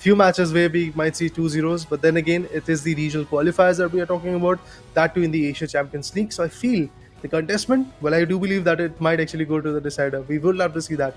few matches where we might see 2-0s, but then again, it is the regional qualifiers that we are talking about, that too in the Asia Champions League. So I feel the contestment, well, I do believe that it might actually go to the decider. We would love to see that.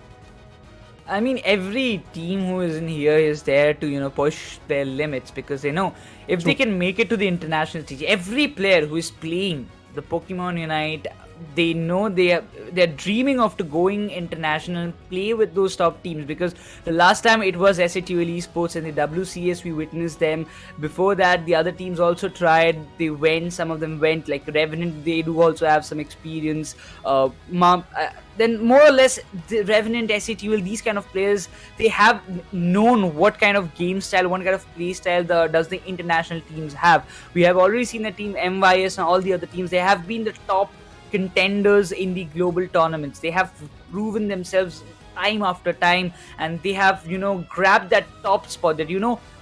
I mean, every team who is in here is there to, push their limits, because they know if they can make it to the international stage, every player who is playing the Pokemon Unite, they know they're dreaming of to going international and play with those top teams, because the last time it was SATL Esports and the WCS, we witnessed them. Before that, the other teams also tried, they went, some of them went, like Revenant, they do also have some experience. Then more or less the Revenant, SATL, these kind of players, they have known what kind of game style, what kind of play style does the international teams have. We have already seen the team MYS and all the other teams, they have been the top contenders in the global tournaments. They have proven themselves time after time, and they have grabbed that top spot, that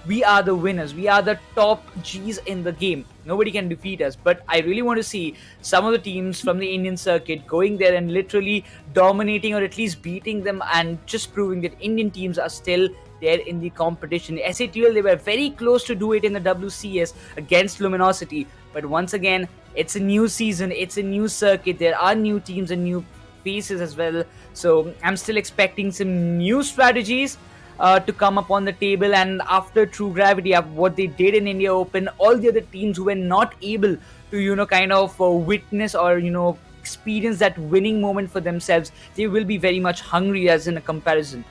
we are the winners, we are the top G's in the game, nobody can defeat us. But I really want to see some of the teams from the Indian circuit going there and literally dominating, or at least beating them, and just proving that Indian teams are still there in the competition. SATL, they were very close to do it in the WCS against Luminosity, but once again, it's a new season, it's a new circuit, there are new teams and new faces as well. So I'm still expecting some new strategies to come up on the table. And after True Gravity, what they did in India Open, all the other teams who were not able to kind of witness or experience that winning moment for themselves, they will be very much hungry as in a comparison.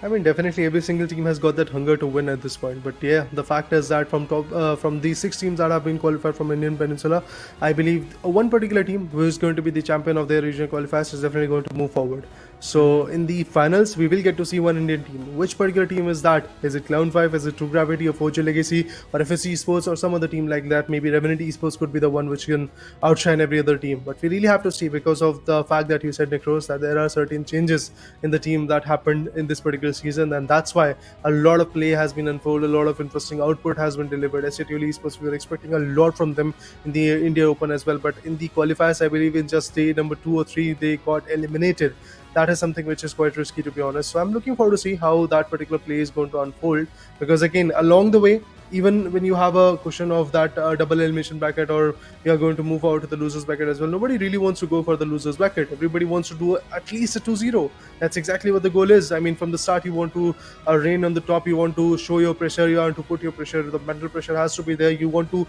I mean, definitely every single team has got that hunger to win at this point. But yeah, the fact is that from these 6 teams that have been qualified from Indian Peninsula, I believe one particular team who is going to be the champion of their regional qualifiers is definitely going to move forward. So in the finals, we will get to see one Indian team. Which particular team is that? Is it Clown5? Is it True Gravity or Forge Legacy or FSC Esports or some other team like that? Maybe Revenant Esports could be the one which can outshine every other team. But we really have to see, because of the fact that you said, Nekroz, that there are certain changes in the team that happened in this particular season, and that's why a lot of play has been unfolded, a lot of interesting output has been delivered. SATL Esports, we were expecting a lot from them in the India Open as well, but in the qualifiers, I believe in just day number 2 or 3, they got eliminated. That is something which is quite risky, to be honest. So I'm looking forward to see how that particular play is going to unfold, because again, along the way, even when you have a cushion of that double elimination bracket, or you are going to move out to the losers bracket as well, nobody really wants to go for the losers bracket. Everybody wants to do at least a 2-0. That's exactly what the goal is. I mean, from the start, you want to reign on the top, you want to show your pressure, you want to put your pressure, the mental pressure has to be there, you want to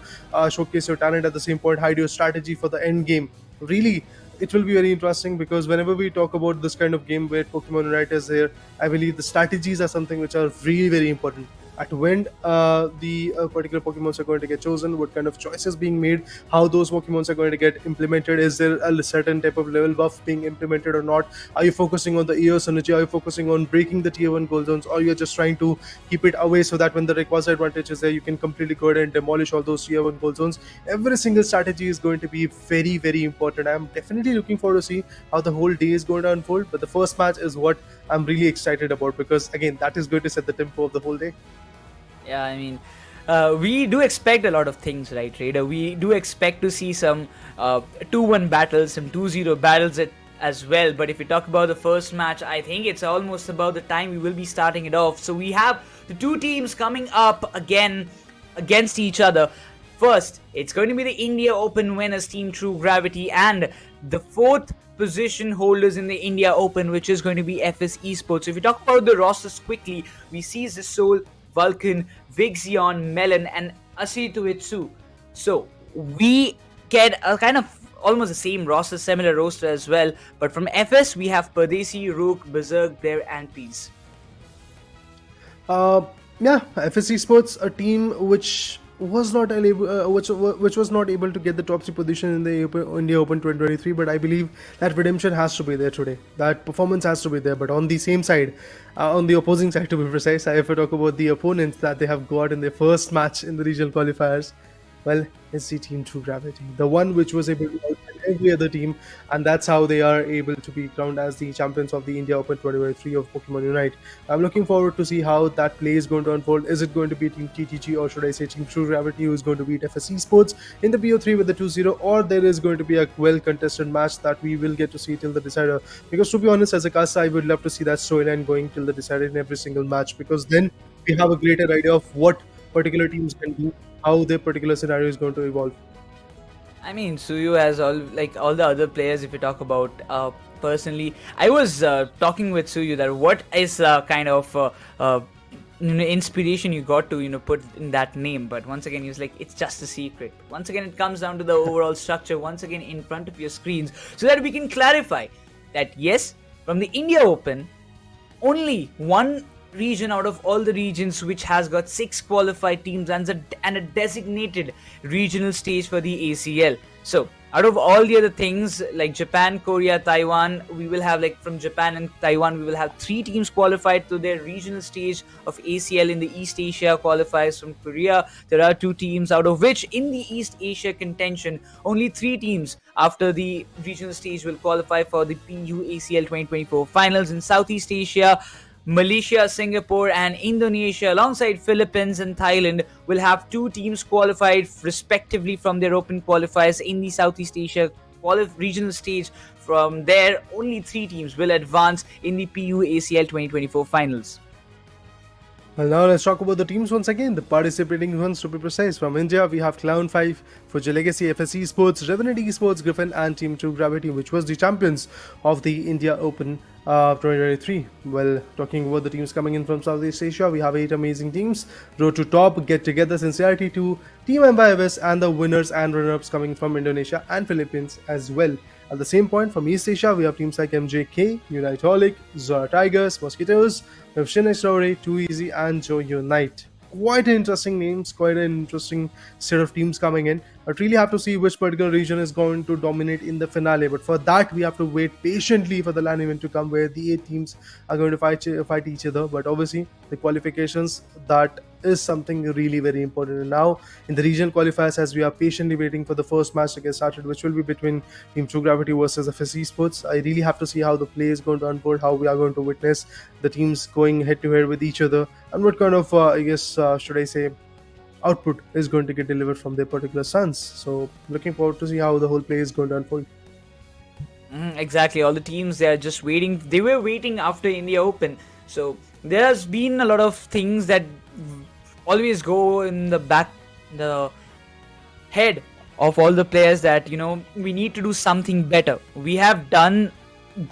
showcase your talent, at the same point hide your strategy for the end game. Really, it will be very interesting, because whenever we talk about this kind of game where Pokemon UNITE is here, I believe the strategies are something which are really very important. At when the particular Pokemons are going to get chosen, what kind of choices being made, how those Pokemons are going to get implemented, is there a certain type of level buff being implemented or not, are you focusing on the EO synergy, are you focusing on breaking the tier 1 gold zones, or you're just trying to keep it away so that when the Rayquaza advantage is there, you can completely go ahead and demolish all those tier 1 gold zones. Every single strategy is going to be very, very important. I'm definitely looking forward to see how the whole day is going to unfold, but the first match is what I'm really excited about, because again, that is going to set the tempo of the whole day. Yeah, I mean, we do expect a lot of things, right, Raider? We do expect to see some 2-1 battles, some 2-0 battles as well. But if we talk about the first match, I think it's almost about the time we will be starting it off. So we have the two teams coming up again against each other. First, it's going to be the India Open winners, Team True Gravity, and the 4th position holders in the India Open, which is going to be FS Esports. So if we talk about the rosters quickly, we see Zisol, Vulcan, Vixion, Melon, and Asituitsu. So we get a kind of almost the same roster, similar roster as well. But from FS, we have Perdesi, Rook, Berserk, Blair, and Peace. Yeah, FSC Sports, a team which was not able, which was not able to get the top 3 position in the India Open 2023. But I believe that redemption has to be there today. That performance has to be there. But on the same side, on the opposing side to be precise, I have to talk about the opponents that they have got in their first match in the regional qualifiers. Well, it's the Team True Gravity, the one which was able to outwit every other team, and that's how they are able to be crowned as the champions of the India Open 2023 of Pokemon Unite. I'm looking forward to see how that play is going to unfold. Is it going to be Team TTG, or should I say Team True Gravity, who is going to beat FSC Sports in the BO3 with the 2-0, or there is going to be a well-contested match that we will get to see till the decider? Because to be honest, as a cast, I would love to see that storyline going till the decider in every single match, because then we have a greater idea of what particular teams can do, how their particular scenario is going to evolve. I mean, Suyu has all the other players. If you talk about personally, I was talking with Suyu that what is kind of inspiration you got to put in that name. But once again, he was like, it's just a secret. Once again, it comes down to the overall structure. Once again, in front of your screens, so that we can clarify that yes, from the India Open, only one region out of all the regions which has got 6 qualified teams and a designated regional stage for the ACL. So out of all the other things like Japan, Korea, Taiwan, we will have like from Japan and Taiwan we will have 3 teams qualified to their regional stage of ACL. In the East Asia qualifiers from Korea, there are 2 teams, out of which in the East Asia contention only 3 teams after the regional stage will qualify for the PU ACL 2024 finals. In Southeast Asia, Malaysia, Singapore and Indonesia alongside Philippines and Thailand will have 2 teams qualified respectively from their open qualifiers in the Southeast Asia regional stage. From there, only 3 teams will advance in the PU ACL 2024 finals. Well, now let's talk about the teams once again, the participating ones to be precise. From India, we have Cloud5, Fuji Legacy, FSC Sports, Revenant Esports, Griffin and Team 2 Gravity, which was the champions of the India Open 2023. Well, talking about the teams coming in from Southeast Asia, we have 8 amazing teams. Road to Top, Get Together, Sincerity 2, Team MBIS and the winners and runner-ups coming from Indonesia and Philippines as well. At the same point, from East Asia, we have teams like MJK, Unite Holic, Zora Tigers, Mosquitoes, we have Shin Story, Too Easy, and Joe Unite. Quite interesting names, quite an interesting set of teams coming in. But really have to see which particular region is going to dominate in the finale. But for that, we have to wait patiently for the LAN event to come, where the 8 teams are going to fight each other. But obviously, the qualifications, that is something really very important. And now, in the regional qualifiers, as we are patiently waiting for the first match to get started, which will be between Team True Gravity versus FSC Sports, I really have to see how the play is going to unfold, how we are going to witness the teams going head to head with each other, and what kind of, should I say, output is going to get delivered from their particular sons. So looking forward to see how the whole play is going to unfold. Exactly, all the teams, they are just waiting. They were waiting after India Open, so there has been a lot of things that always go in the head of all the players, that we need to do something better. We have done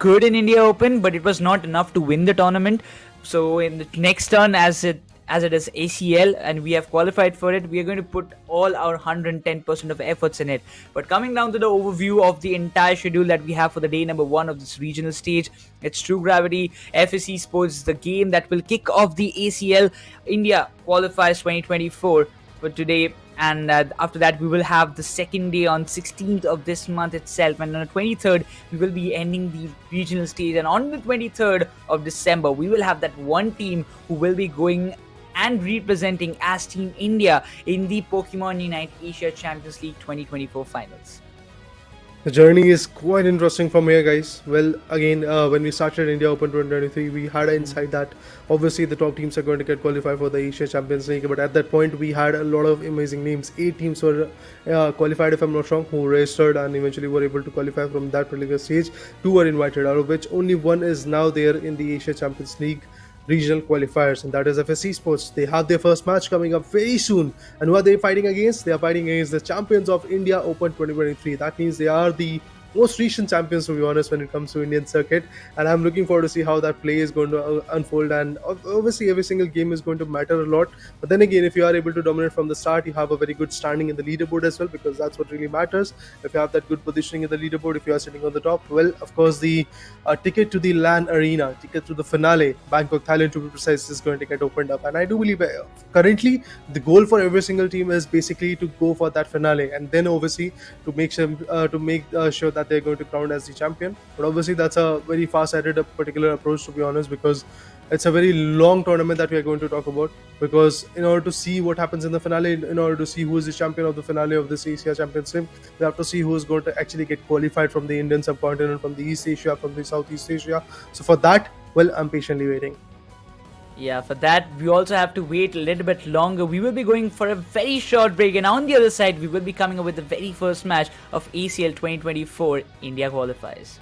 good in India Open, but it was not enough to win the tournament. So in the next turn, as it is ACL and we have qualified for it, we are going to put all our 110% of efforts in it. But coming down to the overview of the entire schedule that we have for the day number 1 of this regional stage, it's True Gravity, FSC Sports, the game that will kick off the ACL India Qualifiers 2024 for today. And after that, we will have the second day on 16th of this month itself, and on the 23rd we will be ending the regional stage, and on the 23rd of December we will have that one team who will be going and representing as Team India in the Pokémon UNITE Asia Champions League 2024 finals. The journey is quite interesting from here, guys. Well, again, when we started India Open 2023, we had an insight that obviously the top teams are going to get qualified for the Asia Champions League. But at that point, we had a lot of amazing names. 8 teams were qualified, if I'm not wrong, who registered and eventually were able to qualify from that particular stage. 2 were invited, out of which only 1 is now there in the Asia Champions League regional qualifiers, and that is FSC Sports. They have their first match coming up very soon, and who are they fighting against? They are fighting against the champions of India Open 2023. That means they are the most recent champions, to be honest, when it comes to Indian circuit, and I'm looking forward to see how that play is going to unfold. And obviously every single game is going to matter a lot, but then again, if you are able to dominate from the start, you have a very good standing in the leaderboard as well, because that's what really matters. If you have that good positioning in the leaderboard, if you are sitting on the top, well, of course the ticket to the LAN arena, ticket to the finale, Bangkok, Thailand to be precise, is going to get opened up. And I do believe currently the goal for every single team is basically to go for that finale, and then obviously to make sure that they're going to crown as the champion. But obviously that's a very far-sighted particular approach, to be honest, because it's a very long tournament that we are going to talk about. Because in order to see what happens in the finale, in order to see who is the champion of the finale of this Asia Champions League, we have to see who is going to actually get qualified from the Indian subcontinent, from the East Asia, from the Southeast Asia. So for that, well, I'm patiently waiting. Yeah, for that, we also have to wait a little bit longer. We will be going for a very short break, and on the other side, we will be coming up with the very first match of ACL 2024 India qualifiers.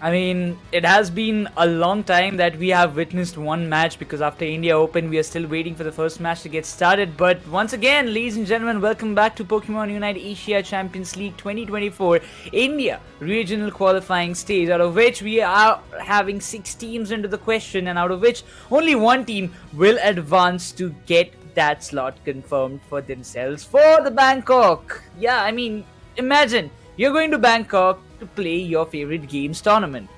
I mean, it has been a long time that we have witnessed one match, because after India Open, we are still waiting for the first match to get started. But once again, ladies and gentlemen, welcome back to Pokemon Unite Asia Champions League 2024 India regional qualifying stage, out of which we are having 6 teams into the question, and out of which only one team will advance to get that slot confirmed for themselves for the Bangkok. Yeah, I mean, imagine you're going to Bangkok to play your favorite games tournament.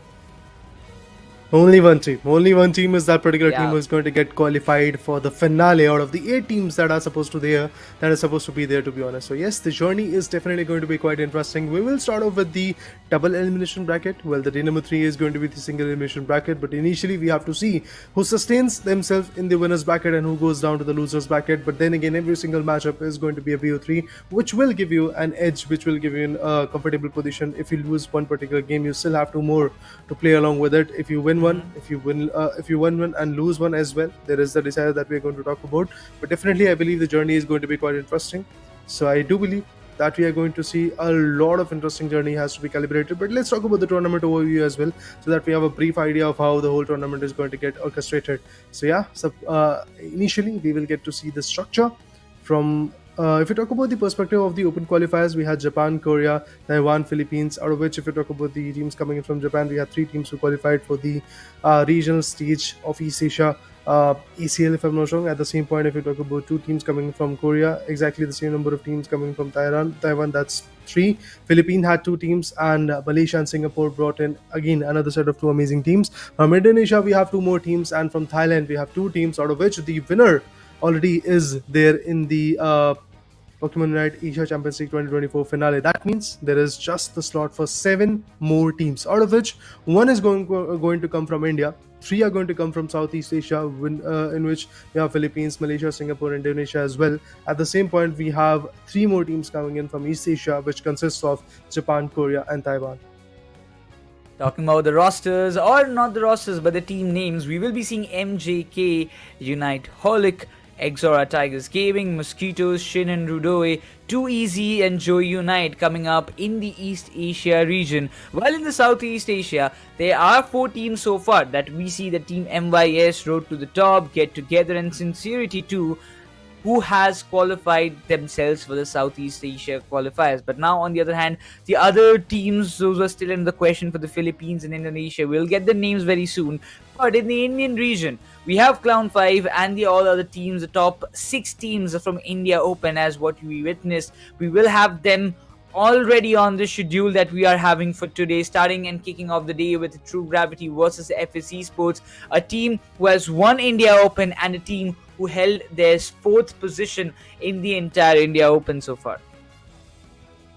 Only one team is that particular team Yeah. who is going to get qualified for the finale out of the 8 teams that are supposed to be there, to be honest. So yes, the journey is definitely going to be quite interesting. We will start off with the double elimination bracket. Well, the day number 3 is going to be the single elimination bracket, but initially we have to see who sustains themselves in the winners bracket and who goes down to the losers bracket. But then again, every single matchup is going to be a BO3, which will give you an edge, which will give you a comfortable position. If you lose one particular game, you still have 2 more to play along with it. If you win one, if you win one and lose one as well, there is the decider that we're going to talk about. But definitely, I believe the journey is going to be quite interesting. So I do believe that we are going to see a lot of interesting journey has to be calibrated. But let's talk about the tournament overview as well, so that we have a brief idea of how the whole tournament is going to get orchestrated. So yeah, initially we will get to see the structure from. If you talk about the perspective of the open qualifiers, we had Japan, Korea, Taiwan, Philippines, out of which, if you talk about the teams coming in from Japan, we had 3 teams who qualified for the regional stage of East Asia, ACL, if I'm not wrong. At the same point, if you talk about 2 teams coming from Korea, exactly the same number of teams coming from Taiwan, that's 3. Philippines had 2 teams, and Malaysia and Singapore brought in again another set of 2 amazing teams. From Indonesia, we have 2 more teams, and from Thailand, we have 2 teams, out of which the winner already is there in the Pokemon UNITE Asia Champions League 2024 finale. That means there is just the slot for 7 more teams, out of which 1 is going to come from India, 3 are going to come from Southeast Asia, in which we have Philippines, Malaysia, Singapore, Indonesia as well. At the same point, we have 3 more teams coming in from East Asia, which consists of Japan, Korea, and Taiwan. Talking about the rosters, or not the rosters, but the team names, we will be seeing MJK, Unite Holic, Exora Tigers Gaming, Mosquitoes, Shin and Rudoe, Too Easy and Joy Unite coming up in the East Asia region. While in the Southeast Asia, there are 4 teams so far that we see: the team MYS, Road to the Top, Get Together, and Sincerity 2, who has qualified themselves for the Southeast Asia qualifiers. But now, on the other hand, the other teams, those are still in the question for the Philippines and Indonesia, we'll get the names very soon. But in the Indian region, we have Clown 5 and the all other teams, the top 6 teams from India Open, as what we witnessed. We will have them already on the schedule that we are having for today, starting and kicking off the day with True Gravity versus FSE Sports, a team who has won India Open and a team who held their 4th position in the entire India Open so far.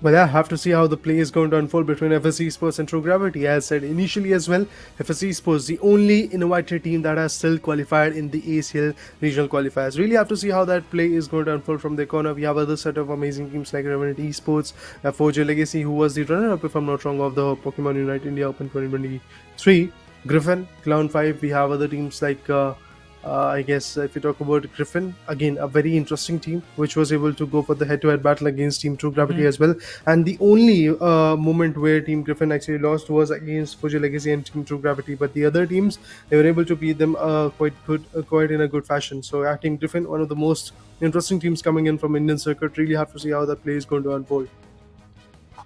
Well, yeah, have to see how the play is going to unfold between FSE Sports and True Gravity. As said initially as well, FSE Sports, the only innovator team that has still qualified in the ACL regional qualifiers. Really have to see how that play is going to unfold from their corner. We have other set of amazing teams like Revenant Esports, Foria Legacy, who was the runner-up, if I'm not wrong, of the Pokemon UNITE India Open 2023. Griffin, Clown 5, we have other teams like I guess if you talk about Griffin, again a very interesting team which was able to go for the head-to-head battle against Team True Gravity as well. And the only moment where Team Griffin actually lost was against Fuji Legacy and Team True Gravity. But the other teams, they were able to beat them quite in a good fashion. So Team Griffin, one of the most interesting teams coming in from Indian circuit. Really have to see how that play is going to unfold.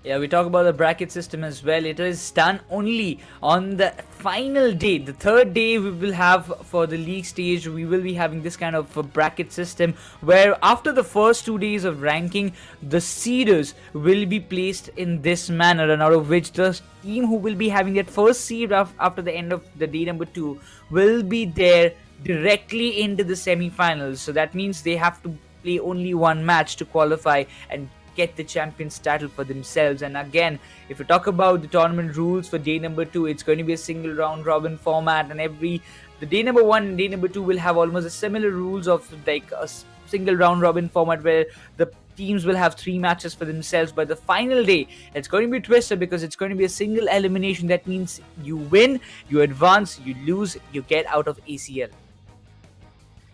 Yeah, we talk about the bracket system as well. It is done only on the final day. The 3rd day we will have for the league stage, we will be having this kind of a bracket system where after the first 2 days of ranking, the seeders will be placed in this manner, and out of which the team who will be having that first seed after the end of the day number 2 will be there directly into the semi-finals. So that means they have to play only one match to qualify and get the champions title for themselves. And again, if you talk about the tournament rules for day number 2, it's going to be a single round robin format, and the day number 1 and day number 2 will have almost a similar rules of like a single round robin format where the teams will have 3 matches for themselves. But the final day, it's going to be twisted because it's going to be a single elimination. That means you win, you advance, you lose, you get out of ACL.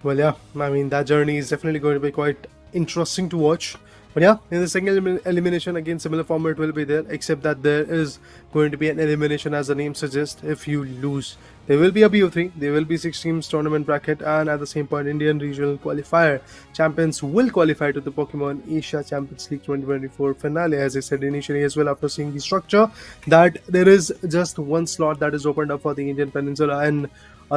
Well, yeah, I mean that journey is definitely going to be quite interesting to watch. But yeah, in the second elimination, again, similar format will be there, except that there is going to be an elimination, as the name suggests, if you lose. There will be a BO3, there will be 6 teams tournament bracket, and at the same point, Indian regional qualifier champions will qualify to the Pokemon Asia Champions League 2024 finale. As I said initially as well, after seeing the structure, that there is just one slot that is opened up for the Indian Peninsula, and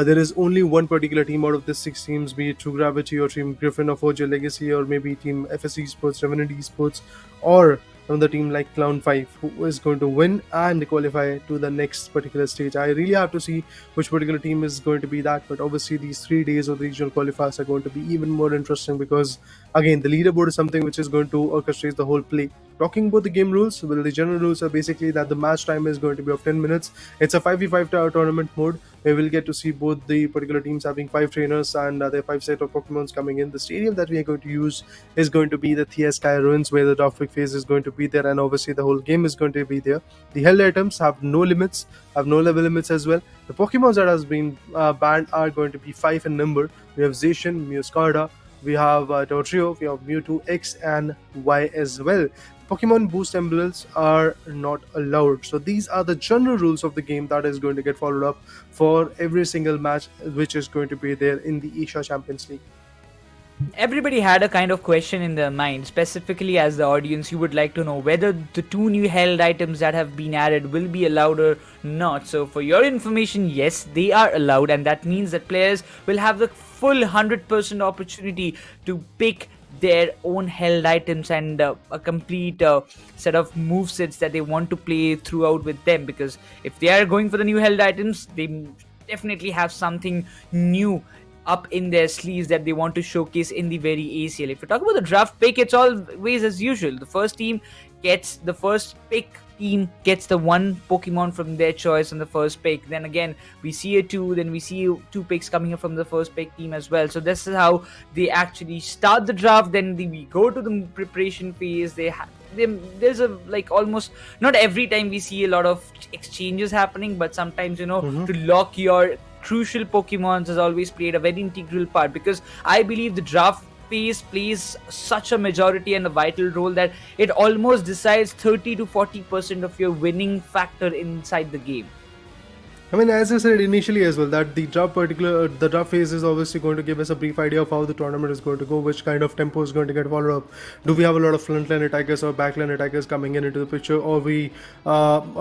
there is only one particular team out of the 6 teams, be it True Gravity or Team Griffin or Foria Legacy, or maybe Team FSE Sports, Revenant Esports, or another team like Clown 5, who is going to win and qualify to the next particular stage. I really have to see which particular team is going to be that, but obviously these 3 days of the regional qualifiers are going to be even more interesting, because again, the leaderboard is something which is going to orchestrate the whole play. Talking about the game rules, well, the general rules are basically that the match time is going to be of 10 minutes. It's a 5v5 tournament mode. We will get to see both the particular teams having 5 trainers and their 5 set of Pokemons coming in. The stadium that we are going to use is going to be the Sky Ruins, where the draft pick phase is going to be there, and obviously the whole game is going to be there. The held items have no limits, have no level limits as well. The Pokemons that has been banned are going to be 5 in number. We have Zacian, Meowscarada, we have Tortrio, we have Mewtwo X and Y as well. Pokemon boost emblems are not allowed. So these are the general rules of the game that is going to get followed up for every single match which is going to be there in the Asia Champions League. Everybody had a kind of question in their mind, specifically as the audience. You would like to know whether the 2 new held items that have been added will be allowed or not. So for your information, yes, they are allowed, and that means that players will have the full 100% opportunity to pick their own held items and a complete set of movesets that they want to play throughout with them, because if they are going for the new held items, they definitely have something new up in their sleeves that they want to showcase in the very ACL. If you talk about the draft pick, it's always as usual. The first team gets the first pick. Team gets the 1 Pokemon from their choice on the first pick. Then again, we see a 2. Then we see 2 picks coming up from the first pick team as well. So this is how they actually start the draft. Then we go to the preparation phase. There's a almost not every time we see a lot of exchanges happening, but sometimes to lock your crucial Pokemons has always played a very integral part, because I believe the draft phase plays such a majority and a vital role that it almost decides 30 to 40% of your winning factor inside the game. I mean, as I said initially as well, that the draft phase is obviously going to give us a brief idea of how the tournament is going to go, which kind of tempo is going to get followed up. Do we have a lot of frontline attackers or backline attackers coming into the picture, or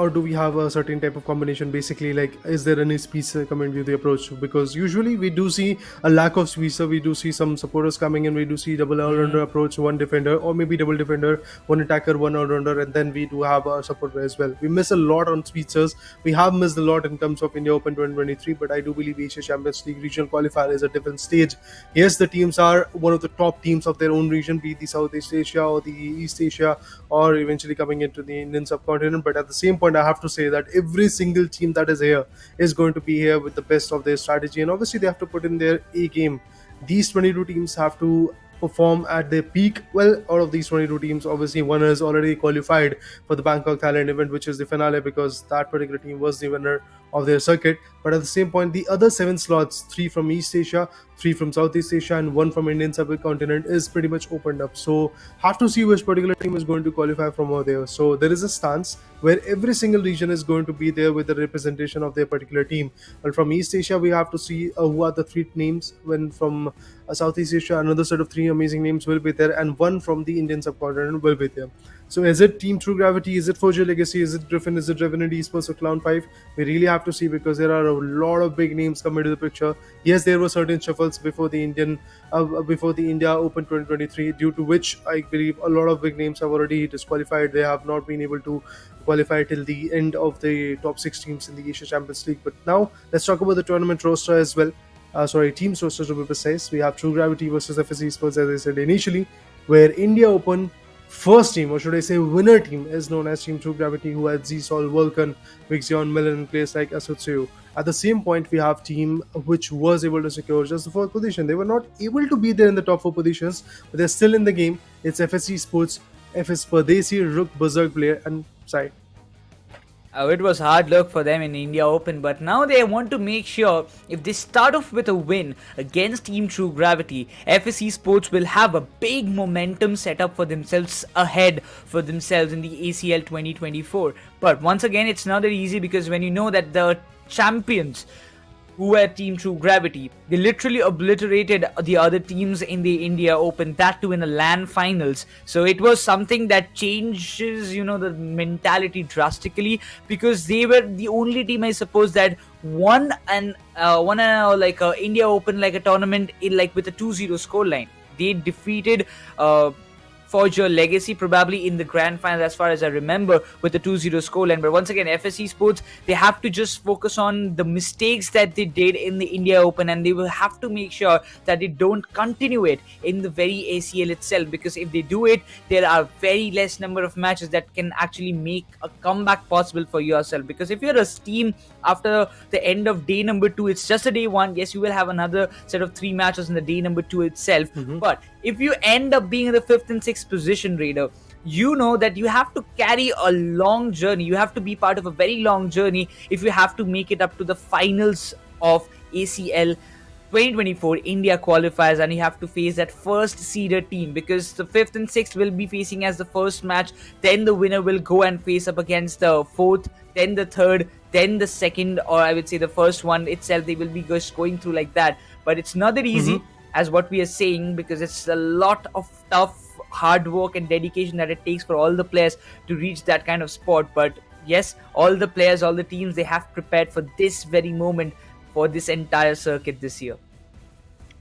do we have a certain type of combination? Basically, is there any speedster coming to the approach? Because usually we do see a lack of speedster. We do see some supporters coming in. We do see double all-rounder approach, 1 defender, or maybe double defender, 1 attacker, 1 all-rounder, and then we do have a supporter as well. We miss a lot on speedsters. We have missed a lot in terms of India Open 2023, but I do believe Asia Champions League regional qualifier is a different stage. Yes, the teams are one of the top teams of their own region, be it the Southeast Asia or the East Asia, or eventually coming into the Indian subcontinent. But at the same point, I have to say that every single team that is here is going to be here with the best of their strategy, and obviously they have to put in their A game. These 22 teams have to perform at their peak. Well, out of these 22 teams, obviously one is already qualified for the Bangkok, Thailand event, which is the finale, because that particular team was the winner of their circuit. But at the same point, the other 7 slots, 3 from East Asia, 3 from Southeast Asia, and 1 from Indian subcontinent, is pretty much opened up. So have to see which particular team is going to qualify from over there. So there is a stance where every single region is going to be there with the representation of their particular team. Well, from East Asia, we have to see who are the 3 names. When from Southeast Asia, another set of 3 amazing names will be there, and 1 from the Indian subcontinent will be there. So is it Team True Gravity? Is it Foria Legacy? Is it Griffin? Is it Revenant Esports or Clown 5? We really have to see, because there are a lot of big names coming to the picture. Yes, there were certain shuffles before the India Open 2023, due to which I believe a lot of big names have already disqualified. They have not been able to qualify till the end of the top 6 teams in the Asia Champions League. But now let's talk about the tournament roster as well. Teams roster to be precise. We have True Gravity versus FSE Sports, as I said initially, where India Open first team, or should I say winner team, is known as Team True Gravity, who had Z-Sol, Vulcan, Vixion, Millen, and players like Suyu. At the same point, we have team which was able to secure just the 4th position. They were not able to be there in the top 4 positions, but they're still in the game. It's FSC Sports, FS Pardesi, Rook, Berserk player, and Sai. It was hard luck for them in India Open, but now they want to make sure if they start off with a win against Team True Gravity, FSC Sports will have a big momentum set up for themselves ahead for themselves in the ACL 2024. But once again, it's not that easy, because when you know that the champions who were Team True Gravity, they literally obliterated the other teams in the India Open, that too in the LAN finals. So it was something that changes, the mentality drastically, because they were the only team, I suppose, that won India Open like a tournament in with a 2-0 scoreline. They defeated Forge Your Legacy probably in the grand final, as far as I remember, with the 2-0 scoreline. But once again, FSC Sports, they have to just focus on the mistakes that they did in the India Open, and they will have to make sure that they don't continue it in the very ACL itself, because if they do it, there are very less number of matches that can actually make a comeback possible for yourself. Because if you're a team after the end of day number 2, it's just a day 1. Yes, you will have another set of 3 matches in the day number 2 itself. But if you end up being in the 5th and 6th position, Raider, you know that you have to carry a long journey. You have to be part of a very long journey if you have to make it up to the finals of ACL 2024 India qualifiers, and you have to face that first seeder team, because the 5th and 6th will be facing as the first match. Then the winner will go and face up against the 4th, then the 3rd, then the 2nd, or I would say the first one itself. They will be just going through like that. But it's not that easy as what we are saying, because it's a lot of tough hard work and dedication that it takes for all the players to reach that kind of spot. But yes, all the players, all the teams, they have prepared for this very moment, for this entire circuit this year.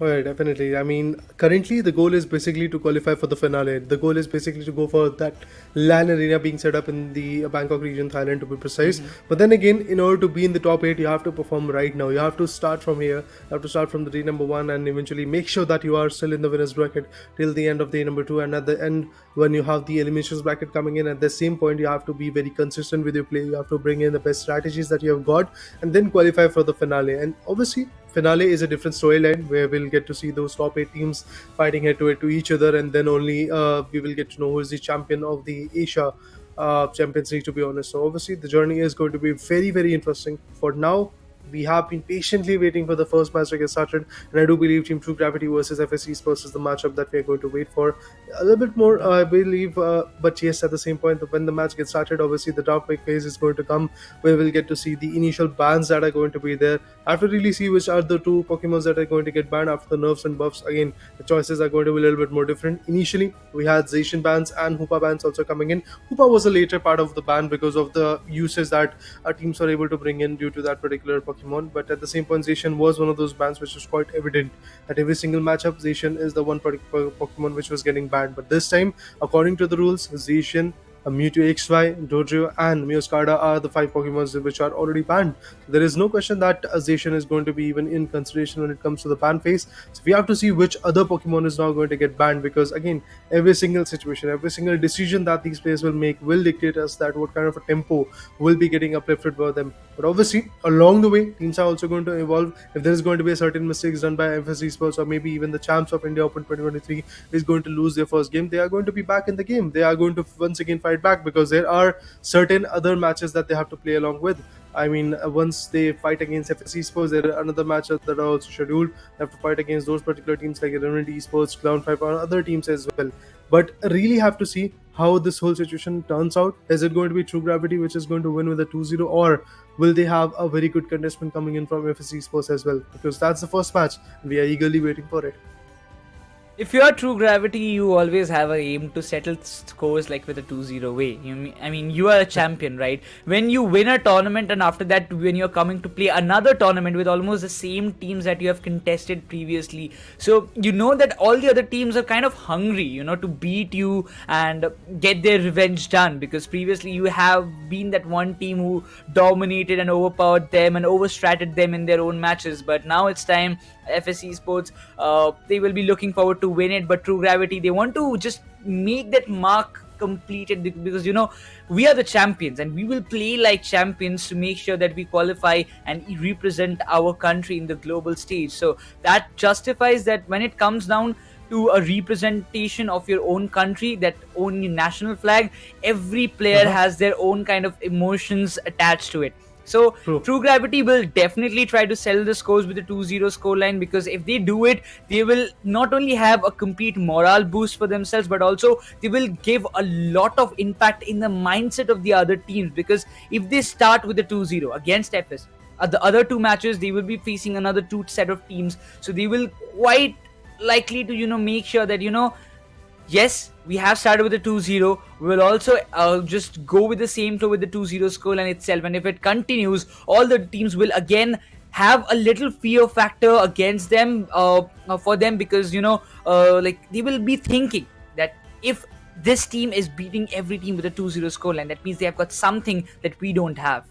Oh yeah, definitely. I mean, currently the goal is basically to qualify for the finale. The goal is basically to go for that LAN arena being set up in the Bangkok region, Thailand, to be precise. But then again, in order to be in the top 8, you have to perform right now. You have to start from here. You have to start from the day number 1 and eventually make sure that you are still in the winners bracket till the end of day number 2. And at the end, when you have the eliminations bracket coming in, at the same point, you have to be very consistent with your play. You have to bring in the best strategies that you have got and then qualify for the finale. And obviously, finale is a different storyline where we'll get to see those top 8 teams fighting head to head to each other, and then only we will get to know who is the champion of the Asia Champions League, to be honest. So obviously the journey is going to be very, very interesting. For now, we have been patiently waiting for the first match to get started, and I do believe Team True Gravity versus FSC Sports is the matchup that we are going to wait for a little bit more, I believe. But yes, at the same point, when the match gets started, obviously the draft pick phase is going to come, where we'll get to see the initial bans that are going to be there. I have to really see which are the 2 Pokemons that are going to get banned after the nerfs and buffs. Again, the choices are going to be a little bit more different. Initially, we had Zacian bans and Hoopa bans also coming in. Hoopa was a later part of the ban because of the uses that our teams were able to bring in due to that particular Pokemon. But at the same point, Zacian was one of those bans which was quite evident that every single matchup, Zacian is the one particular Pokemon which was getting banned. But this time, according to the rules, Zacian, Mewtwo XY, Dojo, and Meowscarada are the 5 Pokemons which are already banned. There is no question that Zacian is going to be even in consideration when it comes to the ban phase. So we have to see which other Pokemon is now going to get banned, because again, every single situation, every single decision that these players will make will dictate us that what kind of a tempo will be getting uplifted by them. But obviously, along the way, teams are also going to evolve. If there is going to be a certain mistakes done by FSC Sports, or maybe even the champs of India Open 2023 is going to lose their first game, they are going to be back in the game. They are going to once again fight back, because there are certain other matches that they have to play along with. I mean, once they fight against FSC Sports, there are another matches that are also scheduled. They have to fight against those particular teams like Revenant Esports, Cloud5, or other teams as well. But really have to see how this whole situation turns out. Is it going to be True Gravity which is going to win with a 2-0, or will they have a very good contestant coming in from FSC Sports as well? Because that's the first match, and we are eagerly waiting for it. If you're True Gravity, you always have a aim to settle scores with a 2-0 way. You are a champion, right? When you win a tournament, and after that, when you're coming to play another tournament with almost the same teams that you have contested previously, so you know that all the other teams are kind of hungry, to beat you and get their revenge done, because previously you have been that one team who dominated and overpowered them and overstratted them in their own matches. But now it's time. FSC Sports, they will be looking forward to win it, but True Gravity, they want to just make that mark completed, because we are the champions, and we will play like champions to make sure that we qualify and represent our country in the global stage. So that justifies that when it comes down, to a representation of your own country, that own national flag, every player has their own kind of emotions attached to it. So True. True Gravity will definitely try to sell the scores with a 2-0 scoreline, because if they do it, they will not only have a complete morale boost for themselves, but also they will give a lot of impact in the mindset of the other teams. Because if they start with a 2-0 against FS, the other two matches they will be facing another two set of teams, so they will quite likely to make sure that yes, we have started with a 2-0. We will also just go with the same flow with the 2-0 scoreline itself. And if it continues, all the teams will again have a little fear factor against them, for them, because like they will be thinking that if this team is beating every team with a 2-0 scoreline, that means they have got something that we don't have.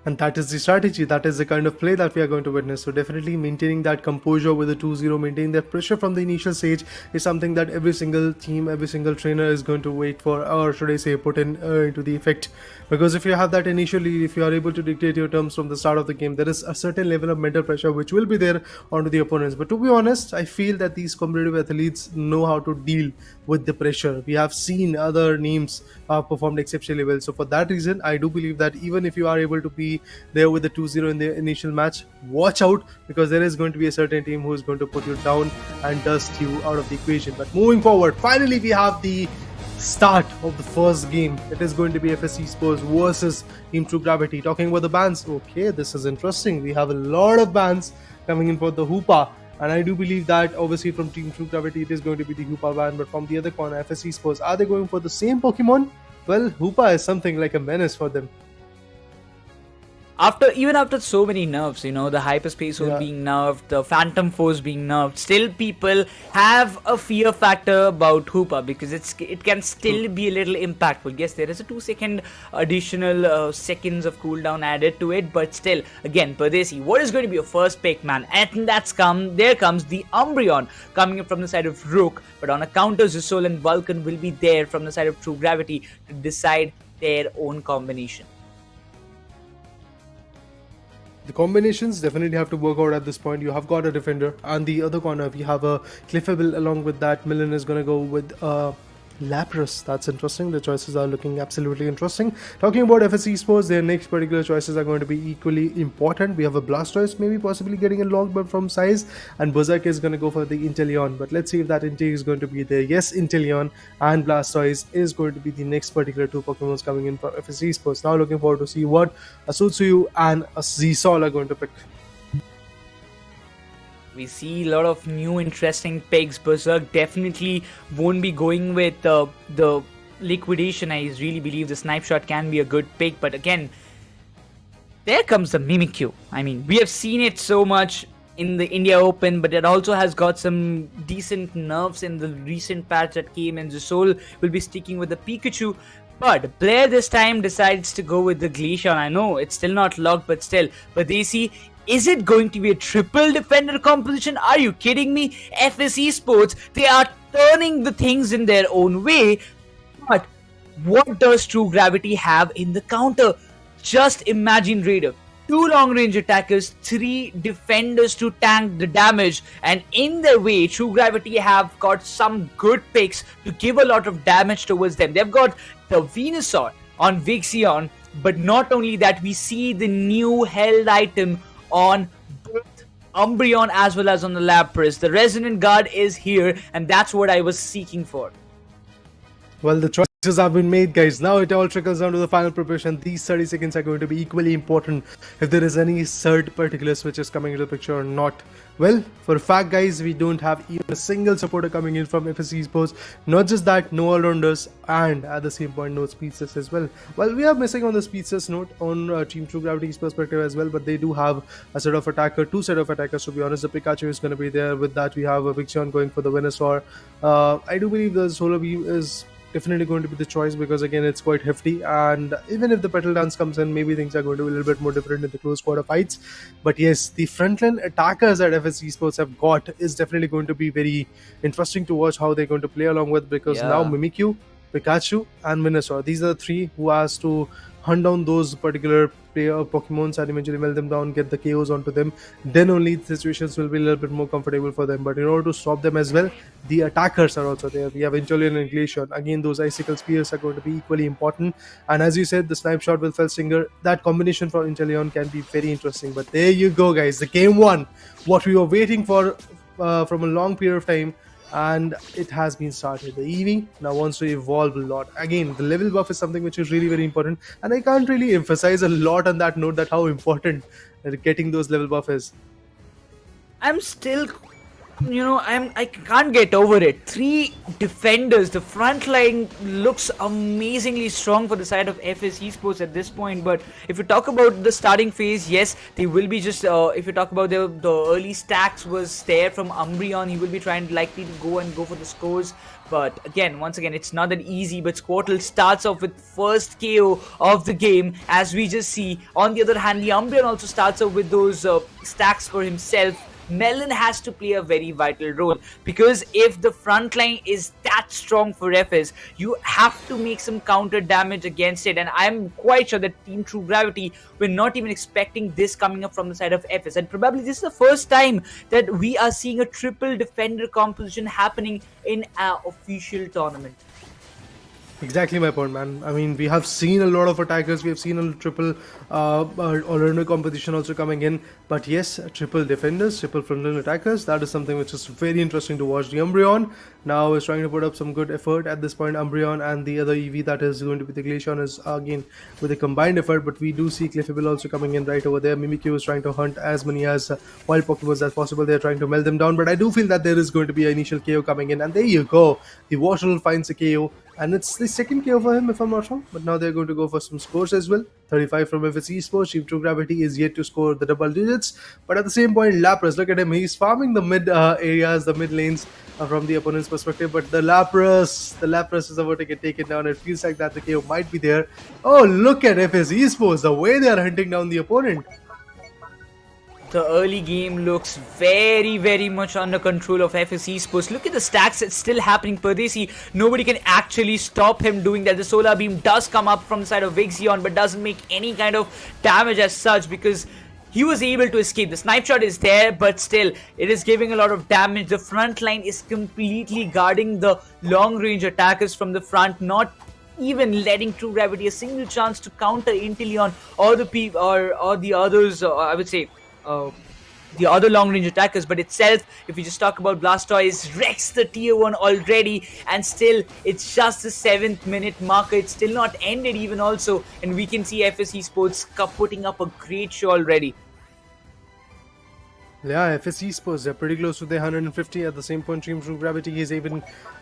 And that is the strategy, that is the kind of play that we are going to witness. So definitely maintaining that composure with a 2-0, maintaining that pressure from the initial stage is something that every single team, every single trainer is going to wait for, or should I say put into the effect. Because if you have that initially, if you are able to dictate your terms from the start of the game, there is a certain level of mental pressure which will be there onto the opponents. But to be honest, I feel that these competitive athletes know how to deal with the pressure. We have seen other names performed exceptionally well. So for that reason, I do believe that even if you are able to be there with the 2-0 in the initial match, watch out, because there is going to be a certain team who is going to put you down and dust you out of the equation. But moving forward, finally we have the start of the first game. It is going to be FS Esports versus Team True Gravity. Talking about the bans, okay, this is interesting. We have a lot of bans coming in for the Hoopa, and I do believe that obviously from Team True Gravity it is going to be the Hoopa ban, but from the other corner, FS Esports, are they going for the same Pokemon? Well, Hoopa is something like a menace for them. Even after so many nerfs, the hyperspace was being nerfed, the phantom force being nerfed, still people have a fear factor about Hoopa, because it can still be a little impactful. Yes, there is a 2-second additional seconds of cooldown added to it, but still, again, Perdesi, what is going to be your first pick, man? And there comes the Umbreon coming in from the side of Rook, but on a counter, Zisol and Vulcan will be there from the side of True Gravity to decide their own combination. The combinations definitely have to work out at this point. You have got a defender, and the other corner we have a Cliffable. Along with that, Millen is going to go with Lapras. That's interesting. The choices are looking absolutely interesting. Talking about FS Esports, their next particular choices are going to be equally important. We have a Blastoise maybe possibly getting a long but from size, and Berserk is going to go for the Inteleon. But let's see if that intake is going to be there. Yes, Inteleon and Blastoise is going to be the next particular two Pokemons coming in for FS Esports. Now looking forward to see what a Suyu and a Zisol are going to pick. We see a lot of new interesting picks. Berserk definitely won't be going with the liquidation. I really believe the snipe shot can be a good pick, but again, there comes the Mimikyu. I mean, we have seen it so much in the India Open, but it also has got some decent nerfs in the recent patch that came, and Zisol will be sticking with the Pikachu. But Blair this time decides to go with the Glaceon. I know it's still not locked, but still. But they see, is it going to be a triple defender composition? Are you kidding me? FS Esports, they are turning the things in their own way. But what does True Gravity have in the counter? Just imagine, Raider. 2 long-range attackers, 3 defenders to tank the damage, and in their way, True Gravity have got some good picks to give a lot of damage towards them. They've got the Venusaur on Vixion, but not only that, we see the new held item on both Umbreon as well as on the Lapras. The Resonant Guard is here, and that's what I was seeking for. Well, the choices have been made, guys. Now it all trickles down to the final preparation. These 30 seconds are going to be equally important if there is any third particular switches coming into the picture or not. Well, for a fact, guys, we don't have even a single supporter coming in from FS Esports. Not just that, no all-rounders, and at the same point, no speedsters as well. Well, we are missing on the speedsters note on Team True Gravity's perspective as well, but they do have a set of attacker, 2 set of attackers, to be honest. The Pikachu is going to be there. With that, we have a Vixion going for the Venusaur. I do believe the Solar Beam is definitely going to be the choice, because again it's quite hefty, and even if the Petal Dance comes in, maybe things are going to be a little bit more different in the close quarter fights. But yes, the frontline attackers that FS Esports have got is definitely going to be very interesting to watch how they're going to play along with, because now Mimikyu, Pikachu, and Venusaur. These are the three who has to hunt down those particular Pokemons and eventually melt them down, get the KOs onto them. Then only the situations will be a little bit more comfortable for them. But in order to stop them as well, the attackers are also there. We have Inteleon and Glaceon. Again, those icicle spears are going to be equally important. And as you said, the snipe shot with Felsinger, that combination for Inteleon can be very interesting. But there you go, guys. The game one. What we were waiting for from a long period of time, and it has been started. The Eevee now wants to evolve a lot. Again, the level buff is something which is really very important, and I can't really emphasize a lot on that note that how important getting those level buff is. I'm still, I can't get over it. Three defenders. The front line looks amazingly strong for the side of FS Esports at this point. But if you talk about the starting phase, yes, they will be just. If you talk about the early stacks was there from Umbreon, he will be trying likely to go for the scores. But once again, it's not that easy. But Squirtle starts off with first KO of the game, as we just see. On the other hand, the Umbreon also starts off with those stacks for himself. Melon has to play a very vital role, because if the front line is that strong for FS, you have to make some counter damage against it. And I'm quite sure that Team True Gravity were not even expecting this coming up from the side of FS. And probably this is the first time that we are seeing a triple defender composition happening in an official tournament. Exactly my point, man. I mean, we have seen a lot of attackers. We have seen a triple all-rounder competition also coming in. But yes, triple defenders, triple frontline attackers. That is something which is very interesting to watch. The Umbreon now is trying to put up some good effort at this point. Umbreon and the other EV that is going to be the Glaceon is again with a combined effort. But we do see Clefable also coming in right over there. Mimikyu is trying to hunt as many as wild Pokemon as possible. They're trying to melt them down. But I do feel that there is going to be an initial KO coming in. And there you go. The Waterl finds a KO. And it's the second KO for him, if I'm not wrong. But now they're going to go for some scores as well. 35 from FS Esports. Team True Gravity is yet to score the double digits. But at the same point, Lapras, look at him. He's farming the mid areas, the mid lanes from the opponent's perspective. But the Lapras is about to get taken down. It feels like that the KO might be there. Oh, look at FS Esports. The way they are hunting down the opponent. The early game looks very, very much under control of FS Esports. Look at the stacks that's still happening. Perdesi, nobody can actually stop him doing that. The Solar Beam does come up from the side of Vixion, but doesn't make any kind of damage as such, because he was able to escape. The snipe shot is there, but still, it is giving a lot of damage. The front line is completely guarding the long-range attackers from the front, not even letting True Gravity a single chance to counter Inteleon or the others. I would say the other long-range attackers. But itself, if we just talk about Blastoise, wrecks the tier 1 already, and still it's just the 7th minute marker. It's still not ended even also, and we can see FS Esports putting up a great show already. Yeah, FS Esports, they're pretty close to their 150. At the same point, Team True Gravity is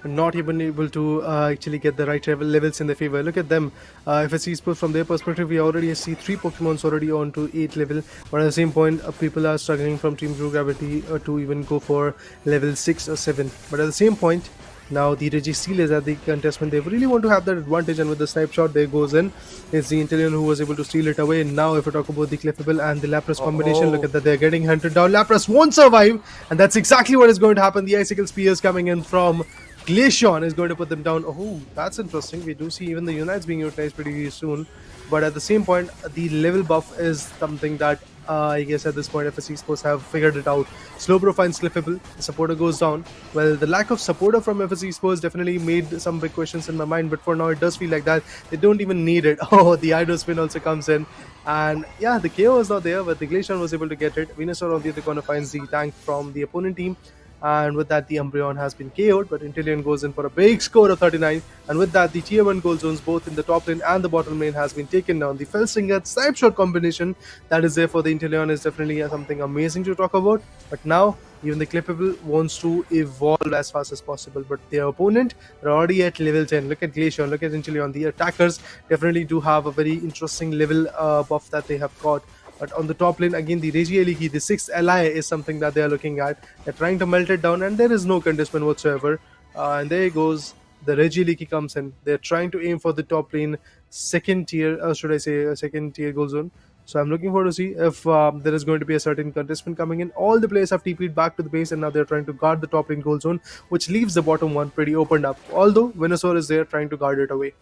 not even able to actually get the right levels in their favor. Look at them. FS Esports, from their perspective, we already see 3 Pokemons already on to 8 level. But at the same point, people are struggling from Team True Gravity to even go for level 6 or 7. But at the same point, now the Registeel is at the contestment. They really want to have that advantage, and with the snipe shot, there goes in. It's the Inteleon who was able to steal it away. Now if we talk about the Clefable and the Lapras combination, look at that, they're getting hunted down. Lapras won't survive, and that's exactly what is going to happen. The Icicle Spears coming in from Glaceon is going to put them down. Oh, that's interesting. We do see even the Unites being utilized pretty soon. But at the same point, the level buff is something that I guess at this point FS Esports have figured it out. Slowbro finds Clefable, the supporter goes down. Well, the lack of supporter from FS Esports definitely made some big questions in my mind, but for now it does feel like that they don't even need it. Oh, the Idol spin also comes in, and yeah, the KO is not there, but the Glaceon was able to get it. Venusaur on the other corner finds the tank from the opponent team, and with that the Umbreon has been KO'd, but Inteleon goes in for a big score of 39, and with that the tier 1 goal zones both in the top lane and the bottom lane has been taken down. The Felsinger snipe shot combination that is there for the Inteleon is definitely something amazing to talk about, but now even the Clefable wants to evolve as fast as possible, but their opponent are already at level 10. Look at Glaceon, look at Inteleon. The attackers definitely do have a very interesting level buff that they have got. But on the top lane, again, the Regieleki, the 6th ally, is something that they are looking at. They're trying to melt it down, and there is no contestment whatsoever. And there goes, the Regieleki comes in. They're trying to aim for the top lane second tier, second tier goal zone. So I'm looking forward to see if there is going to be a certain contestant coming in. All the players have TP'd back to the base, and now they're trying to guard the top lane goal zone, which leaves the bottom one pretty opened up. Although Venusaur is there trying to guard it away.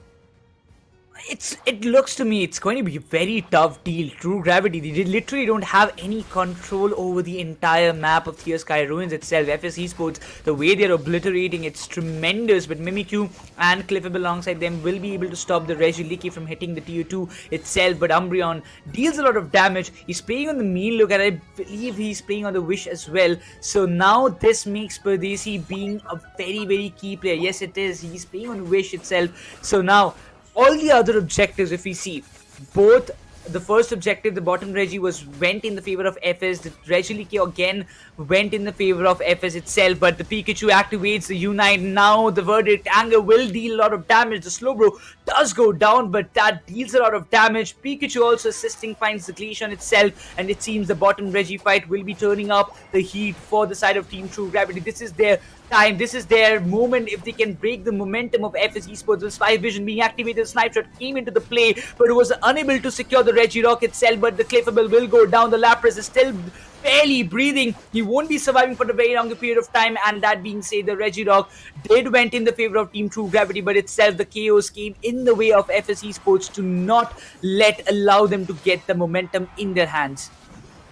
It looks to me it's going to be a very tough deal. True Gravity, they literally don't have any control over the entire map of Tear Sky Ruins itself. FS Esports, the way they're obliterating, it's tremendous. But Mimikyu and Cliffable alongside them will be able to stop the Regiliki from hitting the tier 2 itself. But Umbreon deals a lot of damage. He's playing on the mean look, and I believe he's playing on the Wish as well. So now this makes Perdesi being a very key player. Yes, it is. He's playing on Wish itself. So now all the other objectives, if we see, both the first objective, the bottom Regi went in the favor of FS. The Regiliki again went in the favor of FS itself, but the Pikachu activates the Unite. Now the Verdict Anger will deal a lot of damage. The Slowbro does go down, but that deals a lot of damage. Pikachu also assisting, finds the Glaceon itself, and it seems the bottom Regi fight will be turning up the heat for the side of Team True Gravity. This is their time, this is their moment. If they can break the momentum of FS Esports, the Spy Vision being activated, the Snipe Shot came into the play, but it was unable to secure the Regirock itself. But the Clefable will go down. The Lapras is still barely breathing. He won't be surviving for a very long period of time. And that being said, the Regirock did went in the favor of Team True Gravity, but itself the chaos came in the way of FS Esports to not allow them to get the momentum in their hands.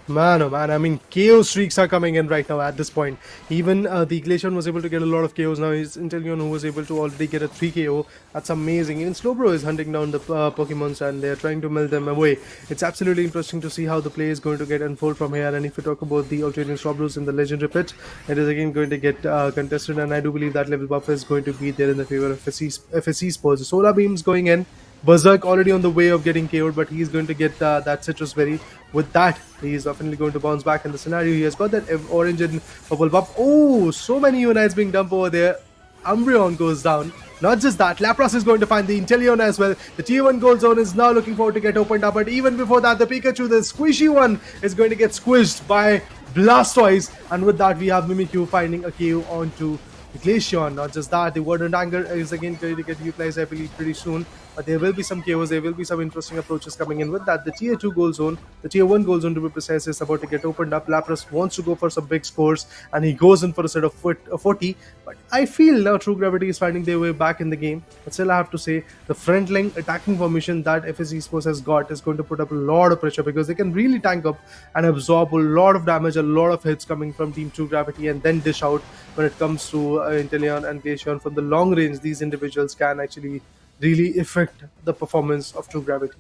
Man, oh man, I mean, KO streaks are coming in right now at this point. Even the Glaceon was able to get a lot of KOs now. He's Inteleon who was able to already get a 3 KO. That's amazing. Even Slowbro is hunting down the Pokemons, and they're trying to melt them away. It's absolutely interesting to see how the play is going to get unfold from here. And if we talk about the alternating Slowbros in the Legendary Pit, it is again going to get contested, and I do believe that level buff is going to be there in the favor of FSC Sports. The Solar Beam's going in. Berserk already on the way of getting KO'd, but he's going to get that Citrus Berry. With that, he's definitely going to bounce back in the scenario. He has got that orange and purple buff. Oh, so many unites being dumped over there. Umbreon goes down. Not just that, Lapras is going to find the Inteleon as well. The tier 1 gold zone is now looking forward to get opened up, but even before that, the Pikachu, the squishy one, is going to get squished by Blastoise. And with that, we have Mimikyu finding a KO onto Glaceon. Not just that, the Verdant Anger is again going to get utilized, I believe, pretty soon. But there will be some KOs, there will be some interesting approaches coming in with that. The tier 2 goal zone, the tier 1 goal zone to be precise, is about to get opened up. Lapras wants to go for some big scores, and he goes in for a set of 40. But I feel now True Gravity is finding their way back in the game. But still, I have to say, the front line attacking formation that FS Esports has got is going to put up a lot of pressure, because they can really tank up and absorb a lot of damage, a lot of hits coming from Team True Gravity, and then dish out when it comes to Inteleon and Glaceon. From the long range, these individuals can actually really affect the performance of True Gravity.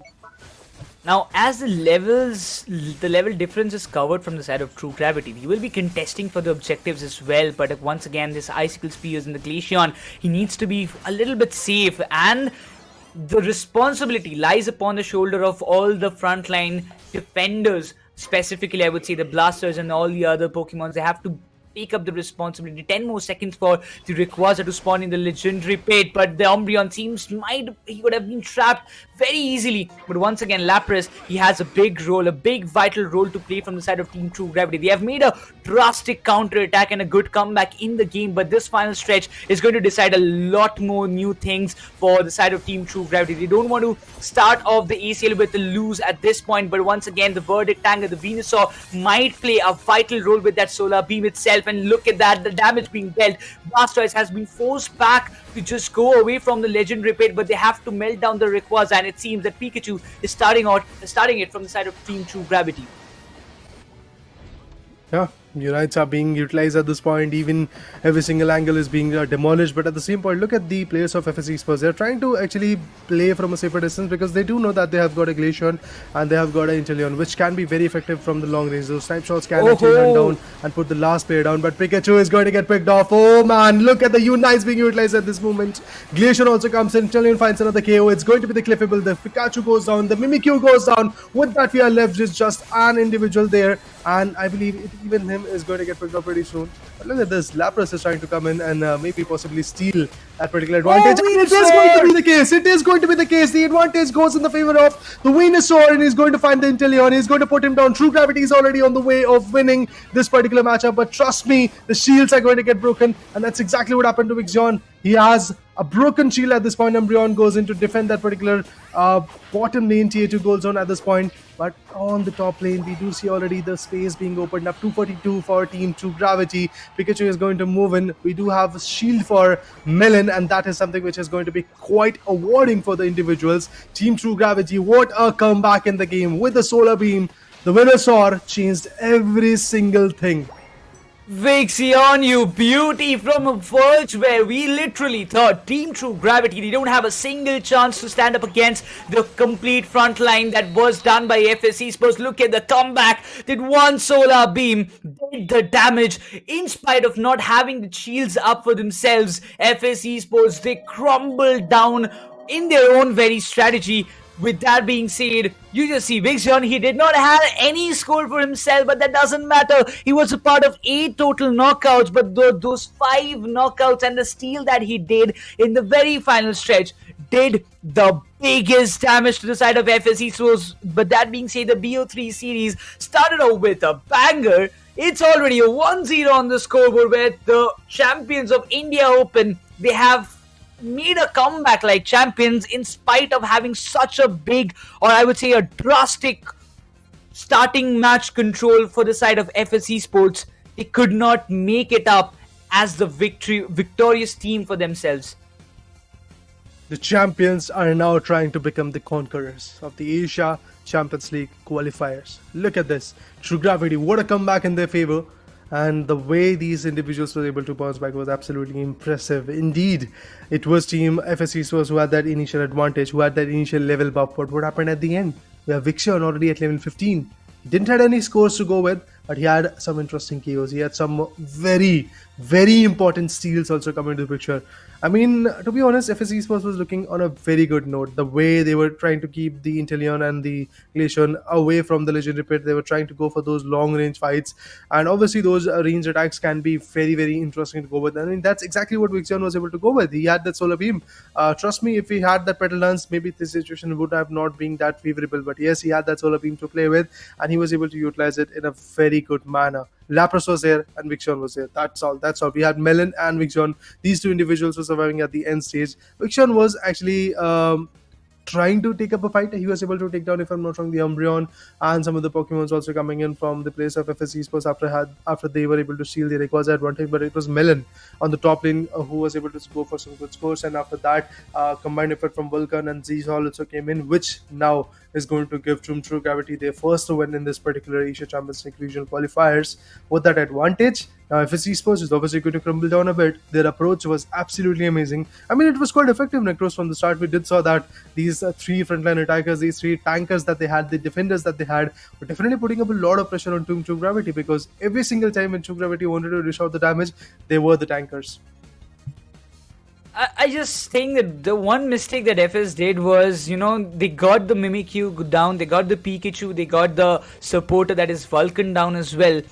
Now, as the level difference is covered from the side of True Gravity, we will be contesting for the objectives as well. But once again, this Icicle Spears and the Glaceon, he needs to be a little bit safe, and the responsibility lies upon the shoulder of all the frontline defenders. Specifically, I would say the Blasters and all the other Pokemons. They have to take up the responsibility. 10 more seconds for the Rayquaza to spawn in the Legendary Pit, but the Umbreon seems he would have been trapped very easily. But once again, Lapras, he has a big role, a big vital role to play from the side of Team True Gravity. They have made a drastic counter attack and a good comeback in the game, but this final stretch is going to decide a lot more new things for the side of Team True Gravity. They don't want to start off the ACL with a lose at this point, but once again, the Verdict Anger, the Venusaur might play a vital role with that Solar Beam itself. And look at that, the damage being dealt. Blastoise has been forced back to just go away from the Legendary Pit, but they have to melt down the Rayquaza, and it seems that Pikachu is starting it from the side of Team True Gravity. Yeah, unites are being utilized at this point. Even every single angle is being demolished. But at the same point, look at the players of FS Esports. They're trying to actually play from a safer distance, because they do know that they have got a Glaceon and they have got an Inteleon, which can be very effective from the long range. Those snipe shots can actually run down and put the last player down. But Pikachu is going to get picked off. Oh man, look at the unites being utilized at this moment. Glaceon also comes in. Inteleon finds another KO. It's going to be the Clefable. The Pikachu goes down. The Mimikyu goes down. With that, we are left with just an individual there. And I believe even him is going to get picked up pretty soon. But look at this, Lapras is trying to come in and maybe possibly steal that particular advantage. Oh, And it is going to be the case. It is going to be the case. The advantage goes in the favor of the Venusaur, and he's going to find the Inteleon. He's going to put him down. True Gravity is already on the way of winning this particular matchup, but trust me, the shields are going to get broken, and that's exactly what happened to Vixion. He has a broken shield at this point. Umbreon goes in to defend that particular bottom lane tier 2 gold zone at this point. But on the top lane, we do see already the space being opened up. 242 for Team True Gravity. Pikachu is going to move in. We do have a shield for Melon, and that is something which is going to be quite awarding for the individuals. Team True Gravity, what a comeback in the game with the Solar Beam. The Venusaur changed every single thing. Vixion, you beauty, from a verge where we literally thought Team True Gravity, they don't have a single chance to stand up against the complete front line that was done by FSC Sports. Look at the comeback. Did one Solar Beam, did the damage in spite of not having the shields up for themselves. FSC Sports, they crumbled down in their own very strategy. With that being said, you just see Vixion, he did not have any score for himself, but that doesn't matter. He was a part of 8 total knockouts, but those 5 knockouts and the steal that he did in the very final stretch did the biggest damage to the side of FSC. So, but that being said, the BO3 series started out with a banger. It's already a 1-0 on the scoreboard where the champions of India Open, they have made a comeback like champions in spite of having such a big, or I would say a drastic starting match control for the side of FSC Sports. They could not make it up as the victorious team for themselves. The champions are now trying to become the conquerors of the Asia Champions League qualifiers. Look at this. True Gravity, what a comeback in their favor. And the way these individuals were able to bounce back was absolutely impressive. Indeed, it was Team FSC Sports who had that initial advantage, who had that initial level buff. But what happened at the end? We have Vixion already at level 15. He didn't have any scores to go with, but he had some interesting KOs. He had some very, very important steals also coming into the picture. I mean, to be honest, FSC Sports was looking on a very good note. The way they were trying to keep the Inteleon and the Glaceon away from the Legendary Pit, they were trying to go for those long-range fights. And obviously, those range attacks can be very, very interesting to go with. I mean, that's exactly what Vixion was able to go with. He had that Solar Beam. Trust me, if he had that Petal Dance, maybe this situation would have not been that favorable. But yes, he had that Solar Beam to play with, and he was able to utilize it in a very good manner. Lapras was there and Vixion was there. That's all. We had Melon and Vixion. These two individuals were surviving at the end stage. Vixion was actually trying to take up a fight. He was able to take down, if I'm not wrong, the Umbreon and some of the Pokemons also coming in from the place of FSC Sports after they were able to steal the Rayquaza advantage. But it was Melon on the top lane who was able to go for some good scores. And after that, combined effort from Vulcan and Zizol also came in, which now is going to give Team True Gravity their first win in this particular Asia Champions League regional qualifiers. With that advantage, now FSC Sports is obviously going to crumble down a bit. Their approach was absolutely amazing. I mean, it was quite effective, Nekroz, from the start. We did saw that these 3 frontline attackers, these 3 tankers that they had, the defenders that they had, were definitely putting up a lot of pressure on Team True Gravity, because every single time when True Gravity wanted to dish out the damage, they were the tankers. I just think that the one mistake that FS did was, they got the Mimikyu down, they got the Pikachu, they got the supporter, that is Vulcan, down as well.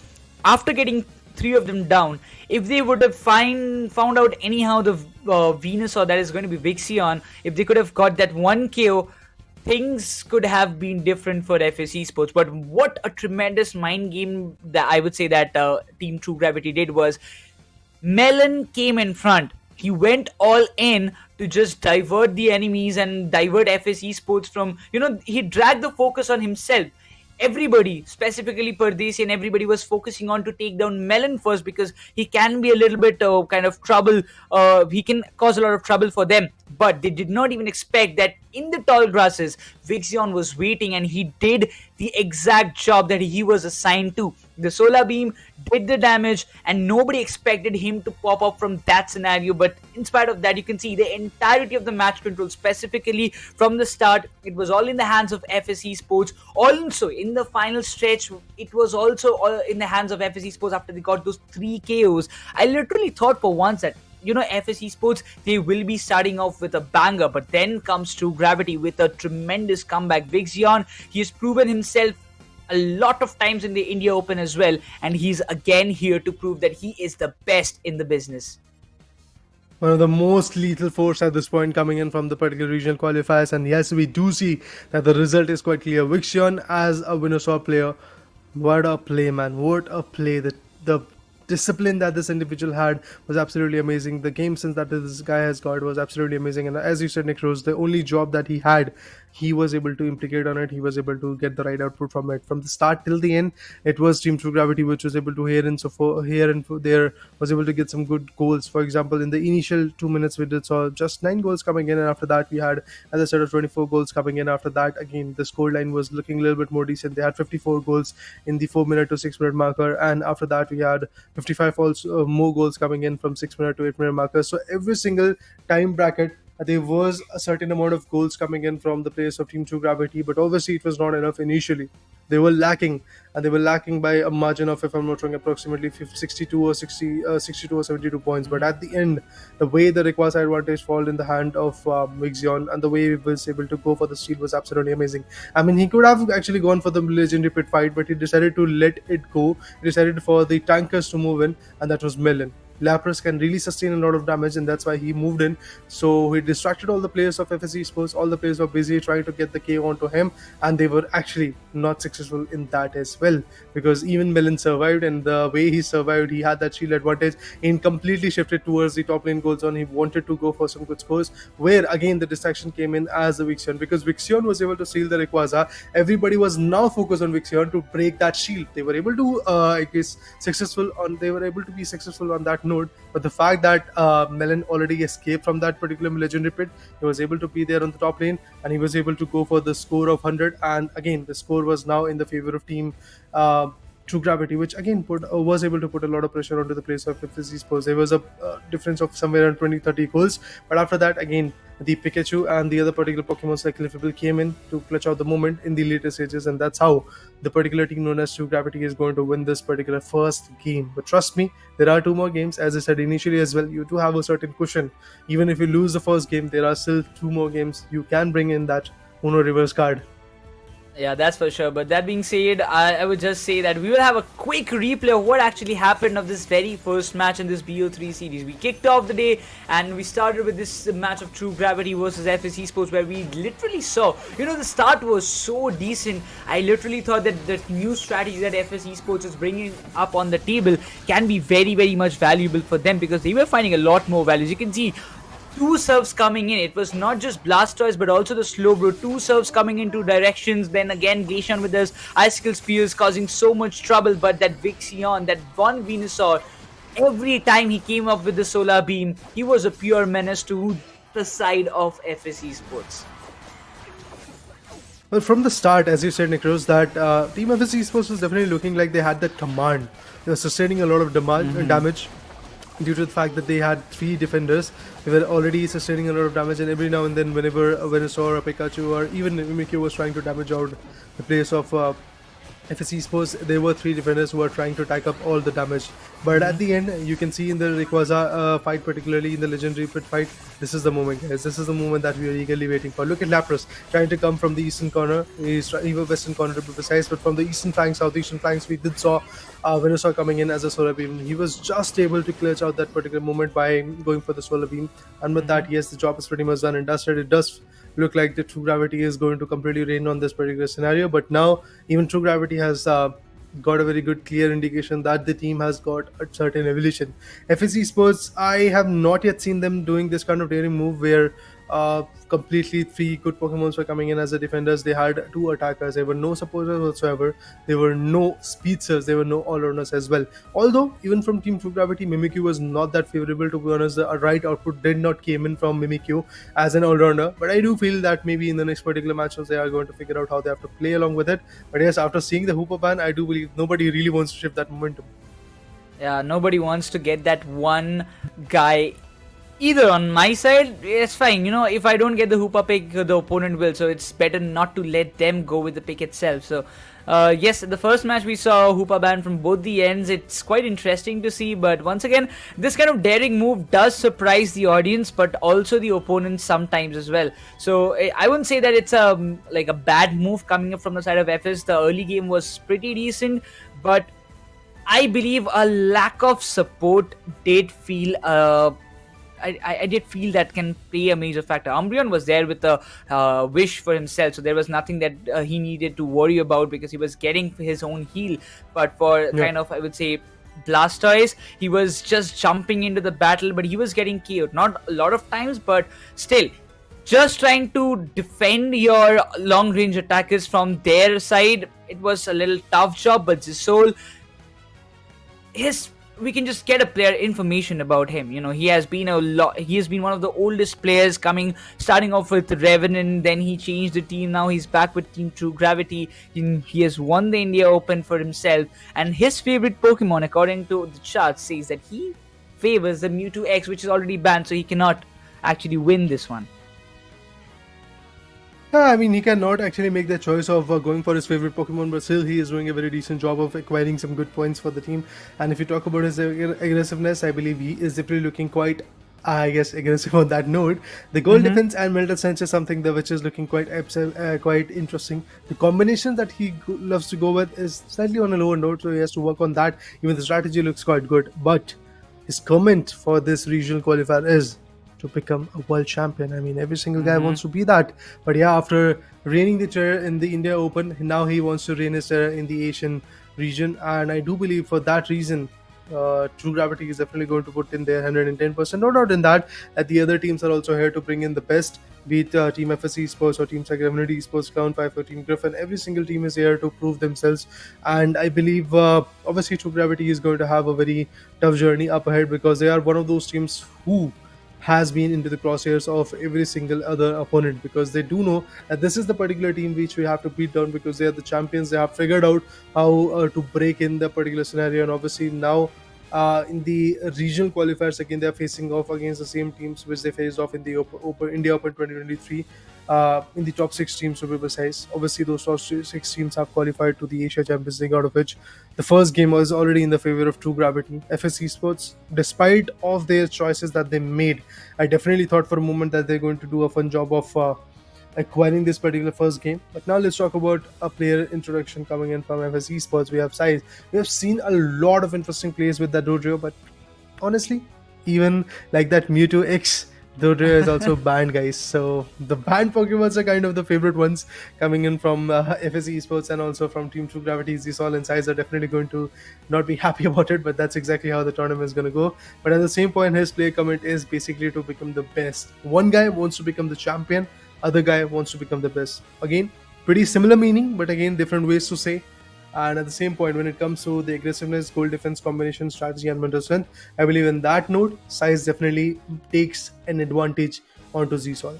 After getting 3 of them down, if they would have found out anyhow the Venusaur, that is going to be Vixion, if they could have got that 1 KO, things could have been different for FSC Sports. But what a tremendous mind game that I would say that Team True Gravity did was, Melon came in front. He went all in to just divert the enemies and divert FSC Sports from, he dragged the focus on himself. Everybody, specifically Pardesi and everybody, was focusing on to take down Melon first, because he can be a little bit kind of trouble. He can cause a lot of trouble for them. But they did not even expect that in the tall grasses, Vixion was waiting, and he did the exact job that he was assigned to. The Solar Beam did the damage, and nobody expected him to pop up from that scenario. But in spite of that, you can see the entirety of the match control, specifically from the start, it was all in the hands of FSC Sports. Also, in the final stretch, it was also all in the hands of FSC Sports after they got those 3 KOs. I literally thought for once that, FSC Sports, they will be starting off with a banger, but then comes True Gravity with a tremendous comeback. Vixion, he has proven himself a lot of times in the India Open as well, and he's again here to prove that he is the best in the business. one of the most lethal force at this point coming in from the particular regional qualifiers. And yes, we do see that the result is quite clear. Vixion as a Venusaur player, what a play, man! What a play! The discipline that this individual had was absolutely amazing. The game sense that this guy has got was absolutely amazing. And as you said, Nekroz, the only job that he had, he was able to implicate on it. He was able to get the right output from it. From the start till the end, it was Team True Gravity which was able to here and there was able to get some good goals. For example, in the initial 2 minutes, we did saw just 9 goals coming in, and after that we had, as I said, of 24 goals coming in. After that, again, the scoreline was looking a little bit more decent. They had 54 goals in the 4 minute to 6 minute marker, and after that we had 55 also more goals coming in from 6 minute to 8 minute marker. So every single time bracket, there was a certain amount of goals coming in from the players of Team True Gravity, but obviously it was not enough initially. They were lacking, and they were lacking by a margin of, if I'm not wrong, approximately 62 or 62 or 72 points. But at the end, the way the requires advantage fall in the hand of Vixion, and the way he was able to go for the steal was absolutely amazing. I mean, he could have actually gone for the legendary pit fight, but he decided to let it go. He decided for the tankers to move in, and that was Melon. Lapras can really sustain a lot of damage, and that's why he moved in. So he distracted all the players of FSE Sports. All the players were busy trying to get the KO onto him, and they were actually not successful in that as well, because even Melon survived, and the way he survived, he had that shield advantage and completely shifted towards the top lane goal zone. He wanted to go for some good scores, where again the distraction came in as the Vixion, because Vixion was able to seal the Rayquaza. Everybody was now focused on Vixion to break that shield. They were able to, They were able to be successful on that note. But the fact that Melon already escaped from that particular legendary pit, he was able to be there on the top lane, and he was able to go for the score of 100. And again, the score was now in the favor of Team True Gravity, which again was able to put a lot of pressure onto the place of FSC Sports. There was a difference of somewhere around 20-30 goals, but after that, again, the Pikachu and the other particular Pokemon like Cliffable came in to clutch out the moment in the later stages, and that's how the particular team known as True Gravity is going to win this particular first game. But trust me, there are 2 more games. As I said initially as well, you do have a certain cushion. Even if you lose the first game, there are still 2 more games. You can bring in that Uno reverse card. Yeah, that's for sure. But that being said, I would just say that we will have a quick replay of what actually happened of this very first match in this BO3 series. We kicked off the day and we started with this match of True Gravity versus FSE Sports, where we literally saw, the start was so decent. I literally thought that the new strategy that FSE Sports is bringing up on the table can be very, very much valuable for them, because they were finding a lot more value. As you can see, 2 serves coming in. It was not just Blastoise but also the Slowbro. 2 serves coming in 2 directions. Then again, Glaceon with his Icicle Spears causing so much trouble. But that Vixion, that one Venusaur, every time he came up with the Solar Beam, he was a pure menace to the side of FSE Sports. Well, from the start, as you said, Nekroz, that Team FSE Sports was definitely looking like they had that command. They were sustaining a lot of damage due to the fact that they had 3 defenders. They were already sustaining a lot of damage, and every now and then, whenever a Venusaur, a Pikachu, or even Mimikyu was trying to damage out the place of FSE Sports, there were 3 defenders who were trying to take up all the damage. But at the end, you can see in the Rayquaza fight, particularly in the legendary pit fight, this is the moment, guys. This is the moment that we are eagerly waiting for. Look at Lapras trying to come from the eastern corner. He's even western corner to be precise, but from the eastern flank, southeastern flanks, we did saw Venusaur coming in as a Solar Beam. He was just able to clutch out that particular moment by going for the Solar Beam. And with that, yes, the job is pretty much done and dusted. It does look like the True Gravity is going to completely reign on this particular scenario, but now even True Gravity has got a very good clear indication that the team has got a certain evolution. FSC Sports, I have not yet seen them doing this kind of daring move where completely 3 good Pokemons were coming in as the defenders. They had 2 attackers. There were no supporters whatsoever. There were no speedsters. There were no all-rounders as well. Although even from Team True Gravity, Mimikyu was not that favorable, to be honest. The right output did not came in from Mimikyu as an all-rounder. But I do feel that maybe in the next particular matches they are going to figure out how they have to play along with it. But yes, after seeing the Hooper ban, I do believe nobody really wants to shift that momentum. Yeah, nobody wants to get that one guy. Either on my side, it's fine. If I don't get the Hoopa pick, the opponent will. So it's better not to let them go with the pick itself. So, yes, the first match we saw Hoopa ban from both the ends. It's quite interesting to see. But once again, this kind of daring move does surprise the audience, but also the opponents sometimes as well. So I wouldn't say that it's a bad move coming up from the side of FS. The early game was pretty decent, but I believe a lack of support did feel I did feel that can play a major factor. Umbreon was there with a wish for himself, so there was nothing that he needed to worry about because he was getting his own heal. But for Yeah. kind of, I would say, Blastoise, he was just jumping into the battle, but he was getting KO'd. Not a lot of times, but still, just trying to defend your long range attackers from their side, it was a little tough job. But Zisol, his we can just get a player information about him. He has been he has been one of the oldest players coming, starting off with Revenant, then he changed the team, now he's back with Team True Gravity. He has won the India Open for himself, and his favorite Pokemon, according to the chart, says that he favors the Mewtwo X, which is already banned, so he cannot actually win this one. Yeah, I mean, he cannot actually make the choice of going for his favorite Pokemon, but still he is doing a very decent job of acquiring some good points for the team. And if you talk about his aggressiveness, I believe he is definitely looking quite, I guess, aggressive on that note. The goal defense and mental sense is something that which is looking quite interesting. The combination that he loves to go with is slightly on a lower note, so he has to work on that. Even the strategy looks quite good, but his comment for this regional qualifier is to become a world champion. I mean, every single guy wants to be that. But yeah, after reigning the terror in the India Open, now he wants to reign his terror in the Asian region. And I do believe for that reason, True Gravity is definitely going to put in their 110%. No doubt in that the other teams are also here to bring in the best, be it Team FSC Sports or teams like Revenant Esports, Crown 5 or Team Griffin. Every single team is here to prove themselves. And I believe, obviously, True Gravity is going to have a very tough journey up ahead because they are one of those teams who has been into the crosshairs of every single other opponent, because they do know that this is the particular team which we have to beat down because they are the champions. They have figured out how to break in the particular scenario, and obviously now in the regional qualifiers again they are facing off against the same teams which they faced off in the India Open 2023. In the top 6 teams to be precise. Obviously, those top 6 teams have qualified to the Asia Champions League, out of which the first game was already in the favor of True Gravity. FSC Sports, despite of their choices that they made, I definitely thought for a moment that they're going to do a fun job of acquiring this particular first game. But now let's talk about a player introduction coming in from FSC Sports. We have Size. We have seen a lot of interesting plays with that Dojo, but honestly, even like that Mewtwo X, Dojo is also banned, guys. So the banned Pokemons are kind of the favorite ones coming in from FSC Esports and also from Team True Gravity. Zisol and Size are definitely going to not be happy about it, but that's exactly how the tournament is going to go. But at the same point, his play comment is basically to become the best. One guy wants to become the champion, other guy wants to become the best. Again, pretty similar meaning, but again, different ways to say. And at the same point, when it comes to the aggressiveness, goal defense, combination, strategy, and mental strength, I believe in that note, Size definitely takes an advantage onto Zisol.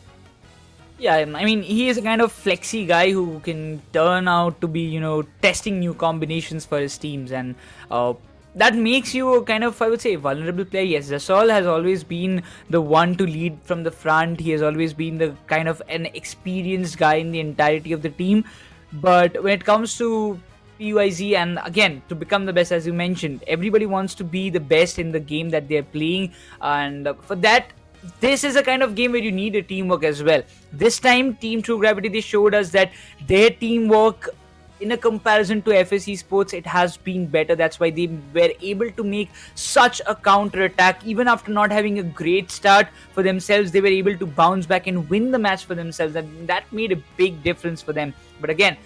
Yeah, I mean, he is a kind of flexy guy who can turn out to be, testing new combinations for his teams, and that makes you a kind of, I would say, vulnerable player. Yes, Zisol has always been the one to lead from the front. He has always been the kind of an experienced guy in the entirety of the team. But when it comes to PYZ, and again, to become the best, as you mentioned, everybody wants to be the best in the game that they're playing, and for that, this is a kind of game where you need a teamwork as well. This time, Team True Gravity, they showed us that their teamwork, in a comparison to FSC Sports, it has been better. That's why they were able to make such a counter attack. Even after not having a great start for themselves, they were able to bounce back and win the match for themselves, and that made a big difference for them. But again,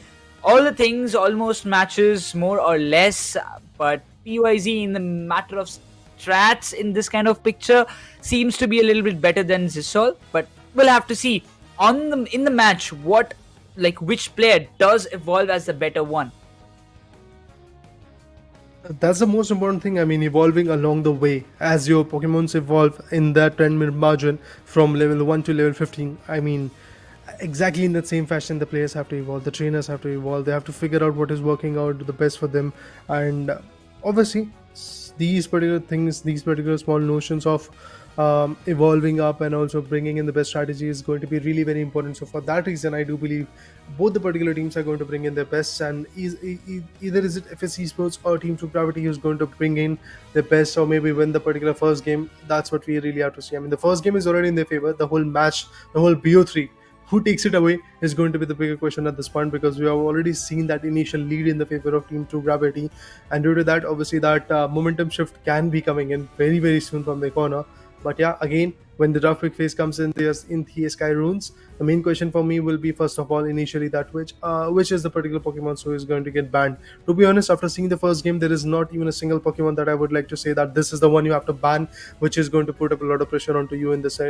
all the things almost matches more or less, but PYZ in the matter of strats in this kind of picture seems to be a little bit better than Zisol. But we'll have to see in the match which player does evolve as the better one. That's the most important thing. I mean, evolving along the way as your Pokemons evolve in that 10-minute margin from level 1 to level 15. I mean, exactly in that same fashion, the players have to evolve, the trainers have to evolve, they have to figure out what is working out the best for them. And obviously, these particular things, these particular small notions of evolving up and also bringing in the best strategy is going to be really very important. So for that reason, I do believe both the particular teams are going to bring in their best, and either is it FSC Sports or Team True Gravity who's going to bring in their best or maybe win the particular first game. That's what we really have to see. I mean, the first game is already in their favor. The whole match, the whole BO3, who takes it away is going to be the bigger question at this point, because we have already seen that initial lead in the favor of Team True Gravity, and due to that, obviously that momentum shift can be coming in very very soon from the corner. But yeah, again, when the draft pick phase comes in the Sky Runes, the main question for me will be, first of all, initially, that which is the particular Pokemon who is going to get banned. To be honest, after seeing the first game, there is not even a single Pokemon that I would like to say that this is the one you have to ban, which is going to put up a lot of pressure onto you in this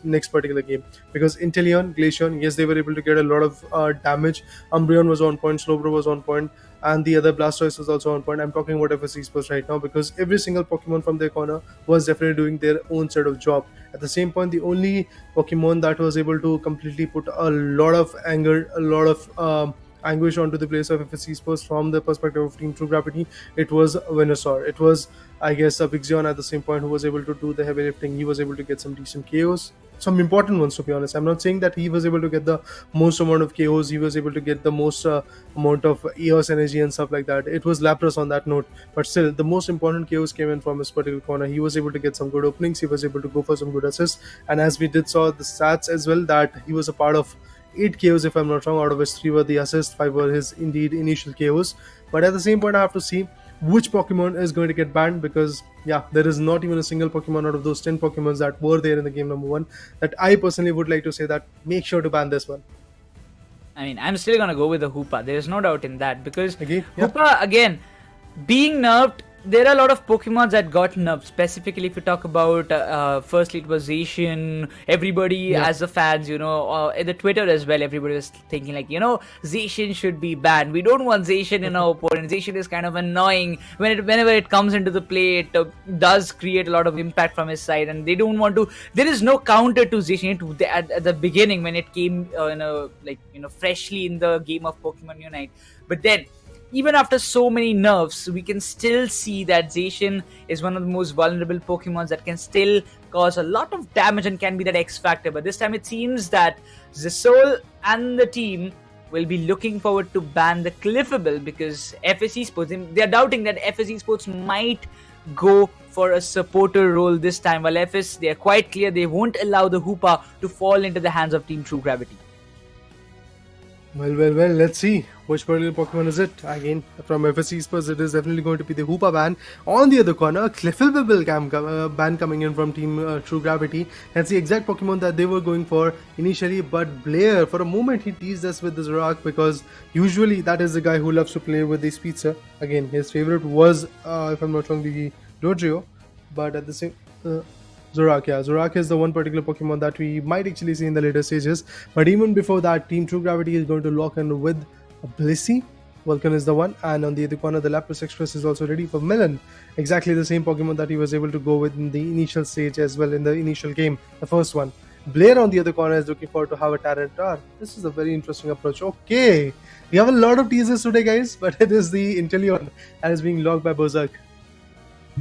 next particular game. Because Inteleon, Glaceon, yes, they were able to get a lot of damage. Umbreon was on point, Slowbro was on point, and the other Blastoise was also on point. I'm talking about FSC Sports right now, because every single Pokemon from their corner was definitely doing their own set of job. At the same point, the only Pokemon that was able to completely put a lot of anger, a lot of anguish onto the players of FSC Sports from the perspective of Team True Gravity, it was Venusaur. It was, I guess, Vixen at the same point who was able to do the heavy lifting. He was able to get some decent KOs, some important ones, to be honest. I'm not saying that he was able to get the most amount of KOs, he was able to get the most amount of EOS energy and stuff like that. It was Lapras on that note, but still, the most important KOs came in from his particular corner. He was able to get some good openings, he was able to go for some good assists, and as we did saw the stats as well, that he was a part of 8 KOs, if I'm not wrong, out of which 3 were the assists, 5 were his indeed initial KOs. But at the same point, I have to see which Pokemon is going to get banned, because yeah, there is not even a single Pokemon out of those 10 Pokemons that were there in the game number 1 that I personally would like to say that make sure to ban this one. I mean, I'm still gonna go with the Hoopa. There is no doubt in that, because Hoopa, yeah, again, being nerfed, there are a lot of Pokemon that got nerfed. Specifically, if you talk about, firstly, it was Zacian. Everybody, as the fans, in the Twitter as well, everybody was thinking like, Zacian should be banned. We don't want Zacian in our opponent. Zacian is kind of annoying. Whenever it comes into the play, it does create a lot of impact from his side, and they don't want to. There is no counter to Zacian at the beginning when it came, freshly in the game of Pokemon Unite. But then, even after so many nerfs, we can still see that Zacian is one of the most vulnerable Pokemons that can still cause a lot of damage and can be that X factor. But this time it seems that Zisol and the team will be looking forward to ban the Cliffable, because FSC Sports, they are doubting that FSC Sports might go for a supporter role this time, while FS, they are quite clear they won't allow the Hoopa to fall into the hands of Team True Gravity. Well, let's see which particular Pokemon is it. Again, from FSC Spurs, it is definitely going to be the Hoopa ban. On the other corner, Cliffable ban coming in from Team True Gravity. That's the exact Pokemon that they were going for initially, but Blair, for a moment, he teased us with this Zorak, because usually that is the guy who loves to play with the Speedster. Again, his favorite was, if I'm not wrong, the Dodrio, but at the same... Zorak is the one particular Pokemon that we might actually see in the later stages. But even before that, Team True Gravity is going to lock in with Pesi. Vulcan is the one, and on the other corner, the Lapras Express is also ready for Melon. Exactly the same Pokemon that he was able to go with in the initial stage as well, in the initial game, the first one. Blair on the other corner is looking forward to have a Tyranitar. This is a very interesting approach. Okay, we have a lot of teasers today, guys, but it is the Inteleon that is being locked by Berserk.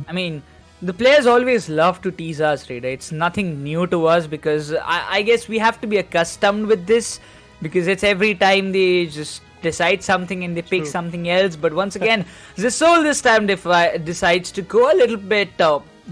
I mean, the players always love to tease us, right? It's nothing new to us, because I guess we have to be accustomed with this, because it's every time they just decide something and they pick something else. But once again, Zisol this time decides to go a little bit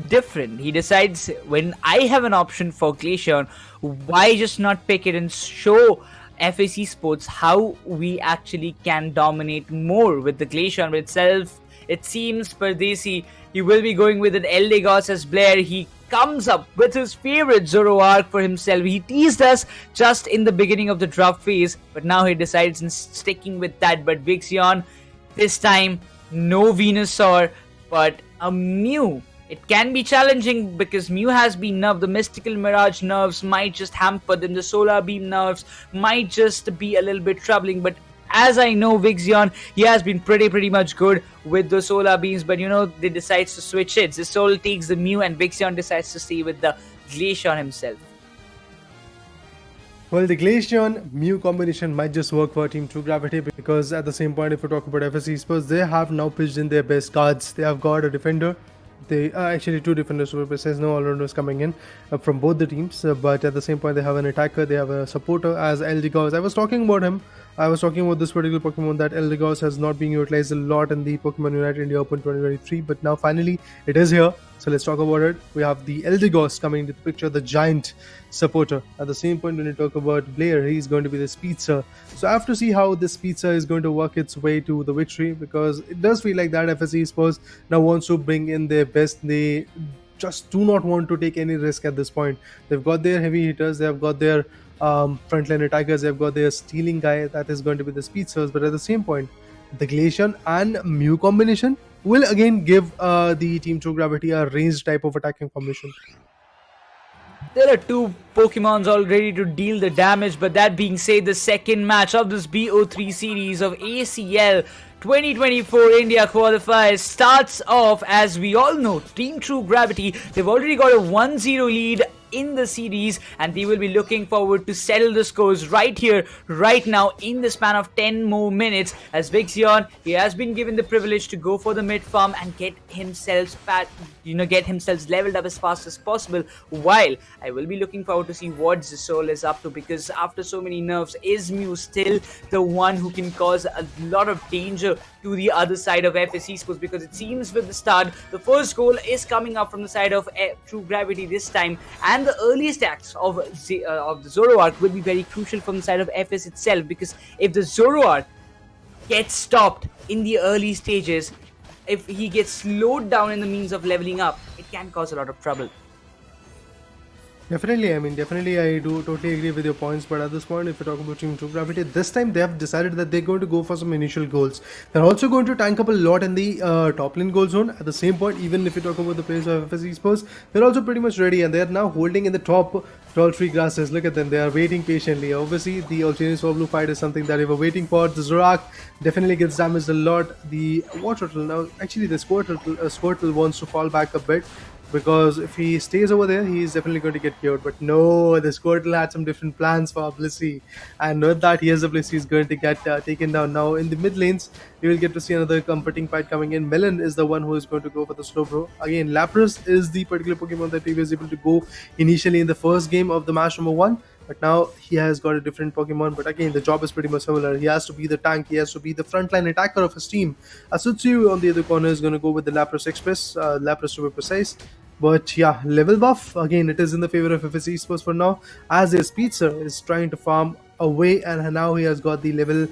different. He decides, when I have an option for Glaceon, why just not pick it and show FAC Sports how we actually can dominate more with the Glaceon itself. It seems Pardesi, he will be going with an Eldegoss as Blair. He comes up with his favorite Zoroark for himself. He teased us just in the beginning of the draft phase, but now he decides in sticking with that. But Vixen, this time, no Venusaur, but a Mew. It can be challenging because Mew has been nerfed. The Mystical Mirage nerfs might just hamper them. The Solar Beam nerfs might just be a little bit troubling, but as I know Vixen, he has been pretty much good with the Solar Beams, but they decides to switch it. Zisol takes the Mew and Vixen decides to stay with the Glaceon himself. Well, the Glaceon Mew combination might just work for Team True Gravity, because at the same point, if we talk about FSC Spurs, they have now pitched in their best cards. They have got a defender. They are actually 2 defenders, to be precise. No all-rounders coming in from both the teams, but at the same point, they have an attacker, they have a supporter as Eldegoss. I was talking about him. I was talking about this particular Pokemon, that Eldegoss has not been utilized a lot in the Pokemon Unite India Open 2023, but now finally it is here. So let's talk about it. We have the Eldegoss coming into the picture, the giant supporter. At the same point, when you talk about Blair, he's going to be the Speedster. So I have to see how this Speedster is going to work its way to the victory, because it does feel like that FSC Spurs now wants to bring in their best. They just do not want to take any risk at this point. They've got their heavy hitters, they've got their frontline attackers, they've got their stealing guy that is going to be the speedsters, but at the same point, the Glacian and Mew combination will again give the Team True Gravity a ranged type of attacking formation. There are two Pokemons all ready to deal the damage, but that being said, the second match of this BO3 series of ACL 2024 India qualifiers starts off. As we all know, Team True Gravity, they've already got a 1-0 lead in the series, and they will be looking forward to settle the scores right here, right now, in the span of 10 more minutes. As Vixion, he has been given the privilege to go for the mid farm and get himself leveled up as fast as possible. While I will be looking forward to see what Zisol is up to, because after so many nerfs, is Mew still the one who can cause a lot of danger to the other side of FS Esports? Because it seems with the start, the first goal is coming up from the side of True Gravity this time, and the earliest acts of the Zoroark will be very crucial from the side of FS itself, because if the Zoroark gets stopped in the early stages, if he gets slowed down in the means of leveling up, it can cause a lot of trouble. Definitely, I do totally agree with your points, but at this point, if we're talking about Team True Gravity, this time they have decided that they're going to go for some initial goals. They're also going to tank up a lot in the top lane goal zone. At the same point, even if you talk about the players of FS Esports, they're also pretty much ready, and they're now holding in the top tall tree grasses. Look at them, they are waiting patiently. Obviously, the Ultimate Swablu fight is something that they were waiting for. The Zorak definitely gets damaged a lot. The Water Turtle, now actually the Squirtle wants to fall back a bit, because if he stays over there, he is definitely going to get killed. But no, the Squirtle had some different plans for Blissey, and with that, here's the Blissey is going to get taken down. Now in the mid lanes, you will get to see another comforting fight coming in. Melon is the one who is going to go for the Slowbro. Again, Lapras is the particular Pokemon that he was able to go initially in the first game of the match number 1. But now he has got a different Pokemon. But again, the job is pretty much similar. He has to be the tank. He has to be the frontline attacker of his team. Suyu on the other corner is going to go with the Lapras Express. Lapras to be precise. But yeah, level buff, again, it is in the favor of FS Esports for now, as their speedster is trying to farm away, and now he has got the level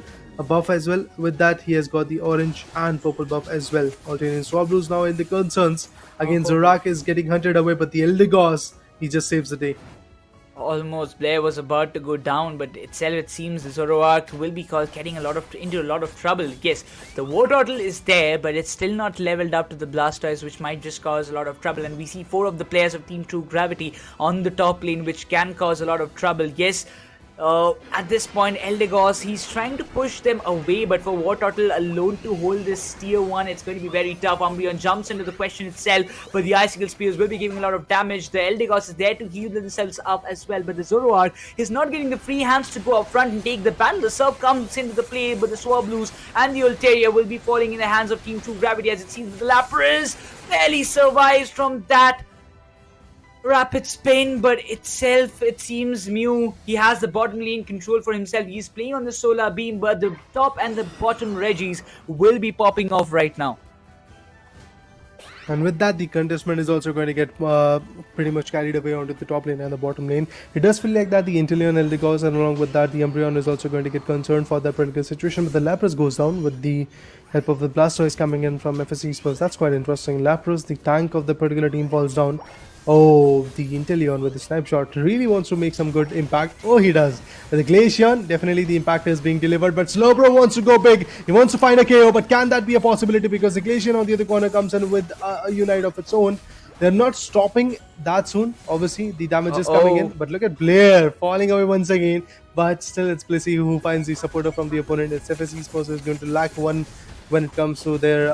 buff as well. With that, he has got the orange and purple buff as well. Alternating Swablu's now in the concerns. Again, Zorak is getting hunted away, but the Eldegoss, he just saves the day. Almost Blair was about to go down, but it seems the Zoroark will be getting into a lot of trouble. Yes, the War Turtle is there, but it's still not leveled up to the Blastoise, which might just cause a lot of trouble. And we see 4 of the players of Team True Gravity on the top lane, which can cause a lot of trouble. Yes, at this point, Eldegoss, he's trying to push them away, but for War Turtle alone to hold this tier 1, it's going to be very tough. Umbreon jumps into the question itself, but the Icicle Spears will be giving a lot of damage. The Eldegoss is there to heal themselves up as well, but the Zoroark is not getting the free hands to go up front and take the battle. The Surf comes into the play, but the Swablu's and the Ulteria will be falling in the hands of Team True Gravity, as it seems that the Lapras barely survives from that rapid spin, but it seems Mew, he has the bottom lane control for himself. He's playing on the Solar Beam, but the top and the bottom Reggies will be popping off right now. And with that, the contestment is also going to get pretty much carried away onto the top lane and the bottom lane. It does feel like that the Inteleon, Eldegoss, and along with that, the Umbreon is also going to get concerned for that particular situation. But the Lapras goes down with the help of the Blastoise coming in from FS Esports. That's quite interesting. Lapras, the tank of the particular team, falls down. Oh, the Inteleon with the snipe shot really wants to make some good impact. Oh, he does. With the Glacian, definitely the impact is being delivered, but Slowbro wants to go big. He wants to find a KO, but can that be a possibility? Because the Glacian on the other corner comes in with a Unite of its own. They're not stopping that soon. Obviously, the damage is coming in, but look at Blair falling away once again. But still, it's Pesi who finds the supporter from the opponent. It's FS Esports is going to lack one when it comes to their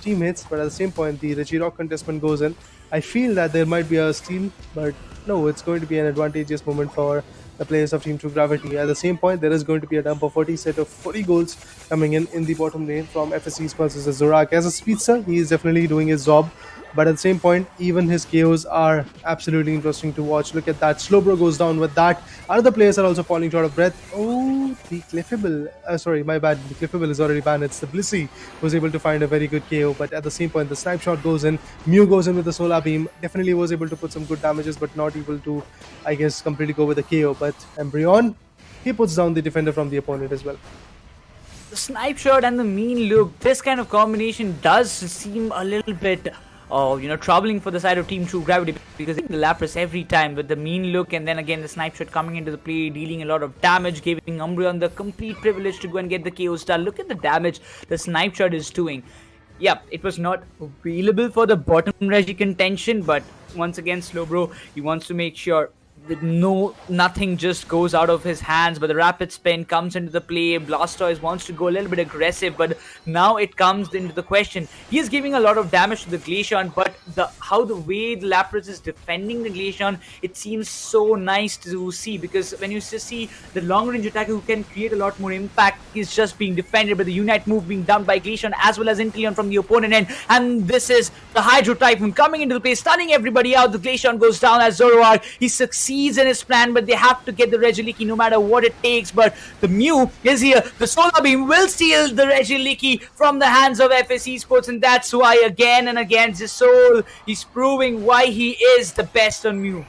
teammates, but at the same point, the Regirock contestment goes in. I feel that there might be a steal, but no, it's going to be an advantageous moment for the players of Team True Gravity. At the same point, there is going to be a dump of 40 set of 40 goals coming in the bottom lane from FS Esports versus Zorak. As a speedster, he is definitely doing his job, but at the same point, even his KOs are absolutely interesting to watch. Look at that, Slowbro goes down with that. Other players are also falling short of breath. Oh, the Cliffable, sorry, my bad, the Cliffable is already banned. It's the Blissey who was able to find a very good KO, but at the same point, the snipe shot goes in. Mew goes in with the Solar Beam, definitely was able to put some good damages, but not able to, I guess, completely go with the KO. But Umbreon, he puts down the defender from the opponent as well. The snipe shot and the mean look, this kind of combination does seem a little bit troubling for the side of Team True Gravity, because the Lapras every time with the mean look, and then again the snipe shot coming into the play, dealing a lot of damage, giving Umbreon the complete privilege to go and get the KO star. Look at the damage the snipe shot is doing. Yeah, it was not available for the bottom Reggie contention, but once again, Slowbro, he wants to make sure that nothing just goes out of his hands, but the rapid spin comes into the play. Blastoise wants to go a little bit aggressive, but now it comes into the question. He is giving a lot of damage to the Glaceon, but the way the Lapras is defending the Glaceon, it seems so nice to see, because when you just see the long range attacker who can create a lot more impact is just being defended, but the Unite move being done by Glaceon as well as Inteleon from the opponent end. And this is the Hydro Typhoon coming into the play, stunning everybody out. The Glaceon goes down as Zoroark. He succeeds in his plan, but they have to get the Regieleki no matter what it takes. But the Mew is here. The Solar Beam will steal the Regieleki from the hands of FS Esports, and that's why again and again Zisol is proving why he is the best on Mew.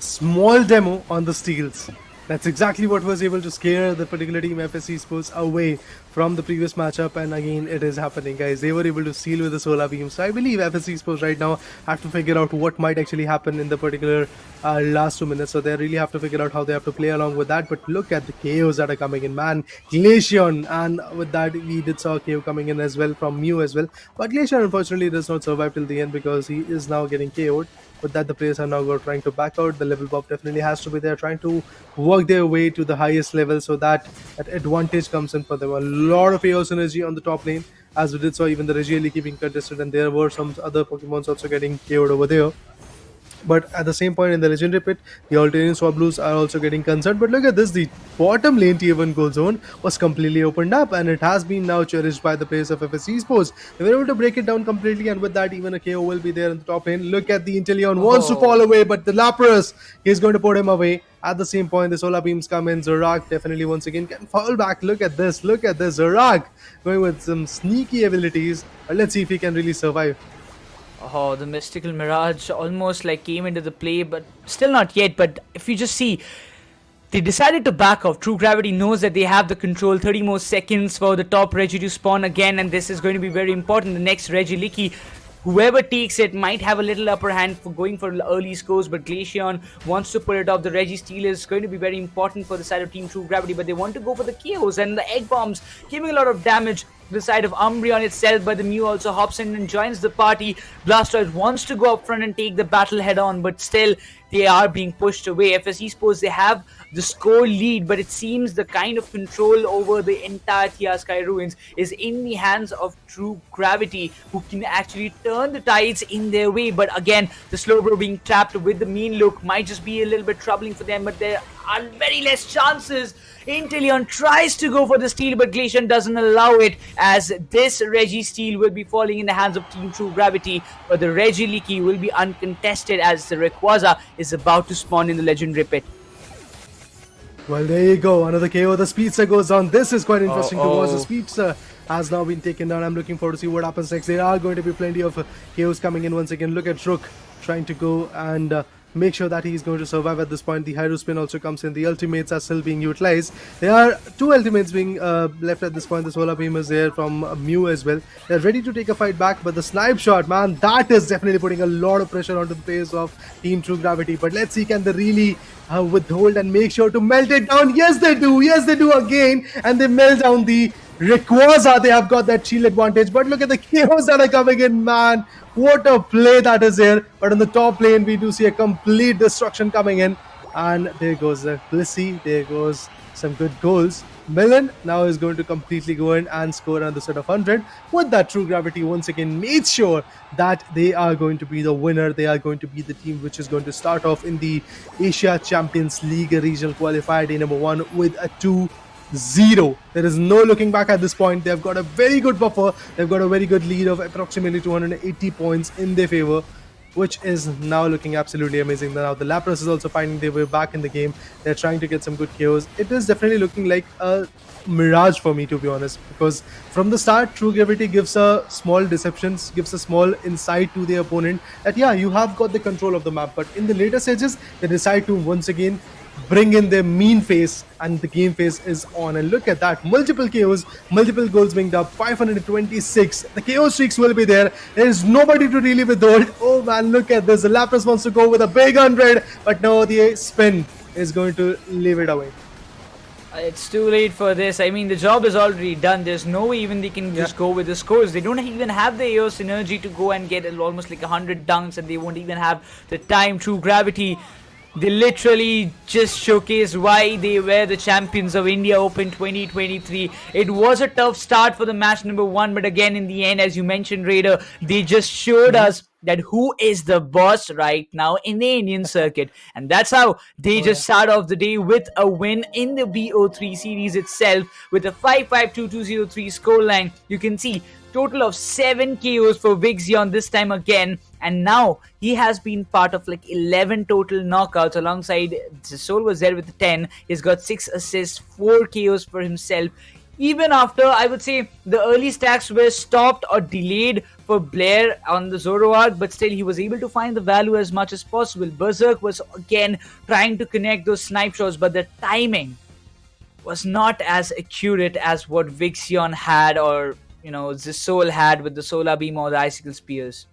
Small demo on the steals. That's exactly what was able to scare the particular team FS Esports away from the previous matchup, and again it is happening, guys. They were able to steal with the Solar Beam. So I believe FS Esports right now have to figure out what might actually happen in the particular last 2 minutes. So they really have to figure out how they have to play along with that. But look at the KOs that are coming in, man. Glaceon, and with that we did saw a KO coming in as well from Mew as well. But Glaceon unfortunately does not survive till the end because he is now getting KO'd. With that, the players are now trying to back out. The level buff definitely has to be there, trying to work their way to the highest level so that advantage comes in for them. A lot of AO synergy on the top lane, as we did saw even the Regieleki being contested, and there were some other Pokemons also getting KO'd over there. But at the same point in the Legendary Pit, the Alternate Swablues are also getting concerned. But look at this, the bottom lane tier 1 goal zone was completely opened up, and it has been now cherished by the players of FS Esports. They were able to break it down completely, and with that even a KO will be there in the top lane. Look at the Inteleon, wants to fall away, but the Lapras is going to put him away. At the same point, the Solar Beams come in. Zoroark definitely once again can fall back. Look at this, Zoroark going with some sneaky abilities. But let's see if he can really survive. Oh, the Mystical Mirage almost like came into the play, but still not yet. But if you just see, they decided to back off. True Gravity knows that they have the control. 30 more seconds for the top Reggie to spawn again, and this is going to be very important. The next Regieleki, whoever takes it might have a little upper hand for going for early scores, but Glaceon wants to pull it off. The Reggie steal is going to be very important for the side of Team True Gravity, but they want to go for the KOs and the Egg Bombs, giving a lot of damage to the side of Umbreon itself, but the Mew also hops in and joins the party. Blastoise wants to go up front and take the battle head on, but still they are being pushed away. FS Esports, they have the score lead, but it seems the kind of control over the entire Tia Sky Ruins is in the hands of True Gravity, who can actually turn the tides in their way. But again, the Slowbro being trapped with the mean look might just be a little bit troubling for them, but there are very less chances. Inteleon tries to go for the steal, but Glaceon doesn't allow it, as this Reggie steal will be falling in the hands of Team True Gravity, but the Regieleki will be uncontested as the Rayquaza is about to spawn in the Legendary Pit. Well, there you go. Another KO. The Speedster goes down. This is quite interesting to watch. The Speedster has now been taken down. I'm looking forward to see what happens next. There are going to be plenty of KOs coming in once again. Look at Rook trying to go and make sure that he's going to survive at this point. The Hydro Spin also comes in. The ultimates are still being utilized. There are 2 ultimates being left at this point. The Solar Beam is there from Mew as well. They're ready to take a fight back, but the Snipe Shot, man, that is definitely putting a lot of pressure onto the players of Team True Gravity. But let's see, can they really withhold and make sure to melt it down? Yes, they do. Yes, they do again. And they melt down the Rayquaza. They have got that shield advantage. But look at the KOs that are coming in, man. What a play that is here. But on the top lane, we do see a complete destruction coming in. And there goes the Pesi. There goes some good goals. Millen now is going to completely go in and score another set of 100. With that, True Gravity once again made sure that they are going to be the winner. They are going to be the team which is going to start off in the Asia Champions League regional qualifier day number 1 with a 2-0. There is no looking back at this point. They've got a very good buffer. They've got a very good lead of approximately 280 points in their favor, which is now looking absolutely amazing. Now the Lapras is also finding their way back in the game. They're trying to get some good KOs. It is definitely looking like a mirage for me, to be honest, because from the start, True Gravity gives a small deceptions, gives a small insight to the opponent that yeah, you have got the control of the map, but in the later stages, they decide to once again bring in their mean face, and the game face is on. And look at that, multiple KOs, multiple goals being up, 526. The KO streaks will be there. There is nobody to really withhold. Oh man, look at this. The Lapras wants to go with a big 100, but no, the spin is going to leave it away. It's too late for this. I mean, the job is already done. There's no way even they can just go with the scores. They don't even have the AO synergy to go and get almost like 100 dunks, and they won't even have the time. True Gravity, they literally just showcase why they were the champions of India Open 2023. It was a tough start for the match number 1, but again, in the end, as you mentioned, Raider, they just showed us that who is the boss right now in the Indian circuit. And that's how they just start off the day with a win in the BO3 series itself with a 5-5-2-2-0-3 scoreline. You can see total of 7 KOs for Vixion this time again, and now he has been part of like 11 total knockouts alongside Soul was there with 10. He's got 6 assists, 4 KOs for himself. Even after, I would say, the early stacks were stopped or delayed for Blair on the Zoroark, but still he was able to find the value as much as possible. Berserk was again trying to connect those snipe shots, but the timing was not as accurate as what Vixion had, or the Soul had with the Solar Beam or the Icicle Spears.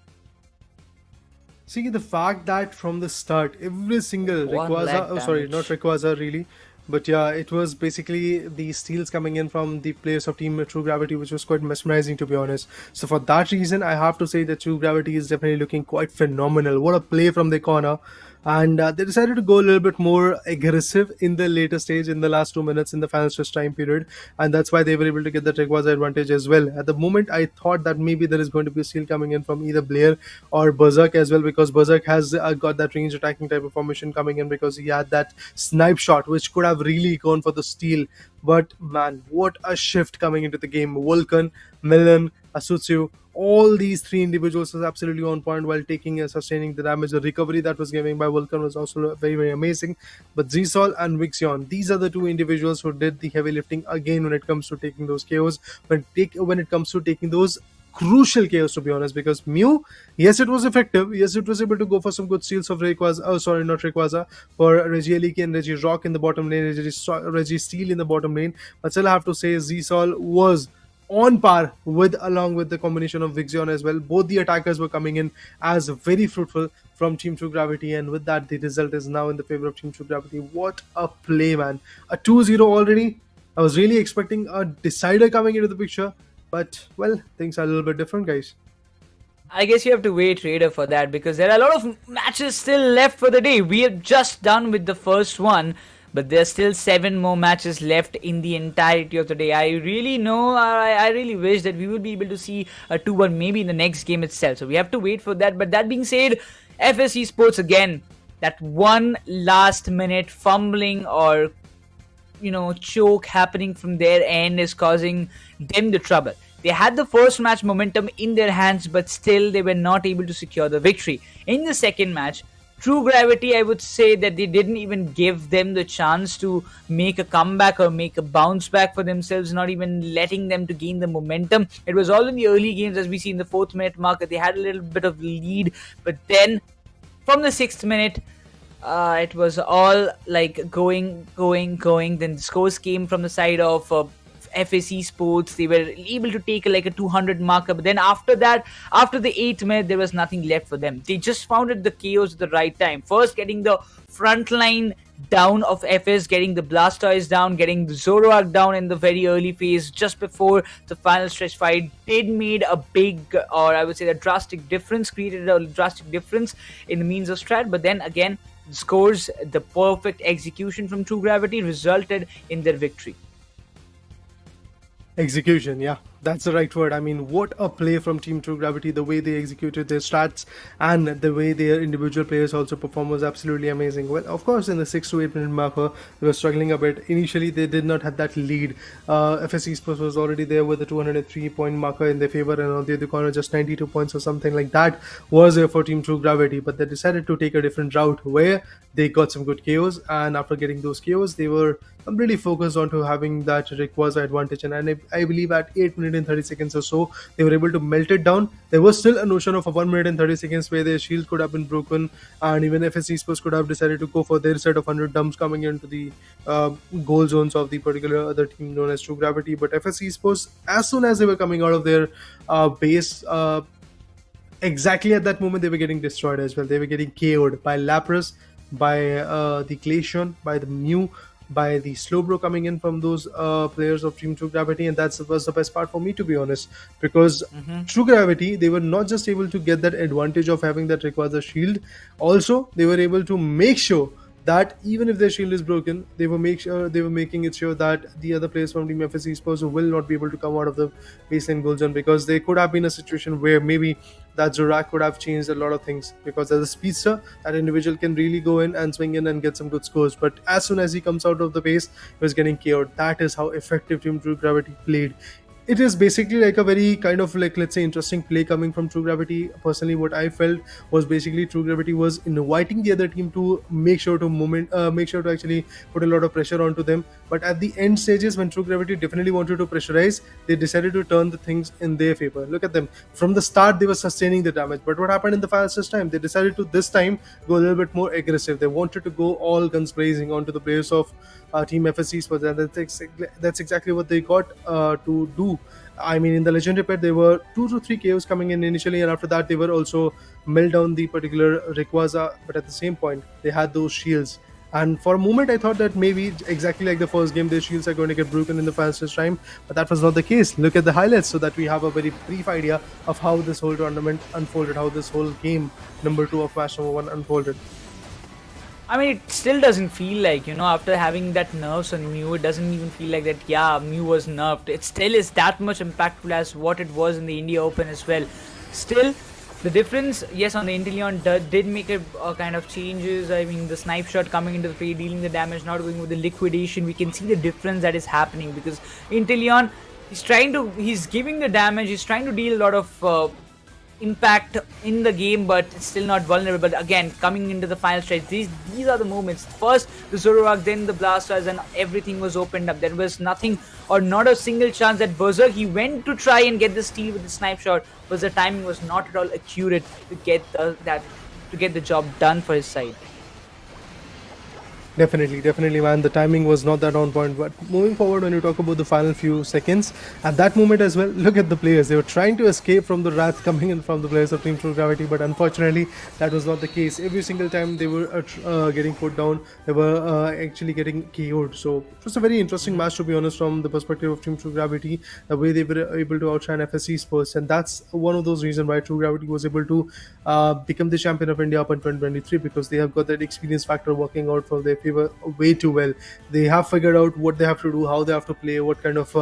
See, the fact that from the start, every single Rayquaza, not Rayquaza really, but yeah, it was basically the steals coming in from the players of Team True Gravity, which was quite mesmerizing, to be honest. So for that reason, I have to say that True Gravity is definitely looking quite phenomenal. What a play from the corner. And they decided to go a little bit more aggressive in the later stage, in the last 2 minutes in the final stretch time period, and that's why they were able to get the Rayquaza advantage as well. At the moment, I thought that maybe there is going to be a steal coming in from either Blair or Berserk as well, because Berserk has got that range attacking type of formation coming in, because he had that snipe shot which could have really gone for the steal. But man, what a shift coming into the game. Vulcan, Milan, Suyu, all these 3 individuals was absolutely on point while taking and sustaining the damage. The recovery that was given by Vulcan was also very, very amazing. But Zsol and Vixion, these are the 2 individuals who did the heavy lifting again when it comes to taking those KOs, when it comes to taking those crucial KOs, to be honest, because Mew, yes, it was effective. Yes, it was able to go for some good steals of Rayquaza, for Regieleki and Regirock in the bottom lane, Registeel in the bottom lane. But still, I have to say, Zsol was on par along with the combination of Vixion as well. Both the attackers were coming in as very fruitful from Team True Gravity, and with that, the result is now in the favor of Team True Gravity. What a play, man. A 2-0 already. I was really expecting a decider coming into the picture, but, well, things are a little bit different, guys. I guess you have to wait, Raider, for that, because there are a lot of matches still left for the day. We are just done with the first one, but there's still 7 more matches left in the entirety of the day. I really wish that we would be able to see a 2-1 maybe in the next game itself. So we have to wait for that. But that being said, FSE Sports again, that one last minute fumbling or choke happening from their end is causing them the trouble. They had the first match momentum in their hands, but still they were not able to secure the victory. In the second match, True Gravity, I would say that they didn't even give them the chance to make a comeback or make a bounce back for themselves, not even letting them to gain the momentum. It was all in the early games, as we see in the 4th minute marker. They had a little bit of lead, but then from the 6th minute, it was all like going. Then the scores came from the side of FSE Sports. They were able to take a 200 marker, but then after that, after the 8th minute, there was nothing left for them. They just found the KOs at the right time. First, getting the front line down of FS, getting the Blastoise down, getting the Zoroark down in the very early phase, just before the final stretch fight, did made a big, or I would say a drastic difference, created a drastic difference in the means of strat. But then again, the scores, the perfect execution from True Gravity resulted in their victory. Execution, yeah, that's the right word. I mean, what a play from Team True Gravity. The way they executed their stats and the way their individual players also performed was absolutely amazing. Well, of course, in the 6 to 8 minute marker, they were struggling a bit. Initially, they did not have that lead. FSE Sports was already there with a 203 point marker in their favor, and on the other corner, just 92 points or something like that was there for Team True Gravity. But they decided to take a different route where they got some good KOs, and after getting those KOs, they were really focused on to having that Rayquaza advantage. And I believe at 8 minute minute and 30 seconds or so, they were able to melt it down. There was still a notion of a 1 minute and 30 seconds where their shield could have been broken, and even FSC Sports could have decided to go for their set of 100 dumps coming into the goal zones of the particular other team known as True Gravity. But FSC Sports, as soon as they were coming out of their base, exactly at that moment they were getting destroyed as well. They were getting KO'd by Lapras, by the Glaceon, by the Mew, by the Slowbro coming in from those players of Team True Gravity, and that was the best part for me, to be honest, because True Gravity, they were not just able to get that advantage of having that Rayquaza shield, also they were able to make sure that even if their shield is broken, they were making it sure that the other players from Team FSC Sports will not be able to come out of the baseline goal zone, because there could have been a situation where maybe that Zorak could have changed a lot of things, because as a speedster, that individual can really go in and swing in and get some good scores. But as soon as he comes out of the base, he was getting KO'd. That is how effective Team True Gravity played. It is basically like a very kind of like, let's say, interesting play coming from True Gravity. Personally, what I felt was basically True Gravity was inviting the other team to make sure to actually put a lot of pressure onto them. But at the end stages, when True Gravity definitely wanted to pressurize, they decided to turn the things in their favor. Look at them. From the start, they were sustaining the damage. But what happened in the fastest time? They decided to this time go a little bit more aggressive. They wanted to go all guns blazing onto the players of Team FSC Sports, and that's exactly what they got to do. I mean, in the legendary pet, there were 2 to 3 KOs coming in initially, and after that, they were also melt down the particular Rayquaza. But at the same point, they had those shields. And for a moment, I thought that maybe exactly like the first game, their shields are going to get broken in the fastest time. But that was not the case. Look at the highlights so that we have a very brief idea of how this whole tournament unfolded, how this whole game number 2 of match number 1 unfolded. I mean, it still doesn't feel like, after having that nerfs on Mew, it doesn't even feel like that, yeah, Mew was nerfed. It still is that much impactful as what it was in the India Open as well. Still, the difference, yes, on the Inteleon did make a kind of changes. I mean, the snipe shot coming into the play, dealing the damage, not going with the liquidation. We can see the difference that is happening, because Inteleon, he's giving the damage, he's trying to deal a lot of impact in the game, but it's still not vulnerable. But again, coming into the final stretch, these are the moments. First the Zoroark, then the Blastoise, and everything was opened up. There was nothing or not a single chance that Berserk, he went to try and get the steal with the snipe shot, but the timing was not at all accurate to get the job done for his side. Definitely, man. The timing was not that on point. But moving forward, when you talk about the final few seconds, at that moment as well, look at the players. They were trying to escape from the wrath coming in from the players of Team True Gravity, but unfortunately, that was not the case. Every single time they were getting put down, they were actually getting KO'd. So it was a very interesting match, to be honest, from the perspective of Team True Gravity, the way they were able to outshine FSC Sports. And that's one of those reasons why True Gravity was able to become the champion of India Open 2023, because they have got that experience factor working out for their favor way too well. They have figured out what they have to do, how they have to play, what kind of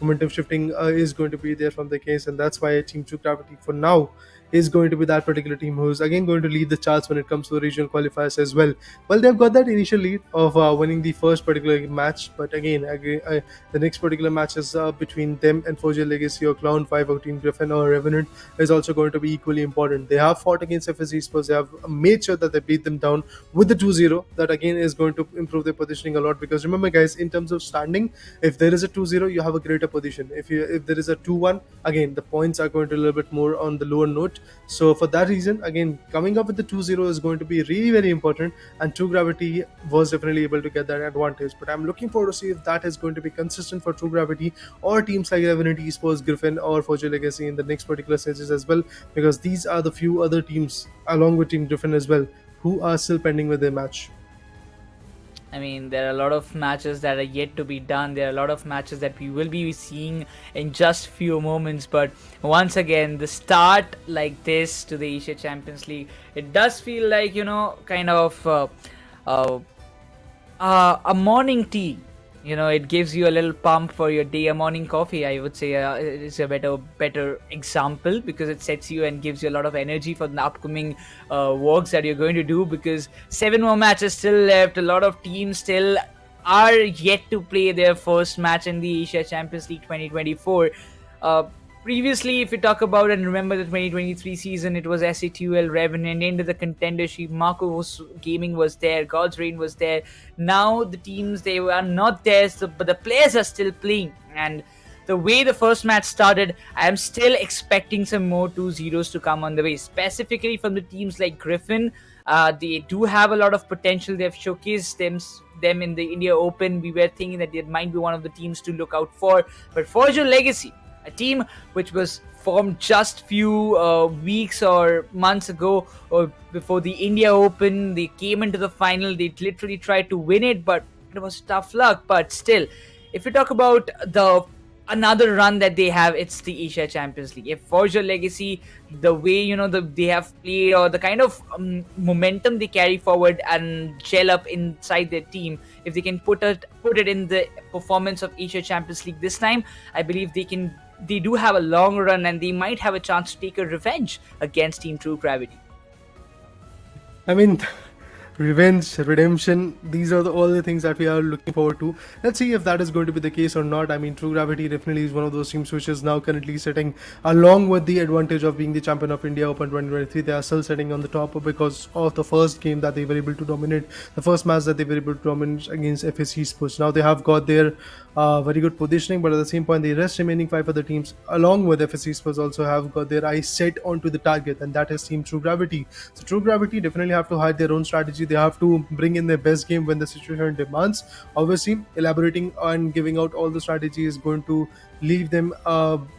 momentum shifting is going to be there from the case, and that's why Team True Gravity for now is going to be that particular team who's again going to lead the charts when it comes to the regional qualifiers as well. Well, they've got that initial lead of winning the first particular match, but again, the next particular match is between them and Foria Legacy or Clown 5 or Team Griffin or Revenant is also going to be equally important. They have fought against FSC Sports, they have made sure that they beat them down with the 2-0. That again is going to improve their positioning a lot, because remember guys, in terms of standing, if there is a 2-0, you have a greater position. If there is a 2-1, again the points are going to a little bit more on the lower note. So for that reason, again, coming up with the 2-0 is going to be really very important, and True Gravity was definitely able to get that advantage. But I'm looking forward to see if that is going to be consistent for True Gravity or teams like Revenant Esports, Griffin or Foria Legacy in the next particular stages as well, because these are the few other teams along with Team Griffin as well who are still pending with their match. I mean, there are a lot of matches that are yet to be done. There are a lot of matches that we will be seeing in just few moments. But once again, the start like this to the Asia Champions League, it does feel like, kind of a morning tea. It gives you a little pump for your day. A morning coffee, I would say, is a better example, because it sets you and gives you a lot of energy for the upcoming works that you're going to do, because 7 more matches still left. A lot of teams still are yet to play their first match in the Asia Champions League 2024. Previously, if you talk about and remember the 2023 season, it was SATUL, Revenant, into the contendership. Marco's Gaming was there, God's Reign was there. Now the teams, they are not there, but the players are still playing. And the way the first match started, I am still expecting some more 2-0s to come on the way, specifically from the teams like Griffin. They do have a lot of potential. They've showcased them in the India Open. We were thinking that they might be one of the teams to look out for. But Forge Legacy, a team which was formed just few weeks or months ago, or before the India Open, they came into the final. They literally tried to win it, but it was tough luck. But still, if you talk about the another run that they have, it's the Asia Champions League. If Forge Legacy, the way they have played, or the kind of momentum they carry forward and gel up inside their team, if they can put it in the performance of Asia Champions League this time, I believe they do have a long run, and they might have a chance to take a revenge against Team True Gravity. I mean, revenge, redemption, these are all the things that we are looking forward to. Let's see if that is going to be the case or not. I mean, True Gravity definitely is one of those teams which is now currently sitting, along with the advantage of being the champion of India Open 2023, they are still sitting on the top because of the first game that they were able to dominate, the first match that they were able to dominate against FSC Sports. Now they have got their very good positioning, but at the same point, the rest remaining 5 other teams, along with FSC Sports, also have got their eyes set onto the target, and that is Team True Gravity. So True Gravity definitely have to hide their own strategy. They have to bring in their best game when the situation demands. Obviously, elaborating and giving out all the strategy is going to leave them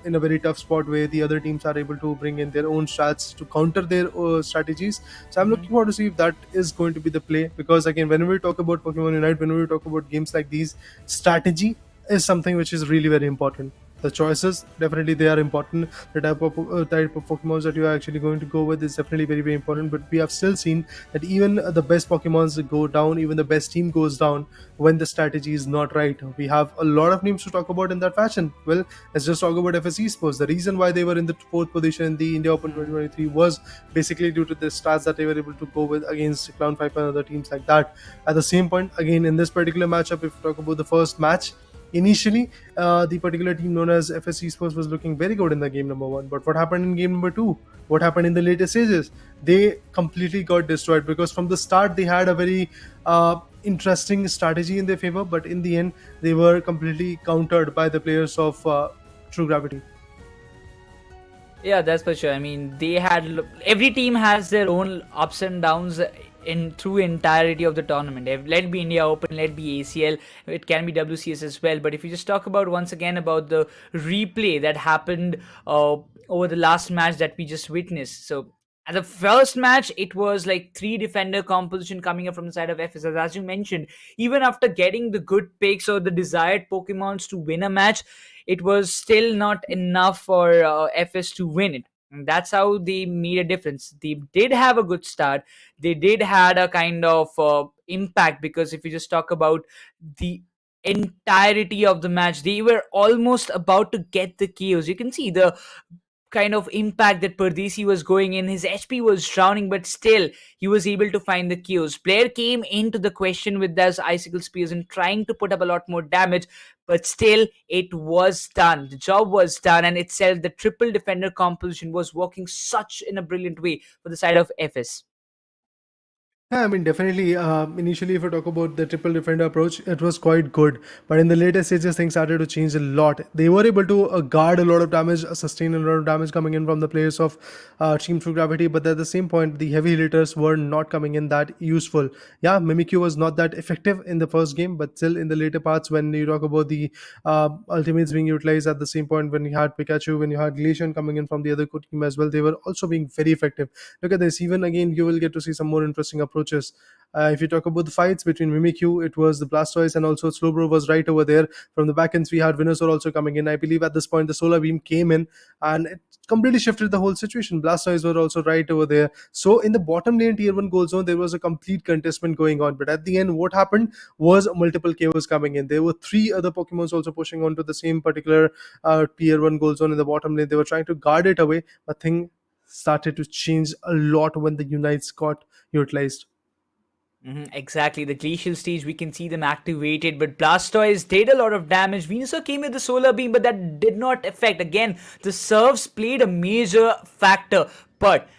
in a very tough spot where the other teams are able to bring in their own strats to counter their strategies. So I'm looking forward to see if that is going to be the play, because again, whenever we talk about Pokemon Unite, whenever we talk about games like these, strategy is something which is really very important. The choices, definitely they are important. The type of Pokemons that you are actually going to go with is definitely very, very important. But we have still seen that even the best Pokemons go down, even the best team goes down when the strategy is not right. We have a lot of names to talk about in that fashion. Well, let's just talk about FSC Sports. The reason why they were in the 4th position in the India Open 2023 was basically due to the stats that they were able to go with against Clown5 and other teams like that. At the same point, again, in this particular matchup, if we talk about the first match, initially, the particular team known as FSC Sports was looking very good in the game number 1. But what happened in game number 2? What happened in the later stages? They completely got destroyed, because from the start they had a very interesting strategy in their favor, but in the end they were completely countered by the players of True Gravity. Yeah, that's for sure. I mean, every team has their own ups and downs in through entirety of the tournament. Let it be India Open, let it be ACL, it can be WCS as well. But if you just talk about once again about the replay that happened over the last match that we just witnessed. So at the first match, it was like 3 defender composition coming up from the side of FS. As you mentioned, even after getting the good picks or the desired Pokemons to win a match, it was still not enough for FS to win it. And that's how they made a difference. They did have a good start. They did had a kind of impact, because if you just talk about the entirety of the match, they were almost about to get the KOs. You can see the kind of impact that Pardesi was going in. His HP was drowning, but still he was able to find the kills. Player came into the question with those icicle spears and trying to put up a lot more damage, but still it was done. The job was done, and itself the triple defender composition was working such in a brilliant way for the side of FS. Yeah, I mean, definitely. Initially, if I talk about the triple defender approach, it was quite good. But in the later stages, things started to change a lot. They were able to guard a lot of damage, sustain a lot of damage coming in from the players of Team True Gravity. But at the same point, the heavy hitters were not coming in that useful. Yeah, Mimikyu was not that effective in the first game, but still in the later parts, when you talk about the ultimates being utilized at the same point, when you had Pikachu, when you had Glacian coming in from the other team as well, they were also being very effective. Look at this. Even again, you will get to see some more interesting approaches. If you talk about the fights between Mimikyu, it was the Blastoise and also Slowbro was right over there. From the back ends, we had Venusaur also coming in. I believe at this point the Solar Beam came in and it completely shifted the whole situation. Blastoise were also right over there. So in the bottom lane tier 1 goal zone, there was a complete contestment going on. But at the end, what happened was multiple KOs coming in. There were 3 other Pokemons also pushing onto the same particular tier 1 goal zone in the bottom lane. They were trying to guard it away, but thing started to change a lot when the Unites got utilized. Exactly, the glacial stage, we can see them activated, but Blastoise did a lot of damage. Venusaur came with the solar beam, but that did not affect. Again, the serves played a major factor, but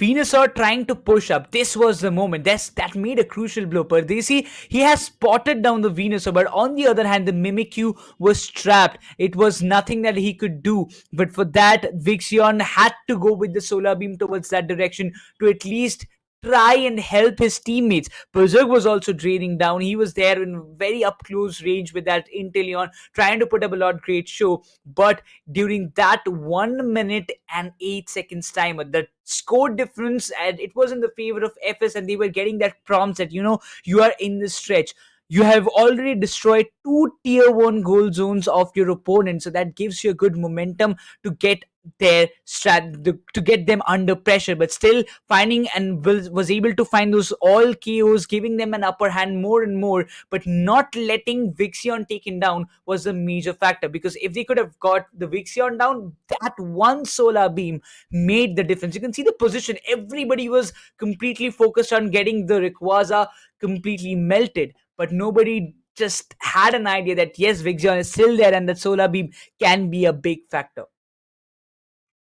Venusaur trying to push up. This was the moment. That made a crucial blow. Pardesi, he has spotted down the Venusaur, but on the other hand, the Mimikyu was trapped. It was nothing that he could do. But for that, Vixion had to go with the Solar Beam towards that direction to at least try and help his teammates. Berserk was also draining down. He was there in very up close range with that Inteleon, trying to put up a lot great show. But during that 1 minute and 8 seconds timer, the score difference, and it was in the favor of FS, and they were getting that prompts that you are in the stretch. You have already destroyed two tier 1 goal zones of your opponent, so that gives you a good momentum to get their to get them under pressure, but still finding and was able to find those all KOs, giving them an upper hand more and more, but not letting Vixion taken down was a major factor, because if they could have got the Vixion down, that one solar beam made the difference. You can see the position, everybody was completely focused on getting the Rayquaza completely melted, but nobody just had an idea that yes, Vixion is still there and that solar beam can be a big factor.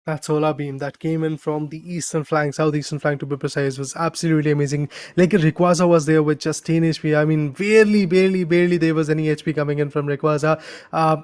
That solar beam that came in from the eastern flank, southeastern flank to be precise, was absolutely amazing. Like Rayquaza was there with just 10 HP. I mean, barely there was any HP coming in from Rayquaza.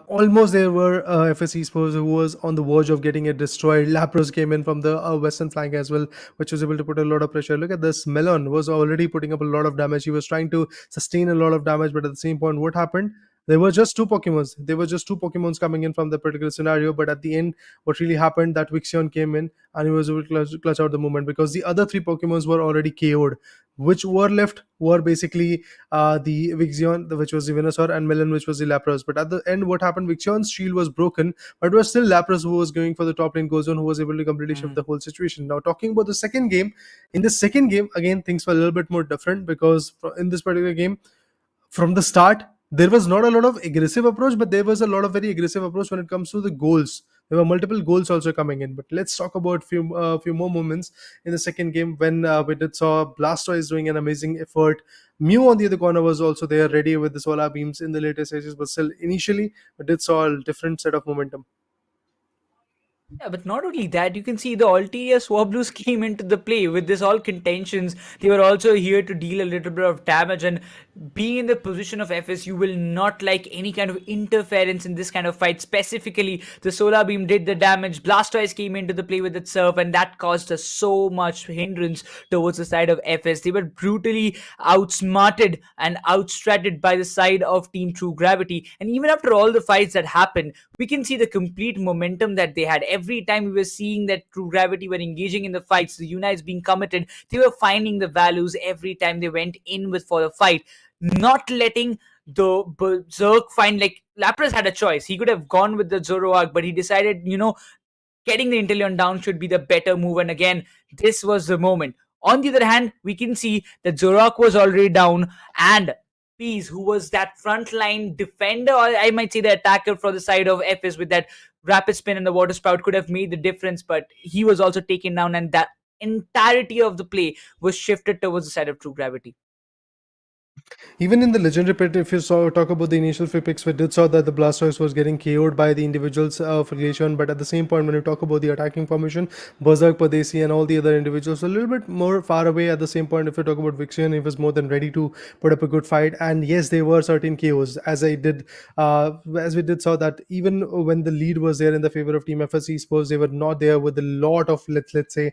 Almost there were FSC Spurs who was on the verge of getting it destroyed. Lapras came in from the western flank as well, which was able to put a lot of pressure. Look at this. Melon was already putting up a lot of damage. He was trying to sustain a lot of damage, but at the same point, what happened? There were just two Pokemons. There were just two Pokemons coming in from the particular scenario, but at the end, what really happened, that Vixion came in and he was able to clutch out the moment, because the other three Pokemons were already KO'd. Which were left were basically the Vixion, which was the Venusaur, and Melon, which was the Lapras. But at the end, what happened? Vixion's shield was broken, but it was still Lapras who was going for the top lane go zone, who was able to completely shift the whole situation. Now, talking about the second game, in the second game, again, things were a little bit more different, because in this particular game, from the start, there was not a lot of aggressive approach, but there was a lot of very aggressive approach when it comes to the goals. There were multiple goals also coming in. But let's talk about few more moments in the second game when we did saw Blastoise doing an amazing effort. Mew on the other corner was also there, ready with the solar beams in the later stages, but still initially we did saw a different set of momentum. Yeah, but not only that, you can see the Altaria Swablues came into the play with this all contentions. They were also here to deal a little bit of damage, and being in the position of FS, you will not like any kind of interference in this kind of fight. Specifically, the Solar Beam did the damage. Blastoise came into the play with its Surf, and that caused us so much hindrance towards the side of FS. They were brutally outsmarted and outstratted by the side of Team True Gravity. And even after all the fights that happened, we can see the complete momentum that they had. Every time we were seeing that True Gravity were engaging in the fights, the Unites being committed, they were finding the values every time they went in with for the fight, not letting the Berserk find. Like, Lapras had a choice. He could have gone with the Zoroark, but he decided, getting the Inteleon down should be the better move. And again, this was the moment. On the other hand, we can see that Zoroark was already down, and Pease, who was that frontline defender, or I might say the attacker for the side of FS with that rapid spin and the water spout, could have made the difference, but he was also taken down, and that entirety of the play was shifted towards the side of True Gravity. Even in the legendary pit, if you talk about the initial free picks, we did saw that the Blastoise was getting KO'd by the individuals of Relation, but at the same point, when you talk about the attacking formation, Berserk, Padesi, and all the other individuals a little bit more far away. At the same point, if you talk about Vixion, he was more than ready to put up a good fight. And yes, there were certain KOs, as we did saw that even when the lead was there in the favor of Team FSC, suppose they were not there with a lot of let's say.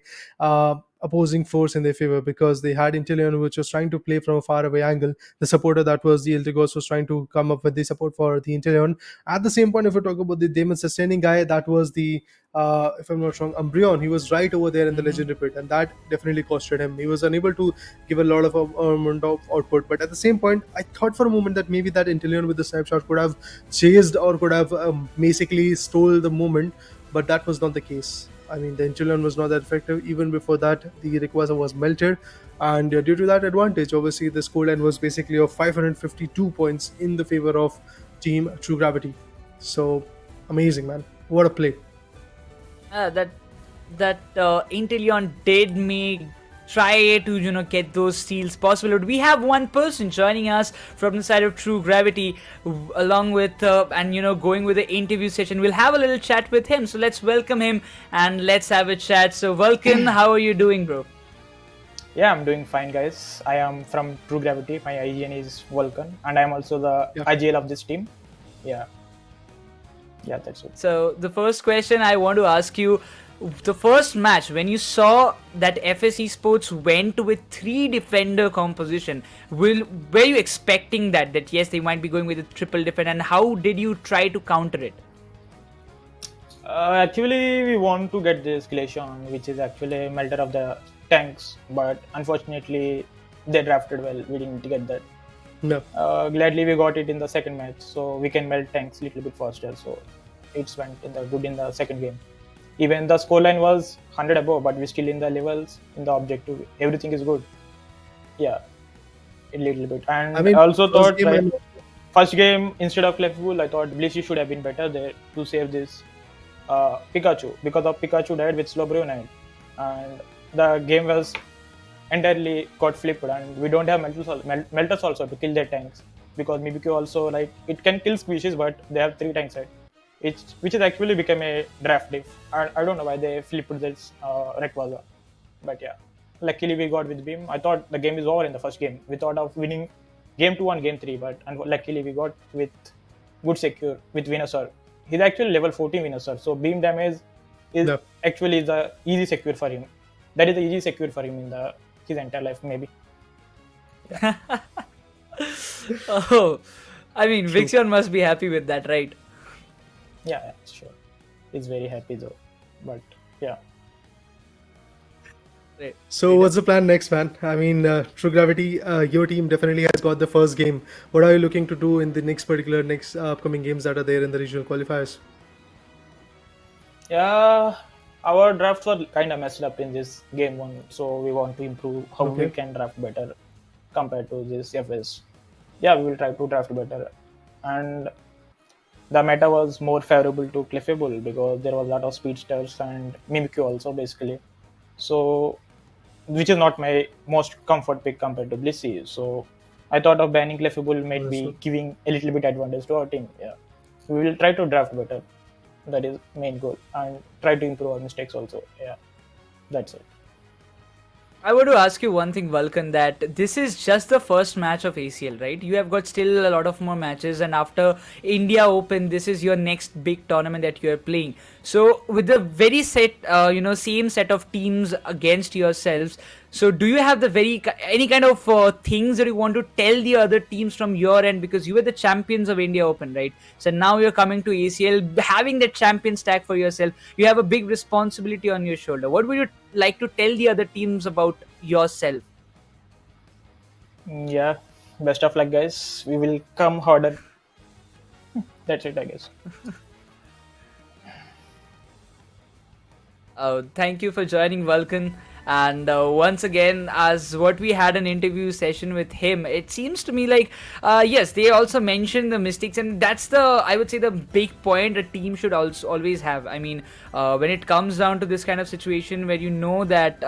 Opposing force in their favor, because they had Inteleon, which was trying to play from a far away angle. The supporter, that was the Eldegoss, was trying to come up with the support for the Inteleon. At the same point, if we talk about the damage sustaining guy, that was the if I'm not wrong, Umbreon. He was right over there in the legendary pit, and that definitely costed him. He was unable to give a lot of amount of output. But at the same point, I thought for a moment that maybe that Inteleon with the snapshot could have chased or could have basically stole the moment, but that was not the case. I mean, the Inteleon was not that effective. Even before that, the Rayquaza was melted, and due to that advantage, obviously the scoreline was basically of 552 points in the favor of Team True Gravity. So amazing, man! What a play! That Inteleon did make try to get those steals possible. But we have one person joining us from the side of True Gravity, along with and going with the interview session. We'll have a little chat with him. So let's welcome him and let's have a chat. So Vulcan, how are you doing, bro? Yeah, I'm doing fine, guys. I am from True Gravity. My IGN is Vulcan, and I'm also the IGL of this team. Yeah, that's it. So the first question I want to ask you, the first match when you saw that FS Esports went with 3 defender composition, were you expecting that yes, they might be going with a triple defender, and how did you try to counter it? Actually, we want to get this Glacian, which is actually a melter of the tanks, but unfortunately, they drafted well. We didn't get that. No. Gladly, we got it in the second match, so we can melt tanks a little bit faster. So it went good in the second game. Even the scoreline was 100 above, but we're still in the levels, in the objective. Everything is good. Yeah, a little bit. And I also thought first game, instead of Clefable, I thought Blissey should have been better there to save this Pikachu, because of Pikachu died with slow Unite, and the game was entirely got flipped, and we don't have melters also to kill their tanks, because Mimikyu also, like, it can kill species, but they have 3 tanks set, which has actually become a draft diff. I don't know why they flipped this Rayquaza, but yeah, luckily we got with Beam. I thought the game is over in the first game. We thought of winning game 2 and game 3, but luckily we got with good secure with Venusaur. He's actually level 14 Venusaur, so beam damage is actually the easy secure for him. That is the easy secure for him in his entire life, maybe. Yeah. Oh, I mean, Vixion must be happy with that, right? Yeah, sure. He's very happy though, but yeah. So what's the plan next, man? I mean, True Gravity, your team definitely has got the first game. What are you looking to do in the next upcoming games that are there in the regional qualifiers? Yeah, our drafts were kind of messed up in this game 1, so we want to improve how we can draft better compared to this FS. Yeah, we will try to draft better. And the meta was more favorable to Clefable because there was a lot of speedsters and Mimikyu also, basically. So, which is not my most comfort pick compared to Blissey. So I thought of banning Clefable might be giving a little bit advantage to our team. Yeah, we will try to draft better. That is main goal, and try to improve our mistakes also. Yeah, that's it. I want to ask you one thing, Vulcan, that this is just the first match of ACL, right? You have got still a lot of more matches, and after India Open, this is your next big tournament that you are playing. So with the very same set of teams against yourselves, so do you have any kind of things that you want to tell the other teams from your end, because you were the champions of India Open, right? So now you're coming to ACL, having that champion stack for yourself. You have a big responsibility on your shoulder. What would you like to tell the other teams about yourself? Yeah, best of luck, guys. We will come harder. That's it, I guess. Thank you for joining, Vulcan. And once again, as what we had an interview session with him, it seems to me like, yes, they also mentioned the mistakes, and that's I would say, the big point a team should also always have. I mean, when it comes down to this kind of situation where you know that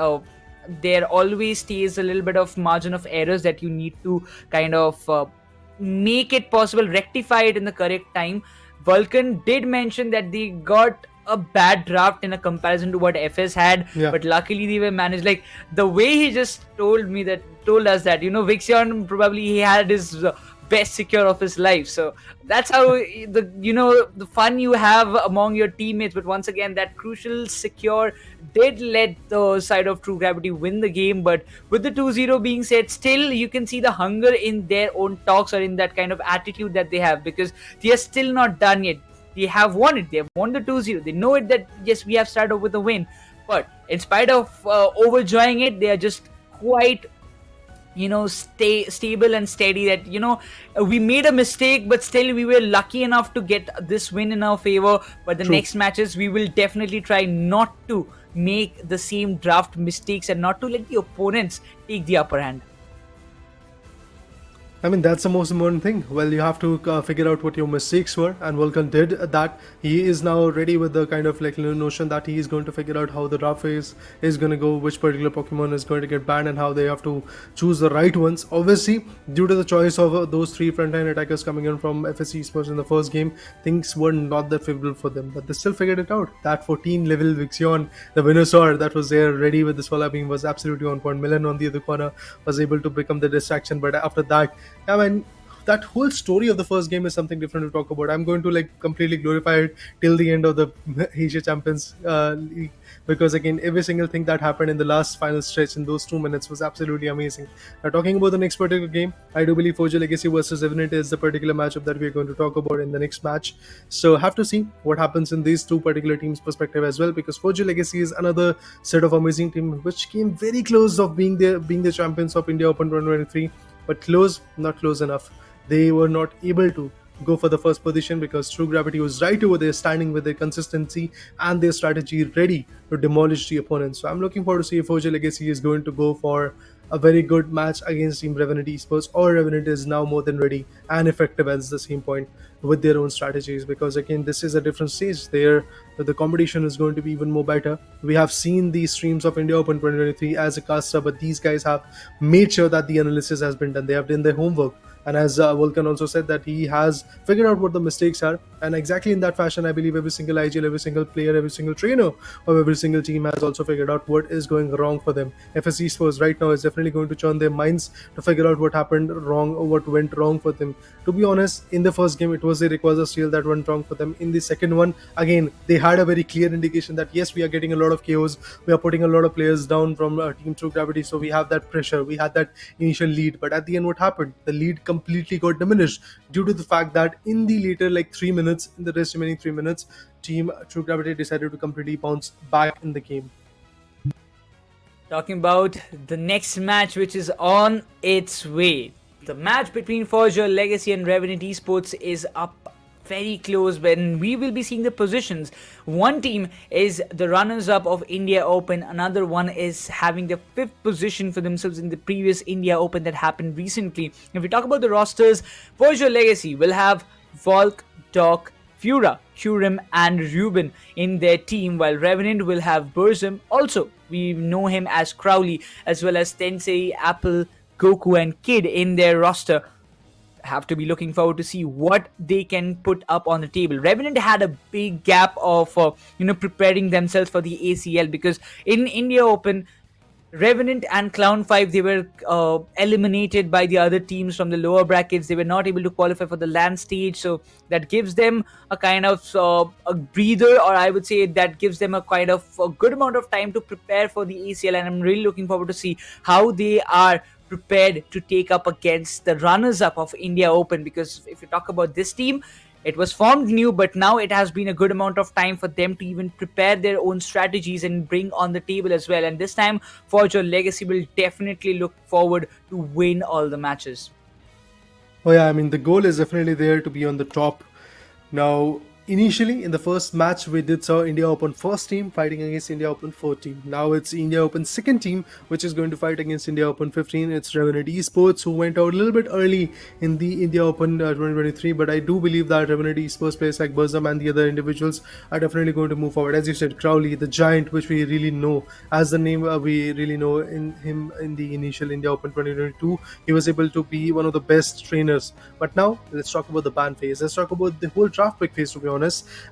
there always stays a little bit of margin of errors that you need to kind of make it possible, rectify it in the correct time. Vulcan did mention that they got a bad draft in a comparison to what FS had, but luckily they were managed. Like the way he just told us that, Vixion probably he had his best secure of his life. So that's how the fun you have among your teammates. But once again, that crucial secure did let the side of True Gravity win the game. But with the 2-0 being said, still you can see the hunger in their own talks, or in that kind of attitude that they have, because they are still not done yet. They have won it. They have won the 2-0. They know it that, yes, we have started off with a win. But in spite of overjoying it, they are just quite, stable and steady. That, we made a mistake, but still we were lucky enough to get this win in our favor. But the next matches, we will definitely try not to make the same draft mistakes and not to let the opponents take the upper hand. I mean, that's the most important thing. Well, you have to figure out what your mistakes were, and Vulcan did that. He is now ready with the kind of like notion that he is going to figure out how the draft phase is going to go, which particular Pokemon is going to get banned, and how they have to choose the right ones. Obviously, due to the choice of those three frontline attackers coming in from FSC Sports in the first game, things were not that favorable for them, but they still figured it out. That 14 level Vixion, the Venusaur that was there ready with the Solar Beam, was absolutely on point. Milan on the other corner was able to become the distraction, but after that, I mean, that whole story of the first game is something different to talk about. I'm going to like completely glorify it till the end of the Asia Champions League, because again, every single thing that happened in the last final stretch in those 2 minutes was absolutely amazing. Now, talking about the next particular game, I do believe Foria Legacy versus Revenant is the particular matchup that we're going to talk about in the next match. So have to see what happens in these two particular teams' perspective as well, because Foria Legacy is another set of amazing team which came very close of being the champions of India Open 2023. But close, not close enough. They were not able to go for the first position because True Gravity was right over there, standing with their consistency and their strategy ready to demolish the opponent. So I'm looking forward to see if Foria Legacy is going to go for a very good match against Team Revenant Esports, or Revenant is now more than ready and effective at the same point with their own strategies, because again, this is a different stage there. The competition is going to be even more better. We have seen these streams of India Open 2023 as a caster, but these guys have made sure that the analysis has been done. They have done their homework. And as Vulcan also said, that he has figured out what the mistakes are, and exactly in that fashion, I believe every single IGL, every single player, every single trainer of every single team has also figured out what is going wrong for them. FSC Sports right now is definitely going to churn their minds to figure out what happened wrong or what went wrong for them. To be honest, in the first game, it was the Rayquaza Steel that went wrong for them. In the second one, again, they had a very clear indication that yes, we are getting a lot of KOs, we are putting a lot of players down from Team True Gravity, so we have that pressure, we had that initial lead. But at the end, what happened? The lead completely got diminished due to the fact that in the later like 3 minutes, in the rest remaining 3 minutes, Team True Gravity decided to completely bounce back in the game. Talking about the next match, which is on its way. The match between Foria Legacy and Revenant Esports is up very close, when we will be seeing the positions. One team is the runners-up of India Open, another one is having the 5th position for themselves in the previous India Open that happened recently. If we talk about the rosters, Foria Legacy will have Volk, Doc, Fura, Kurim and Ruben in their team, while Revenant will have Burzum. Also, we know him as Crowley, as well as Tensei, Apple, Goku and Kid in their roster. Have to be looking forward to see what they can put up on the table. Revenant had a big gap of preparing themselves for the ACL, because in India Open, Revenant and Clown5, they were eliminated by the other teams from the lower brackets. They were not able to qualify for the LAN stage, so that gives them a kind of a breather, or I would say that gives them a kind of a good amount of time to prepare for the ACL, and I'm really looking forward to see how they are prepared to take up against the runners-up of India Open. Because if you talk about this team, it was formed new, but now it has been a good amount of time for them to even prepare their own strategies and bring on the table as well. And this time, Foria Legacy will definitely look forward to win all the matches. Oh yeah, I mean, the goal is definitely there to be on the top. Now, initially, in the first match, we did saw India Open first team fighting against India Open 4th team. Now it's India Open second team, which is going to fight against India Open 15. It's Revenant Esports, who went out a little bit early in the India Open 2023. But I do believe that Revenant Esports players like Burzum and the other individuals are definitely going to move forward. As you said, Crowley, the giant, which we really know as the name we really know in him in the initial India Open 2022. He was able to be one of the best trainers. But now, let's talk about the ban phase. Let's talk about the whole draft pick phase, to be honest.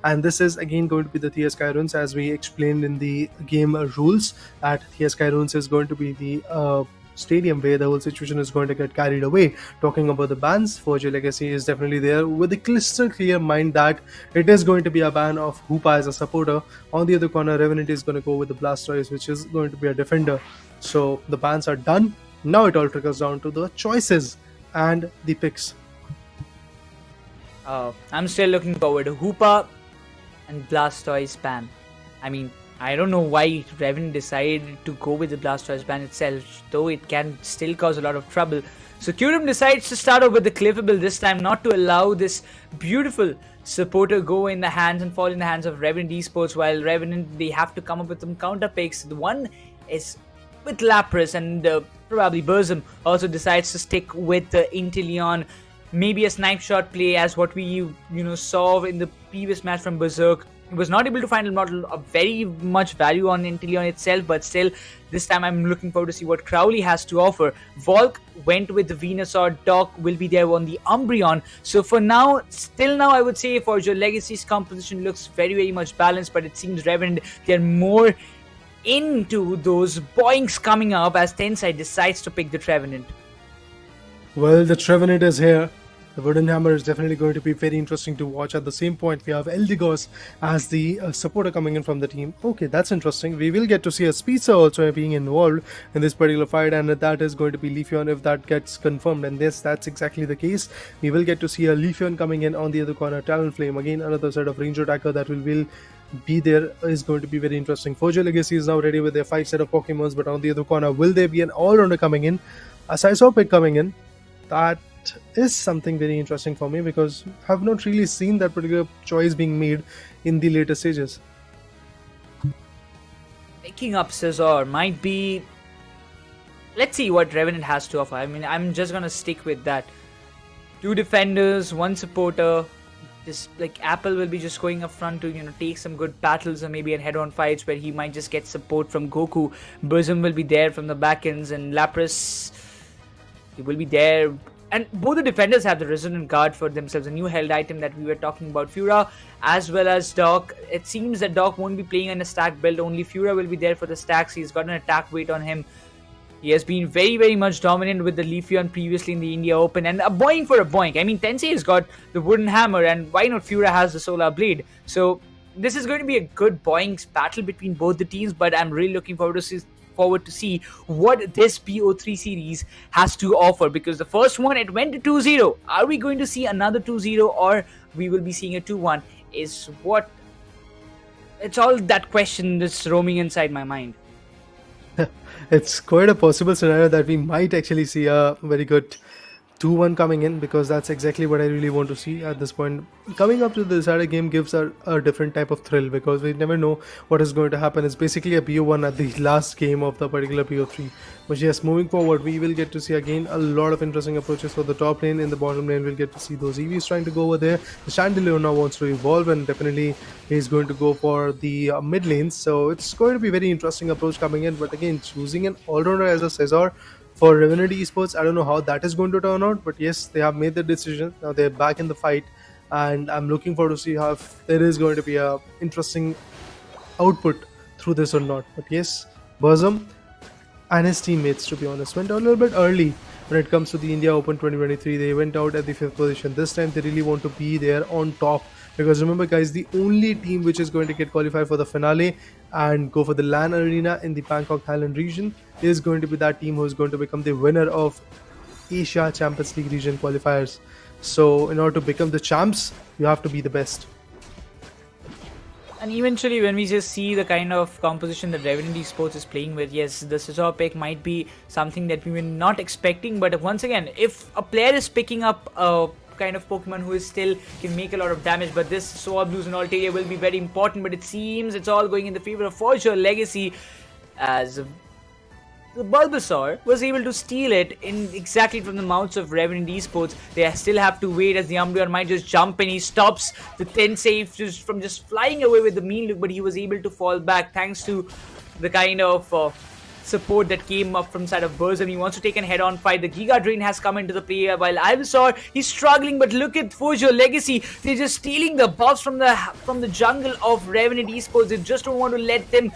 And this is again going to be the TS Runes, as we explained in the game rules, that TS Runes is going to be the stadium where the whole situation is going to get carried away. Talking about the bans, Foria Legacy is definitely there with the crystal clear mind that it is going to be a ban of Hoopa as a supporter. On the other corner, Revenant is going to go with the Blastoise, which is going to be a defender. So the bans are done. Now it all trickles down to the choices and the picks. I'm still looking forward to Hoopa and Blastoise ban. I mean, I don't know why Revenant decided to go with the Blastoise ban itself, though it can still cause a lot of trouble. So Kurim decides to start off with the Cliffable this time, not to allow this beautiful supporter go in the hands and fall in the hands of Revenant Esports, while Revenant, they have to come up with some counter picks. The one is with Lapras, and probably Burzum also decides to stick with Inteleon. Maybe a snipe shot play, as what we saw in the previous match from Berserk. He was not able to find a very much value on Inteleon itself, but still, this time I'm looking forward to see what Crowley has to offer. Volk went with the Venusaur, Doc will be there on the Umbreon. So for now, I would say Forge Legacy's composition looks very, very much balanced, but it seems Revenant, they're more into those boinks coming up as Tencent decides to pick the Revenant. Well, the Revenant is here. The Wooden Hammer is definitely going to be very interesting to watch. At the same point, we have Eldegoss as the supporter coming in from the team. Okay, that's interesting. We will get to see a Speedster also being involved in this particular fight, and that is going to be Leafeon if that gets confirmed. And yes, that's exactly the case. We will get to see a Leafeon coming in on the other corner. Talonflame, again, another set of range attacker that will be there, is going to be very interesting. Forge Legacy is now ready with their 5 set of Pokemons, but on the other corner, will there be an all-rounder coming in? A Saizopic coming in. That is something very interesting for me, because I have not really seen that particular choice being made in the later stages. Picking up Scizor might be... Let's see what Revenant has to offer. I mean, I'm just gonna stick with that. 2 defenders, 1 supporter. This, like, Apple will be just going up front to, take some good battles or maybe in head-on fights where he might just get support from Goku. Burzum will be there from the back ends, and Lapras, he will be there. And both the defenders have the Resonant Guard for themselves, a new held item that we were talking about. Fura as well as Doc. It seems that Doc won't be playing in a stack build, only Fura will be there for the stacks. He's got an attack weight on him. He has been very, very much dominant with the Leafeon previously in the India Open, and a boink for a boink. I mean, Tensei has got the Wooden Hammer, and why not Fura has the Solar Blade? So this is going to be a good boinks battle between both the teams, but I'm really looking forward to see what this BO3 series has to offer, because the first one, it went to 2-0. Are we going to see another 2-0, or we will be seeing a 2-1? Is what... It's all that question that's roaming inside my mind. It's quite a possible scenario that we might actually see a very good 2-1 coming in, because that's exactly what I really want to see at this point. Coming up to the decided game gives a different type of thrill, because we never know what is going to happen. It's basically a BO1 at the last game of the particular BO3. But yes, moving forward, we will get to see again a lot of interesting approaches for the top lane. In the bottom lane, we'll get to see those EVs trying to go over there. The Chandelier now wants to evolve, and definitely he's going to go for the mid lanes. So it's going to be very interesting approach coming in. But again, choosing an all-rounder as a Scizor for Revenant Esports, I don't know how that is going to turn out, but yes, they have made the decision. Now they're back in the fight, and I'm looking forward to see how if there is going to be a interesting output through this or not. But yes, Burzum and his teammates, to be honest, went out a little bit early when it comes to the India Open 2023. They went out at the 5th position. This time they really want to be there on top, because remember guys, the only team which is going to get qualified for the finale and go for the LAN arena in the Bangkok, Thailand region is going to be that team who is going to become the winner of Asia Champions League region qualifiers. So in order to become the champs, you have to be the best. And eventually, when we just see the kind of composition that Revenant Esports is playing with, yes, the Scizor pick might be something that we were not expecting. But once again, if a player is picking up a kind of Pokemon who is still can make a lot of damage, but this Sword Blues and Altaria will be very important. But it seems it's all going in the favor of Forge Legacy, as the Bulbasaur was able to steal it in exactly from the mouths of Revenant Esports. They still have to wait, as the Umbreon might just jump and he stops the Tensei from just flying away with the mean look, but he was able to fall back thanks to the kind of support that came up from side of Burzum. He wants to take a head-on fight. The Giga Drain has come into the play, while Ivysaur, he's struggling, but look at Forge Legacy. They're just stealing the buffs from the jungle of Revenant Esports. They just don't want to let them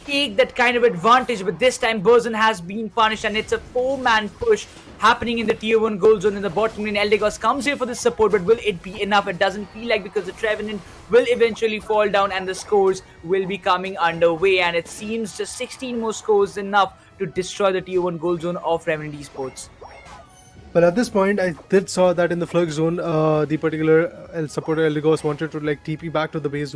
take that kind of advantage, but this time Burzum has been punished, and it's a 4-man push happening in the tier 1 gold zone in the bottom lane. Eldegoss comes here for the support, but will it be enough? It doesn't feel like, because the Revenant will eventually fall down and the scores will be coming underway, and it seems just 16 more scores enough to destroy the tier 1 gold zone of Revenant Esports. But at this point, I did saw that in the flux zone, the particular supporter Eligos wanted to like TP back to the base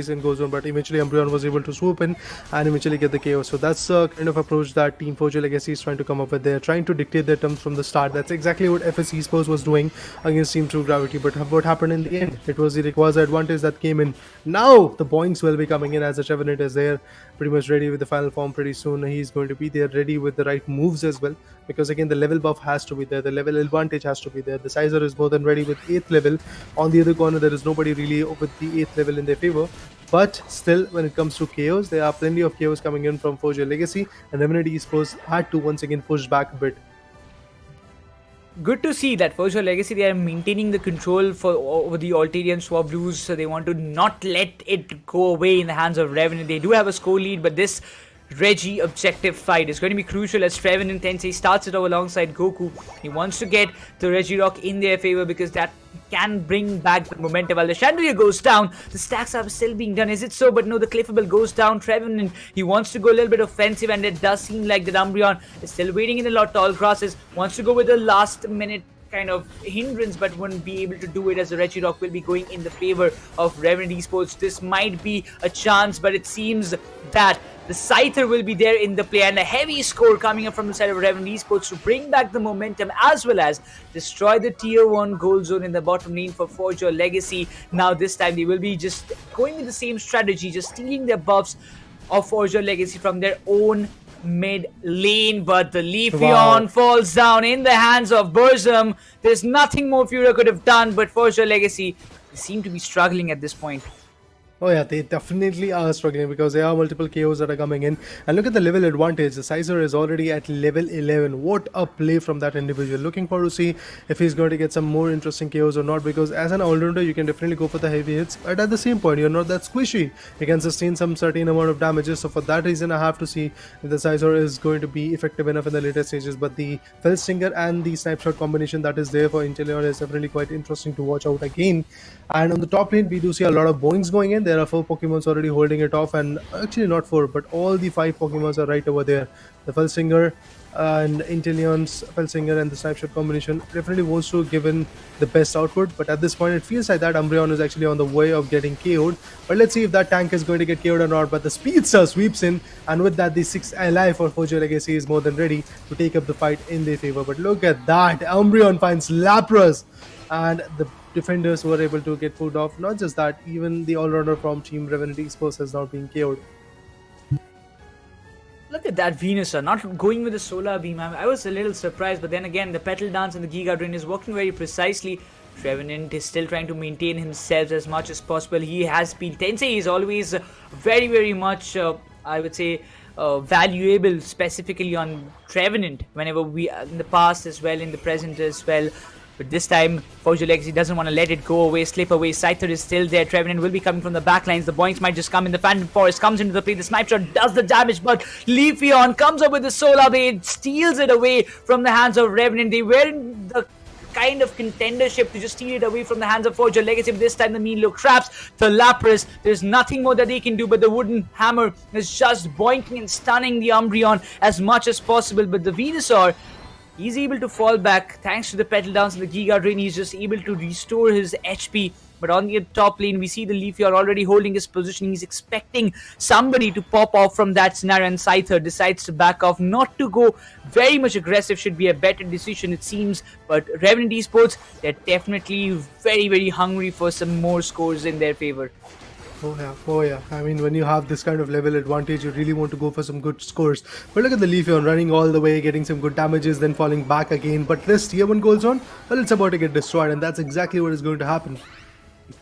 and goal zone, but eventually Umbreon was able to swoop in and eventually get the KO. So that's the kind of approach that Team Foria Legacy is trying to come up with. They're trying to dictate their terms from the start. That's exactly what FS Esports was doing against Team True Gravity. But what happened in the end? It was the Rayquaza advantage that came in. Now the points will be coming in as the Revenant is there, pretty much ready with the final form pretty soon. He's going to be there ready with the right moves as well, because again the level buff has to be there, the level advantage has to be there. The Sizer is more than ready with 8th level. On the other corner, there is nobody really with the 8th level in their favor. But still, when it comes to KOs, there are plenty of KOs coming in from Foria Legacy, and Revenant Esports had to once again push back a bit. Good to see that Foria Legacy, they are maintaining the control over the Altarian Swablues, so they want to not let it go away in the hands of Revenant. They do have a score lead, but this Reggie objective fight is going to be crucial as Revenant Tensei starts it off alongside Goku. He wants to get the Regirock in their favor because that can bring back the momentum. While the Chandelier goes down, the stacks are still being done. Is it so? But no, the Cliffable goes down. Revenant, he wants to go a little bit offensive, and it does seem like that Umbreon is still waiting in the tall grasses, wants to go with the last minute kind of hindrance, but wouldn't be able to do it as the Regirock will be going in the favor of Revenant Esports. This might be a chance, but it seems that the Scyther will be there in the play, and a heavy score coming up from the side of Revenant Esports to bring back the momentum as well as destroy the tier 1 gold zone in the bottom lane for Foria Legacy. Now this time they will be just going with the same strategy, just stealing their buffs of Foria Legacy from their own mid lane, but the Leafeon falls down in the hands of Burzum. There's nothing more Furia could have done, but Foria Legacy seem to be struggling at this point. Oh yeah, they definitely are struggling because there are multiple KOs that are coming in. And look at the level advantage. The Sizer is already at level 11. What a play from that individual. Looking forward to see if he's going to get some more interesting KOs or not, because as an all-rounder, you can definitely go for the heavy hits. But at the same point, you're not that squishy. You can sustain some certain amount of damages. So for that reason, I have to see if the Sizer is going to be effective enough in the later stages. But the Felstinger and the Snapshot combination that is there for Inteleon is definitely quite interesting to watch out again. And on the top lane, we do see a lot of Boings going in. There are 4 Pokemons already holding it off, and actually not 4, but all the 5 Pokemons are right over there. The Felsinger and Inteleon's Felsinger and the Snapshot combination definitely wants to give in the best output, but at this point it feels like that Umbreon is actually on the way of getting KO'd. But let's see if that tank is going to get KO'd or not. But the Speedster sweeps in, and with that the 6th ally for Foria Legacy is more than ready to take up the fight in their favor. But look at that, Umbreon finds Lapras, and the defenders were able to get pulled off. Not just that, even the all-rounder from Team Revenant Esports has now been KO'd. Look at that Venusaur, not going with the Solar Beam. I was a little surprised, but then again, the Petal Dance and the Giga Drain is working very precisely. Revenant is still trying to maintain himself as much as possible. He has been, Tensei is always very, very much, I would say, valuable specifically on Revenant, whenever we, in the past as well, in the present as well. But this time, Foria Legacy doesn't want to let it go away, slip away. Scyther is still there. Revenant will be coming from the backlines. The Boinks might just come in. The Phantom Forest comes into the play. The Snipe Shot does the damage, but Leafeon comes up with the Solar Blade, steals it away from the hands of Revenant. They were in the kind of contendership to just steal it away from the hands of Foria Legacy. But this time, the Meanlook traps the Lapras. There's nothing more that they can do, but the Wooden Hammer is just boinking and stunning the Umbreon as much as possible. But the Venusaur, he's able to fall back thanks to the Petal Dance and the Giga Drain. He's just able to restore his HP. But on the top lane, we see the Leafeon already holding his position. He's expecting somebody to pop off from that scenario, and Scyther decides to back off. Not to go very much aggressive should be a better decision, it seems. But Revenant Esports, they're definitely very, very hungry for some more scores in their favor. Oh yeah. I mean, when you have this kind of level advantage, you really want to go for some good scores. But look at the Leafeon running all the way, getting some good damages, then falling back again. But this tier 1 gold zone, well, it's about to get destroyed, and that's exactly what is going to happen.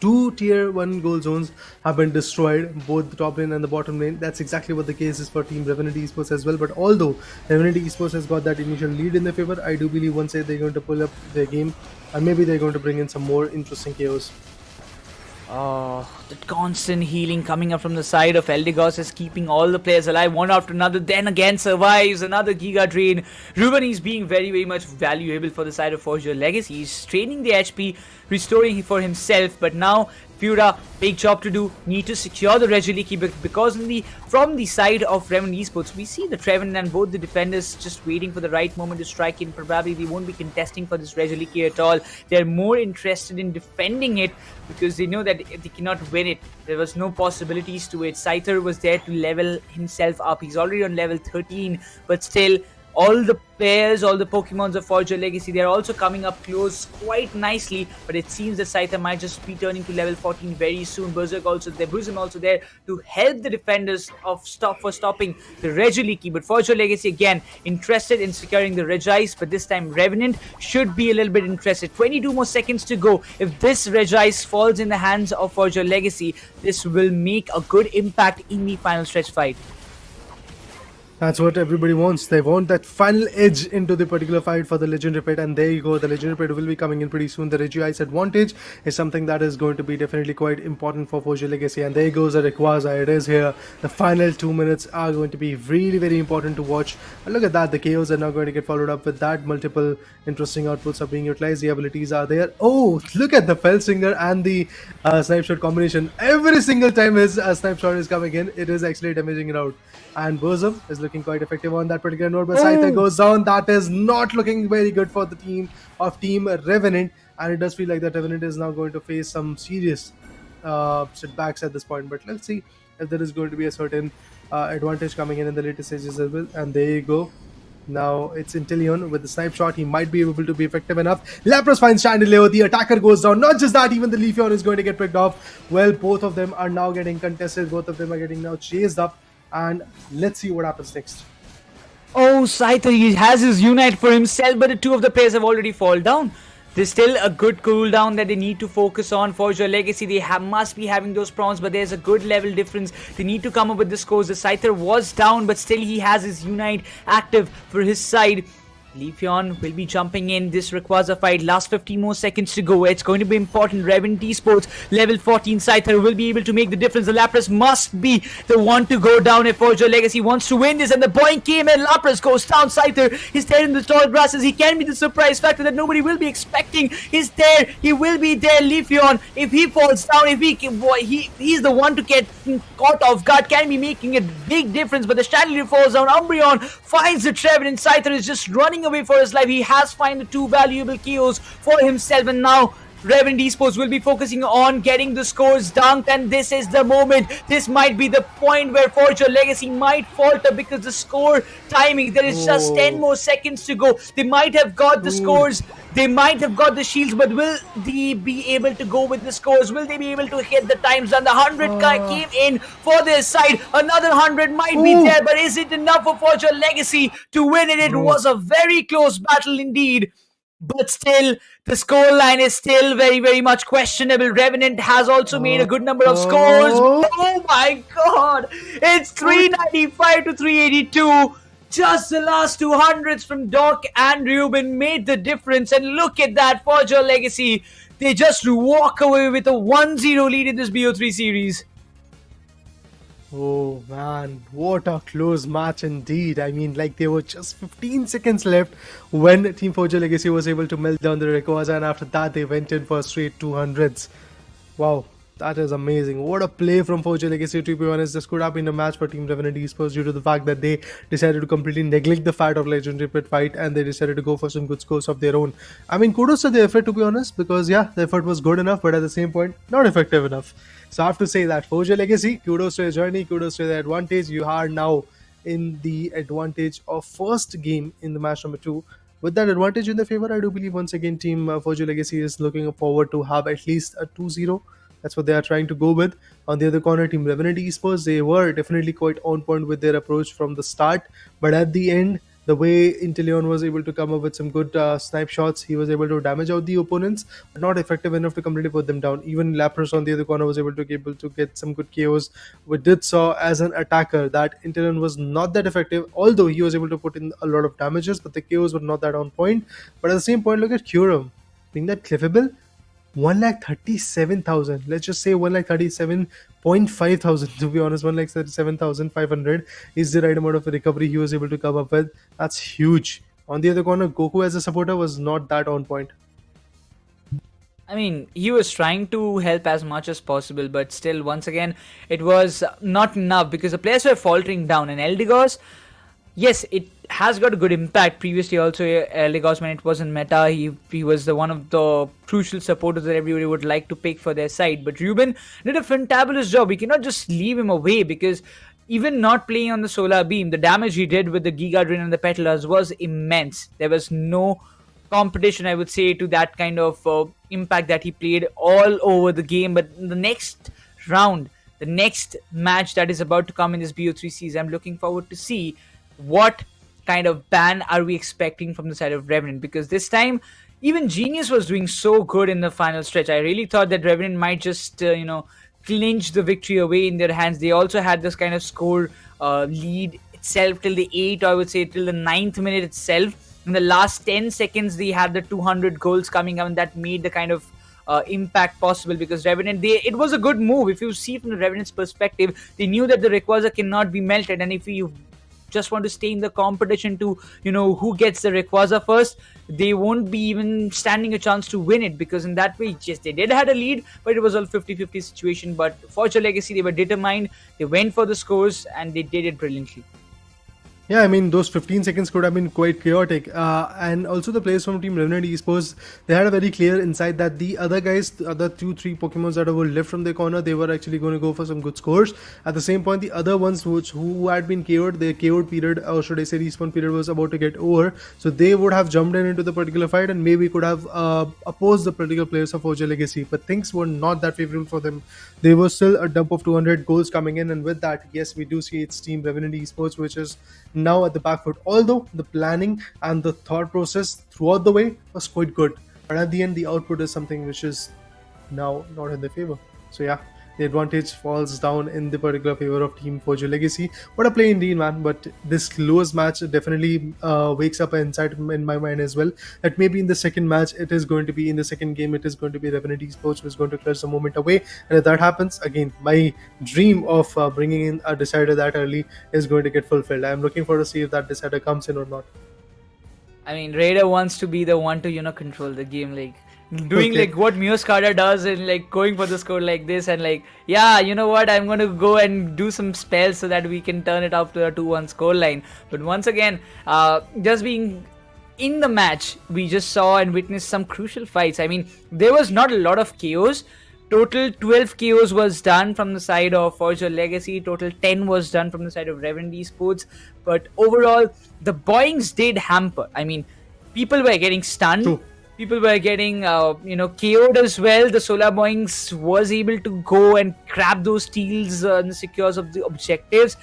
2 tier 1 gold zones have been destroyed, both the top lane and the bottom lane. That's exactly what the case is for Team Revenant Esports as well. But although Revenant Esports has got that initial lead in their favor, I do believe once they're going to pull up their game, and maybe they're going to bring in some more interesting KOs. Oh, the constant healing coming up from the side of Eldegoss is keeping all the players alive one after another. Then again survives another Giga Drain. Ruben is being very, very much valuable for the side of Foria Legacy. He's training the HP, restoring for himself. But now Fura, big job to do. Need to secure the Regiliki because from the side of Revenant Esports, we see the Revenant and both the defenders just waiting for the right moment to strike in. Probably they won't be contesting for this Regiliki at all. They're more interested in defending it because they know that if they cannot win it, there was no possibilities to it. Scyther was there to level himself up. He's already on level 13, but still, all the players, all the Pokemons of Forger Legacy, they're also coming up close quite nicely, but it seems that Scyther might just be turning to level 14 very soon. Berserk also there, Prism also there to help the defenders of stopping the Regiliki. But Forger Legacy again interested in securing the Regice, but this time Revenant should be a little bit interested. 22 more seconds to go. If this Regice falls in the hands of Forger Legacy, this will make a good impact in the final stretch fight. That's what everybody wants. They want that final edge into the particular fight for the Legendary Pet, and there you go. The Legendary Pet will be coming in pretty soon. The Regice advantage is something that is going to be definitely quite important for Forger Legacy, and there goes the Rayquaza. It is here. The final 2 minutes are going to be really very important to watch. And look at that. The KOs are now going to get followed up with that. Multiple interesting outputs are being utilized. The abilities are there. Oh, look at the Felsinger and the Snipe Shot combination. Every single time his Snipe Shot is coming in, it is actually damaging it out. And Burzum is looking quite effective on that particular note, but Scyther goes down. That is not looking very good for the team of Team Revenant, and it does feel like that Revenant is now going to face some serious setbacks at this point. But let's see if there is going to be a certain advantage coming in the later stages as well. And there you go. Now it's Inteleon with the Snipe Shot. He might be able to be effective enough. Lapras finds Chandeleo. The attacker goes down. Not just that, even the Leafeon is going to get picked off. Well, both of them are now getting contested. Both of them are getting now chased up. And let's see what happens next. Oh, Scyther, he has his Unite for himself, but the two of the players have already fallen down. There's still a good cooldown that they need to focus on. Forger Legacy, they must be having those prawns, but there's a good level difference. They need to come up with the scores. The Scyther was down, but still he has his Unite active for his side. Leafeon will be jumping in this Rayquaza fight. Last 15 more seconds to go. It's going to be important. Revenant Esports, level 14 Scyther will be able to make the difference. The Lapras must be the one to go down if Forger Legacy wants to win this. And the point came in. Lapras goes down. Scyther is there in the tall grasses. He can be the surprise factor that nobody will be expecting. He's there. He will be there. Leafeon, if he falls down, if he's the one to get caught off guard, can be making a big difference. But the Chandelier falls down. Umbreon finds the Revenant. Scyther is just running away for his life. He has found the two valuable KOs for himself, and now Revenant Esports will be focusing on getting the scores dunked, and this is the moment. This might be the point where Forger Legacy might falter because the score timing, there is just 10 more seconds to go. They might have got the scores, they might have got the shields, but will they be able to go with the scores? Will they be able to hit the times? And the 100 came in for their side. Another 100 might be there, but is it enough for Forger Legacy to win it? It was a very close battle indeed. But still, the scoreline is still very, very much questionable. Revenant has also made a good number of scores. Oh my god! It's 395 to 382. Just the last 200s from Doc and Ruben made the difference. And look at that, Forger Legacy. They just walk away with a 1-0 lead in this BO3 series. Oh man, what a close match indeed. I mean, like, there were just 15 seconds left when Team Forger Legacy was able to melt down the Rayquaza, and after that they went in for straight 200s. Wow, that is amazing. What a play from Forger Legacy, to be honest. This could have been a match for Team Revenant Esports due to the fact that they decided to completely neglect the fact of Legendary Pit fight, and they decided to go for some good scores of their own. I mean, kudos to the effort, to be honest, because yeah, the effort was good enough, but at the same point, not effective enough. So I have to say that Forger Legacy, kudos to your journey, kudos to the advantage. You are now in the advantage of first game in the match number 2. With that advantage in their favor, I do believe once again Team Forger Legacy is looking forward to have at least a 2-0. That's what they are trying to go with. On the other corner, Team Revenant Esports, they were definitely quite on point with their approach from the start. But at the end, the way Inteleon was able to come up with some good snipe shots, he was able to damage out the opponents, but not effective enough to completely put them down. Even Lapras on the other corner was able to get some good KOs. We did saw as an attacker that Inteleon was not that effective, although he was able to put in a lot of damages, but the KOs were not that on point. But at the same point, look at Curum being that cliffable. 1,37,000. Let's just say 1,37.5 thousand. To be honest, 1,37,500 is the right amount of recovery he was able to come up with. That's huge. On the other corner, Goku as a supporter was not that on point. I mean, he was trying to help as much as possible, but still, once again, it was not enough because the players were faltering down. And Eldegoss, yes, it has got a good impact. Previously, also, Eldegoss, when it was in meta, he was one of the crucial supporters that everybody would like to pick for their side. But Ruben did a fantabulous job. We cannot just leave him away because even not playing on the Solar Beam, the damage he did with the Giga Drain and the Petalers was immense. There was no competition, I would say, to that kind of impact that he played all over the game. But the next round, the next match that is about to come in this BO3 season, I'm looking forward to see what kind of ban are we expecting from the side of Revenant, because this time even Genius was doing so good in the final stretch. I really thought that Revenant might just clinch the victory away in their hands. They also had this kind of score lead itself till the 8th, I would say till the 9th minute itself. In the last 10 seconds, they had the 200 goals coming out, and that made the kind of impact possible because Revenant, it was a good move. If you see from the Revenant's perspective, they knew that the Rayquaza cannot be melted, and if you just want to stay in the competition to, who gets the Rayquaza first, they won't be even standing a chance to win it, because in that way, yes, they did had a lead, but it was all 50-50 situation. But Forza Legacy, they were determined, they went for the scores, and they did it brilliantly. Yeah, I mean, those 15 seconds could have been quite chaotic. And also the players from Team Revenant Esports, they had a very clear insight that the other guys, the other 2-3 Pokemons that were left from their corner, they were actually going to go for some good scores. At the same point, the other ones who had been KO'd, their KO'd period, or should I say respawn period, was about to get over. So they would have jumped into the particular fight and maybe could have opposed the particular players of Forza Legacy. But things were not that favorable for them. There was still a dump of 200 goals coming in, and with that, yes, we do see it's Team Revenant Esports, which is now at the back foot. Although the planning and the thought process throughout the way was quite good, but at the end, the output is something which is now not in their favor. So yeah, the advantage falls down in the particular favor of Team Forza Legacy. What a play indeed, man. But this close match definitely wakes up an insight in my mind as well, that maybe in the second match, it is going to be in the second game, it is going to be Revenant Esports who is going to clutch the moment away. And if that happens, again, my dream of bringing in a decider that early is going to get fulfilled. I'm looking forward to see if that decider comes in or not. I mean, Raider wants to be the one to, control the game, like doing like what Mioscada does and like going for the score like this and like, yeah, you know what, I'm going to go and do some spells so that we can turn it up to a 2-1 score line. But once again, just being in the match, we just saw and witnessed some crucial fights. I mean, there was not a lot of KOs. Total 12 KOs was done from the side of Forza Legacy. Total 10 was done from the side of Revenant Esports. But overall, the boings did hamper. I mean, people were getting stunned. True. People were getting, KO'd as well. The Solar Boings was able to go and grab those steals and secures of the objectives.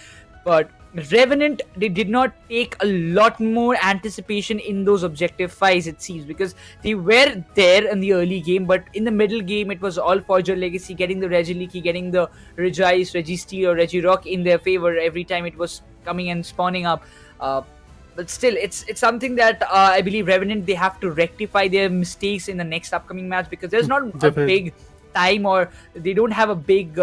But Revenant, they did not take a lot more anticipation in those objective fights, it seems, because they were there in the early game, but in the middle game, it was all Forza Legacy getting the Regieleki, getting the Regice, Registeel, or Regirock in their favor every time it was coming and spawning up. But still, it's something that I believe Revenant, they have to rectify their mistakes in the next upcoming match, because there's not a big time, or they don't have a big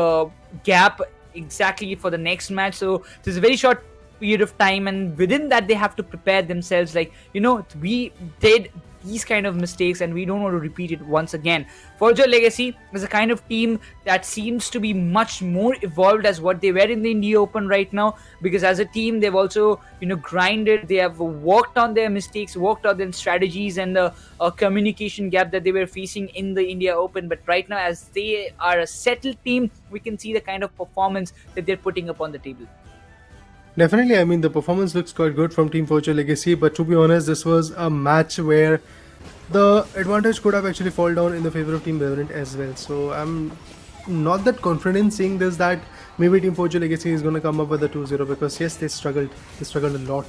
gap exactly for the next match. So there's a very short period of time, and within that they have to prepare themselves, like, we did these kind of mistakes and we don't want to repeat it once again. Forza Legacy is a kind of team that seems to be much more evolved as what they were in the India Open right now, because as a team they've also grinded, they have worked on their mistakes, worked on their strategies and the communication gap that they were facing in the India Open. But right now, as they are a settled team, we can see the kind of performance that they're putting up on the table. Definitely, I mean, the performance looks quite good from Team Forza Legacy, but to be honest, this was a match where the advantage could have actually fallen down in the favor of Team Revenant as well. So I'm not that confident in saying this, that maybe Team Forza Legacy is going to come up with a 2-0, because yes, they struggled a lot.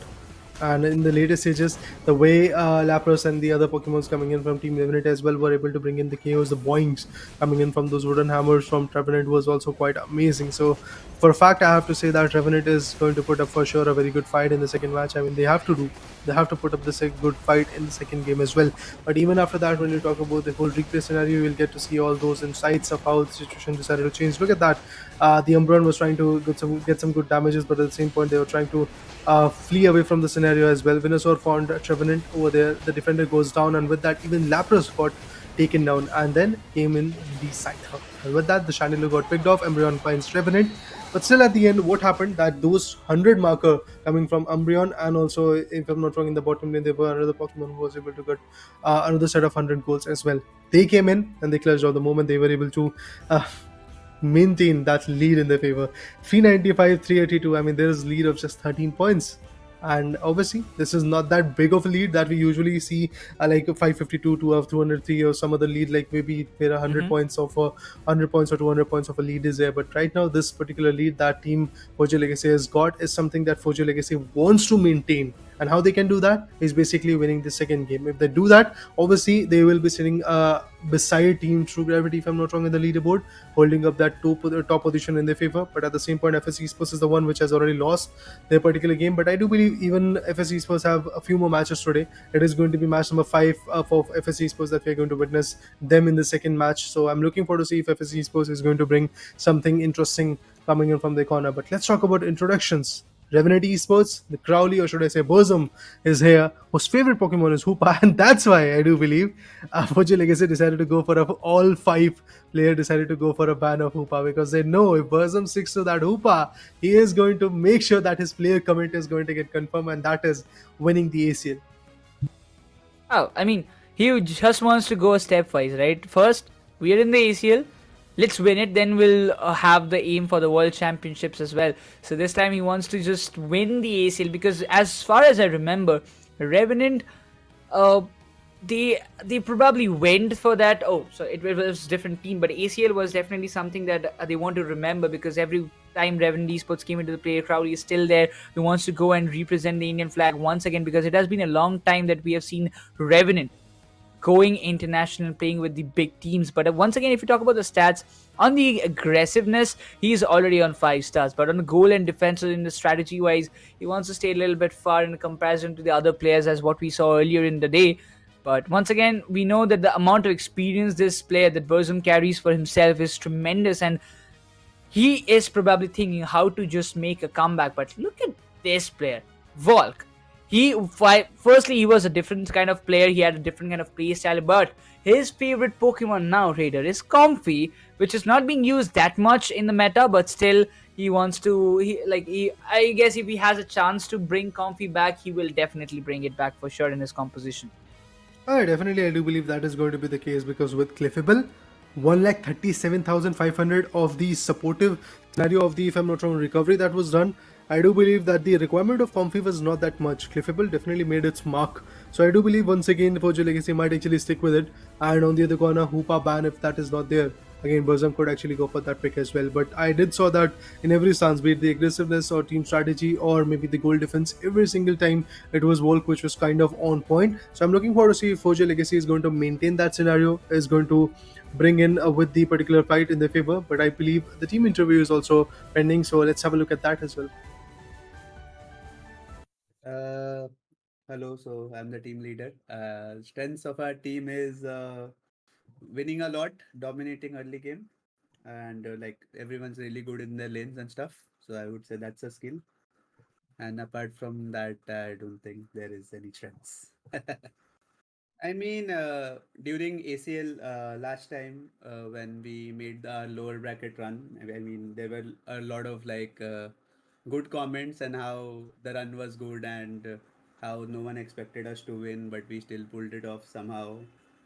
And in the later stages, the way Lapras and the other Pokemons coming in from Team Revenant as well were able to bring in the KOs, the boings coming in from those wooden hammers from Revenant was also quite amazing. So for a fact, I have to say that Revenant is going to put up for sure a very good fight in the second match. I mean, they have to put up this good fight in the second game as well. But even after that, when you talk about the whole replay scenario, you will get to see all those insights of how the situation decided to change. Look at that. The Umbreon was trying to get some good damages, but at the same point, they were trying to flee away from the scenario as well. Venusaur found Revenant over there. The defender goes down, and with that, even Lapras got taken down, and then came in the Scyther. And with that, the Chandelier got picked off. Umbreon finds Revenant. But still, at the end, what happened? That those 100 marker coming from Umbreon, and also, if I'm not wrong, in the bottom lane, there were another Pokemon who was able to get another set of 100 goals as well. They came in and they clutched out the moment they were able to maintain that lead in their favor. 395, 382. I mean, there is lead of just 13 points. And obviously, this is not that big of a lead that we usually see, like 552 to a 203 or some other lead, like maybe there are 100 points of 100 points or 200 points of a lead is there. But right now, this particular lead that Team Foria Legacy has got is something that Foria Legacy wants to maintain. And how they can do that is basically winning the second game. If they do that, obviously they will be sitting beside Team True Gravity, if I'm not wrong, in the leaderboard, holding up that top position in their favor. But at the same point, FS Esports is the one which has already lost their particular game. But I do believe even FS Esports have a few more matches today. It is going to be match number 5 for FS Esports that we are going to witness them in the second match. So I'm looking forward to see if FS Esports is going to bring something interesting coming in from their corner. But let's talk about introductions. Revenant Esports, the Crowley, or should I say Bosom, is here, whose favorite Pokemon is Hoopa, and that's why I do believe Foria Legacy decided to go for all 5 players decided to go for a ban of Hoopa, because they know if Bosom sticks to that Hoopa, he is going to make sure that his player commit is going to get confirmed, and that is winning the ACL. Oh, I mean, he just wants to go stepwise, right? First, we are in the ACL. Let's win it, then we'll have the aim for the World Championships as well. So this time he wants to just win the ACL, because as far as I remember, Revenant, they probably went for that. Oh, so it was a different team, but ACL was definitely something that they want to remember, because every time Revenant Esports came into the play, Crowley is still there. He wants to go and represent the Indian flag once again, because it has been a long time that we have seen Revenant going international, playing with the big teams. But once again, if you talk about the stats, on the aggressiveness, he's already on 5 stars. But on the goal and defense, in the strategy wise, he wants to stay a little bit far in comparison to the other players, as what we saw earlier in the day. But once again, we know that the amount of experience this player that Bosom carries for himself is tremendous, and he is probably thinking how to just make a comeback. But look at this player, Volk. Firstly, he was a different kind of player. He had a different kind of play style, but his favorite Pokemon now, Raider, is Comfy, which is not being used that much in the meta, but still he wants to. I guess if he has a chance to bring Comfy back, he will definitely bring it back for sure in his composition. Definitely, I do believe that is going to be the case, because with Cliffable, 1,37,500 of the supportive scenario of the, if I'm not wrong, recovery that was done, I do believe that the requirement of Comfy was not that much. Cliffable definitely made its mark. So I do believe once again the Foria Legacy might actually stick with it. And on the other corner, Hoopa ban, if that is not there, again Bosom could actually go for that pick as well. But I did saw that in every stance, be it the aggressiveness or team strategy or maybe the goal defense, every single time it was Volk which was kind of on point. So I'm looking forward to see if Foria Legacy is going to maintain that scenario, is going to bring in with the particular fight in their favor. But I believe the team interview is also pending, so let's have a look at that as well. Hello, so I'm the team leader. Strengths of our team is winning a lot, dominating early game, and like everyone's really good in their lanes and stuff. So I would say that's a skill. And apart from that, I don't think there is any strengths. I mean, during ACL last time when we made our lower bracket run, I mean, there were a lot of good comments and how the run was good and how no one expected us to win, but we still pulled it off somehow,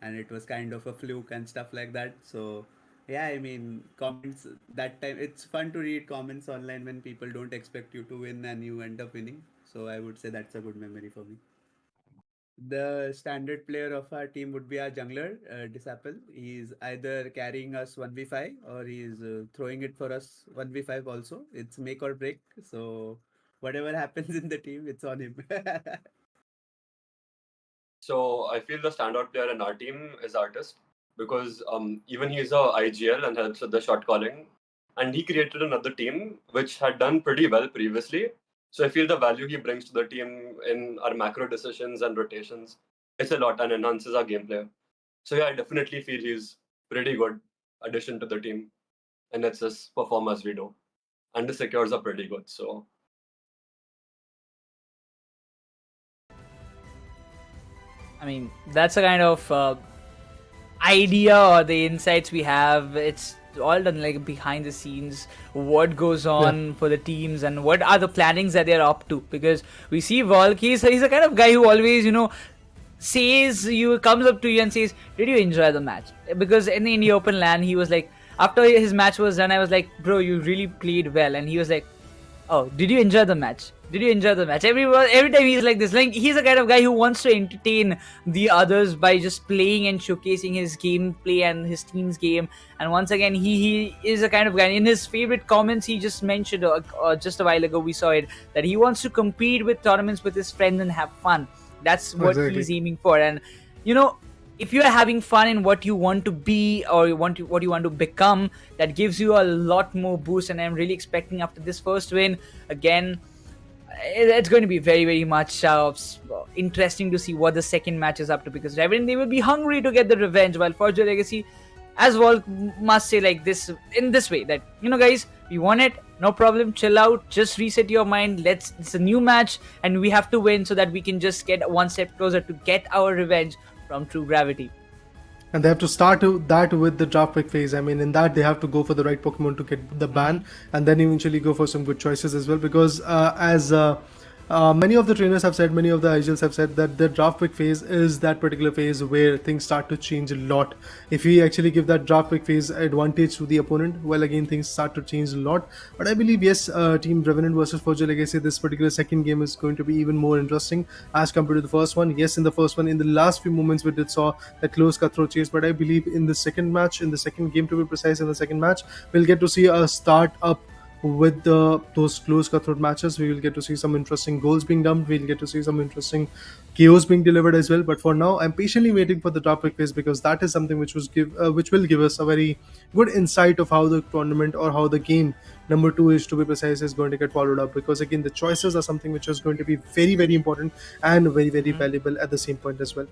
and it was kind of a fluke and stuff like that. So, yeah, I mean, comments that time, it's fun to read comments online when people don't expect you to win and you end up winning. So, I would say that's a good memory for me. The standard player of our team would be our jungler, Disapple. He's either carrying us 1v5 or he's throwing it for us 1v5 also. It's make or break. So whatever happens in the team, it's on him. So I feel the standout player in our team is Artist, because even he's a IGL and helps with the shot calling, and he created another team which had done pretty well previously. So I feel the value he brings to the team in our macro decisions and rotations is a lot and enhances our gameplay. So yeah, I definitely feel he's pretty good addition to the team, and lets us perform as we do. And the secures are pretty good. So I mean, that's a kind of idea or the insights we have, it's all done like behind the scenes, what goes on for the teams and what are the plannings that they're up to. Because we see Volk, he's a kind of guy who always, comes up to you and says, did you enjoy the match? Because in the open LAN, he was like, after his match was done, I was like, bro, you really played well. And he was like, oh, did you enjoy the match? Did you enjoy the match? Every time he's like this. Like, he's the kind of guy who wants to entertain the others by just playing and showcasing his gameplay and his team's game. And once again, he is a kind of guy. In his favorite comments, he just mentioned just a while ago, we saw it, that he wants to compete with tournaments with his friends and have fun. That's what he's aiming for. And, if you are having fun in what you want to be or what you want to become, that gives you a lot more boost. And I'm really expecting after this first win, again, it's going to be very, very much interesting to see what the second match is up to, because Revenant, they will be hungry to get the revenge, while Forge Legacy, as well, must say like this, in this way, that, guys, we won it, no problem, chill out, just reset your mind, it's a new match and we have to win so that we can just get one step closer to get our revenge from True Gravity. And they have to start that with the draft pick phase. I mean, in that they have to go for the right Pokemon to get the ban, and then eventually go for some good choices as well. Because as many of the trainers have said, many of the IGLs have said that the draft pick phase is that particular phase where things start to change a lot. If we actually give that draft pick phase advantage to the opponent, well, again, things start to change a lot. But I believe, yes, Team Revenant versus Forge Legacy, this particular second game is going to be even more interesting as compared to the first one. Yes, in the first one, in the last few moments, we did saw that close cutthroat chase. But I believe in the second match, in the second game to be precise, in the second match, we'll get to see a start up with those close cutthroat matches. We will get to see some interesting goals being dumped. We'll get to see some interesting chaos being delivered as well. But for now, I'm patiently waiting for the draft pick phase, because that is something which will give us a very good insight of how the tournament, or how the game number 2 is, to be precise, is going to get followed up. Because again, the choices are something which is going to be very, very important and very, very valuable at the same point as well.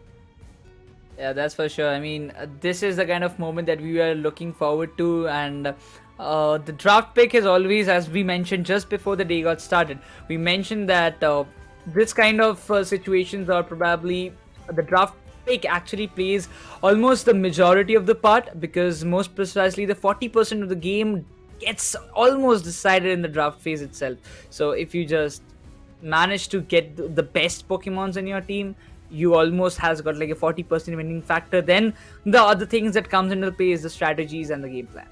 Yeah, that's for sure. I mean, this is the kind of moment that we are looking forward to, and the draft pick is always, as we mentioned just before the day got started, we mentioned that this kind of situations are probably the draft pick actually plays almost the majority of the part, because most precisely the 40% of the game gets almost decided in the draft phase itself. So if you just manage to get the best Pokemons in your team, you almost has got like a 40% winning factor. Then the other things that comes into play is the strategies and the game plan.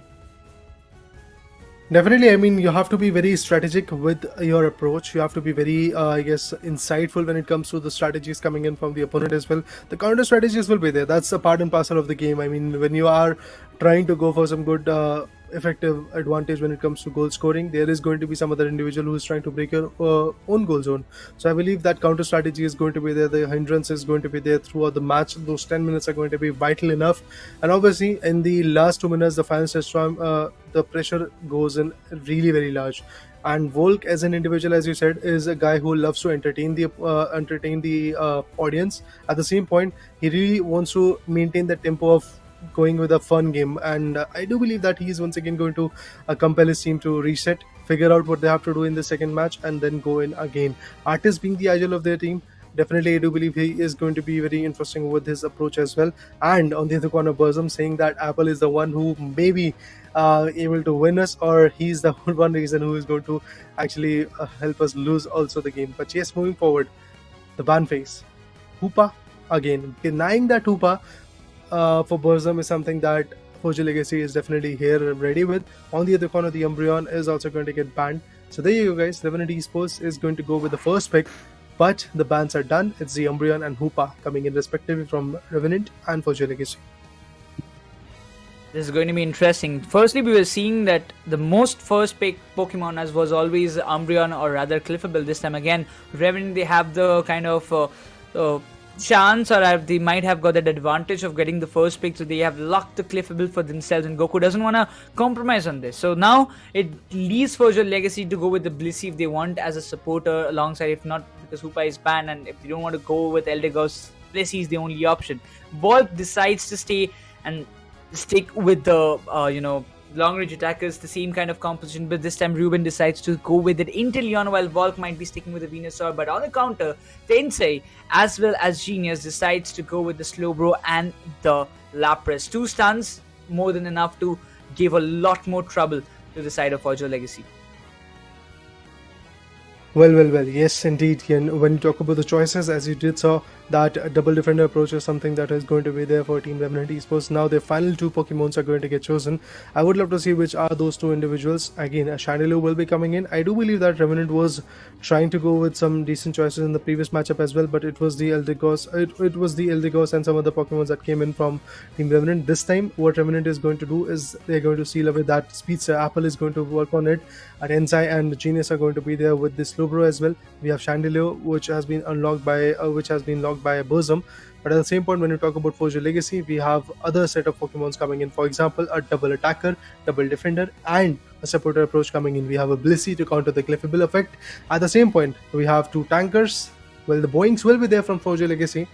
Definitely, I mean, you have to be very strategic with your approach. You have to be very, insightful when it comes to the strategies coming in from the opponent as well. The counter strategies will be there. That's a part and parcel of the game. I mean, when you are trying to go for some good effective advantage when it comes to goal scoring, there is going to be some other individual who is trying to break your own goal zone. So I believe that counter strategy is going to be there. The hindrance is going to be there throughout the match. Those 10 minutes are going to be vital enough. And obviously, in the last 2 minutes, the final set storm, the pressure goes in really, very large. And Volk, as an individual, as you said, is a guy who loves to entertain the audience. At the same point, he really wants to maintain the tempo of going with a fun game, and I do believe that he is once again going to compel his team to reset, figure out what they have to do in the second match, and then go in again. Artist being the agile of their team, definitely I do believe he is going to be very interesting with his approach as well. And on the other corner, Burzum saying that Apple is the one who may be able to win us, or he's the one reason who is going to actually help us lose also the game. But yes, moving forward, the ban phase, Hoopa again denying that Hoopa for Burzum is something that Forge Legacy is definitely here and ready with. On the other corner, the Umbreon is also going to get banned. So there you go, guys. Revenant Esports is going to go with the first pick, but the bans are done. It's the Umbreon and Hoopa coming in respectively from Revenant and Forge Legacy. This is going to be interesting. Firstly, we were seeing that the most first pick Pokemon as was always Umbreon, or rather Cliffable. This time again, Revenant, they have the kind of chance, or they might have got that advantage of getting the first pick, so they have locked the Cliffable for themselves, and Goku doesn't want to compromise on this. So now it leaves Forge Legacy to go with the Blissey if they want as a supporter alongside, if not, because Hoopa is banned, and if they don't want to go with Eldegoss, Blissey is the only option. Volk decides to stay and stick with the long-range attackers, the same kind of composition, but this time Ruben decides to go with it into Leon, while Volk might be sticking with the Venusaur. But on the counter, Tensei as well as Genius decides to go with the Slowbro and the Lapras. 2 stuns, more than enough to give a lot more trouble to the side of Forger Legacy. Well, yes, indeed. And when you talk about the choices, as you did saw, that double defender approach is something that is going to be there for Team Revenant Esports. Now their final 2 Pokemons are going to get chosen. I would love to see which are those 2 individuals. Again, a Chandelure will be coming in. I do believe that Revenant was trying to go with some decent choices in the previous matchup as well, but it was the Eldegoss, it was the Eldegoss and some other Pokemons that came in from Team Revenant. This time, what Revenant is going to do is they're going to seal away that Speedster. Apple is going to work on it. Tensei and Genius are going to be there with this Slowbro as well. We have Chandelure, which has been unlocked by locked by a Burzum. But at the same point, when you talk about Forger Legacy, we have other set of Pokemons coming in. For example, a double attacker, double defender, and a supporter approach coming in. We have a Blissey to counter the Cliffable effect. At the same point, we have 2 tankers. Well, the Boeings will be there from Forger Legacy.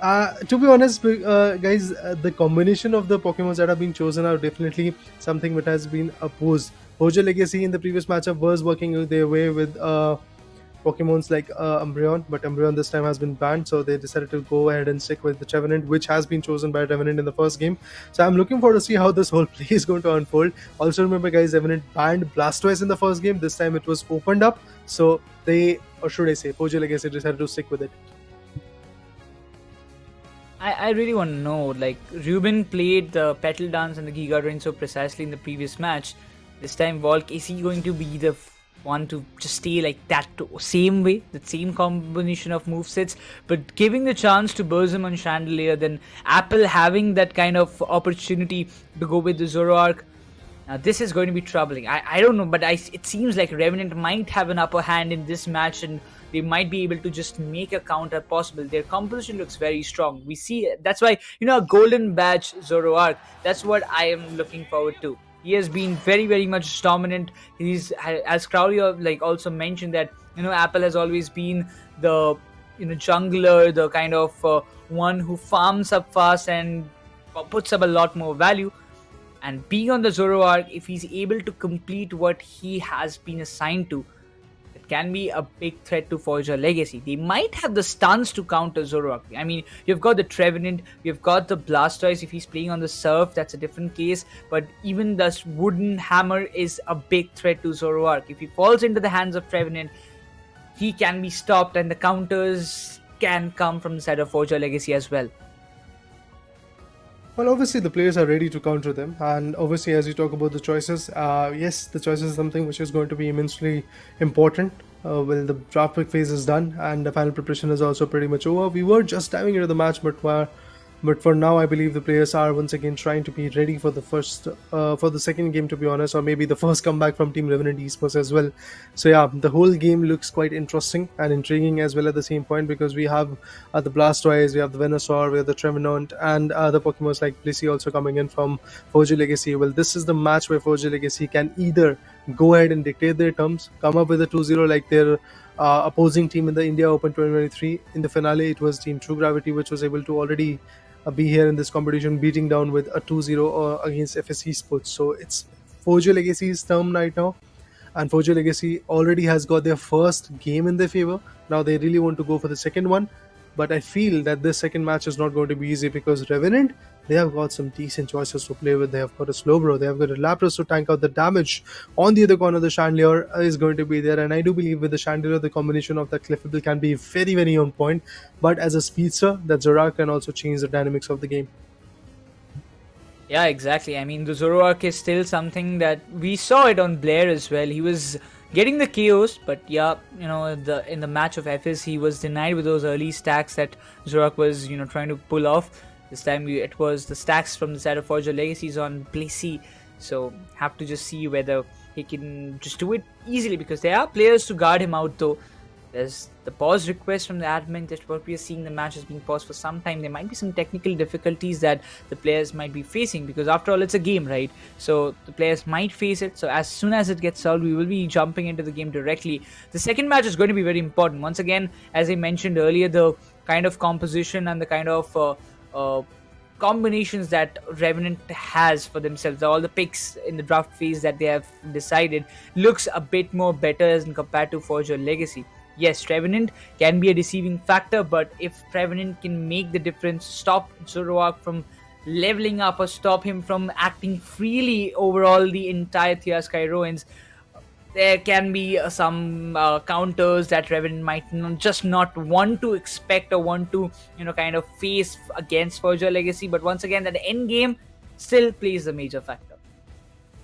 To be honest, guys, the combination of the Pokemons that have been chosen are definitely something that has been opposed. Forger Legacy in the previous matchup was working their way with Pokemons like Umbreon, but Umbreon this time has been banned, so they decided to go ahead and stick with the Revenant, which has been chosen by Revenant in the first game. So I'm looking forward to see how this whole play is going to unfold. Also remember, guys, Revenant banned Blastoise in the first game. This time it was opened up, so Forger Legacy decided to stick with it. I really want to know, like, Ruben played the Petal Dance and the Giga Drain so precisely in the previous match. This time, Volk, is he going to be the one to just stay like that same way, that same combination of movesets, but giving the chance to Burzum and Chandelier, then Apple having that kind of opportunity to go with the Zoroark? Now, this is going to be troubling. I don't know, but it seems like Revenant might have an upper hand in this match, and they might be able to just make a counter possible. Their composition looks very strong. We see, that's why, a golden badge Zoroark, that's what I am looking forward to. He has been very much dominant. He's, as Crowley also mentioned, that Apple has always been the jungler, the kind of one who farms up fast and puts up a lot more value. And being on the Zoroark, if he's able to complete what he has been assigned to, it can be a big threat to Forger Legacy. They might have the stuns to counter Zoroark. I mean, you've got the Revenant, you've got the Blastoise. If he's playing on the Surf, that's a different case. But even the Wooden Hammer is a big threat to Zoroark. If he falls into the hands of Revenant, he can be stopped, and the counters can come from the side of Forger Legacy as well. Well, obviously the players are ready to counter them, and obviously as you talk about the choices, yes, the choices is something which is going to be immensely important. Well, the draft pick phase is done, and the final preparation is also pretty much over. We were just diving into the match, but for now, I believe the players are once again trying to be ready for the second game, to be honest, or maybe the first comeback from Team Revenant Esports as well. So yeah, the whole game looks quite interesting and intriguing as well at the same point, because we have the Blastoise, we have the Venusaur, we have the Revenant, and other Pokemons like Pesi also coming in from Forger Legacy. Well, this is the match where Forger Legacy can either go ahead and dictate their terms, come up with a 2-0 like their opposing team in the India Open 2023. In the finale, it was Team True Gravity, which was able to already be here in this competition, beating down with a 2-0 against FSC Sports. So it's Forger Legacy's term right now, and Forger Legacy already has got their first game in their favor. Now they really want to go for the second one, but I feel that this second match is not going to be easy, because Revenant, they have got some decent choices to play with. They have got a Slowbro, they have got a Lapras to tank out the damage. On the other corner, the Chandelier is going to be there, and I do believe with the Chandelier, the combination of the Cliffable can be very on point. But as a speedster, that Zoroark can also change the dynamics of the game. Yeah, exactly. I mean, the Zoroark is still something that we saw it on Blair as well. He was getting the KOs, but yeah, in the match of FS, he was denied with those early stacks that Zoroark was, trying to pull off. This time it was the stacks from the side of Forger Legacies on Pesi, so have to just see whether he can just do it easily, because there are players to guard him out though. There's the pause request from the admin that what we are seeing, the match has been paused for some time. There might be some technical difficulties that the players might be facing, because after all, it's a game, right? So the players might face it. So as soon as it gets solved, we will be jumping into the game directly. The second match is going to be very important. Once again, as I mentioned earlier, the kind of composition and the kind of combinations that Revenant has for themselves, all the picks in the draft phase that they have decided, looks a bit more better as compared to Forge or Legacy. Yes, Revenant can be a deceiving factor, but if Revenant can make the difference, stop Zoroark from leveling up or stop him from acting freely overall the entire Thea Sky Ruins, there can be some counters that Revenant might just not want to expect or want to, kind of face against Forge or Legacy. But once again, that end game still plays a major factor.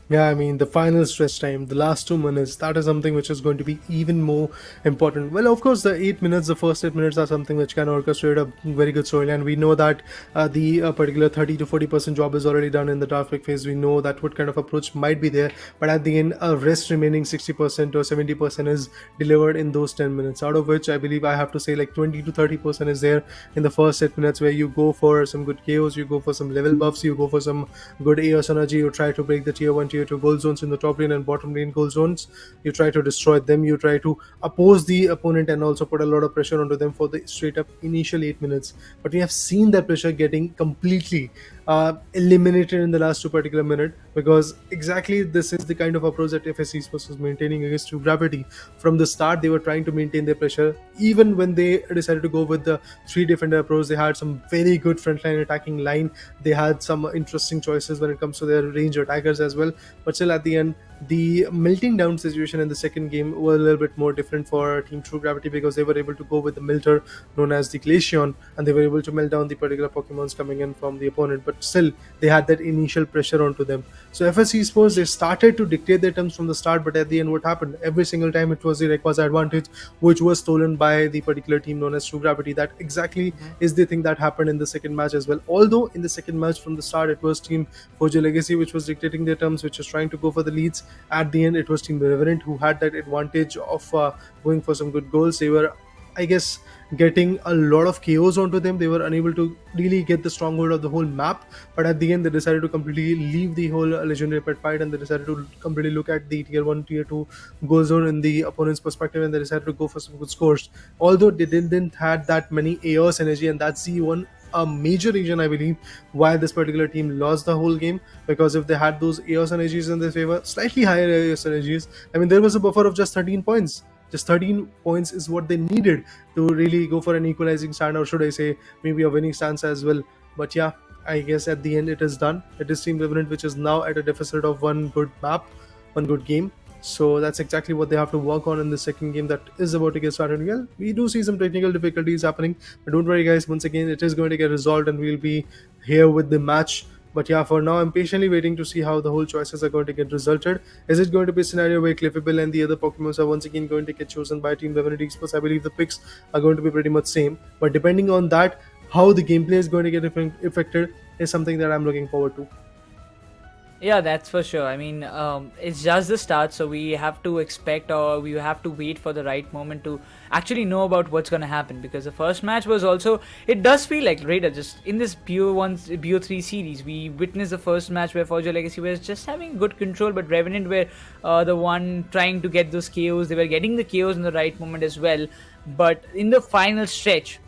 Yeah, I mean, the final stretch time, the last 2 minutes, that is something which is going to be even more important. Well, of course, the 8 minutes, the first 8 minutes are something which can orchestrate a very good storyline. We know that the particular 30 to 40% job is already done in the draft pick phase. We know that what kind of approach might be there, but at the end, a rest remaining 60% or 70% is delivered in those 10 minutes, out of which I believe I have to say like 20 to 30% is there in the first 8 minutes, where you go for some good chaos, you go for some level buffs, you go for some good AOS energy, you try to break the tier 1, tier 2 gold zones in the top lane and bottom lane gold zones. You try to destroy them, you try to oppose the opponent and also put a lot of pressure onto them for the straight up initial 8 minutes. But we have seen that pressure getting completely eliminated in the last 2 particular minutes, because exactly this is the kind of approach that FSC was maintaining against True Gravity. From the start, they were trying to maintain their pressure. Even when they decided to go with the 3 defender approach, they had some very good frontline attacking line. They had some interesting choices when it comes to their range attackers as well. But still, at the end, the melting down situation in the second game was a little bit more different for Team True Gravity, because they were able to go with the Melter known as the Glaceon, and they were able to melt down the particular Pokemons coming in from the opponent. But still, they had that initial pressure onto them. So FSC Sports, they started to dictate their terms from the start, but at the end, what happened? Every single time it was the Rayquaza advantage, which was stolen by the particular team known as True Gravity. That exactly is the thing that happened in the second match as well. Although in the second match from the start, it was Team Forge Legacy which was dictating their terms, which was trying to go for the leads. At the end, it was Team Revenant who had that advantage of going for some good goals. They were, I guess, getting a lot of chaos onto them. They were unable to really get the stronghold of the whole map, but at the end they decided to completely leave the whole legendary pet fight, and they decided to completely look at the tier 1, tier 2 goal zone in the opponent's perspective, and they decided to go for some good scores. Although they didn't had that many AOS energy, and that's the one a major reason I believe why this particular team lost the whole game, because if they had those AOS energies in their favor, slightly higher AOS energies, I mean, there was a buffer of just 13 points. Just 13 points is what they needed to really go for an equalizing stand, or should I say maybe a winning stance as well. But yeah, I guess at the end it is done. It is Team Revenant which is now at a deficit of one good map, one good game. So that's exactly what they have to work on in the second game that is about to get started. Well, we do see some technical difficulties happening, but don't worry guys, once again it is going to get resolved and we'll be here with the match. But yeah, for now, I'm patiently waiting to see how the whole choices are going to get resulted. Is it going to be a scenario where Cliffable and the other Pokemons are once again going to get chosen by Team Revenant Esports? I believe the picks are going to be pretty much same. But depending on that, how the gameplay is going to get affected is something that I'm looking forward to. Yeah, that's for sure. I mean, it's just the start, so we have to expect, or we have to wait for the right moment to actually know about what's going to happen. Because the first match was also, it does feel like Raider, just in this BO3 series, we witnessed the first match where Forge Legacy was just having good control, but Revenant were the one trying to get those KOs. They were getting the KOs in the right moment as well. But in the final stretch,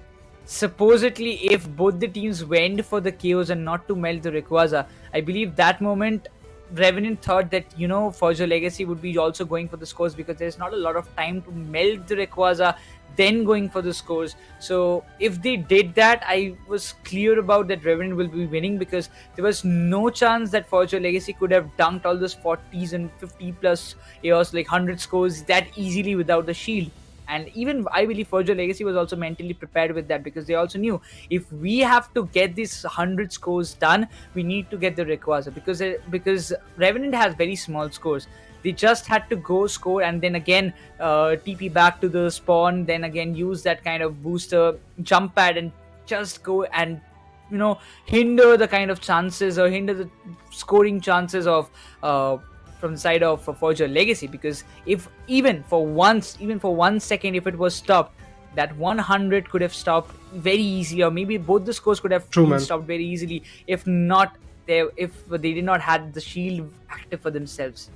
supposedly if both the teams went for the KOs and not to melt the Rayquaza, I believe that moment Revenant thought that, Forge Legacy would be also going for the scores, because there's not a lot of time to melt the Rayquaza, then going for the scores. So if they did that, I was clear about that Revenant will be winning, because there was no chance that Forge Legacy could have dunked all those 40s and 50 plus AOS, like 100 scores that easily without the shield. And even I believe Forge Legacy was also mentally prepared with that, because they also knew if we have to get these 100 scores done, we need to get the Rayquaza, because Revenant has very small scores. They just had to go score and then again TP back to the spawn, then again use that kind of booster jump pad and just go and hinder the kind of chances, or hinder the scoring chances of from the side of Forge Legacy. Because if even for 1 second if it was stopped, that 100 could have stopped very easily, or maybe both the scores could have been stopped very easily if they did not have the shield active for themselves.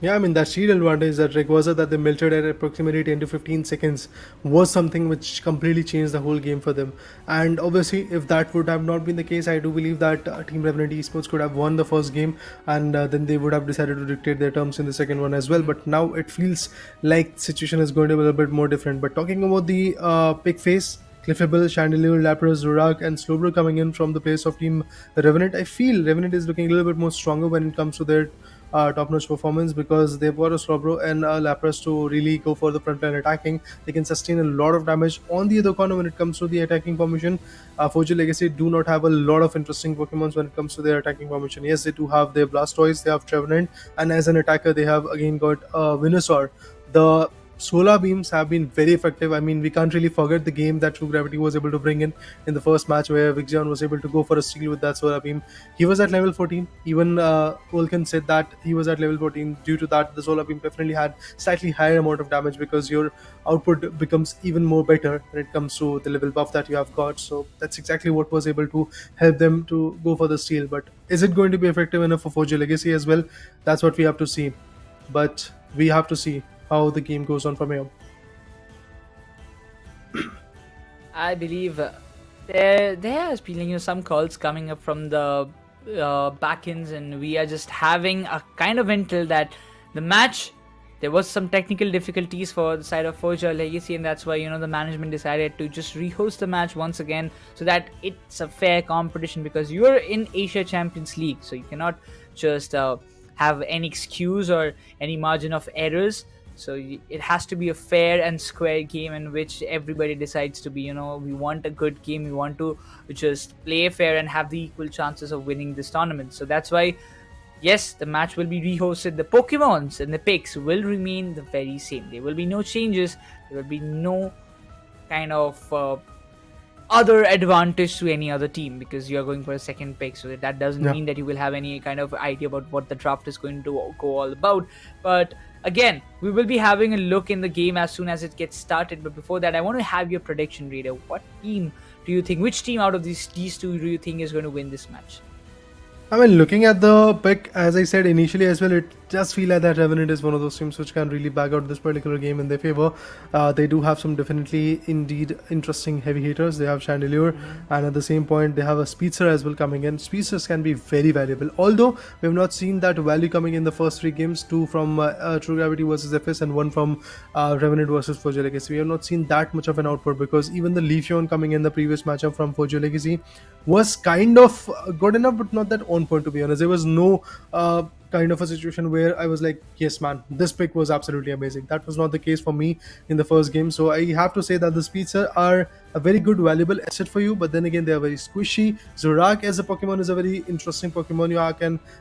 Yeah, I mean, that shield advantage, that Rayquaza that they melted at approximately 10 to 15 seconds was something which completely changed the whole game for them. And obviously, if that would have not been the case, I do believe that Team Revenant Esports could have won the first game, and then they would have decided to dictate their terms in the second one as well. But now it feels like the situation is going to be a little bit more different. But talking about the big face, Cliffable, Chandelier, Lapras, Rurak, and Slowbro coming in from the place of Team Revenant, I feel Revenant is looking a little bit more stronger when it comes to their top-notch performance, because they've got a Slowbro and a Lapras to really go for the frontline attacking. They can sustain a lot of damage. On the other corner, when it comes to the attacking formation, Foria Legacy do not have a lot of interesting Pokemons when it comes to their attacking formation. Yes, they do have their Blastoise, they have Trevenant, and as an attacker, they have again got Venusaur. The solar beams have been very effective. I mean, we can't really forget the game that True Gravity was able to bring in the first match, where Vixen was able to go for a steal with that solar beam. He was at level 14. Even Vulcan said that he was at level 14. Due to that, the solar beam definitely had slightly higher amount of damage, because your output becomes even more better when it comes to the level buff that you have got. So that's exactly what was able to help them to go for the steal. But is it going to be effective enough for Foria Legacy as well? That's what we have to see. But we have to see how the game goes on from here. I believe there has been some calls coming up from the backends, and we are just having a kind of intel that the match, there was some technical difficulties for the side of Foria Legacy, and that's why the management decided to just rehost the match once again, so that it's a fair competition, because you're in Asia Champions League, so you cannot just have any excuse or any margin of errors. So it has to be a fair and square game in which everybody decides to be, we want a good game, we want to just play fair and have the equal chances of winning this tournament. So that's why, yes, the match will be rehosted. The Pokemons and the picks will remain the very same. There will be no changes. There will be no kind of other advantage to any other team, because you are going for a second pick. So that doesn't mean that you will have any kind of idea about what the draft is going to go all about. But again, we will be having a look in the game as soon as it gets started. But before that, I want to have your prediction, Raider. What team do you think, which team out of these two do you think is going to win this match? I mean, looking at the pick, as I said initially as well, it just feel like that Revenant is one of those teams which can really back out this particular game in their favor. They do have some definitely indeed interesting heavy hitters. They have Chandelier, and at the same point they have a Speedster as well coming in. Speedsters can be very valuable, although we have not seen that value coming in the first three games, two from True Gravity versus FS and one from Revenant versus Foria Legacy. We have not seen that much of an output, because even the Leafeon coming in the previous matchup from Foria Legacy was kind of good enough, but not that on point, to be honest. There was no kind of a situation where I was like, yes man, this pick was absolutely amazing. That was not the case for me in the first game. So I have to say that the Speedster are a very good valuable asset for you, but then again they are very squishy. Zorak as a Pokemon is a very interesting Pokemon.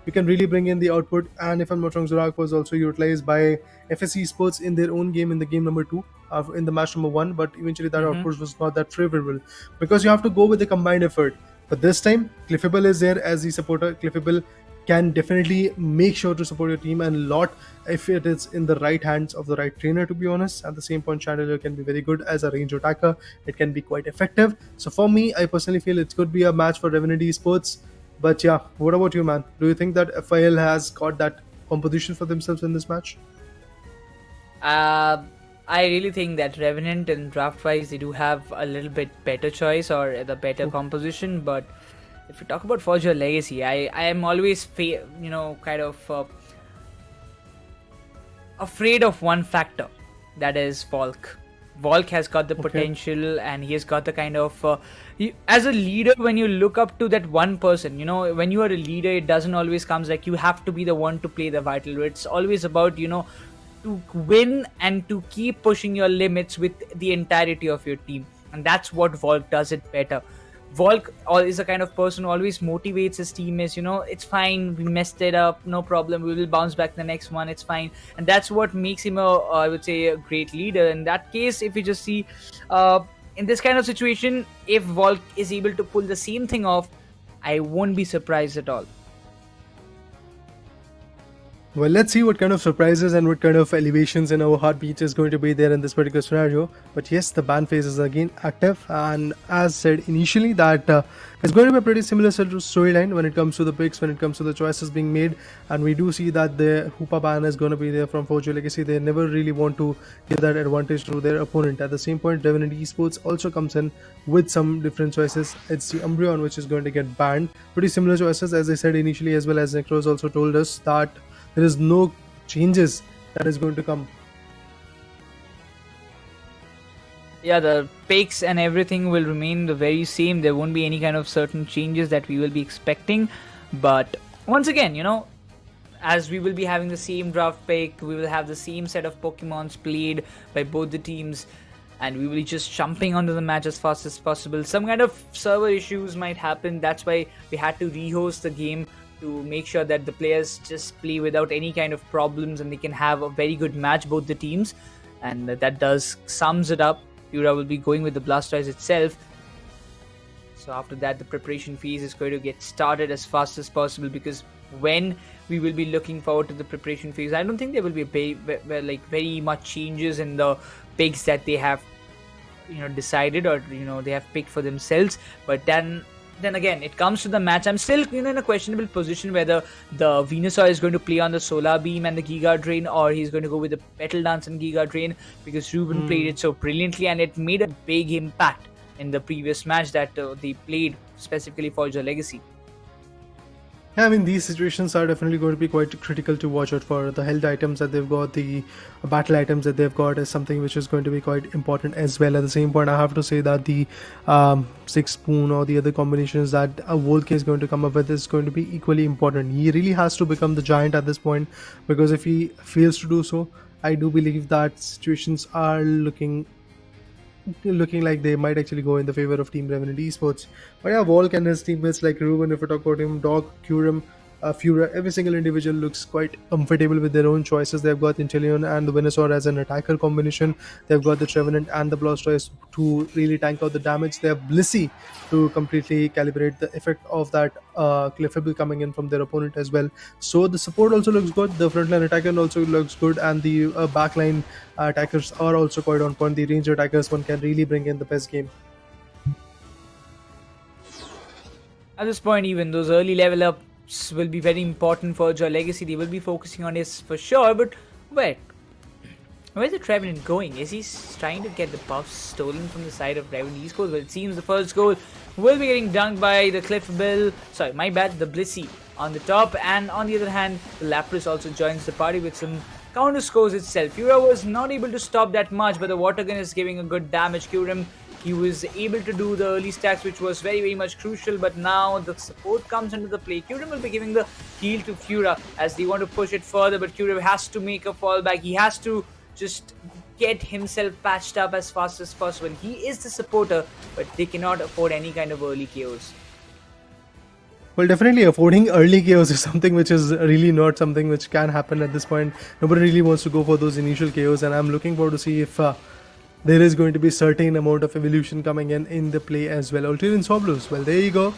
You can really bring in the output, and if I'm not wrong, Zorak was also utilized by FSC Sports in their own game in the game number 2, in the match number 1, but eventually that output was not that favorable, because you have to go with the combined effort. But this time, Cliffable is there as the supporter. Cliffable can definitely make sure to support your team, and a lot if it is in the right hands of the right trainer, to be honest. At the same point, Chandelier can be very good as a range attacker. It can be quite effective. So for me, I personally feel it could be a match for Revenant Esports. But yeah, what about you, man? Do you think that FIL has got that composition for themselves in this match? I really think that Revenant and draft-wise, they do have a little bit better choice or the better composition. But if you talk about Foria Legacy, I am always kind of afraid of one factor, that is Volk. Volk has got the potential, and he has got the kind of as a leader, when you look up to that one person, when you are a leader, it doesn't always comes like you have to be the one to play the vital role. It's always about to win and to keep pushing your limits with the entirety of your team, and that's what Volk does it better. Volk is a kind of person who always motivates his teammates. It's fine, we messed it up, no problem, we will bounce back the next one, it's fine. And that's what makes him I would say a great leader. In that case, if you just see in this kind of situation, if Volk is able to pull the same thing off, I won't be surprised at all. Well, let's see what kind of surprises and what kind of elevations in our heartbeats is going to be there in this particular scenario. But yes, the ban phase is again active, and as said initially, that it's going to be a pretty similar storyline when it comes to the picks, when it comes to the choices being made, and we do see that the Hoopa ban is going to be there from Foria Legacy. They never really want to give that advantage to their opponent. At the same point, Revenant Esports also comes in with some different choices. It's the Umbreon which is going to get banned. Pretty similar choices, as I said initially, as well as Nekroz also told us that there is no changes that is going to come. Yeah, the picks and everything will remain the very same. There won't be any kind of certain changes that we will be expecting. But once again, as we will be having the same draft pick, we will have the same set of Pokemons played by both the teams, and we will be just jumping onto the match as fast as possible. Some kind of server issues might happen. That's why we had to rehost the game, to make sure that the players just play without any kind of problems and they can have a very good match, both the teams. And that does sums it up. Foria will be going with the Blastoise itself. So after that, the preparation phase is going to get started as fast as possible, because when we will be looking forward to the preparation phase, I don't think there will be very much changes in the picks that they have decided, or they have picked for themselves. But then again, it comes to the match. I'm still in a questionable position whether the Venusaur is going to play on the Solar Beam and the Giga Drain, or he's going to go with the Petal Dance and Giga Drain, because Ruben played it so brilliantly and it made a big impact in the previous match that they played specifically for Forza Legacy. Yeah, I mean, these situations are definitely going to be quite critical to watch out for. The health items that they've got, the battle items that they've got is something which is going to be quite important as well. At the same point, I have to say that the 6 spoon or the other combinations that Vulcan is going to come up with is going to be equally important. He really has to become the giant at this point, because if he fails to do so, I do believe that situations are looking like they might actually go in the favor of Team Revenant Esports. But yeah, Volk and his teammates like Ruben, if we talk about him, Dog, Kurum, Furia, every single individual looks quite comfortable with their own choices. They've got Inteleon and the Venusaur as an attacker combination. They've got the Revenant and the Blastoise to really tank out the damage. They have Blissey to completely calibrate the effect of that Cliffable coming in from their opponent as well. So the support also looks good. The frontline attacker also looks good, and the backline attackers are also quite on point. The range attackers, one can really bring in the best game. At this point, even those early level ups will be very important for Forza Legacy. They will be focusing on this for sure. But wait, where's the Revenant going? Is he trying to get the buffs stolen from the side of Revenant Esports? Well, it seems the first goal will be getting dunked by the Cliffable. Sorry, my bad, the Blissey on the top. And on the other hand, the Lapras also joins the party with some counter scores itself. Foria was not able to stop that much, but the water gun is giving a good damage. Kurum, he was able to do the early stacks, which was very, very much crucial, but now the support comes into the play. Kurum will be giving the heal to Foria as they want to push it further, but Kurum has to make a fallback. He has to just get himself patched up as fast as possible. He is the supporter, but they cannot afford any kind of early KOs. Well, definitely affording early KOs is something which is really not something which can happen at this point. Nobody really wants to go for those initial KOs, and I'm looking forward to see if there is going to be certain amount of evolution coming in the play as well. Ulterior Soblos, well, there you go.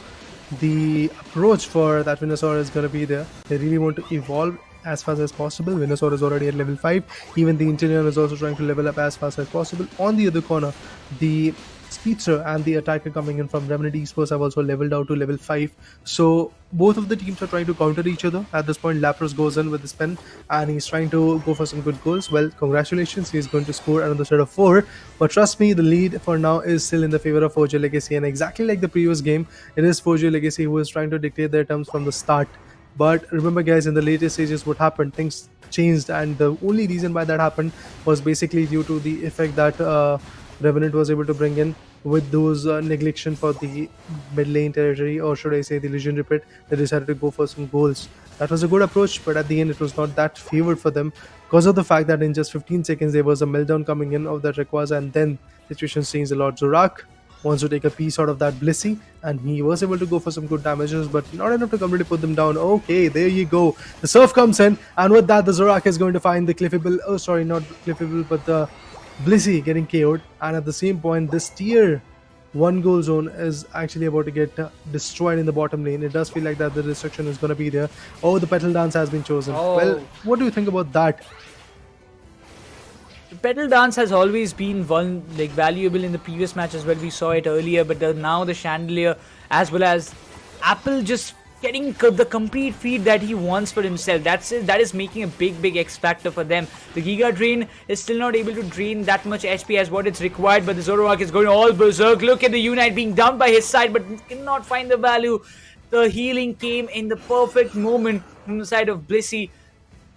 The approach for that Venusaur is going to be there. They really want to evolve as fast as possible. Venusaur is already at level 5. Even the Inteleon is also trying to level up as fast as possible. On the other corner, the Speedster and the attacker coming in from Revenant Esports have also leveled out to level 5. So both of the teams are trying to counter each other. At this point, Lapras goes in with his pen and he's trying to go for some good goals. Well, congratulations, he's going to score another set of 4. But trust me, the lead for now is still in the favor of Forza Legacy. And exactly like the previous game, it is Forza Legacy who is trying to dictate their terms from the start. But remember guys, in the later stages what happened, things changed, and the only reason why that happened was basically due to the effect that Revenant was able to bring in with those neglection for the mid lane territory, or should I say the Legendary Pit. They decided to go for some goals. That was a good approach, but at the end it was not that favored for them because of the fact that in just 15 seconds there was a meltdown coming in of that Rayquaza, and then situations changed a lot. Zorak wants to take a piece out of that Blissey, and he was able to go for some good damages, but not enough to completely put them down. Okay, there you go. The Surf comes in, and with that the Zorak is going to find the Cliffable, oh sorry, not Cliffable, but the Blissey getting KO'd, and at the same point this tier one goal zone is actually about to get destroyed in the bottom lane. It does feel like that the destruction is going to be there. Oh, the petal dance has been chosen. Well, Oh. what do you think about that? The pedal dance has always been valuable in the previous match as well. We saw it earlier, but now the chandelier as well as Apple just getting the complete feed that he wants for himself. That is making a big X factor for them. The Giga Drain is still not able to drain that much HP as what it's required, but the Zoroark is going all berserk. Look at the Unite being dumped by his side, but cannot find the value. The healing came in the perfect moment from the side of Blissey.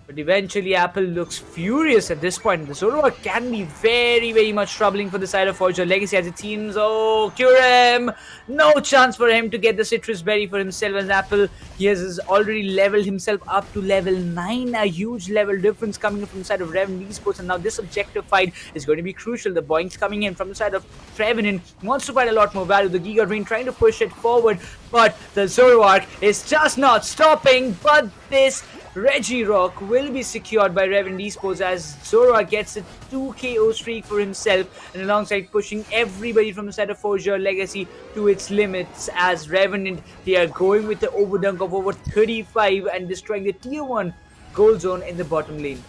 But eventually Apple looks furious at this point. The Zoroark can be very much troubling for the side of Forger Legacy as it seems. Oh, Curem! No chance for him to get the Citrus Berry for himself as Apple. He has already leveled himself up to level 9. A huge level difference coming from the side of Revenant Esports. And now this objective fight is going to be crucial. The Boinks coming in from the side of Revenant wants to find a lot more value. The Giga Drain trying to push it forward. But the Zoroark is just not stopping. But this Regirock will be secured by Revenant Esports as Zoroark gets a 2 KO streak for himself and alongside pushing everybody from the side of Forger Legacy to its limits as Revenant, they are going with the overdunk of over 35 and destroying the tier 1 gold zone in the bottom lane.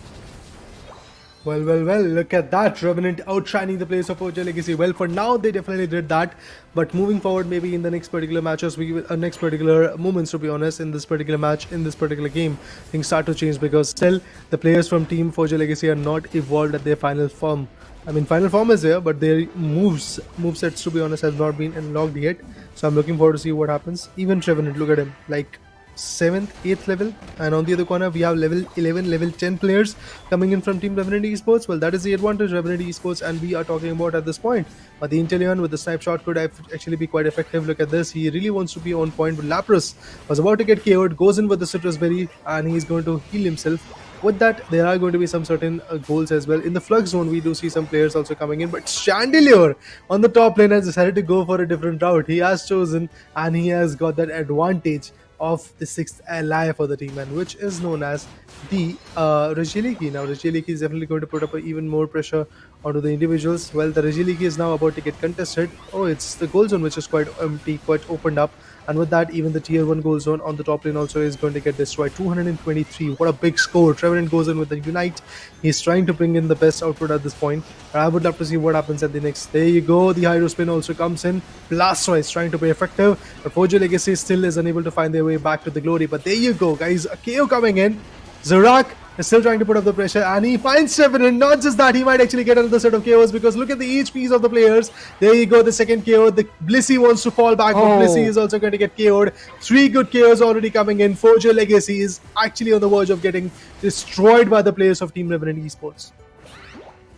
Well, look at that. Revenant outshining the players of Forger Legacy. Well, for now, they definitely did that. But moving forward, maybe in the next particular matches, next particular moments, to be honest, in this particular match, in this particular game, things start to change because still, the players from Team Forger Legacy are not evolved at their final form. I mean, final form is there, but their movesets, to be honest, have not been unlocked yet. So I'm looking forward to see what happens. Even Revenant, look at him. Like, 7th, 8th level, and on the other corner we have level 11, level 10 players coming in from Team Revenant Esports. Well, that is the advantage Revenant Esports and we are talking about at this point. But the Inteleon with the snipe shot could actually be quite effective. Look at this, he really wants to be on point. But Lapras was about to get KO'd, goes in with the Citrus Berry and he's going to heal himself. With that, there are going to be some certain goals as well. In the Flux Zone, we do see some players also coming in. But Chandelier on the top lane has decided to go for a different route. He has chosen and he has got that advantage of the 6th ally for the team, and which is known as the Regiliki. Now Regiliki is definitely going to put up even more pressure onto the individuals. Well, the Regiliki is now about to get contested. Oh, it's the goal zone which is quite empty, quite opened up, and with that even the tier 1 goal zone on the top lane also is going to get destroyed. 223, what a big score. Revenant goes in with the Unite. He's trying to bring in the best output at this point. I would love to see what happens at the next. There you go, the Hydro Spin also comes in. Blastoise trying to be effective, but Forger Legacy still is unable to find their way back to the glory. But there you go, guys, a KO coming in. Zorak is still trying to put up the pressure and he finds Revenant. Not just that, he might actually get another set of KOs because look at the HPs of the players. There you go, the second KO. The Blissey wants to fall back, but Blissey is also going to get KO'd. 3 good KOs already coming in. Forger Legacy is actually on the verge of getting destroyed by the players of Team Revenant Esports.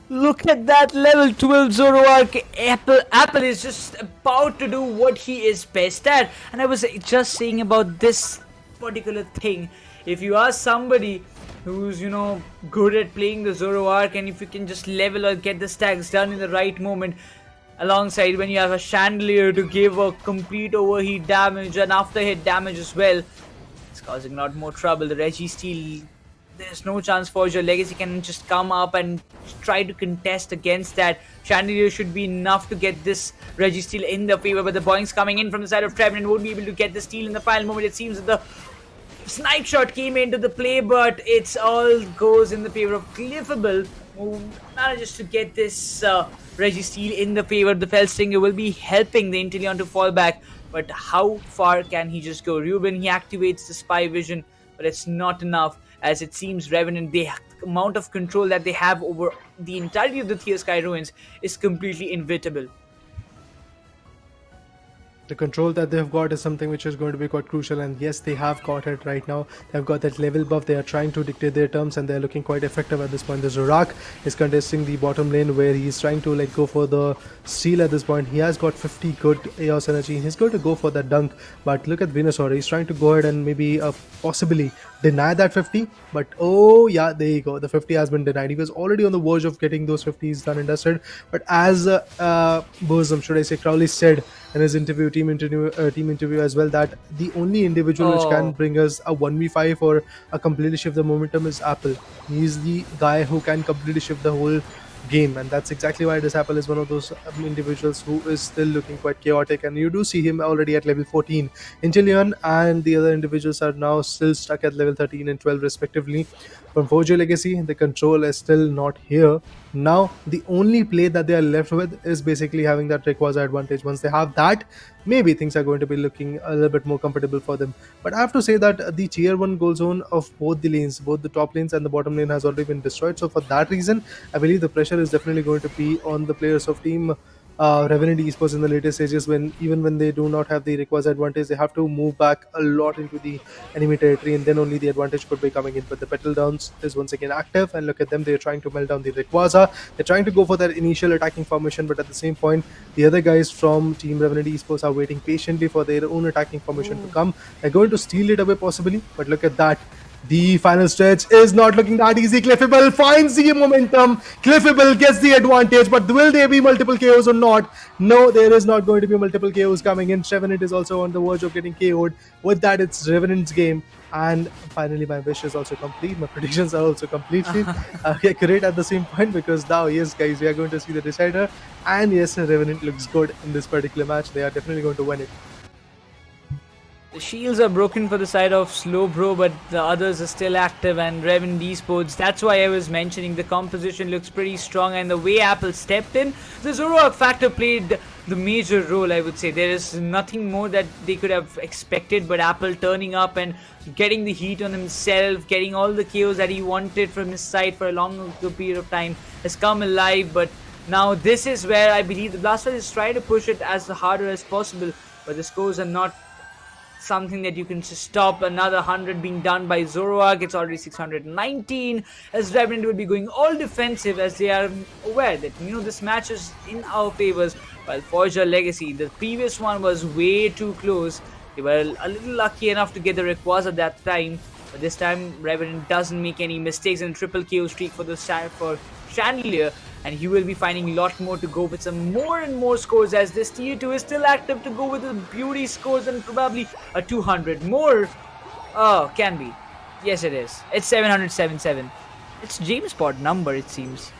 Look at that level 12 Zoroark. Apple is just about to do what he is best at. And I was just saying about this particular thing. If you are somebody who's, good at playing the Zoroark, and if you can just level or get the stacks done in the right moment, alongside when you have a Chandelier to give a complete overheat damage and after hit damage as well, it's causing a lot more trouble. The Registeel, there's no chance Forger Legacy can just come up and try to contest against that. Chandelier should be enough to get this Registeel in the favor, but the Boinks coming in from the side of Revenant won't be able to get the steal in the final moment. It seems that the snipe shot came into the play, but it's all goes in the favor of Cliffable, who manages to get this Registeel in the favor. The Fellstinger will be helping the Inteleon to fall back, but how far can he just go? Ruben, he activates the Spy Vision, but it's not enough, as it seems Revenant, the amount of control that they have over the entirety of the Thea Sky Ruins is completely inevitable. The control that they've got is something which is going to be quite crucial, and yes, they have got it right now. They've got that level buff, they are trying to dictate their terms and they're looking quite effective at this point. The Zorak is contesting the bottom lane where he's trying to go for the steal at this point. He has got 50 good Eos energy, he's going to go for that dunk, but look at Venusaur, he's trying to go ahead and maybe possibly deny that 50, but oh yeah, there you go, the 50 has been denied. He was already on the verge of getting those 50s done and dusted, but as Crowley said in his team interview as well, that the only individual which can bring us a 1v5 or a completely shift the momentum is Apple. He's the guy who can completely shift the whole game, and that's exactly why this Apple is one of those individuals who is still looking quite chaotic, and you do see him already at level 14. Inchilion and the other individuals are now still stuck at level 13 and 12 respectively. From Fojo Legacy, the control is still not here. Now the only play that they are left with is basically having that Rayquaza advantage. Once they have that, maybe things are going to be looking a little bit more comfortable for them. But I have to say that the tier 1 goal zone of both the lanes, both the top lanes and the bottom lane, has already been destroyed. So for that reason, I believe the pressure is definitely going to be on the players of team Revenant Esports in the later stages, when even when they do not have the requisite advantage, they have to move back a lot into the enemy territory, and then only the advantage could be coming in. But the Petal Downs is once again active, and look at them, they're trying to melt down the Rayquaza. They're trying to go for that initial attacking formation, but at the same point, the other guys from Team Revenant Esports are waiting patiently for their own attacking formation to come. They're going to steal it away possibly, but look at that. The final stretch is not looking that easy. Cliffable finds the momentum. Cliffable gets the advantage, but will there be multiple KOs or not? No, there is not going to be multiple KOs coming in. Revenant is also on the verge of getting KO'd. With that, it's Revenant's game. And finally, my wish is also complete. My predictions are also completely accurate at the same point, because now, yes, guys, we are going to see the decider. And yes, Revenant looks good in this particular match. They are definitely going to win it. The shields are broken for the side of Slowbro, but the others are still active, and Revenant Esports, that's why I was mentioning the composition looks pretty strong, and the way Apple stepped in, the Zoroark factor played the major role, I would say. There is nothing more that they could have expected, but Apple turning up and getting the heat on himself, getting all the KOs that he wanted from his side for a long period of time, has come alive. But now this is where I believe the Blastoise is trying to push it as harder as possible, but the scores are not something that you can just stop. Another 100 being done by Zoroark. It's already 619, as Revenant will be going all defensive, as they are aware that, you know, this match is in our favors. While Forger Legacy, the previous one was way too close. They were a little lucky enough to get the Rayquaza that time, but this time Revenant doesn't make any mistakes, and triple KO streak for the Chandelier, and he will be finding a lot more to go with some more and more scores, as this tier 2 is still active to go with the beauty scores and probably a 200 more. Oh, can be. Yes, it is. It's 777. It's James Bond number, it seems.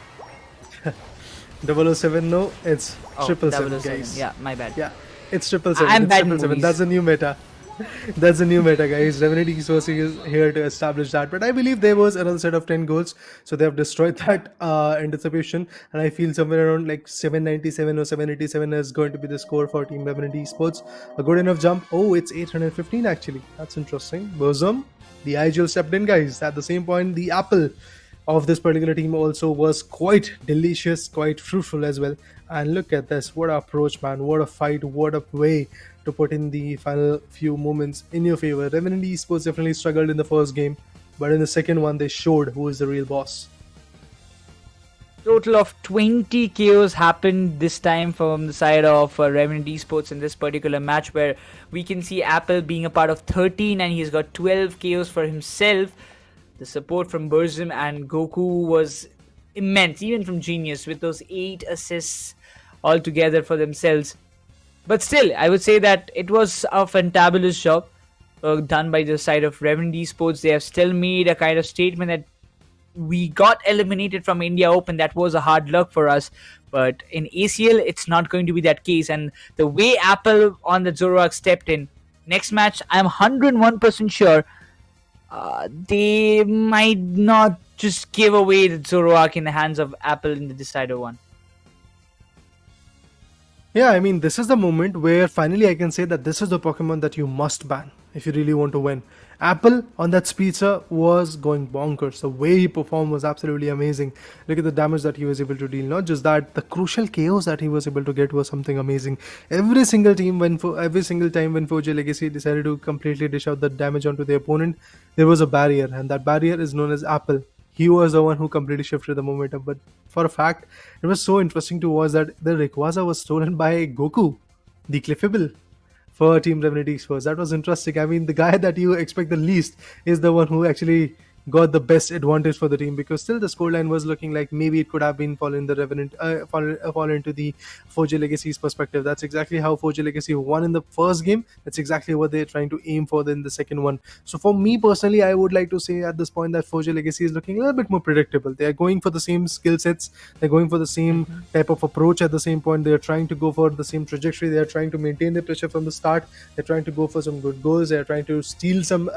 007, no, it's 777, 007, guys. yeah, my bad. Yeah, it's 777. I'm It's bad 777. movies. That's a new meta. That's a new meta, guys. Revenant Esports is here to establish that. But I believe there was another set of 10 goals, so they have destroyed that anticipation. And I feel somewhere around like 797 or 787 is going to be the score for Team Revenant Esports. A good enough jump. Oh, it's 815 actually. That's interesting. Bosom, the IGL stepped in, guys. At the same point, the apple of this particular team also was quite delicious, quite fruitful as well. And look at this, what an approach, man, what a fight, what a way to put in the final few moments in your favor. Revenant Esports definitely struggled in the first game, but in the second one they showed who is the real boss. Total of 20 KOs happened this time from the side of Revenant Esports in this particular match, where we can see Apple being a part of 13, and he's got 12 KOs for himself. The support from Burzum and Goku was immense, even from Genius, with those 8 assists altogether for themselves. But still, I would say that it was a fantabulous job done by the side of Revenant Esports. They have still made a kind of statement that we got eliminated from India Open. That was a hard luck for us. But in ACL, it's not going to be that case. And the way Apple on the Zoroark stepped in, next match, I'm 101% sure they might not just give away the Zoroark in the hands of Apple in the decider one. Yeah, I mean, this is the moment where finally I can say that this is the Pokemon that you must ban if you really want to win. Apple on that speedster was going bonkers. The way he performed was absolutely amazing. Look at the damage that he was able to deal. Not just that, the crucial KOs that he was able to get was something amazing. Every single time when Foria Legacy decided to completely dish out the damage onto the opponent, there was a barrier, and that barrier is known as Apple. He was the one who completely shifted the momentum. But for a fact, it was so interesting to watch that the Rayquaza was stolen by Goku, the Cliffable, for Team Revenant Esports. That was interesting. I mean, the guy that you expect the least is the one who actually got the best advantage for the team, because still the scoreline was looking like maybe it could have been fallen the Revenant, fallen into the Foria Legacy's perspective. That's exactly how Foria Legacy won in the first game. That's exactly what they're trying to aim for in the second one. So for me personally, I would like to say at this point that Foria Legacy is looking a little bit more predictable. They are going for the same skill sets. They're going for the same type of approach at the same point. They're trying to go for the same trajectory. They're trying to maintain their pressure from the start. They're trying to go for some good goals. They're trying to steal some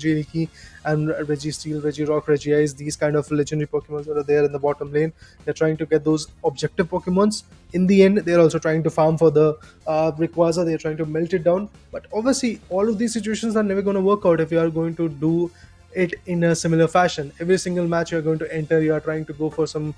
Reggie and Reggie Steel, Reggie Rock, Reggie Ice, these kind of legendary Pokemon that are there in the bottom lane. They're trying to get those objective Pokemons. In the end, they're also trying to farm for the Rayquaza. They're trying to melt it down. But obviously, all of these situations are never going to work out if you are going to do it in a similar fashion. Every single match you're going to enter, you're trying to go for some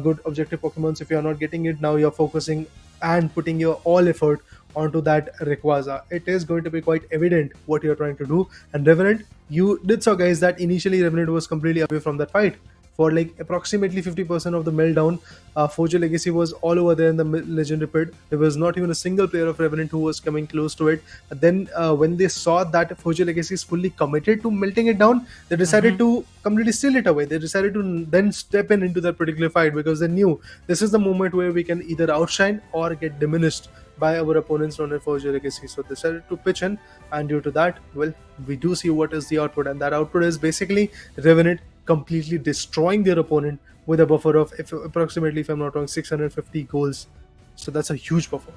good objective Pokemons. If you're not getting it, now you're focusing and putting your all effort onto that Rayquaza. It is going to be quite evident what you're trying to do. And Revenant, you did so, guys, that initially Revenant was completely away from that fight. For like approximately 50% of the meltdown, Foria Legacy was all over there in the legendary pit. There was not even a single player of Revenant who was coming close to it. But then when they saw that Foria Legacy is fully committed to melting it down, they decided to completely steal it away. They decided to then step into that particular fight, because they knew this is the moment where we can either outshine or get diminished by our opponents on Foria Legacy. So they decided to pitch in, and due to that, well, we do see what is the output, and that output is basically Revenant completely destroying their opponent with a buffer of approximately, if I'm not wrong, 650 goals. So that's a huge buffer.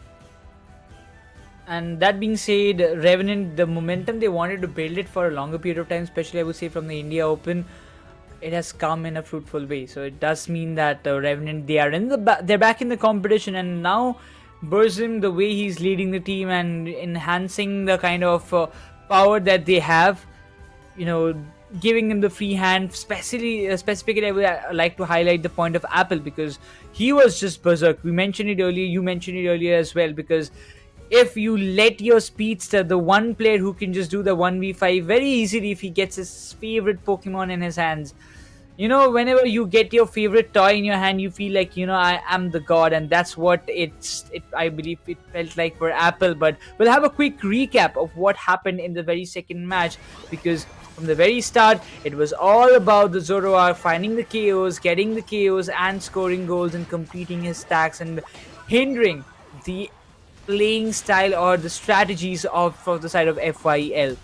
And that being said, Revenant, the momentum they wanted to build it for a longer period of time, especially I would say from the India Open, it has come in a fruitful way. So it does mean that Revenant, they are they're back in the competition, and now Burzum, the way he's leading the team and enhancing the kind of power that they have, giving him the free hand. Specifically, I would like to highlight the point of Apple, because he was just berserk. We mentioned it earlier, you mentioned it earlier as well, because if you let your speedster, the one player who can just do the 1v5 very easily if he gets his favorite Pokemon in his hands, whenever you get your favorite toy in your hand, you feel like, I am the god, and that's what I believe it felt like for Apple. But we'll have a quick recap of what happened in the very second match, because from the very start, it was all about the Zoroark finding the KOs, getting the KOs, and scoring goals and completing his stacks and hindering the playing style or the strategies for the side of FYL.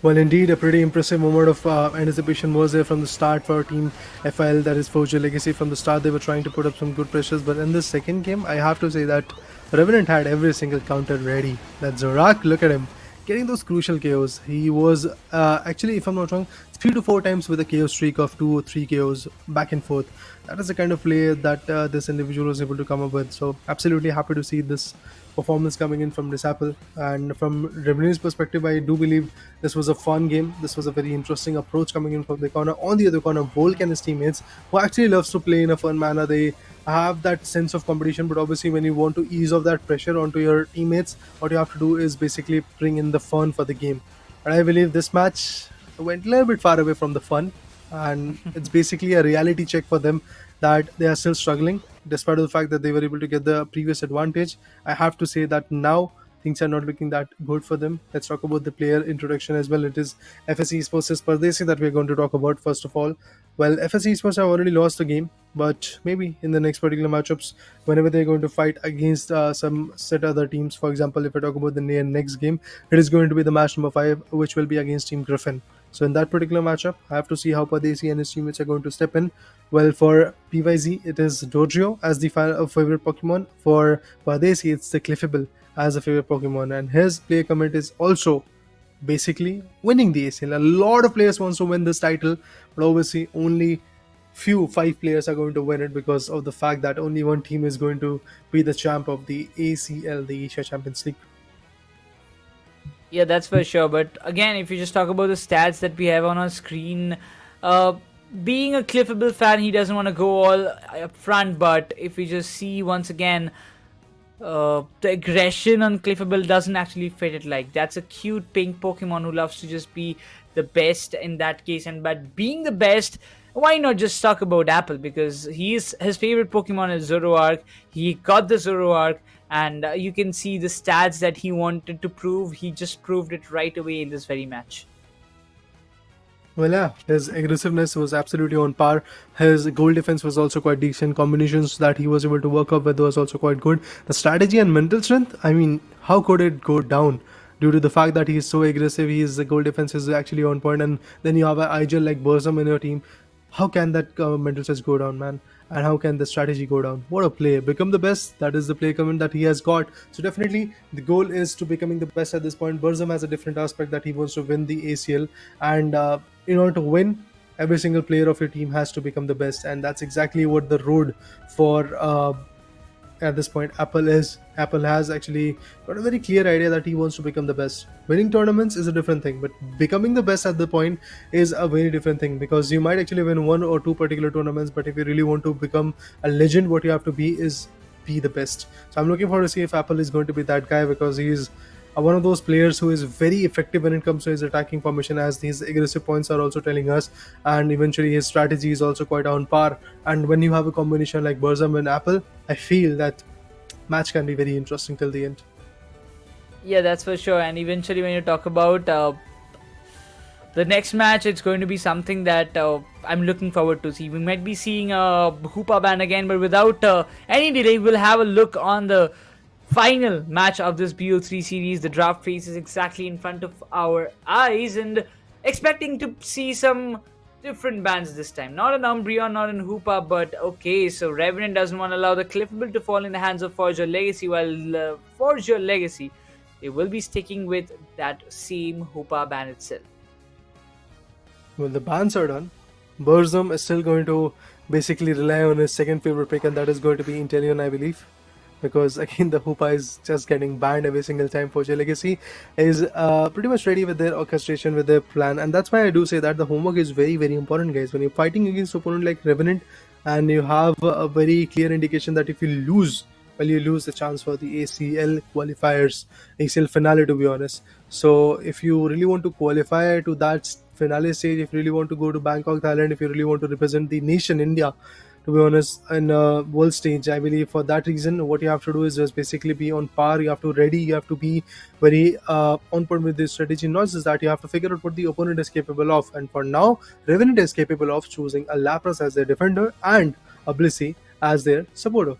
Well, indeed, a pretty impressive moment of anticipation was there from the start for Team FIL, that is Foria Legacy. From the start, they were trying to put up some good pressures, but in the second game, I have to say that Revenant had every single counter ready. That Zoroark, look at him, getting those crucial KOs. He was actually, if I'm not wrong, 3 to 4 times with a KO streak of 2 or 3 KOs back and forth. That is the kind of play that this individual was able to come up with. So absolutely happy to see this performance coming in from this Apple. And from Revenant's perspective, I do believe this was a fun game. This was a very interesting approach coming in from the corner. On the other corner, Vulcan, his teammates, who actually loves to play in a fun manner. They have that sense of competition, but obviously when you want to ease off that pressure onto your teammates, what you have to do is basically bring in the fun for the game. And I believe this match went a little bit far away from the fun, and it's basically a reality check for them that they are still struggling despite the fact that they were able to get the previous advantage. I have to say that now things are not looking that good for them. Let's talk about the player introduction as well. It is FSC Esports Pardesi that we're going to talk about first of all. Well, FSC Esports have already lost the game, but maybe in the next particular matchups, whenever they're going to fight against some set other teams, for example, if I talk about the next game, it is going to be the match number 5, which will be against Team Griffin. So in that particular matchup, I have to see how Pardesi and his teammates are going to step in. Well, for PYZ, it is Dodrio as the favorite Pokemon. For Pardesi, it's the Clefable as a favorite Pokemon, and his player commit is also basically winning the ACL. A lot of players wants to win this title, but obviously only 5 players are going to win it, because of the fact that only one team is going to be the champ of the ACL, the Asia Champions League. Yeah, that's for sure. But again, if you just talk about the stats that we have on our screen, being a Clefable fan, he doesn't want to go all up front, but if we just see once again, the aggression on Clefable doesn't actually fit it. Like, that's a cute pink Pokemon who loves to just be the best in that case. And but being the best, why not just talk about Apple? Because his favorite Pokemon is Zoroark. He got the Zoroark, and you can see the stats that he wanted to prove. He just proved it right away in this very match. Well, yeah, his aggressiveness was absolutely on par. His goal defense was also quite decent. Combinations that he was able to work up with was also quite good. The strategy and mental strength, I mean, how could it go down? Due to the fact that he is so aggressive, the goal defense is actually on point, and then you have an IGL like Burzum in your team. How can that mental stress go down, man? And how can the strategy go down? What a play! Become the best. That is the play comment that he has got. So definitely, the goal is to becoming the best at this point. Burzum has a different aspect that he wants to win the ACL, and in order to win, every single player of your team has to become the best, and that's exactly what the road for at this point Apple is. Apple has actually got a very clear idea that he wants to become the best. Winning tournaments is a different thing, but becoming the best at the point is a very different thing, because you might actually win one or two particular tournaments, but if you really want to become a legend, what you have to be is be the best. So I'm looking forward to see if Apple is going to be that guy, because he's one of those players who is very effective when it comes to his attacking formation, as these aggressive points are also telling us, and eventually his strategy is also quite on par. And when you have a combination like Burzum and Apple, I feel that match can be very interesting till the end. Yeah, that's for sure. And eventually, when you talk about the next match, it's going to be something that I'm looking forward to see. We might be seeing a Hoopa ban again, but without any delay, we'll have a look on the final match of this BO3 series. The draft phase is exactly in front of our eyes, and expecting to see some different bans this time. Not an Umbreon, not an Hoopa, but okay, so Revenant doesn't want to allow the Cliffable to fall in the hands of Forge Your Legacy, while Forge Your Legacy, they will be sticking with that same Hoopa ban itself. When the bans are done, Burzum is still going to basically rely on his second favorite pick, and that is going to be Inteleon, I believe. Because again, the Hoopa is just getting banned every single time. Forge Your Legacy is pretty much ready with their orchestration, with their plan, and that's why I do say that the homework is very, very important, guys. When you're fighting against opponent like Revenant, and you have a very clear indication that if you lose, well, you lose the chance for the ACL qualifiers, ACL finale, to be honest. So if you really want to qualify to that finale stage, if you really want to go to Bangkok, Thailand, if you really want to represent the nation India, to be honest, in world stage, I believe for that reason, what you have to do is just basically be on par. You have to ready. You have to be very on point with this strategy. Not just that, you have to figure out what the opponent is capable of. And for now, Revenant is capable of choosing a Lapras as their defender and a Blissey as their supporter.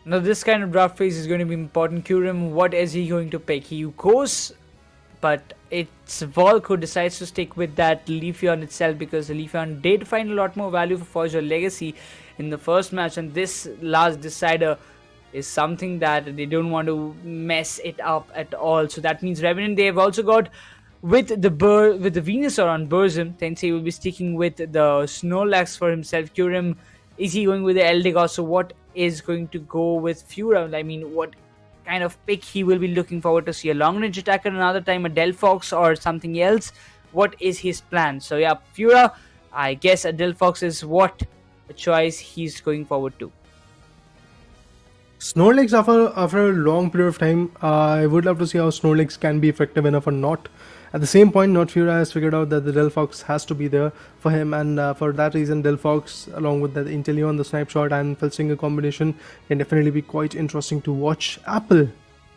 Now, this kind of draft phase is going to be important. Kyurem, what is he going to pick? He goes, but it's Volk who decides to stick with that Leafeon itself, because the Leafeon did find a lot more value for Forge Your Legacy in the first match, and this last decider is something that they don't want to mess it up at all. So that means Revenant, they have also got with the Venusaur on Burzum. Tensei will be sticking with the Snorlax for himself. Kyurem, is he going with the Eldegoss? So what is going to go with Fura? I mean, what kind of pick he will be looking forward to see? A long range attacker another time, a Delphox or something else? What is his plan? So yeah, Fura, I guess a Delphox is what a choice he's going forward to. Snorlax, after a long period of time, I would love to see how Snorlax can be effective enough or not. At the same point, Not Fura has figured out that the Delphox has to be there for him, and for that reason, Delphox, along with the Inteleon, the Snipe Shot, and Felsinger combination, can definitely be quite interesting to watch. Apple,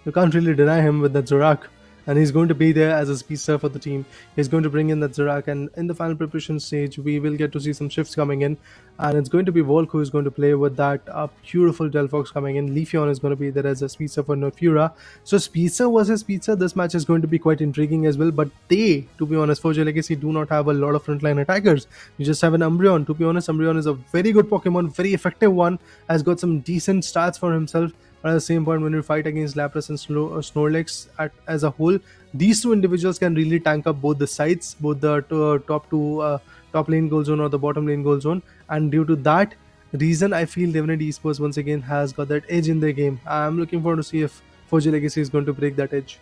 you can't really deny him with that Zorak, and he's going to be there as a speedster for the team. He's going to bring in that Zorak, and in the final preparation stage, we will get to see some shifts coming in, and it's going to be Volk who is going to play with that beautiful Delphox coming in. Leafeon is going to be there as a speedster for Nofura. So speedster versus speedster, this match is going to be quite intriguing as well, but they, to be honest, Forge Your Legacy do not have a lot of frontline attackers. You just have an Umbreon. To be honest, Umbreon is a very good Pokemon, very effective one, has got some decent stats for himself. But at the same point, when you fight against Lapras and Snorlax as a whole, these two individuals can really tank up both the sides, both the top lane goal zone or the bottom lane goal zone. And due to that reason, I feel Revenant Esports once again has got that edge in their game. I'm looking forward to see if Forge Your Legacy is going to break that edge.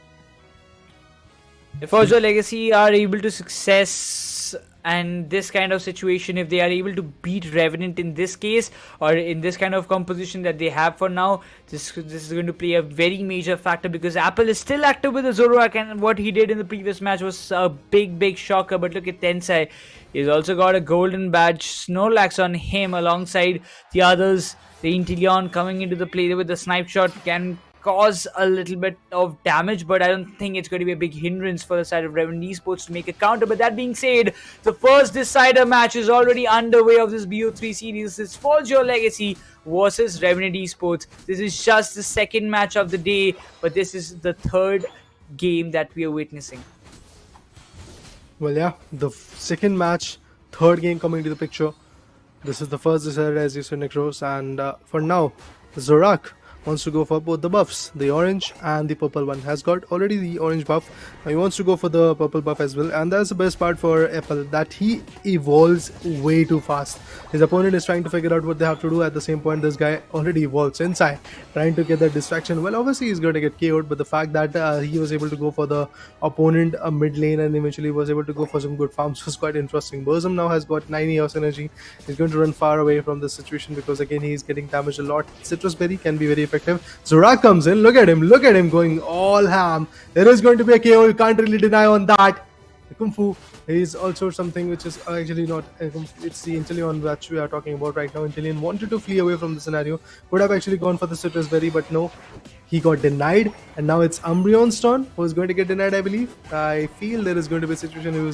If Forge Your Legacy are able to success and this kind of situation, if they are able to beat Revenant in this case, or in this kind of composition that they have for now, this is going to play a very major factor, because Apple is still active with the Zoroark, and what he did in the previous match was a big shocker. But look at Tensai, he's also got a golden badge, Snorlax on him alongside the others. The Inteleon coming into the play with the snipe shot can cause a little bit of damage, but I don't think it's going to be a big hindrance for the side of Revenant Esports to make a counter. But that being said, the first decider match is already underway of this BO3 series. It's Forge Your Legacy versus Revenant Esports. This is just the second match of the day, but this is the third game that we are witnessing. Well, yeah, the second match, third game coming to the picture. This is the first decider, as you said, Nekroz, and for now, Zoroark wants to go for both the buffs, the orange and the purple one. Has got already the orange buff, he wants to go for the purple buff as well, and that's the best part for Apple, that he evolves way too fast. His opponent is trying to figure out what they have to do. At the same point, this guy already evolves inside, trying to get that distraction. Well, obviously he's going to get KO'd, but the fact that he was able to go for the opponent mid lane and eventually was able to go for some good farms was quite interesting. Burzum now has got 9 years energy. He's going to run far away from this situation, because again he's getting damaged a lot. Citrus Berry can be very effective. Zoroark comes in, look at him going all ham. There is going to be a KO, you can't really deny on that. The Kung Fu is also something which is actually not it's the Inteleon that we are talking about right now. Inteleon wanted to flee away from the scenario, could have actually gone for the Citrus Berry, but no, he got denied, and now it's Umbreon's turn, who is going to get denied, I believe. I feel there is going to be a situation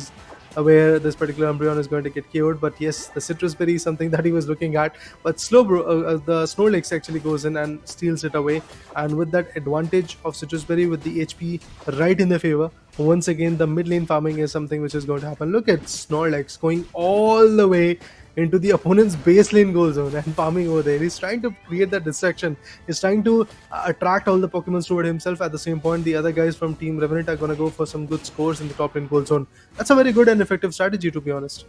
where this particular Umbreon is going to get KO'd, but yes, the Citrus Berry is something that he was looking at, but the Snorlax actually goes in and steals it away, and with that advantage of Citrus Berry with the HP right in their favor, once again the mid lane farming is something which is going to happen. Look at Snorlax going all the way into the opponent's base lane goal zone and farming over there. He's trying to create that distraction. He's trying to attract all the Pokemons toward himself. At the same point, the other guys from Team Revenant are going to go for some good scores in the top lane goal zone. That's a very good and effective strategy, to be honest.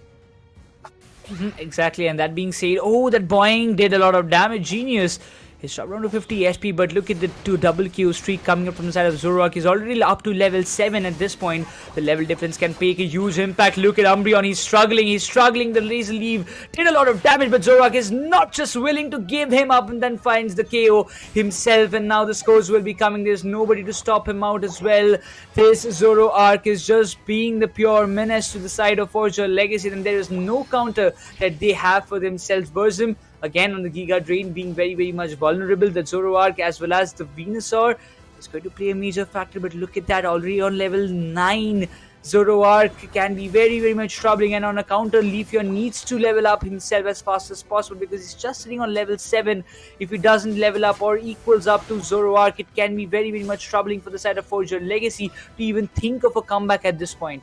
Exactly, and that being said, oh, that Boing did a lot of damage. Genius. He's dropped down to 50 HP, but look at the 2 double Q streak coming up from the side of Zoroark. He's already up to level 7 at this point. The level difference can make a huge impact. Look at Umbreon, he's struggling. The Razor Leaf did a lot of damage, but Zoroark is not just willing to give him up, and then finds the KO himself, and now the scores will be coming. There's nobody to stop him out as well. This Zoroark is just being the pure menace to the side of Forge Your Legacy, and there is no counter that they have for themselves. Burzum again on the Giga Drain being very much vulnerable. The Zoroark as well as the Venusaur is going to play a major factor, but look at that, already on level 9. Zoroark can be very much troubling, and on a counter, Leafeon needs to level up himself as fast as possible, because he's just sitting on level 7. If he doesn't level up or equals up to Zoroark, it can be very much troubling for the side of Forge Your Legacy to even think of a comeback at this point.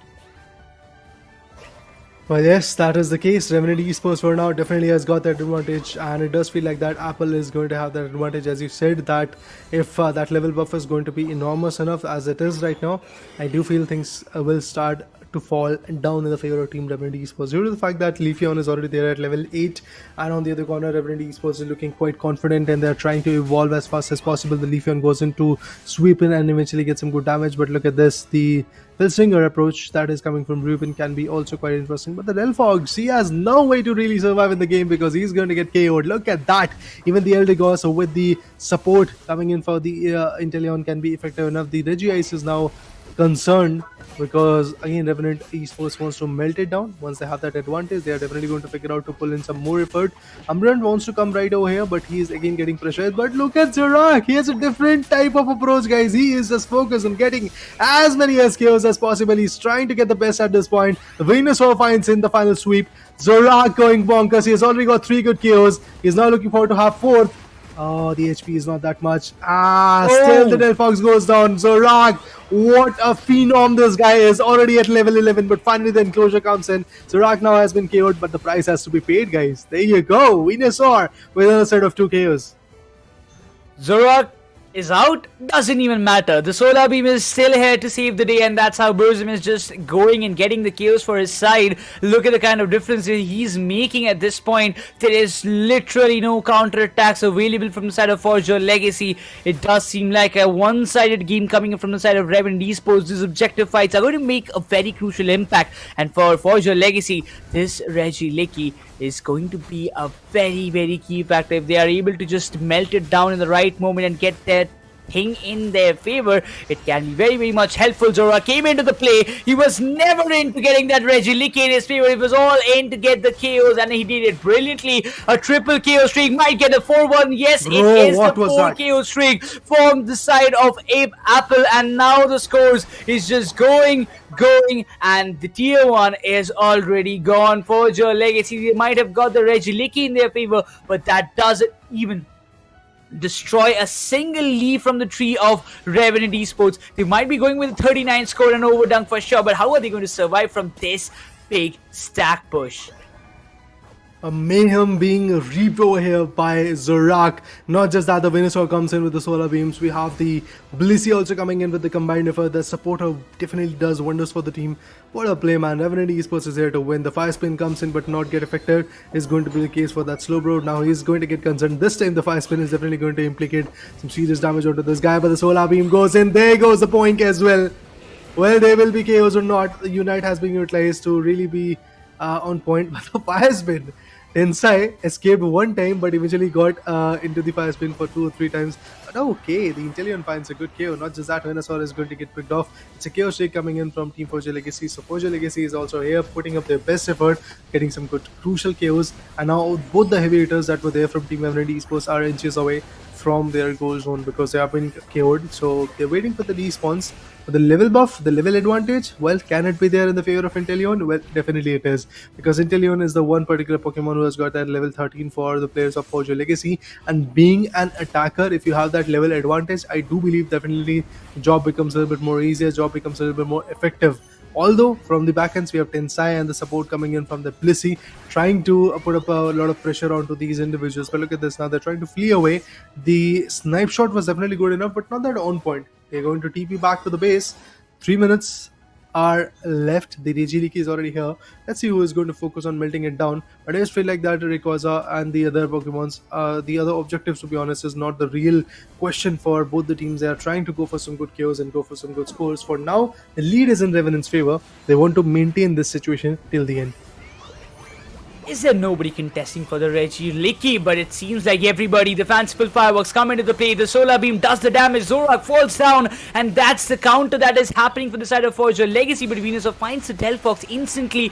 Well, yes, that is the case. Revenant Esports for now definitely has got that advantage, and it does feel like that Apple is going to have that advantage. As you said, that if that level buff is going to be enormous enough as it is right now, I do feel things will start to fall down in the favor of Team Revenant Esports, due to the fact that Leafeon is already there at level 8, and on the other corner Revenant Esports is looking quite confident and they're trying to evolve as fast as possible. The Leafeon goes into sweep in and eventually gets some good damage, but look at this, the Pilsringer approach that is coming from Griffin can be also quite interesting, but the Delphox, he has no way to really survive in the game because he's going to get KO'd. Look at that, even the Eldegoss with the support coming in for the Inteleon can be effective enough. The Regice is now concerned because again Revenant Esports wants to melt it down. Once they have that advantage, they are definitely going to figure out to pull in some more effort. Umbreon wants to come right over here, but he is again getting pressured. But look at Zoroark, he has a different type of approach, guys. He is just focused on getting as many SKOs as possible. He's trying to get the best at this point. The Venusaur finds in the final sweep. Zoroark going bonkers. He has already got 3 good KOs. He's now looking forward to have 4th. Oh, the HP is not that much. Still the Delphox goes down. Zoroark, what a phenom this guy is. Already at level 11, but finally the enclosure comes in. Zoroark now has been KO'd, but the price has to be paid, guys. There you go. Venusaur with a set of 2 KOs. Zoroark is out, doesn't even matter. The solar beam is still here to save the day, and that's how Burzum is just going and getting the chaos for his side. Look at the kind of difference he's making at this point. There is literally no counter attacks available from the side of Forger Legacy. It does seem like a one-sided game coming from the side of Revenant Esports. These objective fights are going to make a very crucial impact, and for Forger Legacy, this Reggie Licky is going to be a very, very key factor. If they are able to just melt it down in the right moment and get that thing in their favor, it can be very, very much helpful. Zora came into the play. He was never into getting that Reggie Licky in his favor. It was all in to get the KOs, and he did it brilliantly. A triple KO streak, might get a 4-1. Yes, Bro, it is the what was 4 that? KO streak from the side of Ape Apple, and now the scores is just going, and the tier 1 is already gone. Forger Legacy, they might have got the Reggie Licky in their favor, but that doesn't even destroy a single leaf from the tree of Revenant Esports. They might be going with a 39 score and overdunk for sure, but how are they going to survive from this big stack push? A mayhem being reaped over here by Zorak. Not just that, the Venusaur comes in with the solar beams. We have the Blissey also coming in with the combined effort. The supporter definitely does wonders for the team. What a play, man. Revenant Esports is here to win. The fire spin comes in but not get affected. Is going to be the case for that Slowbro. Now he's going to get concerned. This time the fire spin is definitely going to implicate some serious damage onto this guy. But the solar beam goes in. There goes the point as well. Well, there will be KOs or not. The Unite has been utilized to really be on point. But the fire spin, Tensai escaped one time but eventually got into the fire spin for 2 or 3 times. But okay, the Intellion finds a good KO. Not just that, Venusaur is going to get picked off. It's a KO streak coming in from Team Forger Legacy. So Forger Legacy is also here putting up their best effort, getting some good crucial KOs. And now both the heavy hitters that were there from Team Revenant Esports are inches away from their goal zone because they have been KO'd. So they're waiting for the respawns. For the level buff, the level advantage, well, can it be there in the favor of Intellion? Well, definitely it is. Because Intellion is the one particular Pokemon who has got that level 13 for the players of Forger Legacy. And being an attacker, if you have that level advantage, I do believe definitely the job becomes a little bit more easier, job becomes a little bit more effective. Although from the backends we have Tensai and the support coming in from the Blissey, trying to put up a lot of pressure onto these individuals. But look at this now, they're trying to flee away. The snipe shot was definitely good enough, but not that on point. They're going to TP back to the base. 3 minutes are left. The Regiliki is already here. Let's see who is going to focus on melting it down. But I just feel like that Rayquaza and the other Pokemons, the other objectives, to be honest, is not the real question for both the teams. They are trying to go for some good KOs and go for some good scores. For now, the lead is in Revenant's favor. They want to maintain this situation till the end. Is there nobody contesting for the Reggie Licky? But it seems like everybody, the fanciful fireworks come into the play. The solar beam does the damage. Zorak falls down, and that's the counter that is happening for the side of Forger Legacy. But Venusaur finds the Delphox instantly.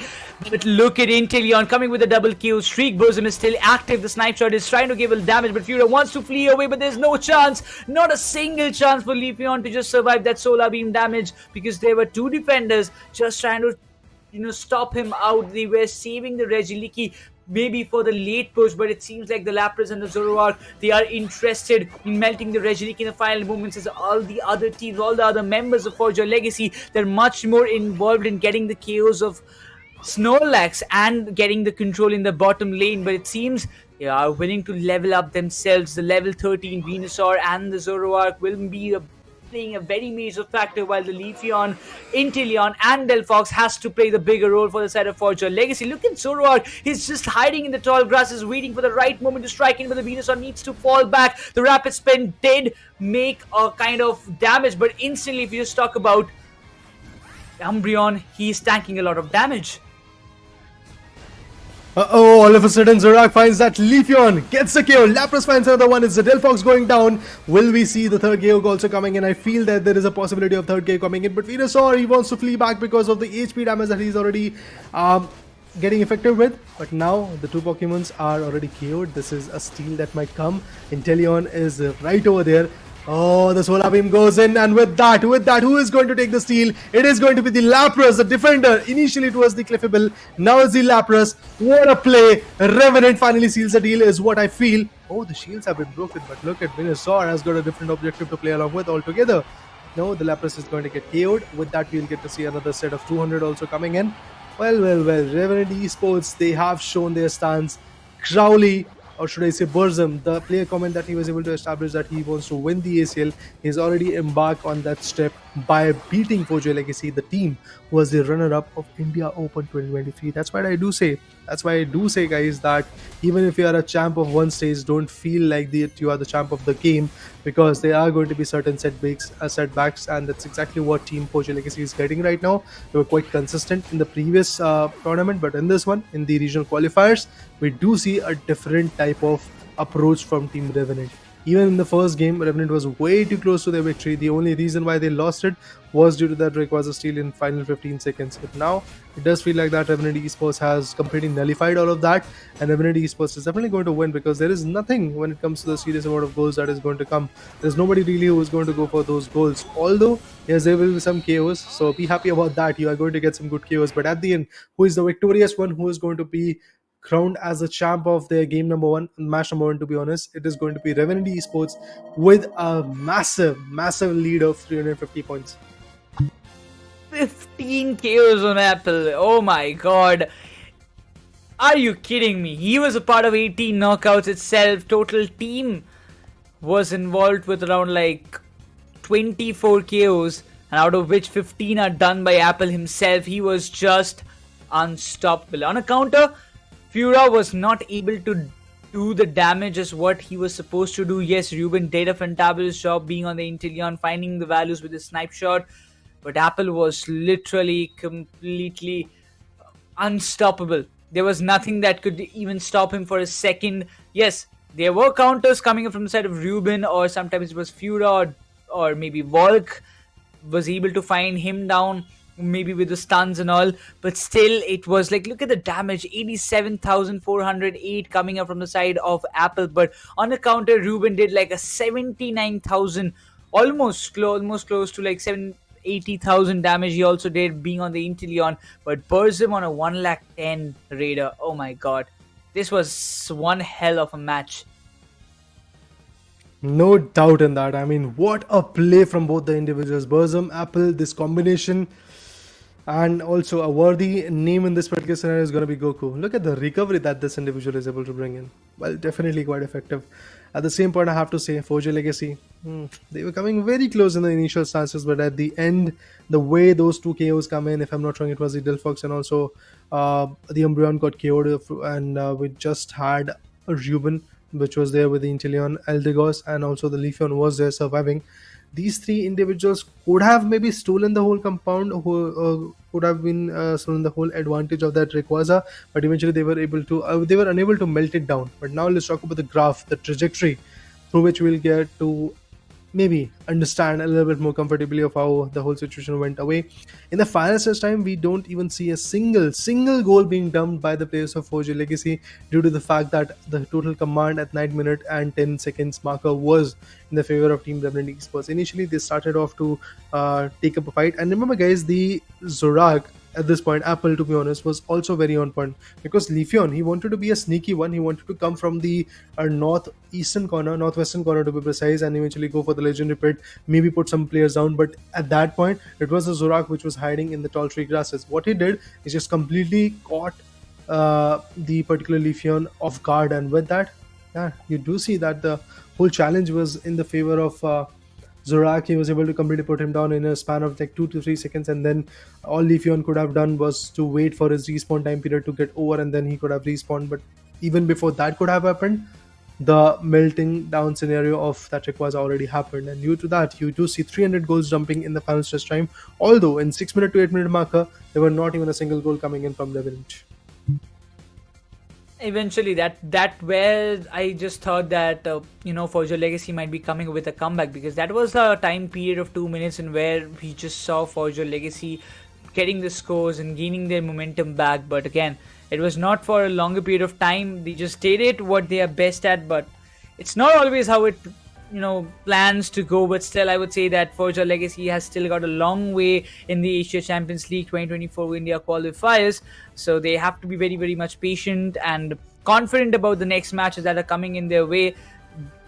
But look at Intellion coming with a double kill streak. Burzum is still active. The snipe shot is trying to give a damage, but Furia wants to flee away, but there's no chance. Not a single chance for Leafeon to just survive that solar beam damage because there were 2 defenders just trying to stop him out. They were saving the Regiliki maybe for the late push, but it seems like the Lapras and the Zoroark, they are interested in melting the Regiliki in the final moments as all the other teams, all the other members of Forger Legacy, they're much more involved in getting the KOs of Snorlax and getting the control in the bottom lane. But it seems they are willing to level up themselves. The level 13 Venusaur and the Zoroark will be playing a very major factor, while the Leafeon, Intellion and Delphox has to play the bigger role for the side of Forger Legacy. Look at Zoroark, he's just hiding in the tall grasses waiting for the right moment to strike in, but the Venusaur needs to fall back. The rapid spin did make a kind of damage, but instantly if you just talk about Umbreon, he's tanking a lot of damage. All of a sudden Zorak finds that Leafeon gets the KO. Lapras finds another one. It's the Delphox going down. Will we see the third KO also coming in? I feel that there is a possibility of third KO coming in, but Venusaur, he wants to flee back because of the HP damage that he's already getting effective with. But now the 2 Pokemons are already KO'd. This is a steal that might come. Intellion is right over there. Oh, the solar beam goes in, and with that, who is going to take the steal? It is going to be the Lapras, the defender. Initially it was the Clefable, now it's the Lapras. What a play! Revenant finally seals the deal is what I feel. Oh, the shields have been broken, but look at Venusaur has got a different objective to play along with altogether. No, the Lapras is going to get KO'd. With that, we'll get to see another set of 200 also coming in. Well, Revenant Esports, they have shown their stance. Crowley or should I say Burzum, the player comment that he was able to establish that he wants to win the ACL. He's already embarked on that step by beating Foria Legacy, the team who was the runner-up of India Open 2023. That's why I do say, guys, that even if you are a champ of one stage, don't feel like you are the champ of the game, because there are going to be certain setbacks, and that's exactly what Team Foria Legacy is getting right now. They were quite consistent in the previous tournament, but in this one, in the regional qualifiers, we do see a different type of approach from Team Revenant. Even in the first game, Revenant was way too close to their victory. The only reason why they lost it was due to that Rayquaza steal in final 15 seconds. But now it does feel like that Revenant Esports has completely nullified all of that, and Revenant Esports is definitely going to win, because there is nothing when it comes to the serious amount of goals that is going to come. There's nobody really who is going to go for those goals. Although, yes, there will be some KOs, so be happy about that. You are going to get some good KOs. But at the end, who is the victorious one? Who is going to be crowned as the champ of their game number one, match number one? To be honest, it is going to be Revenant Esports with a massive lead of 350 points. 15 KOs on Apple. Oh my god. Are you kidding me? He was a part of 18 knockouts itself. Total team was involved with around like 24 KOs, and out of which 15 are done by Apple himself. He was just unstoppable. On a counter, Foria was not able to do the damage as what he was supposed to do. Yes, Ruben did a fantabulous job being on the Inteleon, finding the values with his snipe shot, but Apple was literally completely unstoppable. There was nothing that could even stop him for a second. Yes, there were counters coming from the side of Ruben, or sometimes it was Foria, or maybe Volk was able to find him down, maybe with the stuns and all, but still it was like, look at the damage, 87,408 coming up from the side of Apple. But on the counter, Ruben did like a 79,000, almost close to like 80,000 damage he also did being on the Inteleon. But Burzum on a 110 Raider, oh my god, this was one hell of a match. No doubt in that. I mean, what a play from both the individuals. Burzum, Apple, this combination. And also a worthy name in this particular scenario is going to be Goku. Look at the recovery that this individual is able to bring in. Well, definitely quite effective. At the same point, I have to say, Foria Legacy, they were coming very close in the initial stances, but at the end, the way those two KOs come in, if I'm not wrong, it was the Delphox and also the Umbreon got KO'd, and we just had a Ruben, which was there with the Inteleon, Eldegoss, and also the Leafeon was there surviving. These three individuals could have maybe stolen the whole compound, who could have been stolen the whole advantage of that Rayquaza, but eventually they were unable to melt it down. But now let's talk about the graph, the trajectory through which we'll get to maybe understand a little bit more comfortably of how the whole situation went away. In the final stage time, we don't even see a single goal being dumped by the players of Foria Legacy, due to the fact that the total command at 9 minute and 10 seconds marker was in the favor of Team Revenant Esports. Initially, they started off to take up a fight, and remember guys, the Zorak at this point, Apple, to be honest, was also very on point, because Leafeon, he wanted to be a sneaky one. He wanted to come from the northwestern corner to be precise, and eventually go for the legendary pit, maybe put some players down. But at that point, it was the Zorak which was hiding in the tall tree grasses. What he did is just completely caught the particular Leafeon off guard, and with that, yeah, you do see that the whole challenge was in the favor of Zorak. He was able to completely put him down in a span of like 2 to 3 seconds, and then all Leafeon could have done was to wait for his respawn time period to get over, and then he could have respawned. But even before that could have happened, the melting down scenario of that Rayquaza already happened, and due to that, you do see 300 goals jumping in the final stretch time. Although in 6 minute to 8 minute marker, there were not even a single goal coming in from Revenant. Eventually, that where I just thought that Foria Legacy might be coming with a comeback, because that was a time period of 2 minutes in where we just saw Foria Legacy getting the scores and gaining their momentum back. But again, it was not for a longer period of time. They just did it what they are best at, but it's not always how it plans to go. But still, I would say that Foria Legacy has still got a long way in the Asia Champions League 2024 India qualifiers, so they have to be very, very much patient and confident about the next matches that are coming in their way.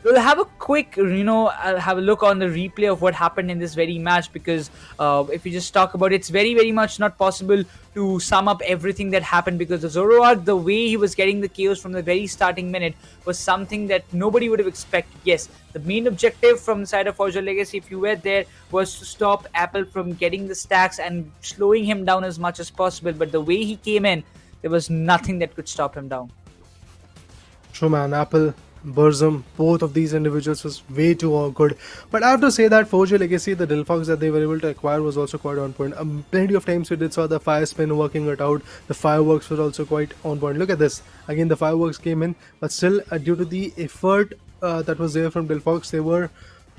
We'll have a quick, I'll have a look on the replay of what happened in this very match, because if we just talk about it, it's very, very much not possible to sum up everything that happened, because the Zoroark, the way he was getting the KOs from the very starting minute, was something that nobody would have expected. Yes, the main objective from the side of Forza Legacy, if you were there, was to stop Apple from getting the stacks and slowing him down as much as possible. But the way he came in, there was nothing that could stop him down. True, man. Apple, Burzum, both of these individuals was way too good. But I have to say that Forza Legacy, the Dilfox that they were able to acquire was also quite on point. Plenty of times we did saw the fire spin working it out. The fireworks were also quite on point. Look at this. Again, the fireworks came in, but still, due to the effort that was there from Dilfox, they were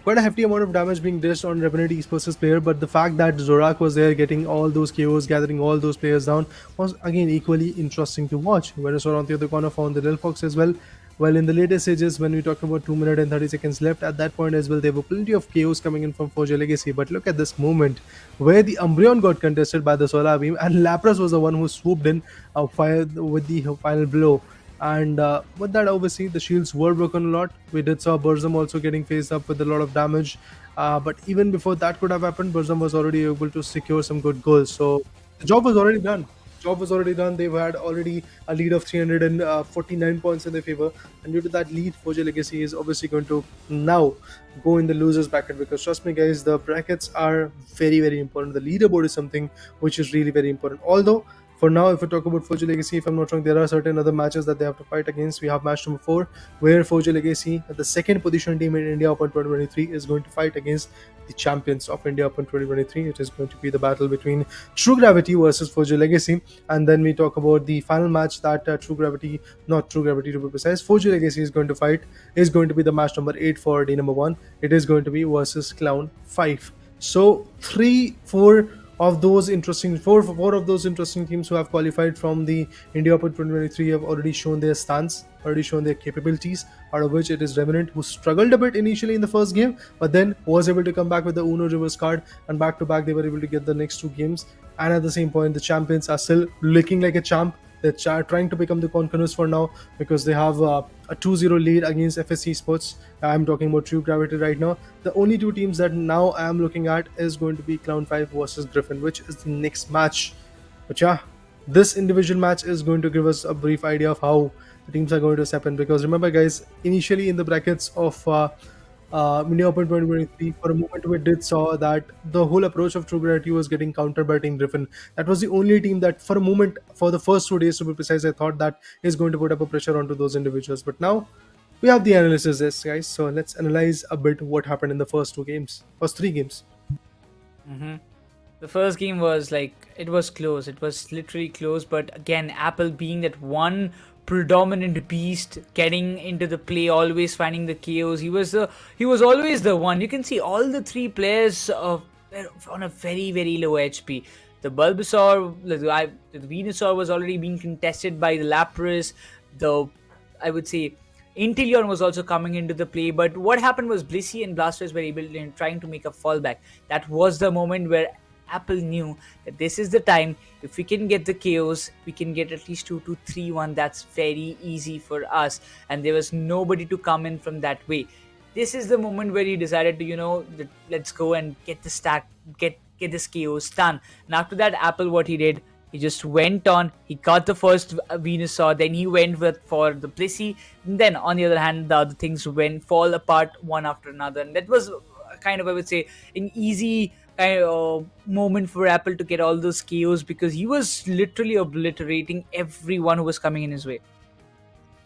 quite a hefty amount of damage being dished on Revenant Esports' player, but the fact that Zorak was there getting all those KOs, gathering all those players down, was again equally interesting to watch. Venusaur on the other corner found the Delphox as well. Well, in the later stages, when we talk about 2 minutes and 30 seconds left, at that point as well, there were plenty of KOs coming in from Forza Legacy. But look at this moment where the Umbreon got contested by the Solar Beam, and Lapras was the one who swooped in with the final blow. And with that, obviously, the shields were broken a lot. We did saw Burzum also getting faced up with a lot of damage. But even before that could have happened, Burzum was already able to secure some good goals. So the job was already done. They've had already a lead of 349 points in their favor. And due to that lead, Forza Legacy is obviously going to now go in the losers bracket, because trust me guys, the brackets are very, very important. The leaderboard is something which is really very important. Although for now, if we talk about Forza Legacy, if I'm not wrong, there are certain other matches that they have to fight against. We have match number 4, where Forza Legacy, the second position team in India Open 2023, is going to fight against the champions of India Open 2023. It is going to be the battle between True Gravity versus Forza Legacy. And then we talk about the final match that not True Gravity to be precise, Forza Legacy is going to fight, is going to be the match number 8 for day number 1. It is going to be versus Clown 5. So 4 of those interesting teams who have qualified from the India Open 2023 have already shown their stance, already shown their capabilities, out of which it is Revenant, who struggled a bit initially in the first game, but then was able to come back with the Uno reverse card, and back to back they were able to get the next 2 games. And at the same point, the champions are still looking like a champ. They're trying to become the conquerors for now, because they have a 2-0 lead against FSC Sports. I'm talking about True Gravity right now. The only 2 teams that now I am looking at is going to be Clown 5 versus Griffin, which is the next match. But yeah, this individual match is going to give us a brief idea of how the teams are going to step in. Because remember guys, initially in the brackets of India Open 2023, for a moment we did saw that the whole approach of True Gravity was getting countered by Team Griffin. That was the only team that for a moment, for the first 2 days to be precise, I thought that is going to put up a pressure onto those individuals. But now we have the analysis, guys. So let's analyze a bit what happened in the first 3 games. The first game was it was close. It was literally close. But again, Apple being that one predominant beast, getting into the play, always finding the KOs. He was always the one. You can see all the 3 players on a very, very low HP. The Bulbasaur, the Venusaur was already being contested by the Lapras. I would say Inteleon was also coming into the play, but what happened was Blissey and Blastoise were able to trying to make a fallback. That was the moment where Apple knew that this is the time. If we can get the KOs, we can get at least 2 to 3-1. That's very easy for us, and there was nobody to come in from that way. This is the moment where he decided to, let's go and get the stack, get this KOs done. And after that, Apple, what he did, he just went on, he got the first Venusaur, then he went for the Pesi. Then on the other hand, the other things fall apart one after another. And that was kind of, I would say, an easy kind of moment for Apple to get all those KOs, because he was literally obliterating everyone who was coming in his way.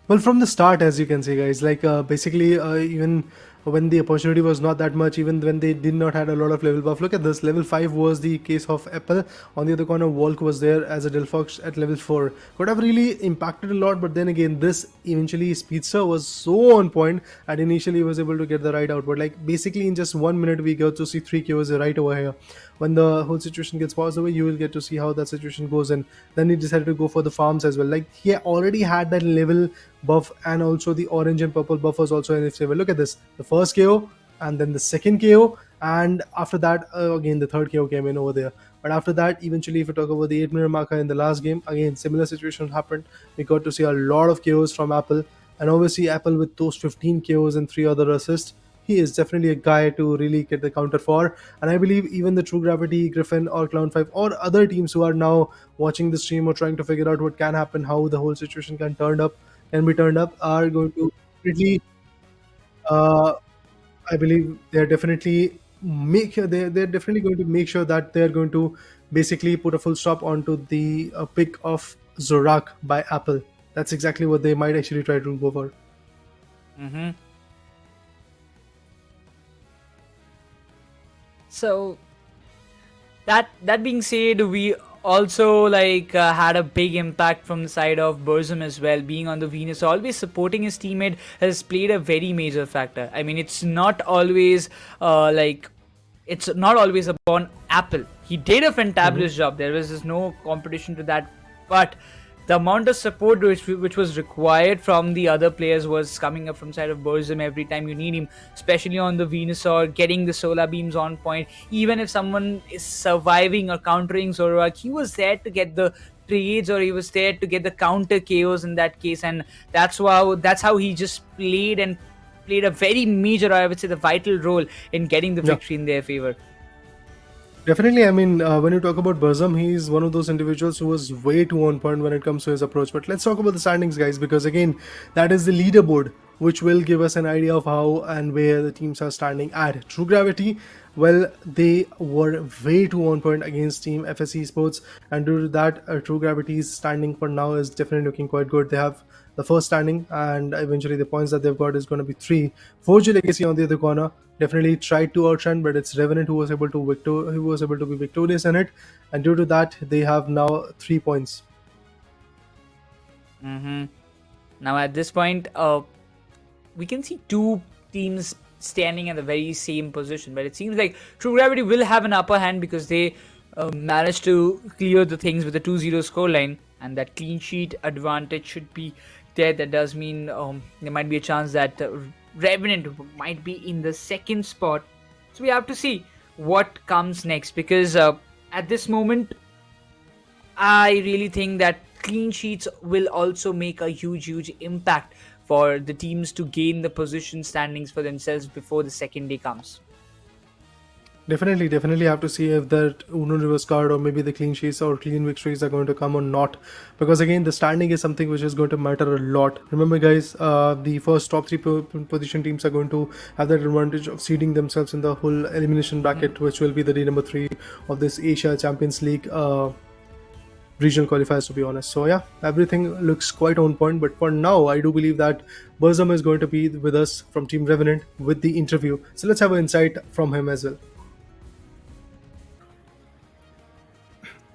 Well, from the start, as you can see, guys, basically even when the opportunity was not that much, even when they did not had a lot of level buff. Look at this, level 5 was the case of Apple. On the other corner, Volk was there as a Delphox at level 4. Could have really impacted a lot, but then again, this eventually Speedster was so on point, and initially was able to get the right out. But basically in just 1 minute, we got to see 3 KOs right over here. When the whole situation gets paused away, you will get to see how that situation goes. And then he decided to go for the farms as well. He already had that level buff, and also the orange and purple buff was also in his favor. Look at this, the first KO, and then the second KO, and after that again the third KO came in over there. But after that, eventually, if we talk about the 8-minute marker in the last game, again similar situation happened. We got to see a lot of KOs from Apple. And obviously, Apple with those 15 KOs and 3 other assists, he is definitely a guy to really get the counter for. And I believe even the True Gravity, Griffin, or Clown5, or other teams who are now watching the stream or trying to figure out what can happen, how the whole situation can be turned up, are going to really, uh, I believe they're definitely they're definitely going to make sure that they're going to basically put a full stop onto the pick of Zorak by Apple. That's exactly what they might actually try to go for. Mm-hmm. So that being said, we also had a big impact from the side of Burzum as well. Being on the Venus, always supporting his teammate has played a very major factor. I mean, it's not always it's not always upon Apple. He did a fantabulous job. There was just no competition to that, but the amount of support which was required from the other players was coming up from side of Burzum every time you need him, especially on the Venusaur, getting the solar beams on point. Even if someone is surviving or countering Zorak, he was there to get the trades, or he was there to get the counter KOs in that case, and that's how he just played a very major, or I would say the vital role in getting the victory in their favor. Definitely, I mean, when you talk about Burzum, he's one of those individuals who was way too on point when it comes to his approach. But let's talk about the standings, guys, because again, that is the leaderboard, which will give us an idea of how and where the teams are standing at. True Gravity, well, they were way too on point against Team FSE Sports, and due to that, True Gravity's standing for now is definitely looking quite good. They have the first standing, and eventually the points that they've got is going to be 3. 4G Legacy on the other corner definitely tried to outshine, but it's Revenant who was able to be victorious in it, and due to that, they have now 3 points. Now at this point, we can see two teams standing at the very same position, but it seems like True Gravity will have an upper hand because they managed to clear the things with a 2-0 scoreline, and that clean sheet advantage should be there. That does mean there might be a chance that Revenant might be in the second spot. So we have to see what comes next, because at this moment, I really think that clean sheets will also make a huge impact for the teams to gain the position standings for themselves before the second day comes. Definitely have to see if that Uno reverse card or maybe the clean sheets or clean victories are going to come or not, because again, the standing is something which is going to matter a lot. Remember, guys, the first top 3 position teams are going to have that advantage of seeding themselves in the whole elimination bracket, which will be the day number 3 of this Asia Champions League regional qualifiers, to be honest. So yeah, everything looks quite on point, but for now I do believe that Burzum is going to be with us from Team Revenant with the interview. So let's have an insight from him as well.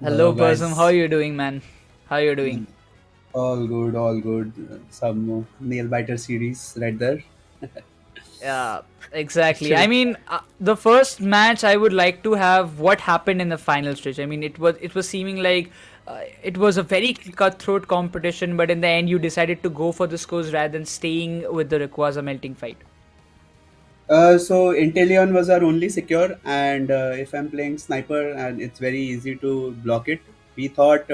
Hello, guys. Burzum. How are you doing, man? How are you doing? All good. Some nail biter series right there. Yeah, exactly. I mean, the first match, I would like to have what happened in the final stretch. I mean, it was seeming like it was a very cutthroat competition, but in the end, you decided to go for the scores rather than staying with the Rayquaza melting fight. So Inteleon was our only secure, and if I'm playing sniper and it's very easy to block it, we thought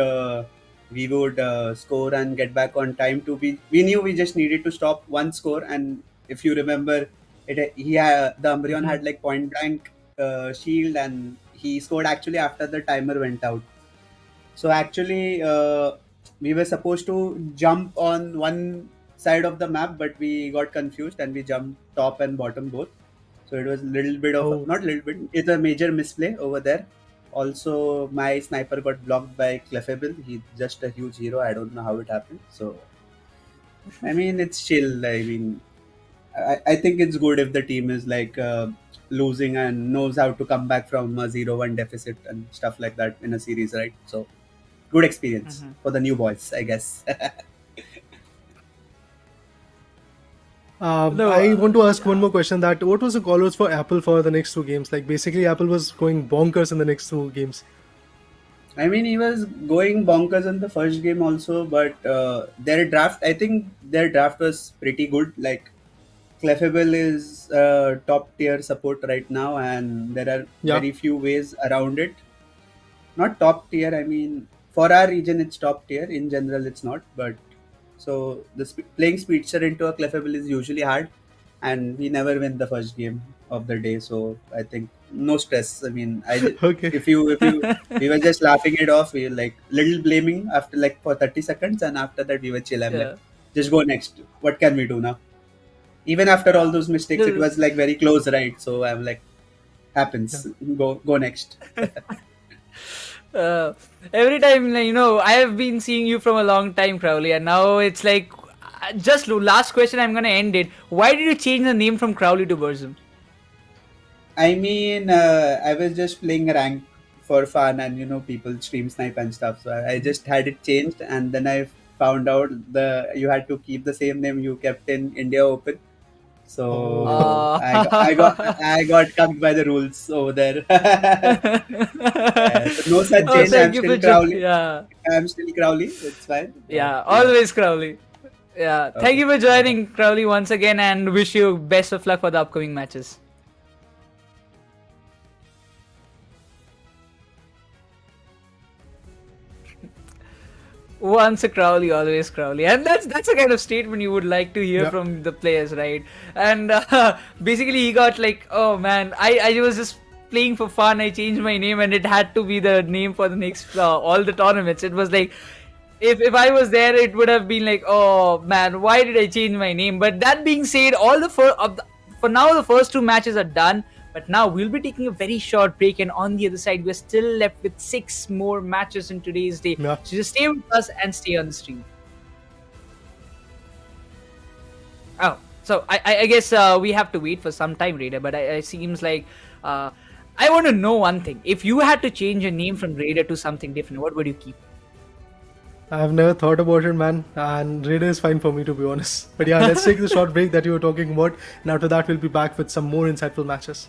we would score and get back on time. We knew we just needed to stop one score, and if you remember, the Umbreon had like point blank shield, and he scored actually after the timer went out. So actually, we were supposed to jump on one side of the map, but we got confused and we jumped top and bottom both. So it was a little bit of not little bit. It's a major misplay over there. Also, my sniper got blocked by Clefable. He's just a huge hero. I don't know how it happened. So, I mean, it's chill. I mean, I think it's good if the team is like losing and knows how to come back from a 0-1 deficit and stuff like that in a series, right? So, good experience for the new boys, I guess. I want to ask one more question. That what was the call outs for Apple for the next 2 games? Like basically, Apple was going bonkers in the next 2 games. I mean, he was going bonkers in the first game also, but their draft, I think their draft was pretty good. Like Clefable is top tier support right now, and there are very few ways around it. Not top tier, I mean, for our region it's top tier. In general, it's not, but So playing Speedster into a clefable is usually hard, and we never win the first game of the day. So I think no stress. I mean, Okay. if you we were just laughing it off. We were like little blaming after like for 30 seconds, and after that we were chill. I'm like, Yeah. just go next. What can we do now? Even after all those mistakes, it was like very close, right? So I'm like, happens. Go next. Every time, like, I have been seeing you from a long time, Crowley, and now it's like, just last question, I'm gonna end it. Why did you change the name from Crowley to Burzum? I mean, I was just playing rank for fun, and people stream snipe and stuff. So I just had it changed, and then I found out you had to keep the same name you kept in India Open. So Oh. I got cucked by the rules over there. So no such Oh, change. thank you for Crowley. yeah, I'm still Crowley. It's fine. yeah, always Crowley. Yeah, thank you for joining, Crowley, once again, and wish you best of luck for the upcoming matches. Once a Crowley, always Crowley, and that's a kind of statement you would like to hear Yeah. from the players, right? And basically, he got like, oh man, I was just playing for fun. I changed my name, and it had to be the name for the next all the tournaments. It was like, if I was there, it would have been like, oh man, why did I change my name? But that being said, for now the first two matches are done. But now we'll be taking a very short break, and on the other side, we're still left with 6 more matches in today's day. Yeah. So just stay with us and stay on the stream. Oh, so I guess we have to wait for some time, Raider. But it seems like I want to know one thing. If you had to change your name from Raider to something different, what would you keep? I've never thought about it, man, and Raider is fine for me, to be honest. But yeah, let's take the short break that you were talking about, and after that, we'll be back with some more insightful matches.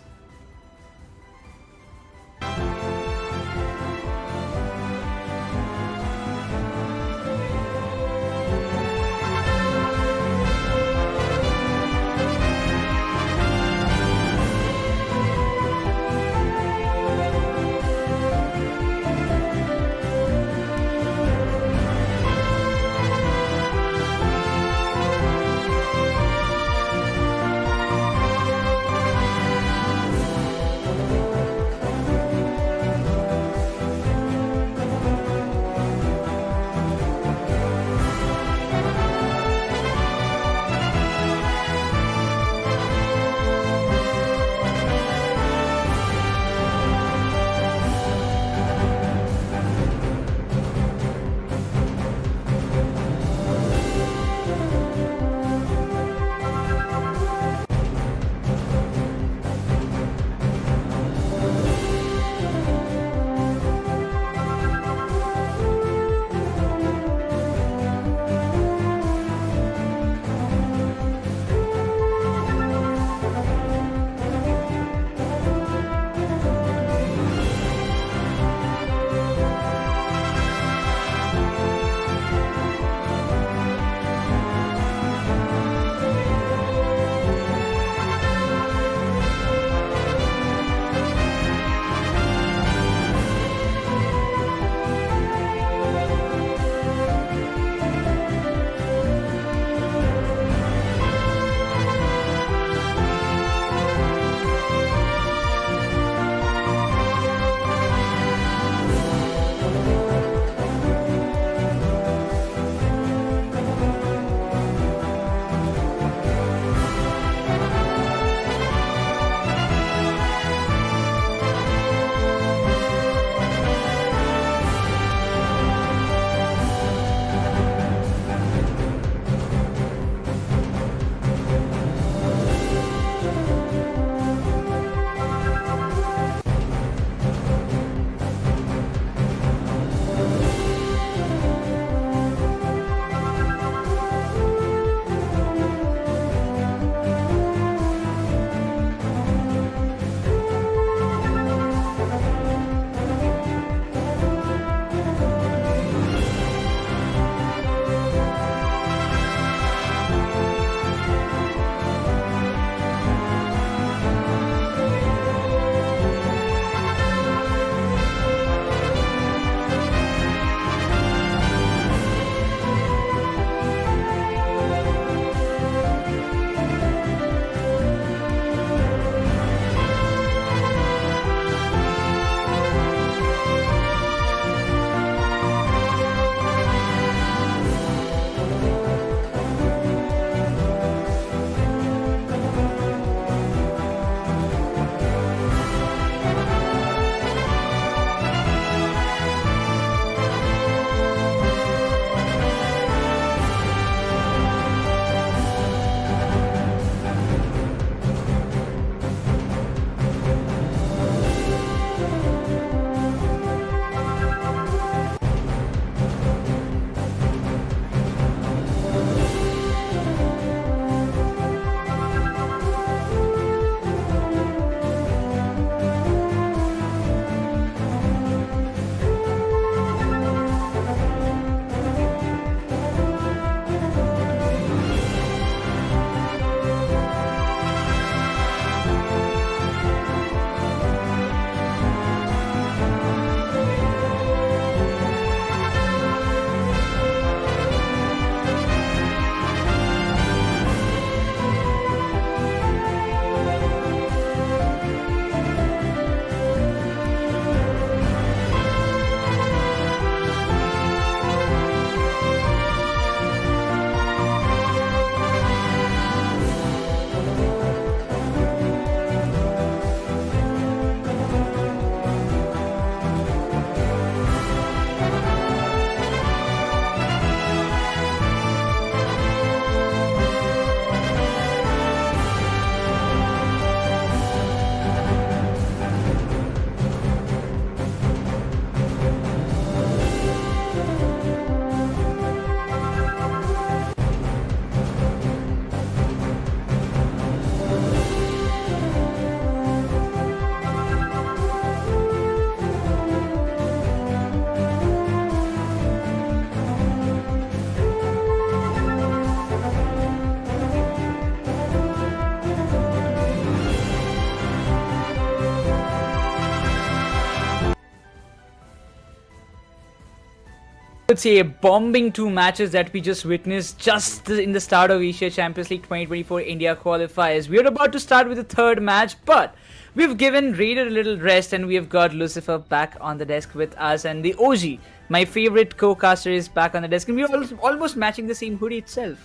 say, bombing 2 matches that we just witnessed just in the start of Asia Champions League 2024 India qualifiers. We are about to start with the third match, but we've given Raider a little rest and we have got Lucifer back on the desk with us, and the OG, my favorite co-caster, is back on the desk, and we're almost matching the same hoodie itself.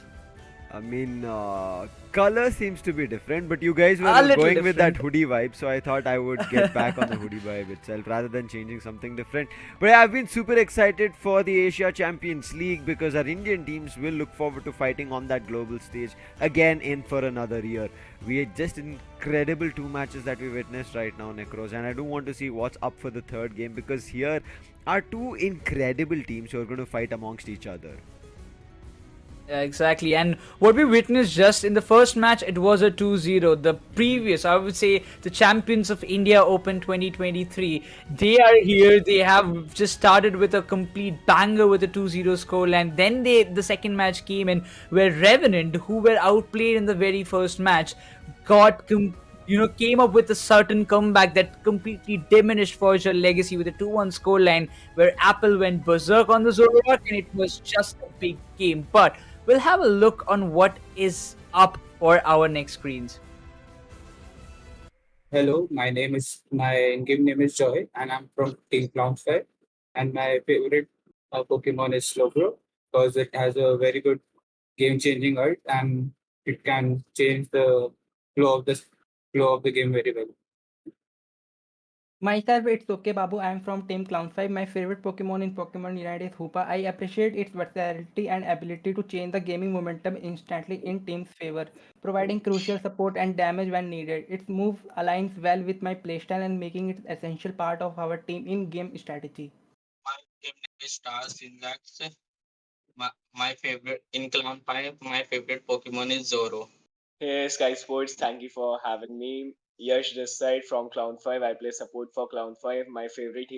I mean, color seems to be different, but you guys A were little going with that different. hoodie vibe, so I thought I would get back on the hoodie vibe itself rather than changing something different. But yeah, I've been super excited for the Asia Champions League because our Indian teams will look forward to fighting on that global stage again in for another year. We had just incredible 2 matches that we witnessed right now, Nekroz, and I do want to see what's up for the third game because here are 2 incredible teams who are going to fight amongst each other. Yeah, exactly. And what we witnessed just in the first match, it was a 2-0. The previous, I would say, the champions of India Open 2023, they are here. They have just started with a complete banger with a 2-0 scoreline. Then the second match came in where Revenant, who were outplayed in the very first match, came up with a certain comeback that completely diminished Forger legacy with a 2-1 scoreline where Apple went berserk on the Zoroark, and it was just a big game. But we'll have a look on what is up for our next screens. Hello, my in-game name is Joy, and I'm from Team Clownfire. And my favorite Pokemon is Slowbro because it has a very good game-changing art, and it can change the flow of the game very well. Myself, it's okay, Babu. I'm from Team Clown5. My favorite Pokemon in Pokemon UNITE is Hoopa. I appreciate its versatility and ability to change the gaming momentum instantly in team's favor, providing crucial support and damage when needed. Its move aligns well with my playstyle and making it essential part of our team in-game strategy. My game name is Stars Index. My favorite in Clan 5, my favorite Pokemon is Zoro. Hey Sky Sports, thank you for having me. Yash this side from Clown 5. I play support for Clown 5. My favorite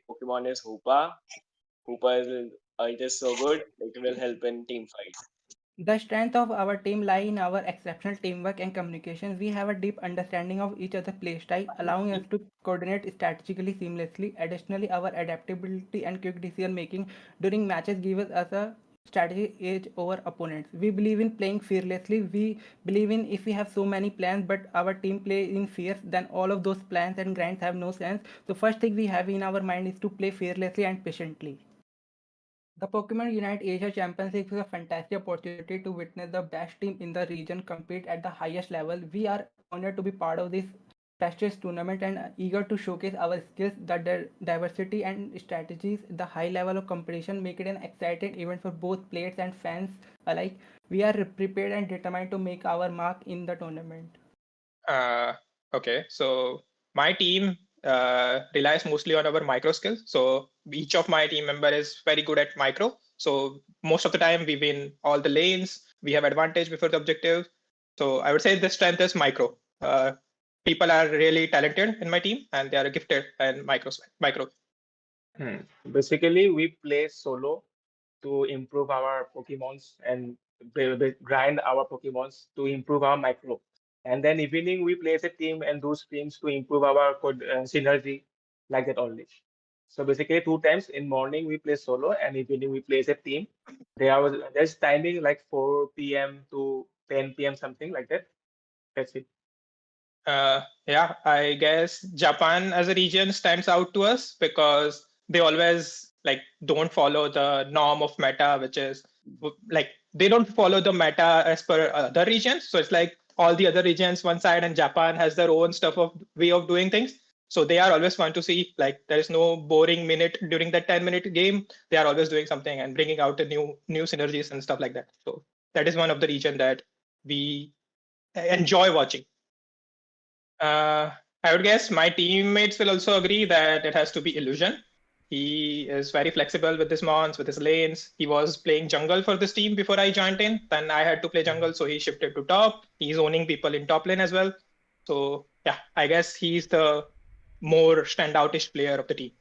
Pokemon is Hoopa. Hoopa is so good, it will help in team fight. The strength of our team lies in our exceptional teamwork and communication. We have a deep understanding of each other's playstyle, allowing us to coordinate strategically seamlessly. Additionally, our adaptability and quick decision making during matches give us a strategy edge over opponents. We believe in playing fearlessly. We believe in if we have so many plans but our team play in fierce, then all of those plans and grinds have no sense. The first thing we have in our mind is to play fearlessly and patiently. The Pokemon Unite Asia Championship is a fantastic opportunity to witness the best team in the region compete at the highest level. We are honored to be part of this prestigious tournament and eager to showcase our skills. The diversity and strategies, the high level of competition make it an exciting event for both players and fans alike. We are prepared and determined to make our mark in the tournament. Okay, so my team relies mostly on our micro skills. So each of my team member is very good at micro. So most of the time we win all the lanes. We have advantage before the objective. So I would say the strength is micro. People are really talented in my team and they are gifted in micro. Basically, we play solo to improve our Pokemons and grind our Pokemons to improve our micro. And then evening we play as a team and do streams to improve our synergy, like that only. So basically 2 times in morning we play solo and evening we play as a team. There's timing like 4 p.m. to 10 p.m. something like that. That's it. Yeah, I guess Japan as a region stands out to us because they always don't follow the norm of meta, which is they don't follow the meta as per other regions. So it's like all the other regions one side and Japan has their own way of doing things. So they are always fun to see. There is no boring minute during that 10-minute game. They are always doing something and bringing out the new synergies and stuff like that. So that is one of the region that we enjoy watching. I would guess my teammates will also agree that it has to be Illusion. He is very flexible with his mons, with his lanes. He was playing jungle for this team before I joined in. Then I had to play jungle, so he shifted to top. He's owning people in top lane as well. So yeah, I guess he's the more standoutish player of the team.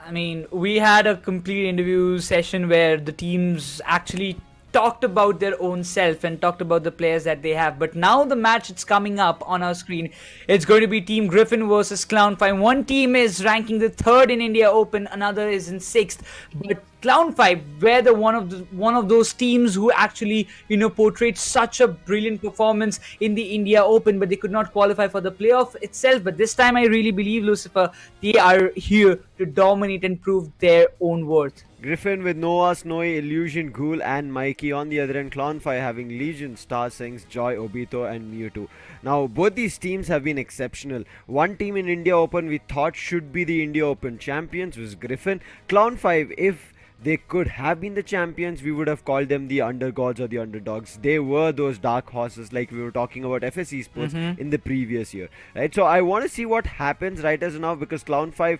I mean, we had a complete interview session where the teams actually talked about their own self and talked about the players that they have. But now the match that's coming up on our screen, it's going to be Team Griffin versus Clown5. One team is ranking the 3rd in India Open, another is in 6th. But Clown5 were the one of those teams who actually portrayed such a brilliant performance in the India Open, but they could not qualify for the playoff itself. But this time I really believe, Lucifer, they are here to dominate and prove their own worth. Griffin with Noah, Snowy, Illusion, Ghoul and Mikey. On the other end, Clown5 having Legion, Star Sings, Joy, Obito and Mewtwo. Now both these teams have been exceptional. One team in India Open we thought should be the India Open champions was Griffin. Clown5, if they could have been the champions, we would have called them the undergods or the underdogs. They were those dark horses like we were talking about FSE Sports in the previous year, right? So I want to see what happens right as now, because Clown5,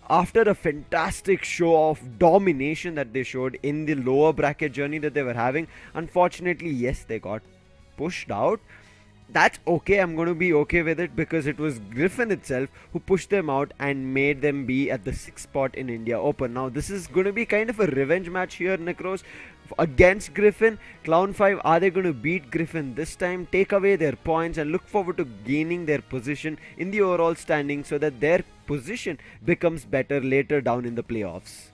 after a fantastic show of domination that they showed in the lower bracket journey that they were having, unfortunately, yes, they got pushed out. That's okay, I'm going to be okay with it, because it was Griffin itself who pushed them out and made them be at the 6th spot in India Open. Now this is going to be kind of a revenge match here, Nekroz, against Griffin. Clown5, are they going to beat Griffin this time, take away their points and look forward to gaining their position in the overall standing so that their position becomes better later down in the playoffs?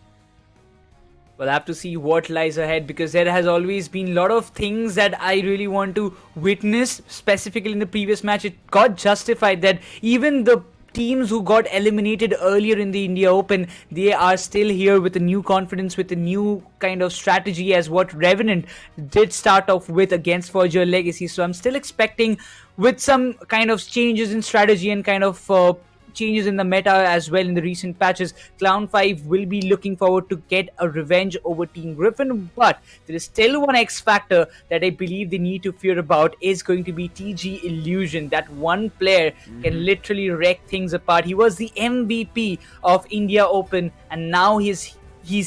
We'll have to see what lies ahead, because there has always been a lot of things that I really want to witness. Specifically in the previous match, it got justified that even the teams who got eliminated earlier in the India Open, they are still here with a new confidence, with a new kind of strategy, as what Revenant did start off with against Foria Legacy. So I'm still expecting, with some kind of changes in strategy and kind of changes in the meta as well in the recent patches, Clown5 will be looking forward to get a revenge over Team Griffin. But there is still one X factor that I believe they need to fear about, is going to be TG Illusion. That one player can literally wreck things apart. He was the MVP of India Open, and now he's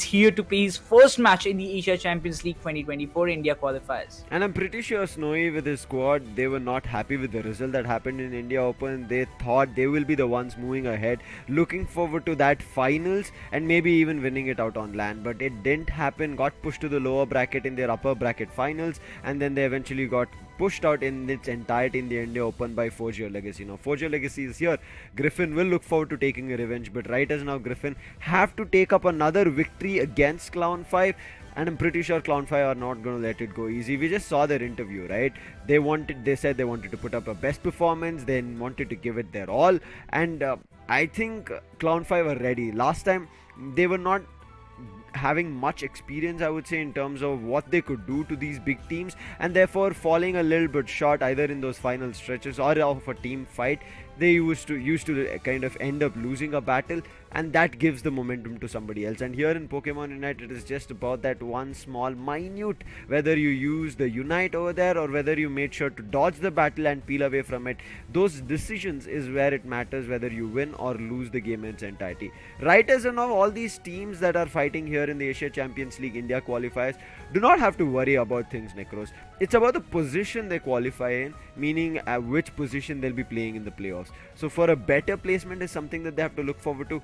here to play his first match in the Asia Champions League 2024 India qualifiers. And I'm pretty sure Snowy with his squad, they were not happy with the result that happened in India Open. They thought they will be the ones moving ahead, looking forward to that finals and maybe even winning it out on LAN. But it didn't happen, got pushed to the lower bracket in their upper bracket finals, and then they eventually got pushed out in its entirety in the India Open by Foria Legacy. Now Foria Legacy is here. Griffin will look forward to taking a revenge, but right as now Griffin have to take up another victory against Clown5, and I'm pretty sure Clown5 are not going to let it go easy. We just saw their interview, right? They said they wanted to put up a best performance, they wanted to give it their all, and I think Clown5 are ready. Last time they were not having much experience, I would say, in terms of what they could do to these big teams, and therefore falling a little bit short either in those final stretches or of a team fight. They used to kind of end up losing a battle, and that gives the momentum to somebody else. And here in Pokemon Unite, it is just about that one small minute, whether you use the Unite over there or whether you made sure to dodge the battle and peel away from it. Those decisions is where it matters, whether you win or lose the game in its entirety. Right as of now, all these teams that are fighting here in the Asia Champions League India qualifiers do not have to worry about things, Nekroz. It's about the position they qualify in, meaning which position they'll be playing in the playoffs. So for a better placement is something that they have to look forward to.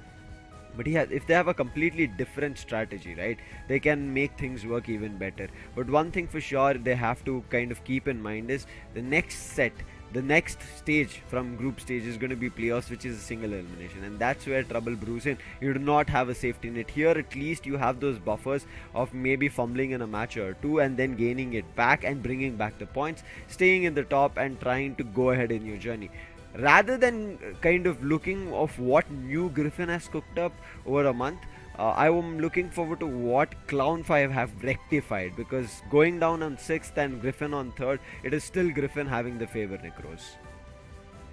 But if they have a completely different strategy, right, they can make things work even better. But one thing for sure they have to kind of keep in mind is the next set, the next stage from group stage is going to be playoffs, which is a single elimination, and that's where trouble brews in. You do not have a safety net here. At least you have those buffers of maybe fumbling in a match or two and then gaining it back and bringing back the points, staying in the top and trying to go ahead in your journey, rather than kind of looking of what new Griffin has cooked up over a month. I am looking forward to what Clown5 have rectified, because going down on 6th and Griffin on 3rd, it is still Griffin having the favor, Nekroz.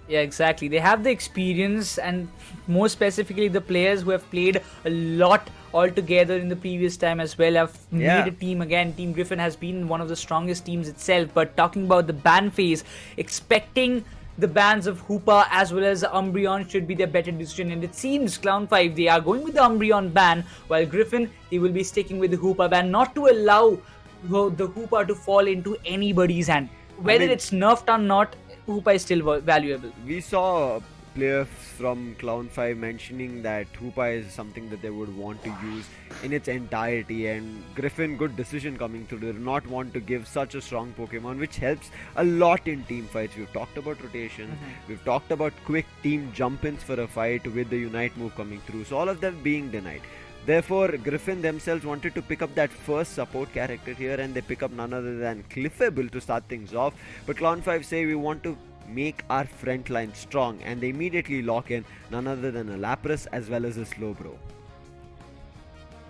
Yeah, exactly. They have the experience, and more specifically the players who have played a lot all together in the previous time as well have made a team again. Team Griffin has been one of the strongest teams itself. But talking about the ban phase, expecting the bans of Hoopa as well as Umbreon should be their better decision, and it seems Clown5, they are going with the Umbreon ban, while Griffin, they will be sticking with the Hoopa ban, not to allow the Hoopa to fall into anybody's hand. Whether it's nerfed or not, Hoopa is still valuable. We saw player from Clown5 mentioning that Hoopa is something that they would want to use in its entirety, and Griffin, good decision coming through. They do not want to give such a strong Pokemon, which helps a lot in team fights. We've talked about rotation, we've talked about quick team jump-ins for a fight with the Unite move coming through, so all of them being denied. Therefore, Griffin themselves wanted to pick up that first support character here, and they pick up none other than Cliffable to start things off. But Clown5 say we want to make our front line strong, and they immediately lock in none other than a Lapras as well as a Slowbro.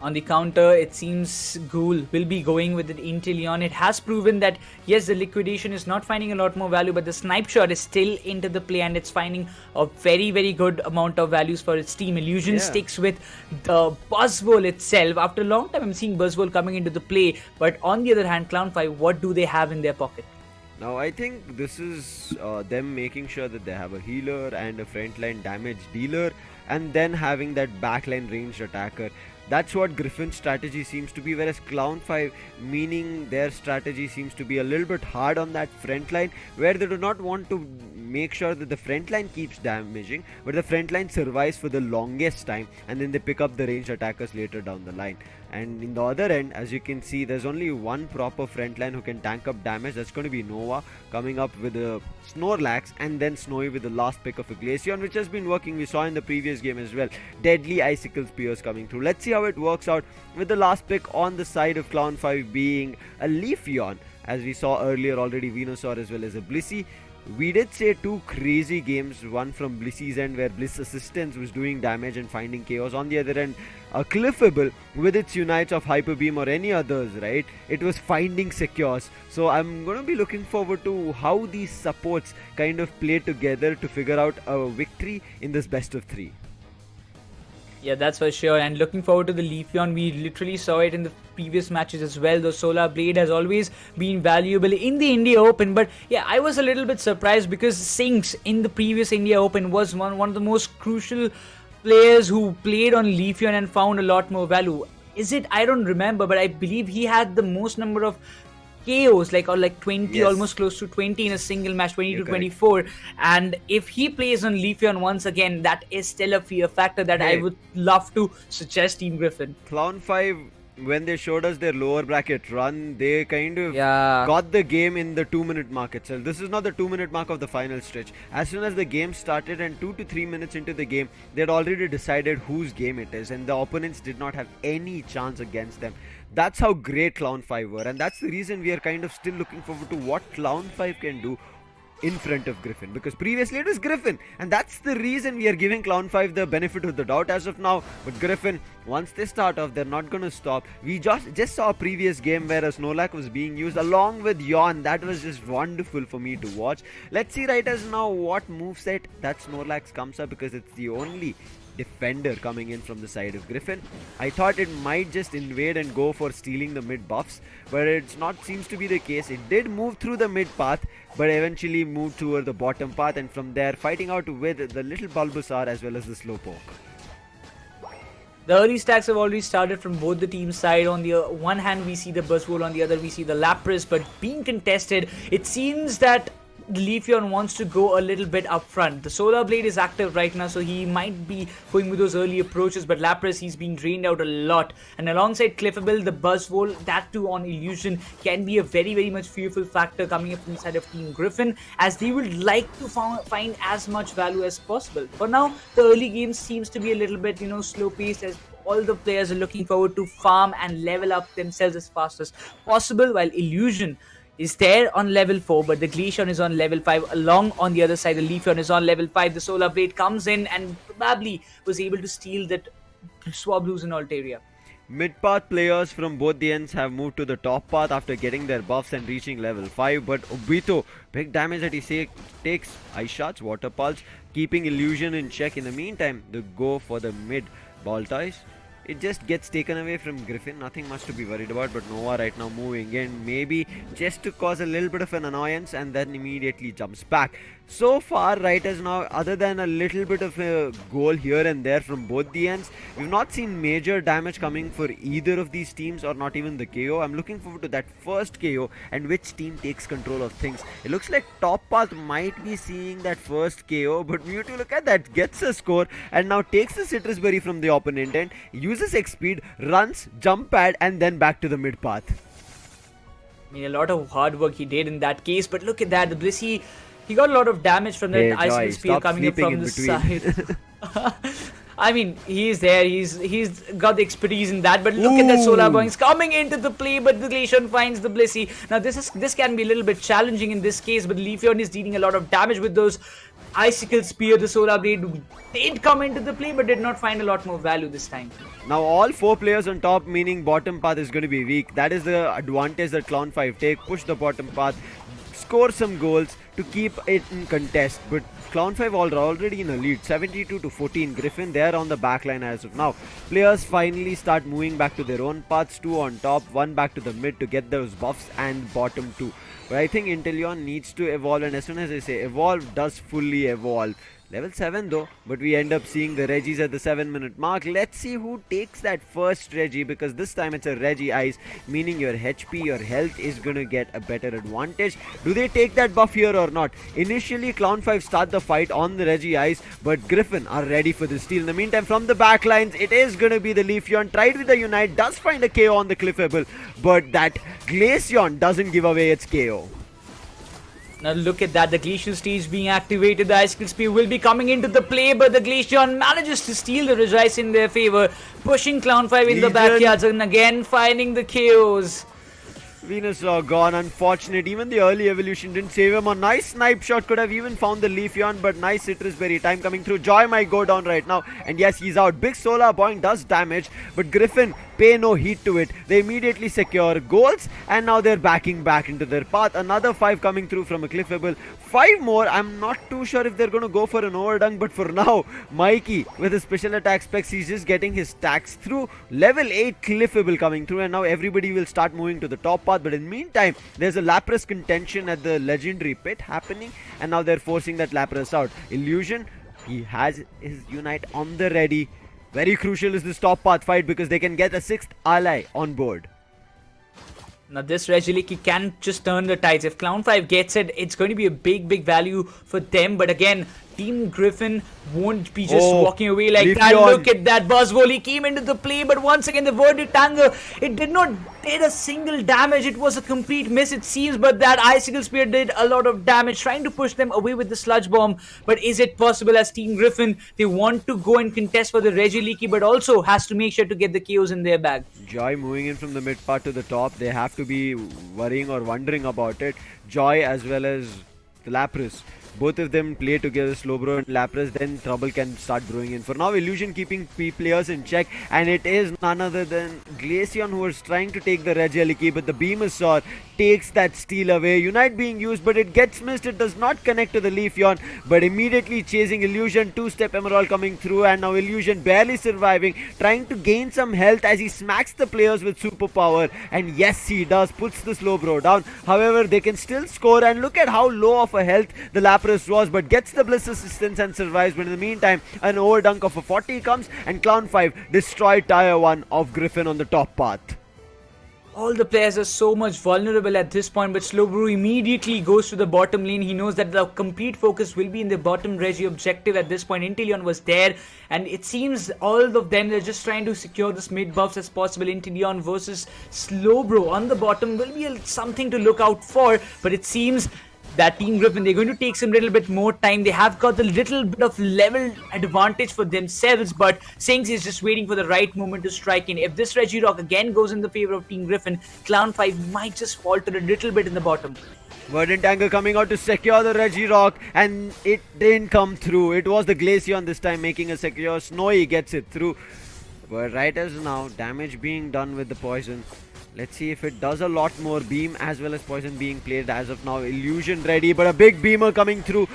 On the counter, it seems Ghoul will be going with the Inteleon. It has proven that, yes, the liquidation is not finding a lot more value, but the snipe shot is still into the play, and it's finding a very, very good amount of values for its team. Illusion sticks with the Buzzwole itself. After a long time, I'm seeing Buzzwole coming into the play, but on the other hand, Clown5, what do they have in their pocket? Now, I think this is them making sure that they have a healer and a frontline damage dealer, and then having that backline ranged attacker. That's what Griffin's strategy seems to be, whereas Clown5, meaning their strategy seems to be a little bit hard on that front line, where they do not want to make sure that the front line keeps damaging, but the front line survives for the longest time, and then they pick up the ranged attackers later down the line. And in the other end, as you can see, there's only one proper front line who can tank up damage. That's going to be Nova coming up with a Snorlax, and then Snowy with the last pick of a Glaceon, which has been working. We saw in the previous game as well. Deadly Icicle Spears coming through. Let's see how it works out with the last pick on the side of Clown5 being a Leafeon, as we saw earlier already, Venusaur as well as a Blissey. We did say two crazy games, one from Blissey's end where Bliss Assistance was doing damage and finding chaos. On the other end, a Cliffable with its Unites of Hyper Beam or any others, right? It was finding Secures. So I'm going to be looking forward to how these supports kind of play together to figure out a victory in this best of 3. Yeah, that's for sure. And looking forward to the Leafeon. We literally saw it in the previous matches as well. The Solar Blade has always been valuable in the India Open. But yeah, I was a little bit surprised because Sinks in the previous India Open was one of the most crucial players who played on Leafeon and found a lot more value. Is it? I don't remember, but I believe he had the most number of KOs, like 20, Yes. almost close to 20 in a single match, 20 You're to 24. And if he plays on Leafeon once again, that is still a fear factor that I Hey. would love to suggest Team Griffin. Clown5, when they showed us their lower bracket run, they kind of Yeah. got the game in the 2-minute mark itself. This is not the 2-minute mark of the final stretch. As soon as the game started and 2 to 3 minutes into the game, they had already decided whose game it is, and the opponents did not have any chance against them. That's how great Clown5 were, and that's the reason we are kind of still looking forward to what Clown5 can do in front of Griffin, because previously it was Griffin, and that's the reason we are giving Clown5 the benefit of the doubt as of now. But Griffin, once they start off, they're not gonna stop. We just saw a previous game where a Snorlax was being used along with Yawn. That was just wonderful for me to watch. Let's see right as now what moveset that Snorlax comes up, because it's the only defender coming in from the side of Griffin. I thought it might just invade and go for stealing the mid buffs, but it's not seems to be the case. It did move through the mid path, but eventually moved toward the bottom path, and from there fighting out with the little Bulbasaur as well as the Slowpoke. The early stacks have already started from both the teams' side. On the one hand, we see the Buzzwole, on the other, we see the Lapras, but being contested, it seems that Leafeon wants to go a little bit up front. The Solar Blade is active right now, so he might be going with those early approaches, but Lapras, he's being drained out a lot. And alongside Cliffable, the Buzzwole, that too on Illusion, can be a very, very much fearful factor coming up from the side of Team Griffin, as they would like to find as much value as possible. For now, the early game seems to be a little bit, slow-paced, as all the players are looking forward to farm and level up themselves as fast as possible, while Illusion is there on level 4, but the Glaceon is on level 5. Along on the other side, the Leafeon is on level 5. The Solar Blade comes in and probably was able to steal that Swablu's in Altaria. Mid-path players from both the ends have moved to the top path after getting their buffs and reaching level 5, but Obito, big damage that he takes. Ice Shots, Water Pulse, keeping Illusion in check. In the meantime, they go for the mid Ball Toys. It just gets taken away from Griffin. Nothing much to be worried about. But Nova right now moving in, maybe just to cause a little bit of an annoyance, and then immediately jumps back. So far, right as now, other than a little bit of a goal here and there from both the ends, we've not seen major damage coming for either of these teams, or not even the KO. I'm looking forward to that first KO and which team takes control of things. It looks like Top Path might be seeing that first KO, but Mewtwo, look at that, gets a score and now takes the Citrus Berry from the opponent and uses X speed, runs, jump pad, and then back to the mid path. I mean, a lot of hard work he did in that case, but look at that, the Blissey, he got a lot of damage from that icicle spear coming up from the side. I mean, he's there, he's got the expertise in that, but look at that Solar Boings coming into the play, but the Glaceon finds the Blissey. Now this can be a little bit challenging in this case, but Leafeon is dealing a lot of damage with those icicle spear. The Solar Blade did come into the play, but did not find a lot more value this time. Now all 4 players on top, meaning bottom path is going to be weak. That is the advantage that Clown 5 take. Push the bottom path, score some goals to keep it in contest, but Clown 5 already in a lead, 72-14. Griffin there on the backline as of now. Players finally start moving back to their own paths, 2 on top, 1 back to the mid to get those buffs, and bottom 2. But I think Inteleon needs to evolve, and as soon as I say evolve, does fully evolve. Level 7 though, but we end up seeing the Regis at the 7-minute mark. Let's see who takes that first Regi, because this time it's a Regi Ice, meaning your HP, your health is gonna get a better advantage. Do they take that buff here or not? Initially Clown 5 start the fight on the Regi Ice, but Griffin are ready for the steal. In the meantime, from the backlines, it is gonna be the Leafeon. Tried with the Unite, does find a KO on the Cliffable, but that Glaceon doesn't give away its KO. Now look at that, the Glacial stage being activated, the Icicle Spear will be coming into the play, but the Glaceon manages to steal the Regice in their favor, pushing Clown 5 in the backyards and again finding the KOs. Venusaur gone, unfortunate. Even the early evolution didn't save him. A nice snipe shot could have even found the Leafeon, but nice Citrus Berry time coming through. Joy might go down right now, and yes, he's out. Big Solar Boing does damage, but Griffin pay no heed to it. They immediately secure goals, and now they're backing back into their path. Another 5 coming through from a Cliffable. 5 more. I'm not too sure if they're going to go for an overdunk, but for now, Mikey with his special attack specs, he's just getting his stacks through. Level 8 Cliffable coming through, and now everybody will start moving to the top path. But in the meantime, there's a Lapras contention at the legendary pit happening, and now they're forcing that Lapras out. Illusion, he has his Unite on the ready. Very crucial is this top path fight, because they can get a 6th ally on board. Now this Regieleki can just turn the tides. If Clown 5 gets it, it's going to be a big value for them. But again, Team Griffin won't be just walking away like Leafeon. that. Look at that, Buzzwole came into the play, but once again the Verdict Anger, it did not did a single damage. It was a complete miss it seems, but that Icicle Spear did a lot of damage, trying to push them away with the Sludge Bomb. But is it possible? As Team Griffin, they want to go and contest for the Regieleki, but also has to make sure to get the KOs in their bag. Joy moving in from the mid part to the top. They have to be worrying or wondering about it. Joy as well as the Lapras, both of them play together, Slowbro and Lapras, then trouble can start brewing in. For now, Illusion keeping players in check, and it is none other than Glaceon who was trying to take the Regieleki, but the Venusaur takes that steal away. Unite being used, but it gets missed. It does not connect to the Leafeon, but immediately chasing Illusion. 2-step Emerald coming through, and now Illusion barely surviving, trying to gain some health as he smacks the players with superpower. And yes, he does, puts the Slowbro down. However, they can still score, and look at how low of a health the Lapras was, but gets the Bliss assistance and survives. But in the meantime, an overdunk of a 40 comes, and Clown 5 destroyed Tier 1 of Griffin on the top path. All the players are so much vulnerable at this point, but Slowbro immediately goes to the bottom lane. He knows that the complete focus will be in the bottom Regi objective at this point. Inteleon was there, and it seems all of them, they're just trying to secure this mid buffs as possible. Inteleon versus Slowbro on the bottom will be something to look out for, but it seems that Team Griffin, they're going to take some little bit more time. They have got a little bit of level advantage for themselves, but Sings is just waiting for the right moment to strike in. If this Regirock again goes in the favor of Team Griffin, Clown 5 might just falter a little bit in the bottom. Verdant Anger coming out to secure the Regirock, and it didn't come through. It was the Glaceon this time making a secure. Snowy gets it through, but right as now, damage being done with the poison. Let's see if it does a lot more. Beam as well as poison being played as of now. Illusion ready, but a big beamer coming through.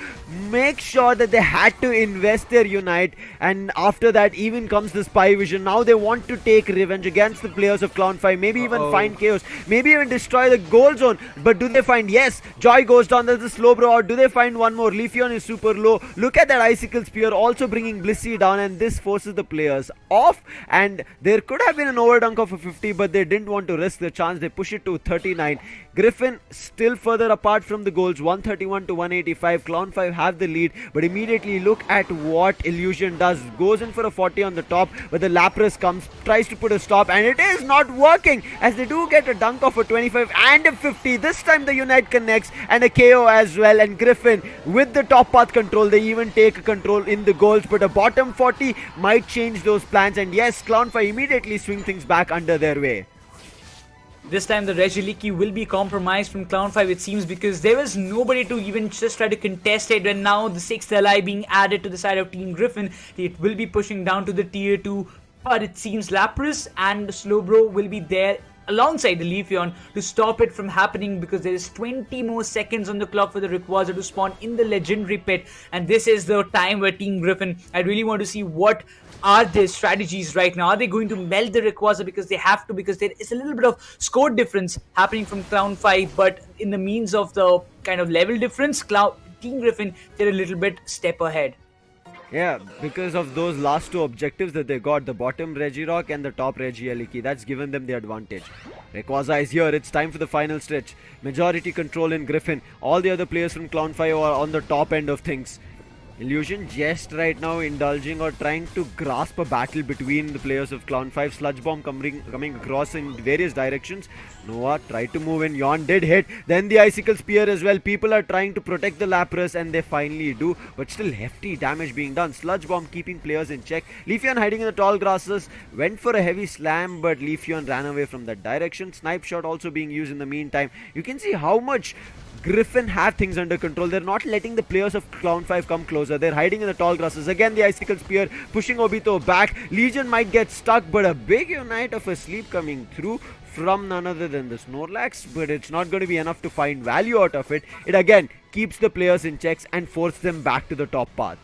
Make sure that they had to invest their Unite, and after that even comes the Spy Vision. Now they want to take revenge against the players of Clown 5. Maybe even find Chaos. Maybe even destroy the goal zone. But do they find? Yes, Joy goes down. There's a slow bro out. Do they find one more? Leafeon is super low. Look at that Icicle Spear also bringing Blissey down, and this forces the players off. And there could have been an overdunk of a 50, but they didn't want to risk the chance. They push it to 39. Griffin still further apart from the goals, 131 to 185. Clown 5 have the lead, but immediately look at what Illusion does. Goes in for a 40 on the top, but the Lapras comes, tries to put a stop, and it is not working, as they do get a dunk of a 25 and a 50. This time the Unite connects, and a KO as well. And Griffin with the top path control, they even take control in the goals, but a bottom 40 might change those plans. And yes, Clown 5 immediately swing things back under their way. This time the Regiliki will be compromised from Clown 5, it seems, because there was nobody to even just try to contest it. And now the 6th ally being added to the side of Team Griffin, it will be pushing down to the tier 2. But it seems Lapras and Slowbro will be there alongside the Leafeon to stop it from happening, because there is 20 more seconds on the clock for the Rayquaza to spawn in the legendary pit. And this is the time where Team Griffin, I really want to see what are their strategies right now. Are they going to melt the Rayquaza because they have to, because there is a little bit of score difference happening from Clown 5, but in the means of the kind of level difference, Team Griffin, they're a little bit step ahead. Yeah, because of those last two objectives that they got, the bottom Regirock and the top Regieleki, that's given them the advantage. Rayquaza is here, it's time for the final stretch. Majority control in Griffin. All the other players from Clown 5 are on the top end of things. Illusion just right now indulging or trying to grasp a battle between the players of Clown 5. Sludge Bomb coming across in various directions. Noah tried to move in. Yawn did hit. Then the Icicle Spear as well. People are trying to protect the Lapras, and they finally do. But still hefty damage being done. Sludge Bomb keeping players in check. Leafeon hiding in the tall grasses. Went for a heavy slam, but Leafeon ran away from that direction. Snipe shot also being used in the meantime. You can see how much Griffin have things under control. They're not letting the players of Clown 5 come closer. They're hiding in the tall grasses. Again, the Icicle Spear pushing Obito back. Legion might get stuck, but a big Unite of a sleep coming through from none other than the Snorlax, but it's not going to be enough to find value out of it. It again keeps the players in checks and forces them back to the top path.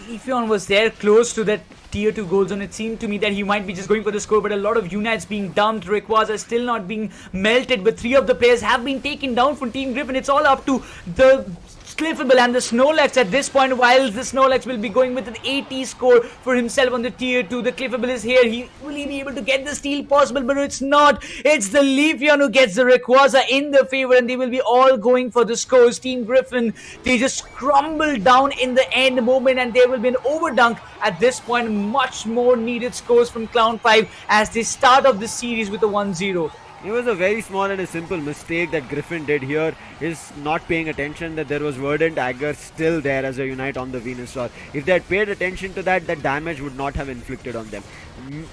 Leafeon was there close to that tier 2 goal zone. It seemed to me that he might be just going for the score, but a lot of Unites being dumped. Rayquaza still not being melted, but 3 of the players have been taken down from Team Griffin. It's all up to the Cliffable and the Snorlax at this point, while the Snorlax will be going with an 80 score for himself on the tier 2. The Cliffable is here. Will he be able to get the steal possible? But it's not. It's the Leafeon who gets the Rayquaza in their favor, and they will be all going for the scores. Team Griffin, they just crumble down in the end moment, and there will be an overdunk at this point. Much more needed scores from Clown 5 as they start off the series with a 1-0. It was a very small and a simple mistake that Griffin did here, is not paying attention that there was Verdant Agar still there as a Unite on the Venusaur. If they had paid attention to that, that damage would not have inflicted on them.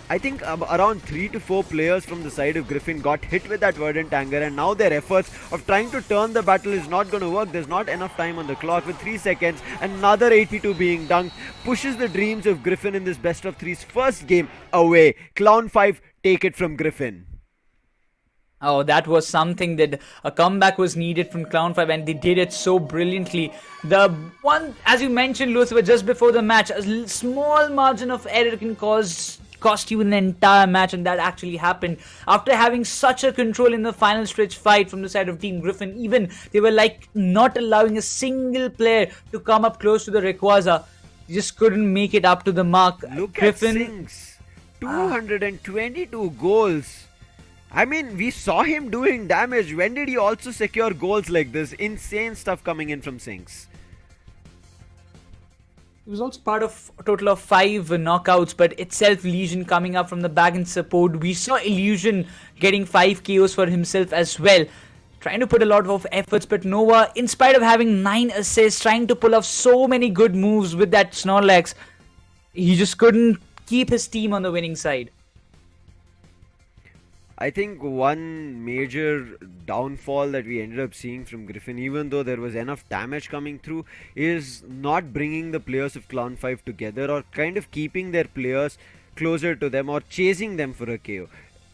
I think around 3 to 4 players from the side of Griffin got hit with that Verdant Anger, and now their efforts of trying to turn the battle is not going to work. There's not enough time on the clock. With 3 seconds, another 82 being dunked pushes the dreams of Griffin in this best of 3's first game away. Clown 5 take it from Griffin. Oh, that was something that a comeback was needed from Clown 5, and they did it so brilliantly. The one, as you mentioned, Lucifer, just before the match, a small margin of error can cost you an entire match, and that actually happened. After having such a control in the final stretch fight from the side of Team Griffin, even they were like not allowing a single player to come up close to the Rayquaza. They just couldn't make it up to the mark. Look Griffin, at Sinks. 222 goals. I mean, we saw him doing damage. When did he also secure goals like this? Insane stuff coming in from Sinks. He was also part of a total of 5 knockouts, but itself Legion coming up from the back in support. We saw Illusion getting 5 KOs for himself as well. Trying to put a lot of efforts, but Nova, in spite of having 9 assists, trying to pull off so many good moves with that Snorlax, he just couldn't keep his team on the winning side. I think one major downfall that we ended up seeing from Griffin, even though there was enough damage coming through, is not bringing the players of Clown 5 together, or kind of keeping their players closer to them or chasing them for a KO.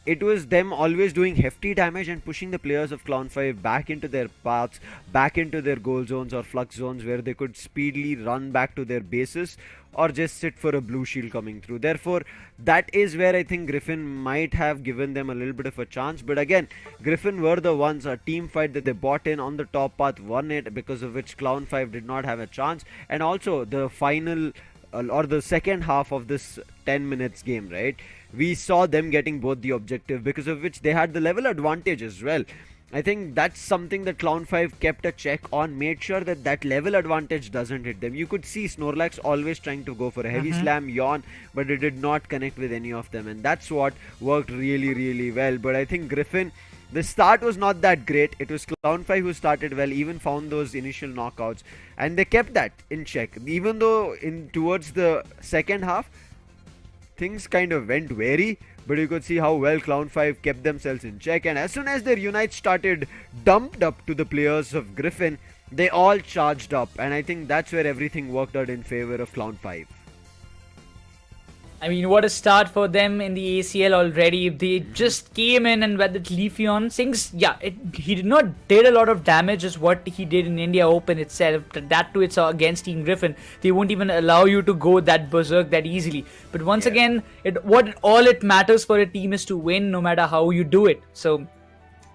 it was them always doing hefty damage and pushing the players of Clown 5 back into their paths, back into their goal zones or flux zones where they could speedily run back to their bases or just sit for a blue shield coming through. Therefore, that is where I think Griffin might have given them a little bit of a chance. But again, Griffin were the ones, a team fight that they bought in on the top path, won it, because of which Clown 5 did not have a chance. And also the final or the second half of this 10 minutes game, right? We saw them getting both the objective, because of which they had the level advantage as well. I think that's something that Clown 5 kept a check on, made sure that that level advantage doesn't hit them. You could see Snorlax always trying to go for a heavy slam, yawn, but it did not connect with any of them, and that's what worked really, really well. But I think Griffin, the start was not that great. It was Clown 5 who started well, even found those initial knockouts, and they kept that in check. Even though towards the second half, things kind of went wary, but you could see how well Clown 5 kept themselves in check, and as soon as their Unite started dumped up to the players of Griffin, they all charged up, and I think that's where everything worked out in favor of Clown 5. I mean, what a start for them in the ACL already. They just came in and with the Leafeon, things, he did not did a lot of damage as what he did in India Open itself. That too, it's against Team Griffin. They won't even allow you to go that berserk that easily. But once again, all it matters for a team is to win, no matter how you do it. So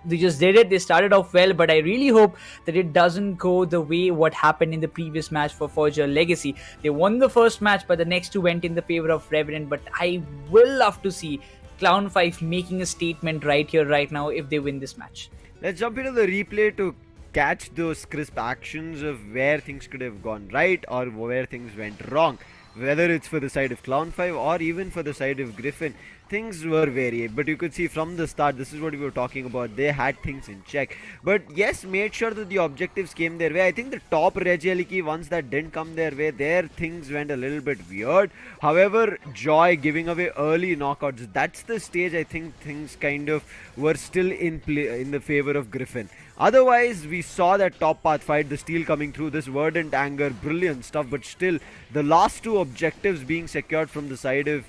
they just did it. They started off well, but I really hope that it doesn't go the way what happened in the previous match for Forger Legacy. They won the first match, but the next two went in the favor of Revenant. But I will love to see Clown 5 making a statement right here, right now, if they win this match. Let's jump into the replay to catch those crisp actions of where things could have gone right or where things went wrong. Whether it's for the side of Clown 5 or even for the side of Griffin, things were varied, but you could see from the start, this is what we were talking about, they had things in check. But yes, made sure that the objectives came their way. I think the top Regieliki ones that didn't come their way, there things went a little bit weird. However, Joy giving away early knockouts, that's the stage I think things kind of were still in play in the favor of Griffin. Otherwise, we saw that top path fight, the steal coming through, this Verdant Anger, brilliant stuff, but still the last two objectives being secured from the side of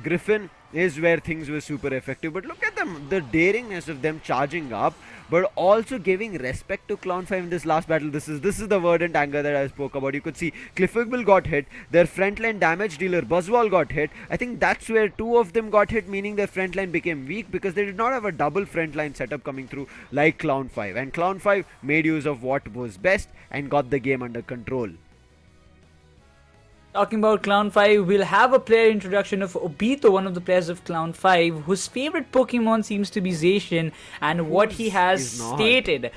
Griffin is where things were super effective. But look at them, the daringness of them charging up, but also giving respect to Clown 5 in this last battle. This is the Verdant Anger that I spoke about. You could see Cliffigble got hit, their frontline damage dealer Buzzwall got hit. I think that's where two of them got hit, meaning their frontline became weak because they did not have a double frontline setup coming through like Clown 5. And Clown 5 made use of what was best and got the game under control. Talking about Clown 5, we'll have a player introduction of Obito, one of the players of Clown 5, whose favorite Pokemon seems to be Zacian, and what he has stated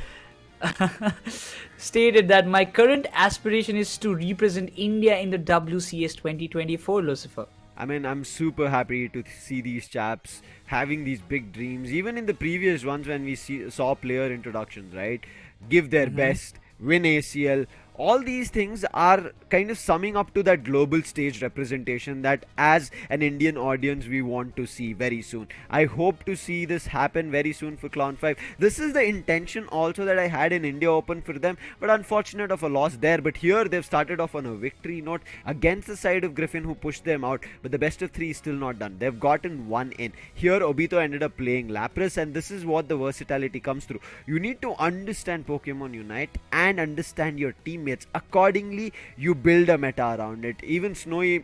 that my current aspiration is to represent India in the WCS 2024, Lucifer. I mean, I'm super happy to see these chaps having these big dreams, even in the previous ones when we saw player introductions, right? Give their best, win ACL. All these things are kind of summing up to that global stage representation that as an Indian audience we want to see very soon. I hope to see this happen very soon for Clown 5. This is the intention also that I had in India Open for them, but unfortunate of a loss there. But here they've started off on a victory note against the side of Griffin, who pushed them out, but the best of three is still not done. They've gotten one in. Here Obito ended up playing Lapras, and this is what the versatility comes through. You need to understand Pokemon Unite and understand your teammates. Accordingly, you build a meta around it. Even Snowy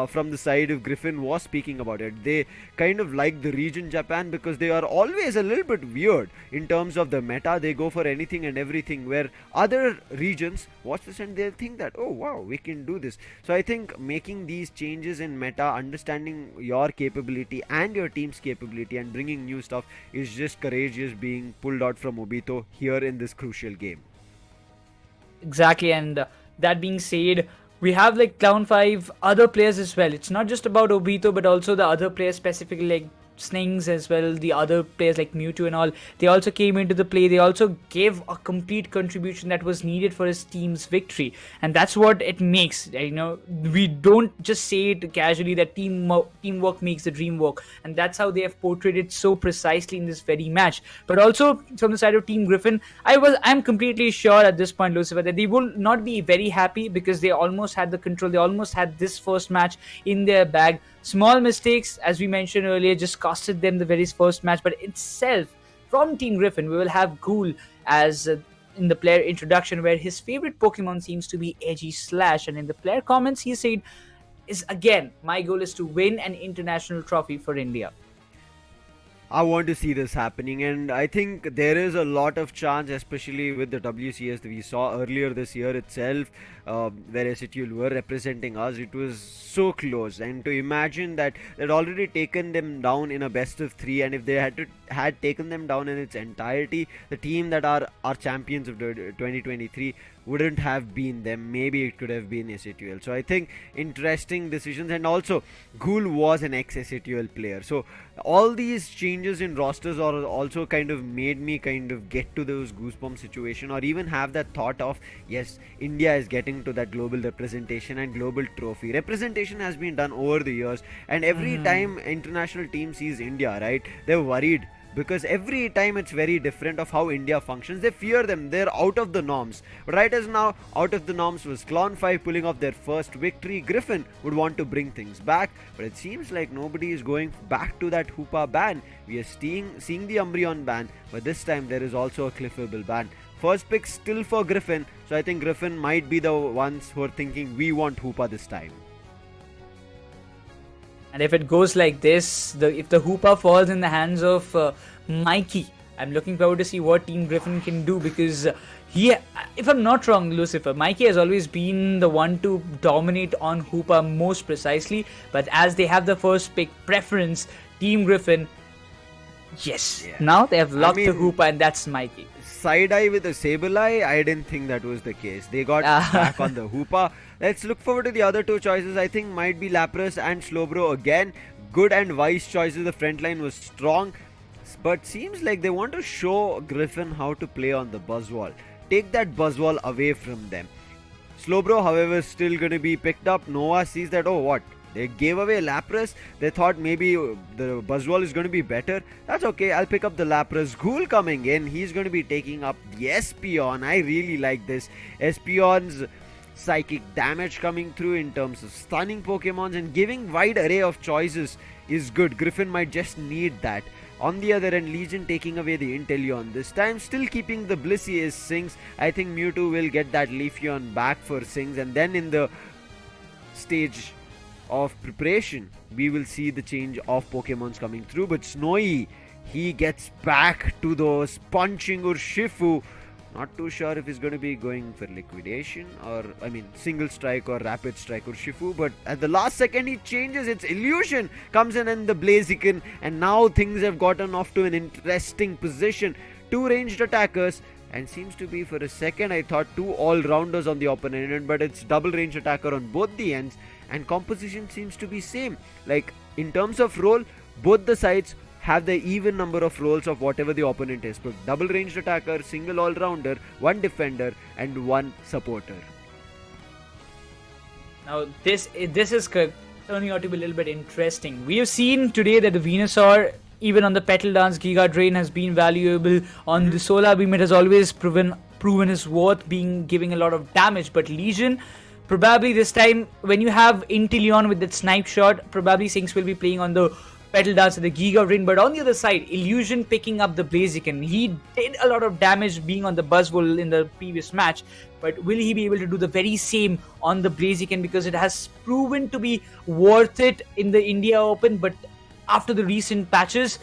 from the side of Griffin was speaking about it. They kind of like the region Japan because they are always a little bit weird in terms of the meta. They go for anything and everything, where other regions watch this and they'll think that, oh wow, we can do this. So I think making these changes in meta, understanding your capability and your team's capability and bringing new stuff is just courageous being pulled out from Obito here in this crucial game. Exactly, and that being said, we have like Clown 5 other players as well. It's not just about Obito, but also the other players, specifically like Snings as well, the other players like Mewtwo and all. They also came into the play. They also gave a complete contribution that was needed for his team's victory, and that's what it makes. You know, we don't just say it casually that teamwork makes the dream work, and that's how they have portrayed it so precisely in this very match. But also from the side of Team Griffin, I'm completely sure at this point, Lucifer, that they will not be very happy because they almost had the control. They almost had this first match in their bag. Small mistakes, as we mentioned earlier, just costed them the very first match. But itself, from Team Griffin, we will have Ghoul as in the player introduction, where his favorite Pokemon seems to be Edgy Slash. And in the player comments, he said, "Is again, my goal is to win an international trophy for India." I want to see this happening, and I think there is a lot of chance, especially with the WCS that we saw earlier this year itself, where SHL were representing us. It was so close, and to imagine that they'd already taken them down in a best of 3, and if they had taken them down in its entirety, the team that are our champions of 2023 wouldn't have been them. Maybe it could have been SATUL. So I think interesting decisions, and also Ghoul was an ex-SATUL player. So all these changes in rosters are also kind of made me kind of get to those goosebump situation, or even have that thought of, yes, India is getting to that global representation and global trophy. Representation has been done over the years, and every time international team sees India, right, they're worried. Because every time it's very different of how India functions. They fear them. They're out of the norms. But right as now, out of the norms was Clon 5 pulling off their first victory. Griffin would want to bring things back. But it seems like nobody is going back to that Hoopa ban. We are seeing the Umbreon ban. But this time there is also a Cliffable ban. First pick still for Griffin. So I think Griffin might be the ones who are thinking we want Hoopa this time. And if it goes like this, if the Hoopa falls in the hands of Mikey, I'm looking forward to see what Team Griffin can do, because if I'm not wrong, Lucifer, Mikey has always been the one to dominate on Hoopa most precisely. But as they have the first pick preference, Team Griffin, yes, now they have locked the Hoopa, and that's Mikey. Side eye with a Sableye, I didn't think that was the case. They got back on the Hoopa. Let's look forward to the other two choices. I think might be Lapras and Slowbro again. Good and wise choices. The front line was strong, but seems like they want to show Griffin how to play on the Buzzwall. Take that Buzzwall away from them. Slowbro, however, is still going to be picked up. Noah sees that, oh what? They gave away Lapras. They thought maybe the Buzzwall is going to be better. That's okay. I'll pick up the Lapras. Ghoul coming in. He's going to be taking up the Espeon. I really like this. Espeon's psychic damage coming through in terms of stunning Pokemons, and giving wide array of choices is good. Griffin might just need that. On the other end, Legion taking away the Inteleon. This time still keeping the Blissey is Sings. I think Mewtwo will get that Leafeon back for Sings, and then in the stage of preparation we will see the change of Pokemons coming through. But Snowy, he gets back to those punching Urshifu. Not too sure if he's going to be going for liquidation or single strike or rapid strike Urshifu, but at the last second he changes. It's Illusion comes in and the Blaziken, and now things have gotten off to an interesting position. Two ranged attackers, and seems to be, for a second I thought two all-rounders on the opponent end, but it's double range attacker on both the ends, and composition seems to be same. Like in terms of role, both the sides have the even number of roles of whatever the opponent is. But double ranged attacker, single all-rounder, one defender and one supporter. Now this is turning out to be a little bit interesting. We have seen today that the Venusaur, even on the Petal Dance, Giga Drain has been valuable. On the Solar Beam, it has always proven his worth, giving a lot of damage. But Legion, probably this time, when you have Inteleon with that snipe shot, probably Sinks will be playing on the Petal Dance and the Giga Drain. But on the other side, Illusion picking up the Blaziken. He did a lot of damage being on the Buzzwole in the previous match. But will he be able to do the very same on the Blaziken? Because it has proven to be worth it in the India Open. But after the recent patches,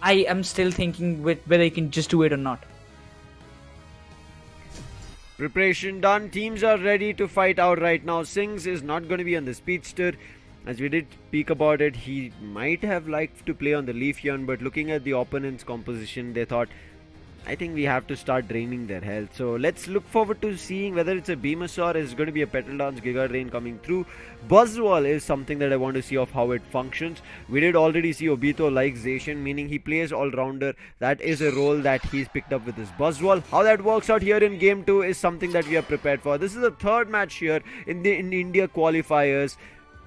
I am still thinking whether he can just do it or not. Preparation done. Teams are ready to fight out right now. Sings is not going to be on the Speedster. As we did speak about it, he might have liked to play on the Leafeon, but looking at the opponent's composition, they thought, I think we have to start draining their health. So let's look forward to seeing whether it's a Venusaur, is going to be a Petal Dance, Giga Drain coming through. Buzzwole is something that I want to see of how it functions. We did already see Obito like Zacian, meaning he plays all-rounder. That is a role that he's picked up with his Buzzwole. How that works out here in Game 2 is something that we are prepared for. This is the third match here in India qualifiers.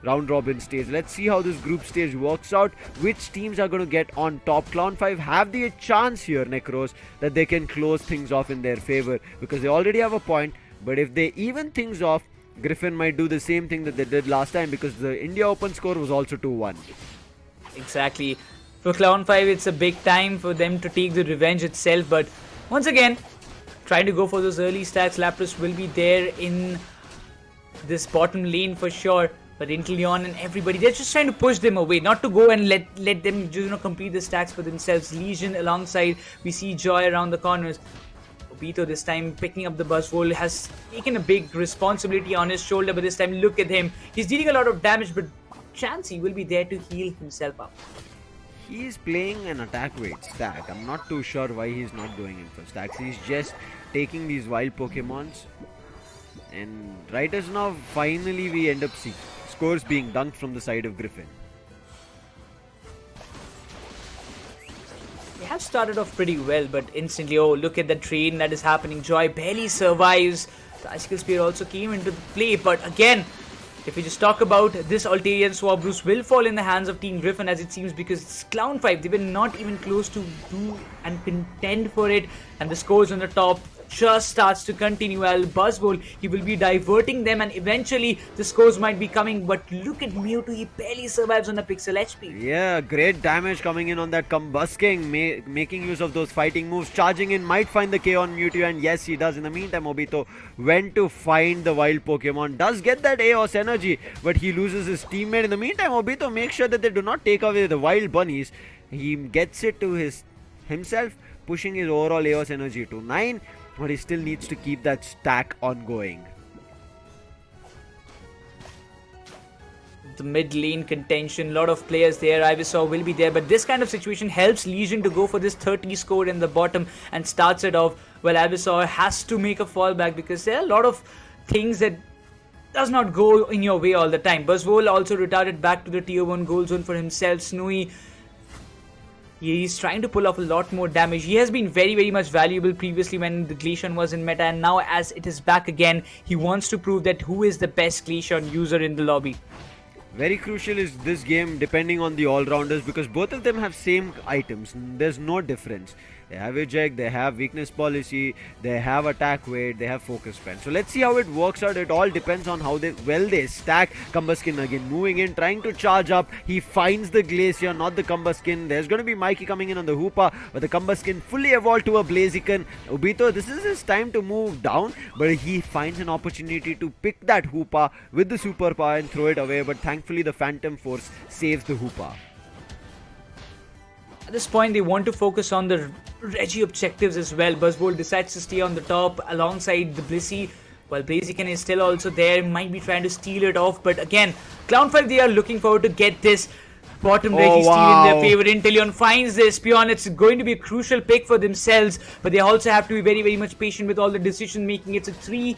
Round robin stage. Let's see how this group stage works out. Which teams are going to get on top? Clown 5 have the chance here, Nekroz, that they can close things off in their favor, because they already have a point. But if they even things off, Griffin might do the same thing that they did last time, because the India Open score was also 2-1. Exactly. For Clown5, it's a big time for them to take the revenge itself. But once again, trying to go for those early stacks. Lapras will be there in this bottom lane for sure. But Inteleon and everybody, they're just trying to push them away, not to go and let them just, complete the stacks for themselves. Legion alongside, we see Joy around the corners. Obito this time picking up the Buzzwole, has taken a big responsibility on his shoulder, but this time look at him. He's dealing a lot of damage, but Chansey will be there to heal himself up. He's playing an attack weight stack. I'm not too sure why he's not going in for stacks. He's just taking these wild Pokemons. And right as now, finally we end up seeing scores being dunked from the side of Griffin. They have started off pretty well, but instantly, oh, look at the train that is happening. Joy barely survives. The Icicle Spear also came into the play, but again, if we just talk about this, Altarian Swabruce will fall in the hands of Team Griffin, as it seems, because it's Clown5, they were not even close to do and contend for it, and the scores on the top just starts to continue. While Buzzwole, he will be diverting them, and eventually the scores might be coming, but look at Mewtwo, he barely survives on a pixel HP. Yeah, great damage coming in on that Combusking, making use of those fighting moves, charging in, might find the K on Mewtwo, and yes, he does. In the meantime, Obito went to find the wild Pokemon, does get that Aeos energy, but he loses his teammate. In the meantime, Obito makes sure that they do not take away the wild bunnies. He gets it to himself, pushing his overall Aeos energy to 9, but he still needs to keep that stack ongoing. The mid lane contention, lot of players there. Ivysaur will be there, but this kind of situation helps Legion to go for this 30 score in the bottom and starts it off. Well, Ivysaur has to make a fallback because there are a lot of things that does not go in your way all the time. Buzzwole also retarded back to the tier 1 goal zone for himself. Snowy, he's trying to pull off a lot more damage. He has been very, very much valuable previously when the Glaceon was in meta, and now as it is back again, he wants to prove that who is the best Glaceon user in the lobby. Very crucial is this game depending on the all-rounders, because both of them have same items. There's no difference. They have eject, they have weakness policy, they have attack weight, they have focus span. So let's see how it works out. It all depends on how well they stack. Combuskin again moving in, trying to charge up. He finds the Glaceon, not the Combuskin. There's going to be Mikey coming in on the Hoopa, but the Combuskin fully evolved to a Blaziken. Obito, this is his time to move down, but he finds an opportunity to pick that Hoopa with the superpower and throw it away, but thankfully the Phantom Force saves the Hoopa. At this point, they want to focus on the Reggie objectives as well. Buzzwole decides to stay on the top alongside the Blissey, while Blaziken is still also there, might be trying to steal it off. But again, Clown5, they are looking forward to get this bottom Reggie steal in their favor. Inteleon finds this Peon. It's going to be a crucial pick for themselves, but they also have to be very, very much patient with all the decision making. It's a 3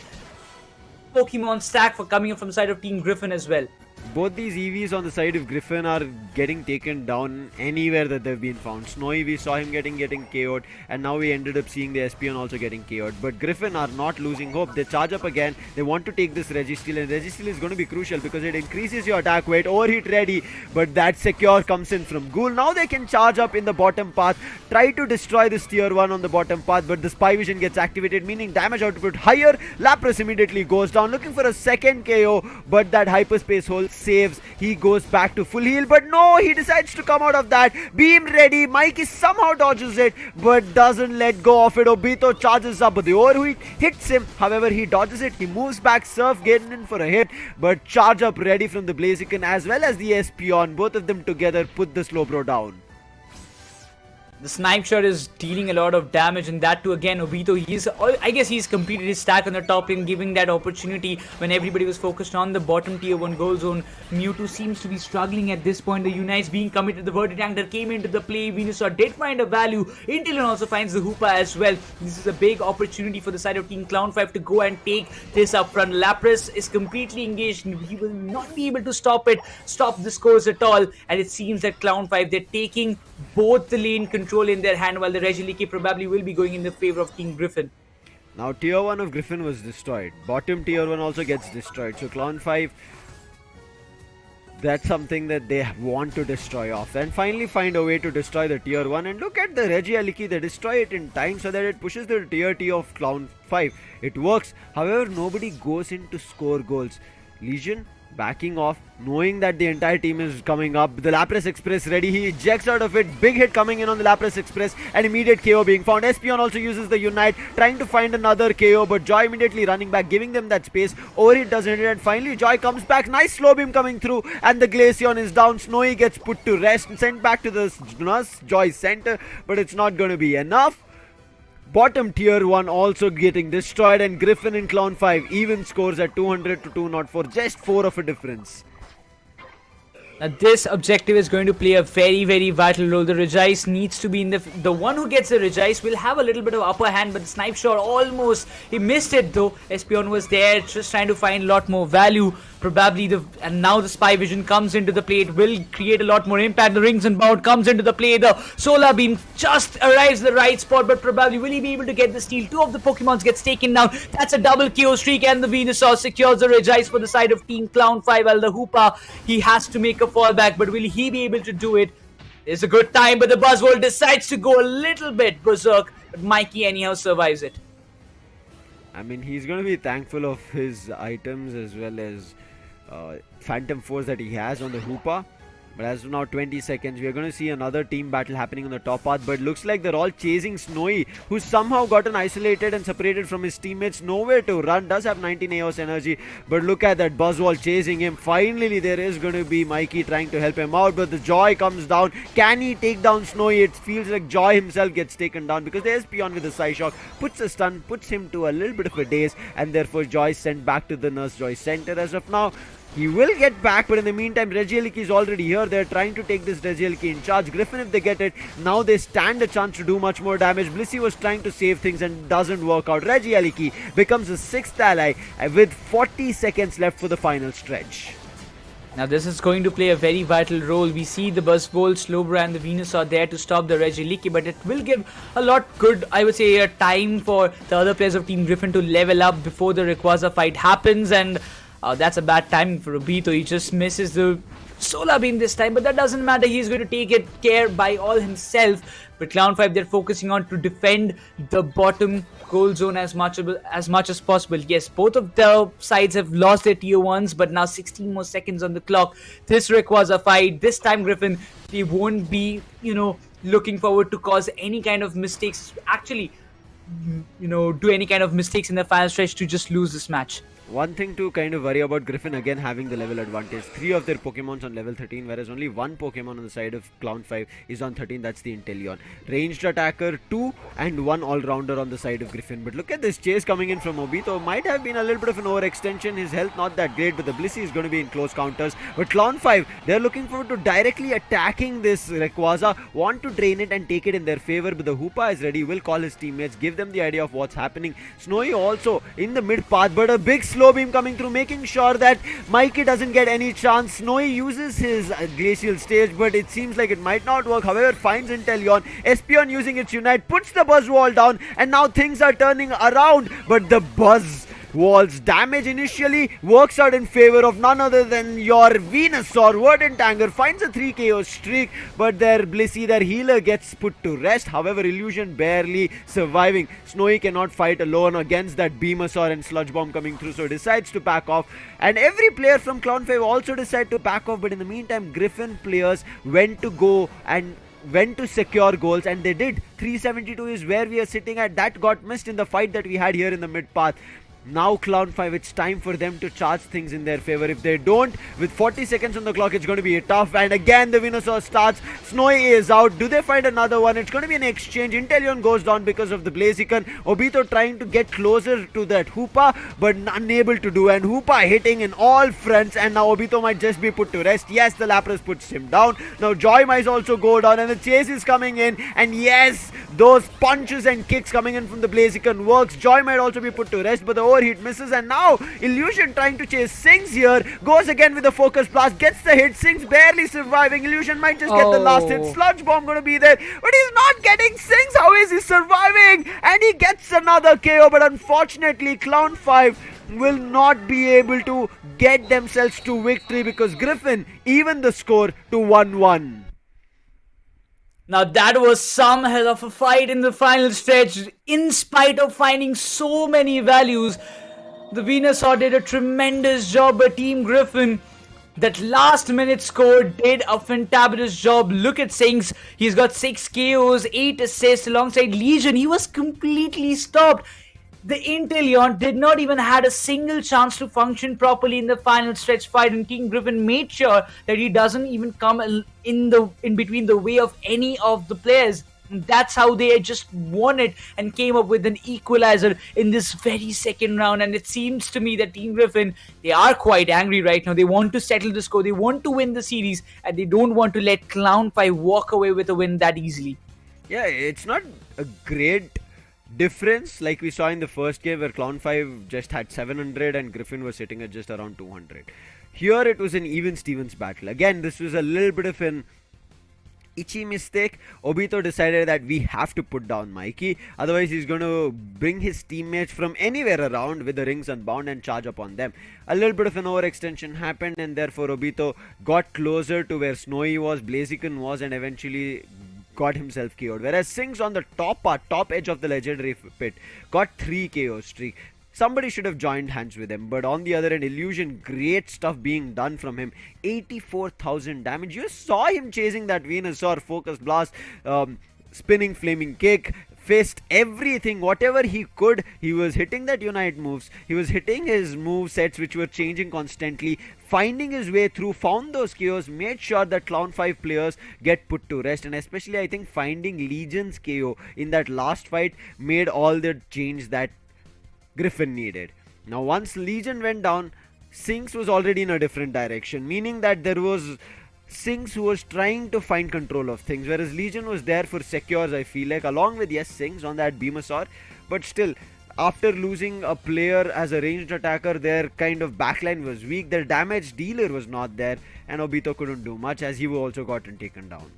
Pokemon stack for coming up from the side of Team Griffin as well. Both these EVs on the side of Griffin are getting taken down anywhere that they've been found. Snowy, we saw him getting KO'd, and now we ended up seeing the Espion also getting KO'd. But Griffin are not losing hope. They charge up again. They want to take this Registeel, and Registeel is going to be crucial because it increases your attack weight. Overheat ready, but that secure comes in from Ghoul. Now they can charge up in the bottom path, try to destroy this tier 1 on the bottom path, but the Spy Vision gets activated, meaning damage output higher. Lapras immediately goes down, looking for a second KO, but that hyperspace hole saves. He goes back to full heal, but no, he decides to come out of that. Beam ready. Mikey somehow dodges it, but doesn't let go of it. Obito charges up, but the overheat hits him. However, he dodges it. He moves back. Surf getting in for a hit, but charge up ready from the Blaziken as well as the Espion. Both of them together put the Slowbro down. The snipe shot is dealing a lot of damage, and that too again Obito, I guess he's completed his stack on the top lane, giving that opportunity when everybody was focused on the bottom tier 1 goal zone. Mewtwo seems to be struggling at this point. The Unites being committed, the Vertitank came into the play. Venusaur did find a value. Inteleon also finds the Hoopa as well. This is a big opportunity for the side of Team Clown5 to go and take this up front. Lapras is completely engaged. He will not be able to stop the scores at all, and it seems that Clown5, they're taking both the lane control in their hand, while the Regiliki probably will be going in the favor of Team Griffin. Now tier 1 of Griffin was destroyed. Bottom tier 1 also gets destroyed. So Clown5 That's something that they want to destroy off and finally find a way to destroy the tier 1. And look at the Regieleki, they destroy it in time so that it pushes the tier T of Clown 5. It works. However, nobody goes in to score goals. Legion backing off, knowing that the entire team is coming up. The Lapras Express ready, he ejects out of it. Big hit coming in on the Lapras Express and immediate KO being found. Espeon also uses the Unite, trying to find another KO, but Joy immediately running back, giving them that space. Overheat doesn't hit, and finally Joy comes back. Nice slow beam coming through, and the Glaceon is down. Snowy gets put to rest and sent back to the Joy center, but it's not going to be enough. Bottom tier 1 also getting destroyed, and Griffin in Clown 5 even scores at 200 to 204, just 4 of a difference. Now this objective is going to play a very, very vital role. The Regice needs to be in the one who gets the Regice will have a little bit of upper hand, but the snipe shot almost, he missed it though. Espeon was there just trying to find a lot more value. Probably and now the spy vision comes into the play. It will create a lot more impact. The rings and bound comes into the play. The solar beam just arrives at the right spot, but probably will he be able to get the steal? 2 of the Pokemons gets taken down. That's a double KO streak, and the Venusaur secures the Regice for the side of Team Clown 5. While the Hoopa, he has to make a fallback, but will he be able to do it? It's a good time, but the Buzzwole decides to go a little bit berserk, but Mikey anyhow survives it. I mean, he's going to be thankful of his items as well as Phantom Force that he has on the Hoopa. But as of now, 20 seconds, we are going to see another team battle happening on the top path. But looks like they're all chasing Snowy, who's somehow gotten isolated and separated from his teammates. Nowhere to run, does have 19 AOS energy. But look at that Buzzwole chasing him. Finally, there is going to be Mikey trying to help him out. But the Joy comes down. Can he take down Snowy? It feels like Joy himself gets taken down because there's Peon with the Psyshock. Puts a stun, puts him to a little bit of a daze. And therefore, Joy sent back to the Nurse Joy Center as of now. He will get back, but in the meantime, Regieleki is already here. They're trying to take this Regieleki in charge. Griffin, if they get it, now they stand a chance to do much more damage. Blissey was trying to save things and doesn't work out. Regieleki becomes the 6th ally with 40 seconds left for the final stretch. Now this is going to play a very vital role. We see the Buzzwole, Slowbro and the Venusaur there to stop the Regieleki, but it will give a lot good, I would say, time for the other players of Team Griffin to level up before the Rayquaza fight happens, and that's a bad timing for Obito. He just misses the Solar Beam this time, but that doesn't matter. He's going to take it care by all himself. But Clown 5, they're focusing on to defend the bottom goal zone as much as possible. Yes, both of the sides have lost their tier 1s, but now 16 more seconds on the clock. This Rayquaza fight, this time Griffin, they won't be, looking forward to cause any kind of mistakes. Actually, do any kind of mistakes in the final stretch to just lose this match. One thing to kind of worry about Griffin again having the level advantage. 3 of their Pokemons on level 13, whereas only 1 Pokemon on the side of Clown 5 is on 13. That's the Inteleon. Ranged attacker 2 and 1 all-rounder on the side of Griffin. But look at this chase coming in from Obito. Might have been a little bit of an overextension. His health not that great, but the Blissey is going to be in close counters. But Clown 5, they're looking forward to directly attacking this Rayquaza. Want to drain it and take it in their favor, but the Hoopa is ready. Will call his teammates, give them the idea of what's happening. Snowy also in the mid path, but a big slow beam coming through, making sure that Mikey doesn't get any chance. Snowy uses his glacial stage, but it seems like it might not work. However, finds Inteleon. Espeon using its Unite, puts the Buzzwole down, and now things are turning around, but the Buzzwole's damage initially works out in favor of none other than your Venusaur. Verdant Anger finds a 3 KO streak, but their Blissey, their healer, gets put to rest. However, Illusion barely surviving. Snowy cannot fight alone against that Beamosaur and Sludge Bomb coming through, so decides to back off. And every player from Clown 5 also decide to back off, but in the meantime, Griffin players went to secure goals, and they did. 372 is where we are sitting at. That got missed in the fight that we had here in the mid path. Now Clown 5, it's time for them to charge things in their favor. If they don't, with 40 seconds on the clock, it's going to be tough. And again, the Venusaur starts. Snowy is out. Do they find another one? It's going to be an exchange. Inteleon goes down because of the Blaziken. Obito trying to get closer to that Hoopa, but unable to do. And Hoopa hitting in all fronts. And now Obito might just be put to rest. Yes, the Lapras puts him down. Now Joy might also go down, and the chase is coming in. And yes, those punches and kicks coming in from the Blaziken works. Joy might also be put to rest, but the overheat misses, and now Illusion trying to chase Sings here, goes again with the Focus Blast, gets the hit. Sings barely surviving. Illusion might just get the last hit. Sludge Bomb going to be there, but he's not getting Sings. How is he surviving? And he gets another KO, but unfortunately Clown 5, will not be able to get themselves to victory because Griffin even the score to 1-1. Now that was some hell of a fight in the final stretch. In spite of finding so many values, the Venusaur did a tremendous job by Team Griffin. That last minute score did a fantabulous job. Look at Sings. He's got 6 KOs, 8 assists alongside Legion. He was completely stopped. The Inteleon did not even had a single chance to function properly in the final stretch fight, and Team Griffin made sure that he doesn't even come in between the way of any of the players. And that's how they just won it and came up with an equalizer in this very second round. And it seems to me that Team Griffin, they are quite angry right now. They want to settle the score, they want to win the series, and they don't want to let Clown5 walk away with a win that easily. Yeah, it's not a great difference like we saw in the first game where Clown5 just had 700 and Griffin was sitting at just around 200. Here it was an even Stevens battle. Again, this was a little bit of an itchy mistake. Obito decided that we have to put down Mikey, otherwise he's going to bring his teammates from anywhere around with the rings unbound and charge upon them. A little bit of an overextension happened and therefore Obito got closer to where Snowy was, Blaziken was, and eventually got himself KO'd. Whereas Sings on the top edge of the legendary pit got 3 KO streak. Somebody should have joined hands with him, but on the other end, Illusion, great stuff being done from him. 84,000 damage. You saw him chasing that Venusaur, focus blast, spinning flaming kick, fist, everything, whatever he could. He was hitting that Unite moves. He was hitting his move sets which were changing constantly, finding his way through, found those KOs, made sure that Clown5 players get put to rest, and especially I think finding Legion's KO in that last fight made all the change that Griffin needed. Now once Legion went down, Sings was already in a different direction, meaning that there was Sings who was trying to find control of things, whereas Legion was there for secures, I feel like, along with, yes, Sings on that Venusaur, but still, after losing a player as a ranged attacker, their kind of backline was weak, their damage dealer was not there, and Obito couldn't do much as he also gotten taken down.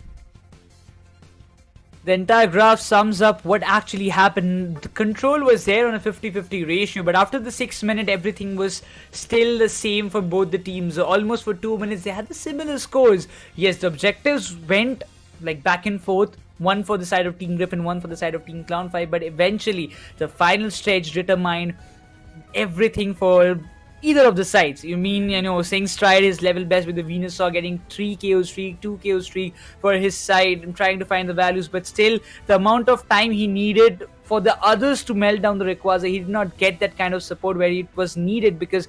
The entire graph sums up what actually happened. The control was there on a 50-50 ratio, but after the 6th minute, everything was still the same for both the teams. Almost for 2 minutes, they had the similar scores. Yes, the objectives went like back and forth, one for the side of Team Griffin, one for the side of Team Clown5, but eventually the final stretch determined everything for either of the sides. Sings tried his level best with the Venusaur, getting 3 KO streak, 2 KO streak for his side and trying to find the values, but still the amount of time he needed for the others to melt down the Rayquaza, he did not get that kind of support where it was needed, because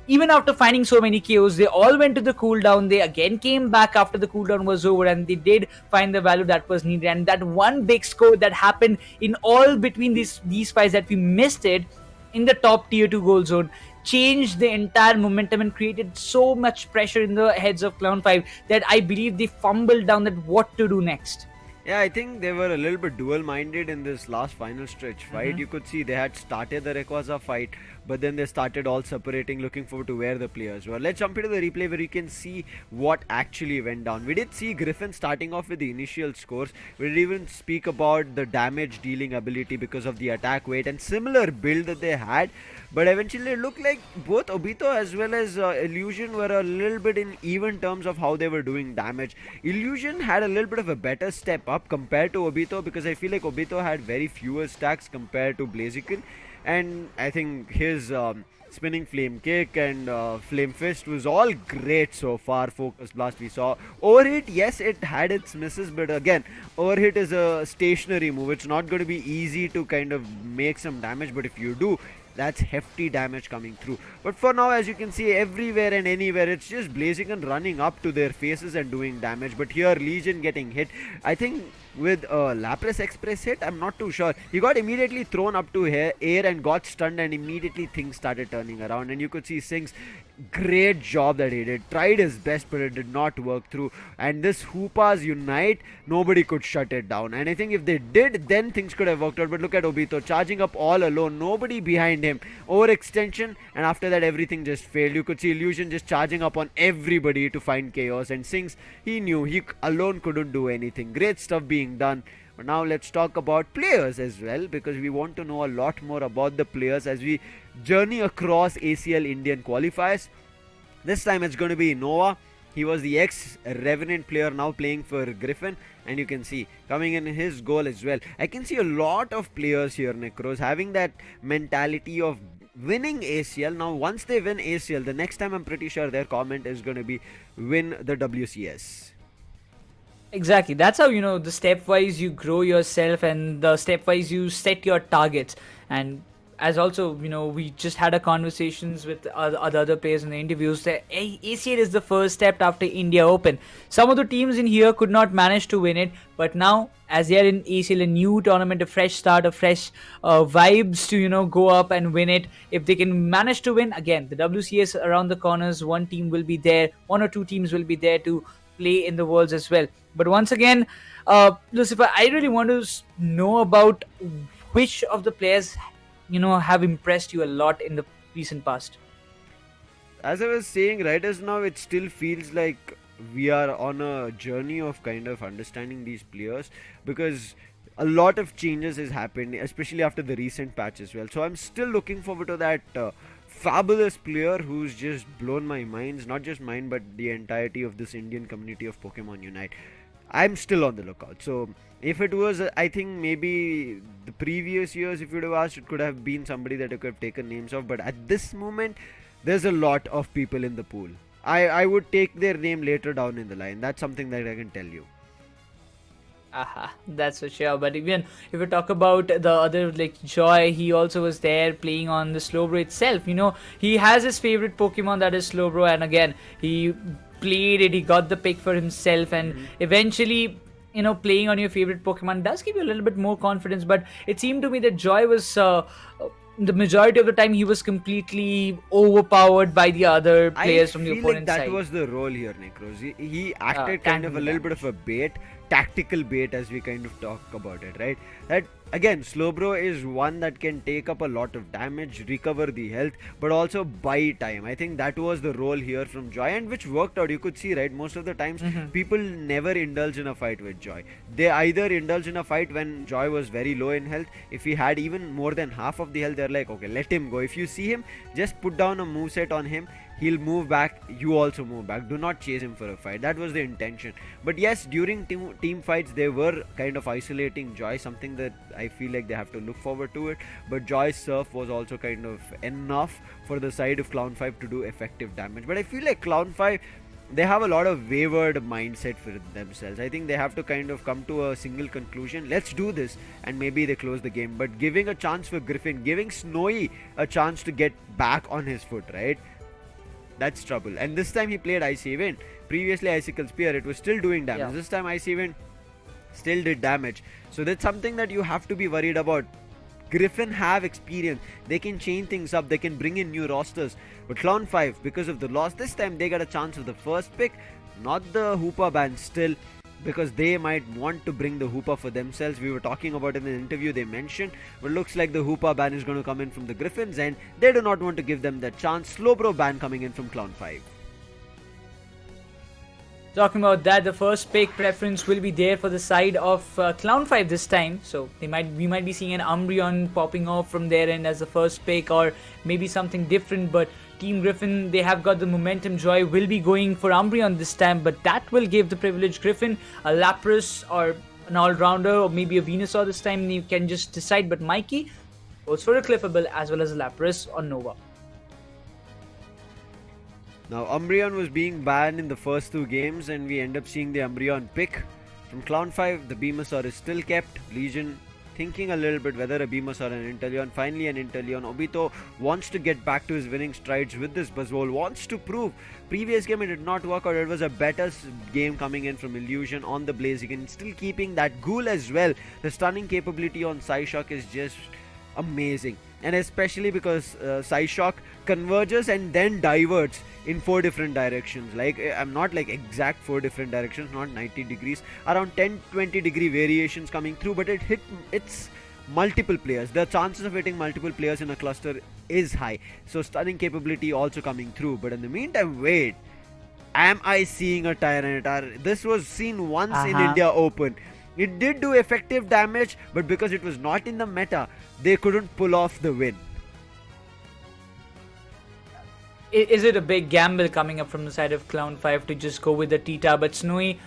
even after finding so many KOs, they all went to the cooldown. They again came back after the cooldown was over and they did find the value that was needed. And that one big score that happened in all between these fights that we missed it in the top tier 2 goal zone changed the entire momentum and created so much pressure in the heads of Clown5 that I believe they fumbled down that what to do next. Yeah, I think they were a little bit dual-minded in this last final stretch fight. You could see they had started the Rayquaza fight, but then they started all separating, looking forward to where the players were. Let's jump into the replay where you can see what actually went down. We did see Griffin starting off with the initial scores. We did even speak about the damage dealing ability because of the attack weight and similar build that they had. But eventually it looked like both Obito as well as Illusion were a little bit in even terms of how they were doing damage. Illusion had a little bit of a better step up compared to Obito, because I feel like Obito had very fewer stacks compared to Blaziken. And I think his spinning flame kick and flame fist was all great so far. Focus blast we saw. Overhit, yes, it had its misses, but again, overhit is a stationary move. It's not going to be easy to kind of make some damage, but if you do, that's hefty damage coming through. But for now, as you can see, everywhere and anywhere, it's just Blaziken running up to their faces and doing damage. But here, Legion getting hit. I think with Lapras Express hit, I'm not too sure. He got immediately thrown up to air and got stunned, and immediately things started turning around. And you could see Sings, great job that he did. Tried his best, but it did not work through. And this Hoopa's Unite, nobody could shut it down. And I think if they did, then things could have worked out. But look at Obito charging up all alone, nobody behind him. Overextension, and after that everything just failed. You could see Illusion just charging up on everybody to find chaos, and Sings, he knew he alone couldn't do anything. Great stuff being done. But now let's talk about players as well, because we want to know a lot more about the players as we journey across ACL Indian qualifiers. This time it's going to be Nova. He was the ex-Revenant player, now playing for Griffin, and you can see coming in his goal as well. I can see a lot of players here, Nekroz, having that mentality of winning ACL. Now once they win ACL, the next time I'm pretty sure their comment is going to be win the WCS. Exactly. That's how, the stepwise you grow yourself and the stepwise you set your targets. And as also, we just had a conversations with other players in the interviews that ACL is the first step after India Open. Some of the teams in here could not manage to win it, but now as they are in ACL, a new tournament, a fresh start, a fresh vibes to, go up and win it. If they can manage to win, again, the WCS around the corners, one team will be there, one or two teams will be there to play in the Worlds as well. But once again, Lucifer, I really want to know about which of the players have impressed you a lot in the recent past. As I was saying, right as now, it still feels like we are on a journey of kind of understanding these players, because a lot of changes has happened, especially after the recent patch as well. So I'm still looking forward to that fabulous player who's just blown my minds, not just mine but the entirety of this Indian community of Pokemon Unite. I'm still on the lookout. So if it was, I think maybe the previous years, if you would have asked, it could have been somebody that I could have taken names of. But at this moment, there's a lot of people in the pool. I would take their name later down in the line. That's something that I can tell you. That's for sure. But even if we talk about the other, like Joy, he also was there playing on the Slowbro itself. He has his favorite Pokemon, that is Slowbro, and again, he played it, he got the pick for himself, and eventually, playing on your favorite Pokemon does give you a little bit more confidence. But it seemed to me that Joy was the majority of the time he was completely overpowered by the other players from the opponent's side. I side. feel like that was the role here, Nekroz. He acted kind of a little bit of a bait, tactical bait, as we kind of talk about it, right? That again, Slowbro is one that can take up a lot of damage, recover the health, but also buy time. I think that was the role here from Joy, and which worked out. You could see, right, most of the times people never indulge in a fight with Joy. They either indulge in a fight when Joy was very low in health. If he had even more than half of the health, they're like, okay, let him go. If you see him, just put down a moveset on him, he'll move back, you also move back. Do not chase him for a fight. That was the intention. But yes, during team fights, they were kind of isolating Joy, something that I feel like they have to look forward to it. But Joy's surf was also kind of enough for the side of Clown 5 to do effective damage. But I feel like Clown 5, they have a lot of wavered mindset for themselves. I think they have to kind of come to a single conclusion. Let's do this, and maybe they close the game. But giving a chance for Griffin, giving Snowy a chance to get back on his foot, right? That's trouble. And this time he played Icy Event. Previously Icicle Spear, it was still doing damage. This time Icy Event still did damage. So that's something that you have to be worried about. Griffin have experience. They can change things up. They can bring in new rosters. But Clown 5, because of the loss, this time they got a chance of the first pick. Not the Hoopa ban still, because they might want to bring the Hoopa for themselves. We were talking about it in an interview, they mentioned, but looks like the Hoopa ban is going to come in from the Griffins, and they do not want to give them that chance. Slowbro ban coming in from Clown 5. Talking about that, the first pick preference will be there for the side of Clown 5 this time. So we might be seeing an Umbreon popping off from their end as the first pick, or maybe something different. But Team Griffin, they have got the momentum. Joy will be going for Umbreon this time, but that will give the privileged Griffin a Lapras or an all-rounder, or maybe a Venusaur this time. You can just decide. But Mikey goes for a Cliffable as well as a Lapras or Nova. Now Umbreon was being banned in the first two games, and we end up seeing the Umbreon pick. From Clown 5, the Venusaur is still kept. Legion thinking a little bit whether a Venusaur or an Inteleon. Finally an Inteleon. Obito wants to get back to his winning strides with this Buzzwole. Wants to prove. Previous game it did not work out. It was a better game coming in from Illusion on the Blaziken. Still keeping that Ghoul as well. The stunning capability on Psyshock is just amazing. And especially because Psyshock converges and then diverts in 4 different directions. Like, I'm not like exact 4 different directions, not 90 degrees, around 10-20 degree variations coming through, but it's multiple players. The chances of hitting multiple players in a cluster is high. So stunning capability also coming through. But in the meantime, wait, am I seeing a Tyranitar? This was seen once in India Open. It did do effective damage, but because it was not in the meta, they couldn't pull off the win. is it a big gamble coming up from the side of Clown5 to just go with the Tita? But Snowy,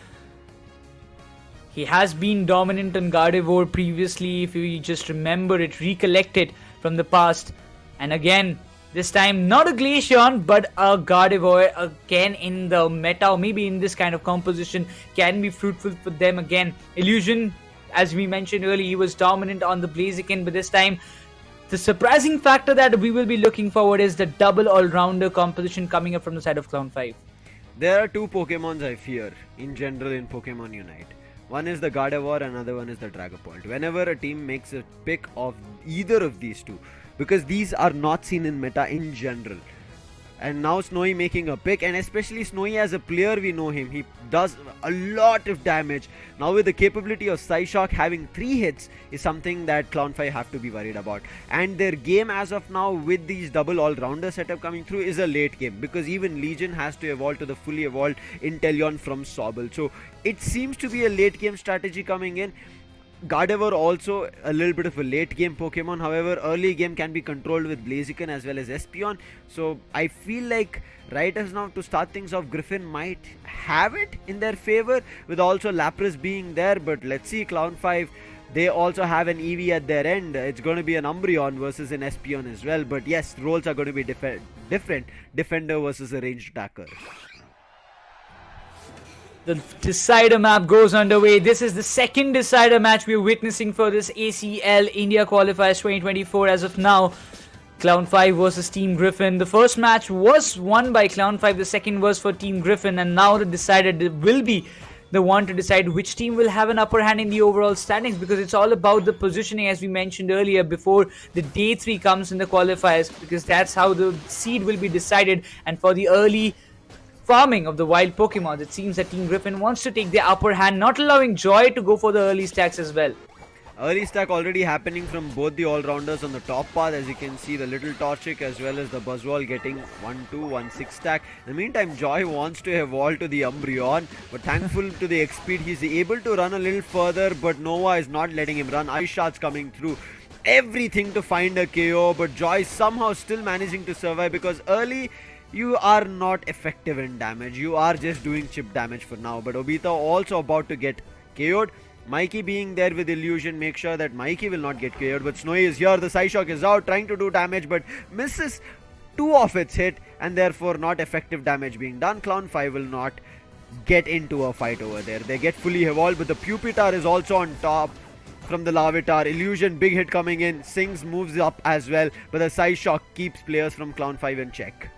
he has been dominant on Gardevoir previously, if you just remember it, recollect it from the past. And again, this time not a Glaceon, but a Gardevoir again in the meta, or maybe in this kind of composition, can be fruitful for them again. Illusion, as we mentioned earlier, he was dominant on the Blaziken, but this time the surprising factor that we will be looking forward is the double all-rounder composition coming up from the side of Clown5. There are two Pokemons I fear in general in Pokemon Unite. One is the Gardevoir, another one is the Dragapult. Whenever a team makes a pick of either of these two, because these are not seen in meta in general. And now Snowy making a pick, and especially Snowy as a player, we know him. He does a lot of damage. Now with the capability of Psyshock having 3 hits is something that Clown5 have to be worried about. And their game as of now with these double all-rounder setup coming through is a late game, because even Legion has to evolve to the fully evolved Inteleon from Sobble. So it seems to be a late game strategy coming in. Gardevoir also a little bit of a late game Pokemon, however early game can be controlled with Blaziken as well as Espeon. So I feel like right as now to start things off, Griffin might have it in their favor with also Lapras being there, but let's see. Clown5, they also have an EV at their end. It's going to be an Umbreon versus an Espeon as well, but yes, roles are going to be different. Defender versus a ranged attacker. The decider map goes underway. This is the second decider match we're witnessing for this ACL India Qualifiers 2024 as of now. Clown5 versus Team Griffin. The first match was won by Clown5, the second was for Team Griffin, and now the decider will be the one to decide which team will have an upper hand in the overall standings, because it's all about the positioning, as we mentioned earlier, before the day 3 comes in the qualifiers, because that's how the seed will be decided. And for the early farming of the wild Pokemon, it seems that Team Griffin wants to take the upper hand, not allowing Joy to go for the early stacks as well. Early stack already happening from both the all-rounders on the top path. As you can see, the little Torchic as well as the Buzzwole getting 1-2, 1-6 stack. In the meantime, Joy wants to evolve to the Umbreon, but thankful to the X-Speed, he's able to run a little further, but Nova is not letting him run. Ice Shots coming through. Everything to find a KO, but Joy somehow still managing to survive, because early you are not effective in damage. You are just doing chip damage for now. But Obito also about to get KO'd. Mikey being there with Illusion, make sure that Mikey will not get KO'd. But Snowy is here. The Psyshock is out, trying to do damage, but misses 2 of its hit, and therefore not effective damage being done. Clown5 will not get into a fight over there. They get fully evolved, but the Pupitar is also on top from the Larvitar. Illusion, big hit coming in. Sings moves up as well, but the Psyshock keeps players from Clown5 in check.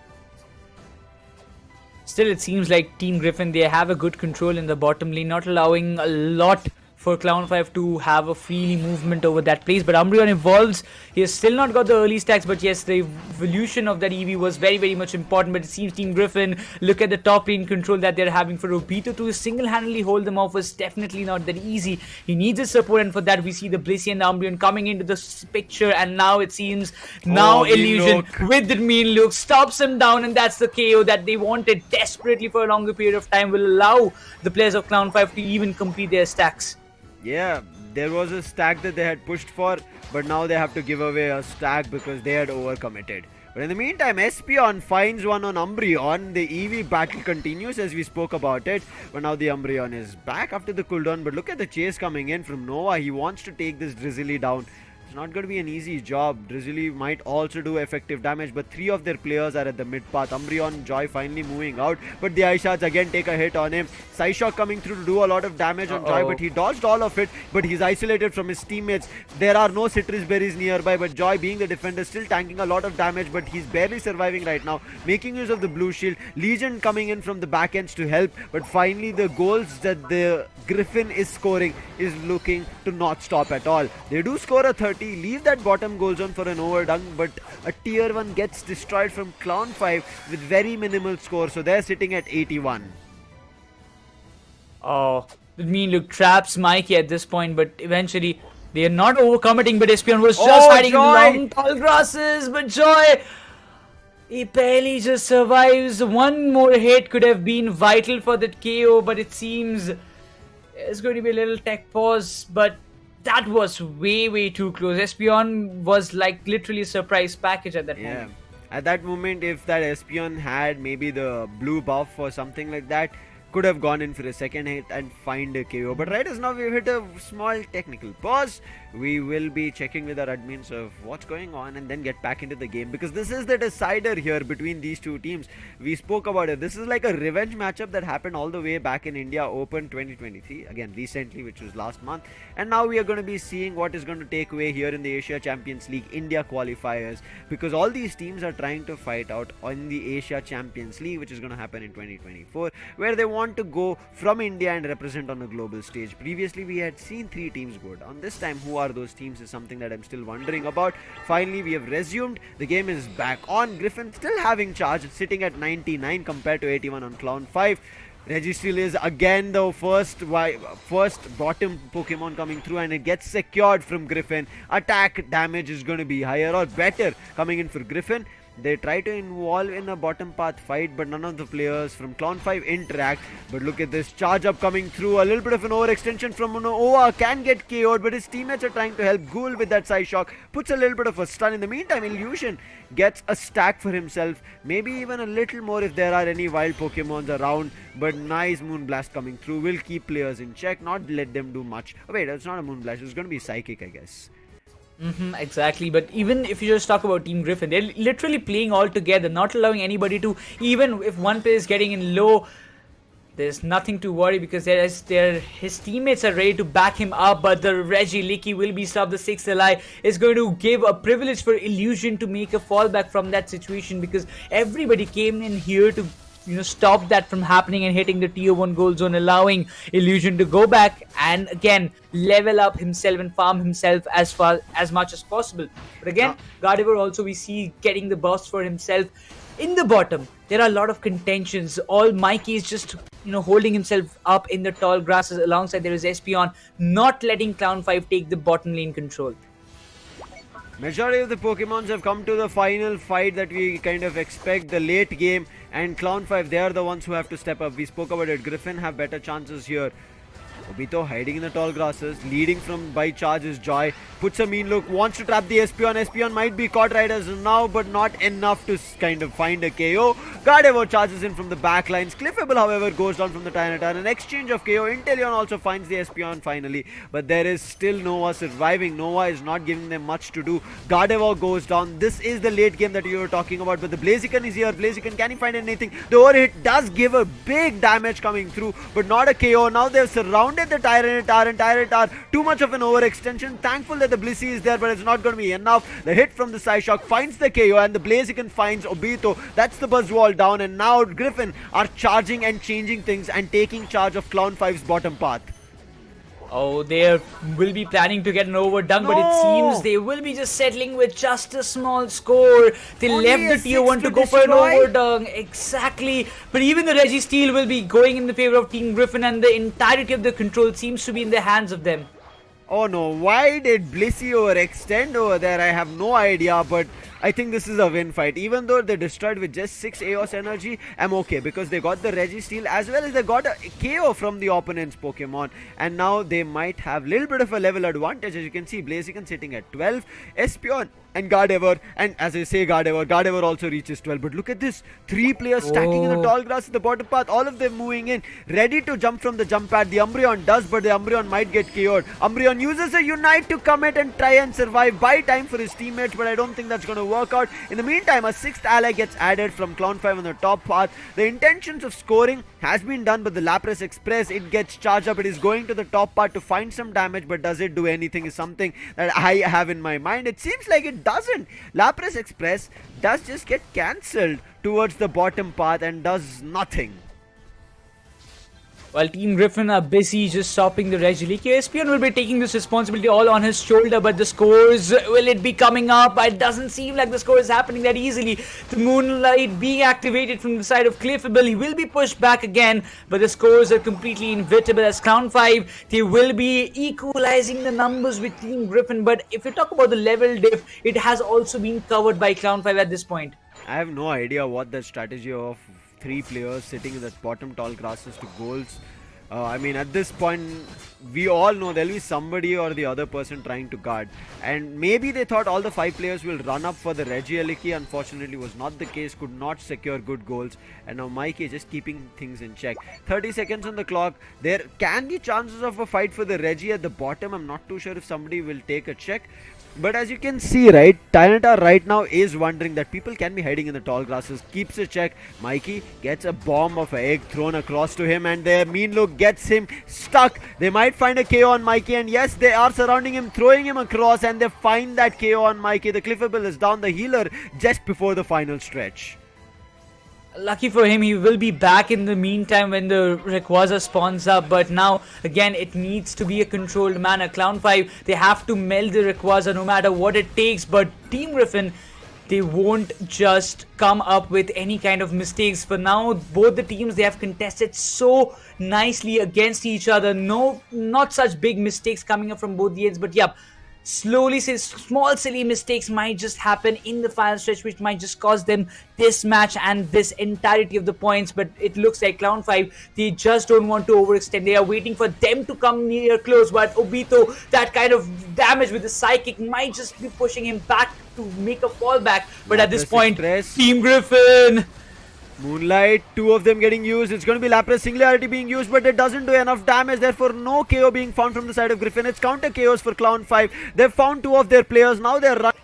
Still, it seems like Team Griffin, they have a good control in the bottom lane, not allowing a lot for Clown5 to have a free movement over that place. But Umbreon evolves. He has still not got the early stacks, but yes, the evolution of that EV was very, very much important. But it seems Team Griffin, look at the top lane control that they're having. For Obito to single-handedly hold them off was definitely not that easy. He needs his support, and for that we see the Blissey and the Umbreon coming into this picture, and now it seems Illusion with the mean look stops him down, and that's the KO that they wanted desperately for a longer period of time. Will allow the players of Clown5 to even complete their stacks. Yeah, there was a stack that they had pushed for, but now they have to give away a stack because they had overcommitted. But in the meantime, Espeon finds one on Umbreon. The EV battle continues as we spoke about it, but now the Umbreon is back after the cooldown. But look at the chase coming in from Nova. He wants to take this Drizzly down. It's not going to be an easy job. Drizzly might also do effective damage, but 3 of their players are at the mid path. Umbreon, Joy finally moving out, but the Ice Shards again take a hit on him. Psyshock coming through to do a lot of damage on Joy, but he dodged all of it, but he's isolated from his teammates. There are no citrus berries nearby, but Joy being the defender still tanking a lot of damage, but he's barely surviving right now, making use of the blue shield. Legion coming in from the back ends to help, but finally the goals that the Griffin is scoring is looking to not stop at all. They do score a 30, leave that bottom goal zone for an overdunk, but a tier 1 gets destroyed from Clown5 with very minimal score, so they're sitting at 81. Oh, the mean look traps Mikey at this point, but eventually they are not overcommitting, but Espeon was just hiding in long tall grasses, but Joy, he barely just survives. One more hit could have been vital for that KO, but it seems it's going to be a little tech pause, but that was way too close. Espeon was like literally a surprise package at that moment. At that moment, if that Espion had maybe the blue buff or something like that, could have gone in for a second hit and find a KO. But right as now, we've hit a small technical pause. We will be checking with our admins of what's going on and then get back into the game, because this is the decider here between these two teams. We spoke about it. This is like a revenge matchup that happened all the way back in India Open 2023, again recently, which was last month. And now we are going to be seeing what is going to take away here in the Asia Champions League India qualifiers, because all these teams are trying to fight out on the Asia Champions League, which is going to happen in 2024, where they want to go from India and represent on a global stage. Previously, we had seen 3 teams go down. This time, who are those teams is something that I'm still wondering about. Finally, we have resumed. The game is back on. Griffin still having charge, sitting at 99 compared to 81 on Clown 5. Registeel is again the first bottom Pokemon coming through, and it gets secured from Griffin. Attack damage is going to be higher or better coming in for Griffin. They try to involve in a bottom path fight, but none of the players from Clown 5 interact. But look at this charge up coming through. A little bit of an overextension from Noah, can get KO'd, but his teammates are trying to help Ghoul with that side shock. Puts a little bit of a stun. In the meantime, Illusion gets a stack for himself. Maybe even a little more if there are any wild Pokemons around. But nice Moonblast coming through. Will keep players in check, not let them do much. Oh, wait, it's not a Moonblast. It's going to be Psychic, I guess. Exactly, but even if you just talk about Team Griffin, they're literally playing all together, not allowing anybody to, even if one player is getting in low, there's nothing to worry, because his teammates are ready to back him up. But the Reggie Licky will be stopped. The 6th ally is going to give a privilege for Illusion to make a fallback from that situation, because everybody came in here to stop that from happening and hitting the tier 1 goal zone, allowing Illusion to go back and again level up himself and farm himself as much as possible. But again, Gardevoir also we see getting the burst for himself. In the bottom, there are a lot of contentions. All Mikey is just holding himself up in the tall grasses. Alongside there is Espion, not letting Clown 5 take the bottom lane control. Majority of the Pokemons have come to the final fight that we kind of expect, the late game, and Clown 5, they are the ones who have to step up. We spoke about it. Griffin have better chances here. Obito hiding in the tall grasses, leading from by charge is Joy. Puts a mean look, wants to trap the Espion. Espion might be caught right as now, but not enough to kind of find a KO. Gardevoir charges in from the back lines. Cliffable, however, goes down from the Tyranitar. An exchange of KO. Inteleon also finds the Espion finally, but there is still Nova surviving. Nova is not giving them much to do. Gardevoir goes down. This is the late game that you were talking about, but the Blaziken is here. Blaziken, can he find anything? The overhit does give a big damage coming through, but not a KO. Now they've surrounded the Tyranitar, and Tyranitar, too much of an overextension. Thankful that the Blissey is there, but it's not going to be enough. The hit from the Psyshock finds the KO, and the Blaziken finds Obito. That's the Buzz Wall down, and now Griffin are charging and changing things and taking charge of Clown 5's bottom path. Oh, they will be planning to get an overdunk, but it seems they will be just settling with just a small score. They left the tier 1 to go for an overdunk. Exactly. But even the Registeel will be going in the favor of Team Griffin, and the entirety of the control seems to be in the hands of them. Oh no, why did Blissey overextend over there? I have no idea, but I think this is a win fight. Even though they destroyed with just 6 AOS energy, I'm okay, because they got the Registeel as well as they got a KO from the opponent's Pokemon, and now they might have a little bit of a level advantage. As you can see, Blaziken sitting at 12, Espion and Gardevoir, and as I say Gardevoir also reaches 12. But look at this, 3 players stacking in the tall grass at the bottom path, all of them moving in, ready to jump from the jump pad. The Umbreon does, but the Umbreon might get KO'd. Umbreon uses a Unite to commit and try and survive, buy time for his teammates, but I don't think that's going to work out. In the meantime, a 6th ally gets added from Clown 5 on the top path. The intentions of scoring has been done, but the Lapras Express, it gets charged up. It is going to the top part to find some damage, but does it do anything is something that I have in my mind. It seems like it doesn't. Lapras Express does just get cancelled towards the bottom path and does nothing. While Team Griffin are busy just stopping the Reggie, Espion will be taking this responsibility all on his shoulder, but the scores, will it be coming up? It doesn't seem like the score is happening that easily. The Moonlight being activated from the side of Cliffable, he will be pushed back again, but the scores are completely inevitable as Clown 5, they will be equalizing the numbers with Team Griffin, but if you talk about the level diff, it has also been covered by Clown 5 at this point. I have no idea what the strategy of 3 players sitting in the bottom tall grasses to goals I mean, at this point, we all know there'll be somebody or the other person trying to guard. And maybe they thought all the 5 players will run up for the Reggie Aliki. Unfortunately, was not the case. Could not secure good goals. And now Mikey just keeping things in check. 30 seconds on the clock. There can be chances of a fight for the Reggie at the bottom. I'm not too sure if somebody will take a check. But as you can see, right, Tynata right now is wondering that people can be hiding in the tall grasses. Keeps a check. Mikey gets a bomb of an egg thrown across to him, and their mean look gets him stuck. They might find a KO on Mikey, and yes, they are surrounding him, throwing him across, and they find that KO on Mikey. The Cliffable is down, the healer, just before the final stretch. Lucky for him, he will be back in the meantime when the Rayquaza spawns up. But now, again, it needs to be a controlled manner. Clown 5, they have to meld the Rayquaza no matter what it takes. But Team Griffin, they won't just come up with any kind of mistakes. For now, both the teams, they have contested so nicely against each other. No, not such big mistakes coming up from both the ends. But yeah, slowly, small silly mistakes might just happen in the final stretch, which might just cost them this match and this entirety of the points. But it looks like Clown 5, they just don't want to overextend. They are waiting for them to come near close, but Obito, that kind of damage with the psychic might just be pushing him back to make a fallback. But at this point, Team Griffin, Moonlight, 2 of them getting used. It's going to be Lapras Singularity being used, but it doesn't do enough damage. Therefore, no KO being found from the side of Griffin. It's counter KOs for Clown 5. They've found 2 of their players. Now they're running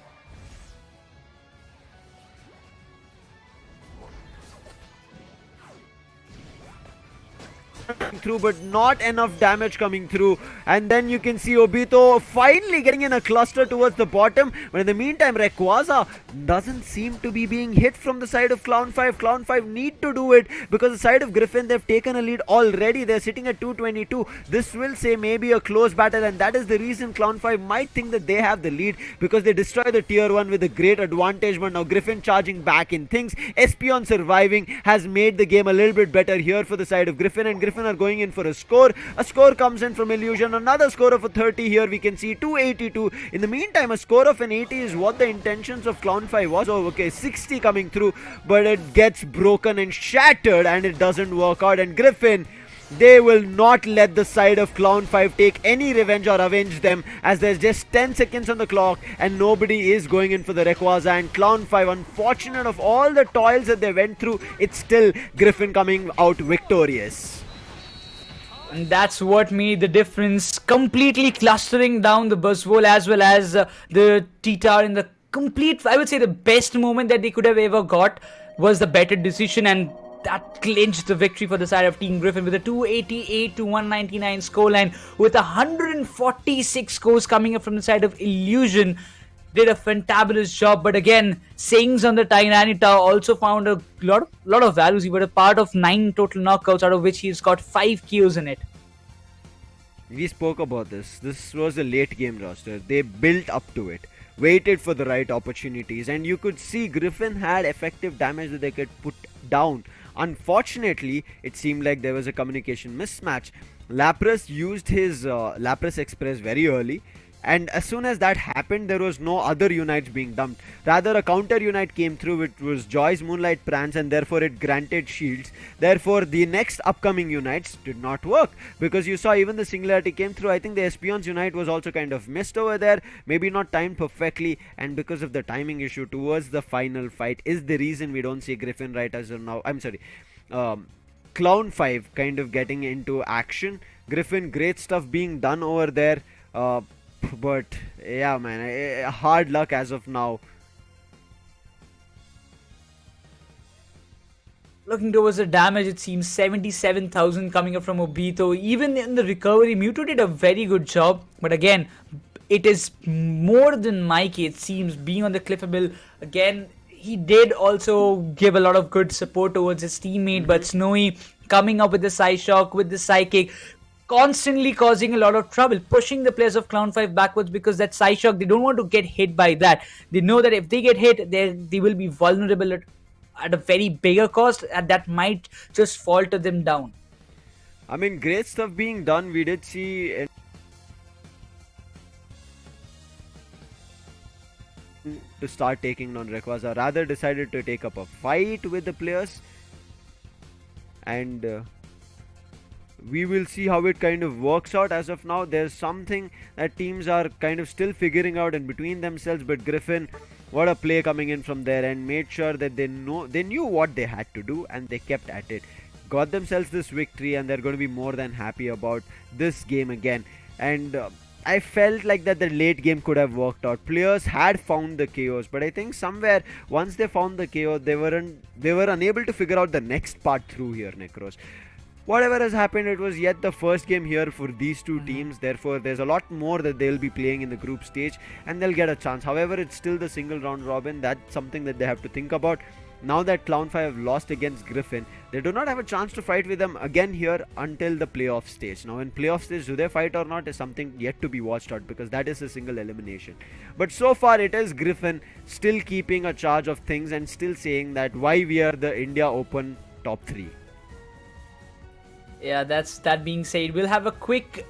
through, but not enough damage coming through. And then you can see Obito finally getting in a cluster towards the bottom, but in the meantime Rayquaza doesn't seem to be being hit from the side of Clown 5. Clown 5 need to do it because the side of Griffin, they've taken a lead already. They're sitting at 222. This will say maybe a close battle, and that is the reason Clown 5 might think that they have the lead, because they destroy the tier 1 with a great advantage. But now Griffin charging back in things. Espion surviving has made the game a little bit better here for the side of Griffin, and Griffin are going in for a score. A score comes in from Illusion. Another score of a 30 here. We can see 282. In the meantime, a score of an 80 is what the intentions of Clown 5 was. Oh, okay, 60 coming through, but it gets broken and shattered, and it doesn't work out. And Griffin, they will not let the side of Clown 5 take any revenge or avenge them, as there's just 10 seconds on the clock and nobody is going in for the Rayquaza. And Clown 5, unfortunate of all the toils that they went through, it's still Griffin coming out victorious. And that's what made the difference. Completely clustering down the Buzzwole as well as the T-Tower in the complete, I would say the best moment that they could have ever got was the better decision, and that clinched the victory for the side of Team Griffin with a 288 to 199 scoreline, with 146 scores coming up from the side of Illusion. Did a fantabulous job, but again, Sings on the Tyranitar also found a lot of values. He was a part of 9 total knockouts, out of which he's got 5 kills in it. We spoke about this. This was a late game roster. They built up to it, waited for the right opportunities, and you could see Griffin had effective damage that they could put down. Unfortunately, it seemed like there was a communication mismatch. Lapras used his Lapras Express very early, and as soon as that happened, there was no other unites being dumped. Rather, a counter unite came through, which was Joy's Moonlight Prance, and therefore it granted shields. Therefore, the next upcoming unites did not work, because you saw even the Singularity came through. I think the Espion's unite was also kind of missed over there, maybe not timed perfectly, and because of the timing issue towards the final fight is the reason we don't see Griffin right as of now. I'm sorry, Clown 5 kind of getting into action. Griffin, great stuff being done over there. But yeah, man, hard luck as of now. Looking towards the damage, it seems 77,000 coming up from Obito. Even in the recovery, Mewtwo did a very good job. But again, it is more than Mikey, it seems, being on the Cliffable. Again, he did also give a lot of good support towards his teammate. But Snowy coming up with the Psyshock, with the Psychic, constantly causing a lot of trouble, pushing the players of Clown 5 backwards, because that Psyshock, they don't want to get hit by that. They know that if they get hit, they will be vulnerable at a very bigger cost, and that might just falter them down. I mean, great stuff being done. We did see to start taking down Rayquaza, rather decided to take up a fight with the players, and We will see how it kind of works out. As of now, there's something that teams are kind of still figuring out in between themselves, but Griffin, what a play coming in from there, and made sure that they knew what they had to do, and they kept at it, got themselves this victory, and they're going to be more than happy about this game again. And I felt like that the late game could have worked out. Players had found the chaos, but I think somewhere once they found the chaos, they were unable to figure out the next part through here, Nekroz. Whatever has happened, it was yet the first game here for these two teams. Therefore, there's a lot more that they'll be playing in the group stage, and they'll get a chance. However, it's still the single round robin. That's something that they have to think about. Now that Clown5 have lost against Griffin, they do not have a chance to fight with them again here until the playoff stage. Now in playoff stage, do they fight or not is something yet to be watched out, because that is a single elimination. But so far it is Griffin still keeping a charge of things and still saying that why we are the India Open top 3. Yeah, that being said, we'll have a quick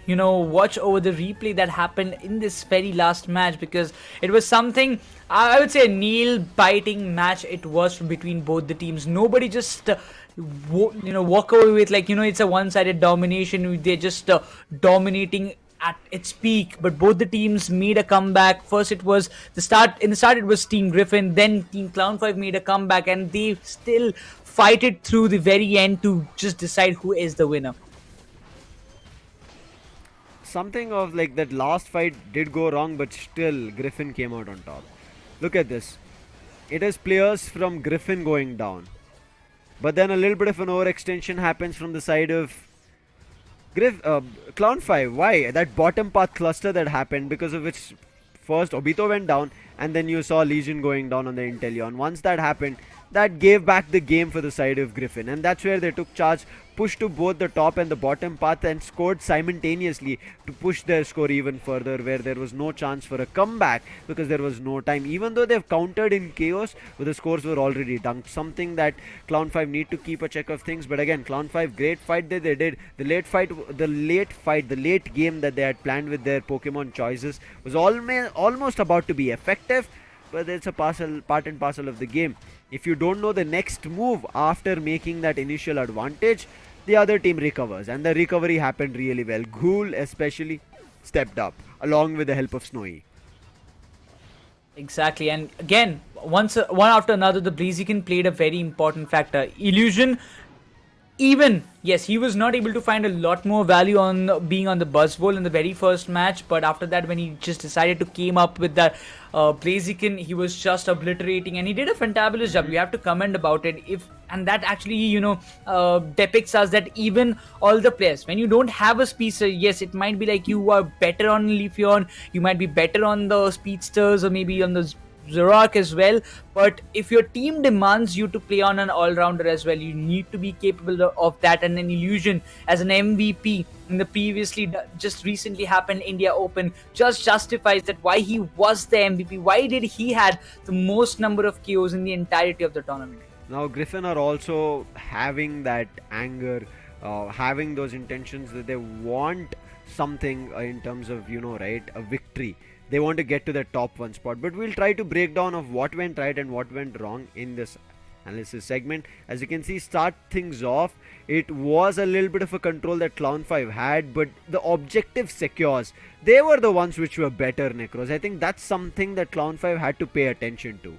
watch over the replay that happened in this very last match, because it was something, I would say, a nail-biting match it was between both the teams. Nobody just walk away with it's a one-sided domination. They're just dominating at its peak, but both the teams made a comeback. First it was in the start it was Team Griffin, then Team Clown5 made a comeback, and they still fight it through the very end to just decide who is the winner. Something of like that last fight did go wrong, but still Griffin came out on top. Look at this. It is players from Griffin going down, but then a little bit of an overextension happens from the side of Clown5. Why? That bottom path cluster that happened, because of which first Obito went down, and then you saw Legion going down on the Inteleon. Once that happened, that gave back the game for the side of Griffin, and that's where they took charge, pushed to both the top and the bottom path, and scored simultaneously to push their score even further, where there was no chance for a comeback because there was no time. Even though they've countered in chaos, but the scores were already dunked. Something that Clown5 need to keep a check of things. But again, Clown5, great fight that they did. The late game that they had planned with their Pokemon choices was almost about to be effective, but it's a part and parcel of the game. If you don't know the next move after making that initial advantage, the other team recovers, and the recovery happened really well. Ghoul especially stepped up along with the help of Snowy. Exactly, and again, one after another, the Blaziken played a very important factor. Illusion, even, yes, he was not able to find a lot more value on being on the Buzzwole in the very first match, but after that, when he just decided to came up with that Blaziken, he was just obliterating, and he did a fantabulous job. We have to comment about it. And that actually, depicts us that even all the players, when you don't have a speedster, yes, it might be like you are better on Leafeon, you might be better on the speedsters, or maybe on the Zorak as well, but if your team demands you to play on an all-rounder as well, you need to be capable of that. And an Illusion as an MVP in the just recently happened India Open just justifies that why he was the MVP, why did he had the most number of KOs in the entirety of the tournament. Now Griffin are also having that anger, having those intentions that they want something in terms of a victory. They want to get to the top 1 spot, but we'll try to break down of what went right and what went wrong in this analysis segment. As you can see, start things off, it was a little bit of a control that Clown5 had, but the objective secures, they were the ones which were better, Nekroz. I think that's something that Clown5 had to pay attention to.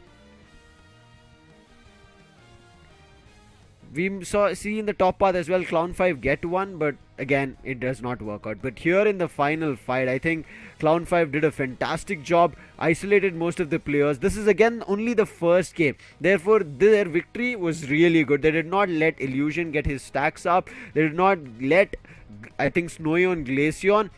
We see in the top path as well, Clown5 get one, but again, it does not work out. But here in the final fight, I think Clown5 did a fantastic job, isolated most of the players. This is again only the first game, therefore their victory was really good. They did not let Illusion get his stacks up. They did not let, I think, Snowy on Glaceon.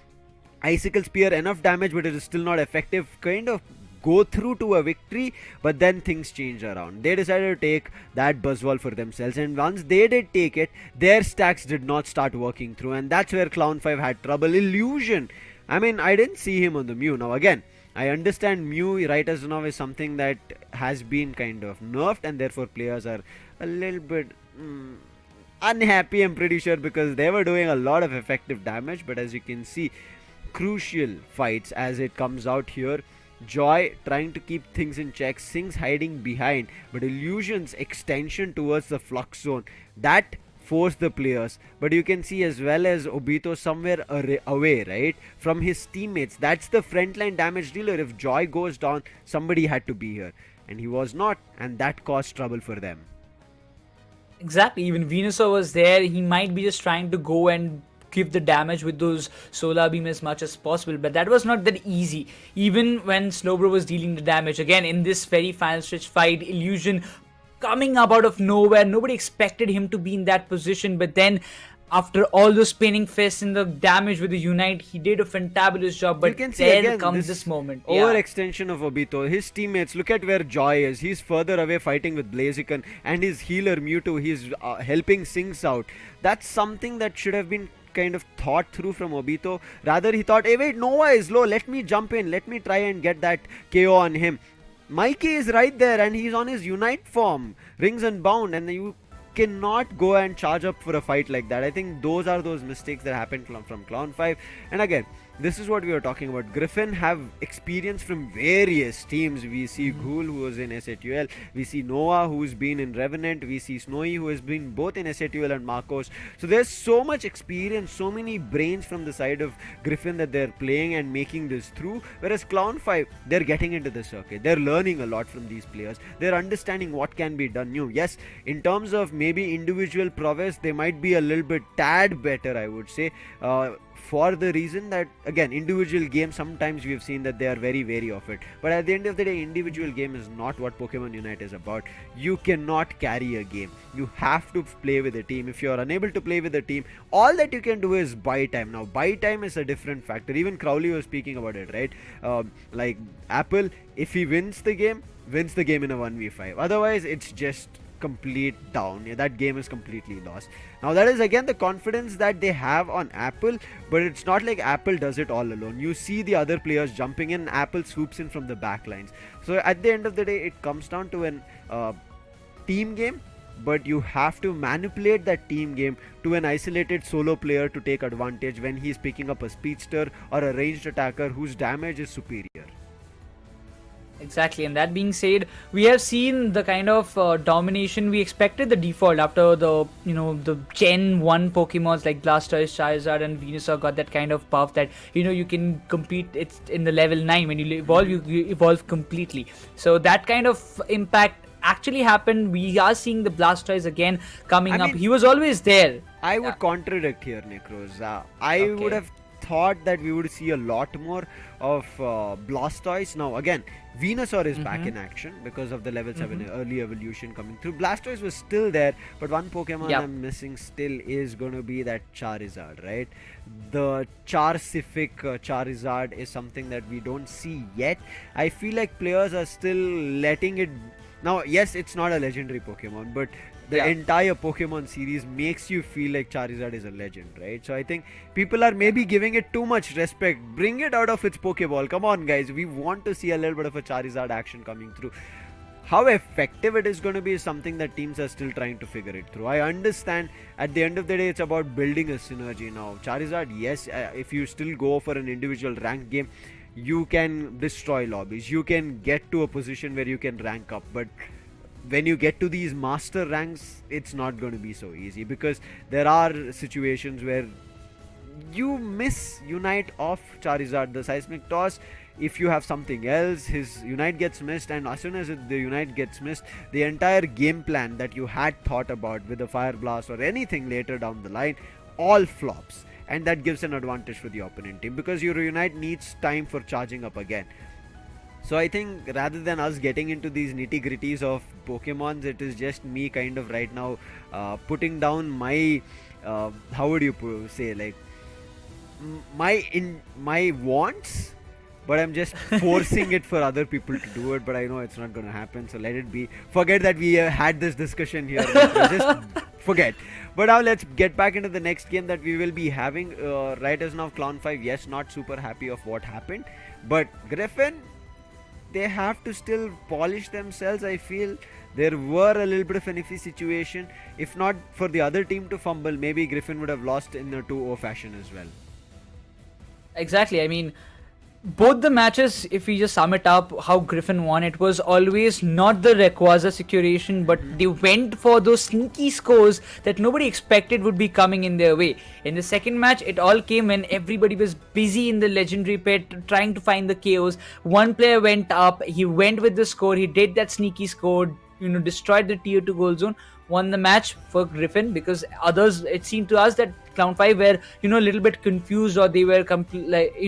Icicle Spear, enough damage, but it is still not effective. Kind of go through to a victory, but then things changed around. They decided to take that Buzzwole for themselves, and once they did take it, their stacks did not start working through, and that's where Clown5 had trouble. Illusion, I mean, I didn't see him on the Mew. Now again, I understand Mew right as now is something that has been kind of nerfed, and therefore players are a little bit unhappy, I'm pretty sure, because they were doing a lot of effective damage. But as you can see, crucial fights as it comes out here. Joy trying to keep things in check, Sings hiding behind, but Illusion's extension towards the Flux Zone, that force the players. But you can see as well as Obito somewhere away, right, from his teammates. That's the frontline damage dealer. If Joy goes down, somebody had to be here, and he was not, and that caused trouble for them. Exactly. Even Venusaur was there. He might be just trying to go and give the damage with those solar beam as much as possible, but that was not that easy. Even when Slowbro was dealing the damage, again in this very final stretch fight, Illusion coming up out of nowhere. Nobody expected him to be in that position, but then after all those spinning fists and the damage with the Unite, he did a fantabulous job. But you can see there again comes this moment. Overextension of Obito. His teammates, look at where Joy is. He's further away fighting with Blaziken, and his healer Mewtwo, he's helping Sinks out. That's something that should have been kind of thought through from Obito. Rather, he thought, hey wait, Nova is low, let me jump in, let me try and get that KO on him. Mikey is right there and he's on his Unite form, rings and bound, and you cannot go and charge up for a fight like that. I think those are those mistakes that happened from Clown 5. And again, this is what we were talking about. Griffin have experience from various teams. We see Ghoul, who was in SATUL. We see Noah, who's been in Revenant. We see Snowy, who has been both in SATUL and Marcos. So there's so much experience, so many brains from the side of Griffin that they're playing and making this through. Whereas Clown 5, they're getting into the circuit. They're learning a lot from these players. They're understanding what can be done new. Yes, in terms of maybe individual prowess, they might be a little bit tad better, I would say. For the reason that, again, individual games, sometimes we have seen that they are very wary of it. But at the end of the day, individual game is not what Pokemon Unite is about. You cannot carry a game. You have to play with a team. If you are unable to play with a team, all that you can do is buy time. Now, buy time is a different factor. Even Crowley was speaking about it, right? Like Apple, if he wins the game in a 1v5. Otherwise, it's just complete down. That game is completely lost. Now that is again the confidence that they have on Apple, but it's not like Apple does it all alone. You see the other players jumping in, Apple swoops in from the back lines. So at the end of the day, it comes down to an team game, but you have to manipulate that team game to an isolated solo player to take advantage when he's picking up a speedster or a ranged attacker whose damage is superior. Exactly, and that being said, we have seen the kind of domination we expected the default after the the Gen 1 Pokemons like Blastoise, Charizard and Venusaur got that kind of buff that you can compete. It's in the level 9 when you evolve, you evolve completely. So that kind of impact actually happened. We are seeing the Blastoise again coming up. He was always there. I would contradict here, Nekroz. I would have thought that we would see a lot more of Blastoise. Now again, Venusaur is back in action because of the level 7 early evolution coming through. Blastoise was still there, but one Pokemon I'm missing still is going to be that Charizard, right? The Charcific Charizard is something that we don't see yet. I feel like players are still letting it. Now yes, it's not a legendary Pokemon, but the entire Pokemon series makes you feel like Charizard is a legend, right? So I think people are maybe giving it too much respect. Bring it out of its Pokeball. Come on, guys. We want to see a little bit of a Charizard action coming through. How effective it is going to be is something that teams are still trying to figure it through. I understand at the end of the day, it's about building a synergy. Now, Charizard, yes, if you still go for an individual ranked game, you can destroy lobbies. You can get to a position where you can rank up, but when you get to these master ranks, it's not going to be so easy because there are situations where you miss Unite off Charizard, the seismic toss. If you have something else, his Unite gets missed, and as soon as the Unite gets missed, the entire game plan that you had thought about with the Fire Blast or anything later down the line all flops, and that gives an advantage for the opponent team because your Unite needs time for charging up again. So I think rather than us getting into these nitty gritties of Pokemons, it is just me kind of right now putting down my how would you say, like my wants, but I'm just forcing it for other people to do it. But I know it's not going to happen, so let it be. Forget that we had this discussion here. Just forget. But now let's get back into the next game that we will be having. Right as now, Clown 5, yes, not super happy of what happened, but Griffin, they have to still polish themselves. I feel there were a little bit of an iffy situation. If not for the other team to fumble, maybe Griffin would have lost in a 2-0 fashion as well. Exactly. I mean, both the matches, if we just sum it up, how Griffin won, it was always not the Rayquaza situation, but they went for those sneaky scores that nobody expected would be coming in their way. In the second match, it all came when everybody was busy in the legendary pit trying to find the KOs. One player went up, he went with the score, he did that sneaky score, destroyed the tier 2 goal zone, won the match for Griffin, because others, it seemed to us that Clown 5 were, a little bit confused, or they were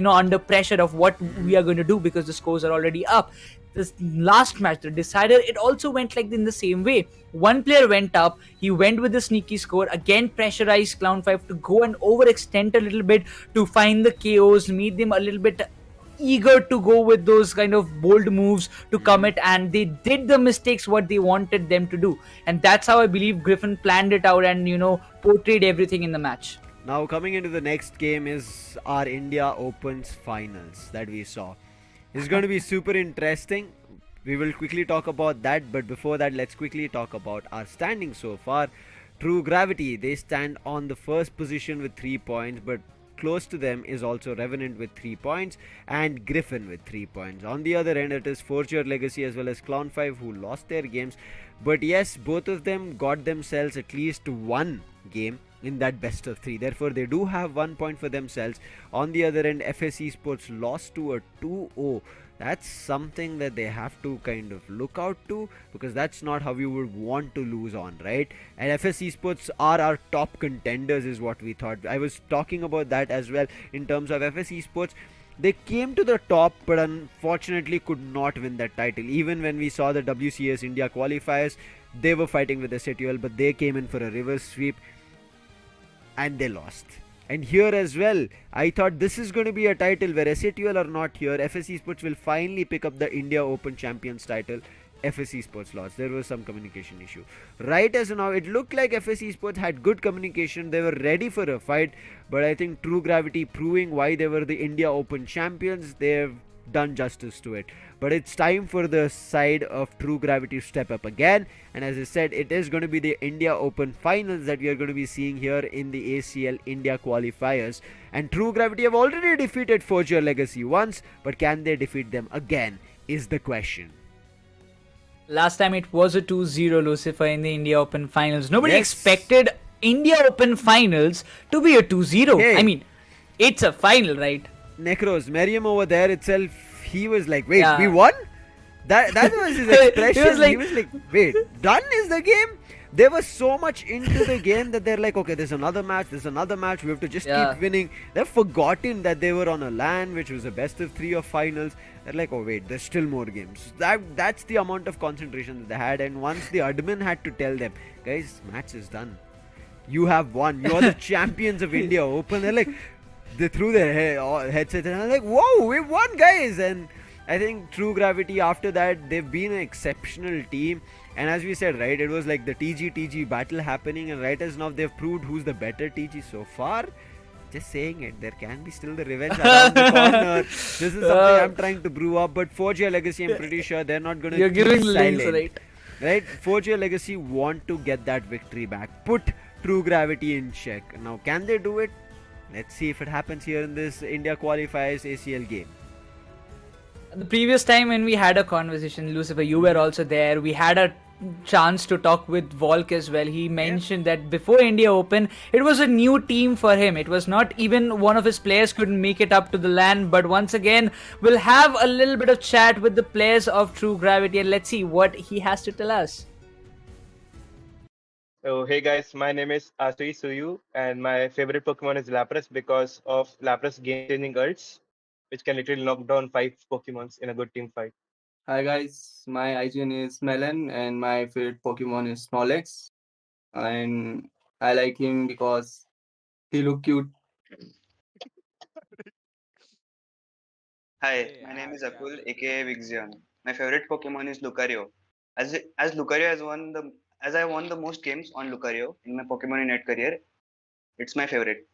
under pressure of what we are going to do because the scores are already up. This last match, the decider, it also went like in the same way. One player went up, he went with the sneaky score, again pressurized Clown 5 to go and overextend a little bit to find the KOs, meet them a little bit eager to go with those kind of bold moves to commit, and they did the mistakes what they wanted them to do, and that's how I believe Griffin planned it out and portrayed everything in the match. Now coming into the next game is our India Opens finals that we saw. It's going to be super interesting. We will quickly talk about that, but before that, let's quickly talk about our standing so far. True Gravity, they stand on the first position with 3 points, but close to them is also Revenant with 3 points and Griffin with 3 points. On the other end, it is Foria Legacy as well as Clown 5 who lost their games, but yes, both of them got themselves at least one game in that best of 3. Therefore, they do have 1 point for themselves. On the other end, FS Esports lost to a 2-0. That's something that they have to kind of look out to, because that's not how you would want to lose on, right? And FS Esports are our top contenders is what we thought. I was talking about that as well in terms of FS Esports. They came to the top, but unfortunately could not win that title. Even when we saw the WCS India qualifiers, they were fighting with SATL, but they came in for a reverse sweep and they lost. And here as well, I thought this is going to be a title where SATL are not here. FS Esports will finally pick up the India Open Champions title. FS Esports lost. There was some communication issue. Right as of now, it looked like FS Esports had good communication. They were ready for a fight. But I think True Gravity proving why they were the India Open champions, they've done justice to it. But it's time for the side of True Gravity to step up again. And as I said, it is going to be the India Open finals that we are going to be seeing here in the ACL India qualifiers. And True Gravity have already defeated Foria Legacy once, but can they defeat them again is the question. Last time it was a 2-0 Lucifer in the India Open finals. Nobody Yes. expected India Open finals to be a 2-0. Hey. I mean, it's a final, right? Nekroz, Merriam over there itself, he was like, wait, Yeah. we won? That was his expression. He was like, wait, done is the game? They were so much into the game that they're like, okay, there's another match, we have to just Yeah. keep winning. They've forgotten that they were on a LAN, which was a best of 3 of finals. They're like, oh wait, there's still more games. That's the amount of concentration that they had. And once the admin had to tell them, guys, match is done. You have won. You are the champions of India Open. They're like, they threw their headsets and I'm like, whoa, we won, guys. And I think True Gravity, after that, they've been an exceptional team. And as we said, right, it was like the TG battle happening, and right as now they've proved who's the better TG so far. Just saying it, there can be still the revenge around the corner. This is something I'm trying to brew up, but Foria Legacy, I'm pretty sure they're not going to You're keep giving links, silent. right? Right? Foria Legacy want to get that victory back. Put True Gravity in check. Now, can they do it? Let's see if it happens here in this India qualifiers ACL game. The previous time when we had a conversation, Lucifer, you were also there. We had a chance to talk with Volk as well. He mentioned that before India Open, it was a new team for him. It was not even one of his players couldn't make it up to the LAN. But once again, we'll have a little bit of chat with the players of True Gravity, and let's see what he has to tell us. So hey guys, my name is Suyu, and my favorite Pokemon is Lapras because of Lapras game-changing ults, which can literally knock down 5 Pokemons in a good team fight. Hi guys, my IGN is Melon and my favorite Pokemon is Snorlax. And I like him because he look cute. Hi, my name is Akul, aka Vixion. My favorite Pokemon is Lucario. As Lucario as I won the most games on Lucario in my Pokemon UNITE career, it's my favorite.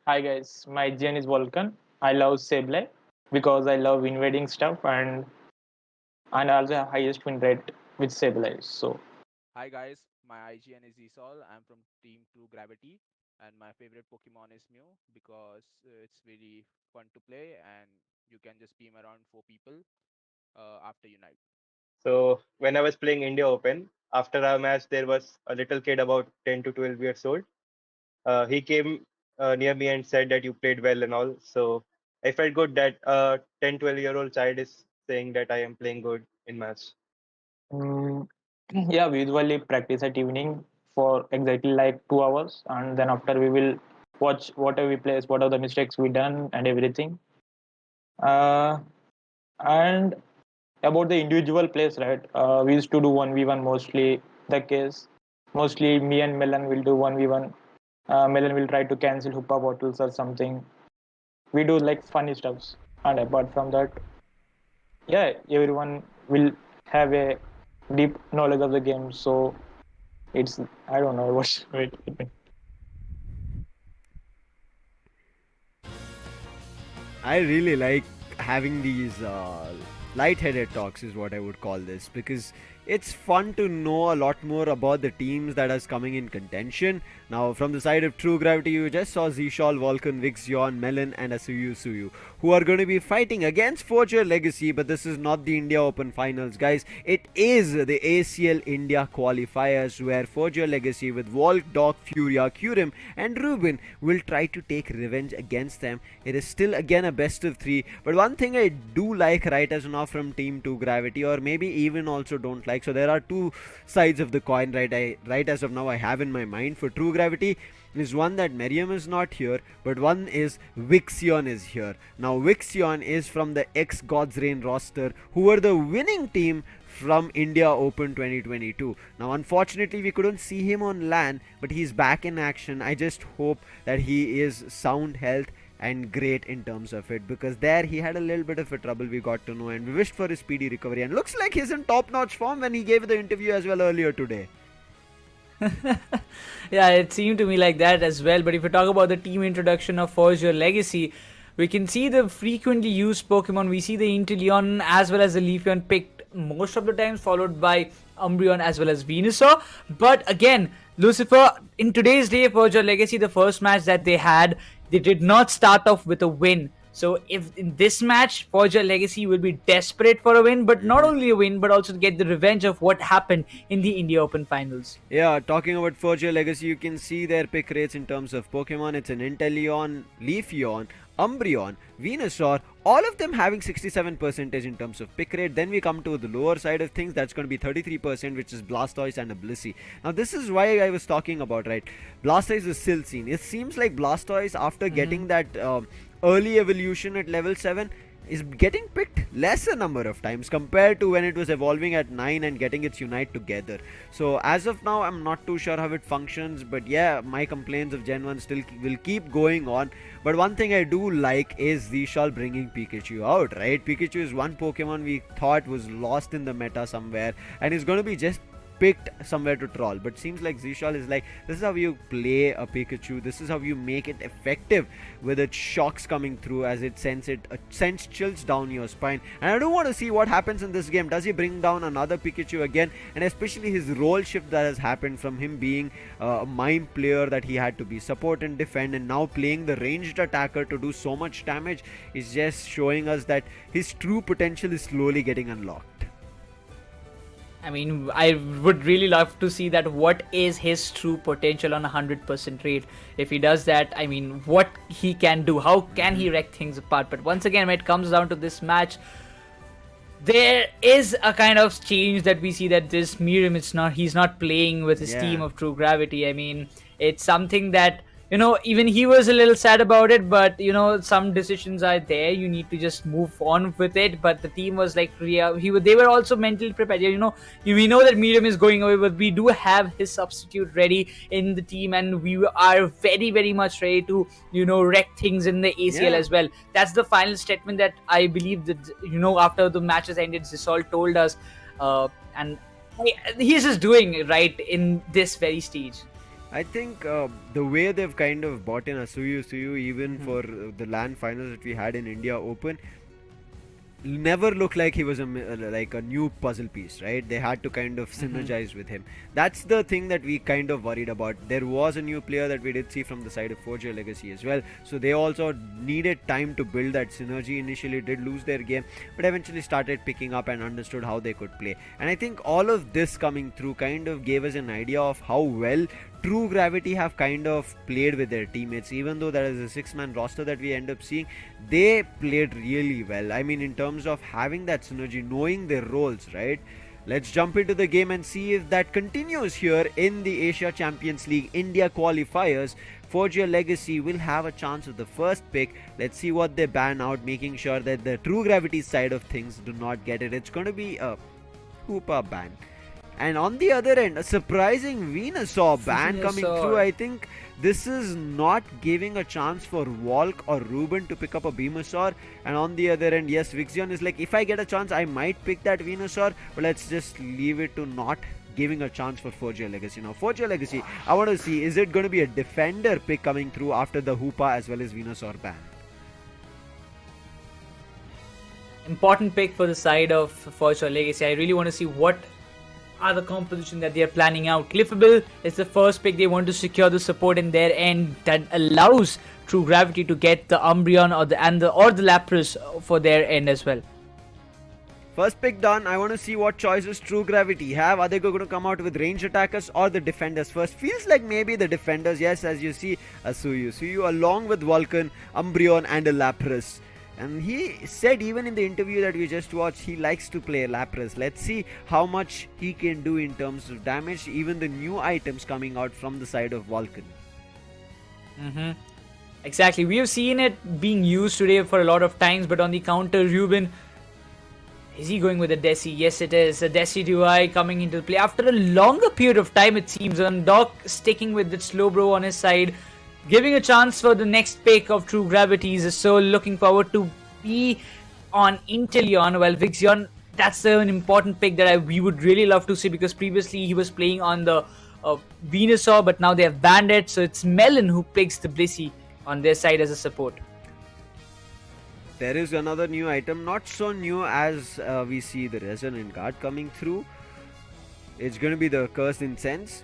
Hi guys, my gen is Vulcan. I love Sableye because I love invading stuff and I also have highest win rate with Sableye. So Hi guys, my IGN is Esol. I'm from Team True Gravity. and my favorite Pokemon is Mew because it's really fun to play and you can just beam around 4 people after Unite. So when I was playing India Open, after our match, there was a little kid about 10 to 12 years old. He came near me and said that you played well and all. So I felt good that a 10, 12-year-old child is saying that I am playing good in match. Mm, yeah, we usually practice at evening for exactly like 2 hours, and then after we will watch whatever we play, what are the mistakes we done, and everything. Uh, and about the individual plays, right? We used to do 1v1 mostly. The case mostly me and Melon will do 1v1. Melon will try to cancel Hoopa bottles or something. We do like funny stuffs, and apart from that, yeah, everyone will have a deep knowledge of the game. So it's I don't know what. Wait. I really like having these light-headed talks is what I would call this, because it's fun to know a lot more about the teams that is coming in contention. Now, from the side of True Gravity, you just saw Zishal, Vulcan, Vixion, Melon, and a Suyu, who are going to be fighting against Forger Legacy, but this is not the India Open Finals, guys. It is the ACL India qualifiers, where Forger Legacy with Volk, Doc, Furia, Kurim, and Ruben will try to take revenge against them. It is still again a best of 3, but one thing I do like right as of now from Team 2 Gravity, or maybe even also don't like, so there are two sides of the coin right as of now I have in my mind. For True Gravity is one that Miriam is not here, but one is Vixion is here. Now Vixion is from the ex God's Reign roster, who were the winning team from India Open 2022. Now unfortunately we couldn't see him on LAN, but he's back in action. I just hope that he is sound health and great in terms of it, because there he had a little bit of a trouble, we got to know, and we wished for his speedy recovery, and looks like he's in top-notch form when he gave the interview as well earlier today. Yeah, it seemed to me like that as well. But if we talk about the team introduction of Forger Legacy, we can see the frequently used Pokemon. We see the Inteleon as well as the Leafeon picked most of the times, followed by Umbreon as well as Venusaur. But again, Lucifer, in today's day, Forger Legacy, the first match that they had, they did not start off with a win. So if in this match, Forger Legacy will be desperate for a win, but not only a win, but also to get the revenge of what happened in the India Open Finals. Yeah, talking about Forger Legacy, you can see their pick rates in terms of Pokemon. It's an Inteleon, Leafeon, Umbreon, Venusaur, all of them having 67% in terms of pick rate. Then we come to the lower side of things, that's going to be 33%, which is Blastoise and a Blissey. Now this is why I was talking about, right? Blastoise is still seen. It seems like Blastoise, after getting that early evolution at level 7, is getting picked lesser number of times compared to when it was evolving at 9 and getting its Unite together. So as of now, I'm not too sure how it functions, but yeah, my complaints of Gen 1 still will keep going on. But one thing I do like is Zishal bringing Pikachu out, right? Pikachu is one Pokemon we thought was lost in the meta somewhere, and is going to be just picked somewhere to troll, but seems like Zishal is like, this is how you play a Pikachu, this is how you make it effective with its shocks coming through as it sends chills down your spine. And I do want to see what happens in this game. Does he bring down another Pikachu again? And especially his role shift that has happened from him being a mime player that he had to be support and defend, and now playing the ranged attacker to do so much damage, is just showing us that his true potential is slowly getting unlocked. I mean, I would really love to see that. What is his true potential on 100% rate? If he does that, I mean, what he can do, how can he wreck things apart? But once again, when it comes down to this match, there is a kind of change that we see, that this Miriam, he's not playing with his team of True Gravity. I mean, it's something that, you know, even he was a little sad about it, but you know, some decisions are there, you need to just move on with it. But the team was like, they were also mentally prepared. You know, we know that Miriam is going away, but we do have his substitute ready in the team, and we are very, very much ready to, you know, wreck things in the ACL as well. That's the final statement that I believe that, you know, after the matches ended, Zisol told us, and he's just doing right in this very stage. I think the way they've kind of bought in a Suyu even for the LAN finals that we had in India Open, never looked like he was like a new puzzle piece, right? They had to kind of synergize with him. That's the thing that we kind of worried about. There was a new player that we did see from the side of Foria Legacy as well, so they also needed time to build that synergy. Initially did lose their game, but eventually started picking up and understood how they could play. And I think all of this coming through kind of gave us an idea of how well True Gravity have kind of played with their teammates. Even though there is a 6-man roster that we end up seeing, they played really well. I mean, in terms of having that synergy, knowing their roles, right? Let's jump into the game and see if that continues here in the Asia Champions League India qualifiers. Foria Legacy will have a chance of the first pick. Let's see what they ban out, making sure that the True Gravity side of things do not get it. It's going to be a Hoopa ban. And on the other end, a surprising Venusaur ban coming through. I think this is not giving a chance for Volk or Ruben to pick up a Venusaur. And on the other end, yes, Vixion is like, if I get a chance, I might pick that Venusaur. But let's just leave it to not giving a chance for Foria Legacy. Now, Foria Legacy, I want to see, is it going to be a defender pick coming through after the Hoopa as well as Venusaur ban? Important pick for the side of Foria Legacy. I really want to see what are the composition that they are planning out. Cliffable is the first pick. They want to secure the support in their end that allows True Gravity to get the Umbreon or the Lapras for their end as well. First pick done. I want to see what choices True Gravity have. Are they going to come out with range attackers or the defenders first? Feels like maybe the defenders. Yes, as you see, a Suyu along with Vulcan, Umbreon and a Lapras. And he said even in the interview that we just watched, he likes to play Lapras. Let's see how much he can do in terms of damage. Even the new items coming out from the side of Vulcan. Exactly. We have seen it being used today for a lot of times, but on the counter, Ruben, is he going with a Desi? Yes, it is. A Desi Duai coming into play. After a longer period of time, it seems, and Doc sticking with the Slowbro on his side, giving a chance for the next pick of True Gravities. So looking forward to be on Inteleon. Well, Vixion, that's an important pick that we would really love to see, because previously he was playing on the Venusaur, but now they have banned it. So it's Melon who picks the Blissey on their side as a support. There is another new item, not so new as we see the Resonant Guard coming through. It's going to be the Cursed Incense.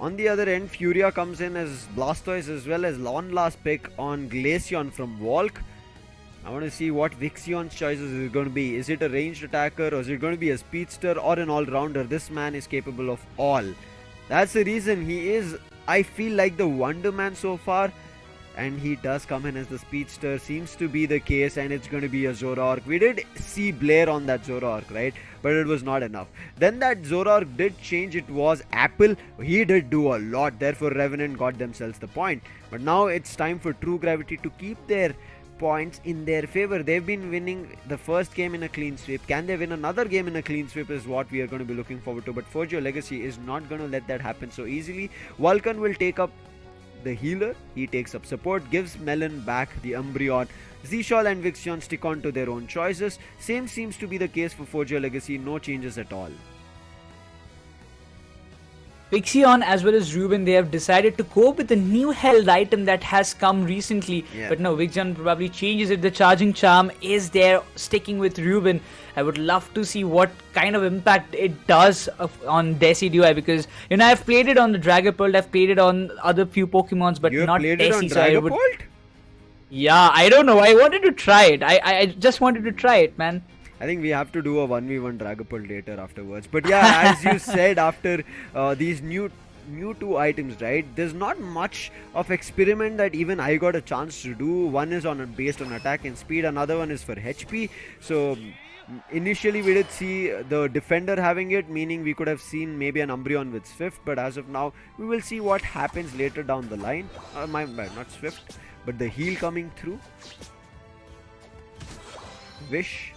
On the other end, Furia comes in as Blastoise as well as last pick on Glaceon from Volk. I want to see what Vixion's choices is going to be. Is it a ranged attacker, or is it going to be a speedster or an all-rounder? This man is capable of all. That's the reason he is, I feel like, the Wonder Man so far. And he does come in as the speedster, seems to be the case, and it's going to be a Zoroark. We did see Blair on that Zoroark, right? But it was not enough. Then that Zoroark did change, it was Apple. He did do a lot, therefore Revenant got themselves the point. But now it's time for True Gravity to keep their points in their favor. They've been winning the first game in a clean sweep. Can they win another game in a clean sweep is what we are going to be looking forward to. But Foria Legacy is not going to let that happen so easily. Vulcan will take up the healer, he takes up support, gives Melon back the Umbreon. Zishal and Vixion stick on to their own choices. Same seems to be the case for Foria Legacy, no changes at all. Vixion as well as Ruben, they have decided to go with the new held item that has come recently. But no, Vixion probably changes it. The Charging Charm is there, sticking with Ruben. I would love to see what kind of impact it does on Desi Duai, because I've played it on the Dragapult, I've played it on other few Pokemons, but not Desi. So I would... Yeah, I don't know. I wanted to try it. I just wanted to try it, man. I think we have to do a 1v1 Dragapult later afterwards. But yeah, as you said, after these new two items, right, there's not much of experiment that even I got a chance to do. One is based on attack and speed, another one is for HP. So initially we did see the defender having it, meaning we could have seen maybe an Umbreon with Swift, but as of now we will see what happens later down the line. Not Swift, but the heal coming through. Wish.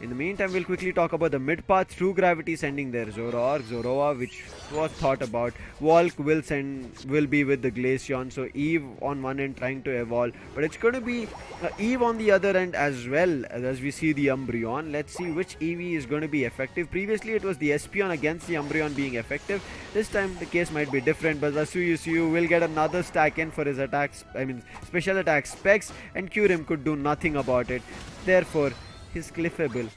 In the meantime, we'll quickly talk about the mid path. True Gravity sending their Zoroark, which was thought about. Volk will be with the Glaceon, so Eve on one end trying to evolve, but it's going to be Eve on the other end as well, as we see the Umbreon. Let's see which EV is going to be effective. Previously it was the Espeon against the Umbreon being effective. This time the case might be different, but the Suyu will get another stack in for his attacks, special attack specs, and Kyurem could do nothing about it. Therefore his Clefable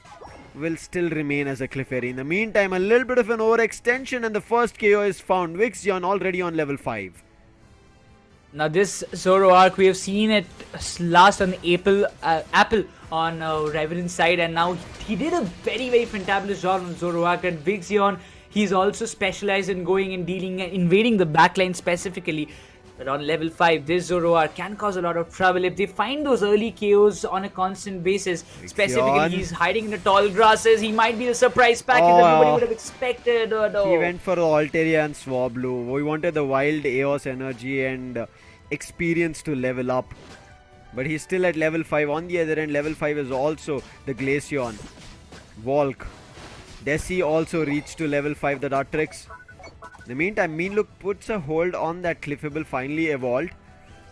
will still remain as a Clefairy. In the meantime, a little bit of an overextension and the first KO is found. Vixion already on level 5. Now this Zoroark, we have seen it last on the Apple on Revenant side, and now he did a very, very fantabulous job on Zoroark. And Vixion, he's also specialized in going and invading the backline specifically. But on level 5, this Zoroark can cause a lot of trouble if they find those early KOs on a constant basis. Specifically, he's hiding in the tall grasses. He might be the surprise package everybody would have expected. He went for the Altaria and Swablu. We wanted the wild Eos energy and experience to level up. But he's still at level 5. On the other end, level 5 is also the Glaceon. Volk. Desi also reached to level 5, the Dartrix. In the meantime, Meanlook puts a hold on that Clefable, finally evolved,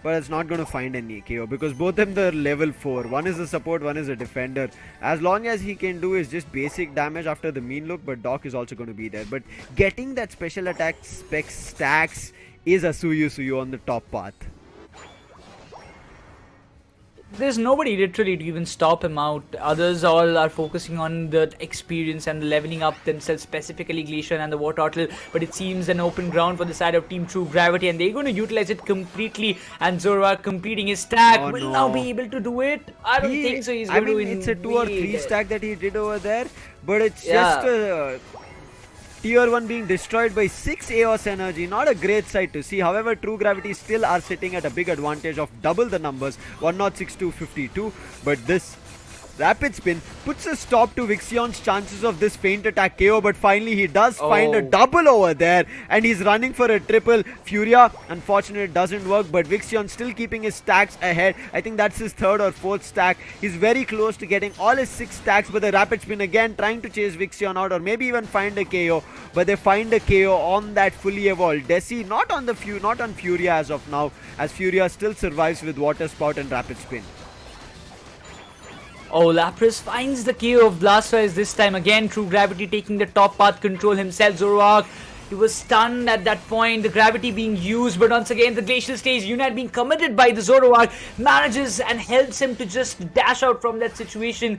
but it's not going to find any KO because both of them are level 4. One is a support, one is a defender. As long as he can do is just basic damage after the Meanlook, but Doc is also going to be there. But getting that special attack spec stacks is a Suyu on the top path. There's nobody literally to even stop him out. Others all are focusing on the experience and the leveling up themselves, specifically Glacier and the Wartortle. But it seems an open ground for the side of Team True Gravity, and they're going to utilize it completely. And Zoroark completing his stack will now be able to do it. I don't think so. He's going to it's a 2 or 3 stack that he did over there, but it's just Tier 1 being destroyed by 6 Eos energy. Not a great sight to see. However, True Gravity still are sitting at a big advantage of double the numbers, 106 to 52. But this Rapid Spin puts a stop to Vixion's chances of this feint attack KO, but finally he does find a double over there and he's running for a triple. Furia, unfortunately it doesn't work, but Vixion still keeping his stacks ahead. I think that's his 3rd or 4th stack. He's very close to getting all his 6 stacks, but the Rapid Spin again trying to chase Vixion out or maybe even find a KO, but they find a KO on that fully evolved Desi, not on Furia as of now, as Furia still survives with Water Spout and Rapid Spin. Oh, Lapras finds the KO of Blastoise this time. Again, True Gravity taking the top path control himself. Zoroark, he was stunned at that point. The gravity being used, but once again, the Glacial Stage Unite being committed by the Zoroark manages and helps him to just dash out from that situation.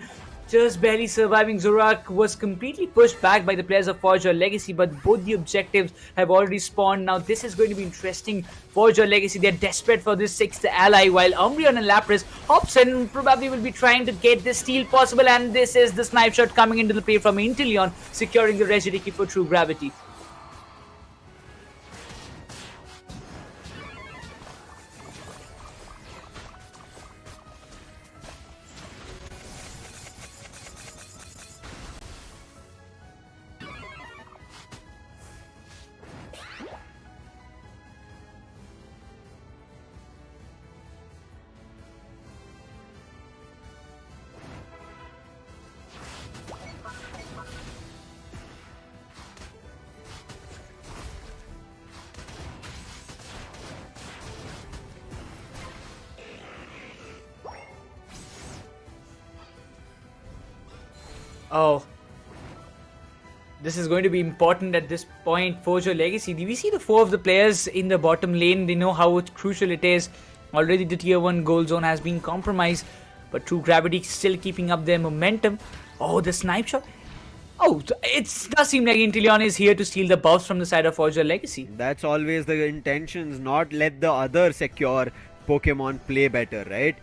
Just barely surviving. Zoroark was completely pushed back by the players of Forge or Legacy, but both the objectives have already spawned. Now this is going to be interesting. Forge or Legacy, they're desperate for this 6th ally, while Umbreon and Lapras hops in, probably will be trying to get this steal possible, and this is the snipe shot coming into the play from Inteleon, securing the Regidraki for True Gravity. Oh, this is going to be important at this point. Forge or Legacy, we see the 4 of the players in the bottom lane. They know how crucial it is. Already the tier 1 gold zone has been compromised, but True Gravity still keeping up their momentum. Oh, the snipe shot. Oh, it does seem like Inteleon is here to steal the buffs from the side of Forge or Legacy. That's always the intentions, not let the other secure Pokemon play better, right?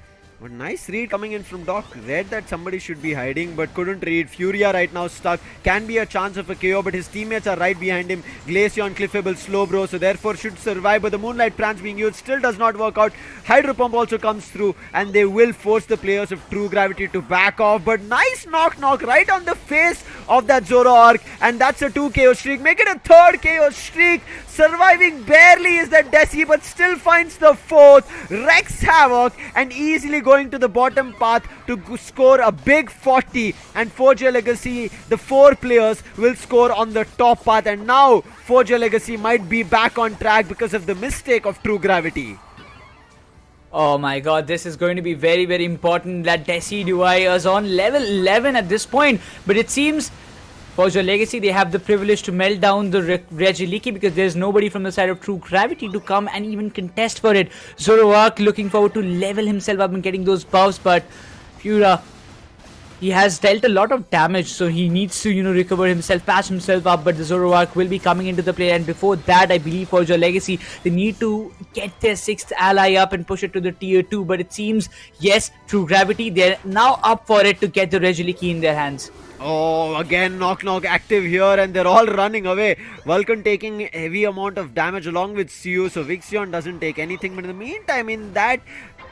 But nice read coming in from Doc. Read that somebody should be hiding but couldn't read. Furia right now stuck. Can be a chance of a KO, but his teammates are right behind him. Glaceon, Clefable, Slowbro, so therefore should survive. But the Moonlight Prance being used still does not work out. Hydro Pump also comes through and they will force the players of True Gravity to back off. But nice knock right on the face of that Zoroark. And that's a 2 KO streak. Make it a 3rd KO streak. Surviving barely is that Desi, but still finds the 4th. Wrecks havoc and easily goes going to the bottom path to score a big 40, and Forge Your Legacy, the 4 players, will score on the top path, and now Forge Your Legacy might be back on track because of the mistake of True Gravity. Oh my god, this is going to be very, very important that Desi Duai is on level 11 at this point. But it seems for your Legacy, they have the privilege to melt down the Regiliki because there's nobody from the side of True Gravity to come and even contest for it. Zoroark looking forward to level himself up and getting those buffs, but Fura, he has dealt a lot of damage, so he needs to, recover himself, patch himself up, but the Zoroark will be coming into the play, and before that, I believe for your Legacy, they need to get their 6th ally up and push it to the tier 2, but it seems, yes, True Gravity, they're now up for it to get the Regiliki in their hands. Oh, again Knock Knock active here, and they're all running away. Vulcan taking a heavy amount of damage along with Suyu, so Vixion doesn't take anything, but in the meantime, in that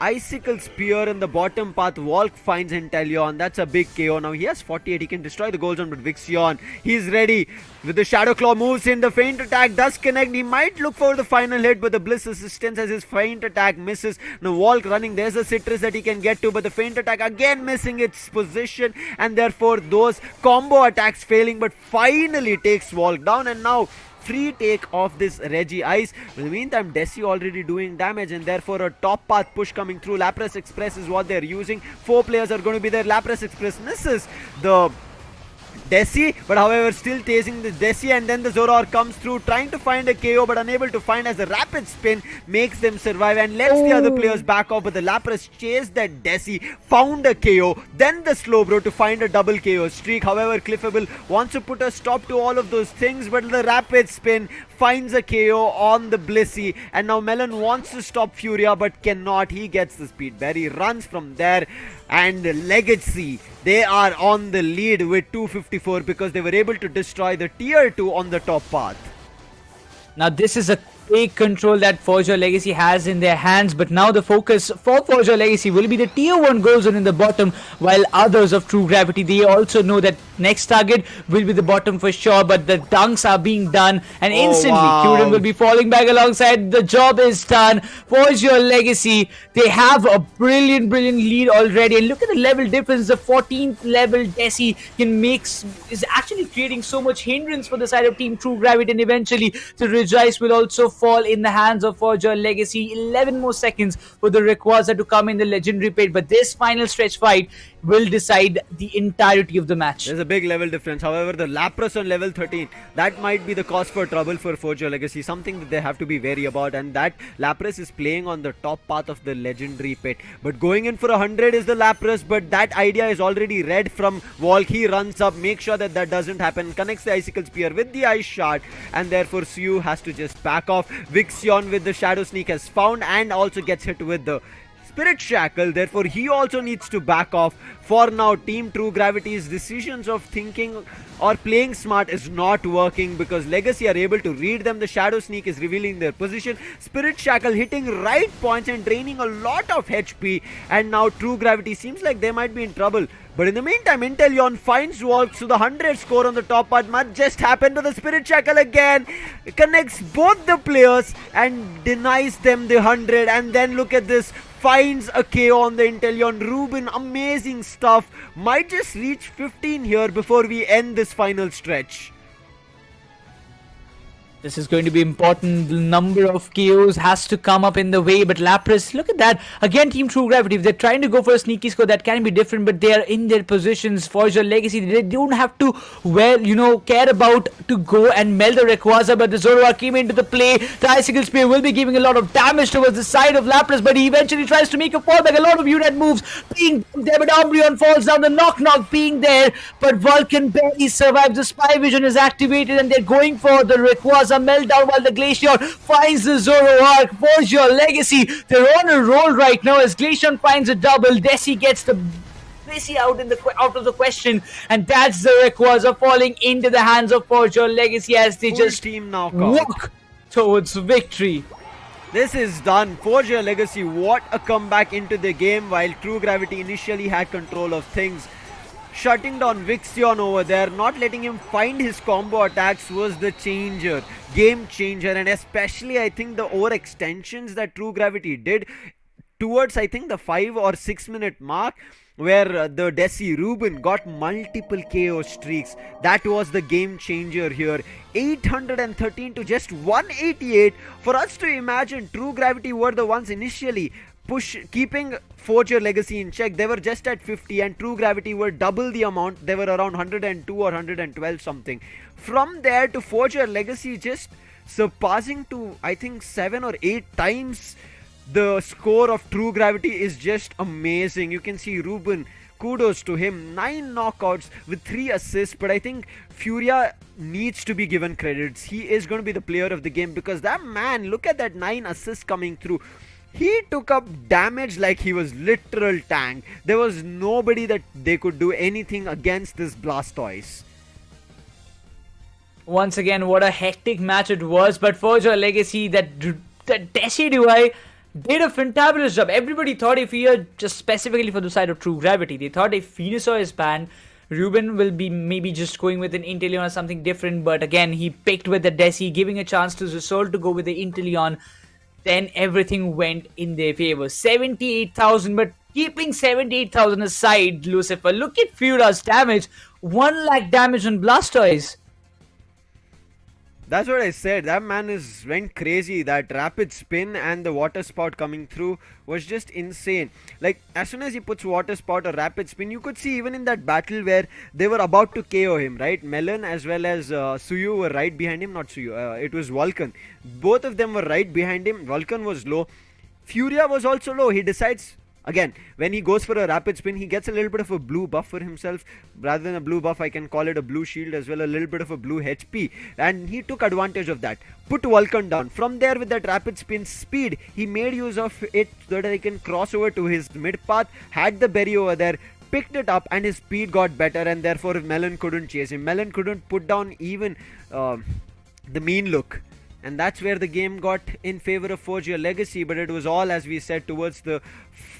Icicle Spear in the bottom path, Volk finds Inteleon. That's a big KO. Now he has 48. He can destroy the gold zone, but Vixion, he's ready. With the Shadow Claw moves in, the feint attack does connect. He might look for the final hit, but the Bliss assistance as his feint attack misses. Now Volk running. There's a Citrus that he can get to, but the feint attack again missing its position, and therefore those combo attacks failing, but finally takes Volk down, and now free take of this Regi Ice. In the meantime, Desi already doing damage, and therefore a top path push coming through. Lapras Express is what they're using. 4 players are going to be there. Lapras Express misses the Desi, but however still chasing the Desi, and then the Zoroark comes through trying to find a KO but unable to find, as the rapid spin makes them survive and lets the other players back off, but the Lapras chased that Desi, found a KO, then the Slowbro to find a double KO streak. However, Cliffable wants to put a stop to all of those things, but the rapid spin finds a KO on the Blissey, and now Melon wants to stop Furia but cannot. He gets the speed berry, runs from there, and Legacy, they are on the lead with 254 because they were able to destroy the tier 2 on the top path. Now this is a big control that Forge Your Legacy has in their hands, but now the focus for Forge Your Legacy will be the tier 1 gold zone in the bottom, while others of True Gravity, they also know that next target will be the bottom for sure, but the dunks are being done, and instantly Kyurem will be falling back alongside. The job is done. Forge Your Legacy, they have a brilliant lead already, and look at the level difference. The 14th level Desi is actually creating so much hindrance for the side of Team True Gravity, and eventually the Rejoice will also fall in the hands of Forge Your Legacy. 11 more seconds for the Rayquaza to come in the legendary pit, but this final stretch fight will decide the entirety of the match. There's a big level difference. However, the Lapras on level 13, that might be the cause for trouble for Forge Your Legacy, something that they have to be wary about, and that Lapras is playing on the top path of the legendary pit, but going in for 100 is the Lapras, but that idea is already read from Volk. He runs up, make sure that that doesn't happen, connects the Icicle Spear with the Ice Shard, and therefore Suyu has to just back off. Vixion with the Shadow Sneak has found and also gets hit with the Spirit Shackle, therefore he also needs to back off. For now, Team True Gravity's decisions of thinking or playing smart is not working because Legacy are able to read them. The Shadow Sneak is revealing their position. Spirit Shackle hitting right points and draining a lot of HP, and now True Gravity seems like they might be in trouble. But in the meantime, Inteleon finds Volk, so the 100 score on the top part might just happen to the Spirit Shackle again. It connects both the players and denies them the 100, and then look at this, finds a KO on the Inteleon. Ruben, amazing stuff. Might just reach 15 here before we end this final stretch. This is going to be important. The number of KOs has to come up in the way, but Lapras, look at that. Again, Team True Gravity, if they're trying to go for a sneaky score, that can be different, but they are in their positions. Forge Your Legacy, they don't have to, care about to go and melt the Rayquaza, but the Zoroark came into the play. The Icicle Spear will be giving a lot of damage towards the side of Lapras, but he eventually tries to make a fallback. A lot of unit moves being there, but Umbreon falls down. The knock being there, but Vulcan barely survives. The Spy Vision is activated, and they're going for the Rayquaza meltdown while the Glaceon finds the Zoroark. Forge Your Legacy, they're on a roll right now as Glaceon finds a double. Desi gets the Pesi out of the question, and that's the Rayquaza falling into the hands of Forge Your Legacy as they just team now walk towards victory. This is done. Forge Your Legacy, what a comeback into the game, while True Gravity initially had control of things. Shutting down Vixion over there, not letting him find his combo attacks was the game changer, and especially I think the overextensions that True Gravity did towards I think the 5 or 6 minute mark, where the Desi Ruben got multiple KO streaks. That was the game changer here. 813 to just 188. For us to imagine, True Gravity were the ones initially keeping Forge Your Legacy in check. They were just at 50, and True Gravity were double the amount. They were around 102 or 112 something. From there to Forge Your Legacy just surpassing to I think 7 or 8 times the score of True Gravity is just amazing. You can see Ruben, kudos to him, 9 knockouts with 3 assists. But I think Foria needs to be given credits. He is going to be the player of the game, because that man, look at that 9 assists coming through. He took up damage like he was literal tank. There was nobody that they could do anything against this Blastoise. Once again, what a hectic match it was. But Forge Your Legacy, that Desi Duai did a fantabulous job. Everybody thought if we are just specifically for the side of True Gravity, they thought if Venusaur is banned, Ruben will be maybe just going with an Inteleon or something different. But again, he picked with the Desi, giving a chance to Zisol to go with the Inteleon. Then everything went in their favor. 78,000, but keeping 78,000 aside, Lucifer, look at Furia's damage. 1 lakh damage on Blastoise. That's what I said. That man went crazy. That rapid spin and the water spout coming through was just insane. Like, as soon as he puts water spout or rapid spin, you could see even in that battle where they were about to KO him, right? Melon as well as Suyu were right behind him. Not Suyu, it was Vulcan. Both of them were right behind him. Vulcan was low. Furia was also low. He decides, again, when he goes for a rapid spin, he gets a little bit of a blue buff for himself. Rather than a blue buff, I can call it a blue shield as well, a little bit of a blue HP. And he took advantage of that. Put Vulcan down. From there, with that rapid spin speed, he made use of it so that he can cross over to his mid path, had the berry over there, picked it up, and his speed got better, and therefore Melon couldn't chase him. Melon couldn't put down even the mean look. And that's where the game got in favor of Forge Your Legacy. But it was all, as we said, towards the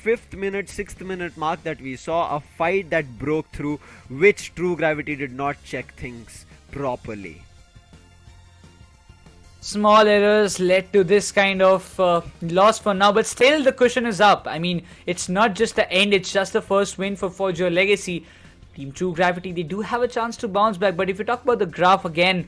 5th minute, 6th minute mark that we saw a fight that broke through, which True Gravity did not check things properly. Small errors led to this kind of loss for now, but still the cushion is up. I mean, it's not just the end, it's just the first win for Forge Your Legacy. Team True Gravity, they do have a chance to bounce back. But if you talk about the graph again,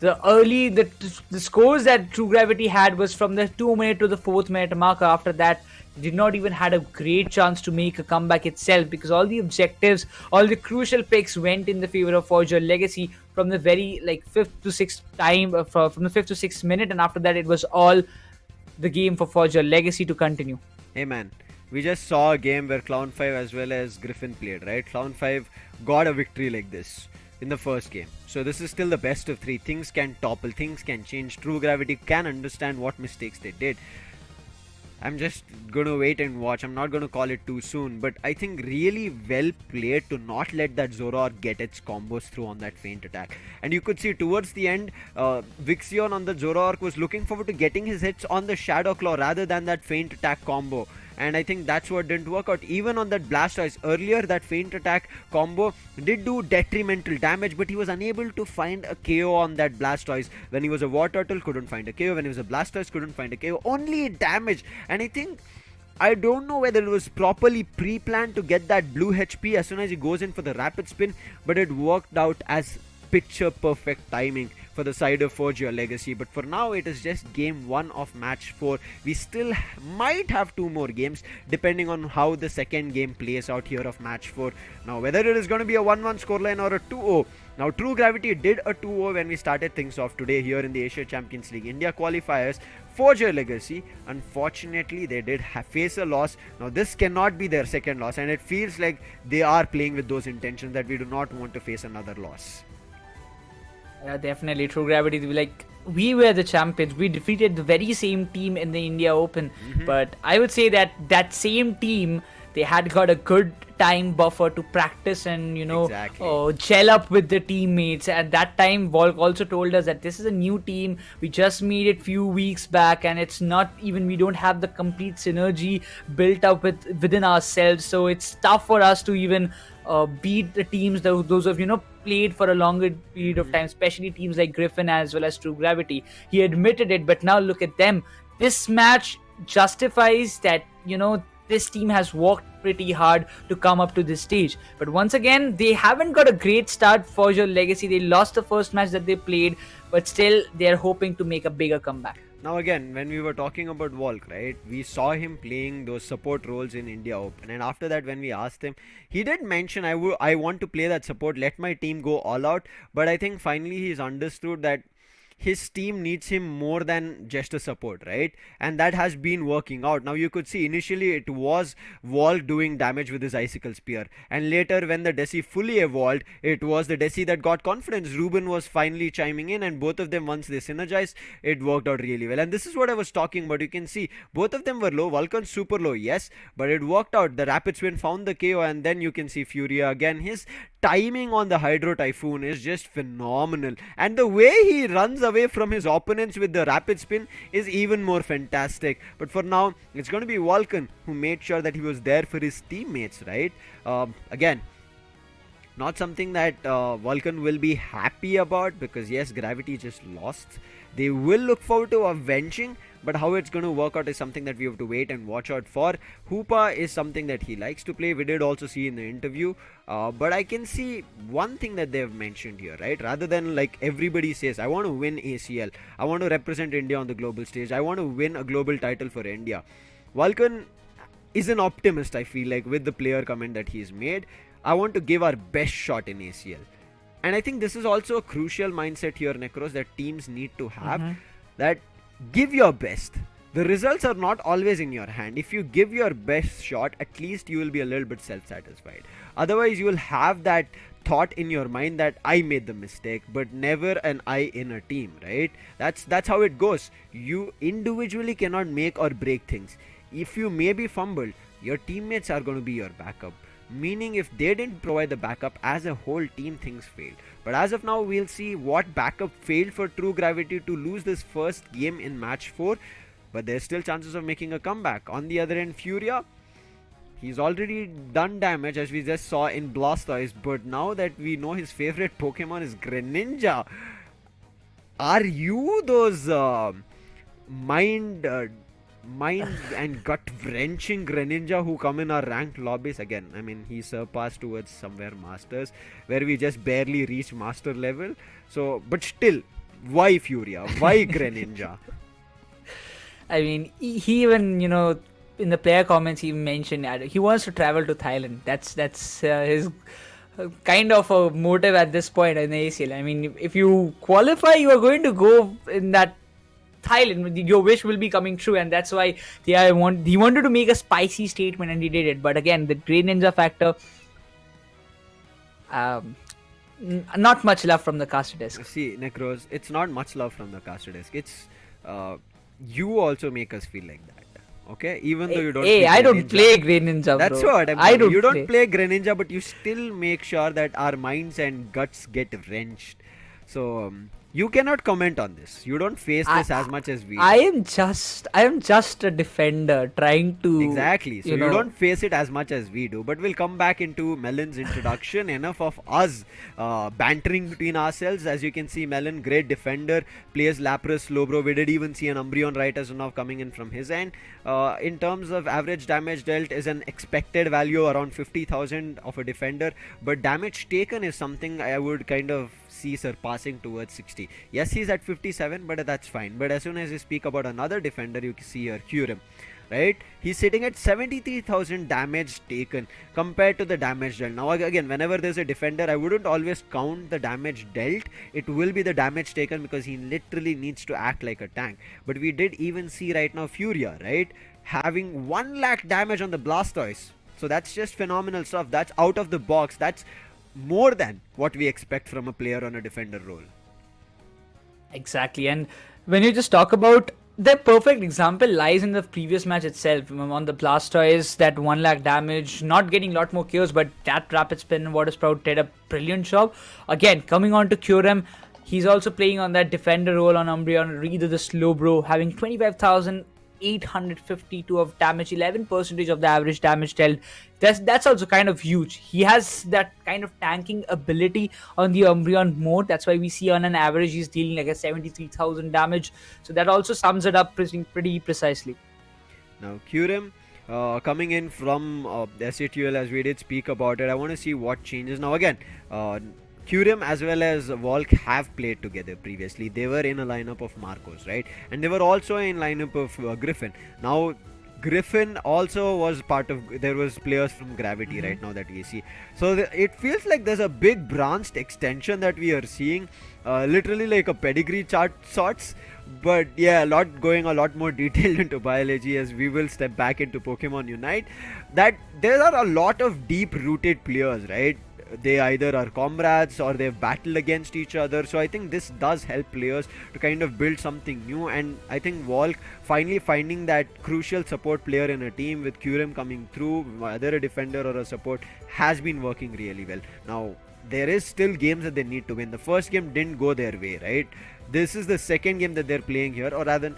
the scores that True Gravity had was from the 2 minute to the 4th minute marker. After that, did not even had a great chance to make a comeback itself, because all the objectives, all the crucial picks went in the favor of Forge Your Legacy from the very 5th to 6th time, from the 5th to 6th minute, and after that it was all the game for Forge Your Legacy to continue. Hey man, we just saw a game where Clown5 as well as Griffin played, right? Clown5 got a victory like this in the first game. So this is still the best of 3. Things can topple, things can change. True Gravity can understand what mistakes they did. I'm just going to wait and watch. I'm not going to call it too soon. But I think really well played to not let that Zoroark get its combos through on that feint attack. And you could see towards the end, Vixion on the Zoroark was looking forward to getting his hits on the Shadow Claw rather than that feint attack combo. And I think that's what didn't work out. Even on that Blastoise, earlier that feint attack combo did do detrimental damage, but he was unable to find a KO on that Blastoise. When he was a War Turtle, couldn't find a KO. When he was a Blastoise, couldn't find a KO. Only damage. And I don't know whether it was properly pre-planned to get that blue HP as soon as he goes in for the rapid spin, but it worked out as picture perfect timing for the side of Forge Your Legacy. But for now, it is just game 1 of match 4. We still might have 2 more games depending on how the second game plays out here of match 4. Now, whether it is going to be a 1-1 scoreline or a 2-0. Now, True Gravity did a 2-0 when we started things off today here in the Asia Champions League India qualifiers. Forge Your Legacy, unfortunately, they did face a loss. Now, this cannot be their second loss, and it feels like they are playing with those intentions that we do not want to face another loss. Yeah, definitely. True Gravity, we were the champions. We defeated the very same team in the India Open. But I would say that same team, they had got a good time buffer to practice and, gel up with the teammates. At that time, Volk also told us that this is a new team. We just made it few weeks back, and it's not even, we don't have the complete synergy built up within ourselves. So it's tough for us to even beat the teams, those of played for a longer period of time, especially teams like Griffin as well as True Gravity. He admitted it, but now look at them. This match justifies that, this team has worked pretty hard to come up to this stage. But once again, they haven't got a great start for your legacy. They lost the first match that they played, but still they're hoping to make a bigger comeback. Now again, when we were talking about Volk, right, we saw him playing those support roles in India Open, and after that when we asked him, he did mention, I want to play that support, let my team go all out. But I think finally he's understood that his team needs him more than just a support, right? And that has been working out. Now you could see initially it was Volk doing damage with his icicle spear, and later when the Desi fully evolved, it was the Desi that got confidence. Ruben was finally chiming in, and both of them, once they synergized, it worked out really well. And this is what I was talking about. You can see both of them were low. Vulcan super low, yes, but it worked out. The Rapid Spin found the KO, and then you can see Foria again. His timing on the Hydro Typhoon is just phenomenal, and the way he runs away from his opponents with the Rapid Spin is even more fantastic. But for now, it's going to be Vulcan who made sure that he was there for his teammates, right? Again, not something that Vulcan will be happy about, because yes, Gravity just lost. They will look forward to avenging, but how it's going to work out is something that we have to wait and watch out for. Hoopa is something that he likes to play. We did also see in the interview, but I can see one thing that they've mentioned here, right? Rather than like everybody says, I want to win ACL, I want to represent India on the global stage, I want to win a global title for India. Vulcan is an optimist, I feel like, with the player comment that he's made. I want to give our best shot in ACL. And I think this is also a crucial mindset here, Nekroz, that teams need to have. That give your best. The results are not always in your hand. If you give your best shot, at least you will be a little bit self-satisfied. Otherwise, you will have that thought in your mind that I made the mistake, but never an I in a team, right? That's how it goes. You individually cannot make or break things. If you maybe fumbled, your teammates are going to be your backup. Meaning if they didn't provide the backup, as a whole team, things failed. But as of now, we'll see what backup failed for True Gravity to lose this first game in match 4. But there's still chances of making a comeback. On the other end, Foria, he's already done damage, as we just saw in Blastoise. But now that we know his favorite Pokemon is Greninja, are you those mind and gut wrenching Greninja who come in our ranked lobbies? Again, I mean, he surpassed towards somewhere Masters, where we just barely reached Master level. So, but still, why Foria? Why Greninja? I mean, he even, in the player comments, he mentioned that he wants to travel to Thailand. That's his kind of a motive at this point in the ACL. I mean, if you qualify, you are going to go in that Thailand, your wish will be coming true, and that's why he wanted to make a spicy statement, and he did it. But again, the Greninja factor, not much love from the caster desk. See, Nekroz, it's not much love from the caster desk. It's you also make us feel like that. Okay, even though you don't. Hey, I don't play Greninja. That's bro. what I'm saying. You don't play Greninja, but you still make sure that our minds and guts get wrenched. So you cannot comment on this. You don't face this as much as we do. I am just a defender trying to. Exactly. So you don't face it as much as we do. But we'll come back into Melon's introduction. Enough of us bantering between ourselves. As you can see, Melon, great defender, plays Lapras, Slowbro. We did even see an Umbreon right as now coming in from his end. In terms of average damage dealt, is an expected value around 50,000 of a defender. But damage taken is something I would kind of see surpassing towards 60. Yes, he's at 57, but that's fine. But as soon as you speak about another defender, you can see here Kyurem, right? He's sitting at 73,000 damage taken compared to the damage dealt. Now again, whenever there's a defender, I wouldn't always count the damage dealt. It will be the damage taken, because he literally needs to act like a tank. But we did even see right now Foria, right, having 1 lakh damage on the Blastoise. So that's just phenomenal stuff. That's out of the box. That's more than what we expect from a player on a defender role. Exactly. And when you just talk about, the perfect example lies in the previous match itself. On the Blastoise, that 1 lakh damage, not getting a lot more kills, but that Rapid Spin Water Sprout did a brilliant job. Again, coming on to Kyurem, he's also playing on that defender role on Umbreon, either the Slowbro, having 25,852 of damage, 11% of the average damage dealt. That's also kind of huge. He has that kind of tanking ability on the Umbreon mode. That's why we see on an average he's dealing like a 73,000 damage. So that also sums it up pretty precisely. Now, Kurim coming in from the SATL, as we did speak about it, I want to see what changes. Now, again, Kurim as well as Volk have played together previously. They were in a lineup of Marcos, right? And they were also in lineup of Griffin. Now, Griffin also was part of. There was players from Gravity right now that we see. So it feels like there's a big branched extension that we are seeing, literally like a pedigree chart sorts. But yeah, a lot more detailed into biology as we will step back into Pokemon Unite. That there are a lot of deep-rooted players, right? They either are comrades or they've battled against each other. So I think this does help players to kind of build something new. And I think Volk finally finding that crucial support player in a team with Kurim coming through, whether a defender or a support, has been working really well. Now, there is still games that they need to win. The first game didn't go their way, right? This is the second game that they're playing here, or rather,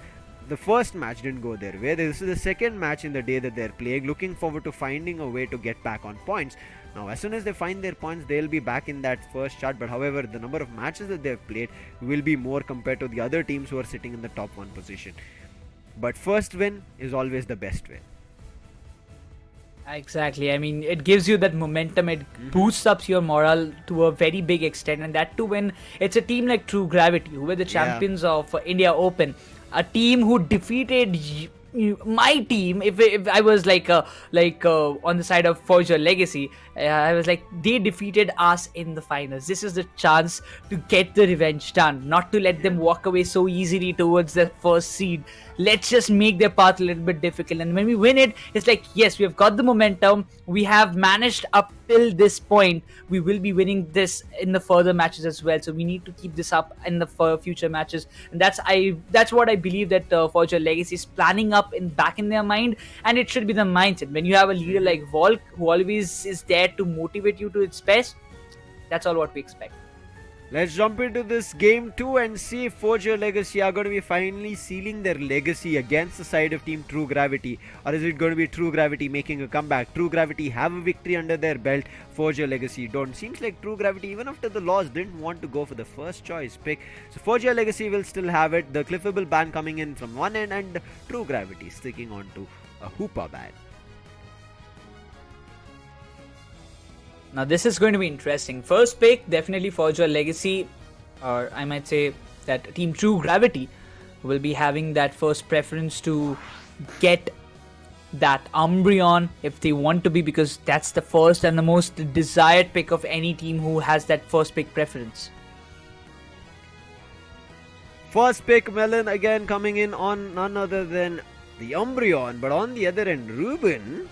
the first match didn't go their way. This is the second match in the day that they're playing. Looking forward to finding a way to get back on points. Now, as soon as they find their points, they'll be back in that first chart. But however, the number of matches that they've played will be more compared to the other teams who are sitting in the top 1 position. But first win is always the best win. Exactly. I mean, it gives you that momentum. It boosts up your morale to a very big extent, and that too when it's a team like True Gravity, who were the champions of India Open, a team who defeated my team. If I was like on the side of Forger Legacy, I was like, they defeated us in the finals. This is the chance to get the revenge done, not to let them walk away so easily towards the first seed. Let's just make their path a little bit difficult, and when we win it, it's like, yes, we have got the momentum, we have managed up till this point, we will be winning this in the further matches as well, so we need to keep this up in the future matches. And that's what I believe that Forger Legacy is planning up back in their mind, and it should be the mindset. When you have a leader like Volk who always is there to motivate you to its best, that's all what we expect. Let's jump into this game 2 and see if Forger Legacy are going to be finally sealing their legacy against the side of Team True Gravity, or is it going to be True Gravity making a comeback? True Gravity have a victory under their belt, Forger Legacy don't. Seems like True Gravity, even after the loss, didn't want to go for the first choice pick. So Forger Legacy will still have it. The cliffable ban coming in from one end, and True Gravity sticking on to a Hoopa ban. Now this is going to be interesting. First pick, definitely Forger Legacy, or I might say that Team True Gravity will be having that first preference to get that Umbreon if they want to be, because that's the first and the most desired pick of any team who has that first pick preference. First pick, Melon again coming in on none other than the Umbreon, but on the other end, Ruben,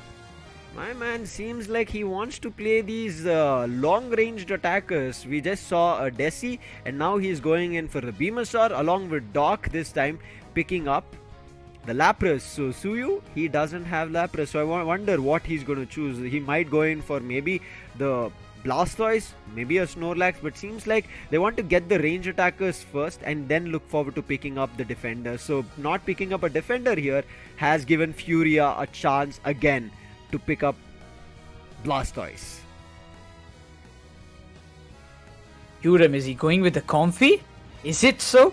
my man seems like he wants to play these long-ranged attackers. We just saw a Desi, and now he's going in for the Venusaur along with Doc this time, picking up the Lapras. So Suyu, he doesn't have Lapras, so I wonder what he's going to choose. He might go in for maybe the Blastoise, maybe a Snorlax, but seems like they want to get the range attackers first and then look forward to picking up the defenders. So not picking up a defender here has given Furia a chance again to pick up Blastoise. Kurim, is he going with the Comfy? Is it so?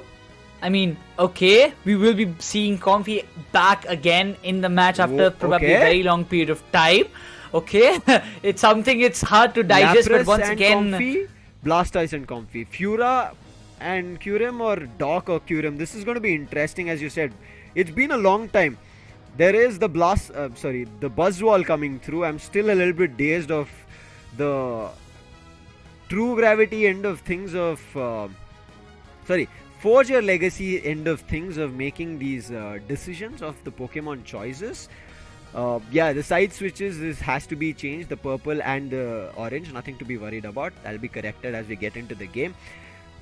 I mean, okay, we will be seeing Comfy back again in the match after probably a very long period of time. Okay, it's something it's hard to digest, Lapras but once and again, Comfy, Blastoise and Comfy, Fura and Kurim, or Doc or Kurim. This is going to be interesting, as you said. It's been a long time. There is the the Buzzwall coming through. I'm still a little bit dazed of the True Gravity end of things of Forger Legacy end of things of making these decisions of the Pokemon choices. The side switches has to be changed, the purple and the orange, nothing to be worried about. That'll be corrected as we get into the game.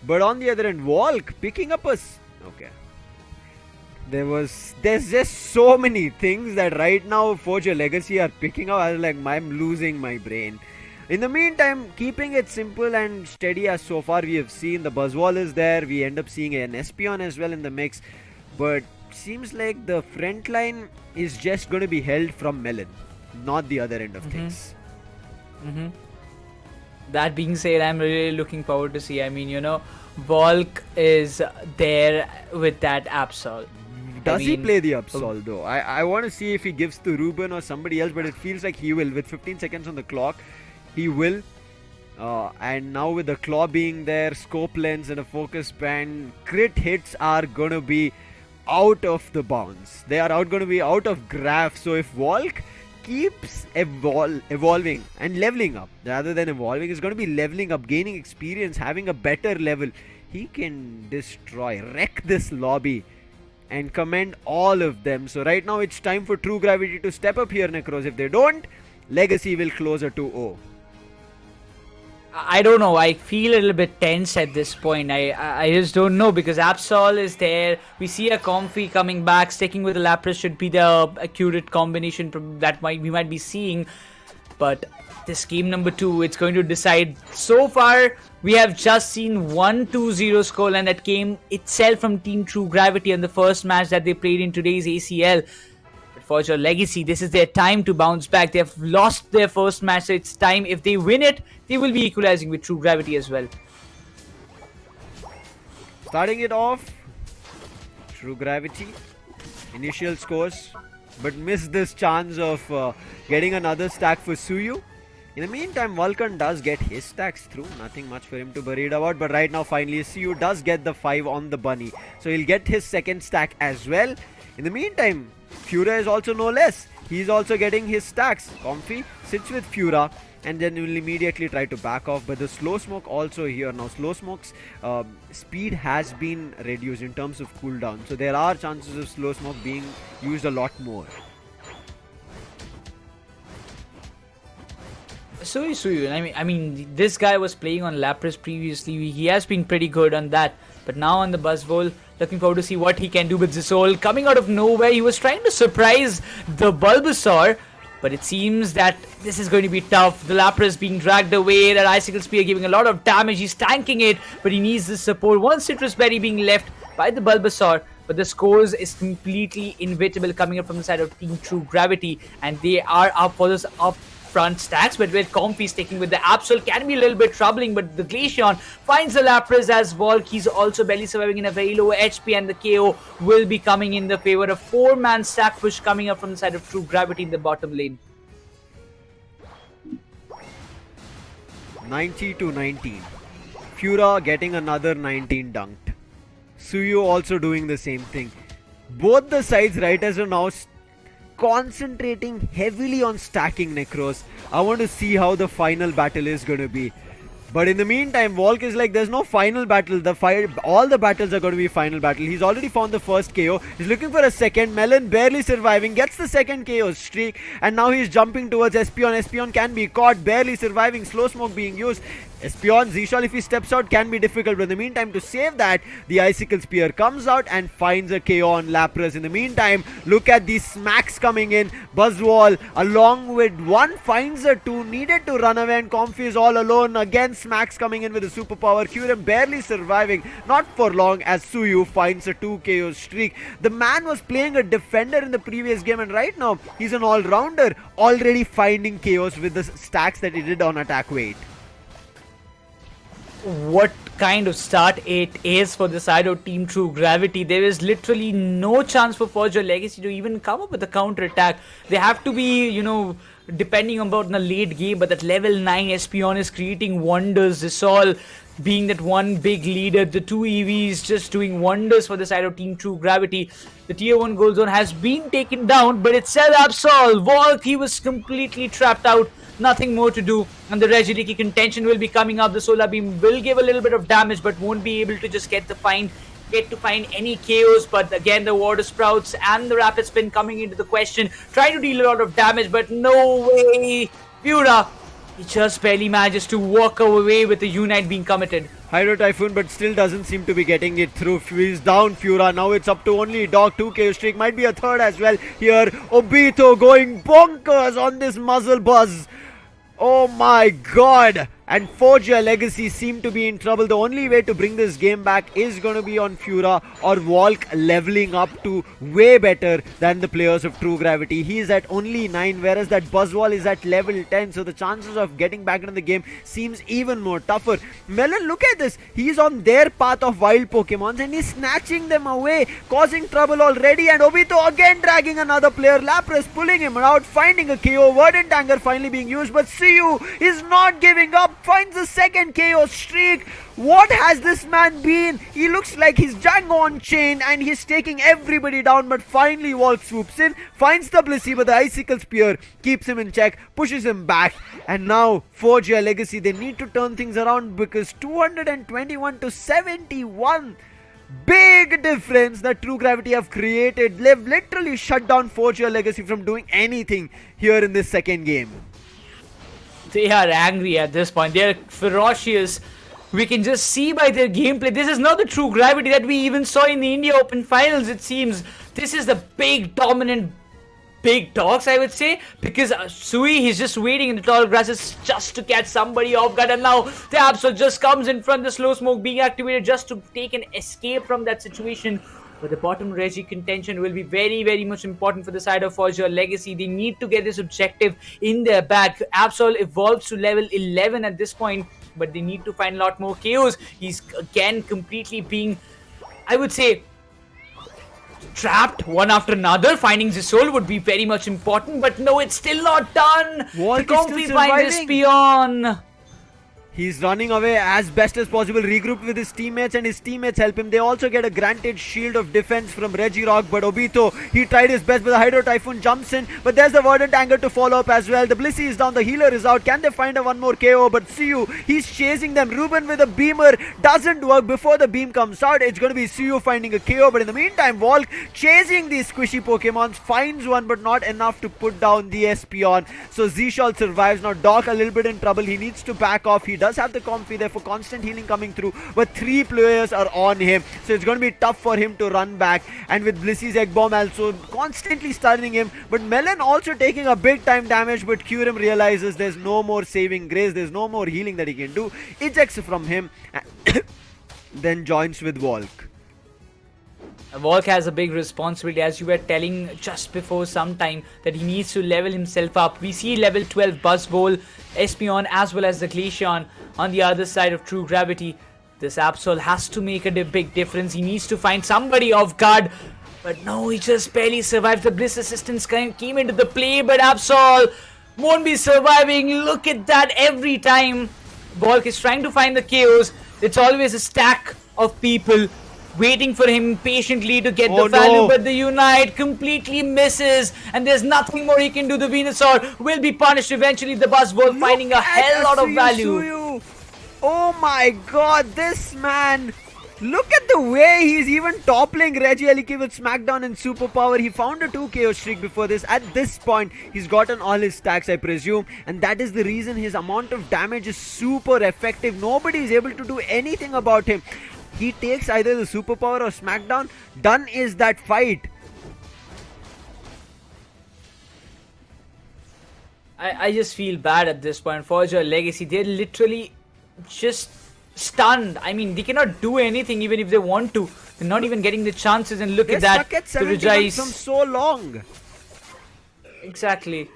But on the other end, Volk picking up there's just so many things that right now Forger Legacy are picking up. I was like, I'm losing my brain. In the meantime, keeping it simple and steady as so far we have seen. The Buzzwall is there. We end up seeing an Espeon as well in the mix. But seems like the front line is just going to be held from Melon, not the other end of things. That being said, I'm really looking forward to see. I mean, Volk is there with that Absol. Does he mean, play the Absol though? I want to see if he gives to Ruben or somebody else, but it feels like he will. With 15 seconds on the clock, he will. And now with the claw being there, scope lens and a focus band, crit hits are gonna be out of the bounds. They are going to be out of graph. So if Volk keeps evolving and leveling up, rather than evolving, is going to be leveling up, gaining experience, having a better level, he can destroy, wreck this lobby and commend all of them. So right now it's time for True Gravity to step up here, Nekroz. If they don't, Legacy will close a 2-0. I don't know. I feel a little bit tense at this point. I just don't know, because Absol is there. We see a Comfy coming back. Sticking with the Lapras should be the accurate combination that we might be seeing. But this game number 2, it's going to decide. So far, we have just seen 1-2-0 scoreline that came itself from Team True Gravity in the first match that they played in today's ACL. For your Legacy, this is their time to bounce back. They have lost their first match, so it's time. If they win it, they will be equalizing with True Gravity as well. Starting it off, True Gravity, initial scores, but missed this chance of getting another stack for Suyu. In the meantime, Vulcan does get his stacks through. Nothing much for him to be worried about. But right now, finally, Suyu does get the 5 on the bunny. So he'll get his second stack as well. In the meantime, Fura is also no less. He's also getting his stacks. Comfy sits with Fura and then will immediately try to back off. But the Slow Smoke also here. Now, Slow Smoke's speed has been reduced in terms of cooldown. So there are chances of Slow Smoke being used a lot more. Suyu. I mean, this guy was playing on Lapras previously. He has been pretty good on that. But now on the Buzzwole, looking forward to see what he can do with Zisol. Coming out of nowhere, he was trying to surprise the Bulbasaur. But it seems that this is going to be tough. The Lapras being dragged away. That Icicle Spear giving a lot of damage. He's tanking it, but he needs the support. One Citrus Berry being left by the Bulbasaur. But the scores is completely inevitable coming up from the side of Team True Gravity. And they are up for this front stacks, but with Comfy sticking with the Absol can be a little bit troubling. But the Glaceon finds the Lapras as Volk. He's also barely surviving in a very low HP, and the KO will be coming in the favor of 4-man stack push coming up from the side of True Gravity in the bottom lane. 90-19. Fura getting another 19 dunked. Suyu also doing the same thing. Both the sides right as of now concentrating heavily on stacking Nekroz. I want to see how the final battle is going to be. But in the meantime, Volk is like, there's no final battle. All the battles are going to be final battle. He's already found the first KO. He's looking for a second. Melon barely surviving. Gets the second KO streak. And now he's jumping towards Espion. Espion can be caught. Barely surviving. Slow Smoke being used. Espion, Zishal, if he steps out, can be difficult. But in the meantime, to save that, the Icicle Spear comes out and finds a KO on Lapras. In the meantime, look at these smacks coming in. Buzzwole, along with one, finds a 2. Needed to run away, and Comfy is all alone. Again, smacks coming in with a superpower. Kyurem barely surviving. Not for long, as Suyu finds a 2 KO streak. The man was playing a defender in the previous game, and right now, he's an all-rounder. Already finding KOs with the stacks that he did on attack weight. What kind of start it is for the side of Team True Gravity. There is literally no chance for Forge or Legacy to even come up with a counter attack. They have to be, depending on the late game, but that level 9 Espion is creating wonders. This all being that one big leader, the 2 EVs just doing wonders for the side of Team True Gravity. The tier 1 gold zone has been taken down, but it's still Absol. Volk, he was completely trapped out. Nothing more to do, and the Regiliki contention will be coming up. The Solar Beam will give a little bit of damage, but won't be able to just get to find any KOs. But again, the Water Sprouts and the Rapid Spin coming into the question, trying to deal a lot of damage, but no way. Fura, he just barely manages to walk away with the Unite being committed. Hydro Typhoon, but still doesn't seem to be getting it through. He's down, Fura. Now it's up to only Dog. 2 KO streak. Might be a third as well here. Obito going bonkers on this muzzle buzz. Oh my god. and Foria Legacy seem to be in trouble. The only way to bring this game back is going to be on Fura or Volk leveling up to way better than the players of True Gravity. He is at only 9, whereas that Buzzwall is at level 10, so the chances of getting back into the game seems even more tougher. Melon, look at this. He's on their path of wild Pokemons and he's snatching them away, causing trouble already, and Obito again dragging another player. Lapras pulling him out, finding a KO. Verdant Anger finally being used, but Suyu is not giving up, finds a second KO streak. What has this man been? He looks like he's Django on chain and he's taking everybody down, but finally Volk swoops in, finds the Blissey, but the Icicle Spear keeps him in check, pushes him back, and now Foria Legacy, they need to turn things around because 221 to 71. Big difference that True Gravity have created. They've literally shut down Foria Legacy from doing anything here in this second game. They are angry at this point. They are ferocious. We can just see by their gameplay. This is not the True Gravity that we even saw in the India Open Finals, it seems. This is the big, dominant, big dogs, I would say. Because Sui, he's just waiting in the tall grasses just to catch somebody off guard. And now the Absol just comes in front, the slow smoke being activated just to take an escape from that situation. But the bottom Reggie contention will be very, very much important for the side of Foria Legacy. They need to get this objective in their bag. Absol evolves to level 11 at this point, but they need to find a lot more KOs. He's again completely being, I would say, trapped one after another. Finding Zisol would be very much important, but no, it's still not done. Volk The is Comfy still finds his surviving. peon. He's running away as best as possible, regrouped with his teammates, and his teammates help him. They also get a granted shield of defense from Regirock, but Obito, he tried his best, but the Hydro Typhoon jumps in, but there's the Verdant Anger to follow up as well. The Blissey is down, the healer is out. Can they find a one more KO? But Suyu, he's chasing them. Ruben with a beamer doesn't work. Before the beam comes out, it's going to be Suyu finding a KO, but in the meantime, Volk chasing these squishy Pokemons, finds one, but not enough to put down the Espeon. So Zishal survives. Now Doc a little bit in trouble. He needs to back off. He does have the Comfy there for constant healing coming through, but 3 players are on him, so it's going to be tough for him to run back. And with Blissey's Egg Bomb also constantly stunning him, but Melon also taking a big time damage, but Kyurem realizes there's no more saving grace, there's no more healing that he can do, ejects from him, then joins with Volk. Volk has a big responsibility, as you were telling just before some time, that he needs to level himself up. We see level 12 Buzzwole, Espeon, as well as the Glaceon on the other side of True Gravity. This Absol has to make a big difference. He needs to find somebody off guard. But no, he just barely survived. The Bliss Assistance came into the play, but Absol won't be surviving. Look at that every time. Volk is trying to find the KOs. It's always a stack of people waiting for him patiently to get the value, but the Unite completely misses, and there's nothing more he can do. The Venusaur will be punished eventually. The Buzzwole finding a hell lot of value. Suyu. Oh my god, this man! Look at the way he's even toppling Reggie Eliki with Smackdown and Superpower. He found a 2 KO streak before this. At this point, he's gotten all his stacks, I presume, and that is the reason his amount of damage is super effective. Nobody is able to do anything about him. He takes either the Superpower or Smackdown. Done is that fight. I just feel bad at this point. Foria Legacy, they're literally just stunned. I mean, they cannot do anything even if they want to. They're not even getting the chances, and look They're at that. stuck at The 71 Regice. from so long. Exactly.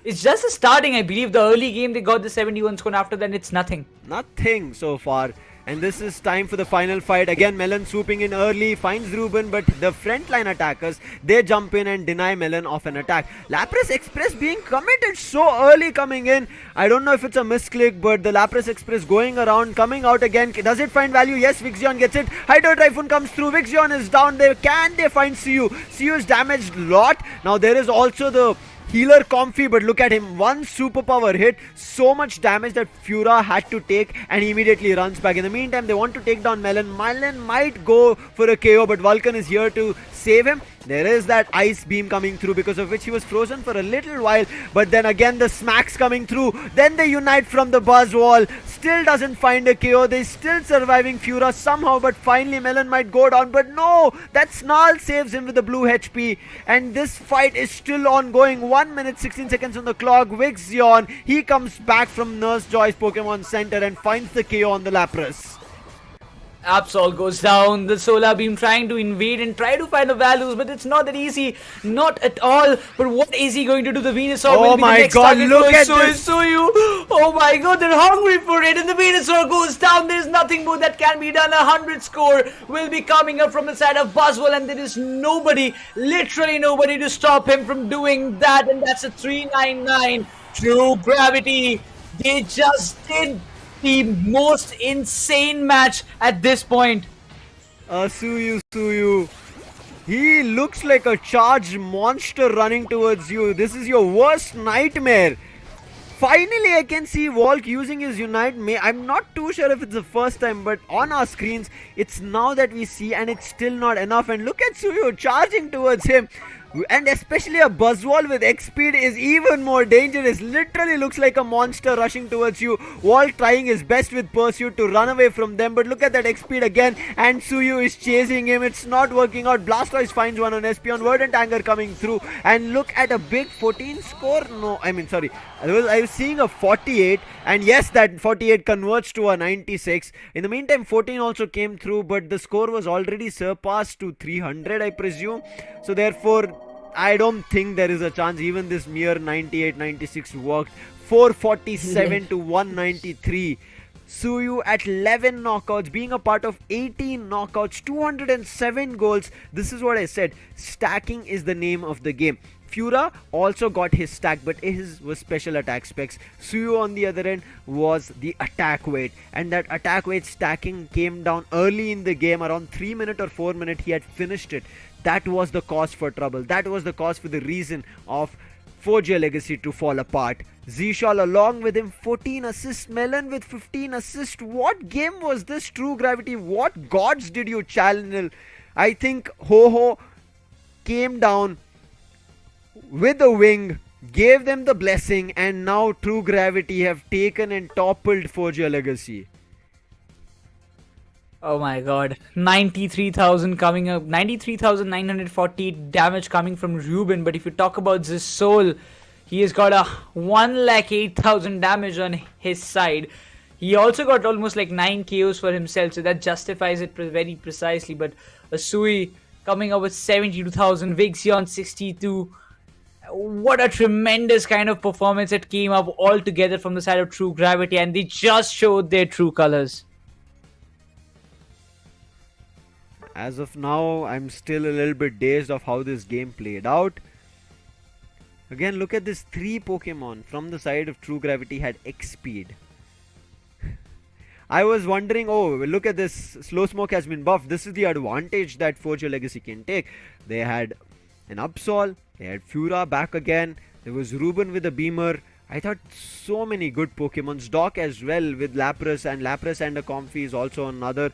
It's just the starting, I believe. The early game, they got the 71 score, and after that, it's nothing. Nothing so far. And this is time for the final fight. Again, Melon swooping in early, finds Ruben, but the frontline attackers, they jump in and deny Melon of an attack. Lapras Express being committed so early coming in. I don't know if it's a misclick, but the Lapras Express going around, coming out again. Does it find value? Yes, Vixion gets it. Hydro Typhoon comes through. Vixion is down there. Can they find Suyu? Suyu is damaged a lot. Now there is also the healer Comfy, but look at him, one superpower hit, so much damage that Fura had to take, and he immediately runs back. In the meantime, they want to take down Melon. Melon might go for a KO, but Vulcan is here to save him. There is that ice beam coming through, because of which he was frozen for a little while. But then again the smacks coming through. Then the Unite from the buzz wall. Still doesn't find a KO. They're still surviving Fura somehow, but finally Melon might go down. But no, that Snarl saves him with the blue HP. And this fight is still ongoing. 1 minute 16 seconds on the clock. Vixion, he comes back from Nurse Joy's Pokemon Center and finds the KO on the Lapras. Absol goes down, the solar beam trying to invade and try to find the values, but it's not that easy, not at all. But what is he going to do? The Venusaur will be the next target. Look at this. Suyu. Oh my god, they're hungry for it, and the Venusaur goes down. There's nothing more that can be done. 100 score will be coming up from the side of Buzzwell, and there is nobody, literally nobody, to stop him from doing that. And that's a 399. True Gravity. They just did the most insane match at this point. Suyu. He looks like a charged monster running towards you. This is your worst nightmare. Finally, I can see Volk using his Unite. I'm not too sure if it's the first time, but on our screens, it's now that we see, and it's still not enough. And look at Suyu charging towards him. And especially a Buzzwall with X speed is even more dangerous. Literally looks like a monster rushing towards you. Walt trying his best with Pursuit to run away from them. But look at that X speed again. And Suyu is chasing him. It's not working out. Blastoise finds one on Espeon. Verdant Anger coming through. And look at a big 14 score. No, I mean, sorry. I was seeing a 48. And yes, that 48 converts to a 96. In the meantime, 14 also came through. But the score was already surpassed to 300, I presume. So therefore, I don't think there is a chance. Even this mere 98, 96 worked. 447 to 193. Suyu at 11 knockouts, being a part of 18 knockouts, 207 goals. This is what I said. Stacking is the name of the game. Fura also got his stack, but his was special attack specs. Suyu on the other end was the attack weight, and that attack weight stacking came down early in the game. Around 3 minute or 4 minute he had finished it. That was the cause for trouble. That was the cause for the reason of Foria legacy to fall apart. Zishal along with him 14 assists. Melon with 15 assists. What game was this, True Gravity? What gods did you challenge? I think Ho-Ho came down with a wing, gave them the blessing, and now True Gravity have taken and toppled Foria legacy. Oh my god, 93,000 coming up, 93,940 damage coming from Ruben. But if you talk about this soul, he has got a 1,08,000 damage on his side. He also got almost like 9 KOs for himself, so that justifies it very precisely. But Sui coming up with 72,000, Vixion 62. What a tremendous kind of performance that came up all together from the side of True Gravity, and they just showed their true colors. As of now, I'm still a little bit dazed of how this game played out. Again, look at this 3 Pokemon from the side of True Gravity had X speed. I was wondering, oh, look at this, Slow Smoke has been buffed. This is the advantage that Foria Legacy can take. They had an Absol, they had Fura back again, there was Ruben with a Beamer. I thought so many good Pokemons. Doc as well with Lapras, and a Comfey is also another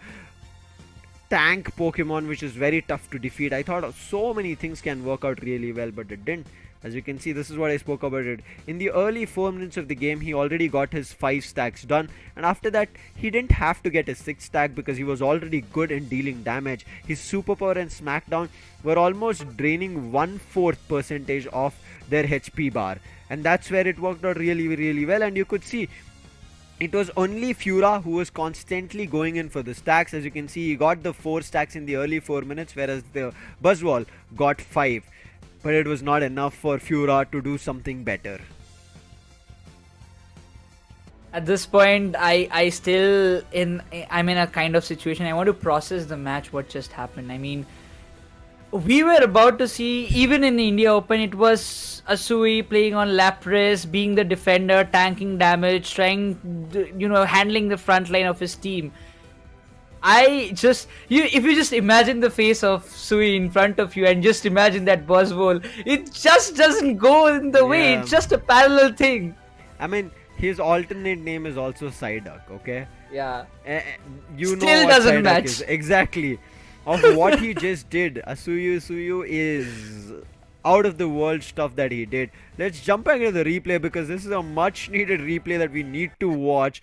tank Pokemon which is very tough to defeat. I thought so many things can work out really well, but it didn't. As you can see, this is what I spoke about it. In the early 4 minutes of the game, he already got his 5 stacks done, and after that he didn't have to get his 6th stack because he was already good in dealing damage. His Superpower and Smackdown were almost draining 1/4 percentage of their HP bar, and that's where it worked out really well. And you could see it was only Fura who was constantly going in for the stacks. As you can see, he got the 4 stacks in the early 4 minutes, whereas the Buzzwall got 5. But it was not enough for Fura to do something better. At this point, I'm in a kind of situation. I want to process the match, what just happened. I mean, we were about to see, even in the India Open, it was Asui playing on Lapras, being the defender, tanking damage, handling the front line of his team. If you just imagine the face of Sui in front of you and just imagine that Buzzwole, it just doesn't go in the way. It's just a parallel thing. I mean, his alternate name is also Psyduck, okay? Yeah. You Still know what doesn't Psyduck match. is. Exactly. of what he just did. Suyu is out of the world stuff that he did. Let's jump back into the replay because this is a much needed replay that we need to watch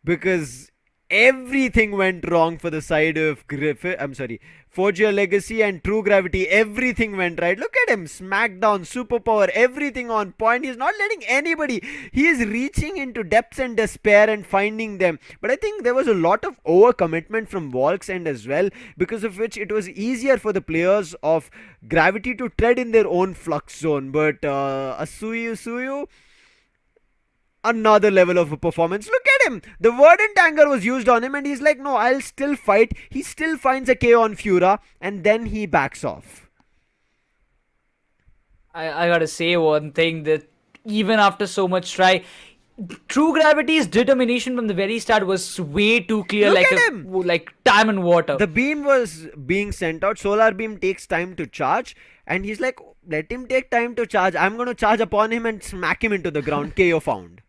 because everything went wrong for the side of Griffin. I'm sorry, Foria Legacy and True Gravity. Everything went right. Look at him, Smackdown, Superpower, everything on point. He's not letting anybody. He is reaching into depths and despair and finding them. But I think there was a lot of overcommitment from Volk's end as well, because of which it was easier for the players of Gravity to tread in their own flux zone. But Suyu, another level of a performance. Look at him. The Verdant anger was used on him and he's like, no, I'll still fight. He still finds a KO on Fura and then he backs off. I gotta say one thing, that even after so much try, True Gravity's determination from the very start was way too clear. Look at him. Like time and water. The beam was being sent out. Solar beam takes time to charge and he's like, let him take time to charge. I'm going to charge upon him and smack him into the ground. KO found.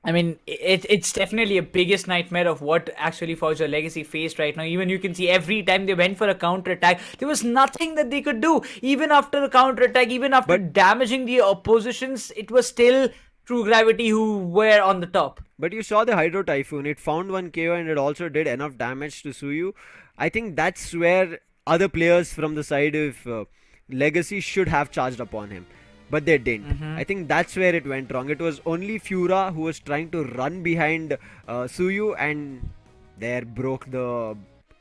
I mean, it's definitely a biggest nightmare of what actually Forza Legacy faced right now. Even you can see every time they went for a counter-attack, there was nothing that they could do. Even after a counter-attack, even after damaging the oppositions, it was still True Gravity who were on the top. But you saw the Hydro Typhoon. It found one KO and it also did enough damage to Suyu. I think that's where other players from the side of Legacy should have charged upon him. But they didn't. I think that's where it went wrong. It was only Fura who was trying to run behind Suyu and there broke the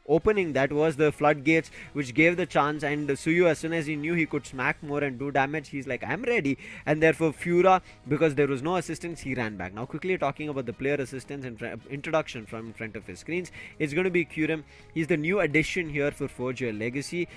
opening. That was the floodgates which gave the chance, and Suyu, as soon as he knew he could smack more and do damage, he's like, I'm ready. And therefore Fura, because there was no assistance, he ran back. Now quickly talking about the player assistance and introduction from in front of his screens, it's going to be Kurim. He's the new addition here for Forza Legacy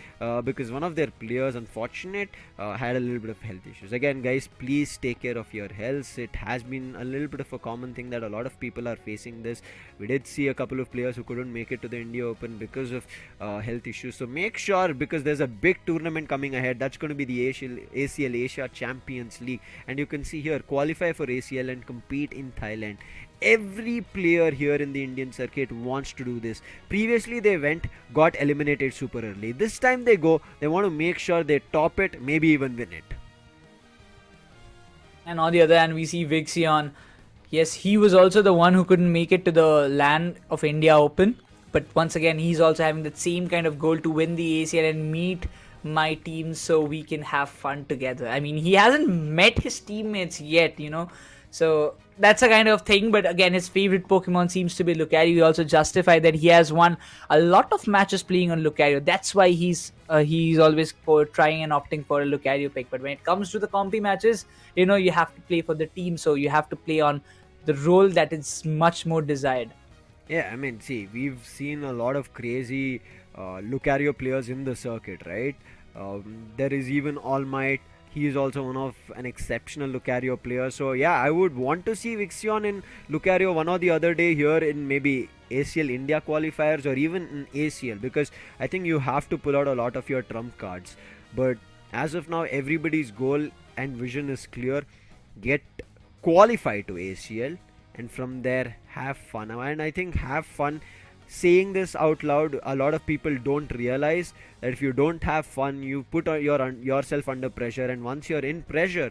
because one of their players, unfortunate, had a little bit of health issues. Again guys, please take care of your health. It has been a little bit of a common thing that a lot of people are facing this. We did see a couple of players who couldn't make it to the India Open because of health issues. So make sure, because there's a big tournament coming ahead. That's going to be the ACL Asia Champions League, and you can see here, qualify for ACL and compete in Thailand. Every player here in the Indian circuit wants to do this. Previously they got eliminated super early. This time they want to make sure they top it, maybe even win it. And on the other hand, we see Vixion. Yes, he was also the one who couldn't make it to the land of India Open. But once again, he's also having that same kind of goal to win the ACL and meet my team so we can have fun together. I mean, he hasn't met his teammates yet, So that's a kind of thing. But again, his favorite Pokemon seems to be Lucario. He also justified that he has won a lot of matches playing on Lucario. That's why he's always trying and opting for a Lucario pick. But when it comes to the compy matches, you have to play for the team. So you have to play on the role that is much more desired. Yeah, I mean, see, we've seen a lot of crazy Lucario players in the circuit, right? There is even All Might. He is also one of an exceptional Lucario player. So yeah, I would want to see Vixion in Lucario one or the other day here in maybe ACL India qualifiers or even in ACL, because I think you have to pull out a lot of your trump cards. But as of now, everybody's goal and vision is clear. Get qualified to ACL, and from there have fun. And I think have fun, saying this out loud, a lot of people don't realize that if you don't have fun, you put yourself under pressure, and once you're in pressure,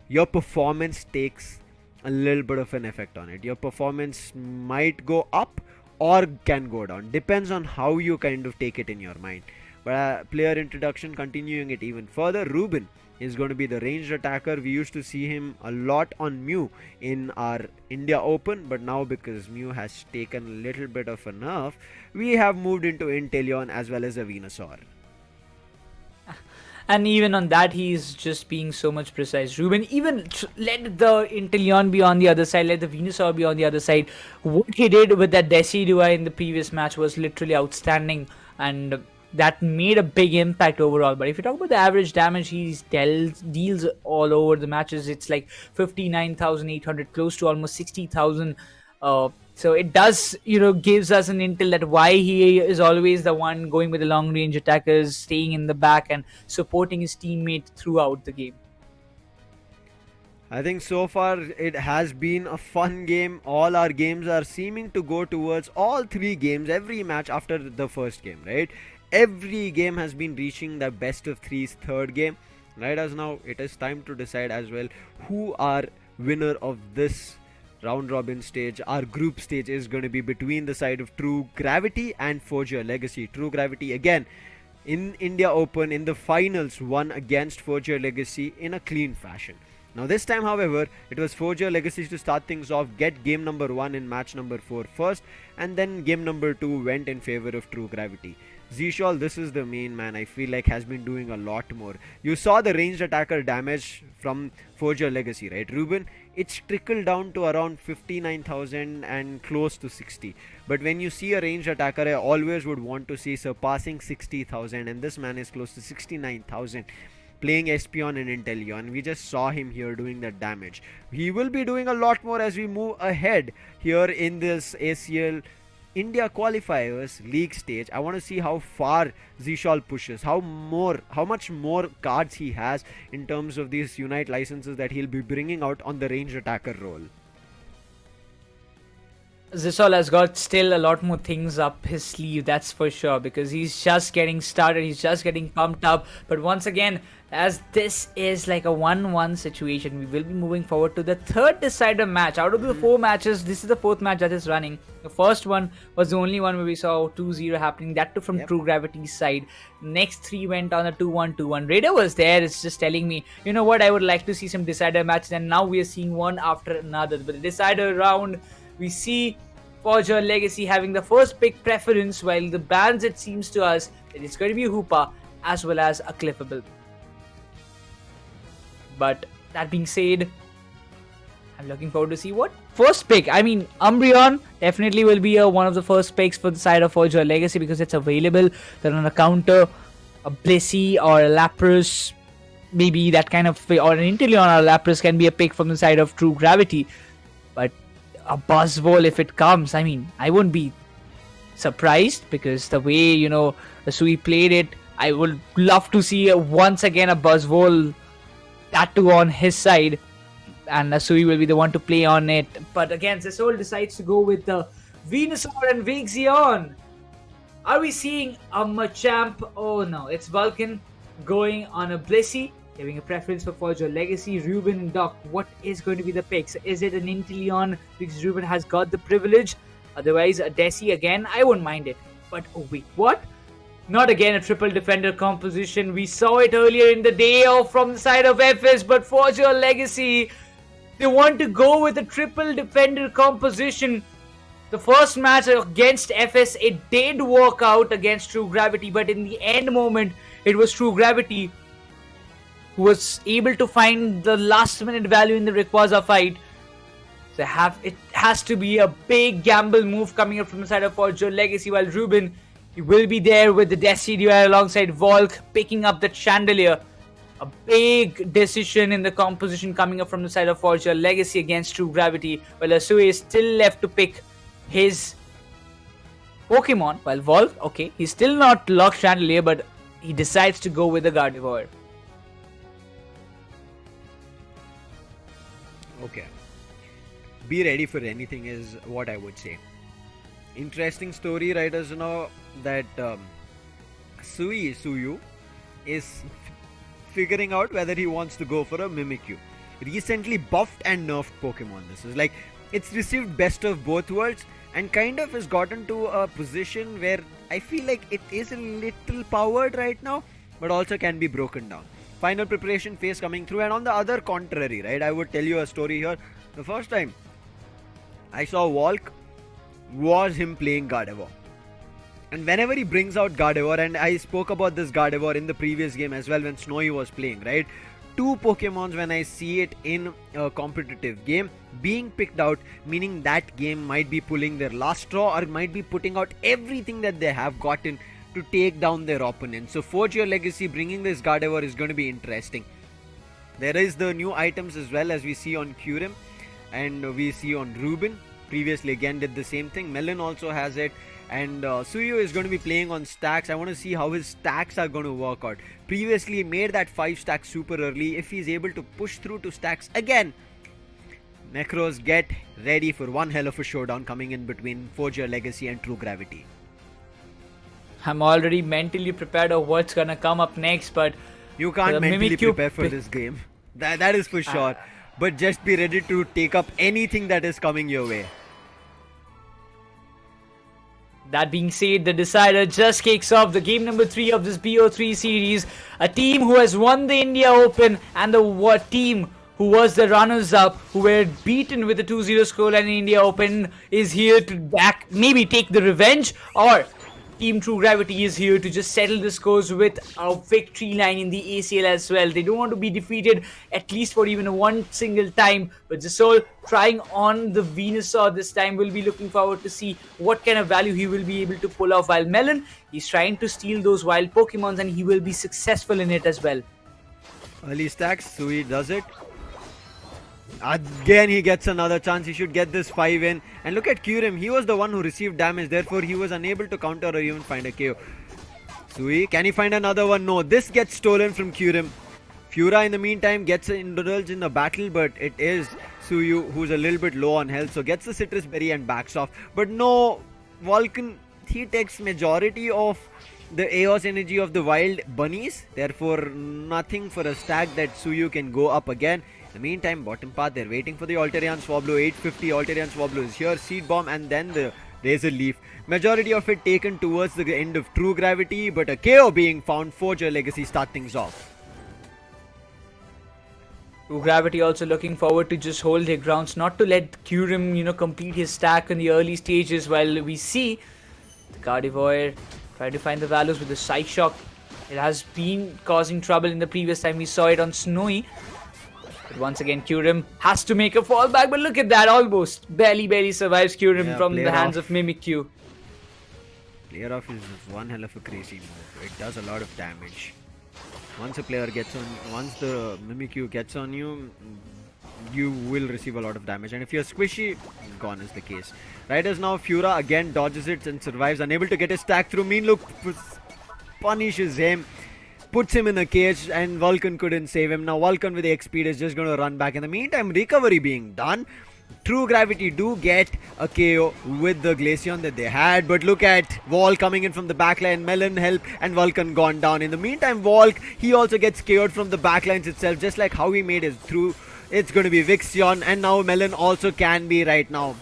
your performance takes a little bit of an effect on it. Your performance might go up or can go down, depends on how you kind of take it in your mind. But player introduction, continuing it even further, Ruben is going to be the ranged attacker. We used to see him a lot on Mew in our India Open, but now because Mew has taken a little bit of a nerf, we have moved into Inteleon as well as a Venusaur. And even on that, he's just being so much precise. Ruben, even let the Inteleon be on the other side, let the Venusaur be on the other side. What he did with that Decidua in the previous match was literally outstanding, and that made a big impact overall. But if you talk about the average damage he deals all over the matches, it's like 59,800, close to almost 60,000. So it does, gives us an intel that why he is always the one going with the long range attackers, staying in the back and supporting his teammate throughout the game. I think so far it has been a fun game. All our games are seeming to go towards all three games every match after the first game, right? Every game has been reaching the best of threes third game. Right as now, it is time to decide as well who our winner of this round robin stage, our group stage, is going to be between the side of True Gravity and Forger Legacy. True Gravity again in India Open in the finals won against Forger Legacy in a clean fashion. Now this time, however, it was Forger Legacy to start things off, get game number 1 in match number 4 first, and then game number 2 went in favor of True Gravity. Zishal, this is the main man, I feel like has been doing a lot more. You saw the ranged attacker damage from Forger Legacy, right, Ruben? It's trickled down to around 59,000 and close to 60. But when you see a ranged attacker, I always would want to see surpassing 60,000, and this man is close to 69,000. Playing Espion and Inteleon. We just saw him here doing that damage. He will be doing a lot more as we move ahead here in this ACL India qualifiers league stage. I want to see how far Zishal pushes, how much more cards he has in terms of these Unite licenses that he'll be bringing out on the ranged attacker role. Zishal has got still a lot more things up his sleeve, that's for sure, because he's just getting started, he's just getting pumped up. But once again, as this is like a 1-1 situation, we will be moving forward to the third decider match. Out of the 4 matches, this is the 4th match that is running. The first one was the only one where we saw 2-0 happening, that too from True Gravity's side. Next 3 went on a 2-1, 2-1. Raider was there, it's just telling me, you know what, I would like to see some decider matches, and now we are seeing one after another. But the decider round, we see Forger Legacy having the first pick preference, while the bans, it seems to us that it's going to be Hoopa as well as a Clippable. But that being said, I'm looking forward to see what first pick. I mean, Umbreon definitely will be one of the first picks for the side of Forger Legacy because it's available. Then on a counter, a Pesi or a Lapras, maybe that kind of, or an Inteleon or a Lapras can be a pick from the side of True Gravity. But a Buzzwole, if it comes, I mean, I won't be surprised because the way, Suyu played it, I would love to see once again a Buzzwole, that too on his side, and Suyu will be the one to play on it. But again, Zisol decides to go with the Venusaur and Vaxion. Are we seeing a Machamp? Oh no, it's Vulcan going on a Blissey, giving a preference for Forger Legacy. Ruben and Doc, what is going to be the picks? Is it an Inteleon because Ruben has got the privilege? Otherwise, a Desi again, I won't mind it. But oh wait, what? Not again a triple defender composition. We saw it earlier in the day from the side of FS, but Forger Legacy, they want to go with a triple defender composition. The first match against FS, it did work out against True Gravity, but in the end moment, it was True Gravity who was able to find the last minute value in the Rayquaza fight. So it has to be a big gamble move coming up from the side of Forger Legacy, while Ruben, he will be there with the Decidueye alongside Volk, picking up the Chandelier. A big decision in the composition coming up from the side of Forger Legacy against True Gravity, while Suyu is still left to pick his Pokemon, while Volk, okay, he's still not locked Chandelier, but he decides to go with the Gardevoir. Okay. Be ready for anything is what I would say. Interesting story, right? As you know, that Suyu is figuring out whether he wants to go for a Mimikyu. Recently buffed and nerfed Pokemon. This is like, it's received best of both worlds and kind of has gotten to a position where I feel like it is a little powered right now, but also can be broken down. Final preparation phase coming through, and on the other contrary, right, I would tell you a story here. The first time I saw Volk was him playing Gardevoir. And whenever he brings out Gardevoir, and I spoke about this Gardevoir in the previous game as well when Snowy was playing, right? 2 Pokemons when I see it in a competitive game being picked out, meaning that game might be pulling their last straw or might be putting out everything that they have gotten to take down their opponent. So Forge Your Legacy bringing this Gardevoir is going to be interesting. There is the new items as well as we see on Kyurem and we see on Ruben. Previously again did the same thing. Melon also has it, And Suyu is going to be playing on stacks. I want to see how his stacks are going to work out. Previously, he made that 5 stack super early. If he's able to push through to stacks again, Nekroz, get ready for one hell of a showdown coming in between Foria Legacy and True Gravity. I'm already mentally prepared of what's gonna come up next, but you can't mentally prepare for this game. That is for sure. But just be ready to take up anything that is coming your way. That being said, the decider just kicks off the game number 3 of this BO3 series. A team who has won the India Open and the team who was the runners-up, who were beaten with a 2-0 scoreline in India Open, is here to maybe take the revenge, or Team True Gravity is here to just settle the scores with a victory line in the ACL as well. They don't want to be defeated at least for even one single time. But Zisol trying on the Venusaur this time. Will be looking forward to see what kind of value he will be able to pull off. While Melon, he's trying to steal those wild Pokemons and he will be successful in it as well. Early stacks, Suyu does it. Again, he gets another chance. He should get this 5 in. And look at Kyurem. He was the one who received damage. Therefore, he was unable to counter or even find a KO. Suyu, can he find another one? No. This gets stolen from Kyurem. Fura, in the meantime, gets indulged in the battle. But it is Suyu who's a little bit low on health. So gets the Citrus Berry and backs off. But no, Vulcan, he takes majority of the Eos energy of the wild bunnies. Therefore, nothing for a stack that Suyu can go up again. In the meantime, bottom path, they're waiting for the Alterian Swablu. 850 Alterian Swablu is here. Seed Bomb and then the Razor Leaf. Majority of it taken towards the end of True Gravity, but a KO being found. Foria Legacy start things off. True Gravity also looking forward to just hold their grounds, not to let Kyurem, complete his stack in the early stages, while we see the Gardevoir try to find the values with the Psych Shock. It has been causing trouble in the previous time. We saw it on Snowy. But once again, Kyurem has to make a fallback. But look at that, almost barely survives Kyurem from the hands of Mimikyu. Player off is one hell of a crazy move. It does a lot of damage. Once a player gets on, once the Mimikyu gets on you, you will receive a lot of damage. And if you're squishy, gone is the case. Right as now, Fura again dodges it and survives, unable to get his stack through. Mean Look punishes him. Puts him in a cage and Vulcan couldn't save him. Now Vulcan with the XP is just going to run back. In the meantime, recovery being done. True Gravity do get a KO with the Glaceon that they had. But look at Wall coming in from the backline. Melon help and Vulcan gone down. In the meantime, Volk, he also gets KO'd from the backlines itself. Just like how he made his through. It's going to be Vixion and now Melon also can be right now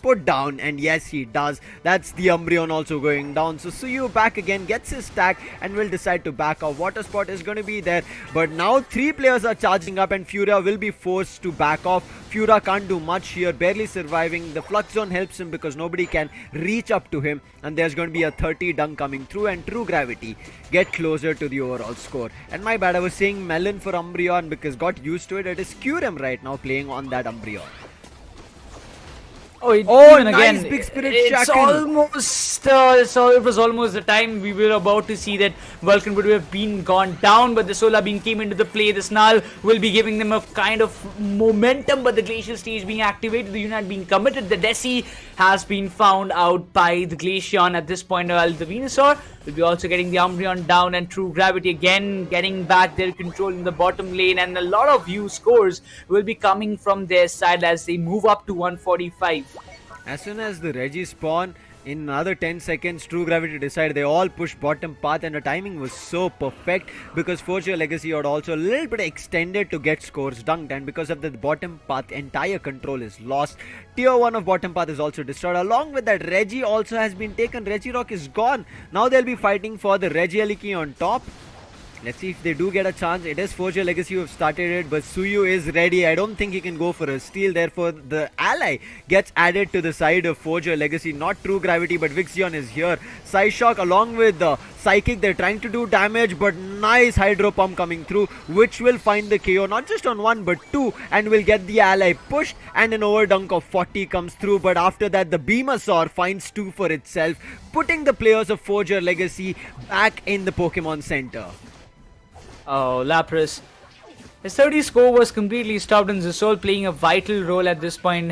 put down, and yes, he does. That's the Umbreon also going down. So Suyu back again, gets his stack and will decide to back off. Water Spot is going to be there, but now 3 players are charging up and Furia will be forced to back off. Furia can't do much here, barely surviving. The Flux Zone helps him because nobody can reach up to him, and there's going to be a 30 dunk coming through, and True Gravity get closer to the overall score. And my bad, I was saying Melon for Umbreon because got used to it. It is Kyurem right now playing on that Umbreon. Even nice again, Big Spirit it's Shackle. almost, it was almost the time we were about to see that Vulcan would have been gone down, but the Solar Beam came into the play. The Snarl will be giving them a kind of momentum, but the Glacial Stage being activated, the Unite being committed. The Desi has been found out by the Glaceon at this point, while the Venusaur will be also getting the Umbreon down, and True Gravity again getting back their control in the bottom lane, and a lot of view scores will be coming from their side as they move up to 145. As soon as the Reggie spawn, in another 10 seconds, True Gravity decided they all push bottom path, and the timing was so perfect because Foria Legacy had also a little bit extended to get scores dunked, and because of the bottom path, entire control is lost. Tier 1 of bottom path is also destroyed. Along with that, Reggie also has been taken. Regirock is gone. Now they'll be fighting for the Regieleki on top. Let's see if they do get a chance. It is Foria Legacy who have started it, but Suyu is ready. I don't think he can go for a steal. Therefore, the ally gets added to the side of Foria Legacy. Not True Gravity, but Vixion is here. Psyshock along with the Psychic. They're trying to do damage, but nice Hydro Pump coming through, which will find the KO not just on 1, but 2, and will get the ally pushed, and an overdunk of 40 comes through. But after that, the Beamasaur finds 2 for itself, putting the players of Foria Legacy back in the Pokemon Center. Oh, Lapras. His 30 score was completely stopped, and Zisol playing a vital role at this point.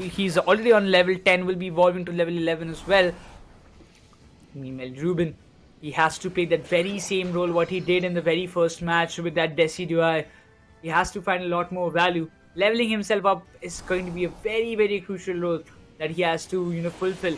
He's already on level 10, will be evolving to level 11 as well. Meanwhile, Ruben, he has to play that very same role what he did in the very first match with that Desi Duai. He has to find a lot more value. Leveling himself up is going to be a very, very crucial role that he has to, fulfill.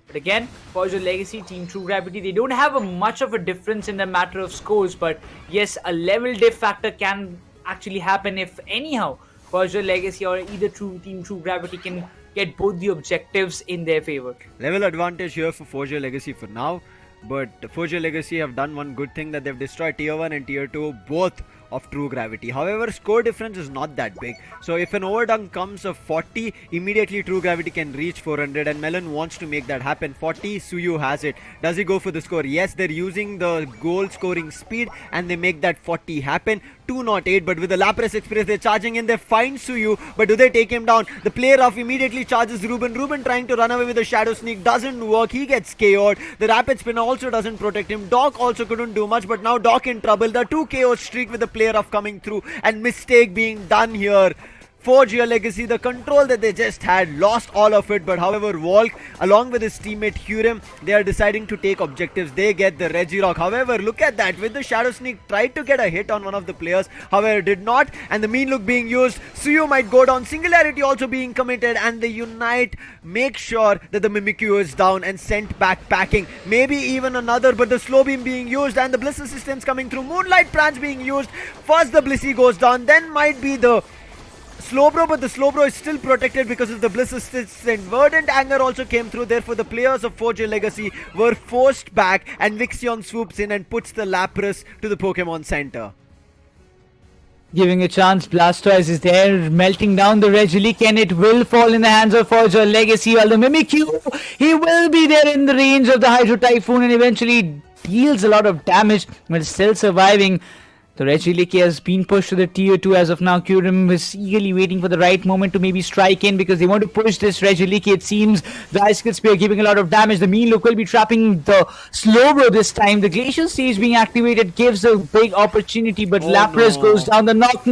But again, for your legacy, Team True Gravity, they don't have much of a difference in the matter of scores. But yes, a level diff factor can actually happen if anyhow, for your legacy or either Team True Gravity can get both the objectives in their favor. Level advantage here for Forger Legacy for now. But Forger Legacy have done one good thing, that they've destroyed Tier 1 and Tier 2 both of True Gravity. However, score difference is not that big. So if an overdunk comes of 40, immediately True Gravity can reach 400, and Melon wants to make that happen. 40, Suyu has it. Does he go for the score? Yes, they're using the goal scoring speed and they make that 40 happen. 208, but with the Lapras Express, they're charging in. They find Suyu, but do they take him down? The player off immediately charges Ruben. Ruben trying to run away with a Shadow Sneak, doesn't work. He gets KO'd. The Rapid Spinner also doesn't protect him. Doc also couldn't do much, but now Doc in trouble. The 2 KO streak with the player off coming through, and mistake being done here. Forge your legacy, the control that they just had, lost all of it. But however, Volk along with his teammate Hurim, they are deciding to take objectives. They get the Regirock. However, look at that, with the Shadow Sneak, tried to get a hit on one of the players, however did not, and the mean look being used. Suyu might go down, Singularity also being committed, and the Unite make sure that the Mimikyu is down and sent back packing. Maybe even another, but the slow beam being used and the Bliss assistance coming through. Moonlight Prance being used. First the Blissey goes down, then might be the Slowbro, but the Slowbro is still protected because of the Bliss assistant. Verdant Anger also came through, therefore the players of Forge Legacy were forced back, and Vixion swoops in and puts the Lapras to the Pokemon Center. Giving a chance, Blastoise is there, melting down the Regilik, and it will fall in the hands of Forge Legacy, while the Mimikyu, he will be there in the range of the Hydro Typhoon and eventually deals a lot of damage, but still surviving. The Regilik has been pushed to the tier 2 as of now. Kyurem is eagerly waiting for the right moment to maybe strike in, because they want to push this Regilik. It seems the Icicle Spear giving a lot of damage. The Mean Look will be trapping the Slowbro this time. The Glacial Stage being activated gives a big opportunity, but Lapras goes down. The Knock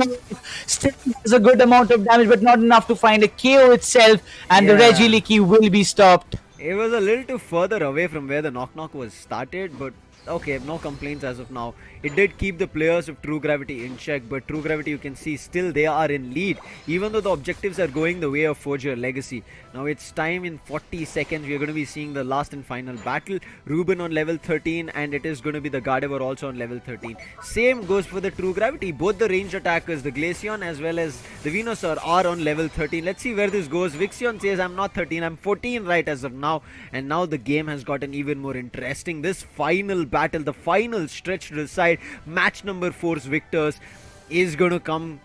still has a good amount of damage, but not enough to find a KO itself, and the Regilik will be stopped. It was a little too further away from where the Knock was started, but okay, no complaints as of now. It did keep the players of True Gravity in check, but True Gravity, you can see, still they are in lead, even though the objectives are going the way of Forge Your Legacy. Now it's time. In 40 seconds we are going to be seeing the last and final battle. Ruben on level 13, and it is going to be the Gardevoir also on level 13. Same goes for the True Gravity. Both the ranged attackers, the Glaceon as well as the Venusaur, are on level 13. Let's see where this goes. Vixion says, I'm not 13, I'm 14 right as of now, and now the game has gotten even more interesting. This final battle, the final stretch to decide match number 4's victors, is going to come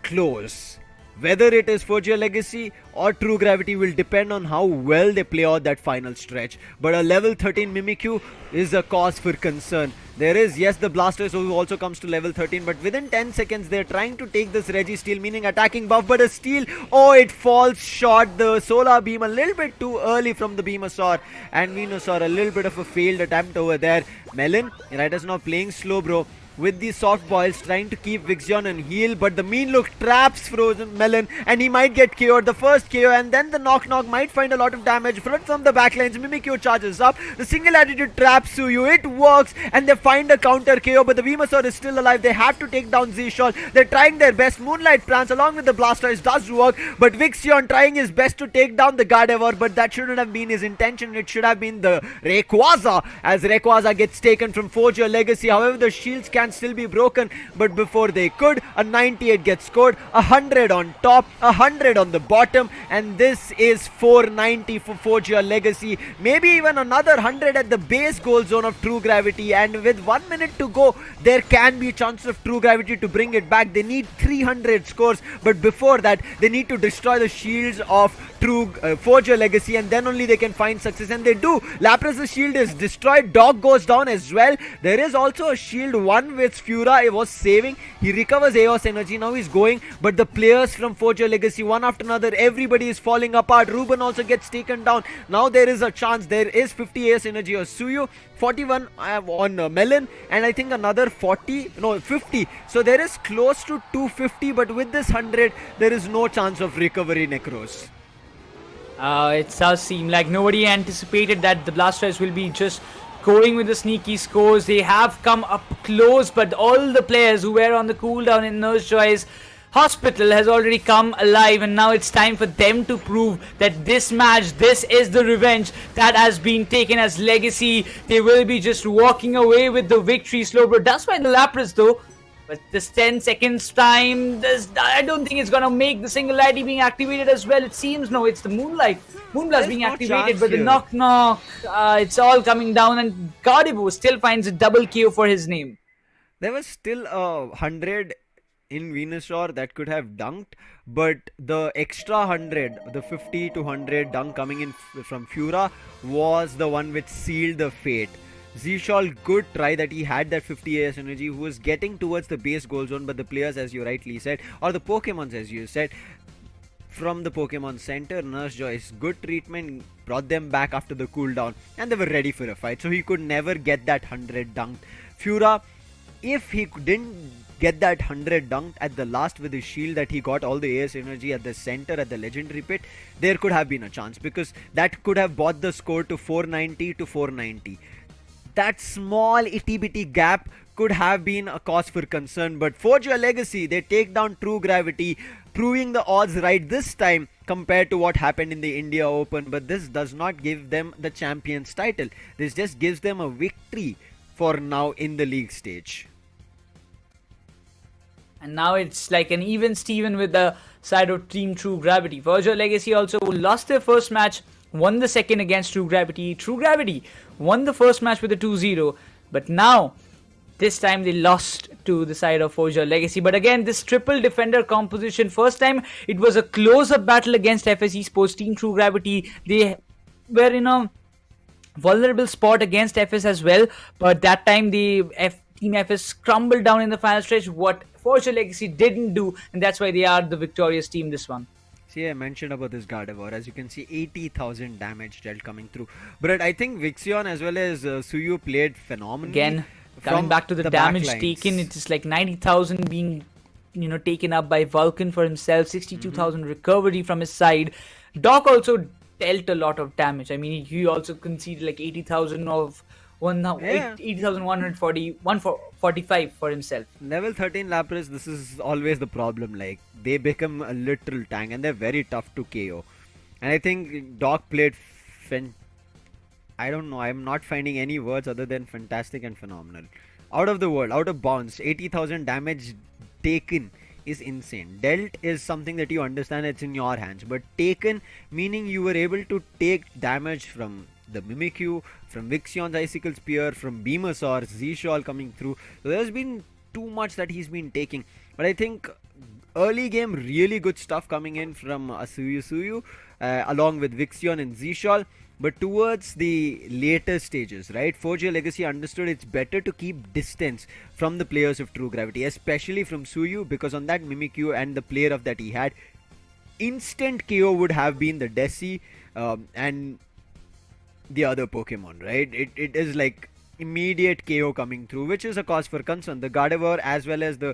close. Whether it is Forge Your Legacy or True Gravity will depend on how well they play out that final stretch. But a level 13 Mimikyu is a cause for concern. There is, yes, the Blastoise who also comes to level 13, but within 10 seconds they're trying to take this Registeel, meaning attacking buff, but a steal, oh, it falls short. The Solar Beam a little bit too early from the Venusaur, and Venusaur a little bit of a failed attempt over there. Melon, right as now playing Slowbro with the soft boils, trying to keep Vixion and heal, but the Mean Look traps Frozen Melon, and he might get KO'd. The first KO, and then the Knock might find a lot of damage from the backlines. Mimikyu charges up, the single attitude traps Suyu, it works, and they find a counter KO, but the Venusaur is still alive. They have to take down Zishol. They're trying their best. Moonlight Prance along with the Blastoise does work, but Vixion trying his best to take down the Gardevoir, but that shouldn't have been his intention. It should have been the Rayquaza, as Rayquaza gets taken from Forge Your Legacy. However, the shields can still be broken, but before they could, a 98 gets scored, 100 on top, 100 on the bottom, and this is 490 for Forge Your Legacy. Maybe even another 100 at the base goal zone of True Gravity, and with 1 minute to go, there can be chances of True Gravity to bring it back. They need 300 scores, but before that, they need to destroy the shields of Forge Your Legacy, and then only they can find success, and they do. Lapras' shield is destroyed. Dog goes down as well. There is also a shield one with Fura. It was saving. He recovers Eos energy. Now he's going, but the players from Forge Your Legacy, one after another, everybody is falling apart. Ruben also gets taken down. Now there is a chance. There is 50 Eos energy on Suyu, 41 on Melon, and I think another 50. So there is close to 250, but with this 100, there is no chance of recovery, Nekroz. It does seem like nobody anticipated that the Blastoise will be just going with the sneaky scores. They have come up close, but all the players who were on the cooldown in Nurse Joy's hospital has already come alive, and now it's time for them to prove that this match, this is the revenge that has been taken as legacy. They will be just walking away with the victory. Slowbro does find the Lapras though, but this 10 seconds time, I don't think it's gonna make the singularity being activated as well. It seems no, it's the Moonblast There's being no activated, chance but the here. knock, it's all coming down, and Gardevoir still finds a double KO for his name. There was still 100 in Venusaur that could have dunked, but the extra 100, the 50 to 100 dunk coming in from Fura was the one which sealed the fate. Zishal, good try that he had that 50 AS energy, who was getting towards the base goal zone, but the players, as you rightly said, or the Pokemons, as you said, from the Pokemon Center, Nurse Joyce, good treatment, brought them back after the cooldown, and they were ready for a fight, so he could never get that 100 dunked. Fura, if he didn't get that 100 dunked at the last with his shield that he got all the AS energy at the center at the legendary pit, there could have been a chance, because that could have brought the score to 490 to 490. That small itty bitty gap could have been a cause for concern, but Forge Your Legacy, they take down True Gravity, proving the odds right this time compared to what happened in the India Open. But this does not give them the champions title, this just gives them a victory for now in the league stage. And now it's like an even Steven with the side of Team True Gravity. Forge Your Legacy also lost their first match, won the second against True Gravity. True Gravity won the first match with a 2-0, but now this time they lost to the side of Forge Your Legacy. But again, this triple defender composition, first time it was a close-up battle against FS Esports. Team True Gravity, they were in a vulnerable spot against FS as well, but that time the Team FS crumbled down in the final stretch, what Forge Your Legacy didn't do, and that's why they are the victorious team this one. See, I mentioned about this Gardevoir. As you can see, 80,000 damage dealt coming through. But I think Vixion as well as Suyu played phenomenally. Again, coming back to the damage taken, it is like 90,000 being taken up by Vulcan for himself, 62,000 recovery from his side. Doc also dealt a lot of damage. I mean, he also conceded like 80,000 of 145 for himself. Level 13 Lapras, this is always the problem. Like, they become a literal tank and they're very tough to KO. And I think Doc played I don't know, I'm not finding any words other than fantastic and phenomenal. Out of the world, out of bounds, 80,000 damage taken is insane. Dealt is something that you understand, it's in your hands. But taken, meaning you were able to take damage from the Mimikyu, from Vixion's Icicle Spear, from Beamosaur, Z-Shawl coming through. So there's been too much that he's been taking. But I think early game, really good stuff coming in from Suyu, along with Vixion and Z-Shawl. But towards the later stages, right, Forge Your Legacy understood it's better to keep distance from the players of True Gravity, especially from Suyu, because on that Mimikyu and the player of that he had, instant KO would have been the Desi and the other Pokemon, right? It is like immediate KO coming through, which is a cause for concern. The Gardevoir as well as the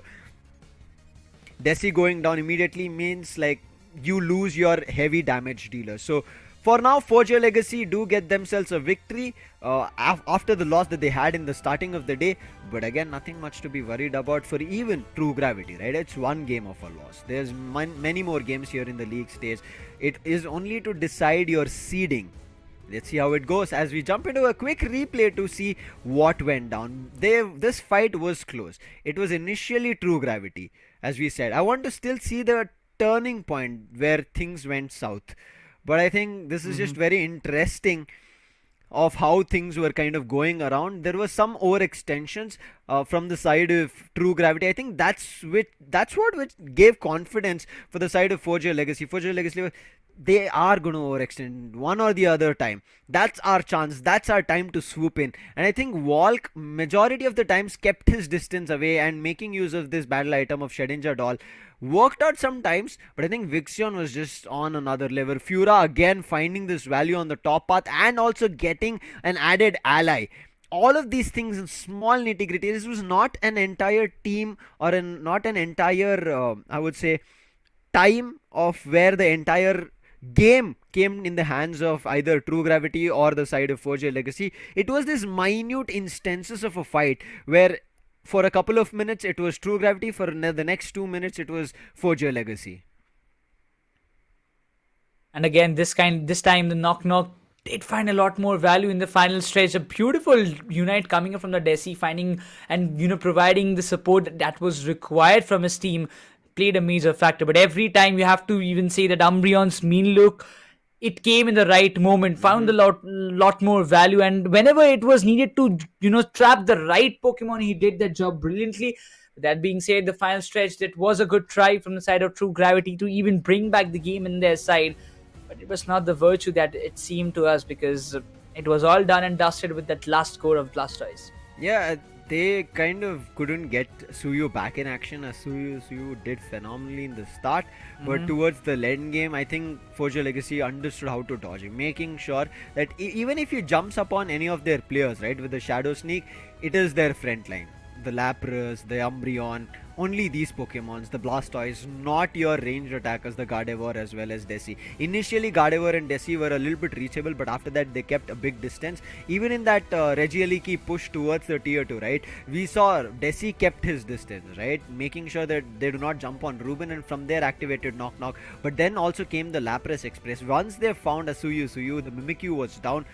Desi going down immediately means like you lose your heavy damage dealer. So for now, Forge Your Legacy do get themselves a victory after the loss that they had in the starting of the day. But again, nothing much to be worried about for even True Gravity, right? It's one game of a loss. There's many more games here in the league stage. It is only to decide your seeding. Let's see how it goes as we jump into a quick replay to see what went down. This fight was close. It was initially True Gravity, as we said. I want to still see the turning point where things went south. But I think this is just very interesting of how things were kind of going around. There was some overextensions from the side of True Gravity. I think that's what gave confidence for the side of Forge Your Legacy. Forge Your Legacy, they are going to overextend one or the other time. That's our chance. That's our time to swoop in. And I think Walk majority of the times kept his distance away and making use of this battle item of Shedinja Doll worked out sometimes, but I think Vixion was just on another level. Fura again finding this value on the top path and also getting an added ally. All of these things in small nitty-gritty. This was not an entire team or not an entire, I would say, time of where the entire game came in the hands of either True Gravity or the side of Forger Legacy. It was this minute instances of a fight where for a couple of minutes it was True Gravity, for the next 2 minutes it was Forger Legacy. And again, this time the knock knock did find a lot more value in the final stretch. A beautiful Unite coming up from the Desi, finding and providing the support that was required from his team played a major factor. But every time you have to even say that Umbreon's mean look, it came in the right moment, found a lot more value, and whenever it was needed to trap the right Pokemon, he did that job brilliantly. That being said, the final stretch, that was a good try from the side of True Gravity to even bring back the game in their side, but it was not the virtue that it seemed to us, because it was all done and dusted with that last score of Blastoise. Yeah, they kind of couldn't get Suyu back in action, as Suyu did phenomenally in the start, but towards the late game, I think Forger Legacy understood how to dodge him, making sure that even if he jumps upon any of their players, right, with the Shadow Sneak, it is their front line. The Lapras, the Umbreon, only these Pokemons, the Blastoise, not your ranged attackers, the Gardevoir as well as Desi. Initially, Gardevoir and Desi were a little bit reachable, but after that, they kept a big distance. Even in that Regieleki push towards the tier 2, right, we saw Desi kept his distance, right, making sure that they do not jump on Ruben, and from there activated Knock Knock. But then also came the Lapras Express. Once they found a Suyu, the Mimikyu was down.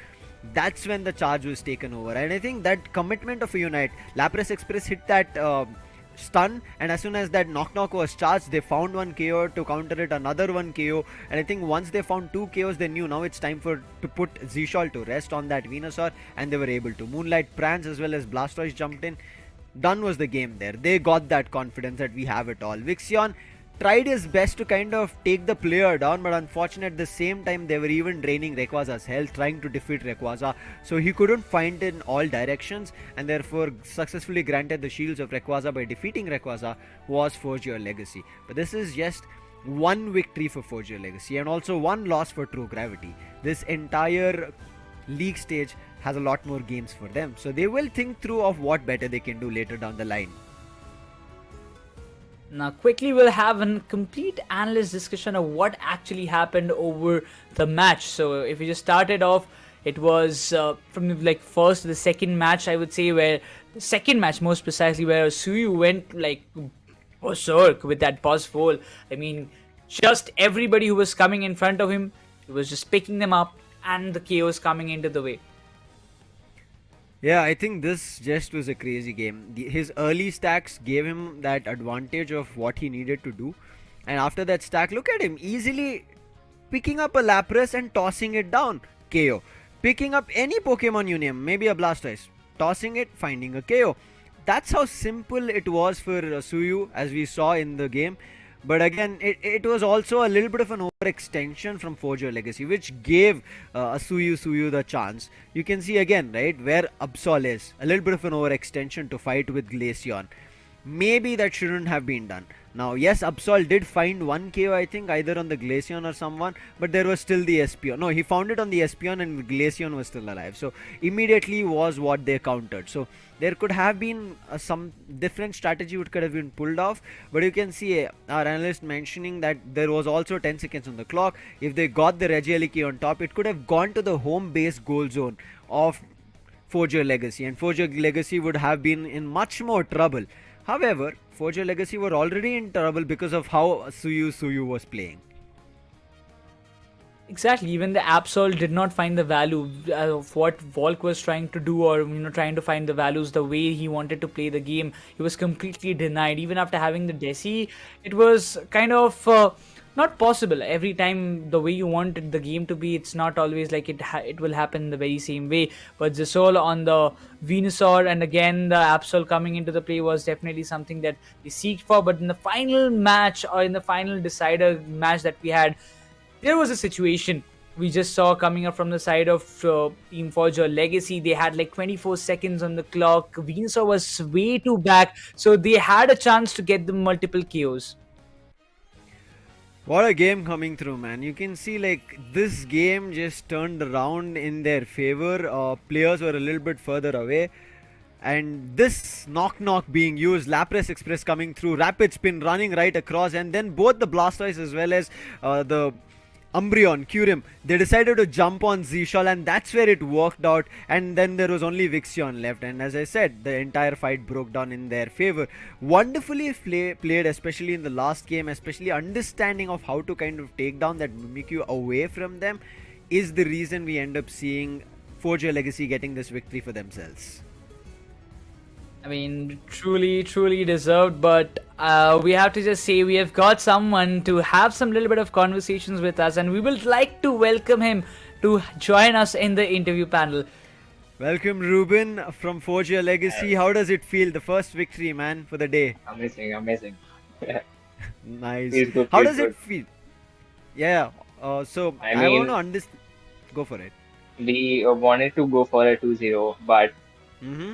That's when the charge was taken over, and I think that commitment of a Unite, Lapras Express hit that stun, and as soon as that Knock Knock was charged, they found one KO to counter it, another one KO, and I think once they found 2 KOs, they knew now it's time to put Zishal to rest on that Venusaur, and they were able to. Moonlight Prance as well as Blastoise jumped in. Done was the game there. They got that confidence that we have it all. Vixion tried his best to kind of take the player down, but unfortunately at the same time they were even draining Rayquaza's health, trying to defeat Rayquaza, so he couldn't find in all directions, and therefore successfully granted the shields of Rayquaza by defeating Rayquaza was Forger Legacy. But this is just one victory for Forger Legacy and also one loss for True Gravity. This entire league stage has a lot more games for them, so they will think through of what better they can do later down the line. Now, quickly, we'll have a complete analyst discussion of what actually happened over the match. So, if we just started off, it was from like first to the second match, I would say, where the second match, most precisely, where Suyu went like berserk with that boss roll. I mean, just everybody who was coming in front of him, he was just picking them up, and the chaos coming into the way. Yeah, I think this just was a crazy game. His early stacks gave him that advantage of what he needed to do. And after that stack, look at him easily picking up a Lapras and tossing it down. KO. Picking up any Pokemon Union, maybe a Blastoise, tossing it, finding a KO. That's how simple it was for Suyu, as we saw in the game. But again, it was also a little bit of an overextension from Forger Legacy, which gave Suyu the chance. You can see again, right, where Absol is. A little bit of an overextension to fight with Glaceon. Maybe that shouldn't have been done. Now, yes, Absol did find one KO, I think, either on the Glaceon or someone, but there was still the Espeon. No, he found it on the Espeon and Glaceon was still alive. So, immediately was what they countered. So, there could have been some different strategy which could have been pulled off, but you can see our analyst mentioning that there was also 10 seconds on the clock. If they got the Regieleki on top, it could have gone to the home base goal zone of Forger Legacy, and Forger Legacy would have been in much more trouble. However, Forger Legacy were already in trouble because of how Suyu was playing. Exactly, even the Absol did not find the value of what Volk was trying to do, or trying to find the values the way he wanted to play the game. He was completely denied. Even after having the Desi, it was kind of not possible. Every time the way you wanted the game to be, it's not always like it will happen the very same way. But Zisol on the Venusaur, and again the Absol coming into the play, was definitely something that we seeked for. But in the final match, or in the final decider match that we had, there was a situation we just saw coming up from the side of Team Forger Legacy. They had like 24 seconds on the clock. Venusaur was way too back, so they had a chance to get the multiple KOs. What a game coming through, man. You can see like this game just turned around in their favor. Players were a little bit further away. And this knock being used, Lapras Express coming through, Rapid Spin running right across, and then both the Blastoise as well as the Umbreon, Kyurem, they decided to jump on Zishal, and that's where it worked out. And then there was only Vixion left, and as I said, the entire fight broke down in their favor. Wonderfully played, especially in the last game, especially understanding of how to kind of take down that Mimikyu away from them is the reason we end up seeing Forge Your Legacy getting this victory for themselves. I mean, truly deserved, but we have to just say we have got someone to have some little bit of conversations with us, and we would like to welcome him to join us in the interview panel. Welcome, Ruben from Forge Your Legacy. How does it feel? The first victory, man, for the day. Amazing. Nice. Feels good, How feels does it good. feel? Yeah. So I I want mean- to understand. Go for it. We wanted to go for a 2-0, but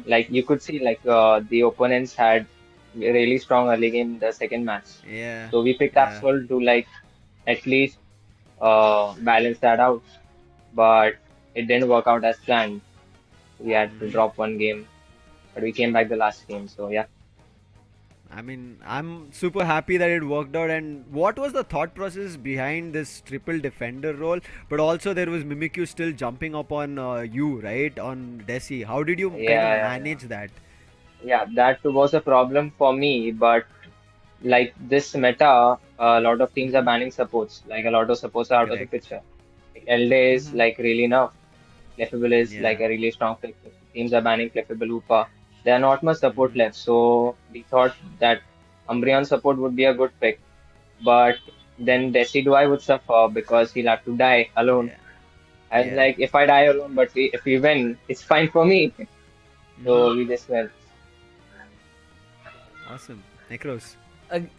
like you could see, like the opponents had a really strong early game in the second match. Yeah. So we picked Absol to like at least balance that out, but it didn't work out as planned. We had to drop one game, but we came back the last game. So yeah. I mean, I'm super happy that it worked out. And what was the thought process behind this triple defender role? But also there was Mimikyu still jumping up on you, right? On Desi. How did you kind of Yeah. manage that? Yeah, that was a problem for me, but like this meta, a lot of teams are banning supports. Like a lot of supports are out of the picture. Like Elde is like really enough. Clefable is like a really strong pick. Teams are banning Clefable, Upa. There are not much support left, so we thought that Umbreon support would be a good pick. But then Decidueye would suffer because he'll have to die alone. I was like, if I die alone, but if we win, it's fine for me. So we just went. Awesome. Nekroz.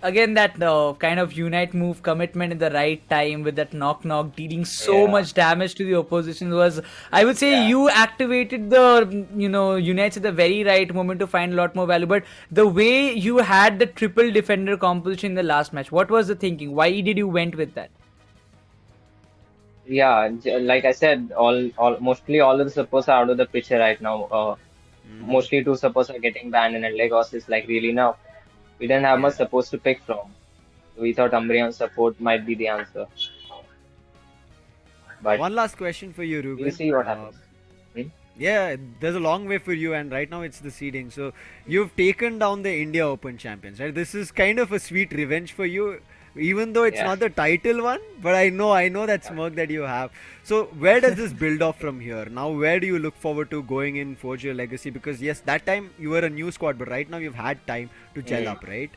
Again, that kind of unite move, commitment in the right time with that knock dealing so much damage to the opposition was, I would say, you activated the unites at the very right moment to find a lot more value. But the way you had the triple defender composition in the last match, what was the thinking? Why did you went with that? Yeah, like I said, mostly all of the supports are out of the picture right now. Mostly two supports are getting banned, and Lagos is like really now. We didn't have much supports to pick from. We thought Umbreon support might be the answer. But one last question for you, Ruben. We'll see what happens. Yeah, there's a long way for you, and right now it's the seeding. So you've taken down the India Open champions, right? This is kind of a sweet revenge for you, even though it's not the title one. But I know that smirk that you have. So where does this build off from here? Now, where do you look forward to going in Forge Your Legacy? Because yes, that time you were a new squad, but right now you've had time to gel up, right?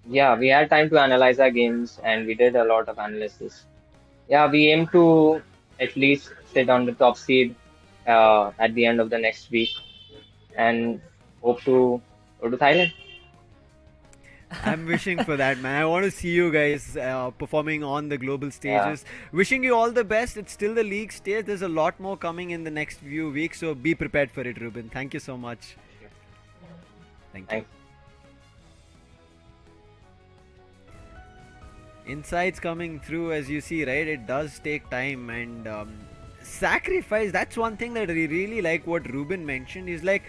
Yeah, we had time to analyze our games, and we did a lot of analysis. Yeah, we aim to at least sit on the top seed at the end of the next week, and hope to go to Thailand. I'm wishing for that, man. I want to see you guys performing on the global stages. Wishing you all the best. It's still the league stage. There's a lot more coming in the next few weeks, so be prepared for it, Ruben. Thank you so much. Thank you. Insights coming through, as you see, right? It does take time and sacrifice. That's one thing that I really like what Ruben mentioned is like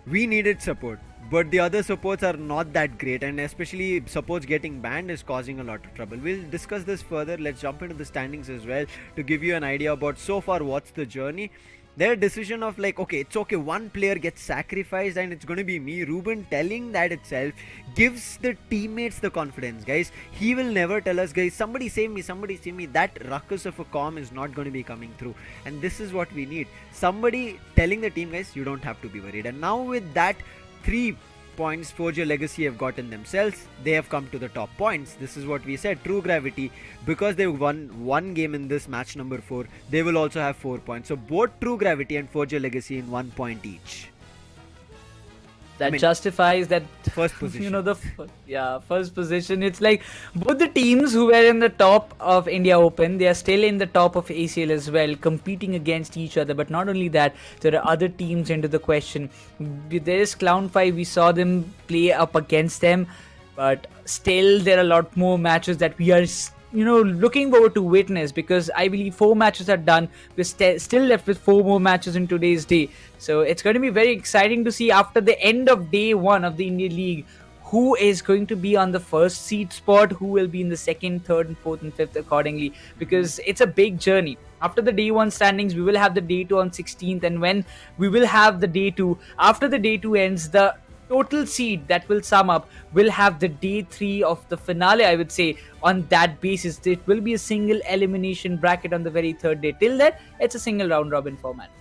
we needed support, but the other supports are not that great, and especially supports getting banned is causing a lot of trouble. We'll discuss this further. Let's jump into the standings as well to give you an idea about so far what's the journey. Their decision of like, okay, it's okay, one player gets sacrificed and it's going to be me. Ruben telling that itself gives the teammates the confidence, guys. He will never tell us, guys, somebody save me, somebody save me. That ruckus of a comm is not going to be coming through, and this is what we need. Somebody telling the team, guys, you don't have to be worried. And now with that 3 points Forge Your Legacy have gotten themselves, they have come to the top points. This is what we said, True Gravity, because they won one game in this match number 4, they will also have 4 points. So both True Gravity and Forge Your Legacy in 1 point each. That justifies that first position. First position. It's like both the teams who were in the top of India Open, they are still in the top of ACL as well, competing against each other. But not only that, there are other teams into the question. There is Clown5, we saw them play up against them, but still there are a lot more matches that we are looking forward to witness, because I believe 4 matches are done. We're still left with 4 more matches in today's day. So it's going to be very exciting to see after the end of day 1 of the Indian League who is going to be on the first seed spot, who will be in the second, third, and fourth and fifth accordingly, because it's a big journey. After the day 1 standings, we will have the day 2 on 16th, and when we will have the day 2, after the day 2 ends, the total seed that will sum up will have the day 3 of the finale, I would say. On that basis, it will be a single elimination bracket on the very third day. Till then, it's a single round robin format.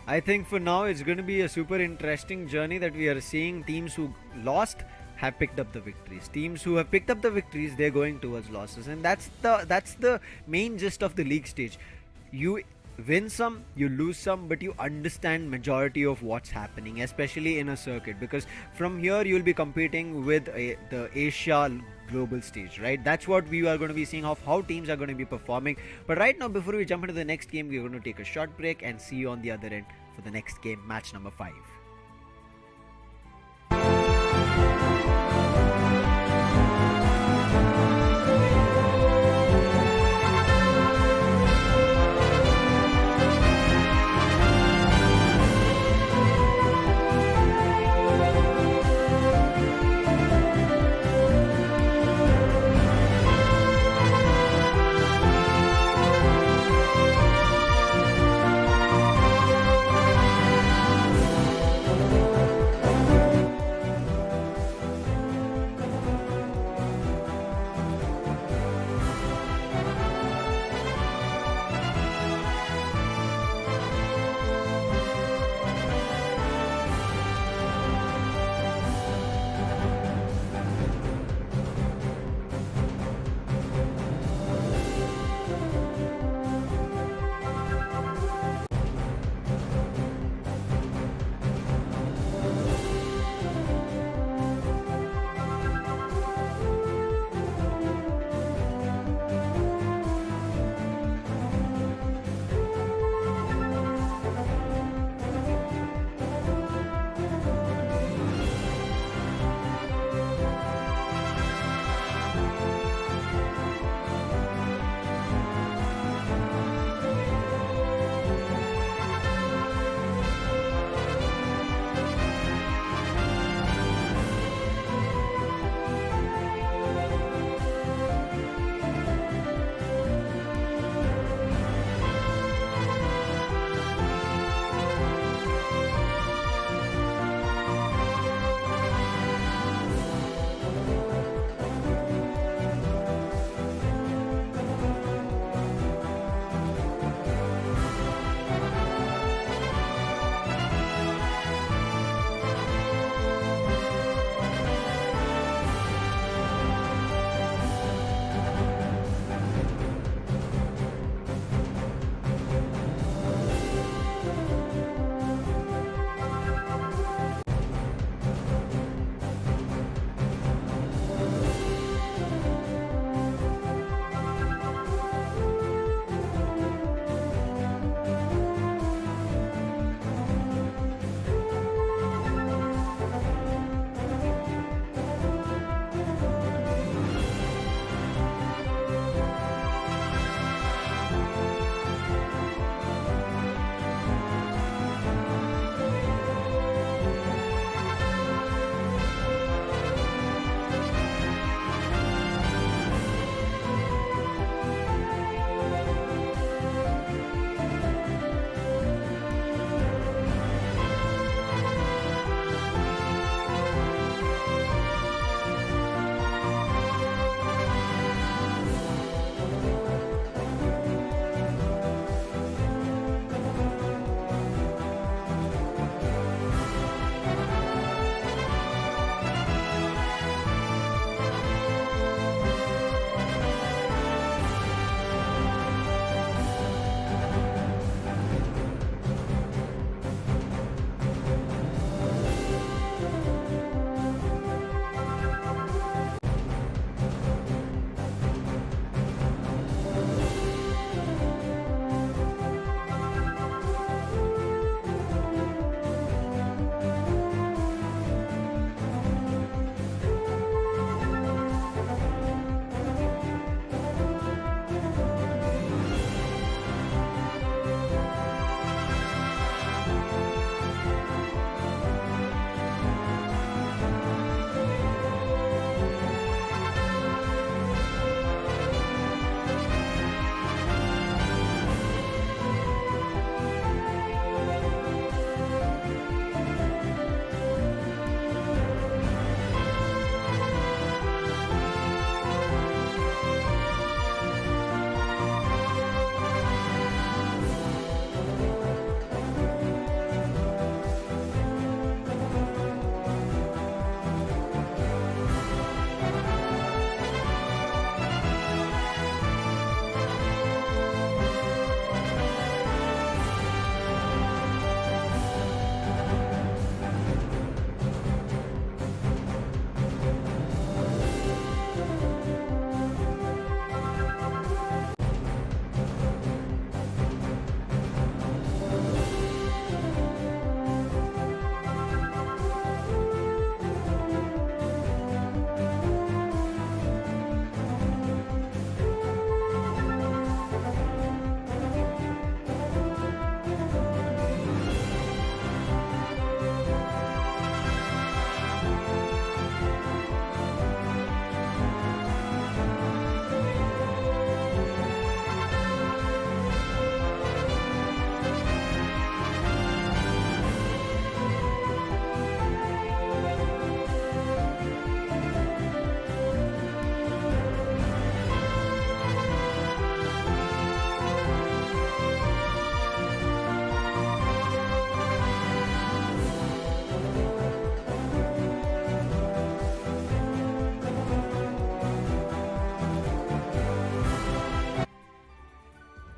I think for now it's going to be a super interesting journey that we are seeing. Teams who lost have picked up the victories. Teams who have picked up the victories, they're going towards losses, and that's the main gist of the league stage. You win some, you lose some, but you understand majority of what's happening, especially in a circuit, because from here you'll be competing with the Asia global stage, right? That's what we are going to be seeing of how teams are going to be performing. But right now, before we jump into the next game, we're going to take a short break and see you on the other end for the next game, match number 5.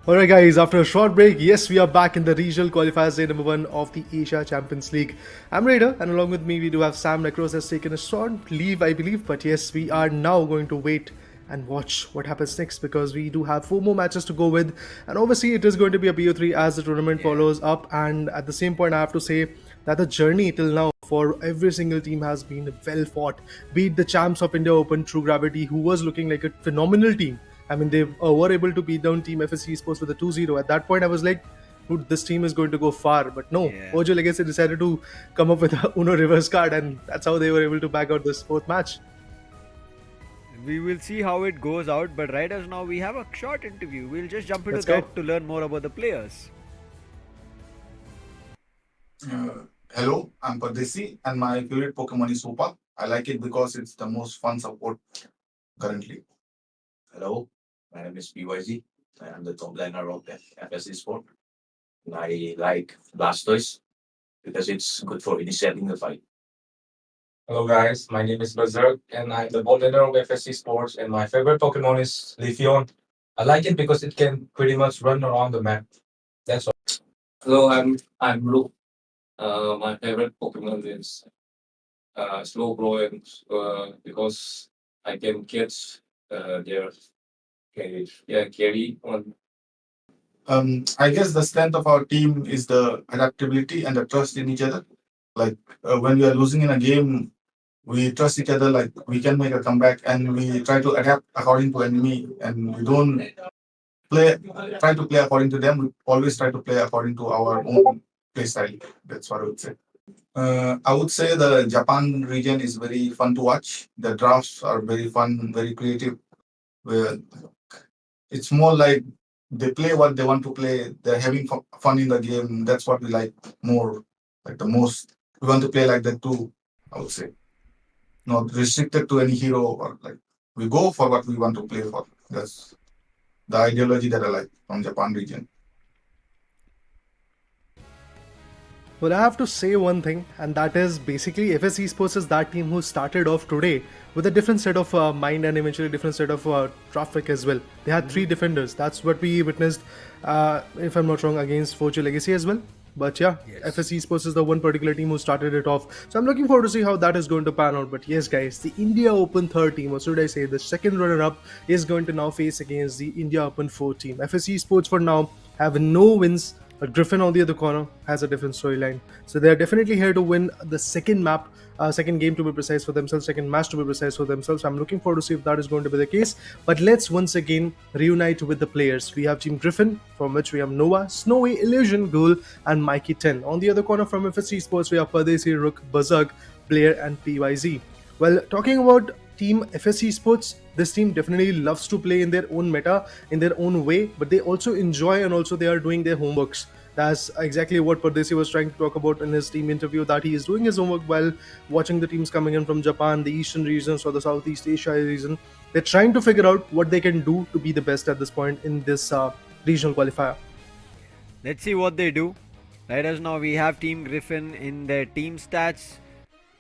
Alright guys, after a short break, yes, we are back in the regional qualifiers day number 1 of the Asia Champions League. I'm Raider, and along with me we do have Sam. Nekroz has taken a short leave, I believe, but yes, we are now going to wait and watch what happens next, because we do have 4 more matches to go with, and obviously it is going to be a BO3 as the tournament follows up. And at the same point, I have to say that the journey till now for every single team has been well fought. Be it the champs of India Open, True Gravity, who was looking like a phenomenal team. I mean, they were able to beat down Team FSC Sports with a 2-0. At that point, I was like, dude, this team is going to go far. But no, Ojo Legacy decided to come up with a Uno reverse card, and that's how they were able to back out this 4th match. We will see how it goes out, but right as now we have a short interview. We'll just jump into Let's go. that to learn more about the players. Hello, I'm Pesi, and my favorite Pokemon is Supa. I like it because it's the most fun support currently. Hello, my name is PYZ. I am the top laner of the FSC Sport. And I like Blastoise because it's good for initiating the fight. Hello guys, my name is Berserk and I'm the bot laner of FSC Sports, and my favorite Pokemon is Leafeon. I like it because it can pretty much run around the map. That's all. Hello, I'm Blue. My favorite Pokemon is Slowbro, and because I can catch their carry on. I guess the strength of our team is the adaptability and the trust in each other. Like when we are losing in a game, we trust each other. Like we can make a comeback, and we try to adapt according to enemy, and we don't try to play according to them. We always try to play according to our own play style. That's what I would say. I would say the Japan region is very fun to watch. The drafts are very fun, very creative. It's more like they play what they want to play. They're having fun in the game. That's what we like more, like the most. We want to play like that too, I would say. Not restricted to any hero, or like we go for what we want to play for. That's the ideology that I like from Japan region. Well, I have to say one thing, and that is basically FS Esports is that team who started off today with a different set of mind and eventually different set of traffic as well. They had 3 defenders. That's what we witnessed, if I'm not wrong, against Fortune Legacy as well. But yeah, FS Esports is the one particular team who started it off. So I'm looking forward to see how that is going to pan out. But yes, guys, the India Open 3rd team, or should I say the second runner-up, is going to now face against the India Open 4th team. FS Esports for now have no wins. But Griffin on the other corner has a different storyline. So they're definitely here to win the second map, second game to be precise for themselves, second match to be precise for themselves. I'm looking forward to see if that is going to be the case. But let's once again reunite with the players. We have Team Griffin, from which we have Nova, Snowy, Illusion, Ghoul, and Mikey 10. On the other corner from FSC Sports, we have Padesi, Rook, Berserk, Blair, and PYZ. Well, talking about Team FSC Sports, this team definitely loves to play in their own meta, in their own way, but they also enjoy and also they are doing their homeworks. That's exactly what Pardesi was trying to talk about in his team interview, that he is doing his homework while watching the teams coming in from Japan, the Eastern regions or the Southeast Asia region. They're trying to figure out what they can do to be the best at this point in this regional qualifier. Let's see what they do. Right as now we have Team Griffin in their team stats.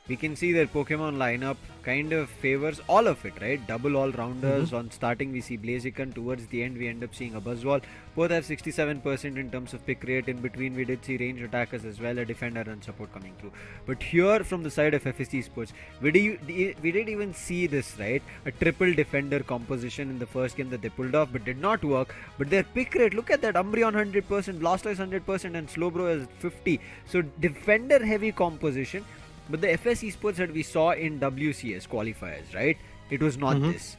We can see their Pokemon lineup kind of favors all of it, right? Double all-rounders. On starting we see Blaziken. Towards the end we end up seeing a Buzzwole. Both have 67% in terms of pick rate. In between we did see range attackers as well, a defender and support coming through. But here from the side of FSC Sports, we did even see this, right? A triple defender composition in the first game that they pulled off, but did not work. But their pick rate, look at that, Umbreon 100%, Blastoise 100% and Slowbro is 50. So defender heavy composition. But the FS Esports that we saw in WCS qualifiers, right? It was not this.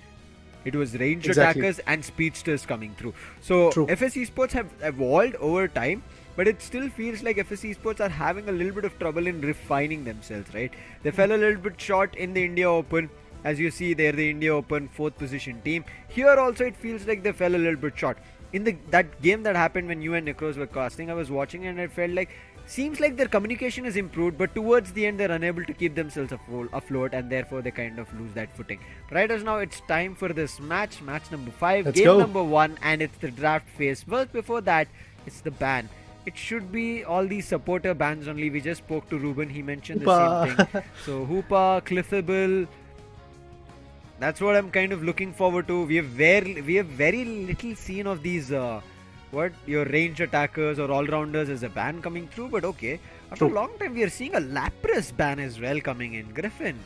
It was range attackers and speedsters coming through. So FS Esports have evolved over time, but it still feels like FS Esports are having a little bit of trouble in refining themselves, right? They fell a little bit short in the India Open. As you see, they're the India Open 4th position team. Here also it feels like they fell a little bit short. In that game that happened when you and Nekroz were casting, I was watching and I felt like seems like their communication is improved, but towards the end they're unable to keep themselves afloat and therefore they kind of lose that footing. Right as now it's time for this match number 5, game number 1, and it's the draft phase. But before that, it's the ban. It should be all these supporter bans only. We just spoke to Ruben, he mentioned the same thing. So Hoopa, Cliffable, that's what I'm kind of looking forward to. We have very little seen of these what your ranged attackers or all-rounders is a ban coming through, but okay. After a long time, we are seeing a Lapras ban as well coming in. Griffin.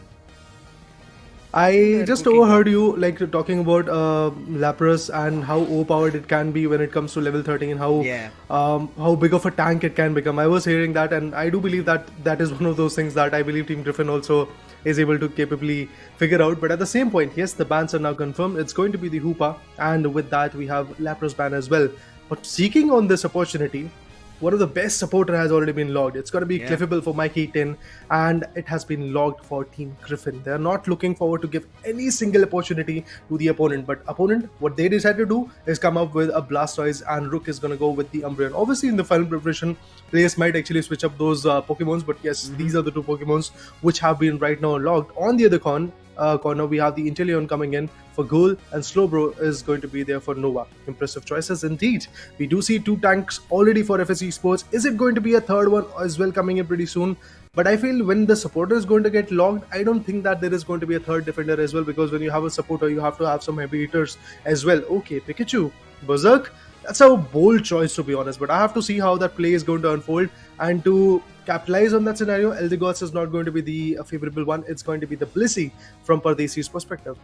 I just overheard you like talking about Lapras and how overpowered it can be when it comes to level 13 and how big of a tank it can become. I was hearing that, and I do believe that that is one of those things that I believe Team Griffin also is able to capably figure out. But at the same point, yes, the bans are now confirmed. It's going to be the Hoopa, and with that we have Lapras ban as well. But seeking on this opportunity, one of the best supporter has already been logged. It's going to be Cliffable for Mikey 10, and it has been logged for Team Griffin. They're not looking forward to give any single opportunity to the opponent, but opponent, what they decided to do is come up with a Blastoise, and Rook is going to go with the Umbreon. Obviously, in the final preparation, players might actually switch up those Pokemons, but yes, these are the two Pokemons which have been right now logged. On the other corner, we have the Inteleon coming in for Ghoul, and Slowbro is going to be there for Nova. Impressive choices indeed. We do see two tanks already for FSE Sports. Is it going to be a third one as well coming in pretty soon? But I feel when the supporter is going to get logged, I don't think that there is going to be a third defender as well, because when you have a supporter, you have to have some heavy hitters as well. Okay, Pikachu, Berserk, that's a bold choice to be honest, but I have to see how that play is going to unfold, and to capitalize on that scenario, Eldegoss is not going to be the favorable one. It's going to be the Blissey from Pardesi's perspective.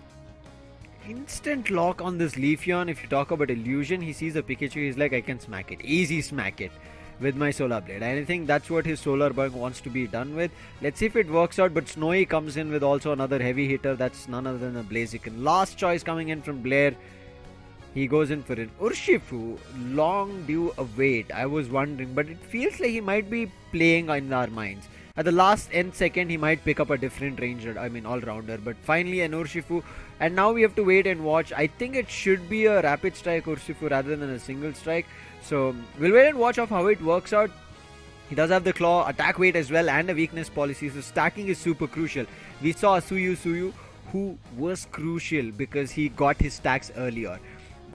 Instant lock on this Leafeon. If you talk about illusion, he sees a Pikachu, he's like, I can smack it. Easy smack it with my Solar Blade. I think that's what his Solar Bug wants to be done with. Let's see if it works out, but Snowy comes in with also another heavy hitter. That's none other than a Blaziken. Last choice coming in from Blair. He goes in for an Urshifu. Long due await. I was wondering, but it feels like he might be playing in our minds. At the last end second, he might pick up a different ranger, all-rounder. But finally, an Urshifu. And now we have to wait and watch. I think it should be a rapid strike Urshifu rather than a single strike. So we'll wait and watch of how it works out. He does have the claw, attack weight as well, and a weakness policy. So stacking is super crucial. We saw a Suyu who was crucial because he got his stacks earlier.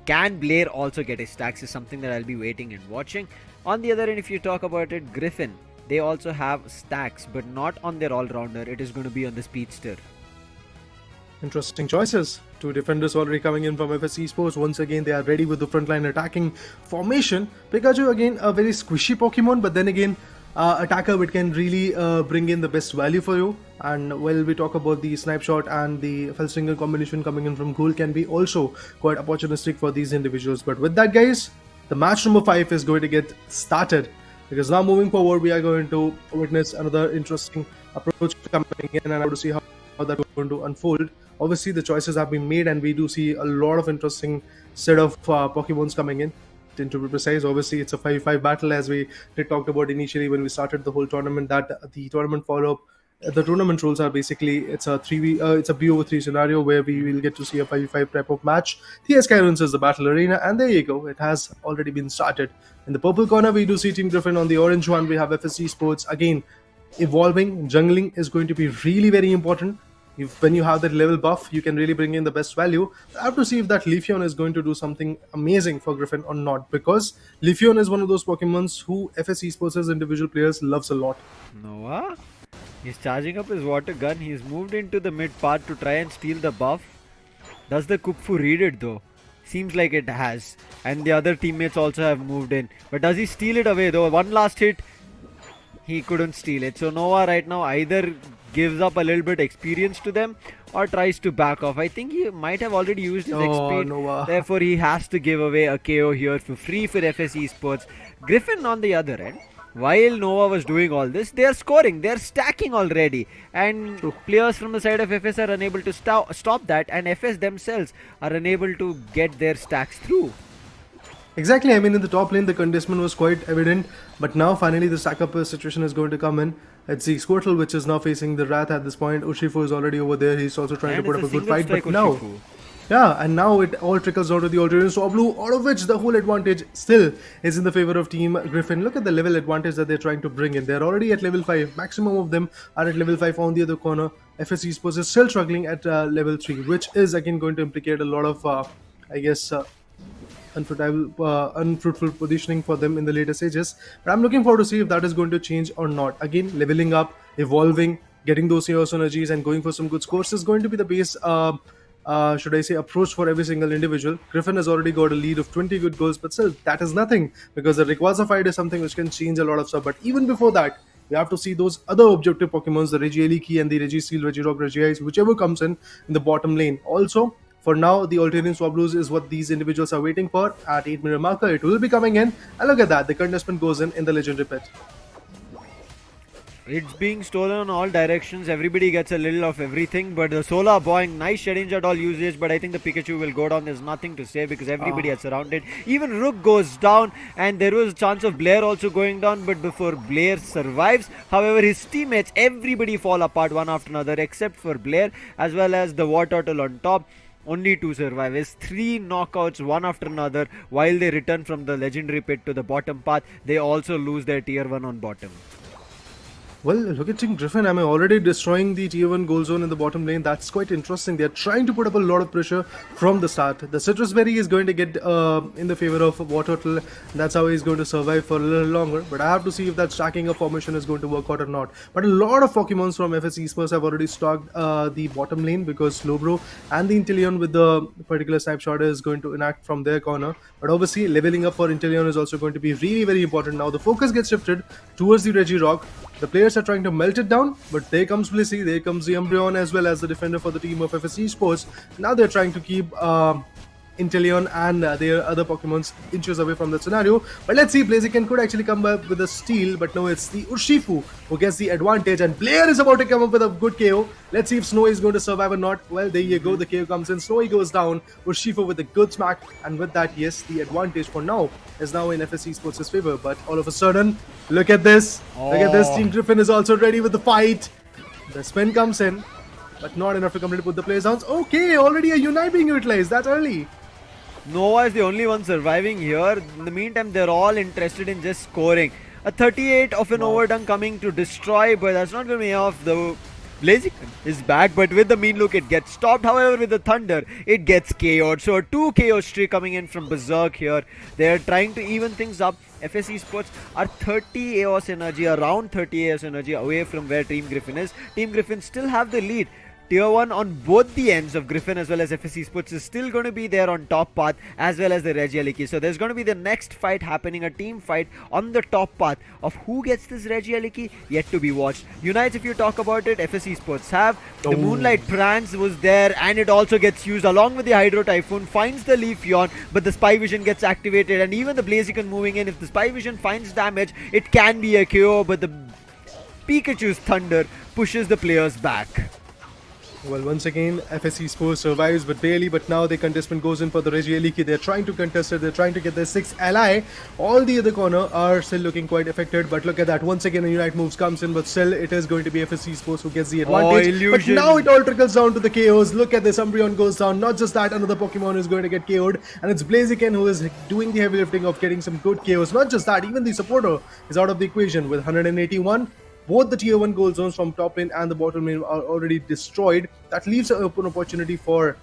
Can Blair also get his stacks is something that I'll be waiting and watching. On the other end, if you talk about it, Griffin, they also have stacks, but not on their all-rounder. It is going to be on the Speedster. Interesting choices. Two defenders already coming in from FSE Sports. Once again, they are ready with the frontline attacking formation. Pikachu, again, a very squishy Pokemon, but then again, attacker which can really bring in the best value for you. And while we talk about the Snipe Shot and the Felsinger combination coming in from Ghoul can be also quite opportunistic for these individuals. But with that, guys, the match number 5 is going to get started, because now moving forward, we are going to witness another interesting approach coming in, and I want to see how that's going to unfold. Obviously, the choices have been made, and we do see a lot of interesting set of Pokemons coming in. To be precise, obviously, it's a 5v5 battle, as we did talked about initially when we started the whole tournament. That the tournament follow-up, the tournament rules are basically it's a 3v3 scenario where we will get to see a 5v5 type of match. The Skyrons is the battle arena, and there you go. It has already been started. In the purple corner, we do see Team Griffin. On the orange one, we have FSC Sports. Again, evolving, jungling is going to be really very important. When you have that level buff, you can really bring in the best value. I have to see if that Leafeon is going to do something amazing for Griffin or not, because Leafeon is one of those Pokemons who FSE Sports as individual players loves a lot. Noah? He's charging up his water gun. He's moved into the mid part to try and steal the buff. Does the Kupfu read it though? Seems like it has. And the other teammates also have moved in. But does he steal it away though? One last hit. He couldn't steal it. So Noah right now either gives up a little bit experience to them or tries to back off. I think he might have already used his XP. Noah. Therefore, he has to give away a KO here for free for FSE Sports. Griffin on the other end, while Noah was doing all this, they are scoring, they are stacking already, and players from the side of FS are unable to stop that, and FS themselves are unable to get their stacks through. Exactly, I mean, in the top lane, the contestment was quite evident, but now finally the stack up situation is going to come in. It's the Squirtle which is now facing the Wrath at this point. Urshifu is already over there, he's also trying to put up a good fight, but now... Yeah, and now it all trickles down to the Alternate Swablu, out of which the whole advantage still is in the favor of Team Griffin. Look at the level advantage that they're trying to bring in. They're already at level 5. Maximum of them are at level 5 on the other corner. FSC Sports is still struggling at level 3, which is again going to implicate a lot of, unfruitful positioning for them in the later stages. But I'm looking forward to see if that is going to change or not. Again, leveling up, evolving, getting those Hero synergies and going for some good scores is going to be the base should I say, approach for every single individual. Griffin has already got a lead of 20 good goals, but still, that is nothing because the Rayquaza fight is something which can change a lot of stuff. But even before that, we have to see those other objective Pokemons, the Regieleki and the Registeel, Regirock, Regice, whichever comes in the bottom lane. Also, for now, the Alternate Swablues is what these individuals are waiting for. At 8-minute marker, it will be coming in. And look at that, the contestant goes in the Legendary Pit. It's being stolen on all directions. Everybody gets a little of everything. But the Solar Boing, nice shedding at all usage. But I think the Pikachu will go down. There's nothing to say because everybody is surrounded. Even Rook goes down. And there was a chance of Blair also going down. But before Blair survives, however, his teammates, everybody fall apart one after another except for Blair as well as the War Turtle on top. Only 2 survive. It's 3 knockouts one after another while they return from the Legendary Pit to the bottom path. They also lose their tier 1 on bottom. Well, look at Team Griffin. I mean, already destroying the tier 1 goal zone in the bottom lane. That's quite interesting. They're trying to put up a lot of pressure from the start. The Citrus Berry is going to get in the favor of Water Turtle. That's how he's going to survive for a little longer. But I have to see if that stacking up formation is going to work out or not. But a lot of Pokemons from FS Esports have already stocked the bottom lane because Slowbro and the Inteleon with the particular Snipe Shot is going to enact from their corner. But obviously, leveling up for Inteleon is also going to be really very important. Now, the focus gets shifted towards the Regirock. The players are trying to melt it down, but there comes Blissey, there comes the Umbreon as well as the defender for the team of FS Esports. Now they're trying to keep Inteleon and their other Pokemons inches away from that scenario. But let's see, Blaziken could actually come back with a steal, but no, it's the Urshifu who gets the advantage, and Blair is about to come up with a good KO. Let's see if Snowy is going to survive or not. Well, there you go, the KO comes in, Snowy goes down, Urshifu with a good smack, and with that, yes, the advantage for now is now in FS Esports' favor. But all of a sudden, look at this, look at this, Team Griffin is also ready with the fight. The spin comes in, but not enough to completely put the players down. Okay, already a Unite being utilized that early. Nova is the only one surviving here. In the meantime, they're all interested in just scoring. A 38 of an overdone coming to destroy, but that's not going to be enough. The Blaziken is back, but with the mean look, it gets stopped. However, with the Thunder, it gets KO'd. So a 2 KO streak coming in from Berserk here. They're trying to even things up. FS Esports are 30 AOS energy, around 30 AOS energy away from where Team Griffin is. Team Griffin still have the lead. Tier 1 on both the ends of Griffin as well as FS Esports is still going to be there on top path as well as the Regieleki. So there's going to be the next fight happening, a team fight on the top path of who gets this Regieleki, yet to be watched. Unites, if you talk about it, FS Esports have. The Moonlight Prance was there and it also gets used along with the Hydro Typhoon, finds the Leafeon, but the Spy Vision gets activated and even the Blaziken moving in. If the Spy Vision finds damage, it can be a KO, but the Pikachu's Thunder pushes the players back. Well, once again, FS Esports survives, but barely. But now the contestant goes in for the Regieleki. They're trying to contest it. They're trying to get their 6th ally. All the other corner are still looking quite affected. But look at that. Once again, a Unite moves comes in, but still it is going to be FS Esports who gets the advantage. But now it all trickles down to the KOs. Look at this. Umbreon goes down. Not just that, another Pokemon is going to get KO'd. And it's Blaziken who is doing the heavy lifting of getting some good KOs. Not just that, even the supporter is out of the equation with 181. Both the tier 1 goal zones from top lane and the bottom lane are already destroyed. That leaves an open opportunity for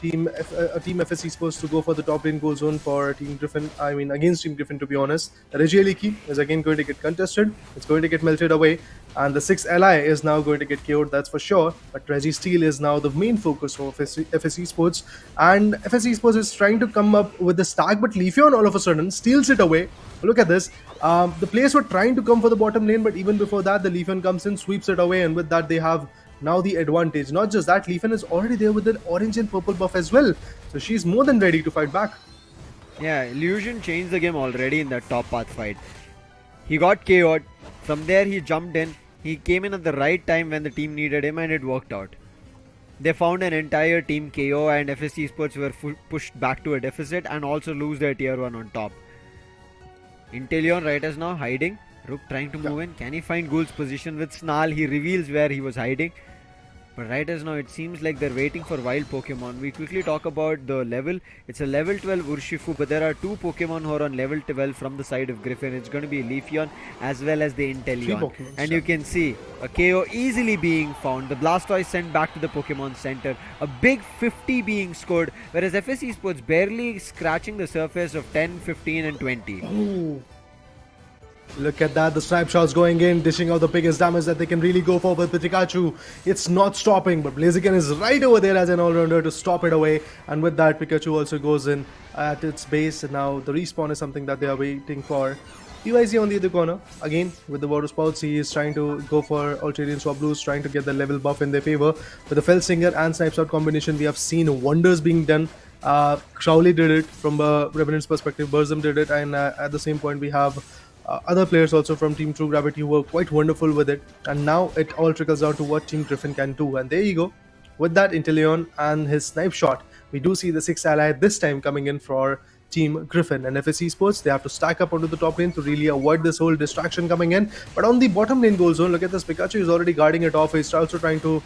Team FS Esports to go for the top lane goal zone for Team Griffin. I mean, against Team Griffin, to be honest. The Regieleki is again going to get contested. It's going to get melted away. And the 6th ally is now going to get KO'd, that's for sure. But Registeel is now the main focus for FS Esports. And FS Esports is trying to come up with the stack, but Leafeon all of a sudden steals it away. Look at this. The players were trying to come for the bottom lane, but even before that, the Leafeon comes in, sweeps it away, and with that, they have now the advantage. Not just that, Leafeon is already there with an orange and purple buff as well. So she's more than ready to fight back. Yeah, Illusion changed the game already in that top path fight. He got KO'd. From there, he jumped in. He came in at the right time when the team needed him, and it worked out. They found an entire team KO, and FS Esports were pushed back to a deficit and also lose their tier 1 on top. Inteleon right as now hiding. Rook trying to move in. Can he find Ghoul's position with Snarl? He reveals where he was hiding. But right as now, it seems like they're waiting for wild Pokemon. We quickly talk about the level. It's a level 12 Urshifu, but there are 2 Pokemon who are on level 12 from the side of Griffin. It's going to be Leafeon as well as the Inteleon. And you can see a KO easily being found. The Blastoise sent back to the Pokemon Center. A big 50 being scored, whereas FS Esports barely scratching the surface of 10, 15 and 20. Ooh. Look at that, the snipe shots going in, dishing out the biggest damage that they can really go for with Pikachu. It's not stopping, but Blaziken is right over there as an all-rounder to stop it away. And with that, Pikachu also goes in at its base. And now the respawn is something that they are waiting for. PYZ on the other corner, again with the water spouts, he is trying to go for Ultradian Swap Blues, trying to get the level buff in their favor. With the Felsinger and Snipe Shot combination, we have seen wonders being done. Crowley did it from a Revenant's perspective, Burzum did it, and at the same point we have other players also from Team True Gravity who were quite wonderful with it. And now it all trickles down to what Team Griffin can do. And there you go. With that Inteleon and his snipe shot, we do see the 6th ally this time coming in for Team Griffin. And FSC Sports, they have to stack up onto the top lane to really avoid this whole distraction coming in. But on the bottom lane goal zone, look at this, Pikachu is already guarding it off. He's also trying to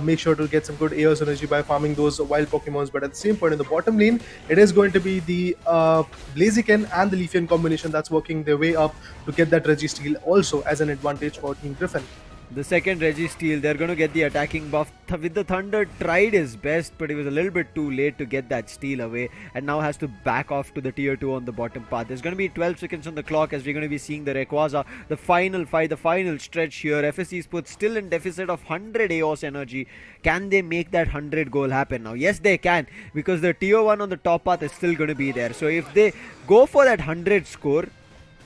make sure to get some good AOS energy by farming those wild Pokemons. But at the same point in the bottom lane, it is going to be the Blaziken and the Leafeon combination that's working their way up to get that Registeel also as an advantage for Team Griffin. The second Registeel, they're going to get the attacking buff. With the Thunder, tried his best, but he was a little bit too late to get that steal away, and now has to back off to the tier 2 on the bottom path. There's going to be 12 seconds on the clock as we're going to be seeing the Rayquaza, the final fight, the final stretch here. FSC Sports still in deficit of 100 AOS energy. Can they make that 100 goal happen now? Yes, they can, because the tier 1 on the top path is still going to be there. So if they go for that 100 score,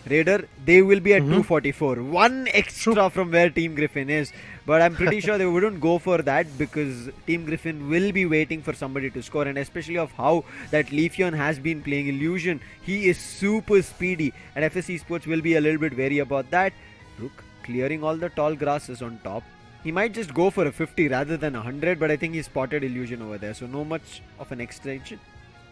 Raider, they will be at 244. One extra from where Team Griffin is. But I'm pretty sure they wouldn't go for that, because Team Griffin will be waiting for somebody to score. And especially of how that Leafeon has been playing Illusion. He is super speedy. And FSC Sports will be a little bit wary about that. Look, clearing all the tall grasses on top. He might just go for a 50 rather than 100. But I think he spotted Illusion over there. So no much of an extension.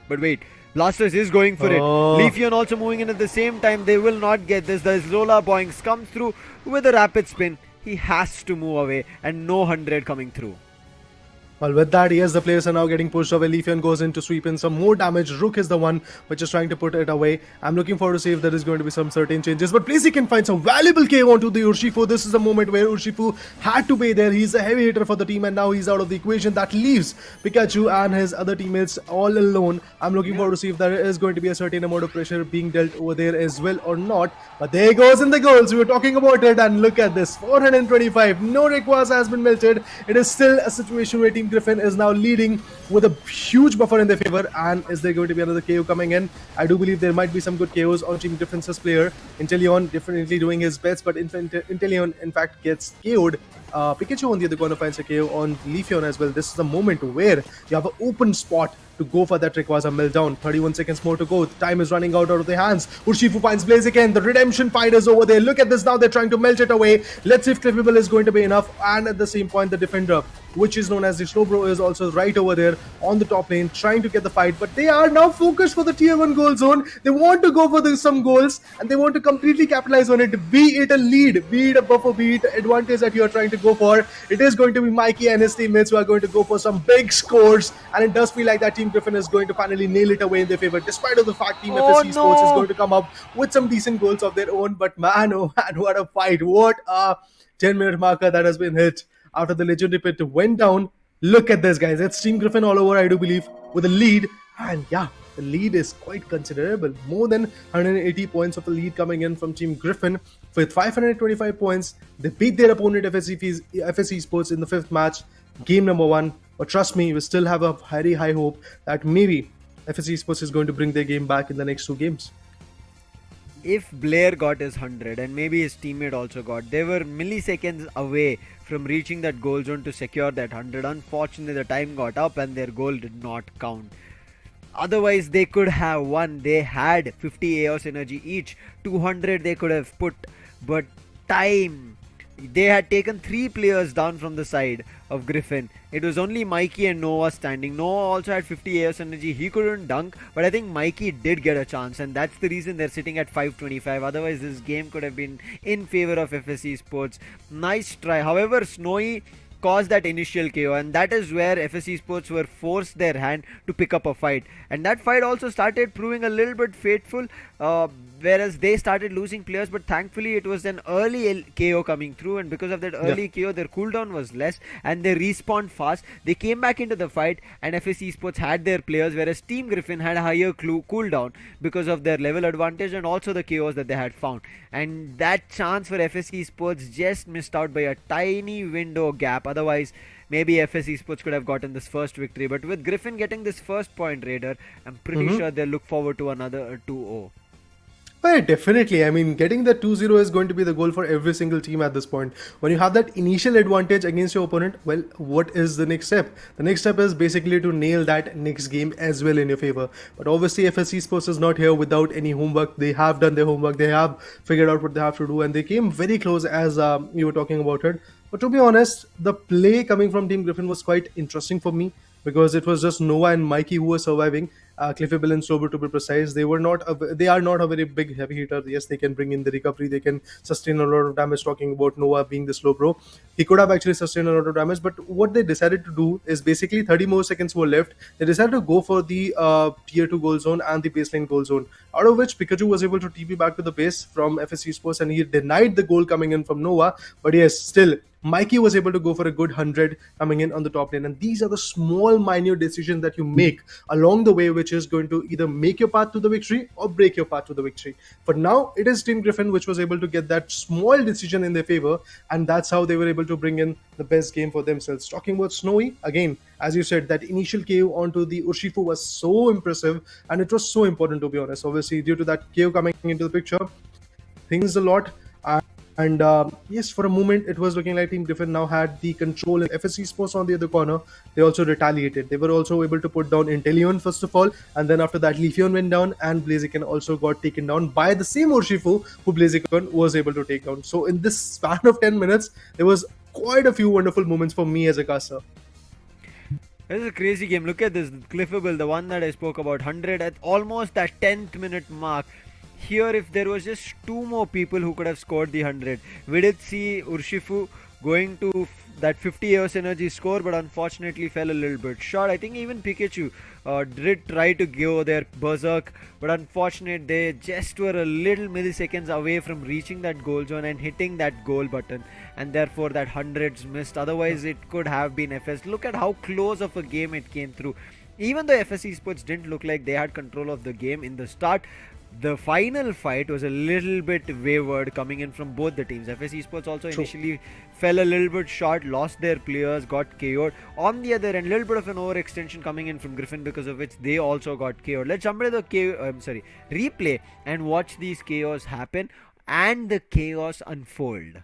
But wait, Blasters is going for it. Leafeon also moving in at the same time. They will not get this. The Zola Boinks comes through with a rapid spin. He has to move away, and no 100 coming through. Well, with that, yes, the players are now getting pushed away. Leafeon goes in to sweep in some more damage. Rook is the one which is trying to put it away. I'm looking forward to see if there is going to be some certain changes. But Pesi can find some valuable KO onto the Urshifu. This is the moment where Urshifu had to be there. He's a heavy hitter for the team, and now he's out of the equation. That leaves Pikachu and his other teammates all alone. I'm looking forward to see if there is going to be a certain amount of pressure being dealt over there as well or not. But there goes in the goals. We were talking about it, and look at this. 425. No Rayquaza has been melted. It is still a situation where Team Griffin is now leading with a huge buffer in their favor. And is there going to be another KO coming in? I do believe there might be some good KOs on Team Griffin's player. Inteleon definitely doing his best, but Inteleon in fact gets KO'd. Pikachu on the other corner finds a KO on Leafeon as well. This is the moment where you have an open spot to go for that Rayquaza meltdown. 31 seconds more to go. The time is running out of their hands. Urshifu finds Blaziken. The redemption fight is over there. Look at this now. They're trying to melt it away. Let's see if Clippable is going to be enough. And at the same point, the defender, which is known as the Slowbro, is also right over there on the top lane trying to get the fight. But they are now focused for the tier 1 goal zone. They want to go for some goals, and they want to completely capitalize on it. Be it a lead, be it a buffer, be it advantage that you are trying to go for. It is going to be Mikey and his teammates who are going to go for some big scores. And it does feel like that Team Griffin is going to finally nail it away in their favor, despite of the fact Team FSC Sports is going to come up with some decent goals of their own. But man, oh man, what a fight. What a 10-minute marker that has been hit after the legendary pit went down. Look at this, guys. It's Team Griffin all over, I do believe, with a lead. And yeah, the lead is quite considerable. More than 180 points of a lead coming in from Team Griffin. With 525 points, they beat their opponent FSC Sports in the 5th match, game number 1. But trust me, we still have a very high hope that maybe FSC Sports is going to bring their game back in the next 2 games. If Blair got his 100 and maybe his teammate also got, they were milliseconds away from reaching that goal zone to secure that 100. Unfortunately, the time got up and their goal did not count. Otherwise, they could have won. They had 50 AOS energy each. 200 they could have put. But time. They had taken 3 players down from the side of Griffin. It was only Mikey and Noah standing. Noah also had 50 AOS energy. He couldn't dunk, but I think Mikey did get a chance, and that's the reason they're sitting at 525. Otherwise, this game could have been in favor of FSC Sports. Nice try. However, Snowy caused that initial KO, and that is where FSC Sports were forced their hand to pick up a fight. And that fight also started proving a little bit fateful. whereas they started losing players, but thankfully it was an early KO coming through, and because of that early KO, their cooldown was less and they respawned fast. They came back into the fight, and FS Esports had their players, whereas Team Griffin had a higher cooldown because of their level advantage and also the KOs that they had found. And that chance for FS Esports just missed out by a tiny window gap. Otherwise, maybe FS Esports could have gotten this first victory. But with Griffin getting this first point, Raider, I'm pretty sure they'll look forward to another 2-0. Well, definitely. I mean, getting the 2-0 is going to be the goal for every single team at this point. When you have that initial advantage against your opponent, well, what is the next step? The next step is basically to nail that next game as well in your favor. But obviously, FS Esports is not here without any homework. They have done their homework. They have figured out what they have to do, and they came very close as you were talking about it. But to be honest, the play coming from Team Griffin was quite interesting for me, because it was just Noah and Mikey who were surviving. Cliffable and Sober, to be precise, they are not a very big heavy hitter. Yes, they can bring in the recovery, they can sustain a lot of damage. Talking about Noah being the slow bro, he could have actually sustained a lot of damage, but what they decided to do is basically 30 more seconds were left. They decided to go for the tier 2 goal zone and the baseline goal zone, out of which Pikachu was able to TP back to the base from FS Esports, and he denied the goal coming in from Noah. But yes, still Mikey was able to go for a good 100 coming in on the top lane. And these are the small minute decisions that you make along the way, which is going to either make your path to the victory or break your path to the victory. For now, it is Team Griffin which was able to get that small decision in their favor, and that's how they were able to bring in the best game for themselves. Talking about Snowy, again, as you said, that initial KO onto the Urshifu was so impressive, and it was so important, to be honest. Obviously, due to that KO coming into the picture, things a lot. And yes, for a moment, it was looking like Team Griffin now had the control. In FS Esports on the other corner, they also retaliated. They were also able to put down Inteleon first of all, and then after that, Leafeon went down, and Blaziken also got taken down by the same Urshifu who Blaziken was able to take down. So in this span of 10 minutes, there was quite a few wonderful moments for me as a caster. This is a crazy game. Look at this Cliffable, the one that I spoke about, 100 at almost that 10th minute mark. Here, if there was just two more people who could have scored the 100, we did see Urshifu going to that 50 years energy score, but unfortunately fell a little bit short. I think even Pikachu did try to go their berserk, but unfortunately they just were a little milliseconds away from reaching that goal zone and hitting that goal button, and therefore that 100's missed. Otherwise it could have been FS. Look at how close of a game it came through. Even though FS Esports didn't look like they had control of the game in the start, the final fight was a little bit wayward coming in from both the teams. FS Esports also initially fell a little bit short, lost their players, got KO'd. On the other end, a little bit of an overextension coming in from Griffin, because of which they also got KO'd. Let's jump into the replay and watch these chaos happen and the chaos unfold.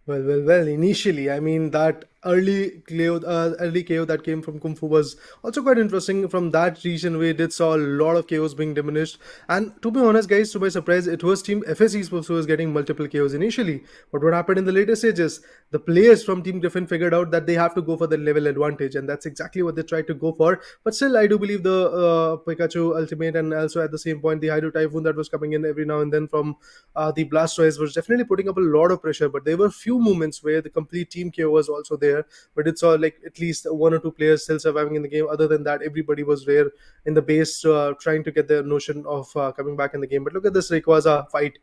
Well. Initially, I mean, that early KO that came from Kung Fu was also quite interesting. From that region, we did saw a lot of KOs being diminished. And to be honest, guys, to my surprise, it was Team FS Esports who was getting multiple KOs initially. But what happened in the later stages, the players from Team Griffin figured out that they have to go for the level advantage, and that's exactly what they tried to go for. But still, I do believe the Pikachu Ultimate, and also at the same point, the Hydro Typhoon that was coming in every now and then from the Blastoise was definitely putting up a lot of pressure. But there were few moments where the complete team KO was also there, but it's all like at least one or two players still surviving in the game. Other than that, everybody was there in the base trying to get their notion of coming back in the game. But look at this Rayquaza fight.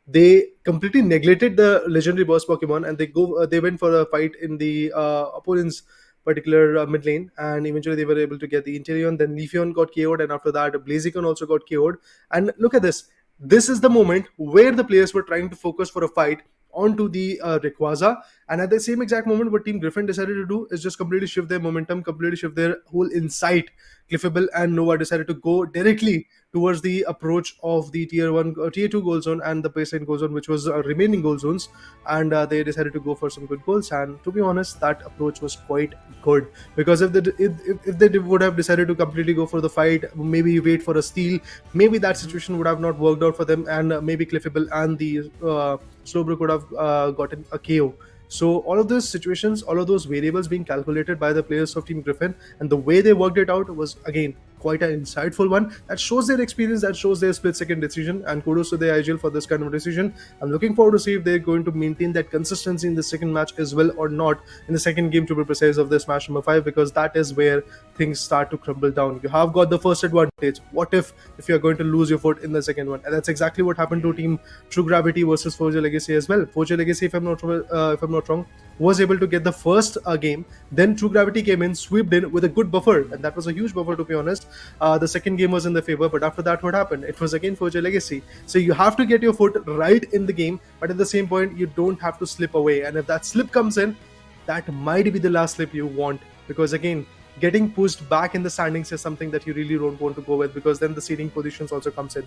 They completely neglected the legendary boss Pokemon, and they went for a fight in the opponent's particular mid lane, and eventually they were able to get the Inteleon. Then Leafeon got KO'd, and after that Blaziken also got KO'd. And look at this. This is the moment where the players were trying to focus for a fight onto the Rayquaza, and at the same exact moment, what Team Griffin decided to do is just completely shift their momentum, completely shift their whole insight. Cliffable and Nova decided to go directly towards the approach of the tier 2 goal zone and the baseline goal zone, which was remaining goal zones, and they decided to go for some good goals. And to be honest, that approach was quite good, because if they would have decided to completely go for the fight, maybe wait for a steal, maybe that situation would have not worked out for them, and maybe Cliffable and the Slowbro could have gotten a KO. So all of those situations, all of those variables being calculated by the players of Team Griffin, and the way they worked it out was, again, quite an insightful one. That shows their experience, that shows their split-second decision, and kudos to the IGL for this kind of decision. I'm looking forward to see if they're going to maintain that consistency in the second match as well, or not, in the second game, to be precise, of this match number 5, because that is where things start to crumble down. You have got the first advantage. What if you're going to lose your foot in the second one? And that's exactly what happened to Team True Gravity versus Forza Legacy as well. Forza Legacy, if I'm not wrong, was able to get the first game. Then True Gravity came in, swept in with a good buffer, and that was a huge buffer, to be honest. The second game was in their favor, but after that, what happened? It was again Forza Legacy. So you have to get your foot right in the game, but at the same point, you don't have to slip away. And if that slip comes in, that might be the last slip you want, because again, getting pushed back in the standings is something that you really don't want to go with, because then the seeding positions also comes in.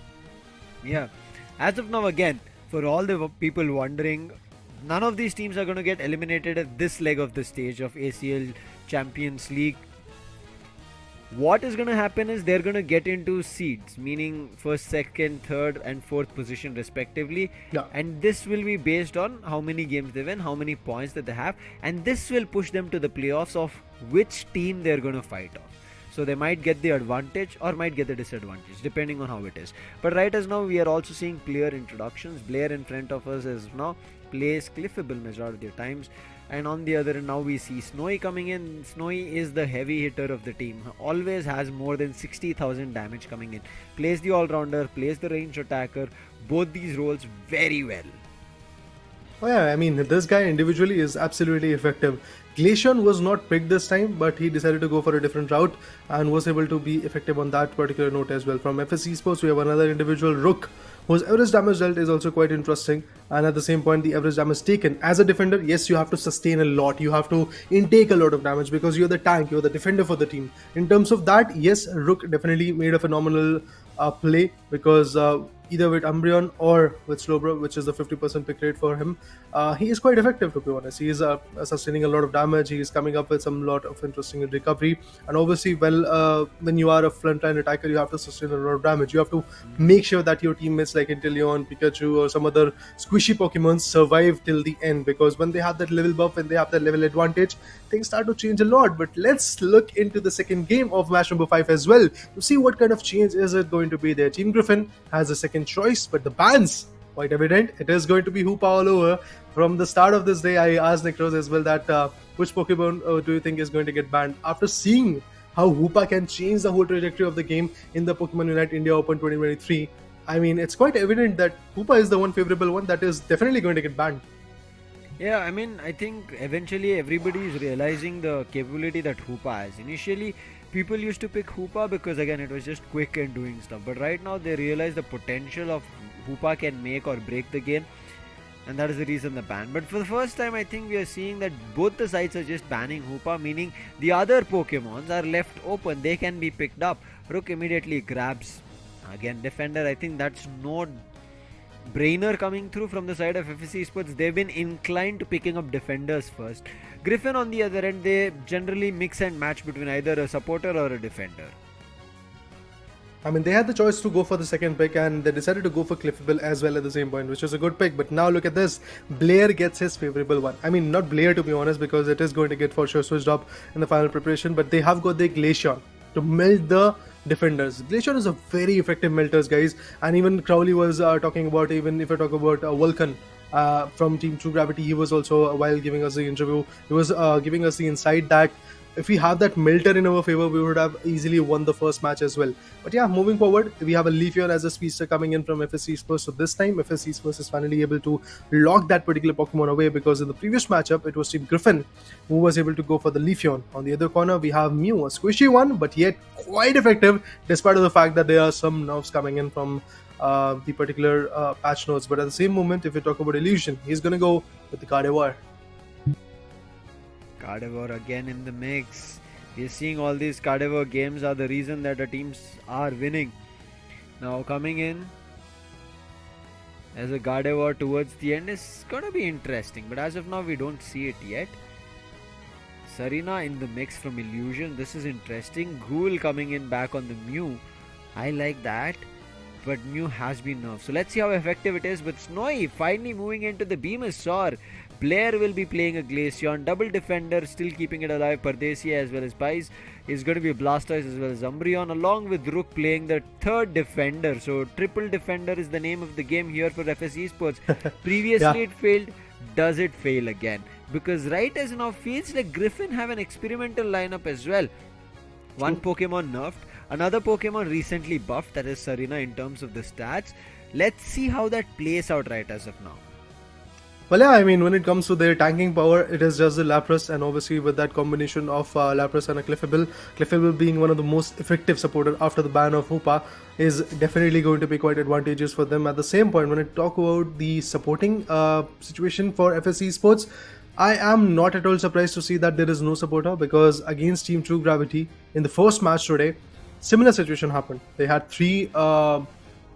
Yeah. As of now, again, for all the people wondering, none of these teams are going to get eliminated at this leg of the stage of ACL Champions League. What is going to happen is they're going to get into seeds, meaning first, second, third and fourth position respectively. Yeah. And this will be based on how many games they win, how many points that they have, and this will push them to the playoffs of which team they're going to fight on. So they might get the advantage or might get the disadvantage depending on how it is. But right as now, we are also seeing player introductions. Blair in front of us is now plays Cliffable majority of times. And on the other end, now we see Snowy coming in. Snowy is the heavy hitter of the team. Always has more than 60,000 damage coming in. Plays the all-rounder, plays the range attacker. Both these roles very well. Oh yeah, I mean, this guy individually is absolutely effective. Glaceon was not picked this time, but he decided to go for a different route and was able to be effective on that particular note as well. From FSC Sports, we have another individual, Rook, whose average damage dealt is also quite interesting, and at the same point, the average damage taken. As a defender, yes, you have to sustain a lot, you have to intake a lot of damage because you're the tank, you're the defender for the team. In terms of that, yes, Rook definitely made a phenomenal play, because either with Umbreon or with Slowbro, which is the 50% pick rate for him, he is quite effective, to be honest. He is sustaining a lot of damage, he is coming up with some lot of interesting recovery, and obviously, well, when you are a frontline attacker, you have to sustain a lot of damage. You have to make sure that your teammates like Inteleon, Pikachu or some other squishy Pokemon survive till the end, because when they have that level buff, when they have that level advantage, things start to change a lot. But let's look into the second game of match number 5 as well to see what kind of change is it going to be there. Team Griffin has a second choice, but the bans quite evident. It is going to be Hoopa all over. From the start of this day, I asked Nekroz as well that which Pokemon do you think is going to get banned? After seeing how Hoopa can change the whole trajectory of the game in the Pokemon Unite India Open 2023, I mean, it's quite evident that Hoopa is the one favorable one that is definitely going to get banned. Yeah, I mean, I think eventually everybody is realizing the capability that Hoopa has. Initially, people used to pick Hoopa because, again, it was just quick and doing stuff. But right now, they realize the potential of Hoopa can make or break the game. And that is the reason the ban. But for the first time, I think we are seeing that both the sides are just banning Hoopa, meaning the other Pokemons are left open. They can be picked up. Rook immediately grabs. Again, Defender, I think that's no brainer coming through from the side of FSC Sports. They've been inclined to picking up defenders first. Griffin on the other end, they generally mix and match between either a supporter or a defender. I mean, they had the choice to go for the second pick and they decided to go for Cliffable as well at the same point, which was a good pick. But now look at this. Blair gets his favorable one. I mean, not Blair, to be honest, because it is going to get for sure switched up in the final preparation, but they have got the Glaceon to melt the defenders. Glaceon is a very effective melters, guys. And even Crowley was talking about, even if I talk about Vulcan from Team True Gravity, he was also, while giving us the interview, he was giving us the insight that if we have that melter in our favor, we would have easily won the first match as well. But yeah, moving forward, we have a Leafeon as a speedster coming in from FSC Spurs. So this time, FSC Spurs is finally able to lock that particular Pokemon away, because in the previous matchup, it was Team Griffin who was able to go for the Leafeon. On the other corner, we have Mew, a squishy one, but yet quite effective, despite of the fact that there are some nerfs coming in from the particular patch notes. But at the same moment, if we talk about Illusion, he's going to go with the Gardevoir. Gardevoir again in the mix. We're seeing all these Gardevoir games are the reason that the teams are winning. Now coming in as a Gardevoir towards the end is going to be interesting, but as of now we don't see it yet. Sarina in the mix from Illusion. This is interesting. Ghoul coming in back on the Mew. I like that. But Mew has been nerfed. So let's see how effective it is. But Snowy finally moving into the Venusaur. Blair will be playing a Glaceon. Double defender, still keeping it alive. Pardesi as well as Pies. Is going to be a Blastoise as well as Umbreon. Along with Rook playing the third defender. So triple defender is the name of the game here for FSC Sports. Previously it failed. Does it fail again? Because right as now feels like Griffin have an experimental lineup as well. One Pokemon nerfed. Another Pokemon recently buffed, that is Serena, in terms of the stats. Let's see how that plays out right as of now. Well, yeah, I mean, when it comes to their tanking power, it is just the Lapras, and obviously with that combination of Lapras and a Clefable being one of the most effective supporter after the ban of Hoopa is definitely going to be quite advantageous for them. At the same point, when I talk about the supporting situation for FSC Sports, I am not at all surprised to see that there is no supporter, because against Team True Gravity in the first match today, similar situation happened. They had three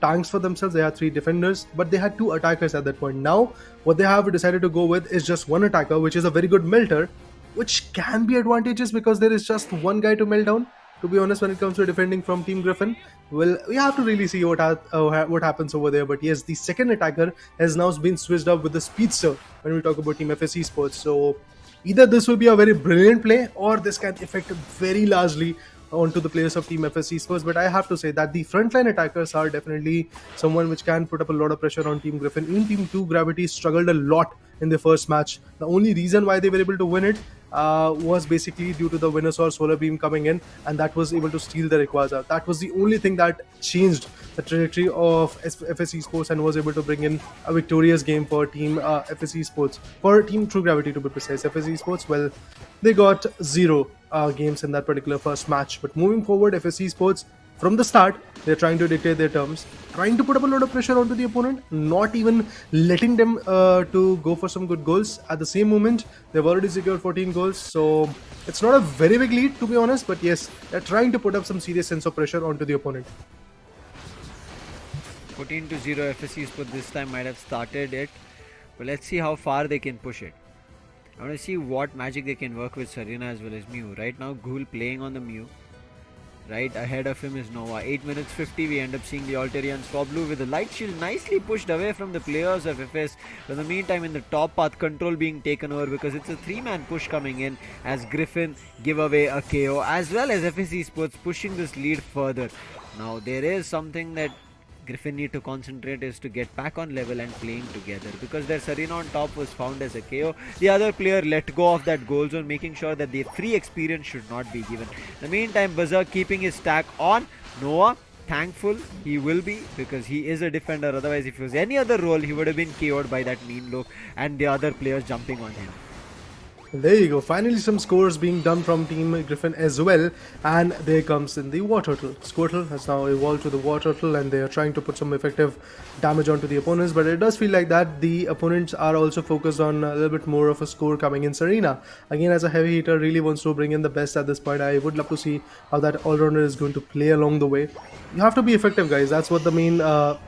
tanks for themselves, they had three defenders, but they had two attackers at that point. Now what they have decided to go with is just one attacker, which is a very good melter, which can be advantageous because there is just one guy to melt down. To be honest, when it comes to defending from Team Griffin, well, we have to really see what happens over there. But yes, the second attacker has now been switched up with the speedster when we talk about Team FSC Sports. So either this will be a very brilliant play, or this can affect very largely onto the players of Team FSC Sports. But I have to say that the frontline attackers are definitely someone which can put up a lot of pressure on Team Griffin. Even Team 2 Gravity struggled a lot in the first match. The only reason why they were able to win it was basically due to the Venusaur Solar Beam coming in, and that was able to steal the Rayquaza. That was the only thing that changed the trajectory of FSC Sports and was able to bring in a victorious game for Team FSC Sports. For Team True Gravity, to be precise. FSC Sports, well, they got 0 games in that particular first match. But moving forward, FSC Sports, from the start, they're trying to dictate their terms, trying to put up a lot of pressure onto the opponent, not even letting them to go for some good goals. At the same moment, they've already secured 14 goals, so it's not a very big lead, to be honest, but yes, they're trying to put up some serious sense of pressure onto the opponent. 14-0 FSC Sports this time might have started it, but let's see how far they can push it. I want to see what magic they can work with Serena as well as Mew. Right now, Ghoul playing on the Mew. Right ahead of him is Nova. 8 minutes 50, we end up seeing the Alterian Swablu with the light shield nicely pushed away from the players of FS. In the meantime, in the top path, control being taken over because it's a 3-man push coming in as Griffin give away a KO, as well as FSC Sports pushing this lead further. Now, there is something that Griffin need to concentrate is to get back on level and playing together, because their Serena on top was found as a KO. The other player let go of that goal zone, making sure that the free experience should not be given. In the meantime, Berserk keeping his stack on. Noah, thankful he will be, because he is a defender. Otherwise, if it was any other role, he would have been KO'd by that mean look and the other players jumping on him. There you go, finally some scores being done from Team Griffin as well, and there comes in the War Turtle. Squirtle has now evolved to the War Turtle, and they are trying to put some effective damage onto the opponents, but it does feel like that the opponents are also focused on a little bit more of a score coming in. Serena, again as a heavy hitter, really wants to bring in the best at this point. I would love to see how that all-rounder is going to play along the way. You have to be effective, guys. That's what the main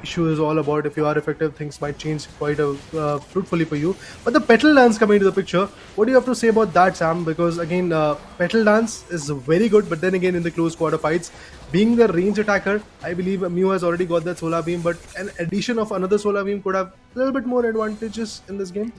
issue is all about. If you are effective, things might change quite fruitfully for you. But the Petal Dance coming into the picture, what do you have to say about that, Sam? Because again, Petal Dance is very good, but then again in the close quarter fights, being the range attacker, I believe Mew has already got that Solar Beam, but an addition of another Solar Beam could have a little bit more advantages in this game.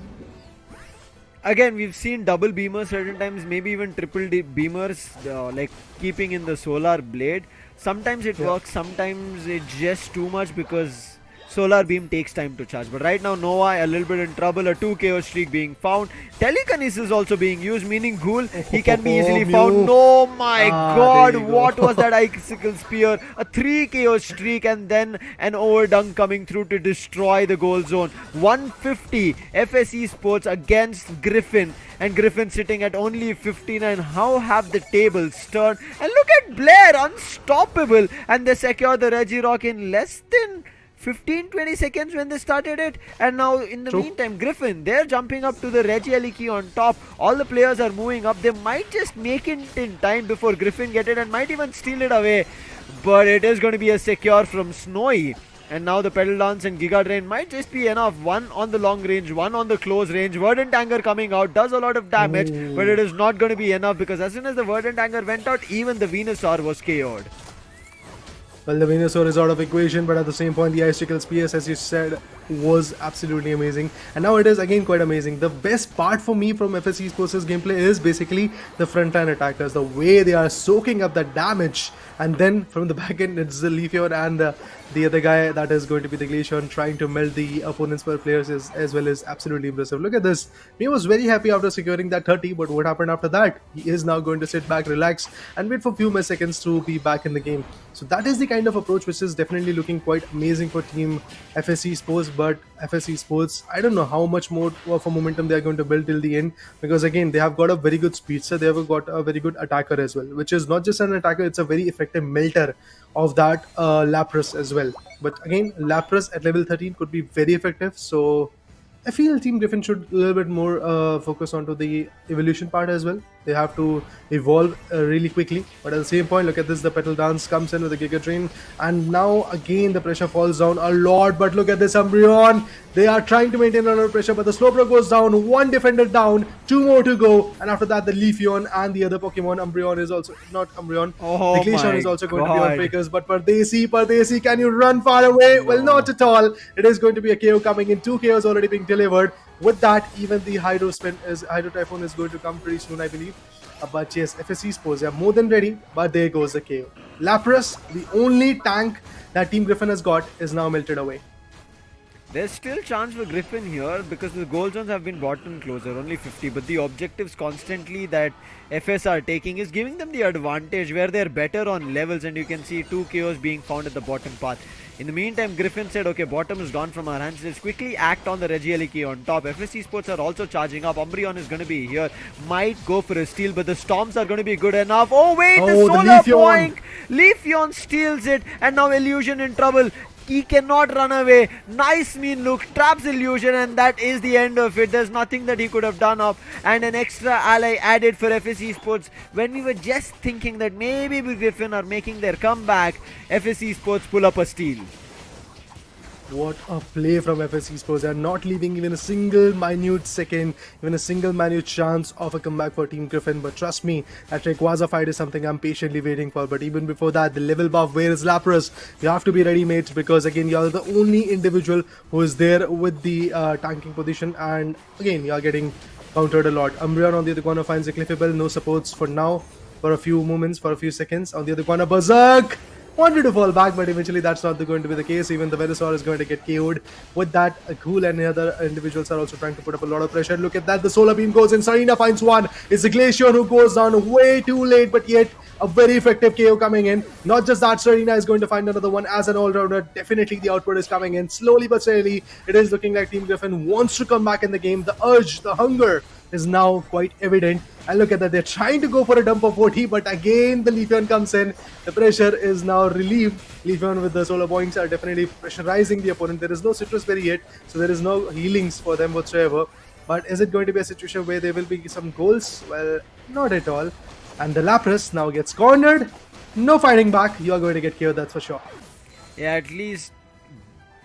Again, we've seen double beamers certain times, maybe even triple beamers, like keeping in the Solar Blade. Sometimes it works, sometimes it's just too much because Solar Beam takes time to charge. But right now, Nova a little bit in trouble. A 2 KO streak being found. Telekinesis also being used, meaning Ghoul, he can be easily found. Oh my god, what was that Icicle Spear? A 3 KO streak and then an overdunk coming through to destroy the goal zone. 150 FSE Sports against Griffin. And Griffin sitting at only 59. How have the tables turned? And look at Blair, unstoppable. And they secure the Regirock in less than 15-20 seconds when they started it. And now in the meantime, Griffin, they're jumping up to the Regieliki on top. All the players are moving up. They might just make it in time before Griffin get it and might even steal it away. But it is going to be a secure from Snowy. And now the Petal Dance and Giga Drain might just be enough. One on the long range, one on the close range. Verdant Anger coming out, does a lot of damage, but it is not going to be enough because as soon as the Verdant Anger went out, even the Venusaur was KO'd. Well, the Venusaur is out of equation, but at the same point, the Ice Tickles PS, as you said, was absolutely amazing. And now it is again quite amazing. The best part for me from FSC Sports' gameplay is basically the frontline attackers, the way they are soaking up that damage. And then from the back end, it's the Leafeon and the other guy that is going to be the Glaceon trying to melt the opponent's players as well is absolutely impressive. Look at this. He was very happy after securing that 30, but what happened after that? He is now going to sit back, relax, and wait for a few more seconds to be back in the game. So that is the kind of approach which is definitely looking quite amazing for Team FSC Sports, but FSC Sports, I don't know how much more of a momentum they are going to build till the end, because again, they have got a very good speedster, they have got a very good attacker as well, which is not just an attacker, it's a very effective melter of that Lapras as well. But again, Lapras at level 13 could be very effective, so I feel Team Griffin should a little bit more focus onto the evolution part as well. They have to evolve really quickly. But at the same point, look at this, the Petal Dance comes in with the Giga Drain. And now again the pressure falls down a lot. But look at this Umbreon. They are trying to maintain a lot of pressure, but the Slowbro goes down. One defender down, 2 more to go. And after that, the Leafeon and the other Pokemon, Umbreon is also, not Umbreon, Oh the Glaceon my is also going to be God. on Breakers. But Pardesi, can you run far away? Well, not at all. It is going to be a KO coming in. 2 KOs already being delivered. With that, even the Hydro Typhoon is going to come pretty soon, I believe. But yes, FSC Sports, they are more than ready, but there goes the KO. Lapras, the only tank that Team Griffin has got, is now melted away. There's still chance for Griffin here because the goal zones have been brought in closer, only 50. But the objectives constantly that FS are taking is giving them the advantage where they're better on levels, and you can see 2 KOs being found at the bottom path. In the meantime, Griffin said, okay, bottom is gone from our hands. Let's quickly act on the Regieleki on top. FSC Sports are also charging up. Umbreon is going to be here. Might go for a steal, but the Storms are going to be good enough. Oh, wait, the Solar Boink. Leafeon steals it, and now Illusion in trouble. He cannot run away. Nice mean look, traps Illusion, and that is the end of it. There's nothing that he could have done up, and an extra ally added for FSC Sports. When we were just thinking that maybe Griffin are making their comeback, FSC Sports pull up a steal. What a play from FSC Sports. They are not leaving even a single minute second, even a single minute chance of a comeback for Team Griffin. But trust me, that Rayquaza fight is something I'm patiently waiting for. But even before that, the level buff, where is Lapras? You have to be ready, mates, because again, you're the only individual who is there with the tanking position. And again, you're getting countered a lot. Umbreon on the other corner finds a Cliffable. No supports for now, for a few moments, for a few seconds. On the other corner, Berserk wanted to fall back, but eventually that's not going to be the case. Even the Venusaur is going to get KO'd. With that, Cool and other individuals are also trying to put up a lot of pressure. Look at that, the Solar Beam goes in, Sarina finds one. It's the Glaceon who goes down way too late, but yet a very effective KO coming in. Not just that, Sarina is going to find another one as an all-rounder. Definitely the output is coming in. Slowly but steadily, it is looking like Team Griffin wants to come back in the game. The urge, the hunger is now quite evident. And look at that, they're trying to go for a dump of 40, but again the Leafeon comes in. The pressure is now relieved. Leafeon with the Solar Boinks are definitely pressurizing the opponent. There is no Citrus Berry yet, so there is no healings for them whatsoever. But is it going to be a situation where there will be some goals? Well, not at all. And the Lapras now gets cornered. No fighting back. You are going to get killed, that's for sure. Yeah, at least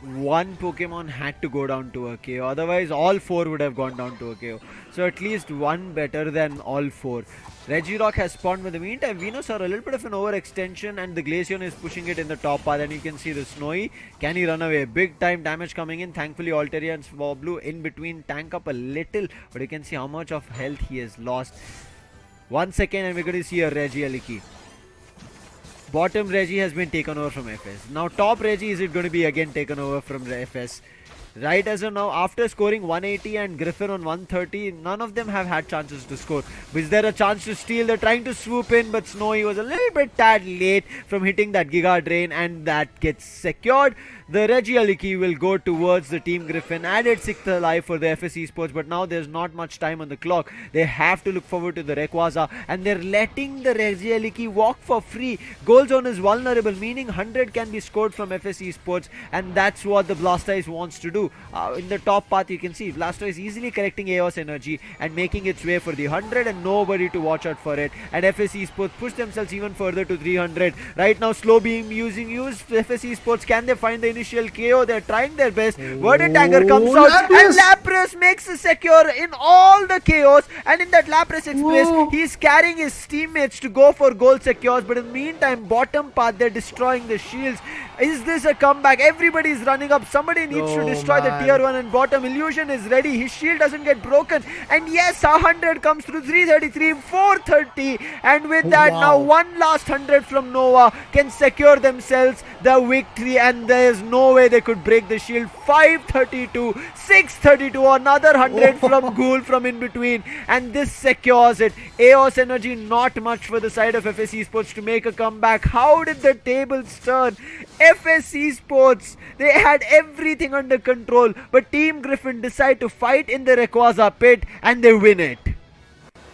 one Pokemon had to go down to a KO. Otherwise, all 4 would have gone down to a KO. So at least one better than all 4. Regirock has spawned, but in the meantime, Venus are a little bit of an overextension, and the Glaceon is pushing it in the top path, and you can see the Snowy. Can he run away? Big time damage coming in. Thankfully, Altaria and Swablu in between tank up a little, but you can see how much of health he has lost. 1 second, and we're going to see a Regieleki. Bottom Reggie has been taken over from FS. Now top Reggie, is it going to be again taken over from FS? Right as of now, after scoring 180 and Griffin on 130, none of them have had chances to score. Is there a chance to steal? They're trying to swoop in, but Snowy was a little bit tad late from hitting that Giga Drain, and that gets secured. The Regieleki will go towards the Team Griffin. Added 6th alive for the FSC Sports, but now there's not much time on the clock. They have to look forward to the Rayquaza, and they're letting the Regieleki walk for free. Goal zone is vulnerable, meaning 100 can be scored from FSC Sports, and that's what the Blastoise wants to do. 2. In the top path you can see Blastoise easily collecting Chaos Energy and making its way for the 100 and nobody to watch out for it. And FS Esports push themselves even further to 300. Right now Slow Beam used. FS Esports, can they find the initial KO? They're trying their best. Verdant Anger comes out and Lapras makes a secure in all the chaos, and in that Lapras Express he's carrying his teammates to go for gold secures, but in the meantime bottom path they're destroying the shields. Is this a comeback? Everybody is running up. Somebody needs to destroy the tier 1 and bottom. Illusion is ready. His shield doesn't get broken. And yes, 100 comes through. 333, 430. And with that, now one last 100 from Nova can secure themselves the victory. And there's no way they could break the shield. 532, 632. Another 100 from Ghoul from in between. And this secures it. Chaos Energy, not much for the side of FS Esports to make a comeback. How did the tables turn? FS Esports, they had everything under control, but Team Griffin decide to fight in the Rayquaza pit and they win it.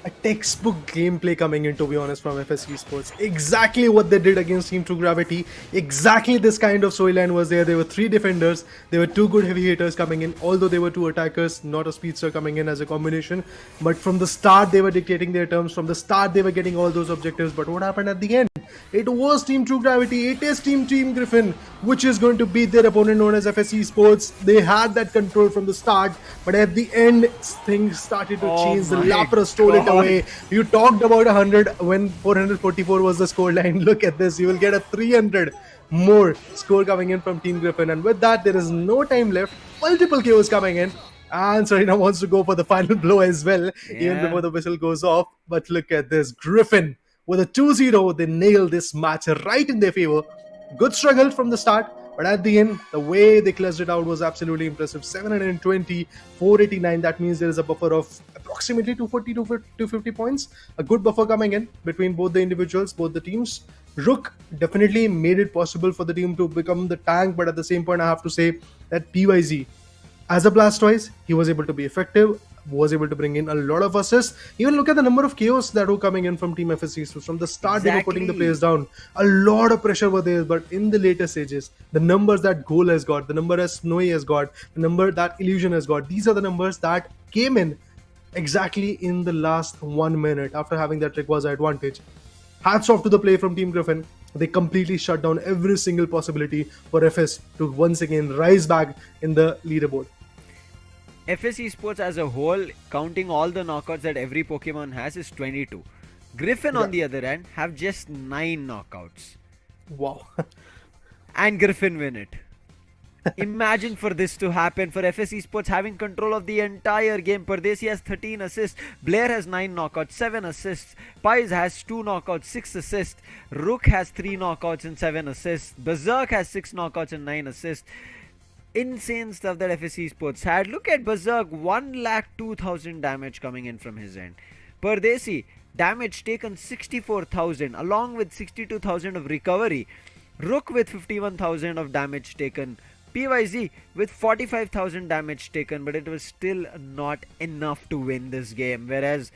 A textbook gameplay coming in, to be honest, from FS Esports. Exactly what they did against Team True Gravity. Exactly this kind of storyline was there. There were 3 defenders. There were 2 good heavy hitters coming in. Although there were 2 attackers, not a speedster coming in as a combination. But from the start, they were dictating their terms. From the start, they were getting all those objectives. But what happened at the end? It was Team True Gravity. It is Team Griffin, which is going to beat their opponent known as FS Esports. They had that control from the start. But at the end, things started to change. The Lapras stole it away. You talked about 100 when 444 was the scoreline. Look at this. You will get a 300 more score coming in from Team Griffin. And with that, there is no time left. Multiple KOs coming in. And Serena wants to go for the final blow as well, even before the whistle goes off. But look at this. Griffin with a 2-0. They nail this match right in their favor. Good struggle from the start. But at the end, the way they closed it out was absolutely impressive. 720, 489. That means there is a buffer of approximately 240 to 250 points. A good buffer coming in between both the individuals, both the teams. Rook definitely made it possible for the team to become the tank. But at the same point, I have to say that PYZ, as a Blastoise, he was able to be effective. Was able to bring in a lot of assists. Even look at the number of KOs that were coming in from Team FSC. So from the start, they were putting the players down. A lot of pressure were there, but in the later stages, the numbers that Goal has got, the number that Snowy has got, the number that Illusion has got, these are the numbers that came in exactly in the last 1 minute after having that Rayquaza advantage. Hats off to the play from Team Griffin. They completely shut down every single possibility for FS to once again rise back in the leaderboard. FS Esports as a whole, counting all the knockouts that every Pokemon has, is 22. Griffin on the other end have just 9 knockouts. Wow. And Griffin win it. Imagine for this to happen, for FS Esports having control of the entire game. Pardesi has 13 assists, Blair has 9 knockouts, 7 assists, Pies has 2 knockouts, 6 assists, Rook has 3 knockouts and 7 assists, Berserk has 6 knockouts and 9 assists. Insane stuff that FS Esports had. Look at Berserk, 1,02,000 damage coming in from his end. Pardesi, damage taken 64,000 along with 62,000 of recovery. Rook with 51,000 of damage taken. PYZ with 45,000 damage taken, but it was still not enough to win this game. Whereas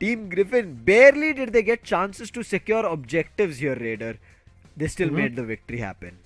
Team Griffin, barely did they get chances to secure objectives here, Raider. They still made the victory happen.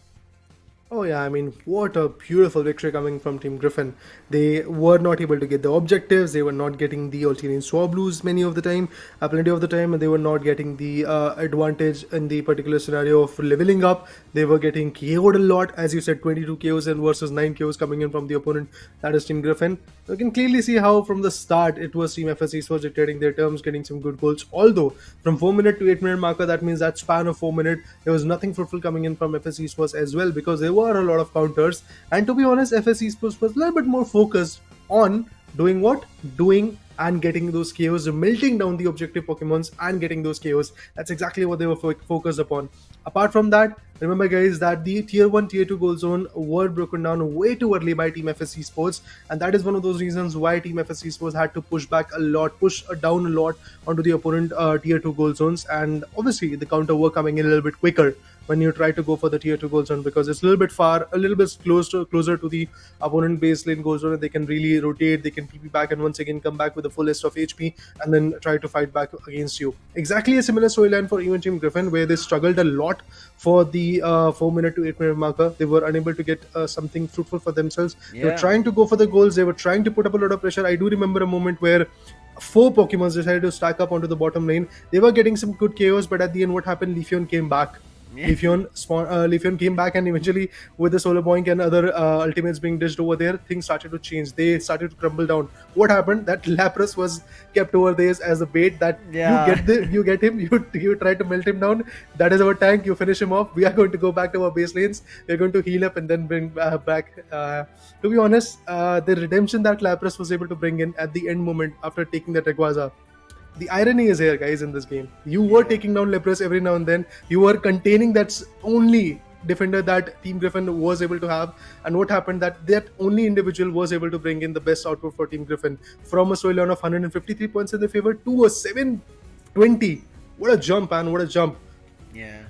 Oh yeah, I mean, what a beautiful victory coming from Team Griffin. They were not able to get the objectives, they were not getting the Alternate Swablues plenty of the time, and they were not getting the advantage in the particular scenario of leveling up. They were getting KO'd a lot, as you said, 22 KOs and versus 9 KOs coming in from the opponent, that is Team Griffin. You can clearly see how from the start it was Team FSC was dictating their terms, getting some good goals. Although from 4 minute to 8 minute marker, that means that span of 4 minutes, there was nothing fruitful coming in from FSC Sports as well, because there were a lot of counters. And to be honest, FSC Sports was a little bit more focused on doing what? Doing and getting those KOs, melting down the objective Pokemons and getting those KOs. That's exactly what they were focused upon. Apart from that, remember guys that the tier 1, tier 2 goal zone were broken down way too early by Team FSC Sports, and that is one of those reasons why Team FSC Sports had to push back a lot, push down a lot onto the opponent tier 2 goal zones, and obviously the counter were coming in a little bit quicker when you try to go for the tier 2 goal zone, because it's a little bit far, a little bit closer to the opponent base lane goal zone. They can really rotate, they can TP back and once again come back with a full list of HP and then try to fight back against you. Exactly a similar storyline for even Team Griffin, where they struggled a lot for the 4 minute to 8 minute marker. They were unable to get something fruitful for themselves. They were Yeah. trying to go for the goals, they were trying to put up a lot of pressure. I do remember a moment where 4 Pokemons decided to stack up onto the bottom lane. They were getting some good chaos, but at the end, what happened? Leafeon came back. Leafeon came back, and eventually, with the Solar Boink and other ultimates being dished over there, things started to change. They started to crumble down. What happened? That Lapras was kept over there as a bait. That Yeah. you get him, you try to melt him down. That is our tank. You finish him off. We are going to go back to our base lanes. We're going to heal up and then bring back. To be honest, the redemption that Lapras was able to bring in at the end moment after taking that Rayquaza. The irony is here, guys, in this game. You were taking down Lapras every now and then. You were containing that only defender that Team Griffin was able to have. And what happened? That only individual was able to bring in the best output for Team Griffin. From a storyline of 153 points in their favor to a 720. What a jump, man. What a jump. Yeah.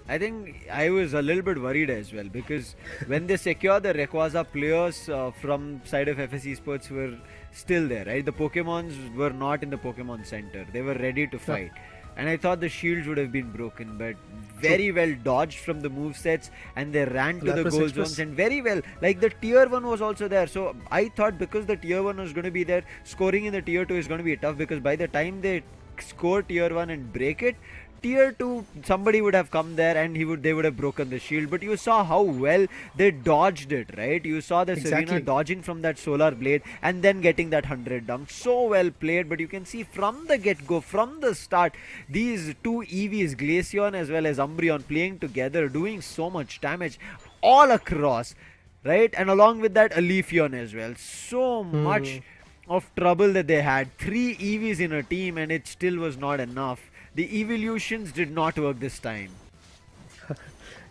I think I was a little bit worried as well, because when they secure the Rayquaza, players from side of FS Esports were still there, right? The Pokemons were not in the Pokemon Center. They were ready to fight. And I thought the shields would have been broken, but very well dodged from the movesets, and they ran to the Lapras goal Express. zones, and very well, like the tier 1 was also there. So I thought because the tier 1 was going to be there, scoring in the tier 2 is going to be tough, because by the time they score tier 1 and break it, tier 2 somebody would have come there and they would have broken the shield. But you saw how well they dodged it, right? You saw the Exactly. Serena dodging from that solar blade and then getting that 100 down. So well played. But you can see from the get-go, from the start, these two EVs, Glaceon as well as Umbreon, playing together, doing so much damage all across, right? And along with that, a Leafeon as well. So much of trouble that they had. 3 EVs in a team, and it still was not enough. The evolutions did not work this time.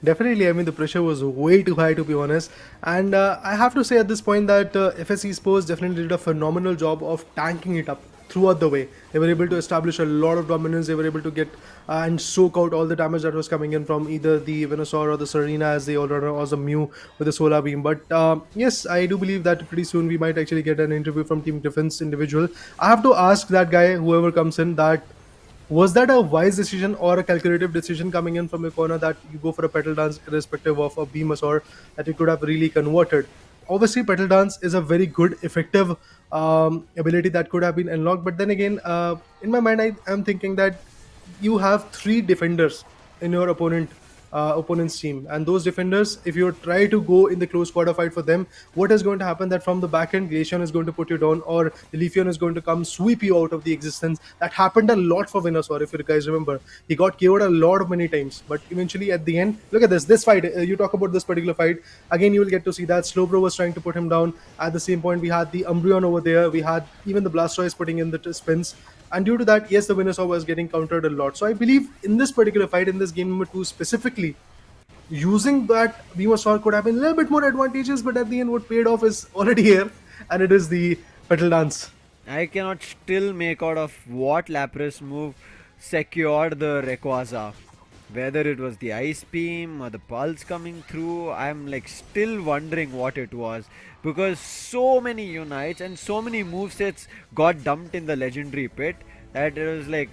Definitely, I mean, the pressure was way too high, to be honest. And I have to say at this point that FS Esports definitely did a phenomenal job of tanking it up throughout the way. They were able to establish a lot of dominance. They were able to get and soak out all the damage that was coming in from either the Venusaur or the Serena as the all-rounder, or the Mew with the Solar Beam. But yes, I do believe that pretty soon we might actually get an interview from Team Griffin's individual. I have to ask that guy, whoever comes in, that was that a wise decision or a calculative decision coming in from your corner, that you go for a Petal Dance irrespective of a Venusaur that you could have really converted? Obviously, Petal Dance is a very good, effective ability that could have been unlocked. But then again, in my mind, I am thinking that you have 3 defenders in your opponent's team, and those defenders, if you try to go in the close quarter fight for them, what is going to happen? That from the back end, Glaceon is going to put you down, or the Leafeon is going to come sweep you out of the existence. That happened a lot for Venusaur, if you guys remember. He got KO'd a lot of many times, but eventually at the end, look at this fight. You talk about this particular fight again, you will get to see that Slowbro was trying to put him down. At the same point, we had the Umbreon over there, we had even the Blastoise putting in the spins. And due to that, yes, the Venusaur was getting countered a lot. So I believe in this particular fight, in this game number 2 specifically, using that Venusaur could have been a little bit more advantageous, but at the end, what paid off is already here, and it is the Petal Dance. I cannot still make out of what Lapras move secured the Rayquaza. Whether it was the Ice Beam or the Pulse coming through, I'm like still wondering what it was. Because so many Unites and so many movesets got dumped in the Legendary Pit that it was like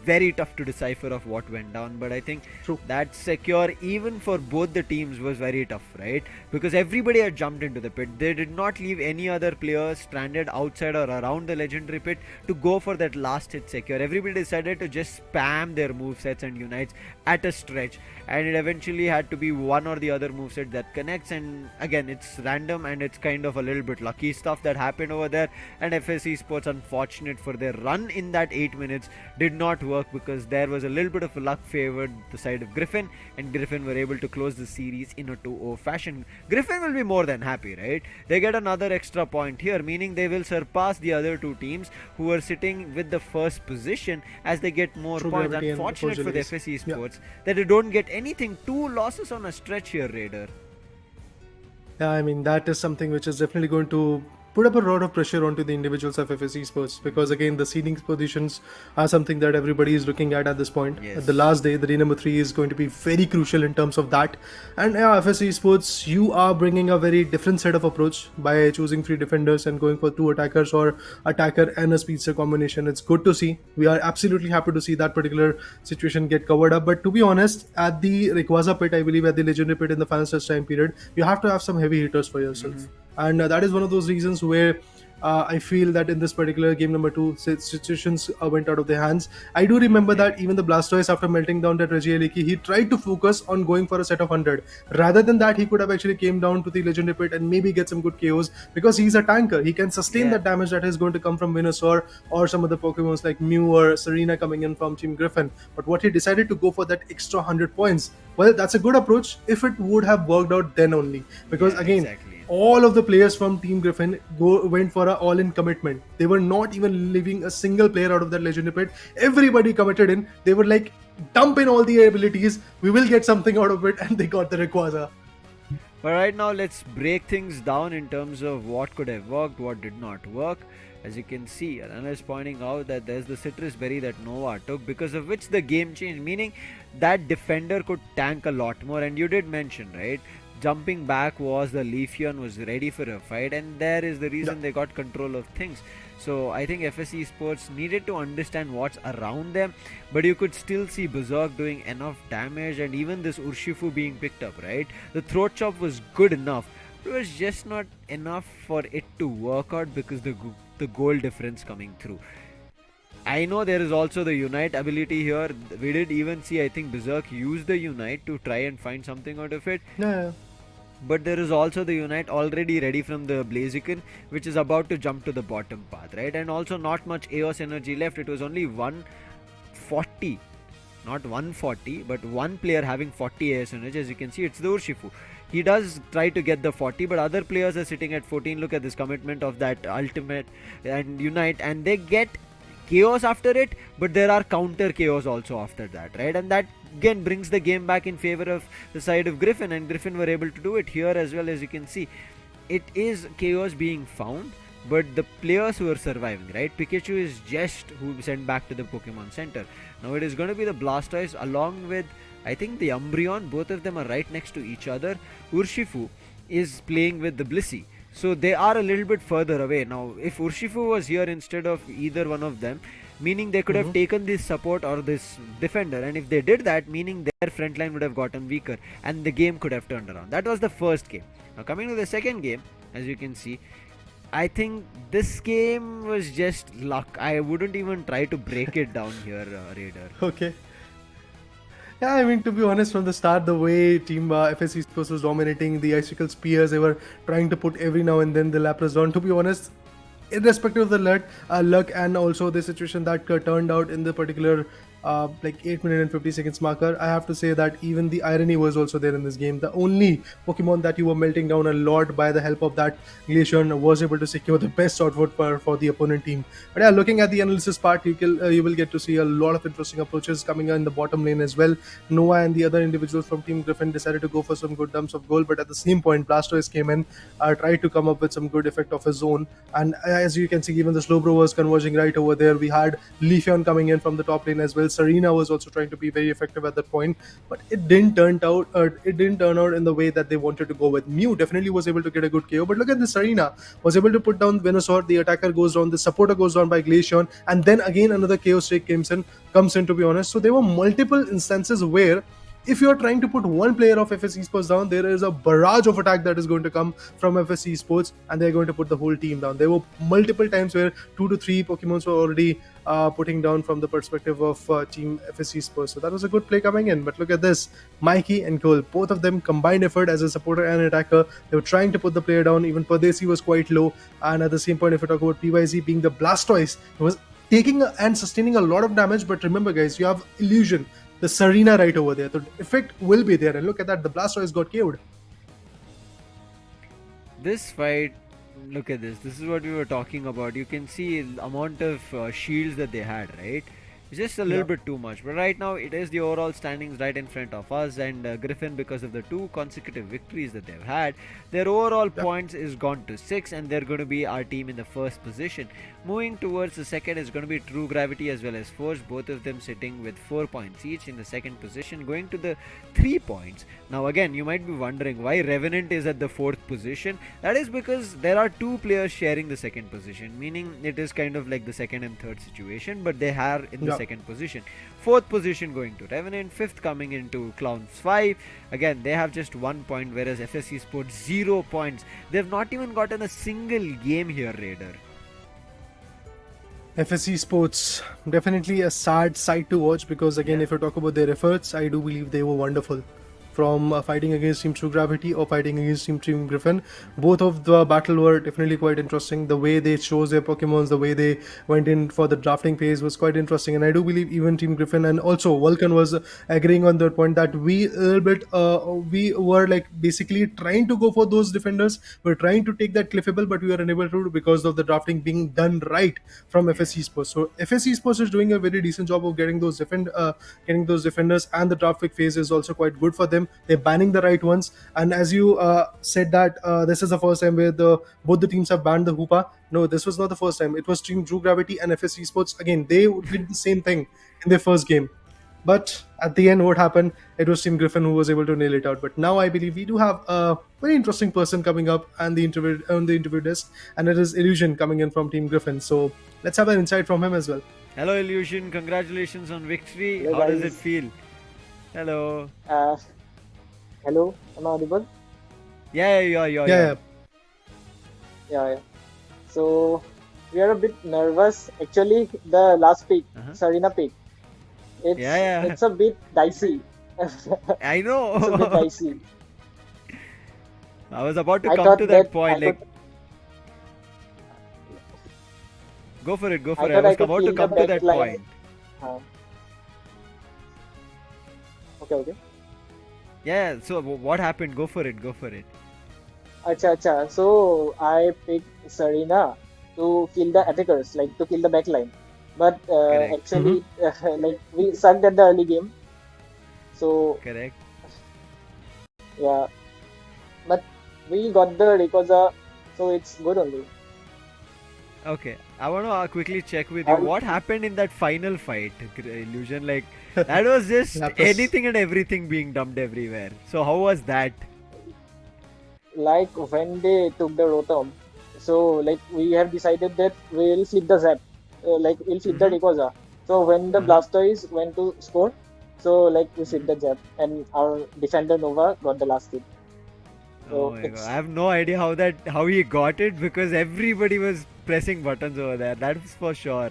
very tough to decipher of what went down. But I think that secure even for both the teams was very tough, right? Because everybody had jumped into the pit. They did not leave any other players stranded outside or around the Legendary Pit to go for that last hit secure. Everybody decided to just spam their movesets and Unites at a stretch, and it eventually had to be one or the other moveset that connects. And again, it's random and it's kind of a little bit lucky stuff that happened over there. And FS Esports, unfortunate for their run in that 8 minutes, did not work, because there was a little bit of luck favored the side of Griffin, and Griffin were able to close the series in a 2-0 fashion. Griffin will be more than happy, right? They get another extra point here, meaning they will surpass the other 2 teams who are sitting with the first position as they get more True points. gravity and Unfortunate for the Forge FS Esports that they don't get anything. 2 losses on a stretch here, Raider. Yeah, I mean, that is something which is definitely going to put up a lot of pressure onto the individuals of FSC Sports, because again the seeding positions are something that everybody is looking at this point. Yes. At the last day, the day number 3 is going to be very crucial in terms of that. And FSC Sports, you are bringing a very different set of approach by choosing 3 defenders and going for 2 attackers, or attacker and a speedster combination. It's good to see. We are absolutely happy to see that particular situation get covered up. But to be honest, at the Rayquaza pit, I believe at the legendary pit in the final search time period, you have to have some heavy hitters for yourself. And that is one of those reasons where I feel that in this particular game number 2, situations went out of their hands. I do remember that even the Blastoise, after melting down that Regieleki, he tried to focus on going for a set of 100. Rather than that, he could have actually came down to the legendary pit and maybe get some good KOs, because he's a tanker. He can sustain that damage that is going to come from Venusaur or some other Pokemons like Mew or Serena coming in from Team Griffin. But what he decided to go for that extra 100 points, well, that's a good approach if it would have worked out then only. Because again, all of the players from Team Griffin went for an all-in commitment. They were not even leaving a single player out of that legendary pit. Everybody committed in. They were like, dump in all the abilities. We will get something out of it, and they got the Rayquaza. But right now, let's break things down in terms of what could have worked, what did not work. As you can see, Anna is pointing out that there's the citrus berry that Nova took, because of which the game changed, meaning that defender could tank a lot more. And you did mention, right? Jumping back was the Leafeon was ready for a fight, and there is the reason they got control of things. So I think FSC Sports needed to understand what's around them, but you could still see Berserk doing enough damage, and even this Urshifu being picked up, right? The throat chop was good enough. It was just not enough for it to work out because the goal difference coming through. I know there is also the Unite ability here. We did even see, I think, Berserk use the Unite to try and find something out of it. Yeah. But there is also the Unite already ready from the Blaziken, which is about to jump to the bottom path, right? And also not much Eos energy left. It was only 140, not 140, but one player having 40 Eos energy. As you can see, it's the Urshifu. He does try to get the 40, but other players are sitting at 14. Look at this commitment of that Ultimate and Unite, and they get chaos after it, but there are counter chaos also after that, right? And that again brings the game back in favor of the side of Griffin, and Griffin were able to do it here as well. As you can see, it is chaos being found, but the players who are surviving, right? Pikachu is just who sent back to the Pokemon Center. Now it is going to be the Blastoise along with, I think, the Umbreon. Both of them are right next to each other. Urshifu is playing with the Blissey. So they are a little bit further away. Now, if Urshifu was here instead of either one of them, meaning they could have taken this support or this defender, and if they did that, meaning their front line would have gotten weaker and the game could have turned around. That was the first game. Now coming to the second game, as you can see, I think this game was just luck. I wouldn't even try to break it down here, Raider. Okay. Yeah, I mean, to be honest, from the start, the way Team FSC Sports was dominating, the Icicle Spears, they were trying to put every now and then the Lapras down. To be honest, irrespective of the luck and also the situation that turned out in the particular like 8 minute and 50 seconds marker, I have to say that even the irony was also there in this game. The only Pokemon that you were melting down a lot by the help of that Glaceon was able to secure the best output for the opponent team. But yeah, looking at the analysis part, you will get to see a lot of interesting approaches coming in the bottom lane as well. Noah and the other individuals from Team Griffin decided to go for some good dumps of goal, but at the same point, Blastoise came in, tried to come up with some good effect of his own, and as you can see, even the Slowbro was converging right over there. We had Leafeon coming in from the top lane as well. Serena was also trying to be very effective at that point, but it didn't turn out in the way that they wanted to go with. Mew definitely was able to get a good KO, but look at this, Serena was able to put down Venusaur. The attacker goes down, the supporter goes down by Glaceon, and then again another KO streak comes in, to be honest. So there were multiple instances where if you are trying to put one player of FSC Sports down, there is a barrage of attack that is going to come from FSC Sports, and they're going to put the whole team down. There were multiple times where 2 to 3 Pokemons were already putting down from the perspective of Team FSC Sports. So that was a good play coming in. But look at this, Mikey and Cole, both of them combined effort as a supporter and attacker. They were trying to put the player down. Even Pardesi was quite low. And at the same point, if we talk about PYZ being the Blastoise, it was taking and sustaining a lot of damage. But remember, guys, you have Illusion, the Serena right over there. The effect will be there. And look at that, the Blastoise got KO'd. This fight, look at this. This is what we were talking about. You can see the amount of shields that they had, right? Just a little bit too much. But right now, it is the overall standings right in front of us, and Griffin, because of the 2 consecutive victories that they've had, their overall points is gone to 6, and they're going to be our team in the first position. Moving towards the second is going to be True Gravity as well as Force, both of them sitting with 4 points each in the second position, going to the 3 points. Now, again, you might be wondering why Revenant is at the 4th position. That is because there are 2 players sharing the second position, meaning it is kind of like the second and third situation, but they are in the second position. 4th position going to Revenant, 5th coming into Clowns 5. Again, they have just 1 point, whereas FSC Sports 0 points. They've not even gotten a single game here, Raider. FSC Sports, definitely a sad sight to watch, because again, if you talk about their efforts, I do believe they were wonderful. From fighting against Team True Gravity or fighting against Team Griffin, both of the battle were definitely quite interesting. The way they chose their Pokemons, the way they went in for the drafting phase was quite interesting. And I do believe even Team Griffin and also Vulcan was agreeing on that point that we were like basically trying to go for those defenders. We're trying to take that cliffable, but we were unable to because of the drafting being done right from FSC Sports. So FSC Sports is doing a very decent job of getting those defenders, and the draft pick phase is also quite good for them. They're banning the right ones, and as you said that this is the first time where both the teams have banned the Hoopa. No, this was not the first time. It was Team True Gravity and FSC Sports. Again, they did the same thing in their first game. But at the end, what happened? It was Team Griffin who was able to nail it out. But now I believe we do have a very interesting person coming up on the interview desk, and it is Illusion coming in from Team Griffin. So let's have an insight from him as well. Hello, Illusion. Congratulations on victory. Hello, How does guys. it feel? Hello. Hello, am I audible? Yeah. Yeah. So we are a bit nervous. Actually, the last pick, Serena pick, it's a bit dicey. I know. It's a bit dicey. I was about to I come thought to that that point. I Like, go for it. I I thought was I could about to kill the come to that backline. point. Okay. Yeah. So what happened? Go for it. Acha. So I picked Serena to kill the attackers, like to kill the backline. But actually, like we sucked at the early game. So Correct. yeah, but we got the Rayquaza, so it's good only. Okay, I want to quickly check with you. What happened in that final fight, Illusion? Like, that was just anything and everything being dumped everywhere. So how was that? Like when they took the Rotom, so like we have decided that we'll flip the Zap, like we'll flip the Rayquaza. So when the Blastoise went to score, so like we flipped the Zap, and our defender Nova got the last hit. Oh my god, I have no idea how he got it, because everybody was pressing buttons over there. That's for sure.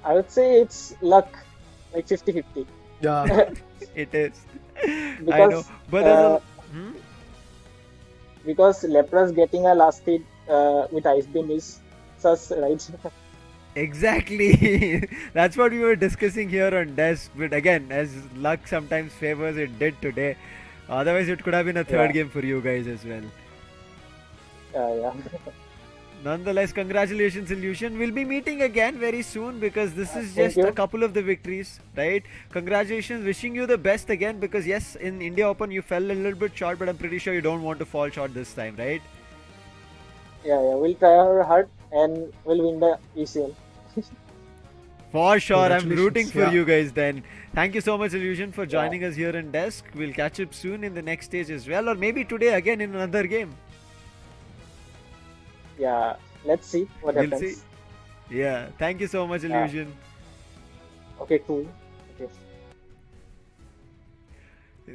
I would say it's luck, like 50-50. Yeah, it is. Because, I know, but there's because Lepras getting a last hit with Ice Beam is sus, right? Exactly. That's what we were discussing here on desk. But again, as luck sometimes favors, it did today. Otherwise, it could have been a third game for you guys as well. Yeah. Nonetheless, congratulations, Illusion. We'll be meeting again very soon, because this is just a couple of the victories, right? Congratulations. Wishing you the best again, because yes, in India Open you fell a little bit short, but I'm pretty sure you don't want to fall short this time, right? Yeah. We'll try our hard and we'll win the ECL. For sure, I'm Congratulations. rooting for Yeah. you guys then. Thank you so much, Illusion, for joining us here in desk. We'll catch up soon in the next stage as well, or maybe today again in another game. Yeah, let's see what We'll happens. see. Yeah, thank you so much, Illusion. Okay, cool. Okay.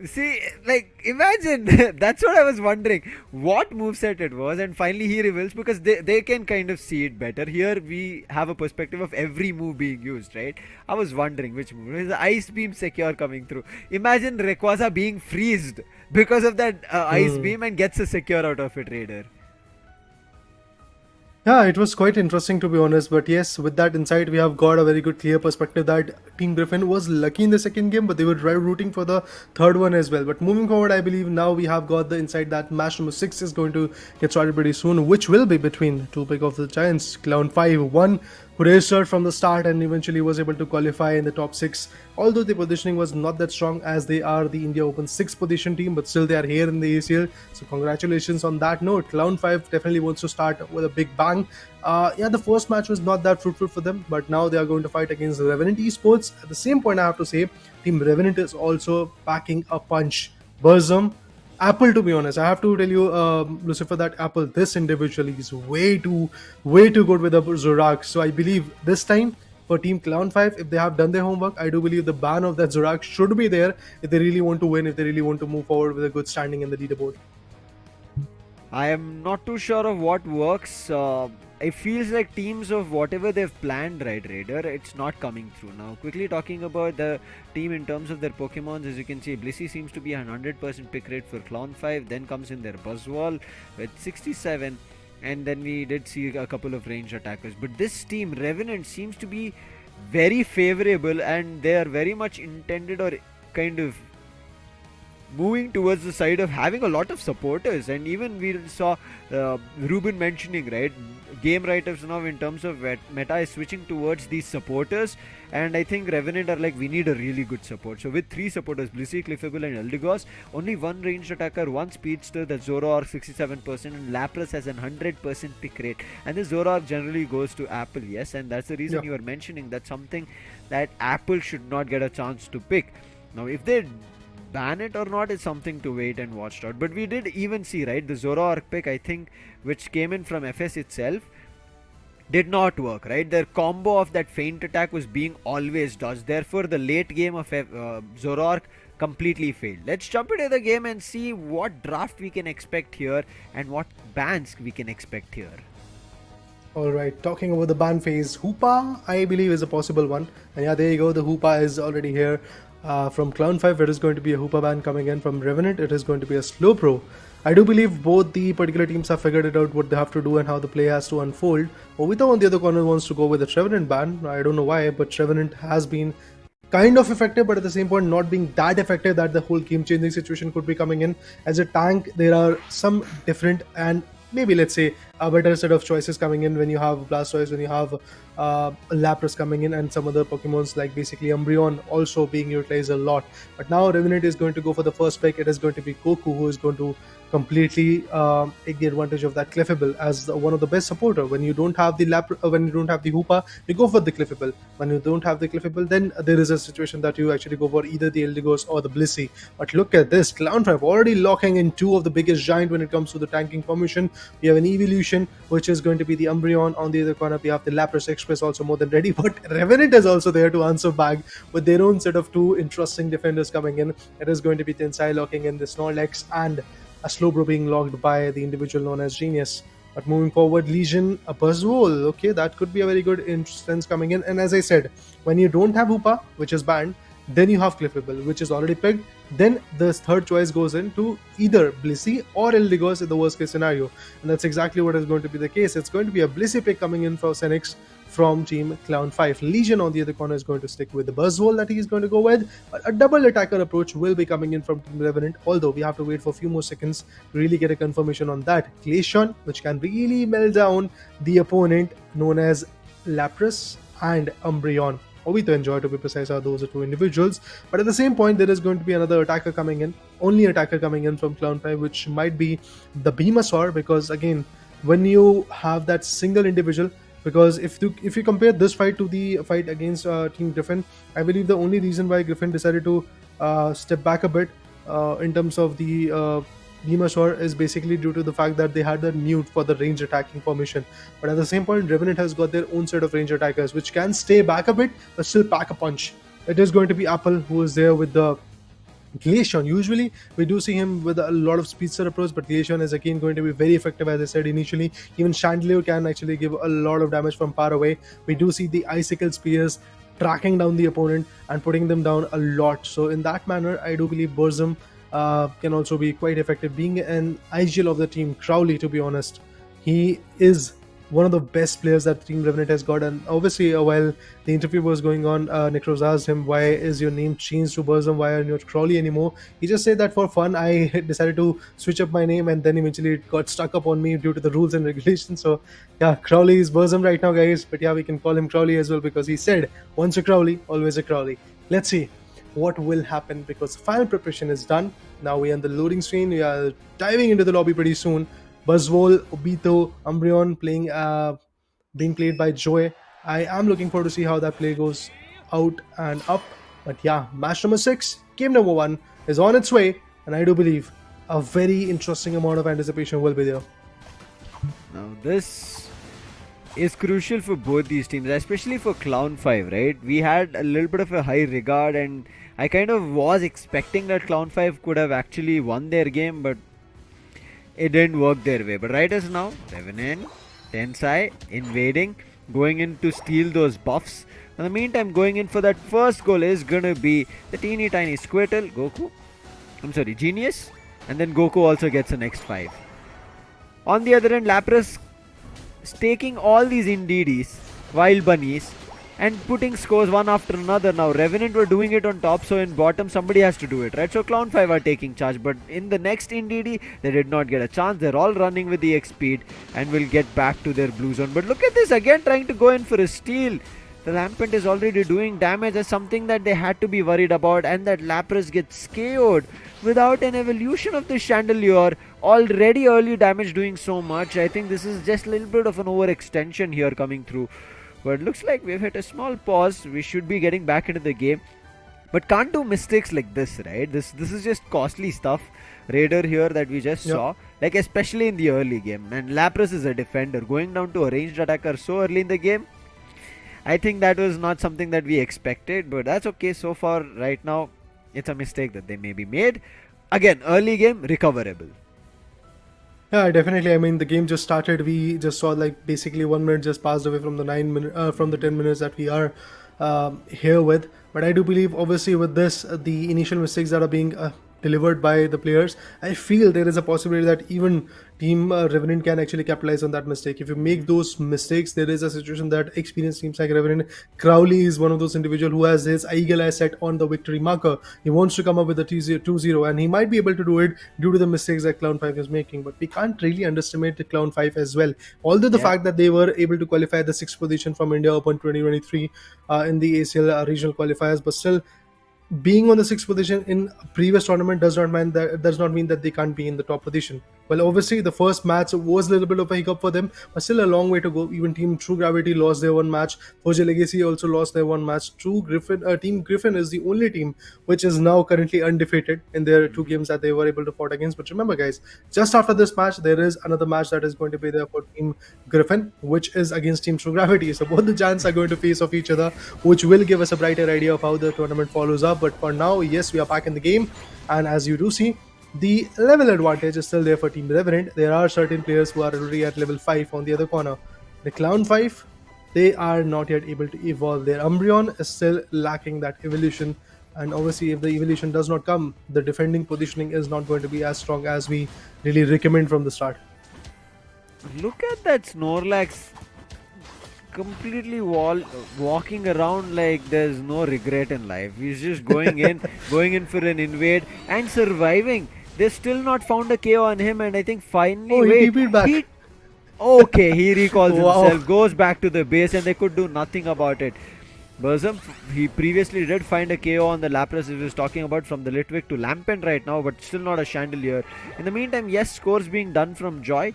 See, like, imagine, that's what I was wondering, what moveset it was, and finally he reveals, because they can kind of see it better. Here we have a perspective of every move being used, right? I was wondering which move. Is the Ice Beam secure coming through? Imagine Rayquaza being freezed because of that Ice Beam and gets a secure out of it, Raider. Yeah, it was quite interesting, to be honest. But yes, with that insight, we have got a very good clear perspective that Team Griffin was lucky in the second game, but they were rooting for the third one as well. But moving forward, I believe now we have got the insight that match number 6 is going to get started pretty soon, which will be between two pick of the Giants, Clown 5 1 who registered from the start and eventually was able to qualify in the top 6. Although the positioning was not that strong, as they are the India Open 6th position team, but still they are here in the ACL. So congratulations on that note. Cloud5 definitely wants to start with a big bang. The first match was not that fruitful for them, but now they are going to fight against Revenant Esports. At the same point, I have to say, Team Revenant is also packing a punch. Burzum, Apple, to be honest, I have to tell you, Lucifer, that Apple, this individually is way too good with the Zorak. So I believe this time for Team Clown5, if they have done their homework, I do believe the ban of that Zorak should be there if they really want to win, if they really want to move forward with a good standing in the leaderboard. I am not too sure of what works. It feels like teams of whatever they've planned, right, Raider, it's not coming through. Now, quickly talking about the team in terms of their Pokemons, as you can see, Blissey seems to be a 100% pick rate for Clown5. Then comes in their Buzzwole with 67. And then we did see a couple of ranged attackers. But this team, Revenant, seems to be very favorable, and they are very much intended or kind of moving towards the side of having a lot of supporters. And even we saw Ruben mentioning, right, game writers now in terms of meta is switching towards these supporters, and I think Revenant are like, we need a really good support. So with 3 supporters, Blissey, Cliffable and Eldegoss, only 1 ranged attacker, 1 speedster, that's Zoroark 67%, and Lapras has a 100% pick rate, and this Zoroark generally goes to Apple, yes, and that's the reason you were mentioning, that's something that Apple should not get a chance to pick. Now if they ban it or not is something to wait and watch out. But we did even see, right, the Zoroark pick, I think, which came in from FS itself, did not work, right? Their combo of that feint attack was being always dodged. Therefore, the late game of Zoroark completely failed. Let's jump into the game and see what draft we can expect here and what bans we can expect here. Alright, talking about the ban phase, Hoopa, I believe, is a possible one. And yeah, there you go, the Hoopa is already here. From Clown5, it is going to be a Hoopa ban coming in. From Revenant, it is going to be a Slowbro. I do believe both the particular teams have figured it out what they have to do and how the play has to unfold. Ovita on the other corner wants to go with the Revenant ban. I don't know why, but Revenant has been kind of effective, but at the same point not being that effective that the whole game-changing situation could be coming in. As a tank, there are some different and maybe, let's say, a better set of choices coming in when you have Blastoise, when you have Lapras coming in, and some other Pokemons like basically Umbreon also being utilized a lot. But now Revenant is going to go for the first pick. It is going to be Goku, who is going to completely take the advantage of that Cliffable as one of the best supporter. When you don't have the when you don't have the Hoopa, you go for the Cliffable. When you don't have the Cliffable, then there is a situation that you actually go for either the Eldegoss or the Blissey. But look at this, Clown5 already locking in 2 of the biggest giant when it comes to the tanking formation. We have an evolution, which is going to be the Umbreon. On the other corner, we have the Lapras Express also more than ready, but Revenant is also there to answer back with their own set of 2 interesting defenders coming in. It is going to be Tensai locking in the Snorlax and a Slowbro being locked by the individual known as Genius. But moving forward, Legion, a Buzzwole, okay, that could be a very good instance coming in. And as I said, when you don't have Hoopa, which is banned, then you have Cliffable, which is already picked. Then the third choice goes into either Blissey or Eldegoss in the worst case scenario. And that's exactly what is going to be the case. It's going to be a Blissey pick coming in for Senix from Team Clown5. Legion on the other corner is going to stick with the Buzzwole that he is going to go with. But a double attacker approach will be coming in from Team Revenant, although we have to wait for a few more seconds to really get a confirmation on that. Glaceon, which can really melt down the opponent known as Lapras and Umbreon. Ovita Enjoy, to be precise, are those 2 individuals. But at the same point, there is going to be another attacker coming in, only attacker coming in from Clown5, which might be the Venusaur, because again, when you have that single individual, because if you compare this fight to the fight against Team Griffin, I believe the only reason why Griffin decided to step back a bit in terms of the Venusaur is basically due to the fact that they had the mute for the range attacking formation. But at the same point, Revenant has got their own set of range attackers which can stay back a bit but still pack a punch. It is going to be Apple who is there with the Glaceon. Usually we do see him with a lot of speedster approach, but Glaceon is again going to be very effective. As I said initially, even Chandelier can actually give a lot of damage from far away. We do see the Icicle Spears tracking down the opponent and putting them down a lot. So in that manner, I do believe Burzum can also be quite effective. Being an IGL of the team, Crowley, to be honest, he is one of the best players that Team Revenant has got. And obviously, while the interview was going on, Nekroz asked him, "Why is your name changed to Burzum? Why are you not Crowley anymore?" He just said that for fun, I decided to switch up my name, and then eventually it got stuck up on me due to the rules and regulations. So, yeah, Crowley is Burzum right now, guys. But yeah, we can call him Crowley as well because he said, "Once a Crowley, always a Crowley." Let's see what will happen because final preparation is done. Now we are in the loading screen. We are diving into the lobby pretty soon. Buzzwole, Obito, Umbreon being played by Joy. I am looking forward to see how that play goes out and up. But yeah, match number 6, game number 1 is on its way, and I do believe a very interesting amount of anticipation will be there. Now this is crucial for both these teams, especially for Clown 5, right? We had a little bit of a high regard, and I kind of was expecting that Clown 5 could have actually won their game, but it didn't work their way. But right as now, Revenant, Tensai invading, going in to steal those buffs. In the meantime, going in for that first goal is gonna be the teeny tiny Squirtle, Genius, and then Goku also gets an X5. On the other end, Lapras staking all these Indidis, Wild Bunnies, and putting scores one after another. Now Revenant were doing it on top, so in bottom somebody has to do it, right? So Clown 5 are taking charge, but in the next Indidi they did not get a chance. They're all running with the X speed and will get back to their blue zone. But look at this, again trying to go in for a steal. The Lampent is already doing damage. As something that they had to be worried about, and that Lapras gets KO'd without an evolution of the Chandelier. Already early damage doing so much. I think this is just a little bit of an overextension here coming through. But looks like we've hit a small pause. We should be getting back into the game. But can't do mistakes like this, right? This is just costly stuff. Raider here that we just saw. Like especially in the early game. And Lapras is a defender. Going down to a ranged attacker so early in the game, I think that was not something that we expected. But that's okay so far. Right now, it's a mistake that they maybe made. Again, early game, recoverable. Yeah, definitely. I mean, the game just started. We just saw like basically 1 minute just passed away from the 10 minutes that we are here with. But I do believe, obviously, with this, the initial mistakes that are being delivered by the players, I feel there is a possibility that even Team Revenant can actually capitalize on that mistake. If you make those mistakes, there is a situation that experienced teams like Revenant, Crowley is one of those individuals who has his eagle eye set on the victory marker. He wants to come up with a 2-0, and he might be able to do it due to the mistakes that Clown 5 is making. But we can't really underestimate the Clown 5 as well. Although the fact that they were able to qualify the 6th position from India Open 2023 in the ACL regional qualifiers, but still, being on the 6th position in a previous tournament does not mean that they can't be in the top position. Well, obviously the first match was a little bit of a hiccup for them, but still a long way to go. Even Team True Gravity lost their one match. Forja Legacy also lost their one match. Team Griffin is the only team which is now currently undefeated in their 2 games that they were able to fight against. But remember, guys, just after this match, there is another match that is going to be there for Team Griffin, which is against Team True Gravity. So both the giants are going to face off each other, which will give us a brighter idea of how the tournament follows up. But for now, yes, we are back in the game, and as you do see, the level advantage is still there for Team Revenant. There are certain players who are already at level 5 on the other corner. The Clown 5, they are not yet able to evolve. Their Umbreon is still lacking that evolution, and obviously if the evolution does not come, the defending positioning is not going to be as strong as we really recommend from the start. Look at that Snorlax completely walking around like there's no regret in life. He's just going in for an invade and surviving. They still not found a KO on him, and I think finally he TP'd back. He recalls himself, goes back to the base, and they could do nothing about it. Burzum, he previously did find a KO on the Lapras he was talking about, from the Litwick to Lampent right now, but still not a Chandelier. In the meantime, yes, scores being done from Joy.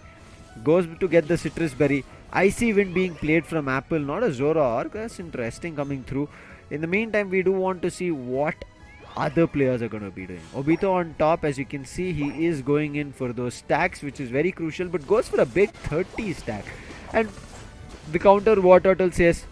Goes to get the Citrus Berry. Icy Wind being played from Apple, not a Zoroark. That's interesting coming through. In the meantime, we do want to see what other players are going to be doing. Obito on top, as you can see, he is going in for those stacks, which is very crucial, but goes for a big 30 stack. And the counter War Turtle says,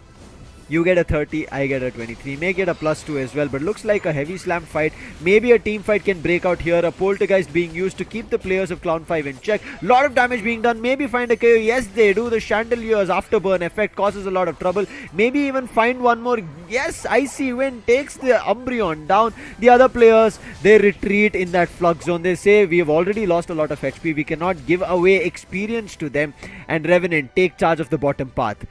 You get a 30, I get a 23. Make it a +2 as well. But looks like a heavy slam fight. Maybe a team fight can break out here. A poltergeist being used to keep the players of Clown 5 in check. Lot of damage being done. Maybe find a KO. Yes, they do. The chandelier's afterburn effect causes a lot of trouble. Maybe even find one more. Yes, Icy Wind takes the Umbreon down. The other players, they retreat in that flux zone. They say we have already lost a lot of HP. We cannot give away experience to them. And Revenant take charge of the bottom path.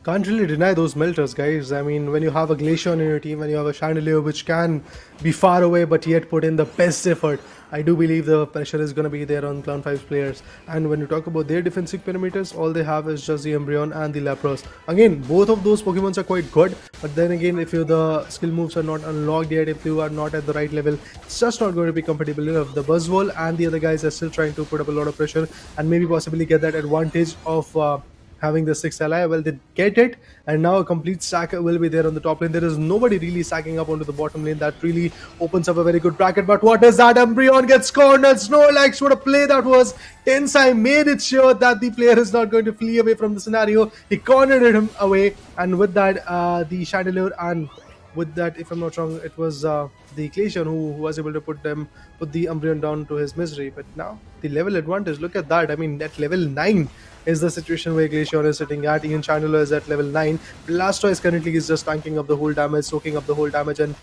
Can't really deny those melters, guys. I mean, when you have a Glaceon in your team, when you have a Chandelier which can be far away but yet put in the best effort, I do believe the pressure is going to be there on Clown 5's players. And when you talk about their defensive parameters, all they have is just the Umbreon and the Lapras. Again, both of those Pokemons are quite good, but then again, if the skill moves are not unlocked yet, if you are not at the right level, it's just not going to be compatible enough. The Buzzwole and the other guys are still trying to put up a lot of pressure and maybe possibly get that advantage of having the 6th ally. Well, they get it, and now a complete stack will be there on the top lane. There is nobody really stacking up onto the bottom lane. That really opens up a very good bracket. But what is that? Umbreon gets cornered. Snorlax, what a play that was. Tensai made it sure that the player is not going to flee away from the scenario. He cornered him away, and with that, the Chandelier, and with that, if I'm not wrong, it was the Glaceon who was able to put the Umbreon down to his misery. But now the level advantage, look at that. I mean, at level 9 is the situation where Glaceon is sitting at. Even Chandelier is at level 9. Blastoise currently is just tanking up the whole damage, soaking up the whole damage, and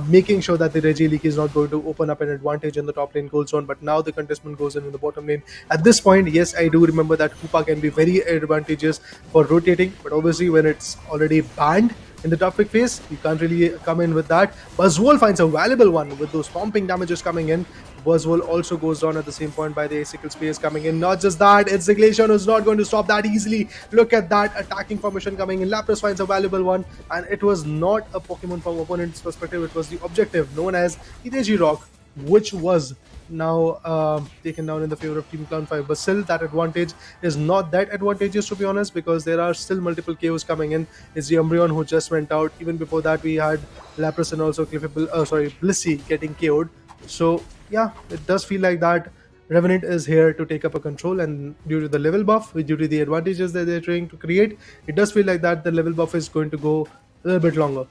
making sure that the Regieleki is not going to open up an advantage in the top lane gold zone. But now the contestment goes in the bottom lane. At this point, yes, I do remember that Hoopa can be very advantageous for rotating, but obviously when it's already banned in the top pick phase, you can't really come in with that. Buzzwole finds a valuable one with those pumping damages coming in. Buzzwole also goes down at the same point by the Icicle Spears coming in. Not just that, it's the Glaceon who's not going to stop that easily. Look at that attacking formation coming in. Lapras finds a valuable one, and it was not a Pokemon from opponent's perspective. It was the objective known as Hiteji Rock, which was now taken down in the favor of Team Clown 5. But still, that advantage is not that advantageous, to be honest, because there are still multiple KOs coming in. It's the Umbreon who just went out. Even before that, we had Lapras and also Blissey getting KO'd. So yeah, it does feel like that Revenant is here to take up a control, and due to the level buff, due to the advantages that they're trying to create, it does feel like that the level buff is going to go a little bit longer.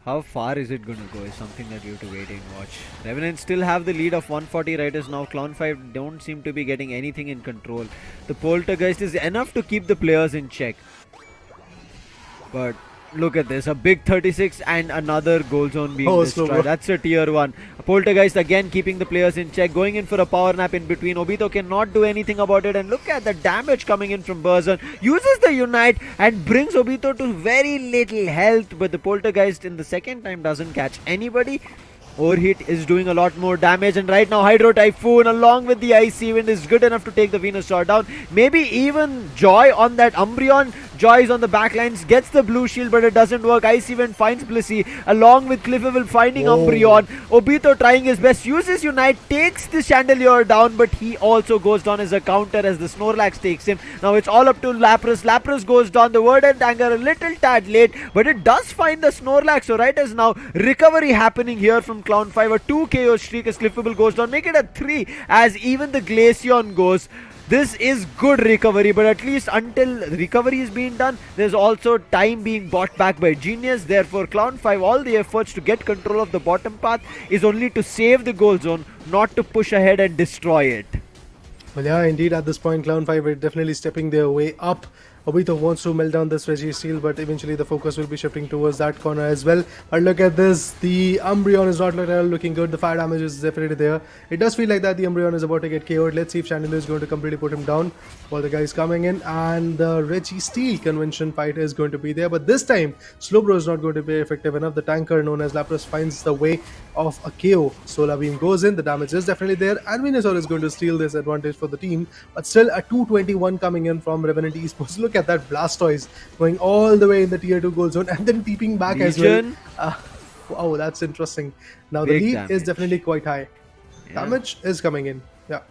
How far is it going to go is something that we have to wait and watch. Revenant still have the lead of 140 riders now. Clown 5 don't seem to be getting anything in control. The Poltergeist is enough to keep the players in check. But look at this, a big 36 and another goal zone being destroyed. That's a tier 1. Poltergeist again keeping the players in check, going in for a power nap in between. Obito cannot do anything about it, and look at the damage coming in from Burzon. Uses the Unite and brings Obito to very little health, but the Poltergeist in the second time doesn't catch anybody. Overheat is doing a lot more damage, and right now Hydro Typhoon along with the Icy Wind is good enough to take the Venusaur down. Maybe even Joy on that Umbreon. Joy is on the backlines, gets the blue shield, but it doesn't work. Icy Wind finds Blissey along with Cliffable finding Umbreon. Obito trying his best, uses Unite, takes the Chandelier down, but he also goes down as a counter as the Snorlax takes him. Now it's all up to Lapras. Lapras goes down, the Verdant Anger a little tad late, but it does find the Snorlax. So right as now, recovery happening here from Clown 5. A 2 KO streak as Cliffable goes down, make it a 3 as even the Glaceon goes. This is good recovery, but at least until recovery is being done, there's also time being bought back by Genius. Therefore, Clown 5, all the efforts to get control of the bottom path is only to save the goal zone, not to push ahead and destroy it. Well, yeah, indeed, at this point, Clown 5 are definitely stepping their way up. Obito wants to melt down this Registeel, but eventually the focus will be shifting towards that corner as well. But look at this, the Umbreon is not looking good. The fire damage is definitely there. It does feel like that the Umbreon is about to get KO'd. Let's see if Chandelier is going to completely put him down while the guy is coming in, and the Registeel convention fight is going to be there. But this time, Slowbro is not going to be effective enough. The tanker known as Lapras finds the way of a KO. Solar Beam goes in, the damage is definitely there, and Venusaur is going to steal this advantage for the team. But still, a 221 coming in from Revenant Esports. Look at that Blastoise going all the way in the tier 2 goal zone and then peeping back Legion. as well. Wow, that's interesting. Now Big the lead damage. is definitely quite high. Yeah. Damage is coming in. Yeah.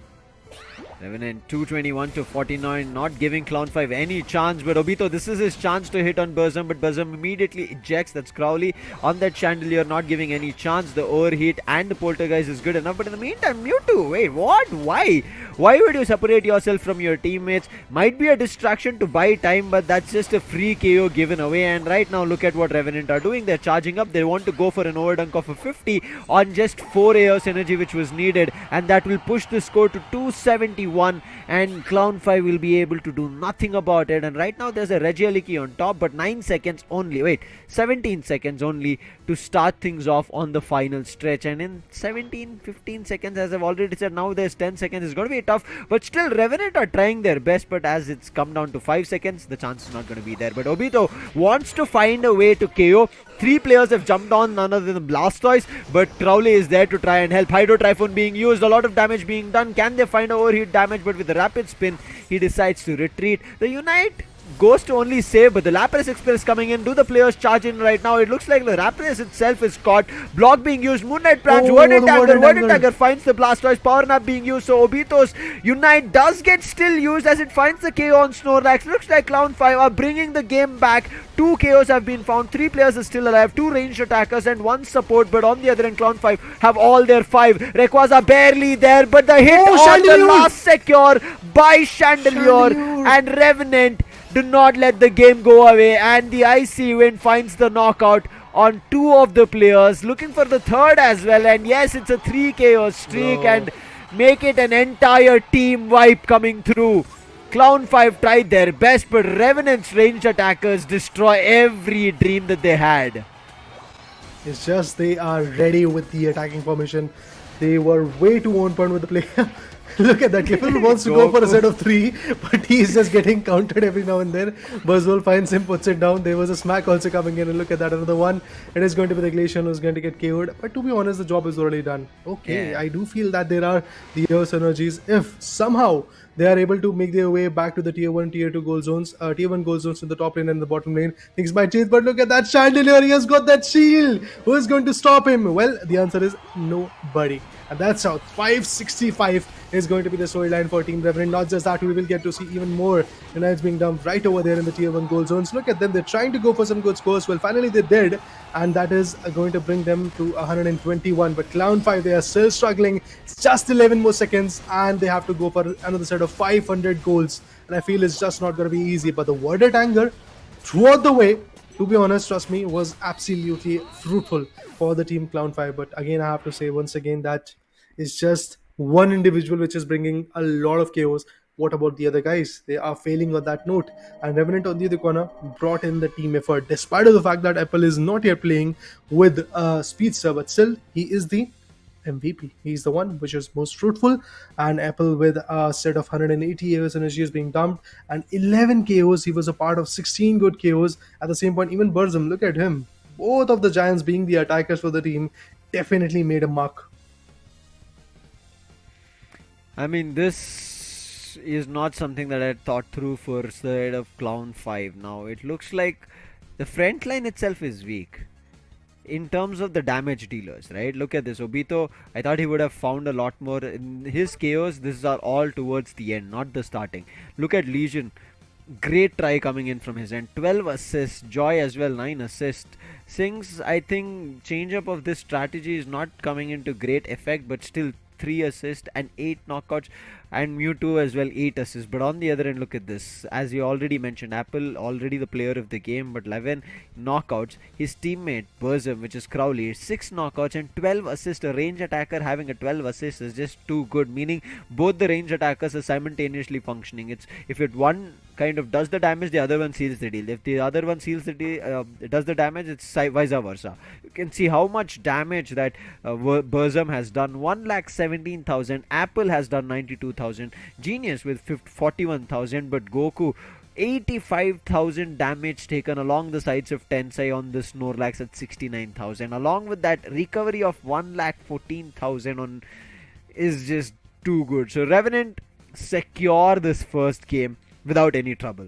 Revenant 221 to 49, not giving Clown5 any chance, but Obito, this is his chance to hit on Burzum, but Burzum immediately ejects. That's Crowley on that Chandelier, not giving any chance. The overheat and the Poltergeist is good enough, but in the meantime, Mewtwo, wait, what? Why? Why would you separate yourself from your teammates? Might be a distraction to buy time, but that's just a free KO given away. And right now, look at what Revenant are doing. They're charging up. They want to go for an overdunk of a 50 on just 4 AOS energy, which was needed, and that will push the score to 271. And Clown5 will be able to do nothing about it. And right now there's a Regieleki on top, but 17 seconds only to start things off on the final stretch. And in 15 seconds, as I've already said, now there's 10 seconds. It's going to be tough, but still Revenant are trying their best. But as it's come down to 5 seconds, the chance is not going to be there. But Obito wants to find a way to KO. 3 players have jumped on, none other than Blastoise, but Crowley is there to try and help. Hydro Typhoon being used, a lot of damage being done. Can they find overheat damage? But with the rapid spin, he decides to retreat. The Unite goes to only save, but the Lapras Express coming in. Do the players charge in right now? It looks like the Lapras itself is caught. Block being used, Moonlight Branch, Worded Dagger finds the Blastoise, Power Nap being used. So Obito's Unite does get still used as it finds the KO on Snorlax. Looks like Clown5 are bringing the game back. 2 KOs have been found, 3 players are still alive, 2 ranged attackers and 1 support, but on the other end, Clown5 have all their 5. Rayquaza barely there, but the hit on the last secure by Chandelier and Revenant do not let the game go away, and the Icy Wind finds the knockout on 2 of the players, looking for the 3rd as well. And yes, it's a 3 KO streak and make it an entire team wipe coming through. Clown5 tried their best, but Revenant's ranged attackers destroy every dream that they had. It's just they are ready with the attacking formation. They were way too on point with the play. Look at that. Griffin wants to go for a set of 3, but he's just getting countered every now and then. Buzzwole finds him, puts it down. There was a smack also coming in, and look at that, another one. It is going to be the Glacian who's going to get KO'd. But to be honest, the job is already done. Okay, I do feel that there are the Earth synergies. If somehow they are able to make their way back to the tier 1, tier 2 goal zones, tier 1 goal zones in the top lane and the bottom lane, things might change. But look at that Chandelier, he has got that shield. Who is going to stop him? Well, the answer is nobody. And that's how 565 is going to be the storyline for Team Revenant. Not just that, we will get to see even more Unites being dumped right over there in the tier 1 goal zones. Look at them, they're trying to go for some good scores. Well, finally they did, and that is going to bring them to 121. But Clown5, they are still struggling. It's just 11 more seconds, and they have to go for another set of 500 goals. And I feel it's just not going to be easy. But the Worded Anger throughout the way, to be honest, trust me, was absolutely fruitful for the team Clown5. But again, I have to say once again that it's just one individual which is bringing a lot of chaos. What about the other guys? They are failing on that note. And Revenant on the other corner brought in the team effort, despite of the fact that Apple is not yet playing with Speedster, but still he is the MVP. He's the one which is most fruitful, and Apple with a set of 180 AOS energy is being dumped and 11 KOs. He was a part of 16 good KOs. At the same point, even Burzum, look at him. Both of the giants being the attackers for the team definitely made a mark. I mean, this is not something that I thought through for side of Clown5 now. It looks like the front line itself is weak in terms of the damage dealers, right? Look at this. Obito, I thought he would have found a lot more. In his KOs, these are all towards the end, not the starting. Look at Legion. Great try coming in from his end. 12 assists. Joy as well, 9 assists. Sings, I think, change up of this strategy is not coming into great effect, but still 3 assists and 8 knockouts, and Mewtwo as well 8 assists. But on the other end, look at this. As you already mentioned, Apple already the player of the game, but 11 knockouts. His teammate Burzum, which is Crowley, 6 knockouts and 12 assists. A range attacker having a 12 assists is just too good, meaning both the range attackers are simultaneously functioning. It's if it one kind of does the damage, the other one seals the deal. If the other one seals the deal, does the damage, it's vice versa. You can see how much damage that Burzum has done. 1,17,000. Apple has done 92,000. Genius with 41,000. But Goku, 85,000 damage taken along the sides of Tensei on the Snorlax at 69,000. Along with that, recovery of 1,14,000 on is just too good. So Revenant secure this first game without any trouble.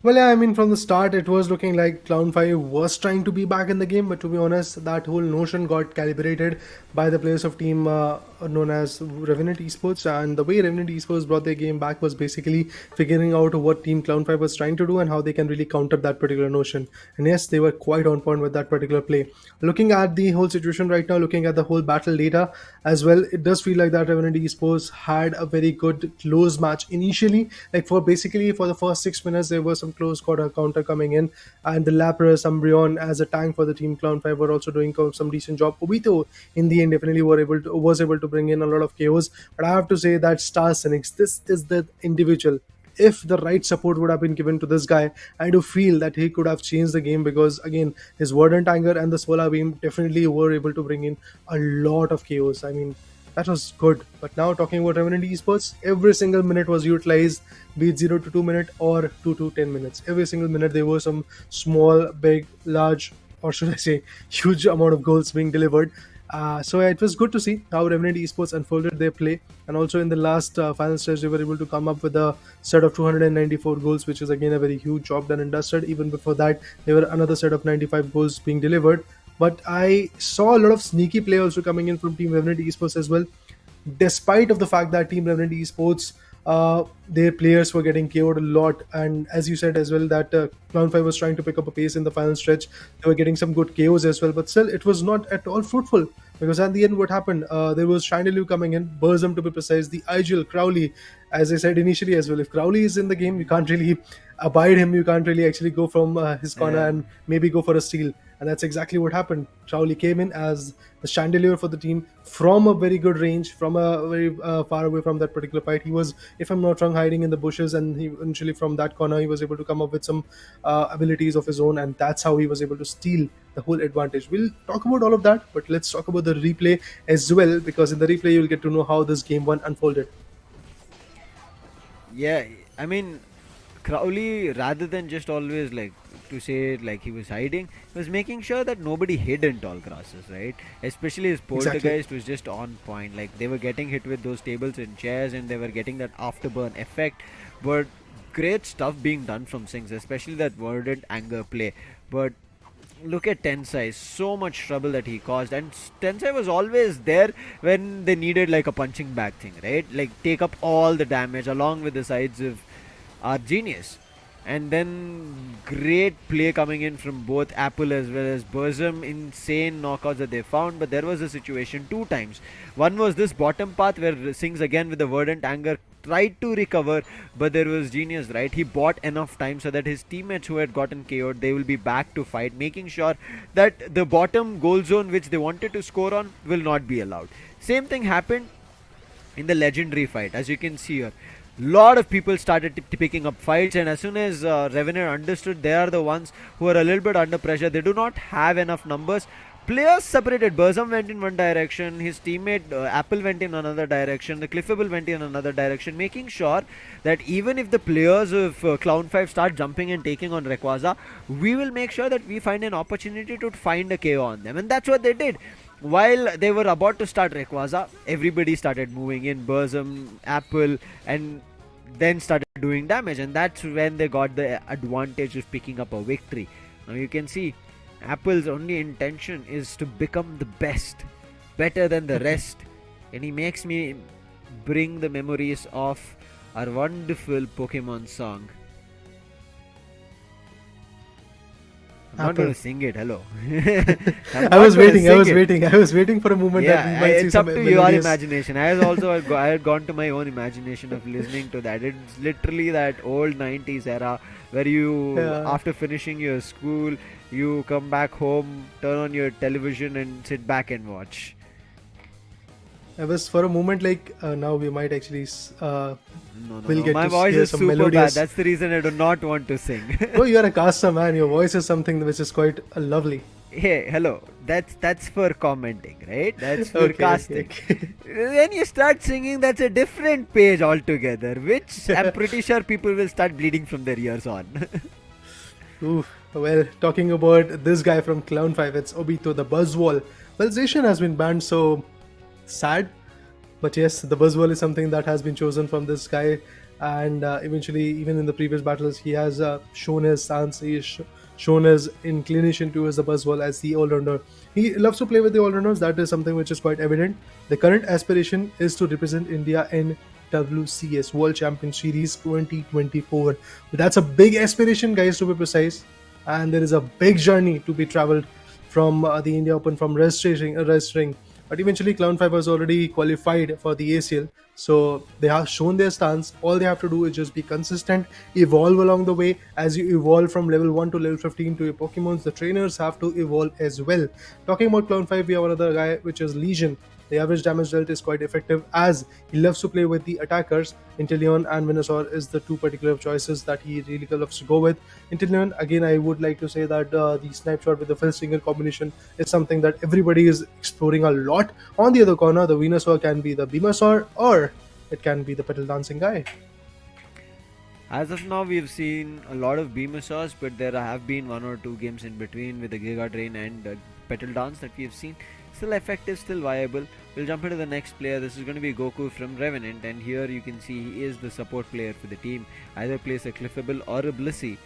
Well, yeah, I mean, from the start, it was looking like Clown5 was trying to be back in the game, but to be honest, that whole notion got calibrated by the players of team known as Revenant Esports, and the way Revenant Esports brought their game back was basically figuring out what team Clown5 was trying to do and how they can really counter that particular notion. And yes, they were quite on point with that particular play. Looking at the whole situation right now, looking at the whole battle data as well, it does feel like that Revenant Esports had a very good close match initially. Like for the first 6 minutes, there was some close quarter counter coming in, and the Lapras, Umbreon as a tank for the team Clown5 were also doing some decent job. Obito in the end definitely was able to bring in a lot of chaos, but I have to say that Star Cynics, this is the individual. If the right support would have been given to this guy, I do feel that he could have changed the game, because again, his Verdant Anger and the Solar Beam definitely were able to bring in a lot of chaos. I mean, that was good. But now talking about Revenant Esports, every single minute was utilized, be it 0 to 2 minute or 2 to 10 minutes. Every single minute there were some small, big, large, or should I say huge amount of goals being delivered. So yeah, it was good to see how Revenant Esports unfolded their play, and also in the last final stage they were able to come up with a set of 294 goals, which is again a very huge job done and dusted. Even before that, there were another set of 95 goals being delivered. But I saw a lot of sneaky play also coming in from Team Revenant Esports as well, despite of the fact that Team Revenant Esports, their players were getting KO'd a lot, and as you said as well, that Clown5 was trying to pick up a pace in the final stretch. They were getting some good KOs as well, but still it was not at all fruitful, because at the end what happened, there was Chandelier coming in, Burzum to be precise, the IGL, Crowley. As I said initially as well, if Crowley is in the game, you can't really abide him, you can't really actually go from his corner and maybe go for a steal. And that's exactly what happened. Crowley came in as the chandelier for the team from a very good range, from a very far away from that particular fight. He was, if I'm not wrong, hiding in the bushes, and he eventually from that corner he was able to come up with some abilities of his own, and that's how he was able to steal the whole advantage. We'll talk about all of that, but let's talk about the replay as well, because in the replay you'll get to know how this game one unfolded. Yeah, I mean, Crowley, rather than just always like to say it like he was hiding, was making sure that nobody hid in tall grasses, right? Especially his poltergeist was just on point. Like they were getting hit with those tables and chairs, and they were getting that afterburn effect. But great stuff being done from Sings, especially that Verdant Anger play. But look at Tensai, so much trouble that he caused, and Tensai was always there when they needed like a punching bag thing, right? Like take up all the damage along with the sides of our genius. And then great play coming in from both Apple as well as Burzum. Insane knockouts that they found, but there was a situation two times. One was this bottom path where Sings again with the Verdant Anger tried to recover, but there was genius, right? He bought enough time so that his teammates who had gotten KO'd, they will be back to fight, making sure that the bottom goal zone which they wanted to score on will not be allowed. Same thing happened in the legendary fight, as you can see here. Lot of people started picking up fights, and as soon as Revenant understood they are the ones who are a little bit under pressure, they do not have enough numbers. Players separated. Burzum went in one direction, his teammate Apple went in another direction, the Cliffable went in another direction, making sure that even if the players of Clown5 start jumping and taking on Rayquaza, we will make sure that we find an opportunity to find a KO on them, and that's what they did. While they were about to start Rayquaza, everybody started moving in, Burzum, Apple, and then started doing damage, and that's when they got the advantage of picking up a victory. Now you can see Apple's only intention is to become the best, better than the rest, and he makes me bring the memories of our wonderful Pokemon song. I'm not going to sing it. Hello. I was waiting for a moment that we might see it's some up to your imagination. I had gone to my own imagination of listening to that. It's literally that old 90s era where you, after finishing your school, you come back home, turn on your television and sit back and watch. I was for a moment like, now we might actually get my to voice hear is some super melodious. bad. That's the reason I do not want to sing. Oh, you're a caster, man. Your voice is something which is quite lovely. Hey, hello. That's for commenting, right? That's for casting. Okay. When you start singing, that's a different page altogether, which I'm pretty sure people will start bleeding from their ears on. Ooh, well, talking about this guy from Clown5, it's Obito, the Buzzwall. Well, Zacian has been banned, so sad. But yes, the Buzzwall is something that has been chosen from this guy. and eventually, even in the previous battles, he has shown his stance. Shown his inclination towards the buzzball as the all-rounder. He loves to play with the all-rounders. That is something which is quite evident. The current aspiration is to represent India in WCS World Champion Series 2024. That's a big aspiration, guys, to be precise. And there is a big journey to be traveled from the India Open from registering. But eventually, Cloud5 has already qualified for the ACL. So they have shown their stance. All they have to do is just be consistent, evolve along the way. As you evolve from level 1 to level 15 to your Pokemons, the trainers have to evolve as well. Talking about Cloud5, we have another guy, which is Legion. The average damage dealt is quite effective as he loves to play with the attackers. Inteleon and Venusaur is the two particular choices that he really loves to go with. Inteleon, again, I would like to say that the snipe shot with the Fell Stinger combination is something that everybody is exploring a lot. On the other corner, the Venusaur can be the Beamersaur or it can be the Petal Dancing guy. As of now, we've seen a lot of Beamersaurs, but there have been 1 or 2 games in between with the Giga Drain and Petal Dance that we've seen. Still effective, still viable. We'll jump into the next player. This is going to be Goku from Revenant, and here you can see he is the support player for the team. Either plays a Cliffable or a Blissey.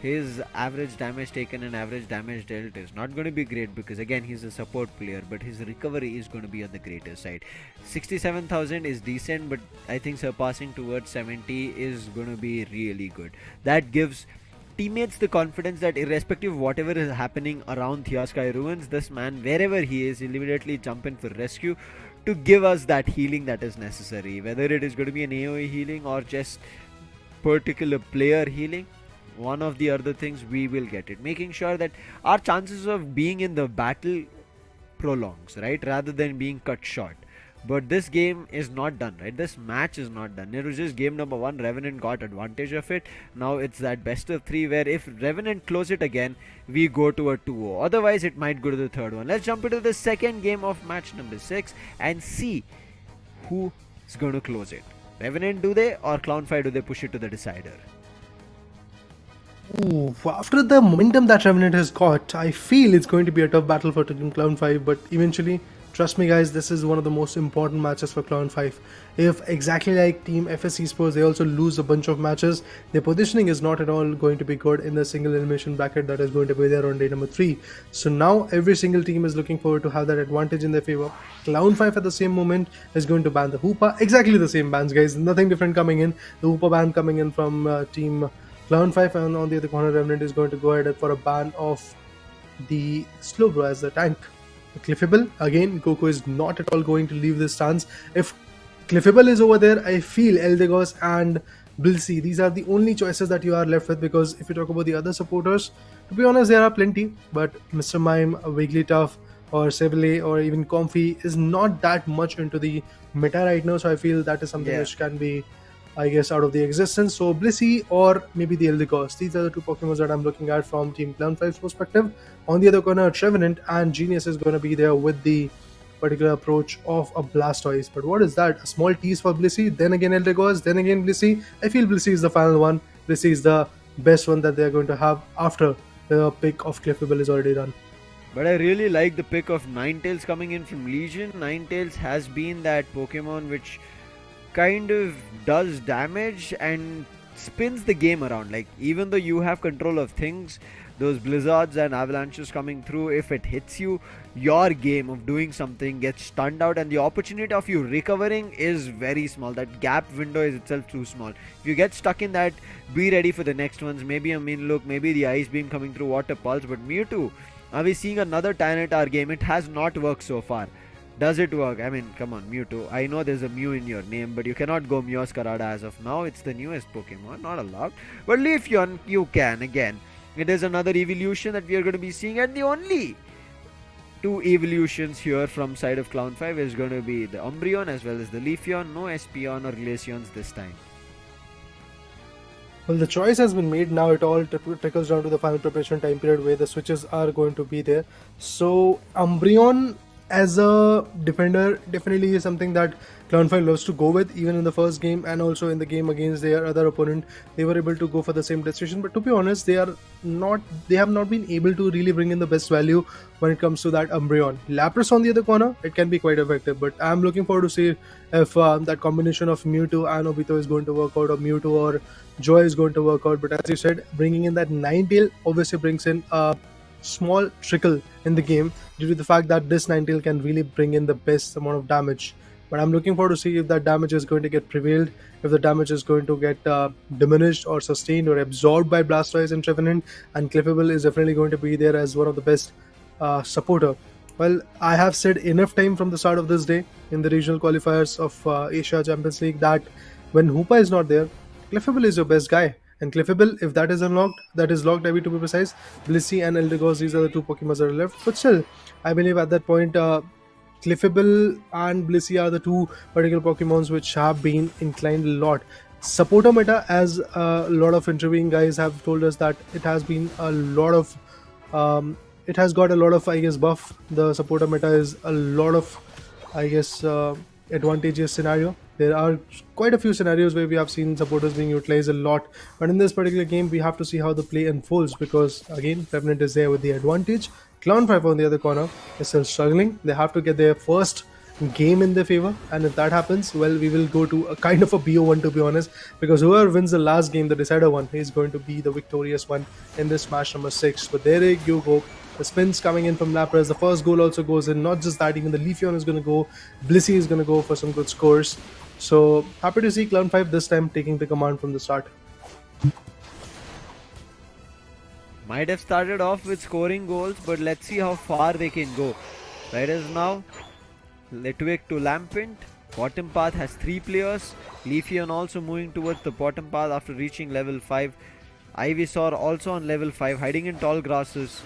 His average damage taken and average damage dealt is not going to be great because again he's a support player, but his recovery is going to be on the greater side. 67,000 is decent, but I think surpassing towards 70 is going to be really good. That gives teammates the confidence that irrespective of whatever is happening around Thiaskai Ruins, this man, wherever he is, he'll immediately jump in for rescue to give us that healing that is necessary. Whether it is going to be an AoE healing or just particular player healing, one of the other things we will get it, making sure that our chances of being in the battle prolongs, right, rather than being cut short. But this game is not done, right? This match is not done. It was just game number 1. Revenant got advantage of it. Now it's that best of 3 where if Revenant close it again, we go to a 2-0. Otherwise, it might go to the third one. Let's jump into the second game of match number 6 and see who is going to close it. Revenant do they, or Cloud5 do they push it to the decider? Ooh, after the momentum that Revenant has got, I feel it's going to be a tough battle for Team Cloud5, but eventually, trust me guys, this is one of the most important matches for Cloud5. If exactly like Team FSC Sports, they also lose a bunch of matches, their positioning is not at all going to be good in the single elimination bracket that is going to be there on day number 3. So now every single team is looking forward to have that advantage in their favor. Cloud5 at the same moment is going to ban the Hoopa, exactly the same bans guys, nothing different coming in. The Hoopa ban coming in from Team Cloud5, and on the other corner Revenant is going to go ahead for a ban of the Slowbro as the tank. Cliffable, again, Goku is not at all going to leave this stance. If Cliffable is over there, I feel Eldegoss and Blissey, these are the only choices that you are left with, because if you talk about the other supporters, to be honest, there are plenty, but Mr. Mime, Wigglytuff, or Sebele, or even Comfy is not that much into the meta right now, so I feel that is something which can be, I guess, out of the existence. So Blissey or maybe the Eldegoss, these are the two Pokemon that I'm looking at from Team Cloud5's perspective. On the other corner, Revenant and Genius is going to be there with the particular approach of a Blastoise. But what is that? A small tease for Blissey, then again Eldegoss, then again Blissey. I feel Blissey is the final one. Blissey is the best one that they're going to have after the pick of Cliffable is already done. But I really like the pick of Ninetales coming in from Legion. Ninetales has been that Pokemon which kind of does damage and spins the game around. Like, even though you have control of things, those blizzards and avalanches coming through, if it hits you, your game of doing something gets stunned out and the opportunity of you recovering is very small. That gap window is itself too small. If you get stuck in that, be ready for the next ones. Maybe a Mean Look, maybe the Ice Beam coming through, Water Pulse. But Mewtwo, are we seeing another Tyranitar game? It has not worked so far. Does it work? I mean, come on, Mewtwo. I know there's a Mew in your name, but you cannot go Meowscarada as of now. It's the newest Pokemon, not allowed. But Leafeon, you can. Again, it is another evolution that we are going to be seeing, and the only 2 evolutions here from side of Cloud5 is going to be the Umbreon as well as the Leafeon. No Espeon or Glaceons this time. Well, the choice has been made. Now it all trickles down to the final preparation time period where the switches are going to be there. So Umbreon as a defender, definitely is something that Clown5 loves to go with, even in the first game and also in the game against their other opponent. They were able to go for the same decision, but to be honest, they have not been able to really bring in the best value when it comes to that Umbreon. Lapras on the other corner, it can be quite effective, but I'm looking forward to see if that combination of Mewtwo and Obito is going to work out, or Mewtwo or Joy is going to work out. But as you said, bringing in that Ninetale obviously brings in a small trickle in the game due to the fact that this Ninetale can really bring in the best amount of damage. But I'm looking forward to see if that damage is going to get prevailed, if the damage is going to get diminished or sustained or absorbed by Blastoise and Revenant, and Clefable is definitely going to be there as one of the best supporter. Well, I have said enough time from the start of this day in the regional qualifiers of Asia Champions League that when Hoopa is not there, Clefable is your best guy. And Clefable, if that is unlocked, that is locked, I mean to be precise, Blissey and Eldegoss, these are the two Pokemon that are left. But still, I believe at that point, Clefable and Blissey are the two particular Pokemons which have been inclined a lot. Supporter meta, as a lot of interviewing guys have told us, that it has been a lot of it has got a lot of, I guess, buff. The supporter meta is a lot of, I guess, advantageous scenario. There are quite a few scenarios where we have seen supporters being utilized a lot, but in this particular game we have to see how the play unfolds, because again, Revenant is there with the advantage. Clown5 on the other corner is still struggling. They have to get their first game in their favor, and if that happens, well, we will go to a kind of a BO1, to be honest, because whoever wins the last game, the decider one, is going to be the victorious one in this match number 6. But there you go. The spins coming in from Lapras. The first goal also goes in. Not just that, even the Leafeon is going to go. Blissey is going to go for some good scores. So happy to see Clown5 this time taking the command from the start. Might have started off with scoring goals, but let's see how far they can go. Right as now, Litwick to Lampint. Bottom path has 3 players. Leafeon also moving towards the bottom path after reaching level 5. Ivysaur also on level 5, hiding in tall grasses.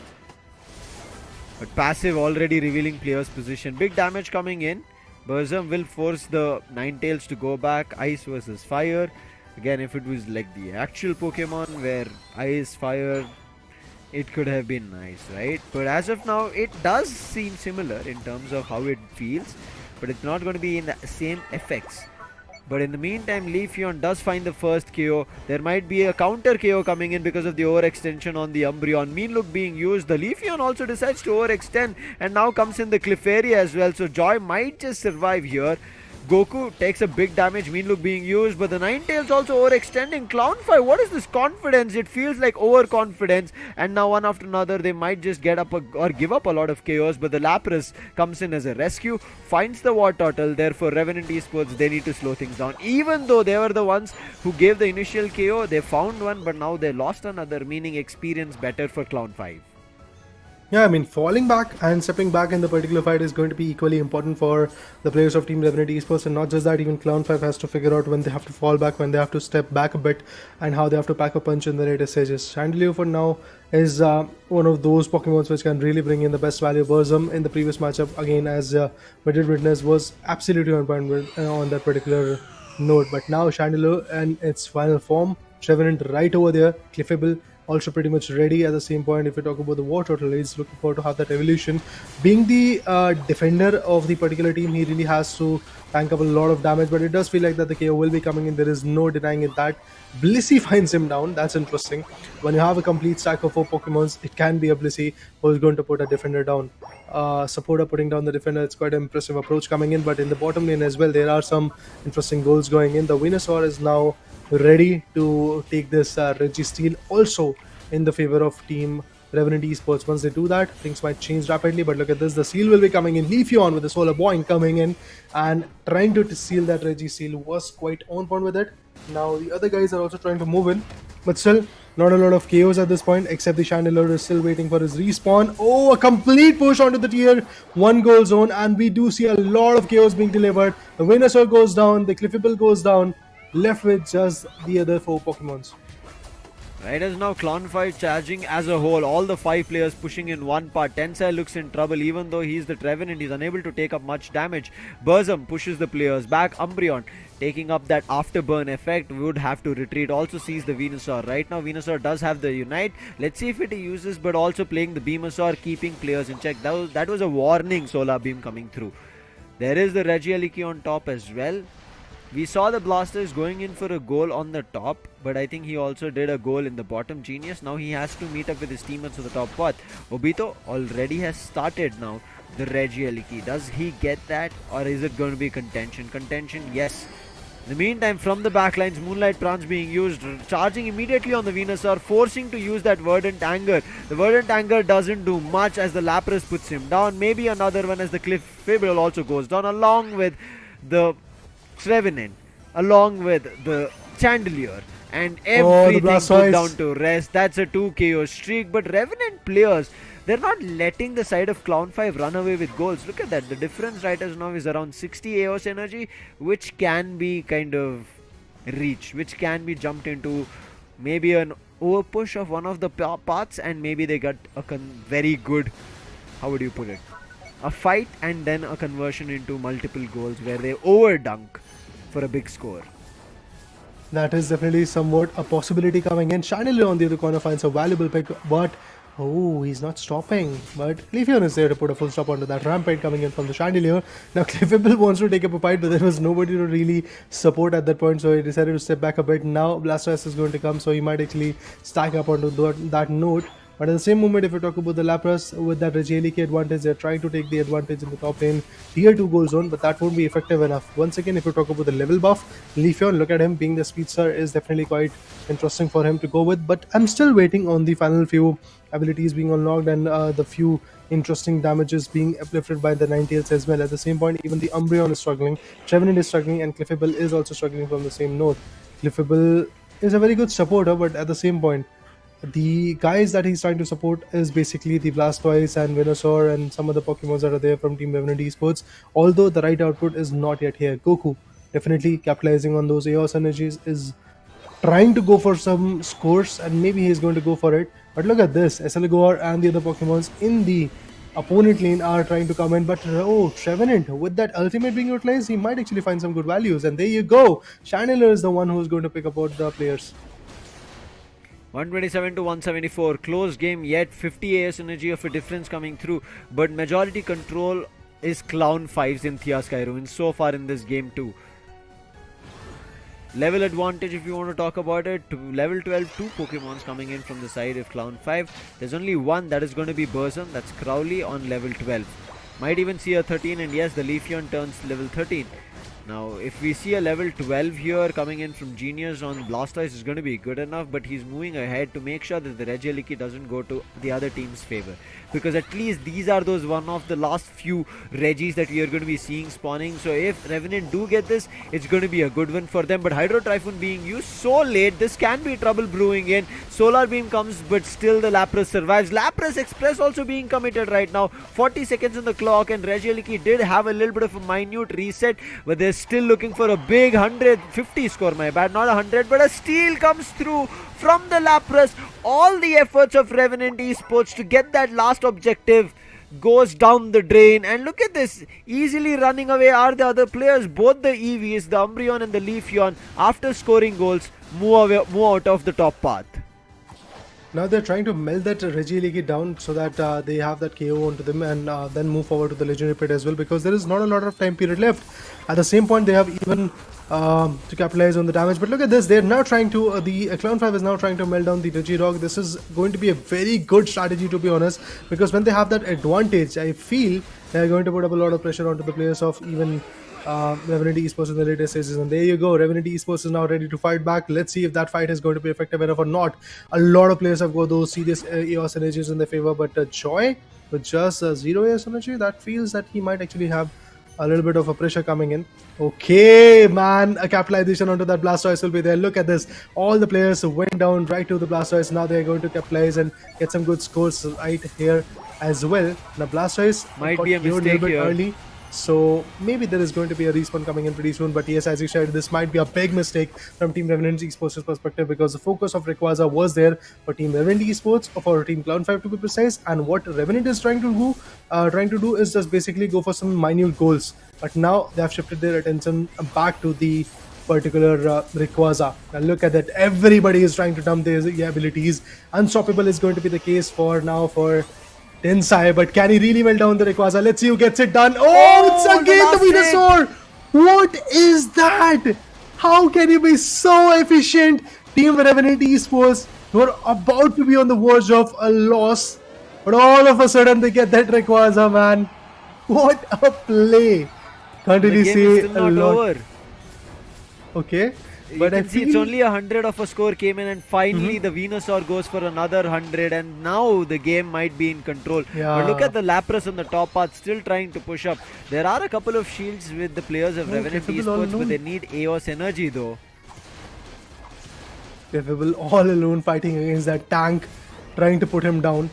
But passive already revealing player's position. Big damage coming in. Burzum will force the Ninetales to go back. Ice versus fire. Again, if it was like the actual Pokemon where ice, fire, it could have been nice, right? But as of now, it does seem similar in terms of how it feels, but it's not going to be in the same effects. But in the meantime, Leafeon does find the first KO. There might be a counter KO coming in because of the overextension on the Umbreon. Mean Look being used. The Leafeon also decides to overextend, and now comes in the Clefairy as well. So Joy might just survive here. Goku takes a big damage, Mean Look being used, but the Ninetales also overextending. Clown5, what is this confidence? It feels like overconfidence, and now one after another they might just get up or give up a lot of KOs, but the Lapras comes in as a rescue, finds the War Turtle. Therefore Revenant Esports, they need to slow things down. Even though they were the ones who gave the initial KO, they found one, but now they lost another, meaning experience better for Clown5. Yeah, I mean, falling back and stepping back in the particular fight is going to be equally important for the players of Team Revenant Esports, and not just that, even Clown5 has to figure out when they have to fall back, when they have to step back a bit, and how they have to pack a punch in the later stages. Chandelure for now is one of those Pokemons which can really bring in the best value. Burzum in the previous matchup, again, as we did witness, was absolutely on point on that particular note. But now Chandelure in its final form, Revenant right over there, Clefable also pretty much ready at the same point. If we talk about the War Turtle, he's looking forward to have that evolution. Being the defender of the particular team, he really has to tank up a lot of damage, but it does feel like that the KO will be coming in. There is no denying it that. Blissey finds him down. That's interesting. When you have a complete stack of 4 Pokemons, it can be a Blissey who is going to put a defender down. Supporter putting down the defender, it's quite an impressive approach coming in, but in the bottom lane as well, there are some interesting goals going in. The Venusaur is now ready to take this Registeel also in the favor of Team Revenant Esports. Once they do that, things might change rapidly, but look at this, the seal will be coming in. Leafeon with the Solar Boing coming in and trying to seal that Registeel, was quite on point with it. Now the other guys are also trying to move in, but still not a lot of KOs at this point, except the Chandelure is still waiting for his respawn. Oh, a complete push onto the tier 1 goal zone, and we do see a lot of KOs being delivered. The Venusaur goes down, the Clefable goes down, left with just the other 4 Pokemons. Right as now, Clown 5 charging as a whole, all the 5 players pushing in one part. Tencent looks in trouble even though he's the Revenant, he's unable to take up much damage. Burzum pushes the players back. Umbreon taking up that afterburn effect, would have to retreat. Also sees the Venusaur. Right now Venusaur does have the Unite. Let's see if it uses, but also playing the Beamosaur, keeping players in check. That was a warning Solar Beam coming through. There is the Regieleki on top as well. We saw the Blasters going in for a goal on the top, but I think he also did a goal in the bottom. Genius. Now he has to meet up with his teammates on the top path. Obito already has started now the Regieleki. Does he get that, or is it going to be contention? Contention, yes. In the meantime, from the backlines, Moonlight Prawns being used, charging immediately on the Venusaur, forcing to use that Verdant Anger. The Verdant Anger doesn't do much as the Lapras puts him down. Maybe another one as the Cliffable also goes down, along with the Revenant, along with the Chandelier, and everything put down to rest. That's a 2 KO streak, but Revenant players, they're not letting the side of Clown 5 run away with goals. Look at that, the difference right as now is around 60 AOS energy, which can be kind of reached, which can be jumped into maybe an over push of one of the paths, and maybe they got a very good, how would you put it, a fight and then a conversion into multiple goals where they over dunk for a big score. That is definitely somewhat a possibility coming in. Chandelier on the other corner finds a valuable pick, but oh, he's not stopping. But Leafeon is there to put a full stop onto that rampage coming in from the Chandelier. Now Cliffable wants to take up a fight, but there was nobody to really support at that point, so he decided to step back a bit. Now Blastoise is going to come, so he might actually stack up onto that note. But at the same moment, if you talk about the Lapras with that Regieleki advantage, they're trying to take the advantage in the top lane, tier 2 goal zone, but that won't be effective enough. Once again, if you talk about the level buff, Leafeon, look at him, being the speedster is definitely quite interesting for him to go with, but I'm still waiting on the final few abilities being unlocked and the few interesting damages being uplifted by the Ninetales as well. At the same point, even the Umbreon is struggling, Revenant is struggling, and Cliffable is also struggling from the same note. Cliffable is a very good supporter, but at the same point, the guys that he's trying to support is basically the Blastoise and Venusaur and some other Pokemons that are there from Team Revenant Esports, although the right output is not yet here. Goku definitely capitalizing on those Eos energies, is trying to go for some scores, and maybe he's going to go for it. But look at this, Estelagor and the other Pokemons in the opponent lane are trying to come in, but oh, Revenant with that ultimate being utilized, he might actually find some good values, and there you go. Chandelier is the one who's going to pick up all the players. 127 to 174, close game yet, 50 AS energy of a difference coming through, but majority control is Clown 5's in Thea Skyruin so far in this game too. Level advantage, if you want to talk about it, to level 12, 2 Pokemons coming in from the side of Clown 5. There's only one that is going to be Burzum, that's Crowley on level 12. Might even see a 13, and yes, the Leafeon turns level 13. Now, if we see a level 12 here coming in from Genius on Blastoise, is going to be good enough, but he's moving ahead to make sure that the Regieleki doesn't go to the other team's favor. Because at least these are those one of the last few Regis that we are going to be seeing spawning. So if Revenant do get this, it's going to be a good one for them. But Hydro Typhoon being used so late, this can be trouble brewing in. Solar Beam comes, but still the Lapras survives. Lapras Express also being committed right now. 40 seconds on the clock, and Regieleki did have a little bit of a minute reset, but they're still looking for a big 150 score, my bad, not 100, but a steal comes through from the Lapras. All the efforts of Revenant Esports to get that last objective goes down the drain, and look at this, easily running away are the other players. Both the EVs, the Umbreon and the Leafeon, after scoring goals, move out of the top path. Now they're trying to melt that Regieleki down so that they have that KO onto them, and then move forward to the Legendary Pit as well, because there is not a lot of time period left. At the same point, they have even to capitalize on the damage. But look at this, they're now trying to, the Clown 5 is now trying to melt down the Regirock. This is going to be a very good strategy, to be honest, because when they have that advantage, I feel they're going to put up a lot of pressure onto the players of even Revenant Esports in the latest stages. And there you go, Revenant Esports is now ready to fight back. Let's see if that fight is going to be effective enough or not. A lot of players have got those serious EOS energies in their favor, but Joy with just 0 EOS energy, that feels that he might actually have a little bit of a pressure coming in. Okay, man, a capitalization onto that Blastoise will be there. Look at this, all the players went down right to the Blastoise. Now they're going to capitalize and get some good scores right here as well. Now Blastoise might got be a killed mistake little bit here. early, So maybe there is going to be a respawn coming in pretty soon. But yes, as you said, this might be a big mistake from Team Revenant Esports' perspective, because the focus of Rayquaza was there for Team Revenant Esports, or for Team Cloud5 to be precise. And what Revenant is trying to do is just basically go for some minute goals. But now they have shifted their attention back to the particular Rayquaza. Now look at that, everybody is trying to dump their abilities. Unstoppable is going to be the case for now for Tensai, but can he really melt down the Rayquaza? Let's see who gets it done. Oh, it's again the Venusaur! What is that? How can you be so efficient? Team Revenant Esports were about to be on the verge of a loss, but all of a sudden they get that Rayquaza, man. What a play! Can't The really game say is still a not lot. over. Okay, You but I can see it's feel only 100 of a score came in, and finally the Venusaur goes for another 100, and now the game might be in control. But look Yeah. at the Lapras on the top path, still trying to push up. There are a couple of shields with the players of No, Revenant capable all Esports, but alone. they need Eos energy though. Capable all alone fighting against that tank, trying to put him down.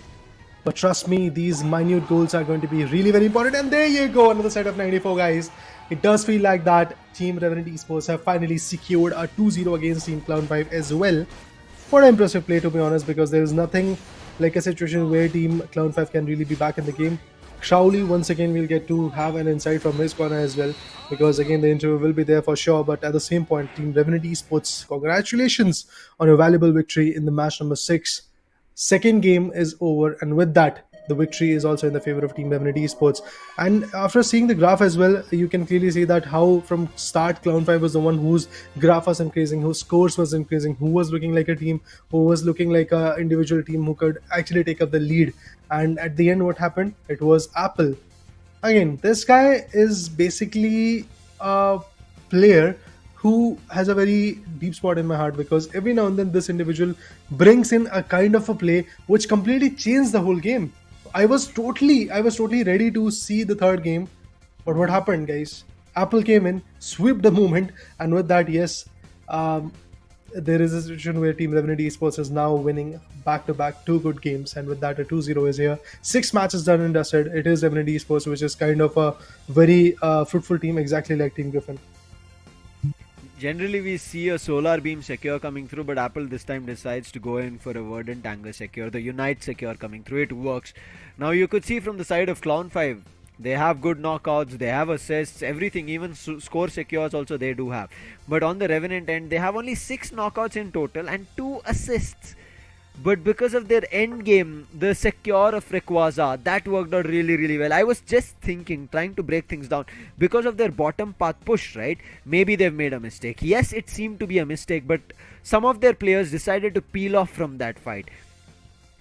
But trust me, these minute goals are going to be really very important. And there you go, another set of 94, guys. It does feel like that Team Revenant Esports have finally secured a 2-0 against Team Cloud5 as well. What an impressive play, to be honest, because there is nothing like a situation where Team Cloud5 can really be back in the game. Crowley once again will get to have an insight from his corner as well, because again the interview will be there for sure. But at the same point, Team Revenant Esports, congratulations on a valuable victory in the match number 6. Second game is over, and with that, the victory is also in the favor of Team Revenant Esports. And after seeing the graph as well, you can clearly see that how from start Cloud5 was the one whose graph was increasing, whose scores was increasing, who was looking like a team, who was looking like a individual team who could actually take up the lead. And at the end, what happened? It was Apple. Again, this guy is basically a player who has a very deep spot in my heart, because every now and then this individual brings in a kind of a play which completely changed the whole game. I was totally ready to see the third game, but what happened, guys? Apple came in, swept the moment, and with that, yes, there is a situation where Team Revenant Esports is now winning back-to-back 2 good games, and with that, a 2-0 is here. 6 matches done and dusted. It is Revenant Esports, which is kind of a very fruitful team, exactly like Team Griffin. Generally, we see a Solar Beam Secure coming through, but Apple this time decides to go in for a Verdant Anger Secure, the Unite Secure coming through. It works. Now, you could see from the side of Clown5, they have good knockouts, they have assists, everything, even score secures also they do have. But on the Revenant end, they have only 6 knockouts in total and 2 assists. But because of their end game, the secure of Rayquaza, that worked out really, really well. I was just thinking, trying to break things down. Because of their bottom path push, right? Maybe they've made a mistake. Yes, it seemed to be a mistake, but some of their players decided to peel off from that fight.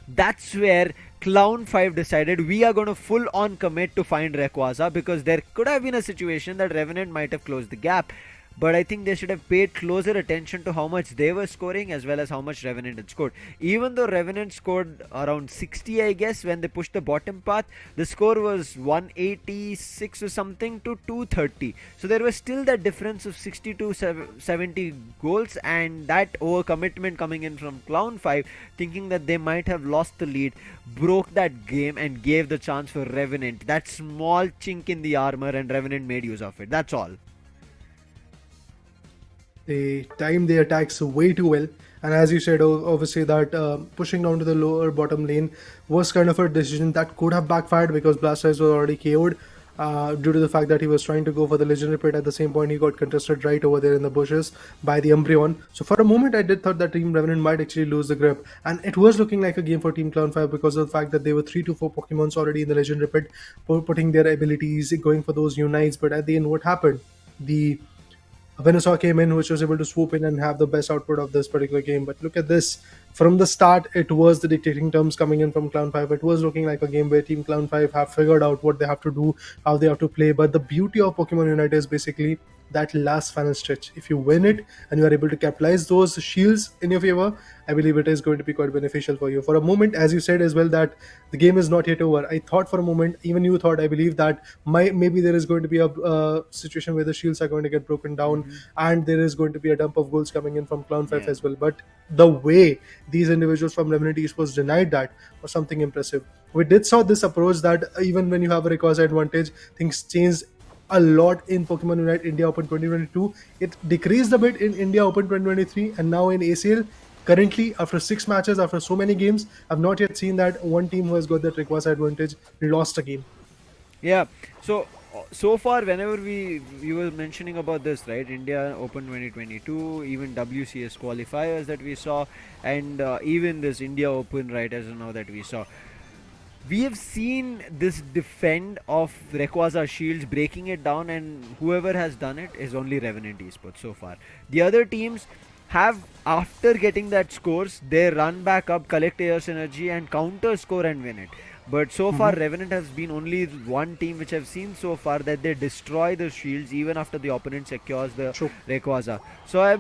That's where Clown5 decided we are going to full on commit to find Rayquaza, because there could have been a situation that Revenant might have closed the gap. But I think they should have paid closer attention to how much they were scoring as well as how much Revenant had scored. Even though Revenant scored around 60, I guess, when they pushed the bottom path, the score was 186 or something to 230. So there was still that difference of 60 to 70 goals, and that overcommitment coming in from Clown5, thinking that they might have lost the lead, broke that game and gave the chance for Revenant. That small chink in the armor, and Revenant made use of it. That's all. They timed their attacks way too well, and as you said, obviously that pushing down to the lower bottom lane was kind of a decision that could have backfired, because Blastoise was already KO'd due to the fact that he was trying to go for the legendary pit. At the same point, he got contested right over there in the bushes by the Umbreon. So for a moment, I did thought that Team Revenant might actually lose the grip, and it was looking like a game for Team Cloud5 because of the fact that there were 3 to 4 Pokemons already in the legendary pit, putting their abilities, going for those unites. But at the end, what happened? The Venusaur came in, which was able to swoop in and have the best output of this particular game. But look at this. From the start, it was the dictating terms coming in from Clown5. It was looking like a game where Team Clown5 have figured out what they have to do, how they have to play. But the beauty of Pokemon UNITE is basically that last final stretch. If you win it and you are able to capitalize those shields in your favor, I believe it is going to be quite beneficial for you. For a moment, as you said as well, that the game is not yet over. I thought for a moment, even you thought, I believe that maybe there is going to be a situation where the shields are going to get broken down, and there is going to be a dump of goals coming in from Clown5 as well. But the way these individuals from Revenant Esports denied that was something impressive. We did saw this approach that even when you have a Rayquaza advantage, things change a lot in Pokemon Unite India Open 2022. It decreased a bit in India Open 2023, and now in ACL. Currently, after 6 matches, after so many games, I've not yet seen that one team who has got that Rayquaza advantage lost a game. Yeah. So far, whenever we were mentioning about this, right? India Open 2022, even WCS qualifiers that we saw, and even this India Open, right, as of now that we saw. We have seen this defend of Rayquaza shields, breaking it down, and whoever has done it is only Revenant Esports so far. The other teams have, after getting that scores, they run back up, collect Air's energy, and counter score and win it. But so far, Revenant has been only one team which I've seen so far that they destroy the shields even after the opponent secures the Rayquaza. So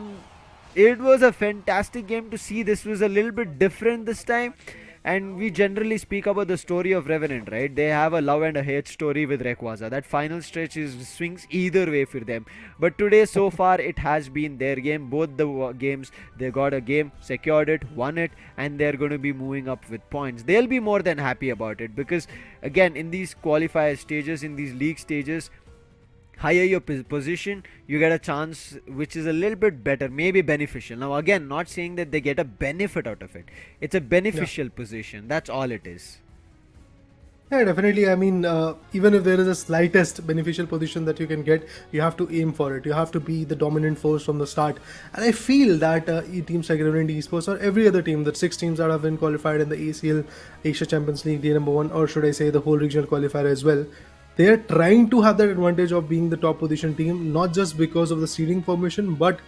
it was a fantastic game to see. This was a little bit different this time. And we generally speak about the story of Revenant, right? They have a love and a hate story with Rayquaza. That final stretch swings either way for them. But today, so far, it has been their game. Both the games, they got a game, secured it, won it, and they're going to be moving up with points. They'll be more than happy about it because, again, in these qualifier stages, in these league stages, higher your position, you get a chance which is a little bit better, maybe beneficial. Now again, not saying that they get a benefit out of it. It's a beneficial position. That's all it is. Yeah, definitely. I mean, even if there is a slightest beneficial position that you can get, you have to aim for it. You have to be the dominant force from the start. And I feel that teams like Revenant Esports or every other team, that 6 teams that have been qualified in the ACL Asia Champions League, day number 1, or should I say the whole regional qualifier as well, they are trying to have that advantage of being the top position team, not just because of the seeding formation, but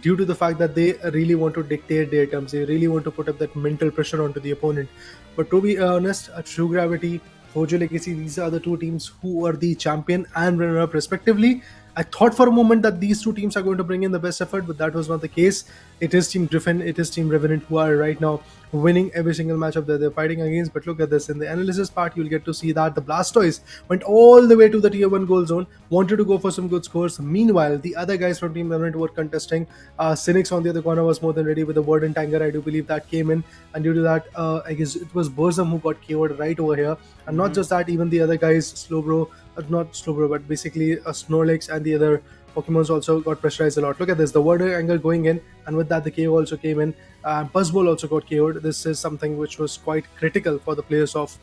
due to the fact that they really want to dictate their terms. They really want to put up that mental pressure onto the opponent. But to be honest, True Gravity, Fojo Legacy, these are the 2 teams who are the champion and runner-up respectively. I thought for a moment that these 2 teams are going to bring in the best effort, but that was not the case. It is Team Griffin, it is Team Revenant who are right now winning every single matchup that they're fighting against. But look at this, in the analysis part, you'll get to see that the Blastoise went all the way to the tier 1 goal zone, wanted to go for some good scores. Meanwhile, the other guys from Team Revenant were contesting. Cynics on the other corner was more than ready with the Warden Tanger, I do believe that came in, and due to that, I guess it was Burzum who got KO'd right over here. And not just that, even the other guys, Slowbro, not Slowbro, but basically Snorlax and the other Pokemons also got pressurized a lot. Look at this, the Warder angle going in, and with that the KO also came in. Buzzball also got KO'd. This is something which was quite critical for the players of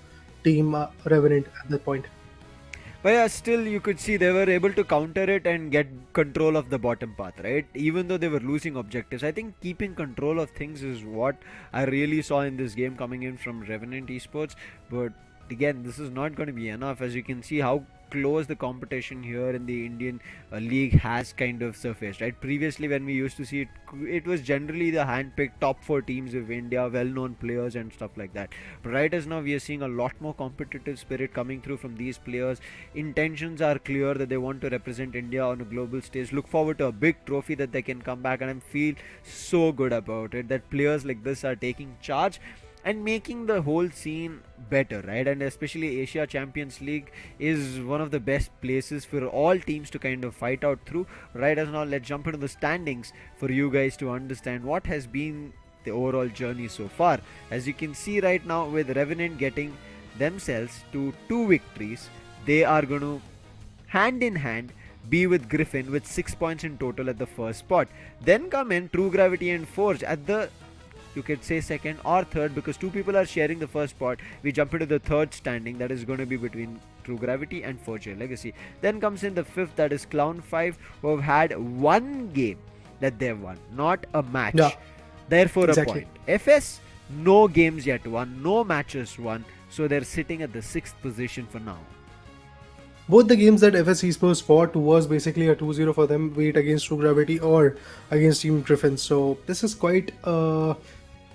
Team Revenant at that point. But yeah, still you could see they were able to counter it and get control of the bottom path, right? Even though they were losing objectives. I think keeping control of things is what I really saw in this game coming in from Revenant Esports. But again, this is not going to be enough. As you can see how close the competition here in the Indian league has kind of surfaced, right? Previously when we used to see it, it was generally the hand-picked top 4 teams of India, well-known players and stuff like that. But right as now we are seeing a lot more competitive spirit coming through from these players. Intentions are clear that they want to represent India on a global stage. Look forward to a big trophy that they can come back, and I feel so good about it that players like this are taking charge and making the whole scene better, right? And especially Asia Champions League is one of the best places for all teams to kind of fight out through. Right as now, let's jump into the standings for you guys to understand what has been the overall journey so far. As you can see right now, with Revenant getting themselves to 2 victories, they are going to hand in hand be with Griffin with 6 points in total at the first spot. Then come in True Gravity and Forge at the, you could say, second or third, because 2 people are sharing the first spot. We jump into the third standing, that is going to be between True Gravity and Forge Legacy. Then comes in the 5th, that is Clown 5, who have had 1 game that they've won, not a match. Yeah, therefore exactly. a point. FS, no games yet won, no matches won, so they're sitting at the 6th position for now. Both the games that FS Esports fought was basically a 2-0 for them, be it against True Gravity or against Team Griffin. So this is quite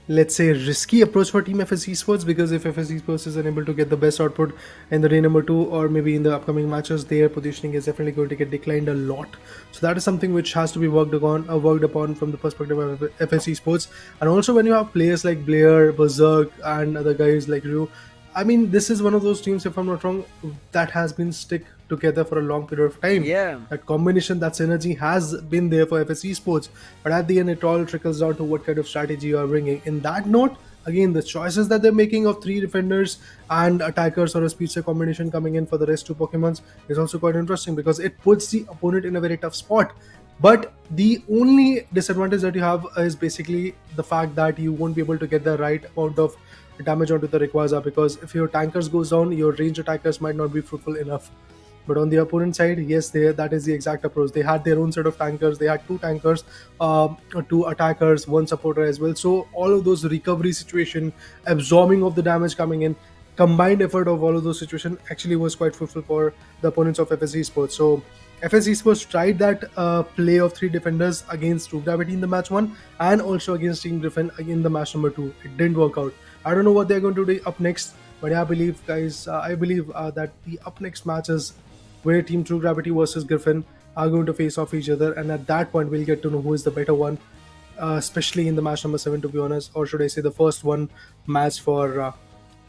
let's say risky approach for Team FS Esports, because if FS Esports is unable to get the best output in the day number 2 or maybe in the upcoming matches, their positioning is definitely going to get declined a lot. So that is something which has to be worked upon from the perspective of FS Esports. And also when you have players like Blair, Berserk and other guys like Ryu, I mean, this is one of those teams, if I'm not wrong, that has been stick together for a long period of time. Yeah. That combination, that synergy has been there for FS Esports. But at the end, it all trickles down to what kind of strategy you are bringing. In that note, again, the choices that they're making of 3 defenders and attackers or a speedster combination coming in for the rest 2 Pokemons is also quite interesting because it puts the opponent in a very tough spot. But the only disadvantage that you have is basically the fact that you won't be able to get the right amount of damage onto the Rayquaza, because if your tankers goes down, your range attackers might not be fruitful enough. But on the opponent side, yes, that is the exact approach. They had their own set of tankers. They had 2 tankers, 2 attackers, 1 supporter as well. So all of those recovery situation, absorbing of the damage coming in, combined effort of all of those situations actually was quite fruitful for the opponents of FS Esports. So FS Esports tried that play of 3 defenders against True Gravity in the match 1 and also against Team Griffin in the match number 2. It didn't work out. I don't know what they're going to do up next, but I believe that the up next matches where Team True Gravity versus Griffin are going to face off each other, and at that point we'll get to know who is the better one, especially in the match number 7, to be honest, or should I say the first one match for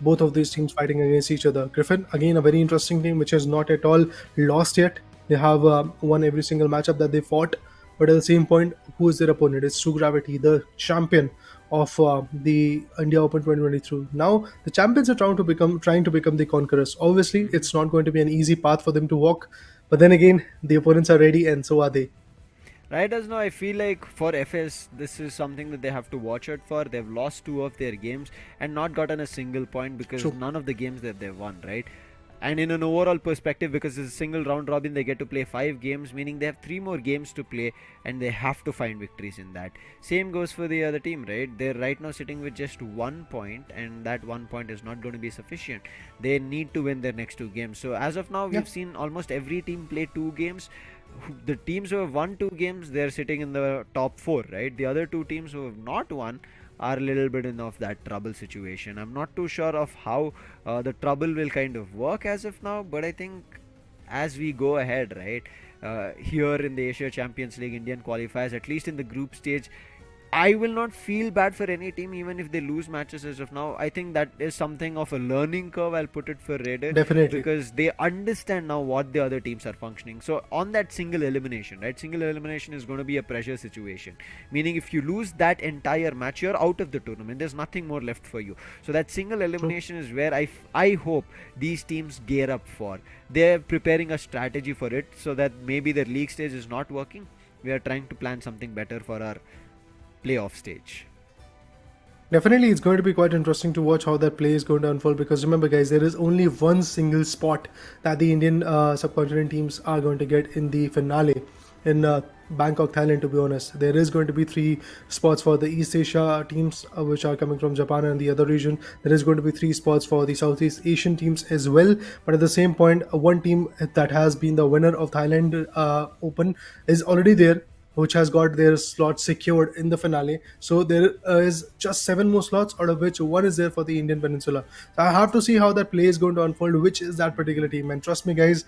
both of these teams fighting against each other. Griffin, again, a very interesting team which has not at all lost yet. They have won every single matchup that they fought, but at the same point, who is their opponent? It's True Gravity, the champion of the India Open 2023. Now the champions are trying to become the conquerors. Obviously, it's not going to be an easy path for them to walk, but then again, the opponents are ready, and so are they. Right as now, I feel like for FS, this is something that they have to watch out for. They've lost 2 of their games and not gotten a single point because none of the games that they've won, right? And in an overall perspective, because it's a single round robin, they get to play 5 games, meaning they have 3 more games to play and they have to find victories in that. Same goes for the other team, right? They're right now sitting with just 1 point, and that 1 point is not going to be sufficient. They need to win their next 2 games. So as of now, we've seen almost every team play 2 games. The teams who have won 2 games, they're sitting in the top 4, right? The other 2 teams who have not won are a little bit in of that trouble situation. I'm not too sure of how the trouble will kind of work as of now, but I think as we go ahead, right, here in the Asia Champions League Indian qualifiers, at least in the group stage, I will not feel bad for any team even if they lose matches as of now. I think that is something of a learning curve, I'll put it for Raider. Definitely. Because they understand now what the other teams are functioning. So on that single elimination, right? Single elimination is going to be a pressure situation. Meaning if you lose that entire match, you're out of the tournament. There's nothing more left for you. So that single elimination is where I hope these teams gear up for. They're preparing a strategy for it so that maybe their league stage is not working. We are trying to plan something better for our playoff stage. Definitely, it's going to be quite interesting to watch how that play is going to unfold, because remember guys, there is only one single spot that the Indian subcontinent teams are going to get in the finale in Bangkok, Thailand. To be honest, there is going to be 3 spots for the East Asia teams which are coming from Japan and the other region. There is going to be 3 spots for the Southeast Asian teams as well, but at the same point, one team that has been the winner of Thailand Open is already there, which has got their slot secured in the finale. So there is just 7 more slots, out of which 1 is there for the Indian Peninsula. So I have to see how that play is going to unfold, which is that particular team. And trust me guys,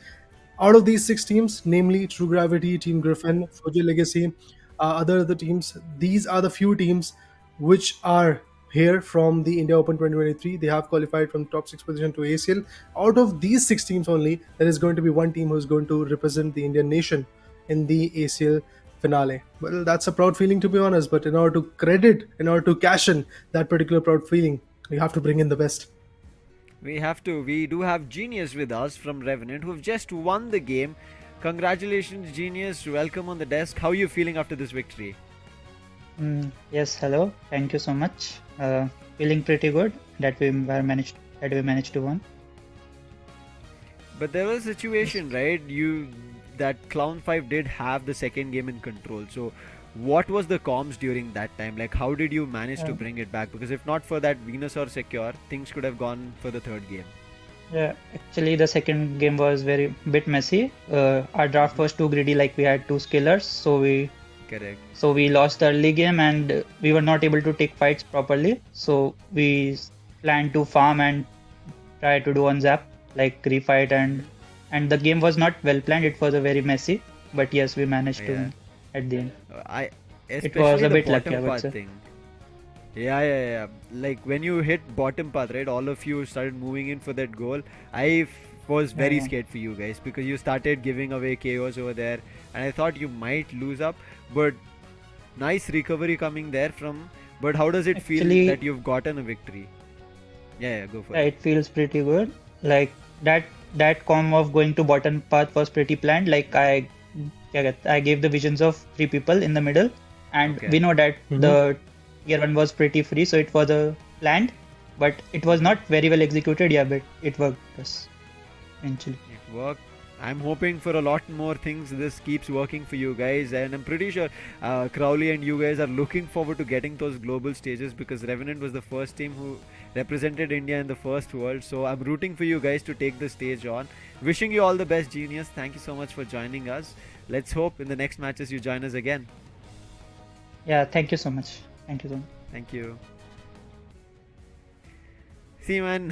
out of these 6 teams, namely True Gravity, Team Griffin, Fuji Legacy, other teams, these are the few teams which are here from the India Open 2023. They have qualified from top 6 position to ACL. Out of these 6 teams only, there is going to be 1 team who is going to represent the Indian nation in the ACL finale. Well, that's a proud feeling, to be honest, but in order to cash in that particular proud feeling, you have to bring in the best. We do have Genius with us from Revenant, who have just won the game. Congratulations, Genius. Welcome on the desk. How are you feeling after this victory? Yes, hello. Thank you so much. Feeling pretty good that we managed to win. But there was a situation, right? That Clown 5 did have the second game in control. So what was the comms during that time? Like, how did you manage to bring it back? Because if not for that Venusaur secure, things could have gone for the third game. Yeah, actually the second game was very bit messy. Our draft was too greedy, like we had 2 skillers, so we lost the early game and we were not able to take fights properly. So we planned to farm and try to do on zap, like refight, and the game was not well planned. It was a very messy, but yes, we managed to win at the end. It was a bit lucky, I would say. Yeah. Like when you hit bottom path, right? All of you started moving in for that goal. I was very scared for you guys because you started giving away KOs over there, and I thought you might lose up. But nice recovery coming there from But how does it feel Actually, that you've gotten a victory? Yeah, go for yeah, it. it feels pretty good. Like that com of going to bottom path was pretty planned. Like I gave the visions of 3 people in the middle, and Okay. we know that Mhm. the tier 1 was pretty free, so it was a planned, but it was not very well executed. Yeah, but it worked us eventually. It worked. I'm hoping for a lot more things. This keeps working for you guys, and I'm pretty sure Crowley and you guys are looking forward to getting those global stages, because Revenant was the first team who represented India in the first world. So I'm rooting for you guys to take the stage on. Wishing you all the best, Genius. Thank you so much for joining us. Let's hope in the next matches you join us again. Yeah, thank you so much. Thank you so much. Thank you. See, man,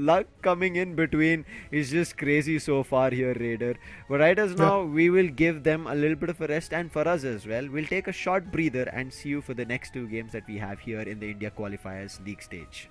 luck coming in between is just crazy so far here, Raider. But right as now, we will give them a little bit of a rest, and for us as well. We'll take a short breather and see you for the next 2 games that we have here in the India Qualifiers League stage.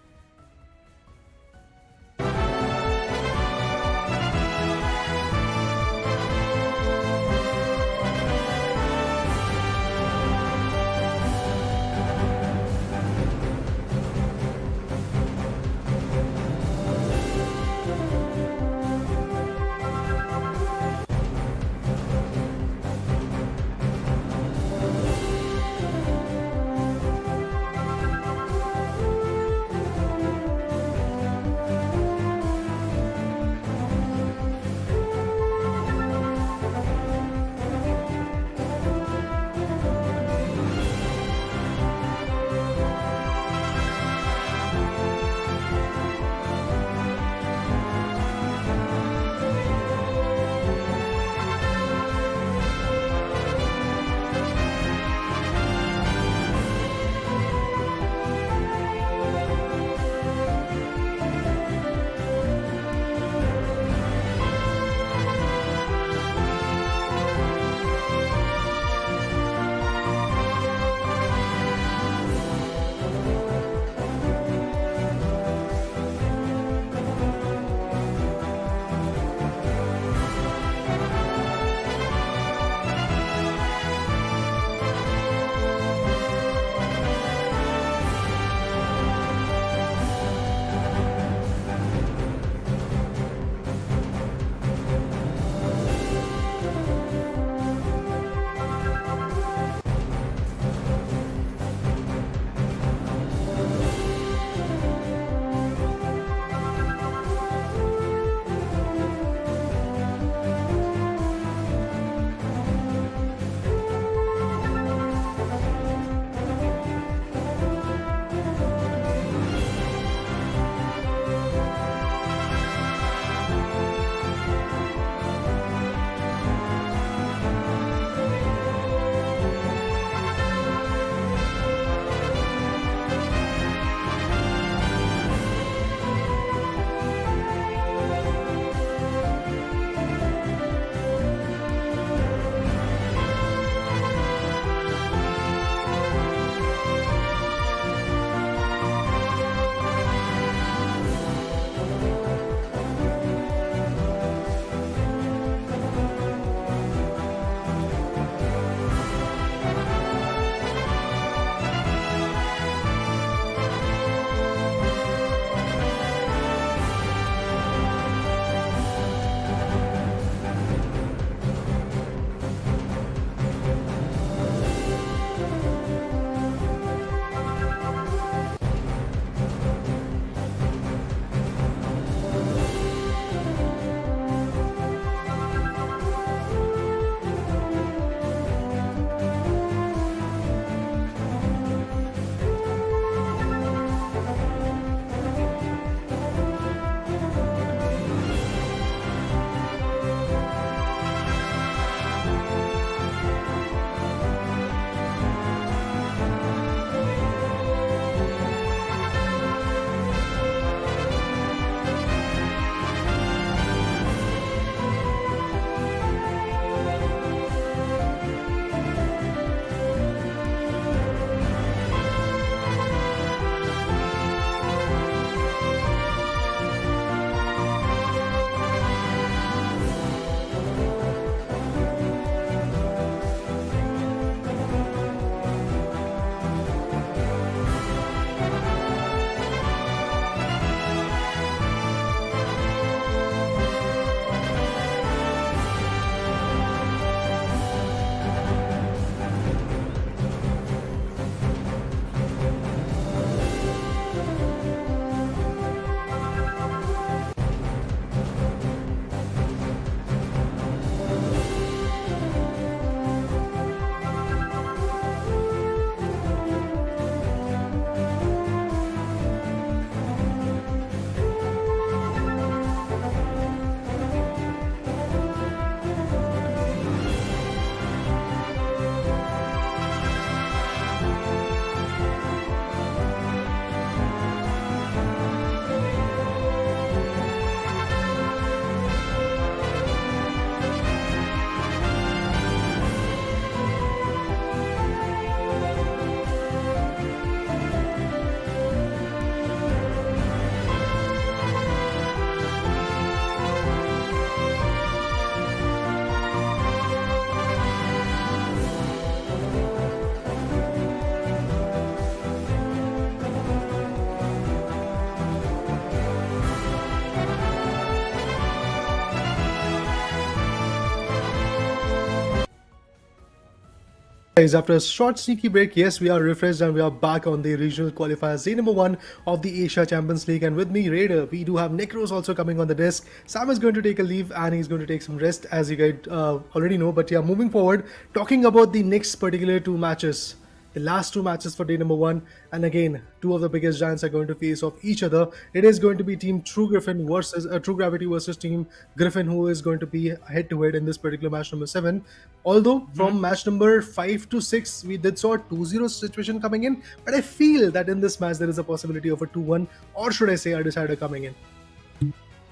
Guys, after a short sneaky break, yes, we are refreshed and we are back on the regional qualifiers, day number 1 of the Asia Champions League. And with me, Raider, we do have Nekroz also coming on the desk. Sam is going to take a leave and he's going to take some rest, as you guys already know. But yeah, moving forward, talking about the next particular 2 matches. The last 2 matches for day number 1, and again, 2 of the biggest giants are going to face off each other. It is going to be Team True Griffin versus True Gravity versus Team Griffin, who is going to be head to head in this particular match number 7. Although from match number 5 to 6, we did saw a 2-0 situation coming in, but I feel that in this match there is a possibility of a 2-1, or should I say a decider coming in.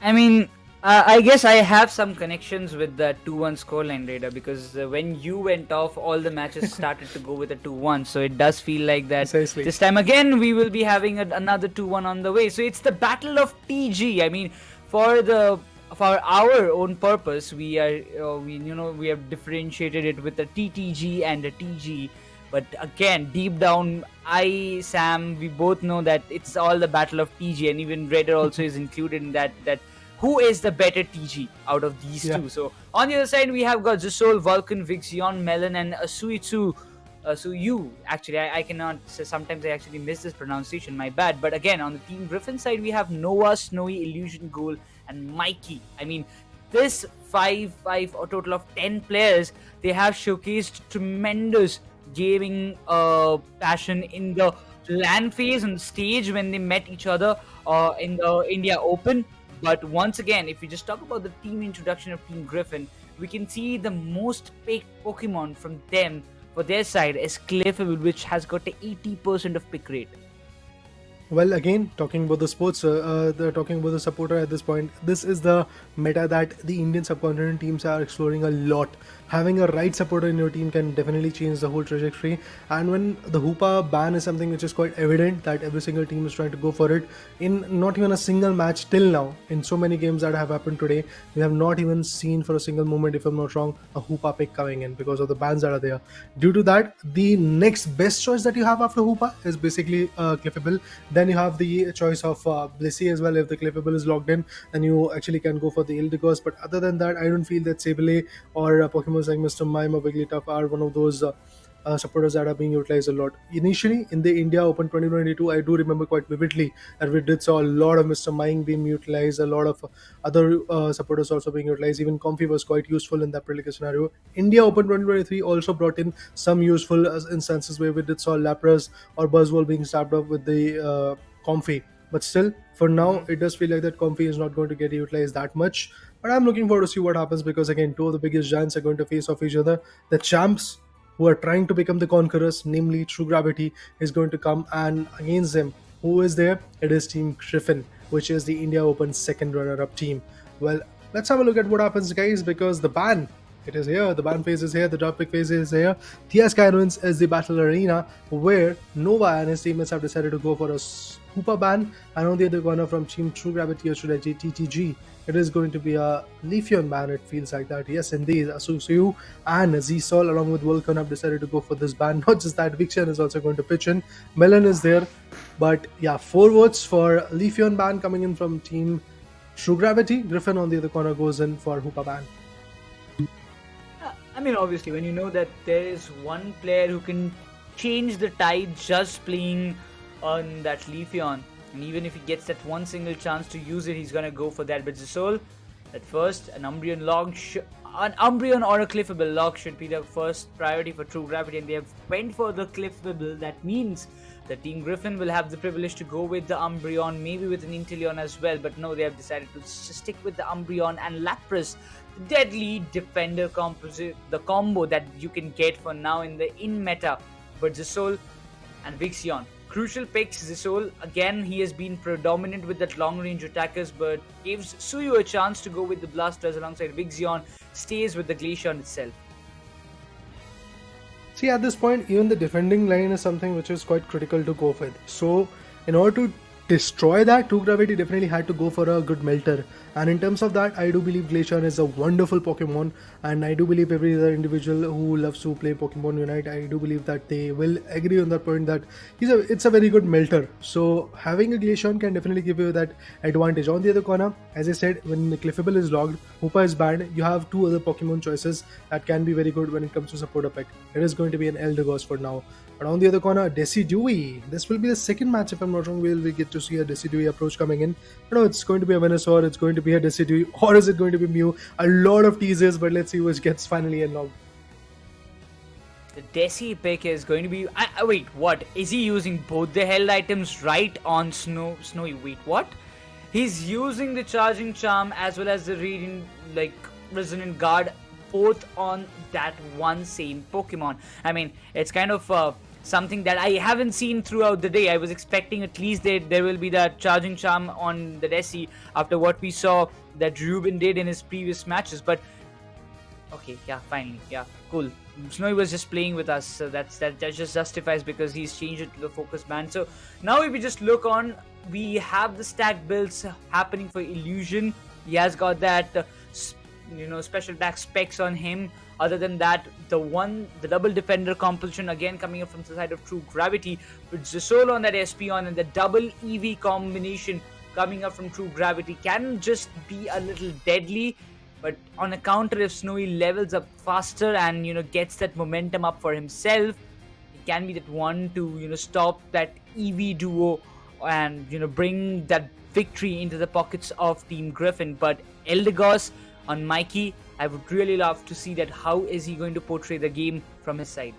I mean, I guess I have some connections with the 2-1 scoreline, Raider, because when you went off, all the matches started to go with a 2-1. So it does feel like that this time again we will be having another 2-1 on the way. So it's the battle of TG. I mean, for our own purpose, we have differentiated it with a TTG and a TG. But again, deep down, Sam, we both know that it's all the battle of TG, and even Raider also is included in that who is the better TG out of these 2. So on the other side, we have got Zisol, Vulcan, Vixion, Melon, and Suyu. Actually, I cannot say, sometimes I actually miss this pronunciation, my bad. But again, on the Team Griffin side, we have Nova, Snowy, Illusion Goal, and Mikey. I mean, this 5, a total of 10 players, they have showcased tremendous gaming passion in the LAN phase on stage when they met each other in the India Open. But once again, if we just talk about the team introduction of Team Griffin, we can see the most picked Pokemon from them for their side is Clefable, which has got an 80% of pick rate. Well, again, talking about the sports, they're talking about the supporter at this point. This is the meta that the Indian subcontinent teams are exploring a lot. Having a right supporter in your team can definitely change the whole trajectory. And when the Hoopa ban is something which is quite evident that every single team is trying to go for it, in not even a single match till now, in so many games that have happened today, we have not even seen for a single moment, if I'm not wrong, a Hoopa pick coming in because of the bans that are there. Due to that, the next best choice that you have after Hoopa is basically Clefable. Then you have the choice of Blissey as well. If the Clefable is logged in, then you actually can go for the Ildigos. But other than that, I don't feel that Sableye or Pokemon like Mr. Mime or Wigglytuff are one of those supporters that are being utilized a lot. Initially, in the India Open 2022, I do remember quite vividly that we did saw a lot of Mr. Mime being utilized, a lot of other supporters also being utilized. Even Comfy was quite useful in that particular scenario. India Open 2023 also brought in some useful instances where we did saw Lapras or Buzzwole being stabbed up with the Comfy. But still, for now, it does feel like that Comfy is not going to get utilized that much. But I'm looking forward to see what happens because again, 2 of the biggest giants are going to face off each other. The champs who are trying to become the conquerors, namely True Gravity, is going to come, and against them, who is there? It is Team Griffin, which is the India Open second runner-up team. Well, let's have a look at what happens, guys, because the ban, it is here, the ban phase is here, the drop pick phase is here. TS Skyruins is the battle arena where Nova and his teammates have decided to go for a Hoopa ban, and on the other corner from Team True Gravity or should I say TTG, it is going to be a Leafeon ban. It feels like that. Yes, indeed. Suyu and Zisol along with Vulcan have decided to go for this ban. Not just that, Vixion is also going to pitch in. Melon is there. But yeah, 4 votes for Leafeon ban coming in from Team True Gravity. Griffin on the other corner goes in for Hoopa ban. I mean, obviously, when you know that there is one player who can change the tide just playing on that Leafeon, and even if he gets that one single chance to use it, he's gonna go for that. But Zisol, at first, an Umbreon or a Clefable log should be the first priority for True Gravity, and they have went for the Clefable. That means the Team Griffin will have the privilege to go with the Umbreon, maybe with an Inteleon as well. But no, they have decided to stick with the Umbreon and Lapras, the deadly defender composite, the combo that you can get for now in the meta. But Zisol and Vixion, crucial picks. Zisol, again, he has been predominant with that long-range attackers, but gives Suyu a chance to go with the Blasters alongside Vixion, stays with the Glaceon itself. See, at this point, even the defending line is something which is quite critical to go with. So, in order to destroy that, True Gravity definitely had to go for a good melter. And in terms of that, I do believe Glaceon is a wonderful Pokemon, and I do believe every other individual who loves to play Pokemon Unite, I do believe that they will agree on that point that it's a very good melter. So having a Glaceon can definitely give you that advantage. On the other corner, as I said, when the Clefable is logged, Hoopa is banned, you have two other Pokemon choices that can be very good when it comes to support a pick. It is going to be an Eldegoss for now. But on the other corner, Decidueye. This will be the second match, if I'm not wrong, we get to see a Decidueye approach coming in. I know it's going to be a Venusaur, it's going to be a Decidueye, or is it going to be Mew? A lot of teasers, but let's see which gets finally unlocked. The Desi pick is going to be... wait, what? Is he using both the held items right on Snowy? Wait, what? He's using the Charging Charm as well as the Resonant Guard both on that one same Pokemon. I mean, it's kind of something that I haven't seen throughout the day. I was expecting at least there will be that Charging Charm on the Desi after what we saw that Ruben did in his previous matches. But okay, yeah, finally, yeah, cool. Snowy was just playing with us, so that just justifies because he's changed it to the focus band. So now if we just look on, we have the stack builds happening for Illusion. He has got that special attack specs on him. Other than that, the double defender composition again coming up from the side of True Gravity with Zisol on that SP on, and the double EV combination coming up from True Gravity can just be a little deadly. But on a counter, if Snowy levels up faster and gets that momentum up for himself, it can be that one to stop that EV duo and bring that victory into the pockets of Team Griffin. But Eldegoss on Mikey, I would really love to see that. How is he going to portray the game from his side?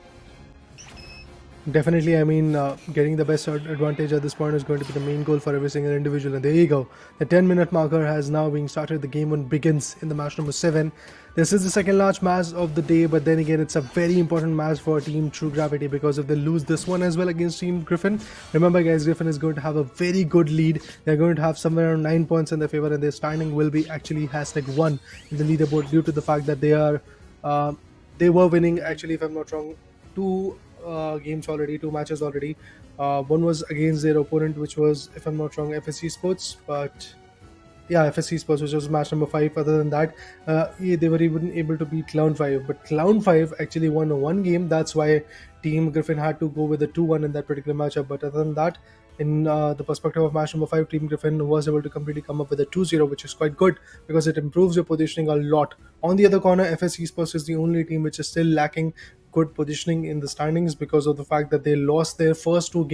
Definitely, I mean, getting the best advantage at this point is going to be the main goal for every single individual. And there you go. The 10-minute marker has now been started. The game 1 begins in the match number 7. This is the second last match of the day, but then again, it's a very important match for Team True Gravity, because if they lose this one as well against Team Griffin, remember guys, Griffin is going to have a very good lead. They're going to have somewhere around 9 points in their favor, and their standing will be actually #1 in the leaderboard due to the fact that they were winning, actually, if I'm not wrong, 2 matches already. One was against their opponent, which was, if I'm not wrong, FSC Sports, but yeah, FSC Sports, which was match number 5. Other than that, they were even able to beat Clown 5, but Clown 5 actually won one game. That's why Team Griffin had to go with a 2-1 in that particular matchup. But other than that, in the perspective of match number 5, Team Griffin was able to completely come up with a 2-0, which is quite good because it improves your positioning a lot. On the other corner, FSC Sports is the only team which is still lacking good positioning in the standings because of the fact that they lost their first two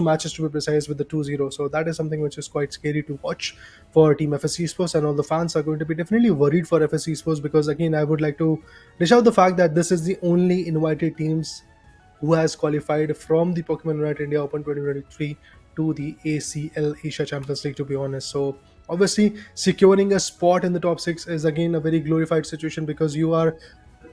matches to be precise, with the 2-0. So that is something which is quite scary to watch for Team FSC Sports, and all the fans are going to be definitely worried for FSC Sports, because again, I would like to dish out the fact that this is the only invited teams who has qualified from the Pokemon UNITE India Open 2023 to the ACL Asia Champions League, to be honest. So obviously securing a spot in the top 6 is again a very glorified situation, because you are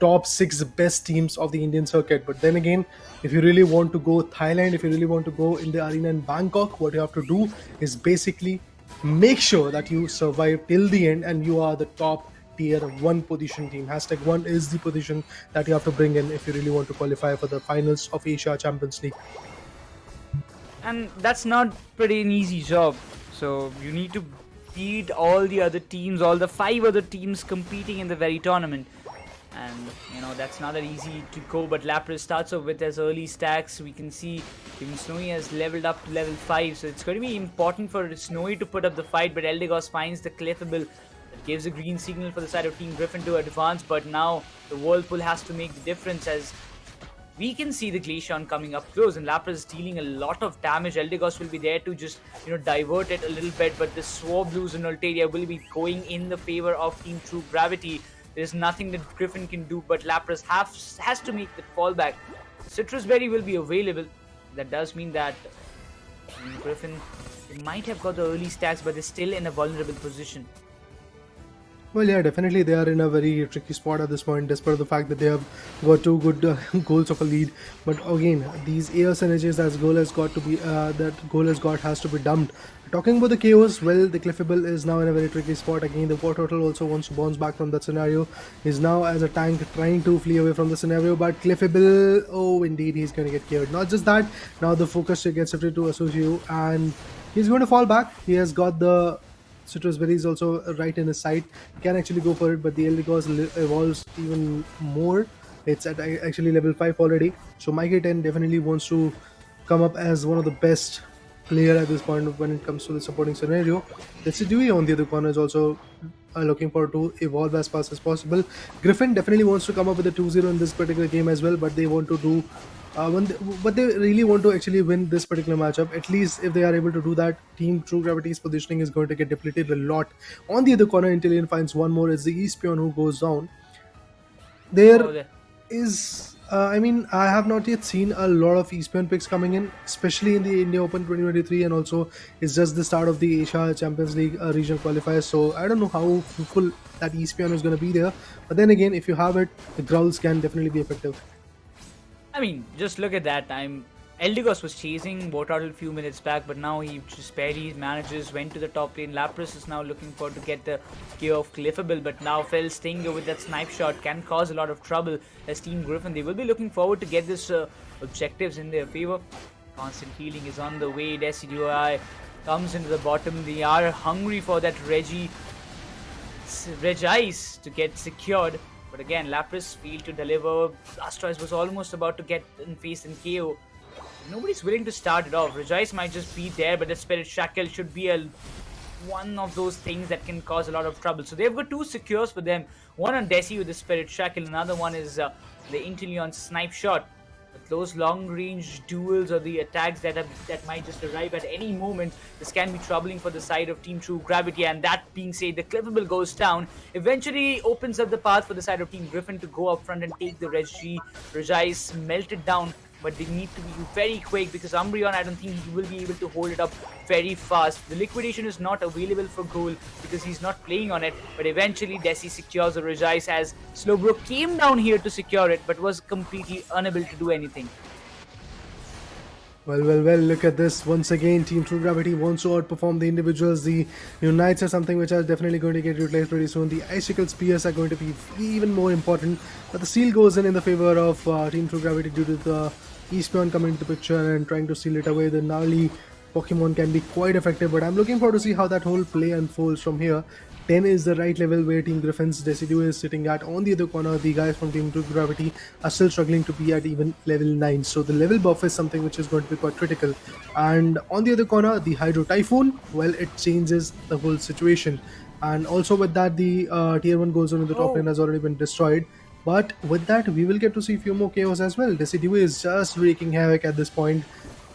top 6 best teams of the Indian circuit. But then again, if you really want to go Thailand, if you really want to go in the arena in Bangkok, what you have to do is basically make sure that you survive till the end and you are the top tier 1 position team. #1 is the position that you have to bring in if you really want to qualify for the finals of Asia Champions League. And that's not pretty an easy job. So you need to beat all the other teams, all the 5 other teams competing in the very tournament. And that's not that easy to go. But Lapras starts off with his early stacks. We can see even Snowy has leveled up to level 5, so it's going to be important for Snowy to put up the fight. But Eldegoss finds the Clefable that gives a green signal for the side of Team Griffin to advance. But now the Whirlpool has to make the difference, as we can see the Glaceon coming up close, and Lapras is dealing a lot of damage. Eldegoss will be there to just divert it a little bit, but the Swablues and Altaria will be going in the favor of Team True Gravity. There's nothing that Griffin can do, but Lapras has to make that fallback. Citrus Berry will be available. That does mean that Griffin, they might have got the early stacks, but they're still in a vulnerable position. Well, yeah, definitely they are in a very tricky spot at this point, despite the fact that they have got 2 good goals of a lead. But again, these AS energies that goal has has to be dumped. Talking about the KOs, well, the Clefable is now in a very tricky spot. Again, the War Turtle also wants to bounce back from that scenario. He's now as a tank trying to flee away from the scenario, but Clefable, oh indeed, he's going to get KO'd. Not just that, now the focus gets shifted to Suyu, and He's going to fall back. He has got the citrus berries also right in his sight. He can actually go for it, but the Eldegoss evolves even more. It's at actually level 5 already. So Mikey 10 definitely wants to come up as one of the best player at this point when it comes to the supporting scenario. The Sidui on the other corner is also looking forward to evolve as fast as possible. Griffin definitely wants to come up with a 2-0 in this particular game as well, but they want to do but they really want to actually win this particular matchup. At least if they are able to do that, Team True Gravity's positioning is going to get depleted a lot. On the other corner, Intellion finds one more. It's the East Peon who goes down. There is, I have not yet seen a lot of Eastbourne picks coming in, especially in the India Open 2023, and also it's just the start of the Asia Champions League regional qualifiers. So I don't know how fruitful that Eastbourne is going to be there. But then again, if you have it, the Growls can definitely be effective. I mean, just look at that. Eldegoss was chasing Botartle a few minutes back, but now he just barely manages, went to the top lane. Lapras is now looking for to get the KO of Cliffable, but now Fell Stinger with that snipe shot can cause a lot of trouble as Team Griffin. They will be looking forward to get this objectives in their favor. Constant healing is on the way. Decidui comes into the bottom. They are hungry for that Regice to get secured. But again, Lapras failed to deliver. Blastoise was almost about to get in face and KO. Nobody's willing to start it off. Regice might just be there, but the Spirit Shackle should be one of those things that can cause a lot of trouble. So they've got two secures for them. One on Desi with the Spirit Shackle, another one is the Inteleon Snipe Shot. But those long-range duels or the attacks that might just arrive at any moment, this can be troubling for the side of Team True Gravity. And that being said, the Cliffable goes down. Eventually opens up the path for the side of Team Griffin to go up front and take the Regice melted down. But they need to be very quick because Umbreon, I don't think he will be able to hold it up very fast. The liquidation is not available for goal because he's not playing on it. But eventually Desi secures the Regice as Slowbro came down here to secure it but was completely unable to do anything. Well, look at this. Once again, Team True Gravity wants to outperform the individuals. The Unites are something which are definitely going to get utilized pretty soon. The Icicle Spears are going to be even more important. But the seal goes in the favor of Team True Gravity due to the Eastbourne coming into the picture and trying to seal it away. The gnarly Pokemon can be quite effective, but I'm looking forward to see how that whole play unfolds from here. 10 is the right level where Team Griffin's Decidueye is sitting at. On the other corner, the guys from Team True Gravity are still struggling to be at even level 9. So the level buff is something which is going to be quite critical. And on the other corner, the Hydro Typhoon, well, it changes the whole situation. And also with that, the tier 1 goal zone in the top lane has already been destroyed. But with that, we will get to see a few more KOs as well. Decidueye is just wreaking havoc at this point.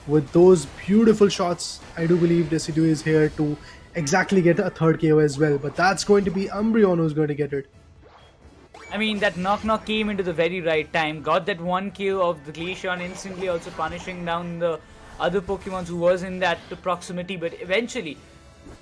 With those beautiful shots, I do believe Decidueye is here to exactly get a third KO as well. But that's going to be Umbreon who's going to get it. I mean, that knock came into the very right time. Got that one KO of the Glaceon, instantly also punishing down the other Pokemon who was in that proximity. But eventually,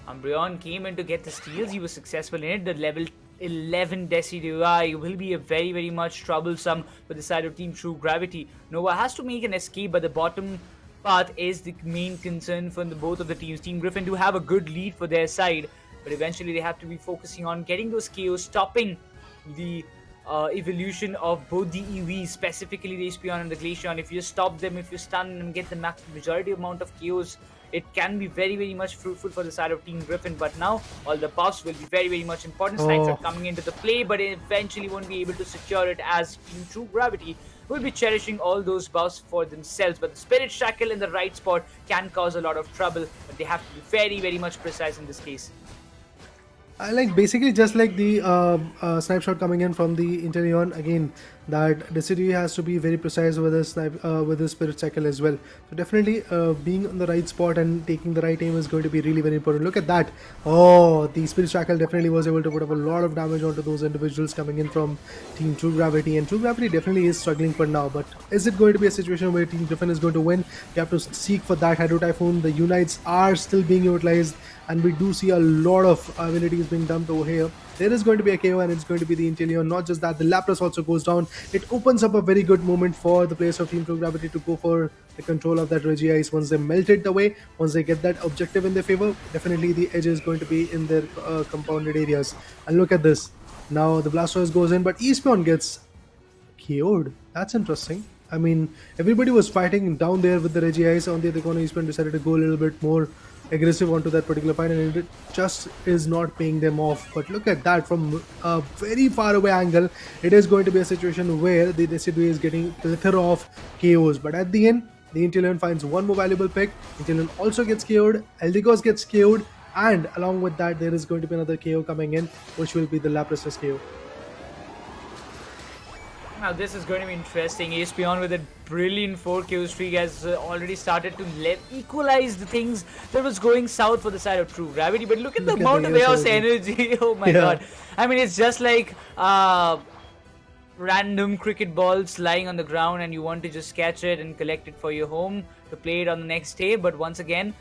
Umbreon came in to get the steals. He was successful in it. The level 11 Decidueye will be a very, very much troublesome for the side of Team True Gravity. Nova has to make an escape, but the bottom path is the main concern for both of the teams. Team Griffin do have a good lead for their side, but eventually they have to be focusing on getting those KOs, stopping the evolution of both the EVs, specifically the Espeon and the Glaceon. If you stop them, if you stun and get the majority amount of KOs, it can be very, very much fruitful for the side of Team Griffin. But now all the buffs will be very, very much important. Snipeshot coming into the play, but eventually won't be able to secure it as Team True Gravity will be cherishing all those buffs for themselves. But the Spirit Shackle in the right spot can cause a lot of trouble, but they have to be very, very much precise in this case. I like basically just like the snipe shot coming in from the Inteleon again, that Decidueye has to be very precise with his with his Spirit Shackle as well. So definitely being on the right spot and taking the right aim is going to be really very important. Look at that. Oh, the Spirit Shackle definitely was able to put up a lot of damage onto those individuals coming in from Team True Gravity, and True Gravity definitely is struggling for now. But is it going to be a situation where Team Griffin is going to win? You have to seek for that Hydro Typhoon. The Unites are still being utilized, and we do see a lot of abilities being dumped over here. There is going to be a KO, and it's going to be the Inteleon. Not just that, the Lapras also goes down. It opens up a very good moment for the players of Team True Gravity to go for the control of that Regice. Once they melt it away, once they get that objective in their favor, definitely the edge is going to be in their compounded areas. And look at this. Now the Blastoise goes in, but Espeon gets KO'd. That's interesting. I mean, everybody was fighting down there with the Regice. On the other corner, Espeon decided to go a little bit more aggressive onto that particular fight, and it just is not paying them off. But look at that from a very far away angle. It is going to be a situation where the Decidueye is getting plethora of KOs, but at the end, the Inteleon finds one more valuable pick. Inteleon also gets KO'd, Eldegoss gets KO'd, and along with that, there is going to be another KO coming in, which will be the Lapras's KO. Now this is going to be interesting. Espeon with a brilliant 4-KO streak has already started to equalize the things that was going south for the side of True Gravity. But look at the amount of chaos energy. Oh my god. I mean, it's just like random cricket balls lying on the ground and you want to just catch it and collect it for your home to play it on the next day. But once again,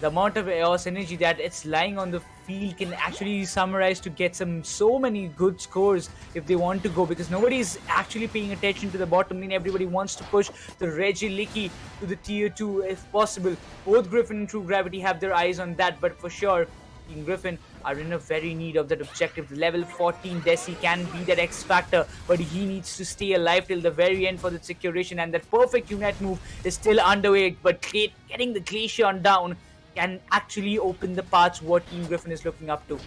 the amount of chaos energy that it's lying on the field can actually summarize to get so many good scores if they want to go, because nobody is actually paying attention to the bottom lane. Everybody wants to push the Reggie to the tier 2 if possible. Both Griffin and True Gravity have their eyes on that, but for sure Team Griffin are in a very need of that objective. Level 14 Desi can be that X factor, but he needs to stay alive till the very end for the securation, and that perfect unite move is still underway, but getting the Glaceon down can actually open the paths what Team Griffin is looking up to.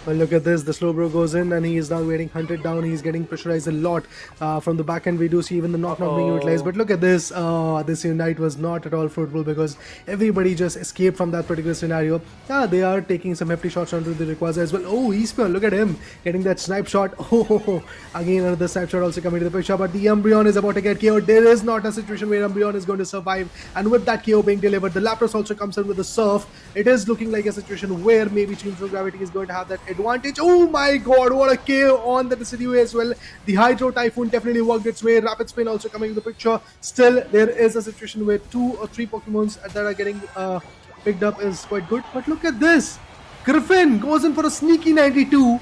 Well, look at this. The Slowbro goes in and he is now getting hunted down. He's getting pressurized a lot. From the back end, we do see even the knock-knock being utilized. But look at this. This unite was not at all fruitful because everybody just escaped from that particular scenario. They are taking some hefty shots onto the Rayquaza as well. Oh, Espeon, look at him getting that snipe shot. Oh, again, another snipe shot also coming to the picture. But the Umbreon is about to get KO'd. There is not a situation where Umbreon is going to survive. And with that KO being delivered, the Lapras also comes in with a Surf. It is looking like a situation where maybe Team True Gravity is going to have that advantage. Oh my god, what a KO on the Decidueye as well. The Hydro Typhoon definitely worked its way. Rapid Spin also coming into the picture. Still, there is a situation where 2 or 3 Pokemons that are getting picked up is quite good. But look at this. Griffin goes in for a sneaky 92.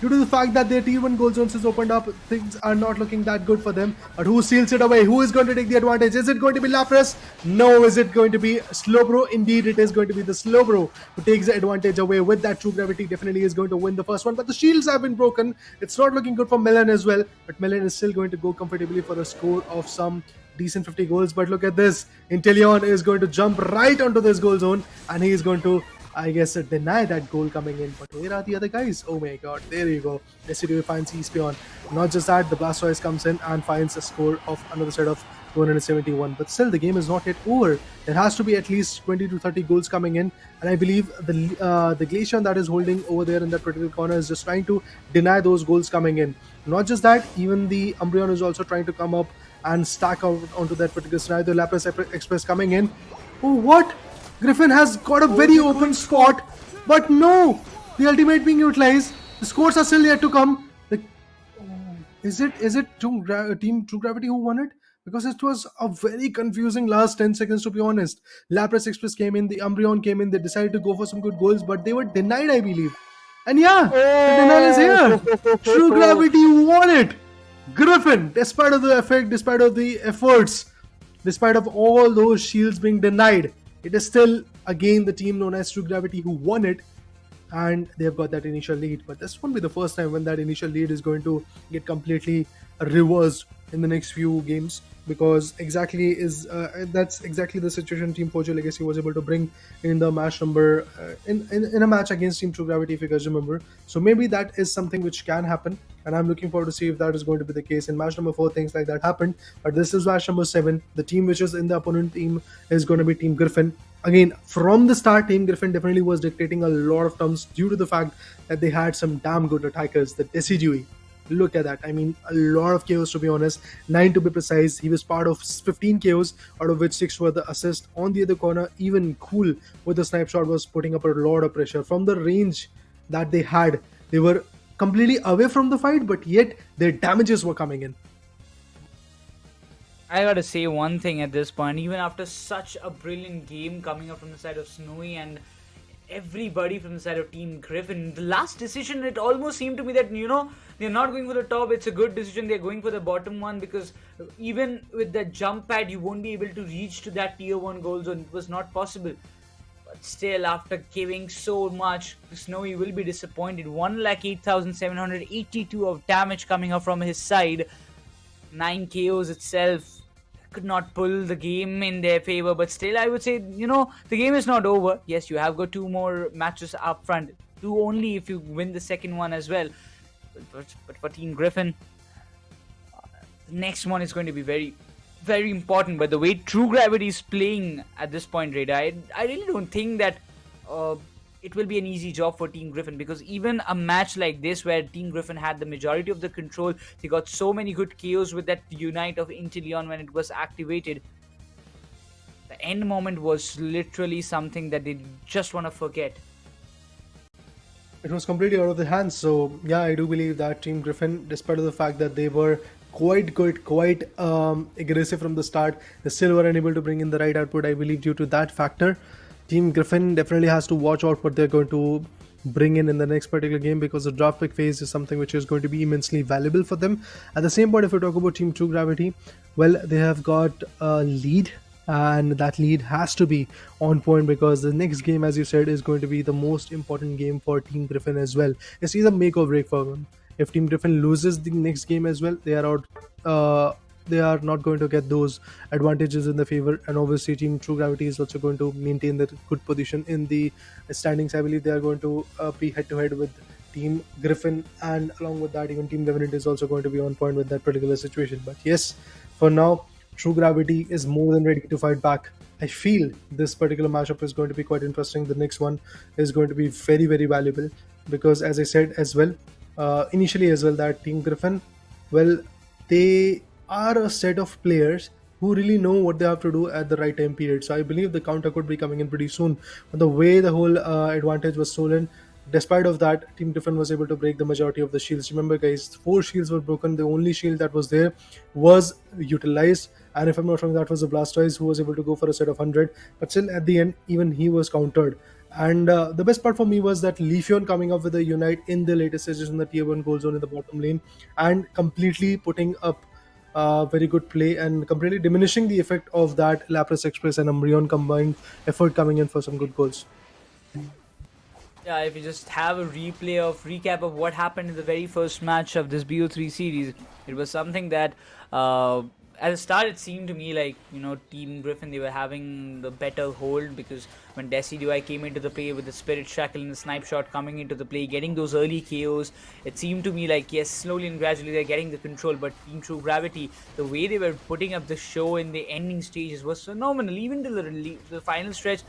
Due to the fact that their tier 1 gold zones is opened up, things are not looking that good for them. But who seals it away? Who is going to take the advantage? Is it going to be Lapras? No. Is it going to be Slowbro? Indeed, it is going to be the Slowbro who takes the advantage away. With that, True Gravity definitely is going to win the first one. But the shields have been broken. It's not looking good for Melon as well. But Melon is still going to go comfortably for a score of some decent 50 goals. But look at this. Inteleon is going to jump right onto this goal zone and he is going to, I guess, deny that goal coming in. But where are the other guys? Oh my god, there you go. Decidueye finds Espeon. Not just that, the Blastoise comes in and finds a score of another set of 271. But still, the game is not yet over. There has to be at least 20 to 30 goals coming in. And I believe the Glaceon that is holding over there in that particular corner is just trying to deny those goals coming in. Not just that, even the Umbreon is also trying to come up and stack out onto that particular scenario. The Lapras Express coming in. Oh, what? Griffin has got a very open spot, but no, the ultimate being utilized. The scores are still yet to come. Is it Team True Gravity who won it? Because it was a very confusing last 10 seconds, to be honest. Lapras Express came in, the Umbreon came in, they decided to go for some good goals, but they were denied, I believe. And yeah, the denial is here. True Gravity won it. Griffin, despite of the effect, despite of the efforts, despite of all those shields being denied, it is still, again, the team known as True Gravity who won it, and they've got that initial lead. But this won't be the first time when that initial lead is going to get completely reversed in the next few games, because that's exactly the situation Team Pojo Legacy was able to bring in the match number in a match against Team True Gravity, if you guys remember. So maybe that is something which can happen, and I'm looking forward to see if that is going to be the case. In match number 4, things like that happened, but this is match number 7. The team which is in the opponent team is going to be Team Griffin. Again, from the start, Team Griffin definitely was dictating a lot of terms due to the fact that they had some damn good attackers. The Decidueye, look at that. I mean, a lot of KOs, to be honest. 9 to be precise. He was part of 15 KOs, out of which 6 were the assist. On the other corner, even Cool with the snipe shot was putting up a lot of pressure. From the range that they had, they were completely away from the fight, but yet their damages were coming in. I gotta say one thing at this point, even after such a brilliant game coming up from the side of Snowy and everybody from the side of Team Griffin, the last decision, it almost seemed to me that, they're not going for the top. It's a good decision. They're going for the bottom one, because even with the jump pad, you won't be able to reach to that tier 1 goal zone. It was not possible. But still, after giving so much, Snowy will be disappointed. 1,08,782 of damage coming up from his side. 9 KOs itself. could not pull the game in their favor. But still, I would say, the game is not over. Yes, you have got 2 more matches up front. 2 only if you win the second one as well. But for Team Griffin, the next one is going to be very, very important. But the way True Gravity is playing at this point, Reda, I really don't think that it will be an easy job for Team Griffin, because even a match like this where Team Griffin had the majority of the control, they got so many good KOs with that Unite of Inteleon when it was activated. The end moment was literally something that they just want to forget. It was completely out of their hands. So yeah, I do believe that Team Griffin, despite of the fact that they were quite good, quite aggressive from the start, they still were unable to bring in the right output. I believe due to that factor, Team Griffin definitely has to watch out what they're going to bring in the next particular game, because the draft pick phase is something which is going to be immensely valuable for them. At the same point, if we talk about Team True Gravity, well, they have got a lead, and that lead has to be on point, because the next game, as you said, is going to be the most important game for Team Griffin as well. It's either make or break for them. If Team Griffin loses the next game as well, they are out. They are not going to get those advantages in their favor, and obviously Team True Gravity is also going to maintain their good position in the standings. I believe they are going to be head to head with Team Griffin, and along with that, even Team Revenant is also going to be on point with that particular situation. But yes, for now, True Gravity is more than ready to fight back. I feel this particular matchup is going to be quite interesting. The next one is going to be very, very valuable, because as I said as well, initially as well, that Team Griffin, well, they are a set of players who really know what they have to do at the right time period. So I believe the counter could be coming in pretty soon. But the way the whole advantage was stolen, despite of that, Team Griffin was able to break the majority of the shields. Remember guys, 4 shields were broken. The only shield that was there was utilized, and if I'm not wrong, that was the Blastoise, who was able to go for a set of 100. But still, at the end, even he was countered. And the best part for me was that Leafeon coming up with a Unite in the latest stages in the tier 1 gold zone in the bottom lane, and completely putting up very good play and completely diminishing the effect of that Lapras Express and Umbreon combined effort coming in for some good goals. Yeah, if you just have a recap of what happened in the very first match of this BO3 series, it was something that at the start it seemed to me like, Team Griffin, they were having the better hold, because when Decidueye came into the play with the Spirit Shackle and the Snipe Shot coming into the play, getting those early KOs, it seemed to me like, yes, slowly and gradually they're getting the control. But Team True Gravity, the way they were putting up the show in the ending stages was phenomenal. Even till the final stretch,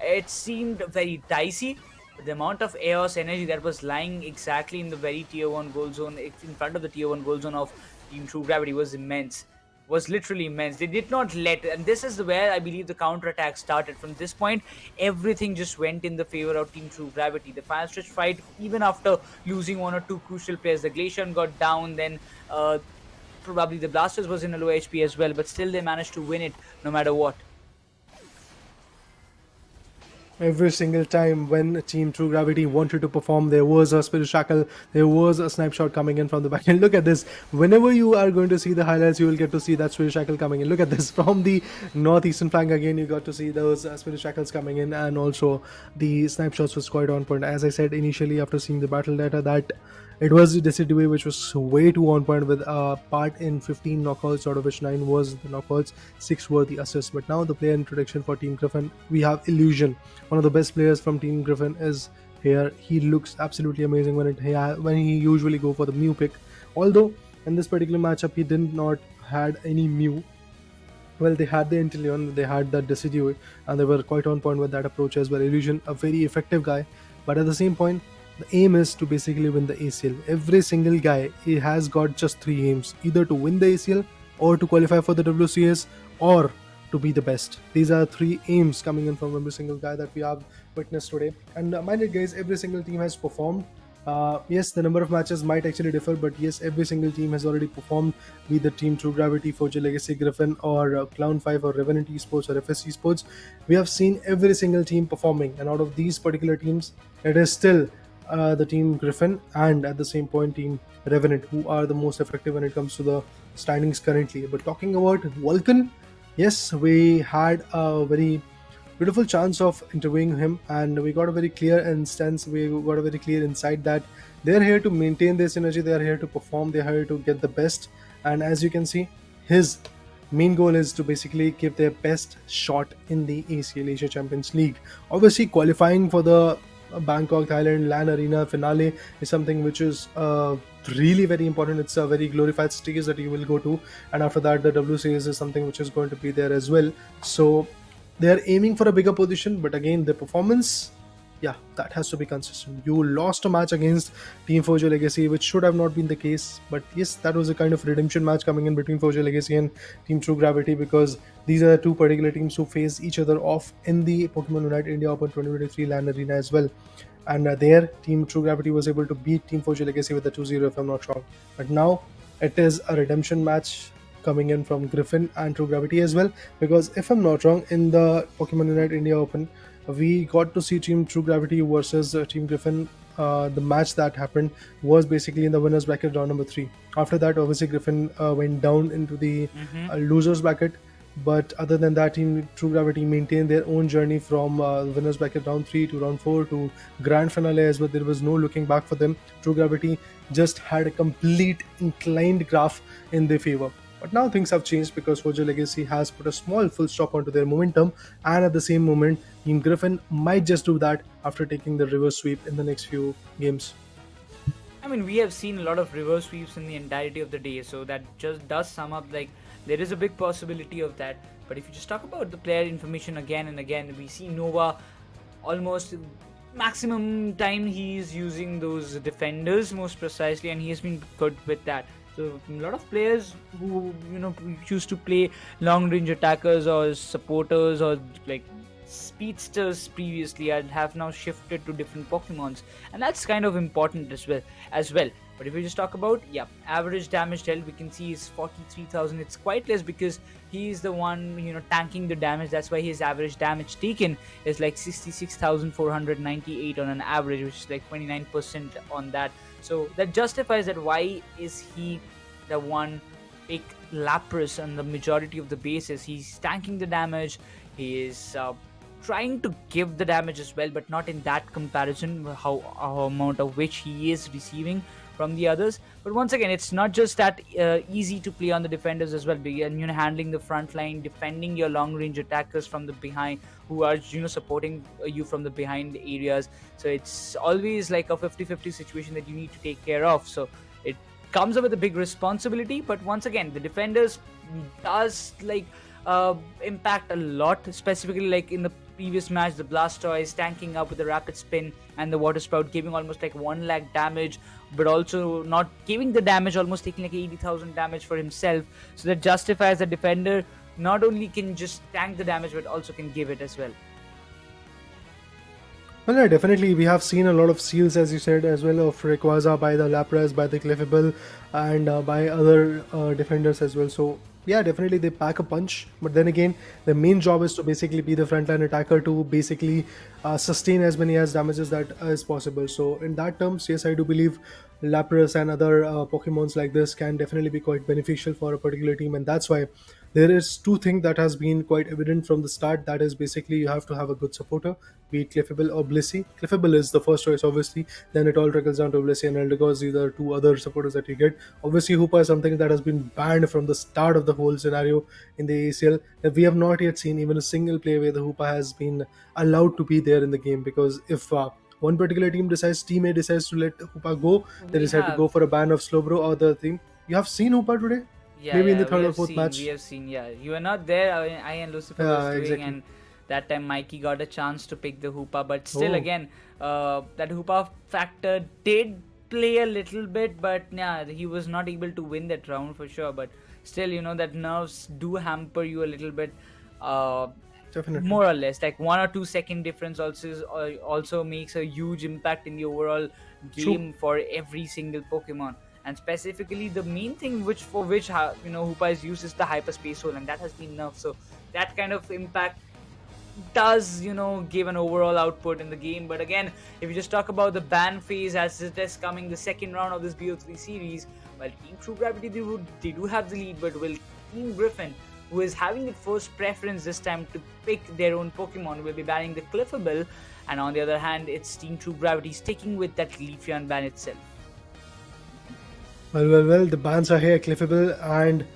it seemed very dicey. The amount of Eos energy that was lying exactly in the very tier 1 gold zone, in front of the tier 1 gold zone of Team True Gravity, was immense. Was literally immense. They did not let, and this is where I believe the counter-attack started. From this point, everything just went in the favor of Team True Gravity. The final stretch fight, even after losing 1 or 2 crucial players, the Glaceon got down, then probably the Blasters was in a low HP as well, but still they managed to win it no matter what. Every single time when Team True Gravity wanted to perform, there was a Spirit Shackle, there was a Snipe Shot coming in from the back. And look at this. Whenever you are going to see the highlights, you will get to see that Spirit Shackle coming in. Look at this. From the northeastern flank again, you got to see those Spirit Shackles coming in, and also the Snipe Shots was quite on point. As I said initially, after seeing the battle data, that it was the Decidueye which was way too on point, with part in 15 knockouts, out of which 9 was the knockouts, 6 were the assists. But now the player introduction for Team Griffin, we have Illusion. One of the best players from Team Griffin is here. He looks absolutely amazing when he usually go for the Mew pick. Although in this particular matchup he did not had any Mew. Well, they had the Inteleon, they had the Decidueye, and they were quite on point with that approach as well. Illusion, a very effective guy, but at the same point, the aim is to basically win the ACL. Every single guy, he has got just 3 aims: either to win the ACL, or to qualify for the WCS, or to be the best. These are 3 aims coming in from every single guy that we have witnessed today. And mind it guys, every single team has performed. Yes, the number of matches might actually differ, but yes, every single team has already performed, be the Team True Gravity, Forge Legacy, Griffin, or Clown5, or Revenant Esports, or FS Esports. We have seen every single team performing, and out of these particular teams, it is still the Team Griffin and at the same point Team Revenant who are the most effective when it comes to the standings currently. But talking about Vulcan, yes, we had a very beautiful chance of interviewing him, and we got a very clear instance, we got a very clear insight that they're here to maintain this energy, they're here to perform, they're here to get the best. And as you can see, his main goal is to basically give their best shot in the ACL Asia Champions League. Obviously, qualifying for the Bangkok, Thailand LAN Arena finale is something which is really very important. It's a very glorified stage that you will go to, and after that, the WCS is something which is going to be there as well. So they are aiming for a bigger position, but again, the performance, yeah, that has to be consistent. You lost a match against Team Foria Legacy, which should have not been the case, but yes, that was a kind of redemption match coming in between Foria Legacy and Team True Gravity, because these are the two particular teams who face each other off in the Pokemon UNITE India Open 2023 LAN Arena as well. And there, Team True Gravity was able to beat Team Foria Legacy with a 2-0, if I'm not wrong. But now it is a redemption match coming in from Griffin and True Gravity as well, because if I'm not wrong, in the Pokemon UNITE India Open, we got to see Team True Gravity versus Team Griffin. The match that happened was basically in the winners bracket round number 3. After that, obviously Griffin went down into the losers bracket, but other than that, Team True Gravity maintained their own journey from winners bracket round 3 to round 4 to grand finale as well. There was no looking back for them. True Gravity just had a complete inclined graph in their favor. But now things have changed because Foria Legacy has put a small full stop onto their momentum, and at the same moment, Team Griffin might just do that after taking the reverse sweep in the next few games. I mean, we have seen a lot of reverse sweeps in the entirety of the day, so that just does sum up, like, there is a big possibility of that. But if you just talk about the player information again and again, we see Nova almost maximum time he's using those defenders most precisely, and he has been good with that. So a lot of players who choose to play long range attackers or supporters or like speedsters previously and have now shifted to different Pokemons, and that's kind of important as well. But if we just talk about average damage dealt, we can see is 43,000. It's quite less because he is the one tanking the damage. That's why his average damage taken is like 66,498 on an average, which is like 29% on that. So that justifies that why is he the one pick Lapras on the majority of the bases. He's tanking the damage, he is trying to give the damage as well, but not in that comparison how amount of which he is receiving from the others. But once again, it's not just that easy to play on the defenders as well, and handling the front line, defending your long range attackers from the behind who are supporting you from the behind areas. So it's always like a 50-50 situation that you need to take care of. So it comes up with a big responsibility, but once again, the defenders does impact a lot, specifically like in the previous match, the Blastoise tanking up with the Rapid Spin and the Water Sprout giving almost like 1 lakh damage, but also not giving the damage, almost taking like 80,000 damage for himself. So that justifies the defender not only can just tank the damage, but also can give it as well. Well, yeah, definitely. We have seen a lot of seals, as you said, as well, of Rayquaza by the Lapras, by the Clefable, and by other defenders as well. So yeah, definitely they pack a punch, but then again, the main job is to basically be the frontline attacker to basically sustain as many as damages that as possible. So in that terms, yes, I do believe Lapras and other Pokemons like this can definitely be quite beneficial for a particular team, and that's why there is two things that has been quite evident from the start. That is basically you have to have a good supporter, be it Clefable or Blissey. Clefable is the first choice, obviously. Then it all trickles down to Blissey and Eldegoss. These are two other supporters that you get. Obviously, Hoopa is something that has been banned from the start of the whole scenario in the ACL. We have not yet seen even a single play where the Hoopa has been allowed to be there in the game, because if one particular team decides to let Hoopa go, they decide to go for a ban of Slowbro or the team. You have seen Hoopa today? Maybe in the third or fourth match. We have seen, you were not there. I and Lucifer was doing, exactly. And that time Mikey got a chance to pick the Hoopa, but still again, that Hoopa factor did play a little bit, but he was not able to win that round for sure. But still, that nerves do hamper you a little bit. Definitely. More or less, like 1 or 2 second difference also makes a huge impact in the overall game. True. For every single Pokemon. And specifically, the main thing for which Hoopa is used is the hyperspace hole, and that has been nerfed. So that kind of impact does give an overall output in the game. But again, if you just talk about the ban phase as it is coming, the second round of this BO3 series, well, Team True Gravity they do have the lead, but will Team Griffin, who is having the first preference this time to pick their own Pokemon, will be banning the Clefable, and on the other hand, it's Team True Gravity sticking with that Leafeon ban itself. Well, the bans are here, Clefable and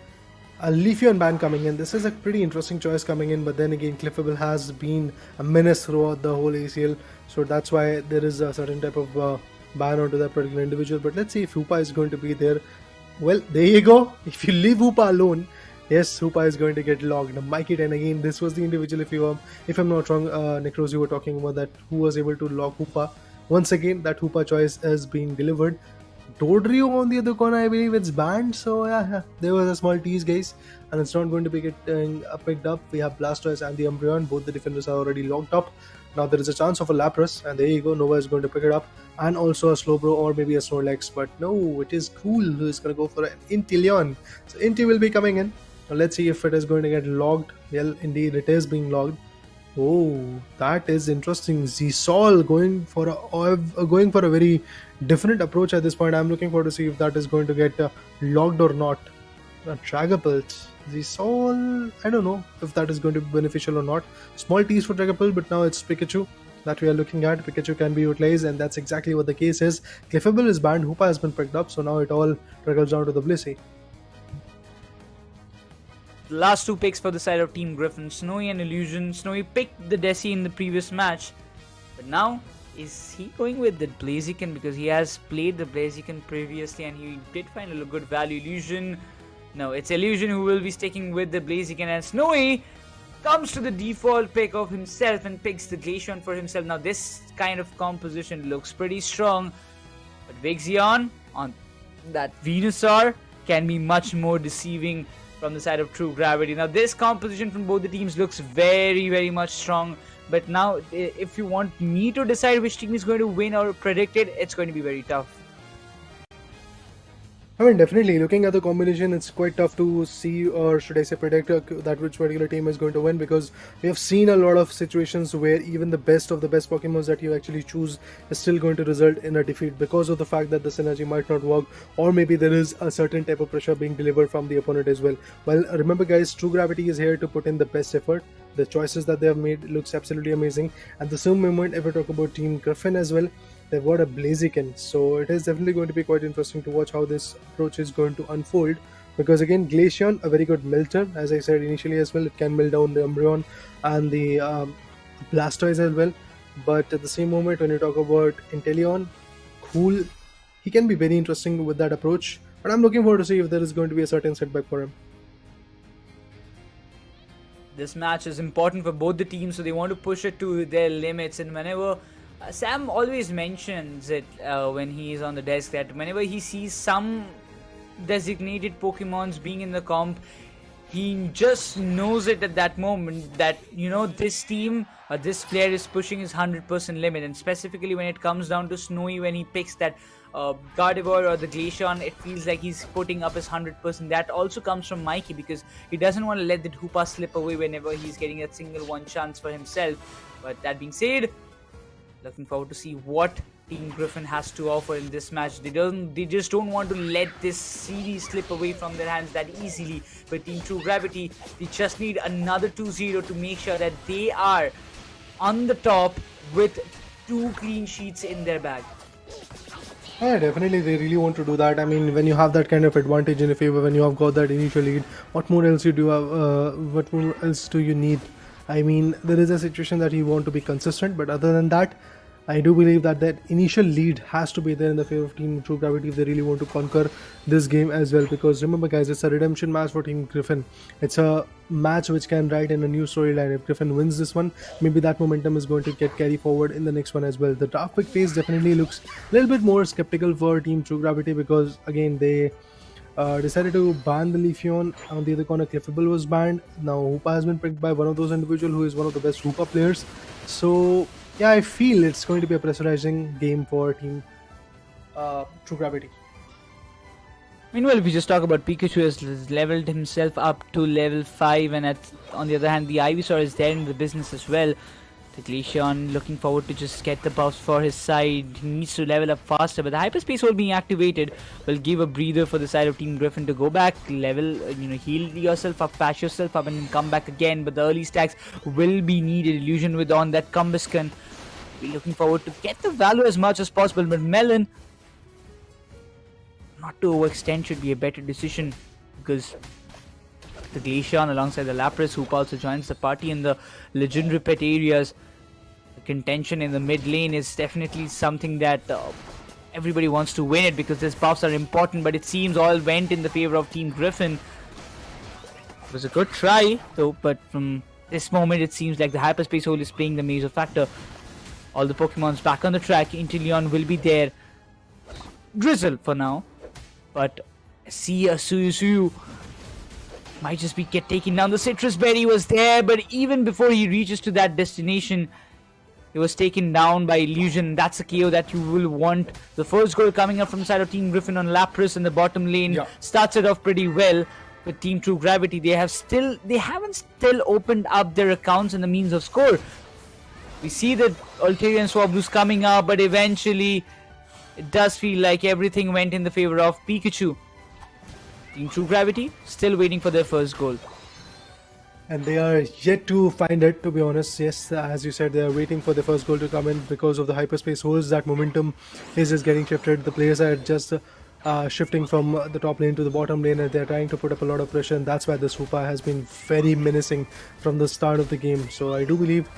a Leafeon ban coming in. This is a pretty interesting choice coming in, but then again, Cliffable has been a menace throughout the whole ACL, so that's why there is a certain type of ban onto that particular individual. But let's see if Hoopa is going to be there. Well, there you go. If you leave Hoopa alone, yes, Hoopa is going to get logged. Mikey 10 again. This was the individual, if I'm not wrong, Nekroz, you were talking about that, who was able to log Hoopa. Once again, that Hoopa choice has been delivered. Dodrio on the other corner, I believe it's banned. So yeah, there was a small tease, guys, and it's not going to be getting picked up. We have Blastoise and the Umbreon. Both the defenders are already locked up. Now there is a chance of a Lapras, and there you go. Nova is going to pick it up, and also a Slowbro or maybe a Snorlax. But no, it is Cool who is going to go for an Inteleon. So Inti will be coming in. Now let's see if it is going to get logged. Well, indeed, it is being logged. Oh, that is interesting. Zisol going for a very different approach at this point. I'm looking forward to see if that is going to get logged or not. Dragapult, Zisol, I don't know if that is going to be beneficial or not. Small tease for Dragapult, but now it's Pikachu that we are looking at. Pikachu can be utilized, and that's exactly what the case is. Cliffable is banned, Hoopa has been picked up, so now it all trickles down to the Blissey. Last two picks for the side of Team Griffin, Snowy and Illusion. Snowy picked the Desi in the previous match, but now is he going with the Blaziken because he has played the Blaziken previously and he did find a good value. Illusion, no, it's Illusion who will be sticking with the Blaziken, and Snowy comes to the default pick of himself and picks the Glaceon for himself. Now this kind of composition looks pretty strong, but Vixen on that Venusaur can be much more deceiving from the side of True Gravity. Now this composition from both the teams looks very, very much strong, but now if you want me to decide which team is going to win or predict it, it's going to be very tough. I mean, definitely, looking at the combination, it's quite tough to see, or should I say predict, that which particular team is going to win, because we have seen a lot of situations where even the best of the best Pokemons that you actually choose is still going to result in a defeat because of the fact that the synergy might not work, or maybe there is a certain type of pressure being delivered from the opponent as well. Well, remember guys, True Gravity is here to put in the best effort. The choices that they have made looks absolutely amazing. At the same moment, if we talk about Team Griffin as well, they've got a Blaziken, so it is definitely going to be quite interesting to watch how this approach is going to unfold, because again, Glaceon, a very good melter, as I said initially as well. It can melt down the Umbreon and the Blastoise as well, but at the same moment, when you talk about Inteleon, Cool, he can be very interesting with that approach, but I'm looking forward to see if there is going to be a certain setback for him. This match is important for both the teams, so they want to push it to their limits, and whenever Sam always mentions it when he is on the desk, that whenever he sees some designated Pokemons being in the comp, he just knows it at that moment that, you know, this team or this player is pushing his 100% limit. And specifically when it comes down to Snowy, when he picks that Gardevoir or the Glaceon, it feels like he's putting up his 100%. That also comes from Mikey, because he doesn't want to let the Hoopa slip away whenever he's getting a single one chance for himself. But that being said, looking forward to see what Team Griffin has to offer in this match. They just don't want to let this series slip away from their hands that easily. But Team True Gravity, they just need another 2-0 to make sure that they are on the top with 2 clean sheets in their bag. Yeah, definitely, they really want to do that. I mean, when you have that kind of advantage in your favor, when you have got that initial lead, what more else you do have? What more else do you need? I mean, there is a situation that you want to be consistent, but other than that, I do believe that that initial lead has to be there in the favor of Team True Gravity if they really want to conquer this game as well. Because remember guys, it's a redemption match for Team Griffin. It's a match which can write in a new storyline. If Griffin wins this one, maybe that momentum is going to get carried forward in the next one as well. The draft pick phase definitely looks a little bit more skeptical for Team True Gravity, because again, they decided to ban the Leafeon. On the other corner, Cliffable was banned. Now Hoopa has been picked by one of those individuals who is one of the best Hoopa players. So yeah, I feel it's going to be a pressurizing game for Team True Gravity. Meanwhile, if we just talk about Pikachu, has leveled himself up to level 5, and on the other hand, the Ivysaur is there in the business as well. The Glaceon looking forward to just get the buffs for his side. He needs to level up faster, but the Hyperspace Hole being activated will give a breather for the side of Team Griffin to go back, level, heal yourself up, patch yourself up, and then come back again. But the early stacks will be needed. Illusion with on that Combuscan. We're looking forward to get the value as much as possible, but Melon, not to overextend should be a better decision, because the Glacian alongside the Lapras. Hoopa also joins the party in the legendary pet areas. The contention in the mid lane is definitely something that everybody wants to win it because these buffs are important, but it seems all went in the favor of Team Griffin. It was a good try though, but from this moment it seems like the hyperspace hole is playing the major factor. All the Pokemons back on the track. Inteleon will be there. Drizzle for now, but see a Suyu might just be taken down. The Citrus Berry was there, but even before he reaches to that destination, he was taken down by Illusion. That's a KO that you will want. The first goal coming up from the side of Team Griffin on Lapras in the bottom lane starts it off pretty well with Team True Gravity. They haven't still opened up their accounts and the means of score. We see that Altarian Swablu's coming up, but eventually it does feel like everything went in the favor of Pikachu. Team True Gravity still waiting for their first goal. And they are yet to find it, to be honest. Yes, as you said, they are waiting for the first goal to come in because of the hyperspace holes. That momentum is just getting shifted. The players are just shifting from the top lane to the bottom lane, and they're trying to put up a lot of pressure, and that's why the Hoopa has been very menacing from the start of the game. So I do believe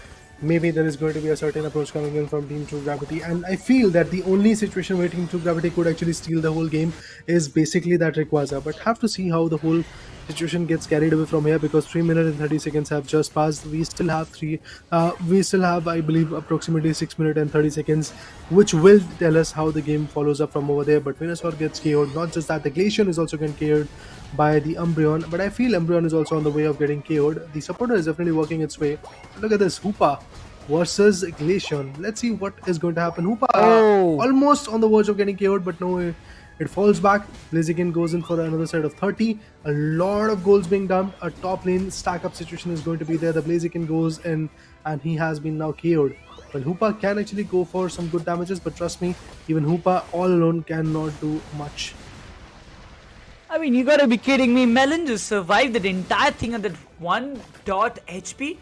maybe there is going to be a certain approach coming in from Team True Gravity, and I feel that the only situation where Team True Gravity could actually steal the whole game is basically that Rayquaza, but have to see how the whole situation gets carried away from here, because 3 minutes and 30 seconds have just passed. We still have I believe approximately 6 minutes and 30 seconds, which will tell us how the game follows up from over there. But Venusaur gets KO'd. Not just that, the Glacian is also getting KO'd by the Umbreon, but I feel Umbreon is also on the way of getting KO'd. The supporter is definitely working its way. Look at this, Hoopa versus Glacian. Let's see what is going to happen. Hoopa almost on the verge of getting KO'd, but no, it falls back. Blaziken goes in for another set of 30. A lot of goals being dumped. A top lane stack up situation is going to be there. The Blaziken goes in and he has been now KO'd. Well, Hoopa can actually go for some good damages, but trust me, even Hoopa all alone cannot do much. I mean, you gotta be kidding me. Melon just survived that entire thing on that 1 HP.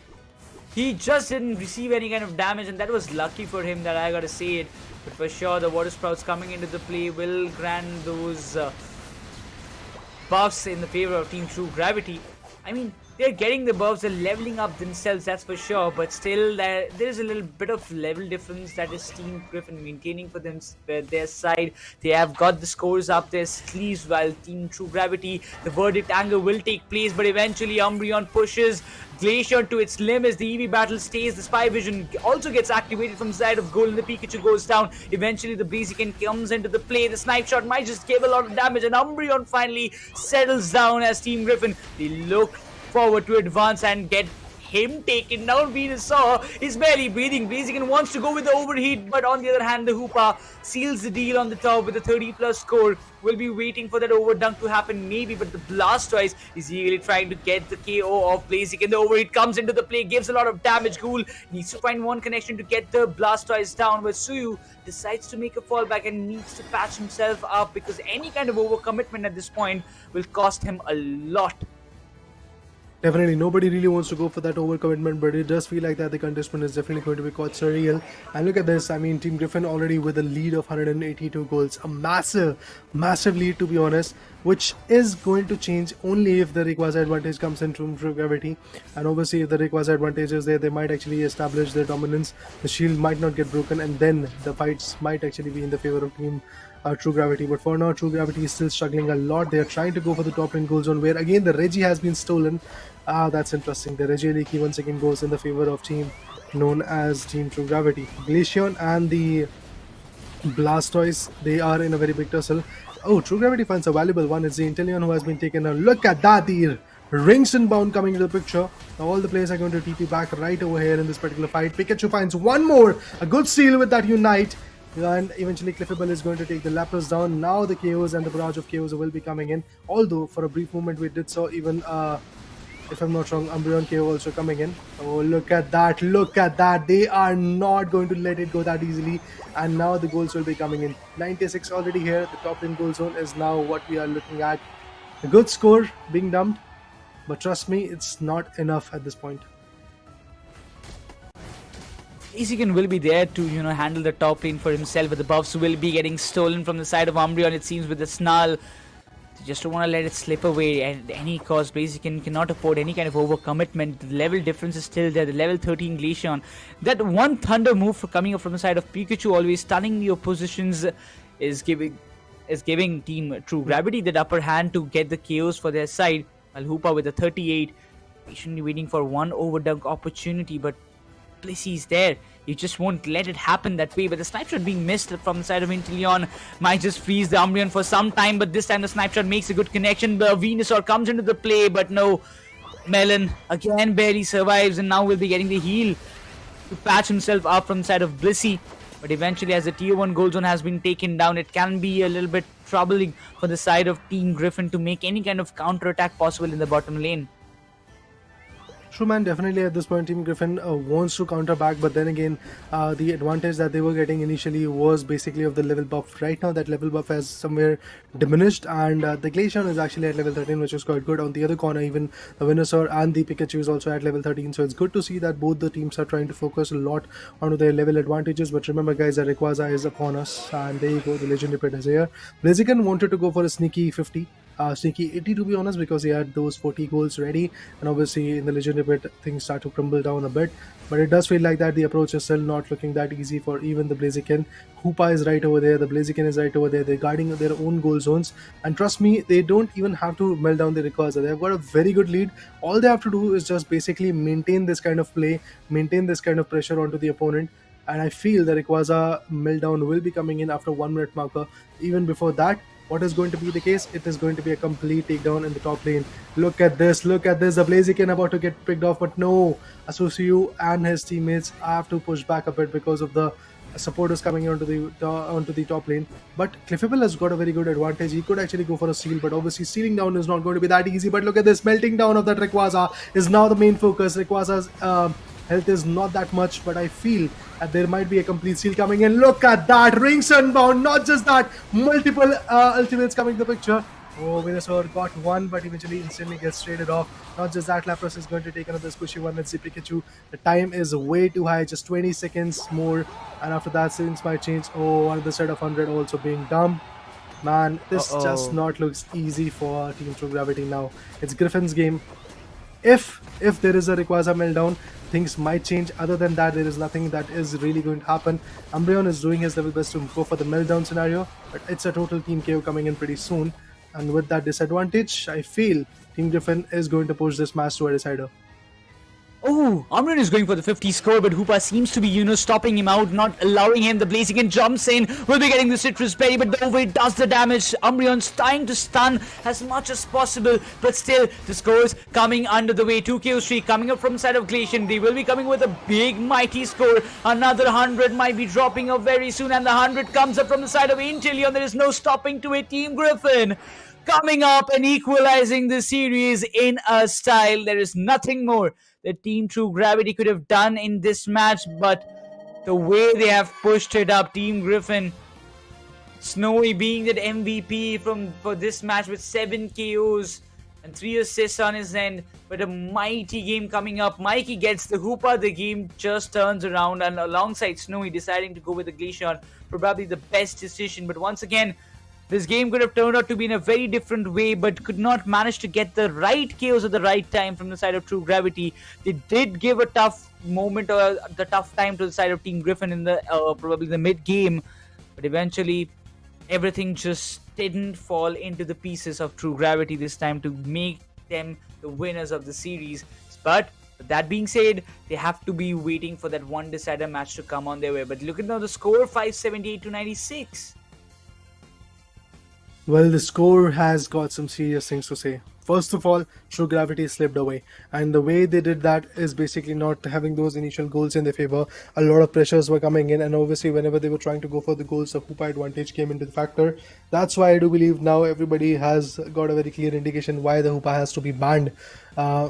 He just didn't receive any kind of damage, and that was lucky for him, that I gotta say it. But for sure, the Water Sprouts coming into the play will grant those buffs in the favor of Team True Gravity. I mean, they're getting the buffs, they're leveling up themselves, that's for sure. But still, there is a little bit of level difference that is Team Griffin maintaining for them, their side. They have got the scores up their sleeves, while Team True Gravity, the verdict anger will take place. But eventually, Umbreon pushes Glacier to its limits. The EV battle stays. The Spy Vision also gets activated from the side of goal, and the Pikachu goes down. Eventually, the Blaziken comes into the play. The Snipe Shot might just give a lot of damage, and Umbreon finally settles down as Team Griffin. They look forward to advance and get him taken down. Venusaur is barely breathing. Blaziken wants to go with the overheat, but on the other hand, the Hoopa seals the deal on the top with a 30+ score. We'll be waiting for that overdunk to happen maybe, but the Blastoise is eagerly trying to get the KO of Blaziken. The overheat comes into the play, gives a lot of damage. Ghoul needs to find one connection to get the Blastoise down, but Suyu decides to make a fallback and needs to patch himself up, because any kind of overcommitment at this point will cost him a lot. Definitely, nobody really wants to go for that overcommitment, but it does feel like that the contestment is definitely going to be quite surreal. And look at this, I mean, Team Griffin already with a lead of 182 goals. A massive lead, to be honest, which is going to change only if the Rayquaza advantage comes in from True Gravity. And obviously, if the Rayquaza advantage is there, they might actually establish their dominance. The shield might not get broken, and then the fights might actually be in the favor of Team True Gravity. But for now, True Gravity is still struggling a lot. They are trying to go for the top lane goal zone, where again the Reggie has been stolen. That's interesting. The Reggie Leaky once again goes in the favor of team known as Team True Gravity. Glacian and the Blastoise, they are in a very big tussle. Oh, True Gravity finds a valuable one. It's the Inteleon who has been taken down. Look at that, the Rings and Bound coming into the picture. Now all the players are going to TP back right over here in this particular fight. Pikachu finds one more. A good steal with that Unite. And eventually Cliffable is going to take the Lapras down. Now the KOs and the barrage of KOs will be coming in. Although for a brief moment we did saw even if I'm not wrong, Umbreon KO also coming in. Oh, look at that, look at that. They are not going to let it go that easily. And now the goals will be coming in. 96 already here. The top lane goal zone is now what we are looking at. A good score being dumped, but trust me, it's not enough at this point. Blaziken will be there to, handle the top lane for himself, but the buffs will be getting stolen from the side of Umbreon, it seems, with the Snarl. They just don't want to let it slip away at any cost. Blaziken cannot afford any kind of overcommitment. The level difference is still there. The level 13 Glaceon. That one Thunder move for coming up from the side of Pikachu, always stunning the oppositions, is giving Team True Gravity that upper hand to get the KOs for their side. While Hoopa with the 38, patiently waiting for one overdunk opportunity, but Pesi's there. You just won't let it happen that way. But the snipe shot being missed from the side of Inteleon might just freeze the Umbreon for some time. But this time the snipe shot makes a good connection. The Venusaur comes into the play, but no. Melon again barely survives, and now will be getting the heal to patch himself up from the side of Blissey. But eventually, as the tier 1 gold zone has been taken down, it can be a little bit troubling for the side of Team Griffin to make any kind of counter attack possible in the bottom lane. True, man. Definitely at this point, Team Griffin wants to counter back, but then again, the advantage that they were getting initially was basically of the level buff. Right now, that level buff has somewhere diminished, and the Glaceon is actually at level 13, which is quite good. On the other corner, even the Venusaur and the Pikachu is also at level 13, so it's good to see that both the teams are trying to focus a lot onto their level advantages. But remember, guys, that Rayquaza is upon us, and there you go, the Legendary Pet is here. Blaziken wanted to go for a sneaky 50. Sneaky 80 to be honest, because he had those 40 goals ready, and obviously in the Legendary Pit things start to crumble down a bit, but it does feel like that the approach is still not looking that easy for even the Blaziken. Hoopa is right over there, the Blaziken is right over there, they're guarding their own goal zones, and trust me, they don't even have to melt down the Rayquaza. They've got a very good lead. All they have to do is just basically maintain this kind of play, maintain this kind of pressure onto the opponent, and I feel the Rayquaza meltdown will be coming in after 1 minute marker. Even before that, what is going to be the case? It is going to be a complete takedown in the top lane. Look at this, the Blaziken about to get picked off, but no, Suyu and his teammates have to push back a bit because of the supporters coming onto the top lane. But Cliffable has got a very good advantage. He could actually go for a steal, but obviously stealing down is not going to be that easy. But look at this, melting down of that Rayquaza is now the main focus. Rayquaza's health is not that much, but I feel that there might be a complete steal coming in. Look at that, ring sunbound, not just that, multiple ultimates coming to the picture. Oh, Venusaur got one, but eventually instantly gets traded off. Not just that, Lapras is going to take another squishy one. Let's see Pikachu. The time is way too high, just 20 seconds more, and after that things might change. Oh, another set of 100 also being dumped. Man, this just not looks easy for Team True Gravity now. It's Griffin's game. If there is a Rayquaza meltdown, things might change. Other than that, there is nothing that is really going to happen. Umbreon is doing his level best to go for the meltdown scenario, but it's a total team KO coming in pretty soon. And with that disadvantage, I feel Team Griffin is going to push this match to a decider. Oh, Umbreon is going for the 50 score, but Hoopa seems to be, stopping him out, not allowing him. The Blaziken jumps in, will be getting the Citrus Berry, but the overweight does the damage. Umbreon's trying to stun as much as possible, but still, the scores coming under the way. 2 KO streak coming up from the side of Glacian. They will be coming with a big, mighty score. Another 100 might be dropping up very soon, and the 100 comes up from the side of Inteleon. There is no stopping to it. Team Griffin coming up and equalizing the series in a style. There is nothing more that Team True Gravity could have done in this match, but the way they have pushed it up, Team Griffin, Snowy being that MVP for this match with 7 KOs and 3 assists on his end, but a mighty game coming up. Mikey gets the Hoopa, the game just turns around, and alongside Snowy deciding to go with the Glaceon, probably the best decision. But once again, this game could have turned out to be in a very different way, but could not manage to get the right KOs at the right time from the side of True Gravity. They did give a tough moment or the tough time to the side of Team Griffin in the probably the mid game, but eventually everything just didn't fall into the pieces of True Gravity this time to make them the winners of the series. But with that being said, they have to be waiting for that one decider match to come on their way. But look at now the score, 578 to 96. Well, the score has got some serious things to say. First of all, True Gravity slipped away, and the way they did that is basically not having those initial goals in their favor. A lot of pressures were coming in, and obviously whenever they were trying to go for the goals, the Hoopa advantage came into the factor. That's why I do believe now everybody has got a very clear indication why the Hoopa has to be banned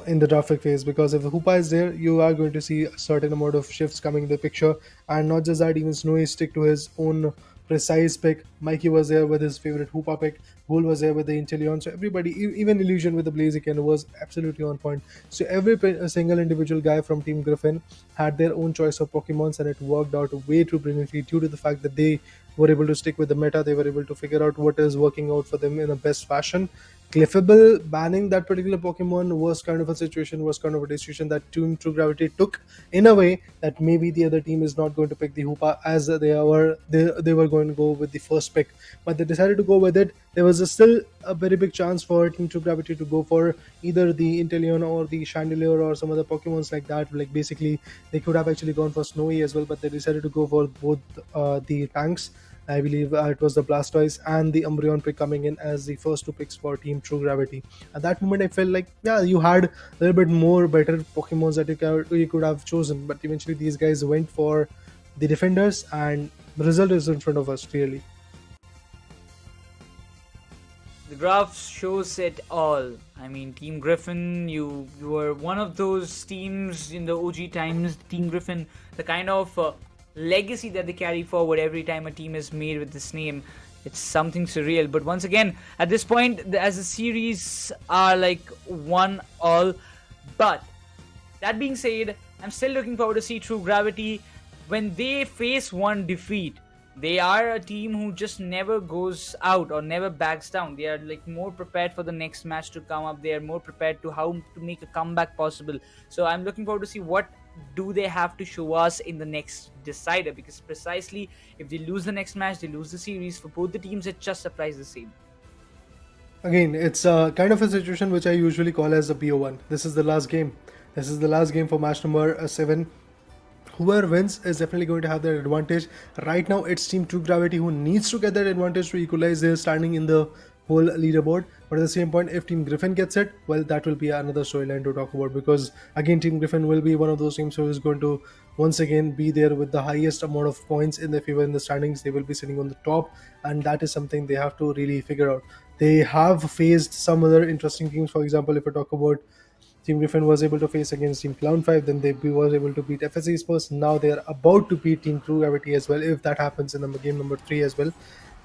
in the draft phase, because if the Hoopa is there, you are going to see a certain amount of shifts coming in the picture, and not just that, even Snowy stick to his own precise pick. Mikey was there with his favorite Hoopa pick. Bull was there with the Inteleon. So everybody, even Illusion with the Blaziken was absolutely on point. So every single individual guy from Team Griffin had their own choice of Pokemons, and it worked out way too brilliantly due to the fact that they were able to stick with the meta. They were able to figure out what is working out for them in a best fashion. Cliffable banning that particular Pokemon was kind of a situation, was kind of a decision that Team True Gravity took in a way that maybe the other team is not going to pick the Hoopa as they were going to go with the first pick, but they decided to go with it. There was still a very big chance for Team True Gravity to go for either the Inteleon or the Chandelier or some other Pokemons like that. Like basically, they could have actually gone for Snowy as well, but they decided to go for both the tanks. I believe it was the Blastoise and the Umbreon pick coming in as the first two picks for Team True Gravity. At that moment, I felt like, yeah, you had a little bit more better Pokemons that you could have chosen, but eventually these guys went for the defenders, and the result is in front of us clearly. The graph shows it all. I mean, Team Griffin, you were one of those teams in the OG times. Team Griffin, the kind of legacy that they carry forward every time a team is made with this name, it's something surreal. But once again, at this point, as the series are like 1-1, but that being said, I'm still looking forward to see True Gravity when they face one defeat. They are a team who just never goes out or never backs down. They are like more prepared for the next match to come up. They are more prepared to how to make a comeback possible. So I'm looking forward to see what do they have to show us in the next decider, because precisely if they lose the next match, they lose the series. For both the teams, it just applies the same. Again, it's kind of a situation which I usually call as a BO1. This is the last game. This is the last game for match number 7. Whoever wins is definitely going to have their advantage. Right now, it's Team True Gravity who needs to get that advantage to equalize their standing in the whole leaderboard. But at the same point, if Team Griffin gets it, well, that will be another storyline to talk about, because again, Team Griffin will be one of those teams who is going to once again be there with the highest amount of points in their favor in the standings. They will be sitting on the top, and that is something they have to really figure out. They have faced some other interesting teams. For example, if I talk about Team Griffin was able to face against Team Clown 5, then they was able to beat FSE's first. Now they are about to beat Team True Gravity as well. If that happens in the game number 3 as well,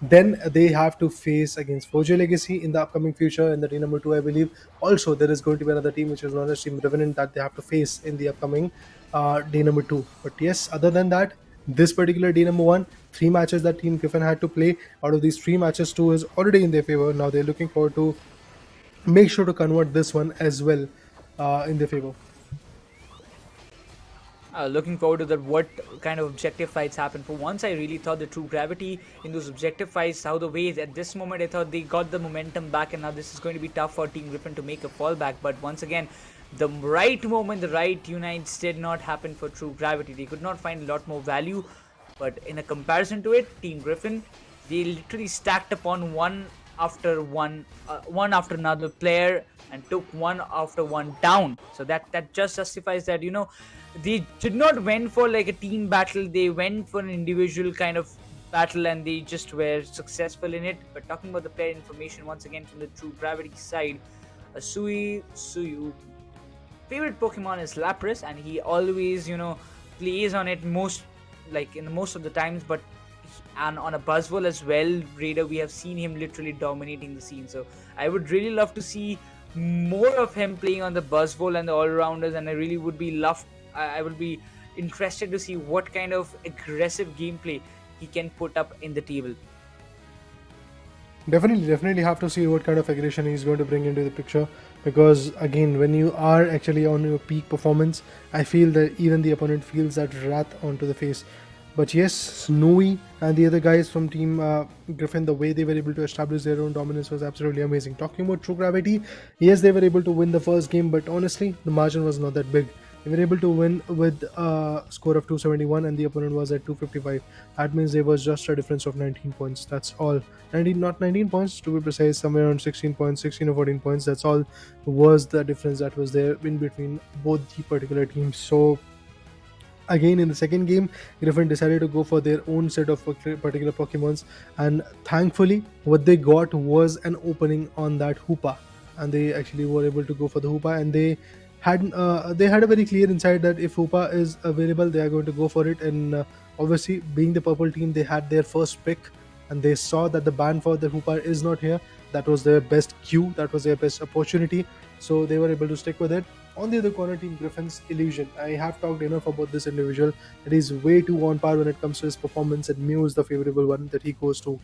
then they have to face against Foria Legacy in the upcoming future in the day number 2, I believe. Also, there is going to be another team which is known as Team Revenant that they have to face in the upcoming day number 2. But yes, other than that, this particular day number 1, 3 matches that Team Griffin had to play. Out of these 3 matches, 2 is already in their favor. Now they're looking forward to make sure to convert this one as well in their favor. Looking forward to that, what kind of objective fights happen. For once, I really thought the True Gravity in those objective fights, how the way at this moment I thought they got the momentum back, and now this is going to be tough for Team Griffin to make a fallback. But once again, the right moment, the right unites did not happen for True Gravity. They could not find a lot more value, but in a comparison to it, Team Griffin, they literally stacked upon one after another player and took one after one down. So that just justifies that, you know, they did not went for like a team battle. They went for an individual kind of battle, and they just were successful in it. But talking about the player information once again from the True Gravity side, Suyu favorite Pokemon is Lapras, and he always, you know, plays on it most of the times. But and on a Buzzwole as well, Raider, we have seen him literally dominating the scene. So I would really love to see more of him playing on the Buzzwole and the all-rounders, and I really would be I would be interested to see what kind of aggressive gameplay he can put up in the table. Definitely have to see what kind of aggression he's going to bring into the picture, because again, when you are actually on your peak performance, I feel that even the opponent feels that wrath onto the face. But yes, Snowy and the other guys from Team Griffin, the way they were able to establish their own dominance was absolutely amazing. Talking about True Gravity, yes, they were able to win the first game, but honestly, the margin was not that big. They were able to win with a score of 271 and the opponent was at 255. That means there was just a difference of 19 points. That's all. Not 19 points to be precise, somewhere around 16 points, 16 or 14 points. That's all was the difference that was there in between both the particular teams. So again, in the second game, Griffin decided to go for their own set of particular Pokemons, and thankfully what they got was an opening on that Hoopa, and they actually were able to go for the Hoopa, and they had a very clear insight that if Hoopa is available, they are going to go for it in Obviously, being the purple team, they had their first pick, and they saw that the ban for the Hooper is not here. That was their best cue, that was their best opportunity, so they were able to stick with it. On the other corner, Team Griffin's Illusion. I have talked enough about this individual. It is way too on par when it comes to his performance, and Mew is the favorable one that he goes to.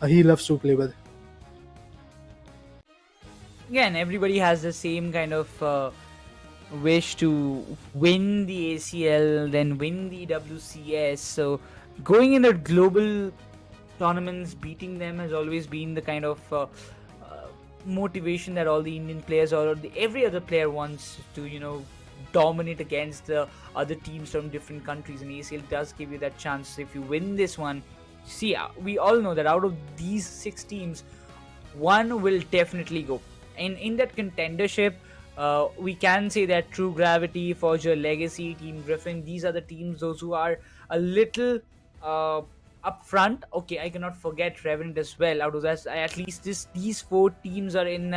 He loves to play with. Again, everybody has the same kind of wish to win the ACL, then win the WCS. So going in the global tournaments, beating them has always been the kind of motivation that all the Indian players or every other player wants to, dominate against the other teams from different countries. And ACL does give you that chance. If you win this one, see, we all know that out of these 6 teams, one will definitely go. And in that contendership, we can say that True Gravity, Forger, Legacy, Team Griffin, these are the teams, those who are a little up front. Okay, I cannot forget Revenant as well. Out of that, at least these 4 teams are in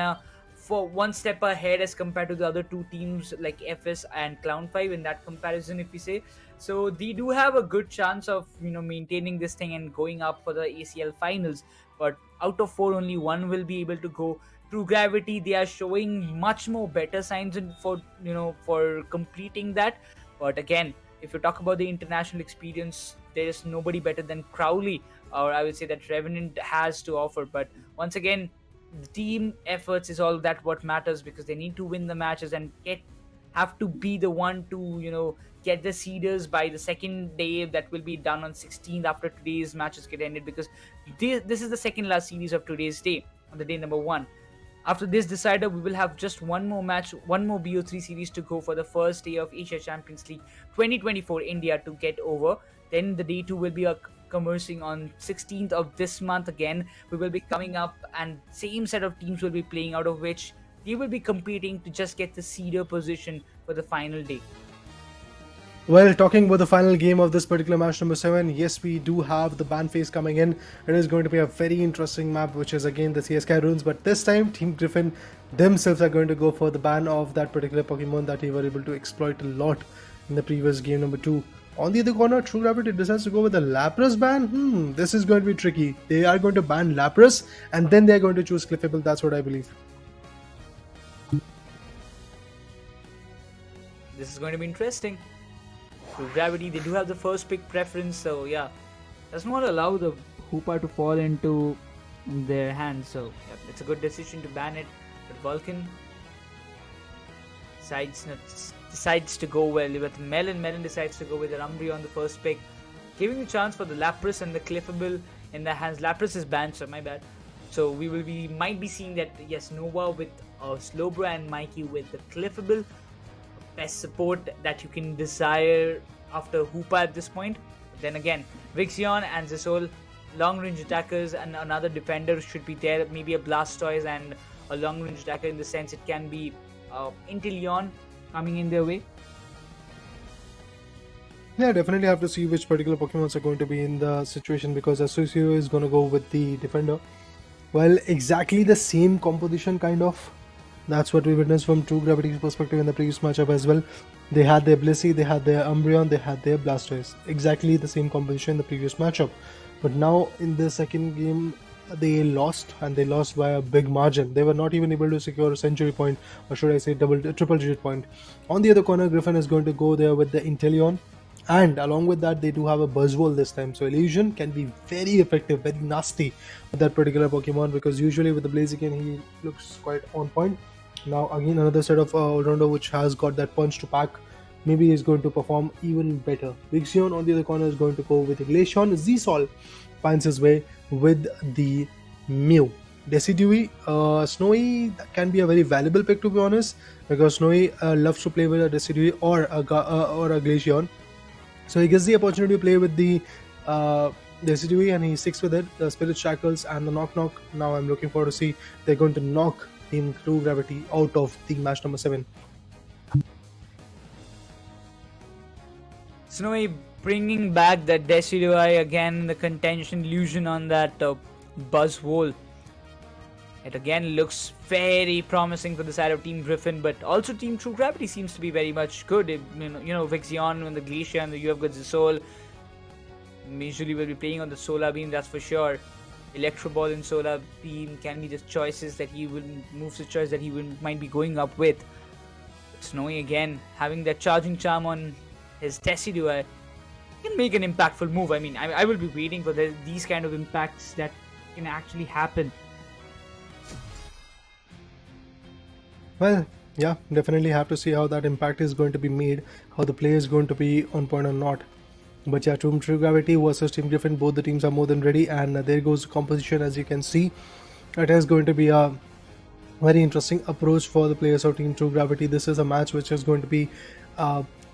for one step ahead as compared to the other 2 teams like FS and Clown5 in that comparison, if we say. So they do have a good chance of maintaining this thing and going up for the ACL finals. But out of 4, only one will be able to go. True Gravity, they are showing much more better signs for completing that. But again, if you talk about the international experience, there is nobody better than Crowley, or I would say that Revenant has to offer. But once again, the team efforts is all that what matters, because they need to win the matches and have to be the one to get the seeders by the second day that will be done on 16th after today's matches get ended, because this is the second last series of today's day, on the day number 1. After this decider, we will have just one more match, one more BO3 series to go for the first day of Asia Champions League 2024 India to get over. Then the day 2 will be commencing on 16th of this month again. We will be coming up, and same set of teams will be playing, out of which they will be competing to just get the seeder position for the final day. Well, talking about the final game of this particular match number 7, yes, we do have the ban phase coming in. It is going to be a very interesting map, which is again the CSK runes, but this time Team Griffin themselves are going to go for the ban of that particular Pokemon that they were able to exploit a lot in the previous game number 2. On the other corner, True Gravity decides to go with the Lapras ban. This is going to be tricky. They are going to ban Lapras, and then they are going to choose Cliffable. That's what I believe. This is going to be interesting. True Gravity, they do have the first pick preference, so yeah, doesn't want to allow the Hooper to fall into their hands, so yeah, it's a good decision to ban it. But Vulcan decides to go well with Melon. Melon decides to go with the Umbreon on the first pick, giving the chance for the Lapras and the Cliffable in their hands. Lapras is banned, so my bad. So we might be seeing that, yes, Nova with Slowbro and Mikey with the Cliffable. Best support that you can desire after Hoopa at this point. But then again, Vixion and Zisol, long range attackers, and another defender should be there. Maybe a Blastoise and a long range attacker, in the sense it can be Inteleon coming in their way. Yeah, definitely have to see which particular Pokemons are going to be in the situation, because Suyu is going to go with the defender. Well, exactly the same composition kind of. That's what we witnessed from True Gravity's perspective in the previous matchup as well. They had their Blissey, they had their Umbreon, they had their Blastoise. Exactly the same composition in the previous matchup. But now in the second game, they lost, and they lost by a big margin. They were not even able to secure a century point, or should I say triple digit point. On the other corner, Griffin is going to go there with the Inteleon. And along with that, they do have a Buzzwole this time. So Illusion can be very effective, very nasty with that particular Pokemon, because usually with the Blaziken, he looks quite on point. Now again, another set of all-rounder which has got that punch to pack. Maybe he's going to perform even better. Vixion on the other corner is going to go with the Glaceon. Zisol finds his way with the Mew. Decidueye, Snowy, that can be a very valuable pick, to be honest, because Snowy loves to play with a Decidueye or a Glaceon. So he gets the opportunity to play with the Decidueye, and he sticks with it. The Spirit Shackles and the Knock Knock. Now I'm looking forward to see they're going to knock Team True Gravity out of the match number 7. Snowy bringing back that Decidueye again, the contention. Illusion on that Buzzwole. It again looks very promising for the side of Team Griffin, but also Team True Gravity seems to be very much good. Vixion and the Glacier, and you have got Zisol. Usually will be playing on the Solar Beam, that's for sure. Electro Ball and Solar Beam can be the choices that he will moves the choice that he might be going up with. But Snowy again having that charging charm on his Decidueye can make an impactful move. I mean, I will be waiting for these kind of impacts that can actually happen. Well, yeah, definitely have to see how that impact is going to be made, how the play is going to be on point or not. But yeah, True Gravity versus Team Griffin, both the teams are more than ready, and there goes the composition. As you can see, it is going to be a very interesting approach for the players of Team True Gravity. This is a match which is going to be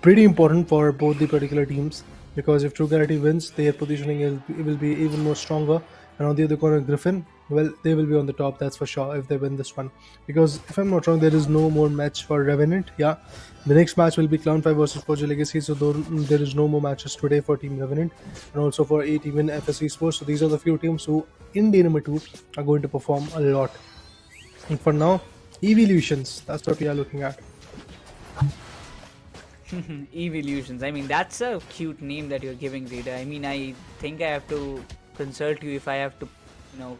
pretty important for both the particular teams, because if True Gravity wins, their positioning will be even more stronger. And on the other corner, Griffin, well, they will be on the top, that's for sure, if they win this one. Because if I'm not wrong, there is no more match for Revenant. Yeah, the next match will be Clown5 versus Forge Legacy, so there is no more matches today for Team Revenant, and also for A Team in FSC Sports. So these are the few teams who in day number 2 are going to perform a lot. And for now, Evolutions, that's what we are looking at. Evolutions, I mean, that's a cute name that you're giving, Rita. I mean, I think I have to consult you if I have to,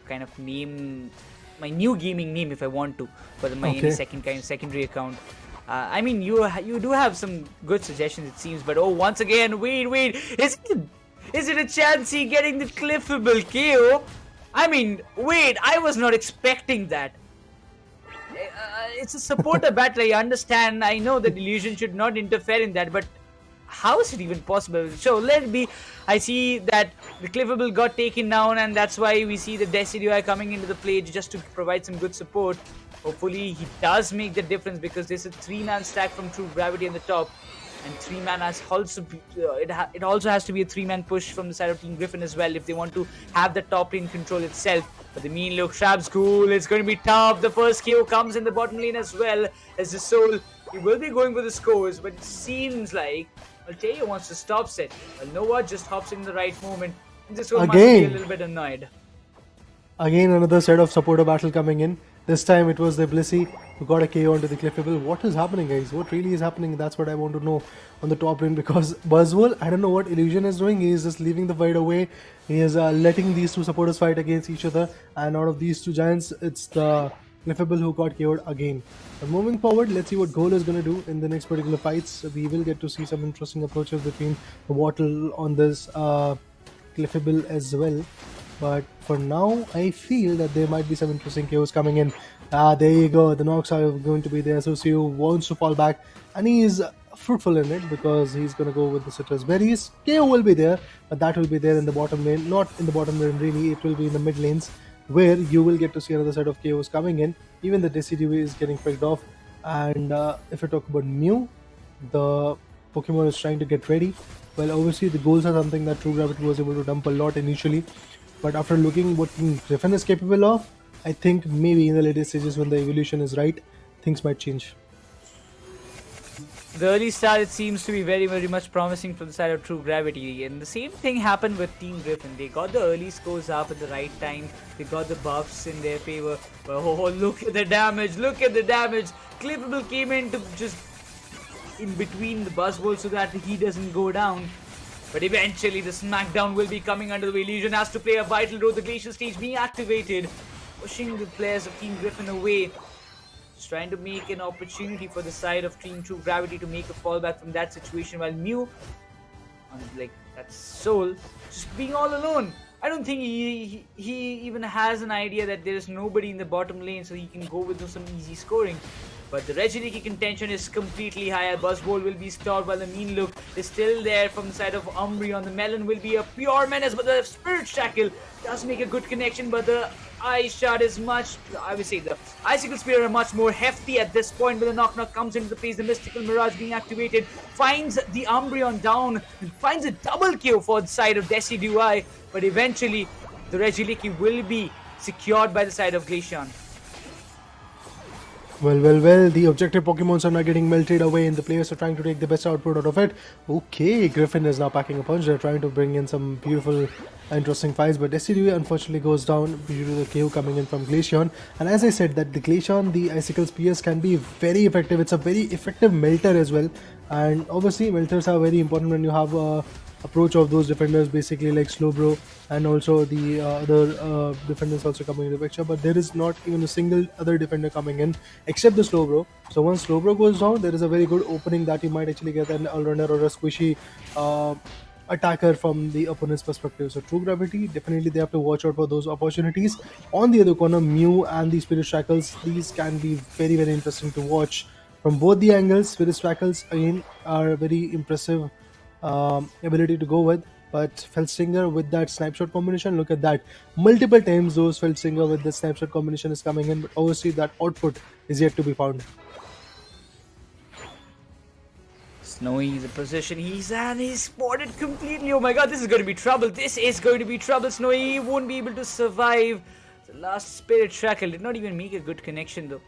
kind of name my new gaming name if I want to for my any secondary account. I mean, you do have some good suggestions, it seems, but once again, wait, is it a chance he getting the cliffable KO? I mean, wait, I was not expecting that. It's a supporter battle, I understand. I know that Illusion should not interfere in that, but how is it even possible? So let it be. I see that the cliffable got taken down, and that's why we see the Decidueye coming into the play just to provide some good support. Hopefully he does make the difference, because there's a 3-man stack from True Gravity on the top, and 3-man has also it also has to be a 3-man push from the side of Team Griffin as well if they want to have the top lane control itself. But the mean look, Shrab's cool. It's going to be tough. The first KO comes in the bottom lane as well as the Soul. He will be going for the scores, but it seems like Altair wants to stop set. Well, Nova just hops in the right moment. This one must be a little bit annoyed. Again, another set of supporter battle coming in. This time it was the Blissey who got a KO onto the cliffable. What is happening, guys? What really is happening? That's what I want to know on the top lane, because Buzzwole, I don't know what Illusion is doing. He is just leaving the fight away. He is letting these two supporters fight against each other, and out of these two giants, it's the cliffable who got KO'd again. But moving forward, let's see what Goal is going to do in the next particular fights. We will get to see some interesting approaches between the Wattle on this cliffable as well. But for now, I feel that there might be some interesting KOs coming in. There you go. The knocks are going to be there. So Suyu wants to fall back, and he is fruitful in it because he's going to go with the citrus berries. KO will be there, but that will be there in the bottom lane. Not in the bottom lane really. It will be in the mid lanes, where you will get to see another set of KOs coming in. Even the Decidueye is getting picked off. And if I talk about Mew, the Pokemon is trying to get ready. Well, obviously the goals are something that True Gravity was able to dump a lot initially. But after looking what Griffin is capable of, I think maybe in the later stages when the evolution is right, things might change. The early start, it seems to be very, very much promising from the side of True Gravity. And the same thing happened with Team Griffin. They got the early scores up at the right time. They got the buffs in their favor. But oh, look at the damage. Look at the damage. Cliffable came in to just in between the Buzzwole so that he doesn't go down. But eventually the smackdown will be coming under the way. Illusion has to play a vital role. The Glacial Stage being activated, pushing the players of Team Griffin away. Just trying to make an opportunity for the side of Team True Gravity to make a fallback from that situation, while Mew, like that Soul, just being all alone. I don't think he even has an idea that there is nobody in the bottom lane, so he can go with some easy scoring. But the Regieleki contention is completely higher. Buzzwole will be stopped while the Mean Look is still there from the side of Umbreon. The Melon will be a pure menace, but the Spirit Shackle does make a good connection, but the Ice Shard is much, I would say the Icicle Spear are much more hefty at this point, but the Knock Knock comes into the place. The Mystical Mirage being activated, finds the Umbreon down, and finds a double kill for the side of Decidueye, but eventually the Regieleki will be secured by the side of Glaceon. Well, the objective Pokemons are now getting melted away and the players are trying to take the best output out of it. Okay, Griffin is now packing a punch. They're trying to bring in some beautiful, interesting fights, but Decidueye unfortunately goes down due to the KO coming in from Glaceon. And as I said, that the Glaceon, the Icicle Spears can be very effective. It's a very effective melter as well. And obviously, melters are very important when you have a approach of those defenders, basically like Slowbro and also the other defenders also coming in the picture. But there is not even a single other defender coming in except the Slowbro. So once Slowbro goes down, there is a very good opening that you might actually get an all-rounder or a squishy attacker from the opponent's perspective. So True Gravity, definitely they have to watch out for those opportunities. On the other corner, Mew and the Spirit Shackles, these can be very, very interesting to watch from both the angles. Spirit Shackles again are a very impressive ability to go with. But Felstinger with that snipe shot combination, look at that. Multiple times those Felstinger with the snipe shot combination is coming in, but obviously that output is yet to be found. Snowy is a position he's spotted completely. Oh my god, this is going to be trouble. This is going to be trouble. Snowy won't be able to survive. The last Spirit Shackle did not even make a good connection though.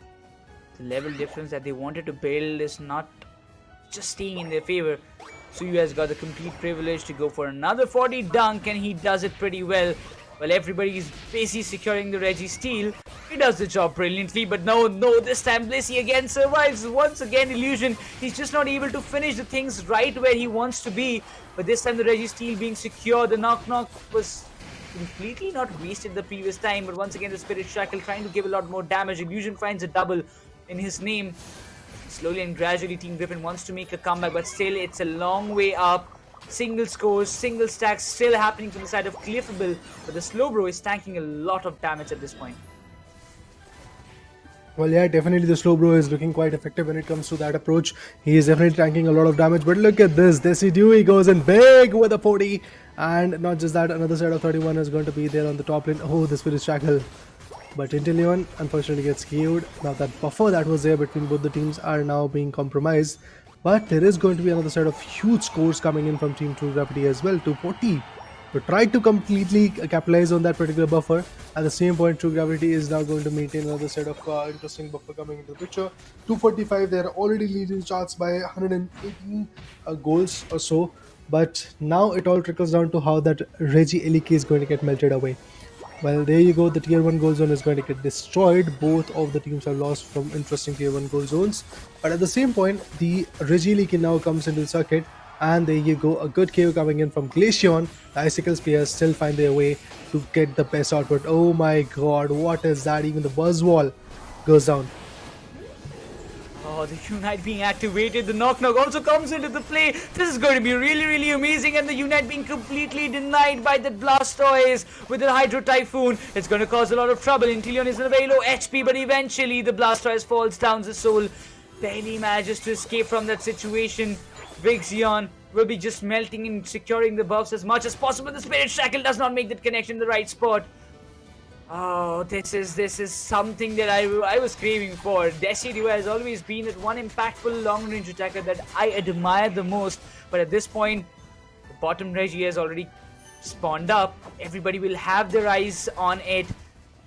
The level difference that they wanted to build is not just staying in their favor. Suyu has got the complete privilege to go for another 40 dunk, and he does it pretty well. While everybody is busy securing the Reggie steal, he does the job brilliantly. But no, this time Blissey again survives. Once again, Illusion. He's just not able to finish the things right where he wants to be. But this time the Reggie steal being secured. The knock was completely not wasted the previous time. But once again, the Spirit Shackle trying to give a lot more damage. Illusion finds a double in his name. Slowly and gradually, Team Griffin wants to make a comeback, but still it's a long way up. Single scores, single stacks still happening from the side of Cliffable, but the Slowbro is tanking a lot of damage at this point. Well, yeah, definitely the Slowbro is looking quite effective when it comes to that approach. He is definitely tanking a lot of damage, but look at this. Desi goes in big with a 40, and not just that, another set of 31 is going to be there on the top lane. Oh, the Spirit Shackle. But Inteleon unfortunately gets KO'd. Now that buffer that was there between both the teams are now being compromised. But there is going to be another set of huge scores coming in from Team True Gravity as well. 240 to try to completely capitalize on that particular buffer. At the same point, True Gravity is now going to maintain another set of interesting buffer coming into the picture. 245, they're already leading charts by 118 goals or so. But now it all trickles down to how that Reggie Elike is going to get melted away. Well, there you go, the tier 1 goal zone is going to get destroyed. Both of the teams have lost from interesting tier 1 goal zones. But at the same point, the Reggie now comes into the circuit. And there you go, a good KO coming in from Glaceon. The Icicle Spears still find their way to get the best output. Oh my god, what is that? Even the buzz wall goes down. Oh, the Unite being activated, the knock also comes into the play. This is going to be really amazing, and the Unite being completely denied by the Blastoise with the Hydro Typhoon. It's going to cause a lot of trouble. Inteleon is in a very low HP, but eventually the Blastoise falls down. The Soul barely manages to escape from that situation. Vixion will be just melting and securing the buffs as much as possible. The Spirit Shackle does not make that connection in the right spot. Oh, this is something that I was craving for. Desi has always been that one impactful long-range attacker that I admire the most. But at this point, the bottom Reggie has already spawned up. Everybody will have their eyes on it.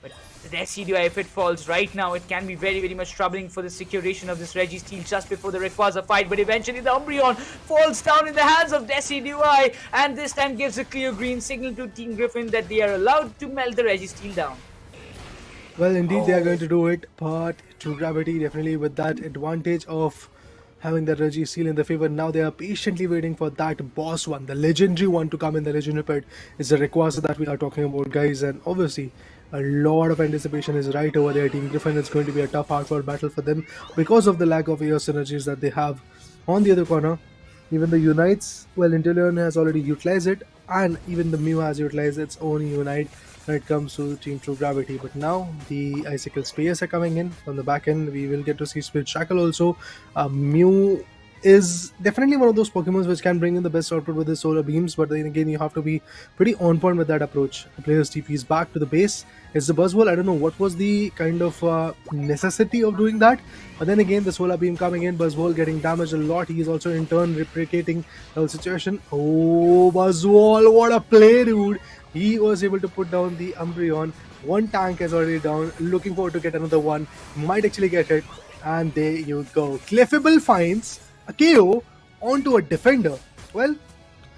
But the Desi, if it falls right now, it can be very much troubling for the securation of this Reggie steal just before the Rayquaza fight. But eventually the Umbreon falls down in the hands of Desi, and this time gives a clear green signal to Team Griffin that they are allowed to melt the Reggie steal down. Well, indeed, they are going to do it, but True Gravity definitely with that advantage of having the Reggie seal in their favor. Now they are patiently waiting for that boss one, the legendary one to come in. The legendary pet is the Rayquaza that we are talking about, guys, and obviously a lot of anticipation is right over there. Team Griffin, it's going to be a tough hardcore battle for them because of the lack of air synergies that they have. On the other corner, even the Unites, well, Inteleon has already utilized it, and even the Mew has utilized its own Unite when it comes to Team True Gravity. But now the Icicle Spears are coming in from the back end. We will get to see Spirit Shackle also. Mew is definitely one of those Pokemons which can bring in the best output with his solar beams, but then again you have to be pretty on point with that approach. The player's TP is back to the base. It's the Buzzwole. I don't know what was the kind of necessity of doing that, but then again the solar beam coming in, Buzzwole getting damaged a lot. He is also in turn replicating the whole situation. Oh, Buzzwole, what a play, dude! He was able to put down the Umbreon. One tank is already down. Looking forward to get another one. Might actually get it. And there you go. Cliffable finds a KO onto a defender. Well,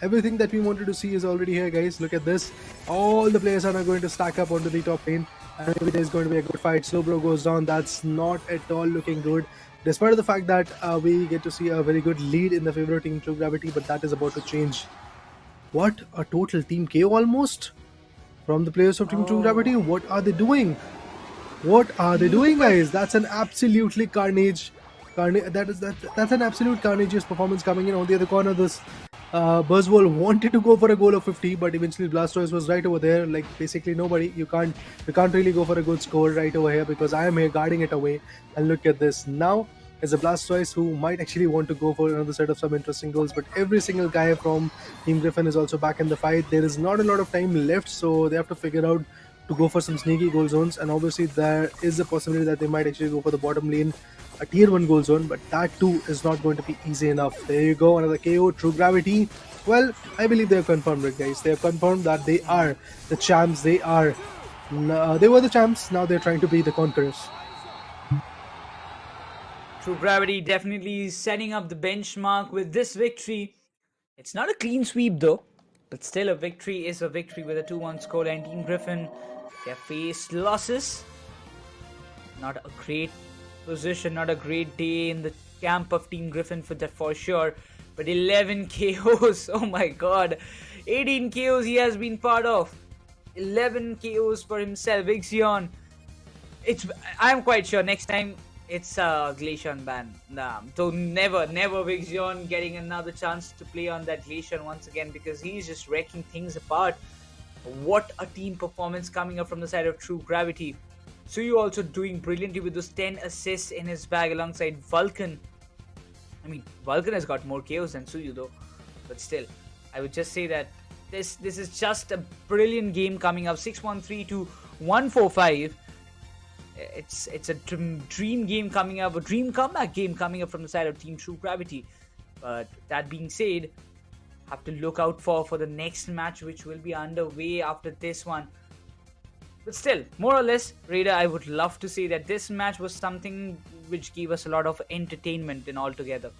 everything that we wanted to see is already here, guys. Look at this. All the players are now going to stack up onto the top lane. And maybe there's going to be a good fight. Slowbro goes down. That's not at all looking good. Despite the fact that we get to see a very good lead in the favor of Team True Gravity, but that is about to change. What a total team KO almost from the players of Team True Gravity. What are they doing? What are they doing, guys? That's an absolutely carnage. That's an absolute carnageous performance coming in on the other corner. This Buzzwole wanted to go for a goal of 50, but eventually Blastoise was right over there. Like basically nobody. You can't really go for a good score right over here because I am here guarding it away. And look at this now. Is a Blastoise who might actually want to go for another set of some interesting goals, but every single guy from Team Griffin is also back in the fight. There is not a lot of time left, so they have to figure out to go for some sneaky goal zones, and obviously there is a possibility that they might actually go for the bottom lane, a tier 1 goal zone, but that too is not going to be easy enough. There you go, another KO. True Gravity, well, I believe they have confirmed it, guys. They have confirmed that they are the champs. They were the champs, now they're trying to be the conquerors. True Gravity definitely setting up the benchmark with this victory. It's not a clean sweep though, but still a victory is a victory with a 2-1 scoreline. Team Griffin, they have faced losses. Not a great position, not a great day in the camp of Team Griffin for sure. But 11 KOs, oh my god. 18 KOs he has been part of. 11 KOs for himself. Ixion. I'm quite sure next time it's a Glaceon ban. Nah, so never Ixion getting another chance to play on that Glaceon once again because he's just wrecking things apart. What a team performance coming up from the side of True Gravity. Suyu also doing brilliantly with those 10 assists in his bag alongside Vulcan. I mean, Vulcan has got more KOs than Suyu though, but still, I would just say that this is just a brilliant game coming up. 6-1-3 to 1-4-5. It's a dream game coming up, a dream comeback game coming up from the side of Team True Gravity. But that being said, have to look out for the next match, which will be underway after this one. But still, more or less, Raider, I would love to say that this match was something which gave us a lot of entertainment in altogether.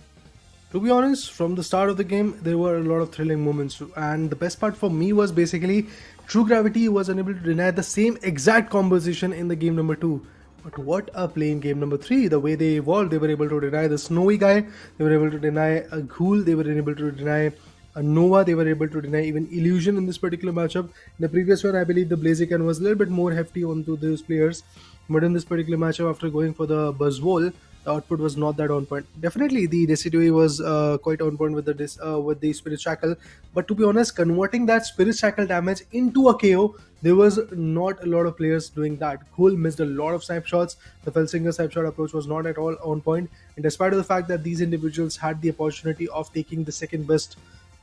To be honest, from the start of the game, there were a lot of thrilling moments, and the best part for me was basically True Gravity was unable to deny the same exact composition in the game number 2. But what a play in game number 3. The way they evolved, they were able to deny the Snowy guy, they were able to deny a Ghoul, they were able to deny a Nova, they were able to deny even Illusion in this particular matchup. In the previous one, I believe the Blaziken was a little bit more hefty onto those players. But in this particular matchup, after going for the Buzzwole, the output was not that on point. Definitely, the Residue was quite on point with the Spirit Shackle. But to be honest, converting that Spirit Shackle damage into a KO, there was not a lot of players doing that. Cole missed a lot of snipe shots. The Felsinger snipe shot approach was not at all on point. And despite of the fact that these individuals had the opportunity of taking the second best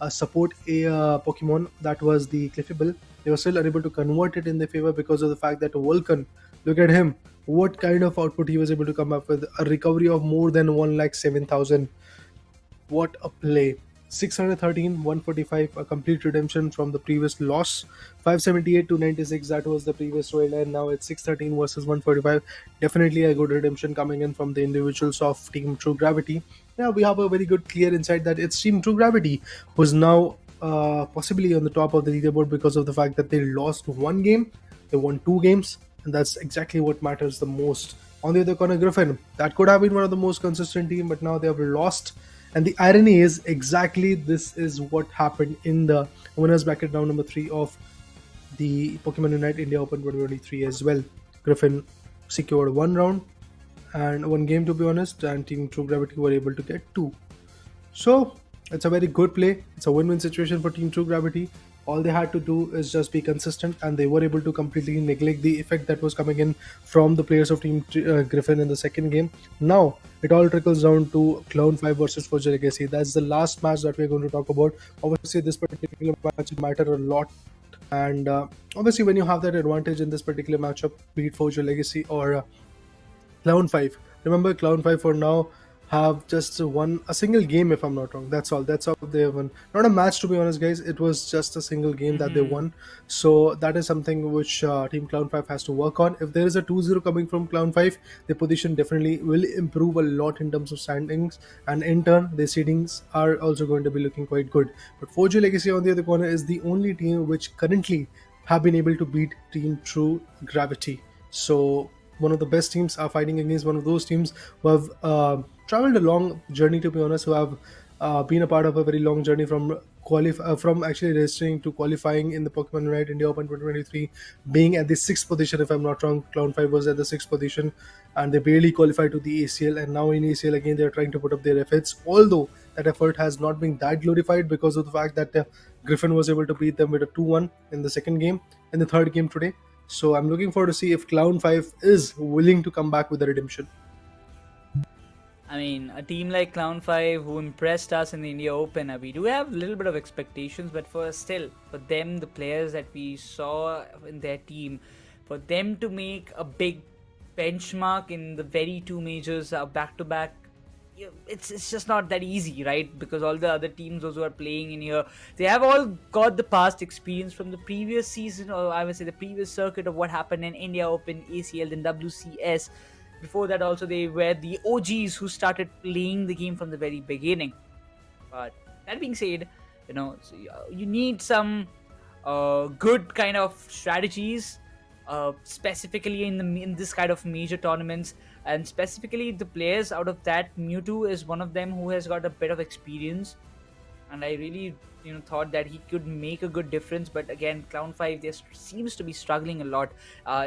support Pokemon, that was the Clefable, they were still unable to convert it in their favor because of the fact that Vulcan, look at him, what kind of output he was able to come up with. A recovery of more than 1,07,000. What a play. 613, 145, a complete redemption from the previous loss. 578 to 96, that was the previous storyline. Now it's 613 versus 145. Definitely a good redemption coming in from the individuals of Team True Gravity. Now we have a very good clear insight that it's Team True Gravity who's now possibly on the top of the leaderboard because of the fact that they lost one game, they won 2 games, and that's exactly what matters the most. On the other corner, Griffin, that could have been one of the most consistent team, but now they have lost. And the irony is exactly this is what happened in the winners bracket round number 3 of the Pokemon UNITE India Open 2023 as well. Griffin secured 1 round and 1 game, to be honest, and Team True Gravity were able to get 2. So it's a very good play. It's a win-win situation for Team True Gravity. All they had to do is just be consistent, and they were able to completely neglect the effect that was coming in from the players of Team Griffin in the second game. Now it all trickles down to Clown 5 versus Forger Legacy. That's the last match that we're going to talk about. Obviously this particular match matter a lot, and obviously when you have that advantage in this particular matchup, be it Forger Legacy or Clown 5, remember Clown 5 for now have just won a single game, if I'm not wrong. That's all they have won. Not a match, to be honest, guys. It was just a single game that they won. So that is something which Team Clown 5 has to work on. If there is a 2-0 coming from Clown 5, their position definitely will improve a lot in terms of standings, and in turn their seedings are also going to be looking quite good. But Forger Legacy on the other corner is the only team which currently have been able to beat Team True Gravity. So one of the best teams are fighting against one of those teams who have traveled a long journey, to be honest, who have been a part of a very long journey from from actually registering to qualifying in the Pokemon Unite India Open 2023, being at the sixth position, if I'm not wrong. Cloud5 was at the sixth position, and they barely qualified to the ACL. And now in ACL again, they're trying to put up their efforts. Although that effort has not been that glorified because of the fact that Griffin was able to beat them with a 2-1 in the second game, in the third game today. So I'm looking forward to see if Cloud5 is willing to come back with a redemption. I mean, a team like Cloud5 who impressed us in the India Open, we do have a little bit of expectations, but for them, the players that we saw in their team, for them to make a big benchmark in the very two majors back-to-back, it's just not that easy, right? Because all the other teams, those who are playing in here, they have all got the past experience from the previous season, or I would say the previous circuit of what happened in India Open, ACL, then WCS. Before that also they were the OGs who started playing the game from the very beginning. But that being said, you need some good kind of strategies, specifically in this kind of major tournaments, and specifically the players out of that, Mewtwo is one of them who has got a bit of experience, and I really thought that he could make a good difference. But again, Cloud5 there seems to be struggling a lot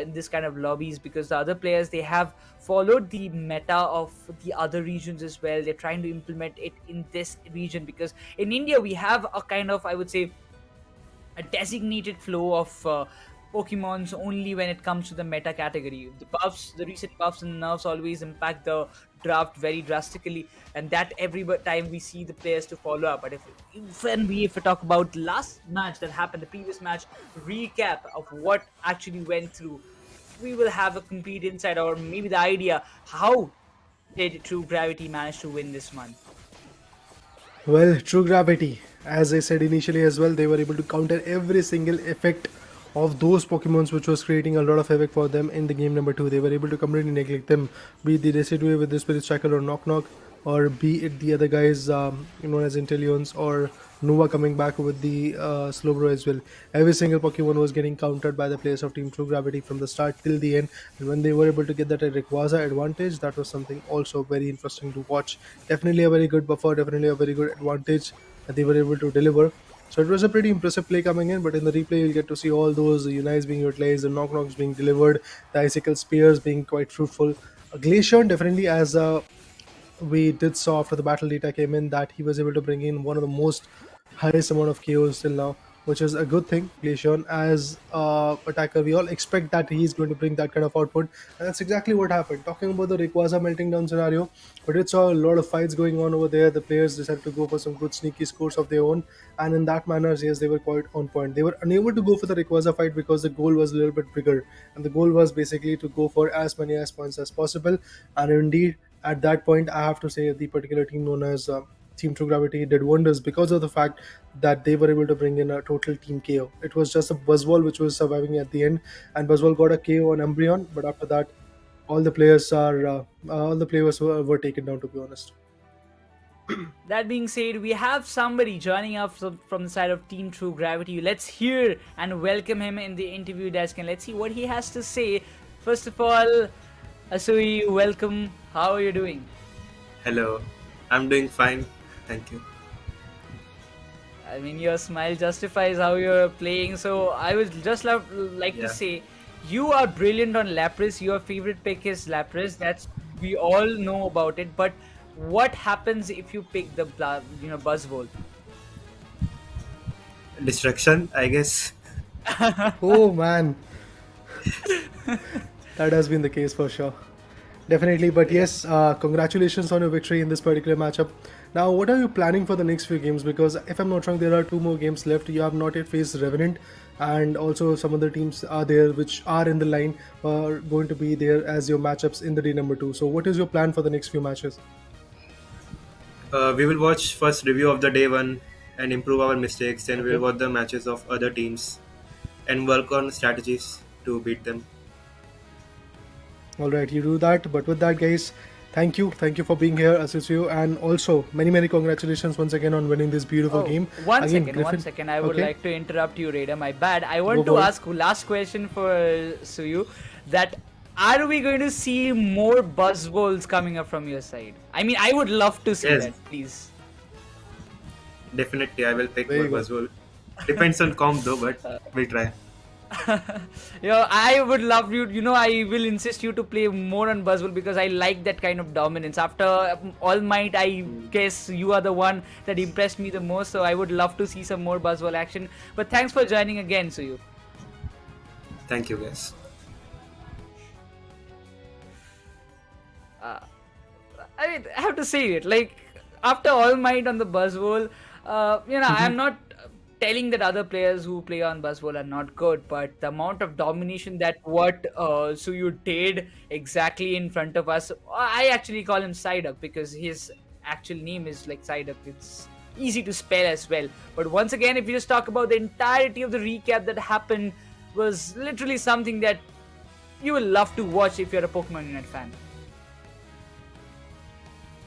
in this kind of lobbies, because the other players, they have followed the meta of the other regions as well. They're trying to implement it in this region, because in India we have a kind of, I would say, a designated flow of Pokemons only when it comes to the meta category. The recent buffs and nerfs always impact the draft very drastically, and that every time we see the players to follow up. But if we talk about last match that happened, the previous match recap of what actually went through, we will have a complete insight, or maybe the idea how did True Gravity manage to win this month. Well, True Gravity, as I said initially as well, they were able to counter every single effect of those Pokemons which was creating a lot of havoc for them in the game number 2. They were able to completely neglect them, be it the Residue with the Spirit Shackle or Knock Knock, or be it the other guys known as Inteleons, or Nova coming back with the Slowbro as well. Every single Pokemon was getting countered by the players of Team True Gravity from the start till the end, and when they were able to get that Rayquaza advantage, that was something also very interesting to watch. Definitely a very good buffer, definitely a very good advantage that they were able to deliver. So it was a pretty impressive play coming in, but in the replay you'll get to see all those Unites being utilized, the Knock Knocks being delivered, the Icicle Spears being quite fruitful. Glaceon definitely, as we did saw after the battle data came in, that he was able to bring in one of the most highest amount of KOs till now, which is a good thing. Glaceon as attacker, we all expect that he's going to bring that kind of output, and that's exactly what happened. Talking about the Rayquaza melting down scenario, but it saw a lot of fights going on over there. The players decided to go for some good sneaky scores of their own, and in that manner, yes, they were quite on point. They were unable to go for the Rayquaza fight because the goal was a little bit bigger, and the goal was basically to go for as many as points as possible. And indeed, at that point, I have to say the particular team known as Team True Gravity did wonders because of the fact that they were able to bring in a total team KO. It was just a Buzzwole which was surviving at the end, and Buzzwole got a KO on Umbreon, but after that, all the players were taken down, to be honest. That being said, we have somebody joining us from the side of Team True Gravity. Let's hear and welcome him in the interview desk, and let's see what he has to say. First of all, Suyu, welcome. How are you doing? Hello, I'm doing fine. Thank you. I mean, your smile justifies how you're playing. So I would just like to say, you are brilliant on Lapras. Your favorite pick is Lapras. That's, we all know about it. But what happens if you pick the Buzzwole? Destruction, I guess. Oh man, that has been the case for sure. Definitely, but yes, congratulations on your victory in this particular matchup. Now, what are you planning for the next few games? Because if I'm not wrong, there are 2 more games left. You have not yet faced Revenant, and also some other teams are there which are in the line, are going to be there as your matchups in the day number 2. So what is your plan for the next few matches? We will watch first review of the day 1 and improve our mistakes. Then we'll watch the matches of other teams and work on strategies to beat them. Alright, you do that. But with that, guys, thank you for being here, Suyu, and also many congratulations once again on winning this beautiful game. One second. I would like to interrupt you, Raider. My bad. I want to ask last question for Suyu. That are we going to see more Buzzwoles coming up from your side? I mean, I would love to see that, please. Definitely, I will pick There more you go. Buzzwole. Depends on comp though, but we'll try. I would love you. I will insist you to play more on Buzzwole because I like that kind of dominance. After All Might, I guess you are the one that impressed me the most. So I would love to see some more Buzzwole action. But thanks for joining again, Suyu. Thank you, guys. I have to say it. Like after All Might on the Buzzwole, I'm not telling that other players who play on Buzzwole are not good, but the amount of domination that what Suyu did exactly in front of us, I actually call him Psyduck because his actual name is like Psyduck. It's easy to spell as well. But once again, if you just talk about the entirety of the recap that happened, was literally something that you will love to watch if you're a Pokemon Unite fan.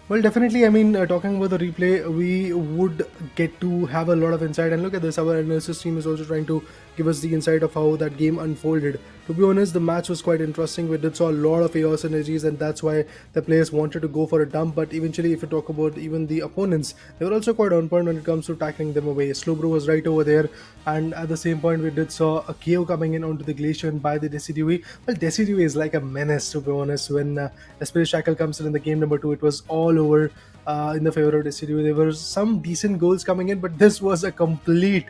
Well, definitely. I mean, talking about the replay, we would get to have a lot of insight. And look at this, our analysis team is also trying to give us the insight of how that game unfolded. To be honest, the match was quite interesting. We did saw a lot of chaos energies, and that's why the players wanted to go for a dump. But eventually, if you talk about even the opponents, they were also quite on point when it comes to tackling them away. Slowbro was right over there, and at the same point, we did saw a KO coming in onto the glacier and by the Decidueye. Well, Decidueye is like a menace, to be honest. When Spirit Shackle comes in the game number 2, it was all over in the favor of Decidueye. There were some decent goals coming in, but this was a complete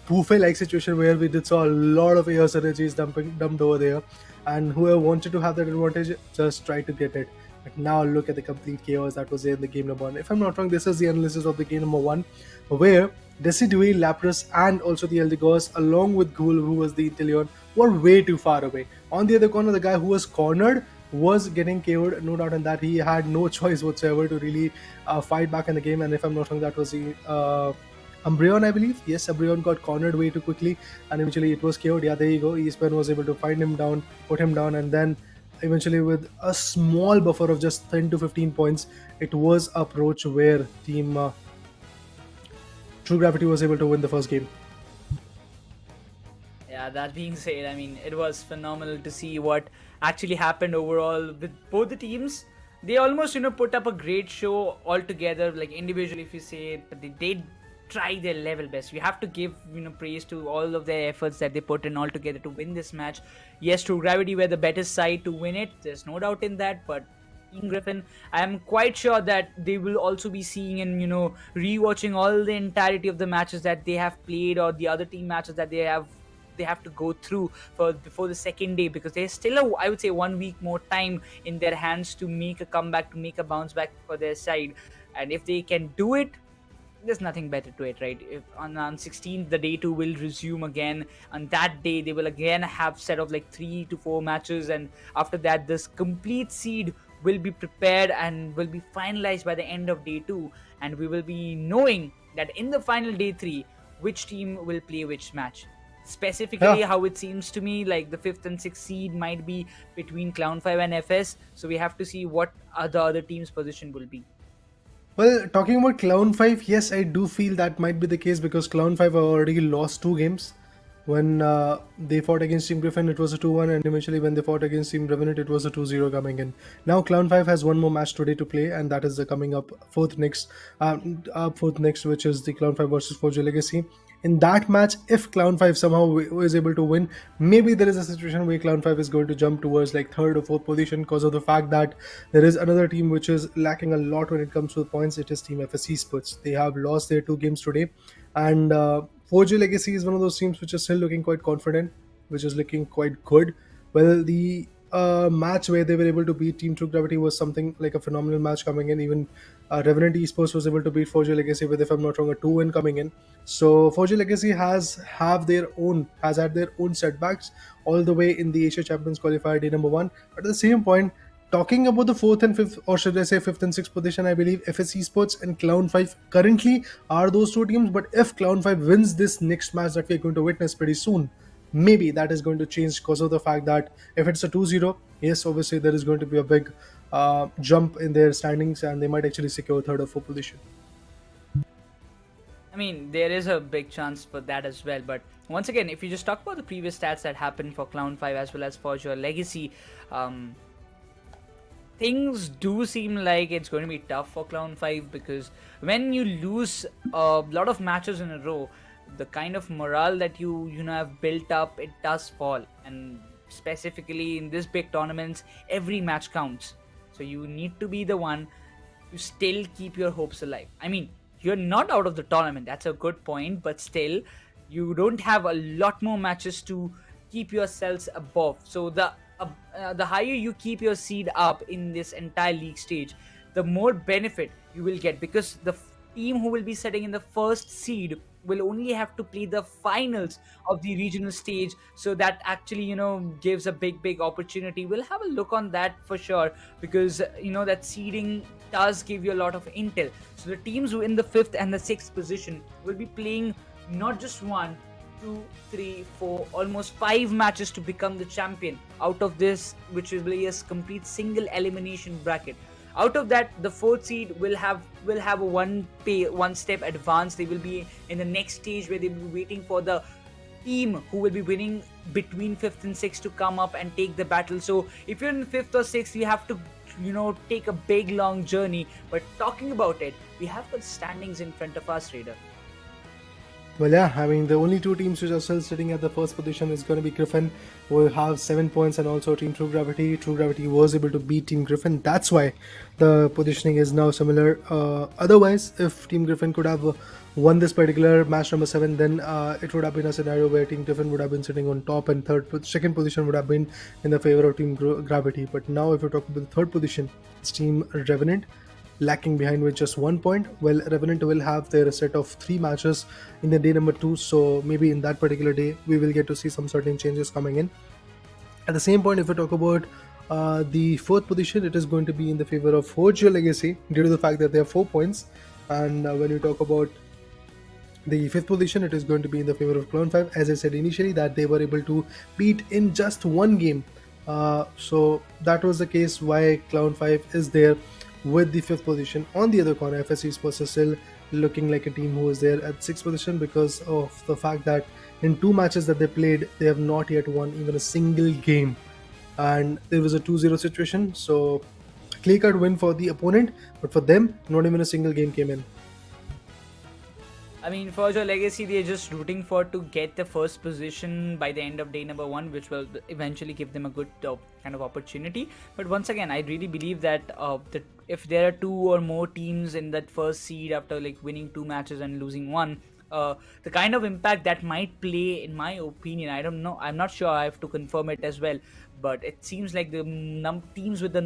buffet-like situation where we did saw a lot of chaos energies dumped over there, and whoever wanted to have that advantage just tried to get it. But now look at the complete chaos that was there in the game number 1. If I'm not wrong, this is the analysis of the game number 1, where Decidueye, Lapras, and also the Eldegoss, along with Ghoul, who was the Inteleon, were way too far away. On the other corner, the guy who was cornered was getting KO'd, no doubt in that. He had no choice whatsoever to really fight back in the game, and if I'm not wrong, that was the Umbreon, I believe. Yes, Umbreon got cornered way too quickly, and eventually it was KO'd. Yeah, there you go. Eastpen was able to find him down, put him down, and then eventually with a small buffer of just 10 to 15 points, it was approach where team True Gravity was able to win the first game. Yeah, that being said, I mean, it was phenomenal to see what actually happened overall with both the teams. They almost, put up a great show altogether, like individually, if you say, but they did try their level best. We have to give, praise to all of their efforts that they put in all together to win this match. Yes, True Gravity were the better side to win it. There's no doubt in that, but Team Griffin, I am quite sure that they will also be seeing and rewatching all the entirety of the matches that they have played or the other team matches that they have to go through before the second day, because there's still I would say 1 week more time in their hands to make a comeback, to make a bounce back for their side. And if they can do it, there's nothing better to it, right? If on 16th the day 2 will resume again, on that day they will again have set of like 3 to 4 matches, and after that this complete seed will be prepared and will be finalized by the end of day 2, and we will be knowing that in the final day 3 which team will play which match. Specifically, how it seems to me, like the 5th and 6th seed might be between Clown5 and FS, so we have to see what the other team's position will be. Well, talking about Clown5, yes, I do feel that might be the case because Clown5 already lost 2 games. When they fought against Team Griffin, it was a 2-1, and eventually when they fought against Team Revenant, it was a 2-0 coming in. Now Clown5 has one more match today to play, and that is the coming up fourth next, which is the Clown5 versus Foria Legacy. In that match, if Clown5 somehow is able to win, maybe there is a situation where Clown5 is going to jump towards like 3rd or 4th position because of the fact that there is another team which is lacking a lot when it comes to points. It is Team FS Esports. They have lost their 2 games today, and Foria Legacy is one of those teams which is still looking quite confident, which is looking quite good. Well, the match where they were able to beat Team True Gravity was something like a phenomenal match coming in. Even Revenant Esports was able to beat Foria Legacy with, if I'm not wrong, a 2-win coming in. So Foria Legacy has had their own setbacks all the way in the Asia Champions qualifier day number 1. But at the same point, talking about the 4th and 5th, or should I say 5th and 6th position, I believe FS Esports and Clown5 currently are those 2 teams. But if Clown5 wins this next match that we're going to witness pretty soon, maybe that is going to change because of the fact that if it's a 2-0, yes, obviously there is going to be a big jump in their standings, and they might actually secure 3rd or 4th position. I mean, there is a big chance for that as well. But once again, if you just talk about the previous stats that happened for Clown5 as well as for your Legacy, things do seem like it's going to be tough for Clown5 because when you lose a lot of matches in a row, the kind of morale that you have built up, it does fall. And specifically in this big tournaments, every match counts. So you need to be the one to still keep your hopes alive. I mean, you're not out of the tournament, that's a good point, but still, you don't have a lot more matches to keep yourselves above. So the higher you keep your seed up in this entire league stage, the more benefit you will get, because the team who will be sitting in the first seed will only have to play the finals of the regional stage. So that actually gives a big opportunity. We'll have a look on that for sure, because that seeding does give you a lot of intel. So the teams who in the 5th and the 6th position will be playing not just 1, 2, 3, 4, almost 5 matches to become the champion out of this, which will be a complete single elimination bracket. Out of that, the 4th seed will have a one step advance. They will be in the next stage where they will be waiting for the team who will be winning between 5th and 6th to come up and take the battle. So if you're in 5th or 6th, you have to take a big long journey. But talking about it, we have the standings in front of us, Raider. Well, yeah, I mean, the only two teams which are still sitting at the first position is going to be Griffin, who have 7 points, and also Team True Gravity. True Gravity was able to beat Team Griffin. That's why the positioning is now similar. Otherwise, if Team Griffin could have won this particular match number 7, then it would have been a scenario where Team Griffin would have been sitting on top, and second position would have been in the favor of Team Gravity. But now, if you talk about the third position, it's Team Revenant, lacking behind with just 1 point. Well, Revenant will have their set of 3 matches in the day number 2, so maybe in that particular day we will get to see some certain changes coming in. At the same point, if we talk about the 4th position, it is going to be in the favor of Foria Legacy due to the fact that they have 4 points. And when you talk about the 5th position, it is going to be in the favor of Clown5, as I said initially that they were able to beat in just 1 game. So that was the case why Clown5 is there with the 5th position. On the other corner, FSC Sports is still looking like a team who is there at 6th position because of the fact that in 2 matches that they played, they have not yet won even a single game, and there was a 2-0 situation. So clear cut win for the opponent, but for them, not even a single game came in. I mean, for your Legacy, they're just rooting for to get the first position by the end of day number 1, which will eventually give them a good kind of opportunity. But once again, I really believe that if there are 2 or more teams in that first seed after like winning 2 matches and losing 1, the kind of impact that might play, in my opinion, I don't know, I'm not sure, I have to confirm it as well, but it seems like the teams with the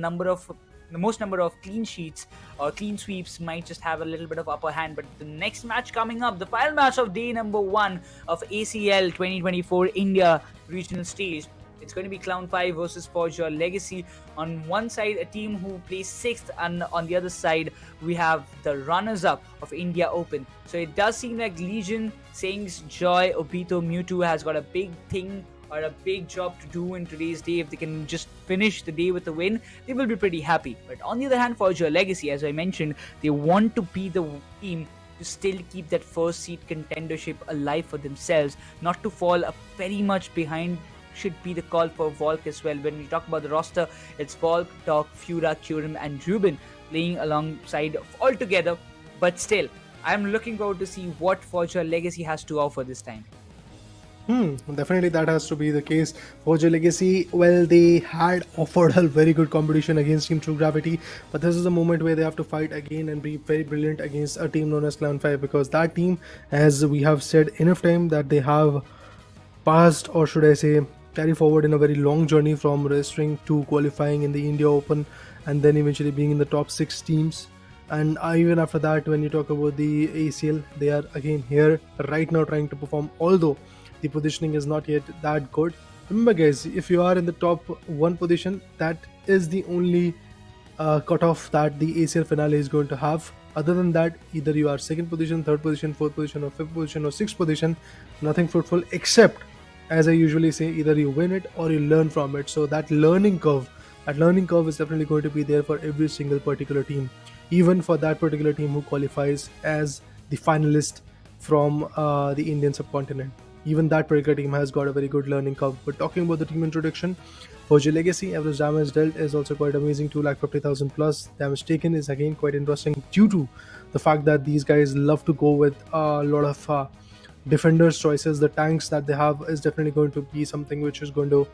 most number of clean sheets or clean sweeps might just have a little bit of upper hand. But the next match coming up, the final match of day number 1 of ACL 2024 India regional stage, it's going to be Clown5 versus Forge Legacy. On one side, a team who plays 6th, and on the other side, we have the runners-up of India Open. So it does seem like Legion, Saints, Joy, Obito, Mewtwo has got a big thing or a big job to do in today's day. If they can just finish the day with a win, they will be pretty happy. But on the other hand, for your Legacy, as I mentioned, they want to be the team to still keep that first seed contendership alive for themselves, not to fall very much behind. Should be the call for Volk as well. When we talk about the roster, it's Volk, Doc, Fura, Kurim, and Ruben playing alongside all together. But still, I'm looking forward to see what Forger Legacy has to offer this time. Definitely that has to be the case. Forge Legacy, well, they had offered a very good competition against Team True Gravity, but this is a moment where they have to fight again and be very brilliant against a team known as Clown5, because that team, as we have said enough time, that they have passed, or should I say carry forward in a very long journey from registering to qualifying in the India Open and then eventually being in the top 6 teams. And even after that, when you talk about the ACL, they are again here right now trying to perform, although the positioning is not yet that good. Remember guys, if you are in the top 1 position, that is the only cutoff that the ACL finale is going to have. Other than that, either you are 2nd position, 3rd position, 4th position, or 5th position, or 6th position, nothing fruitful, except, as I usually say, either you win it or you learn from it. So that learning curve is definitely going to be there for every single particular team, even for that particular team who qualifies as the finalist from the Indian subcontinent. even that particular team has got a very good learning curve. But talking about the team introduction, Foria Legacy, average damage dealt is also quite amazing, 250,000 plus. Damage taken is again quite interesting due to the fact that these guys love to go with a lot of defenders choices. The tanks that they have is definitely going to be something which is going to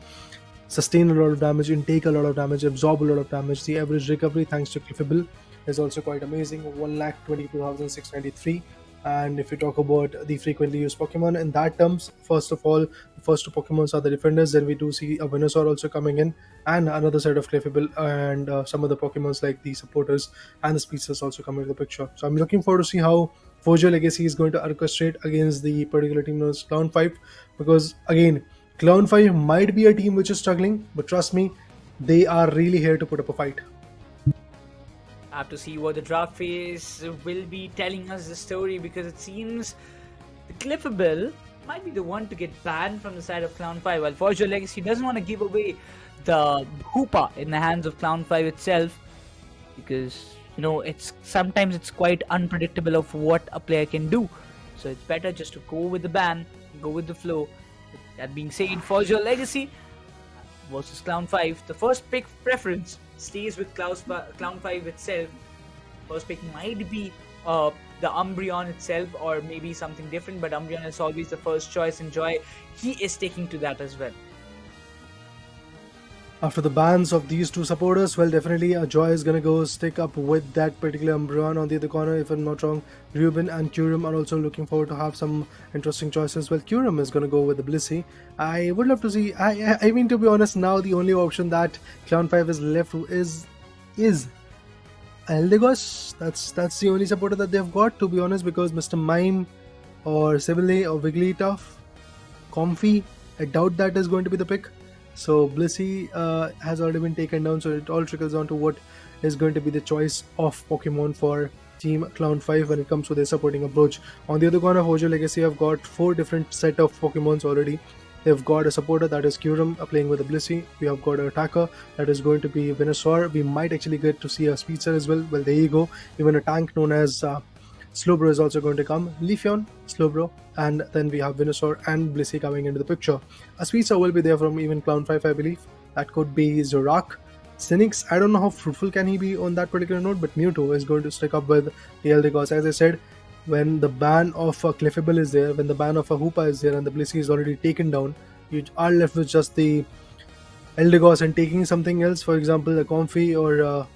sustain a lot of damage, intake a lot of damage, absorb a lot of damage. The average recovery thanks to Cliffable is also quite amazing, 122,693. And if you talk about the frequently used Pokemon in that terms, first of all, the first two Pokemons are the defenders. Then we do see a Venusaur also coming in, and another set of Clefable, and some other Pokemons like the supporters and the speedsters also come into the picture. So I'm looking forward to see how Foria Legacy is going to orchestrate against the particular team known as Clown 5, because again, Clown 5 might be a team which is struggling, but trust me, they are really here to put up a fight. I have to see what the draft phase will be telling us the story, because it seems the Cliffable might be the one to get banned from the side of Clown 5, while Foria Legacy doesn't want to give away the Hoopa in the hands of Clown 5 itself, because it's sometimes it's quite unpredictable of what a player can do. So it's better just to go with the ban, go with the flow. That being said, Foria Legacy versus Clown 5, the first pick preference stays with Clown 5 itself. First pick might be the Umbreon itself, or maybe something different, but Umbreon is always the first choice, and Joy, he is sticking to that as well. After the bans of these two supporters, well, definitely Joy is going to go stick up with that particular Umbreon. On the other corner, if I'm not wrong, Ruben and Kyurem are also looking forward to have some interesting choices. Well, Kyurem is going to go with the Blissey. I would love to see, I mean, to be honest, now the only option that Clown 5 is left is Eldegoss. That's the only supporter that they've got, to be honest, because Mr. Mime or Sibile or Wigglytuff, Comfy, I doubt that is going to be the pick. So Blissey has already been taken down, so it all trickles down to what is going to be the choice of Pokemon for Team Clown 5 when it comes to their supporting approach. On the other corner, Foria Legacy have got 4 different set of Pokemons already. They've got a supporter, that is Kyurem, playing with the Blissey. We have got an attacker, that is going to be Venusaur. We might actually get to see a Speedster as well. Well, there you go. Even a tank known as Slowbro is also going to come. Leafeon, Slowbro, and then we have Venusaur and Blissey coming into the picture. A Speedster will be there from even Clown 5, I believe. That could be Zorak. Cynics, I don't know how fruitful can he be on that particular note, but Mewtwo is going to stick up with the Eldegoss. As I said, when the ban of a Clefable is there, when the ban of a Hoopa is there, and the Blissey is already taken down, you are left with just the Eldegoss, and taking something else, for example, a Comfy or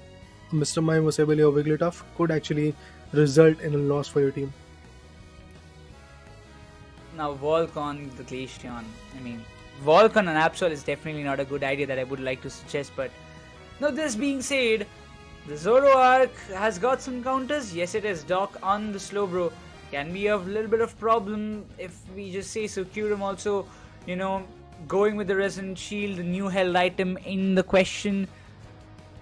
Mr. Mime or Sibile or Wigglytuff, could actually result in a loss for your team. Now Vulcan, the Glaceon. I mean, Vulcan and Absol is definitely not a good idea that I would like to suggest, but now this being said, the Zoroark has got some counters. Yes, it is. Doc on the Slowbro can be a little bit of problem if we just say so. Kyurem also, going with the Resonant Shield, the new held item in the question.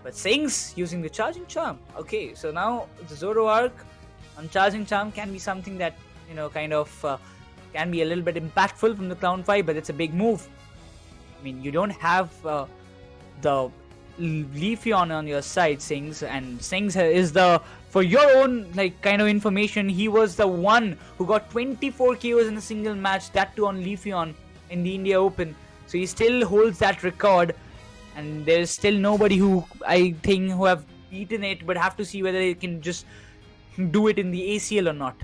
But Sings using the Charging Charm. Okay, so now the Zoroark on Charging Charm can be something that, can be a little bit impactful from the Clown 5, but it's a big move. I mean, you don't have the Leafeon on your side, Sings, and Sings is for your own information, he was the one who got 24 KOs in a single match, that too on Leafeon in the India Open. So he still holds that record, and there's still nobody who have beaten it, but have to see whether they can just do it in the ACL or not.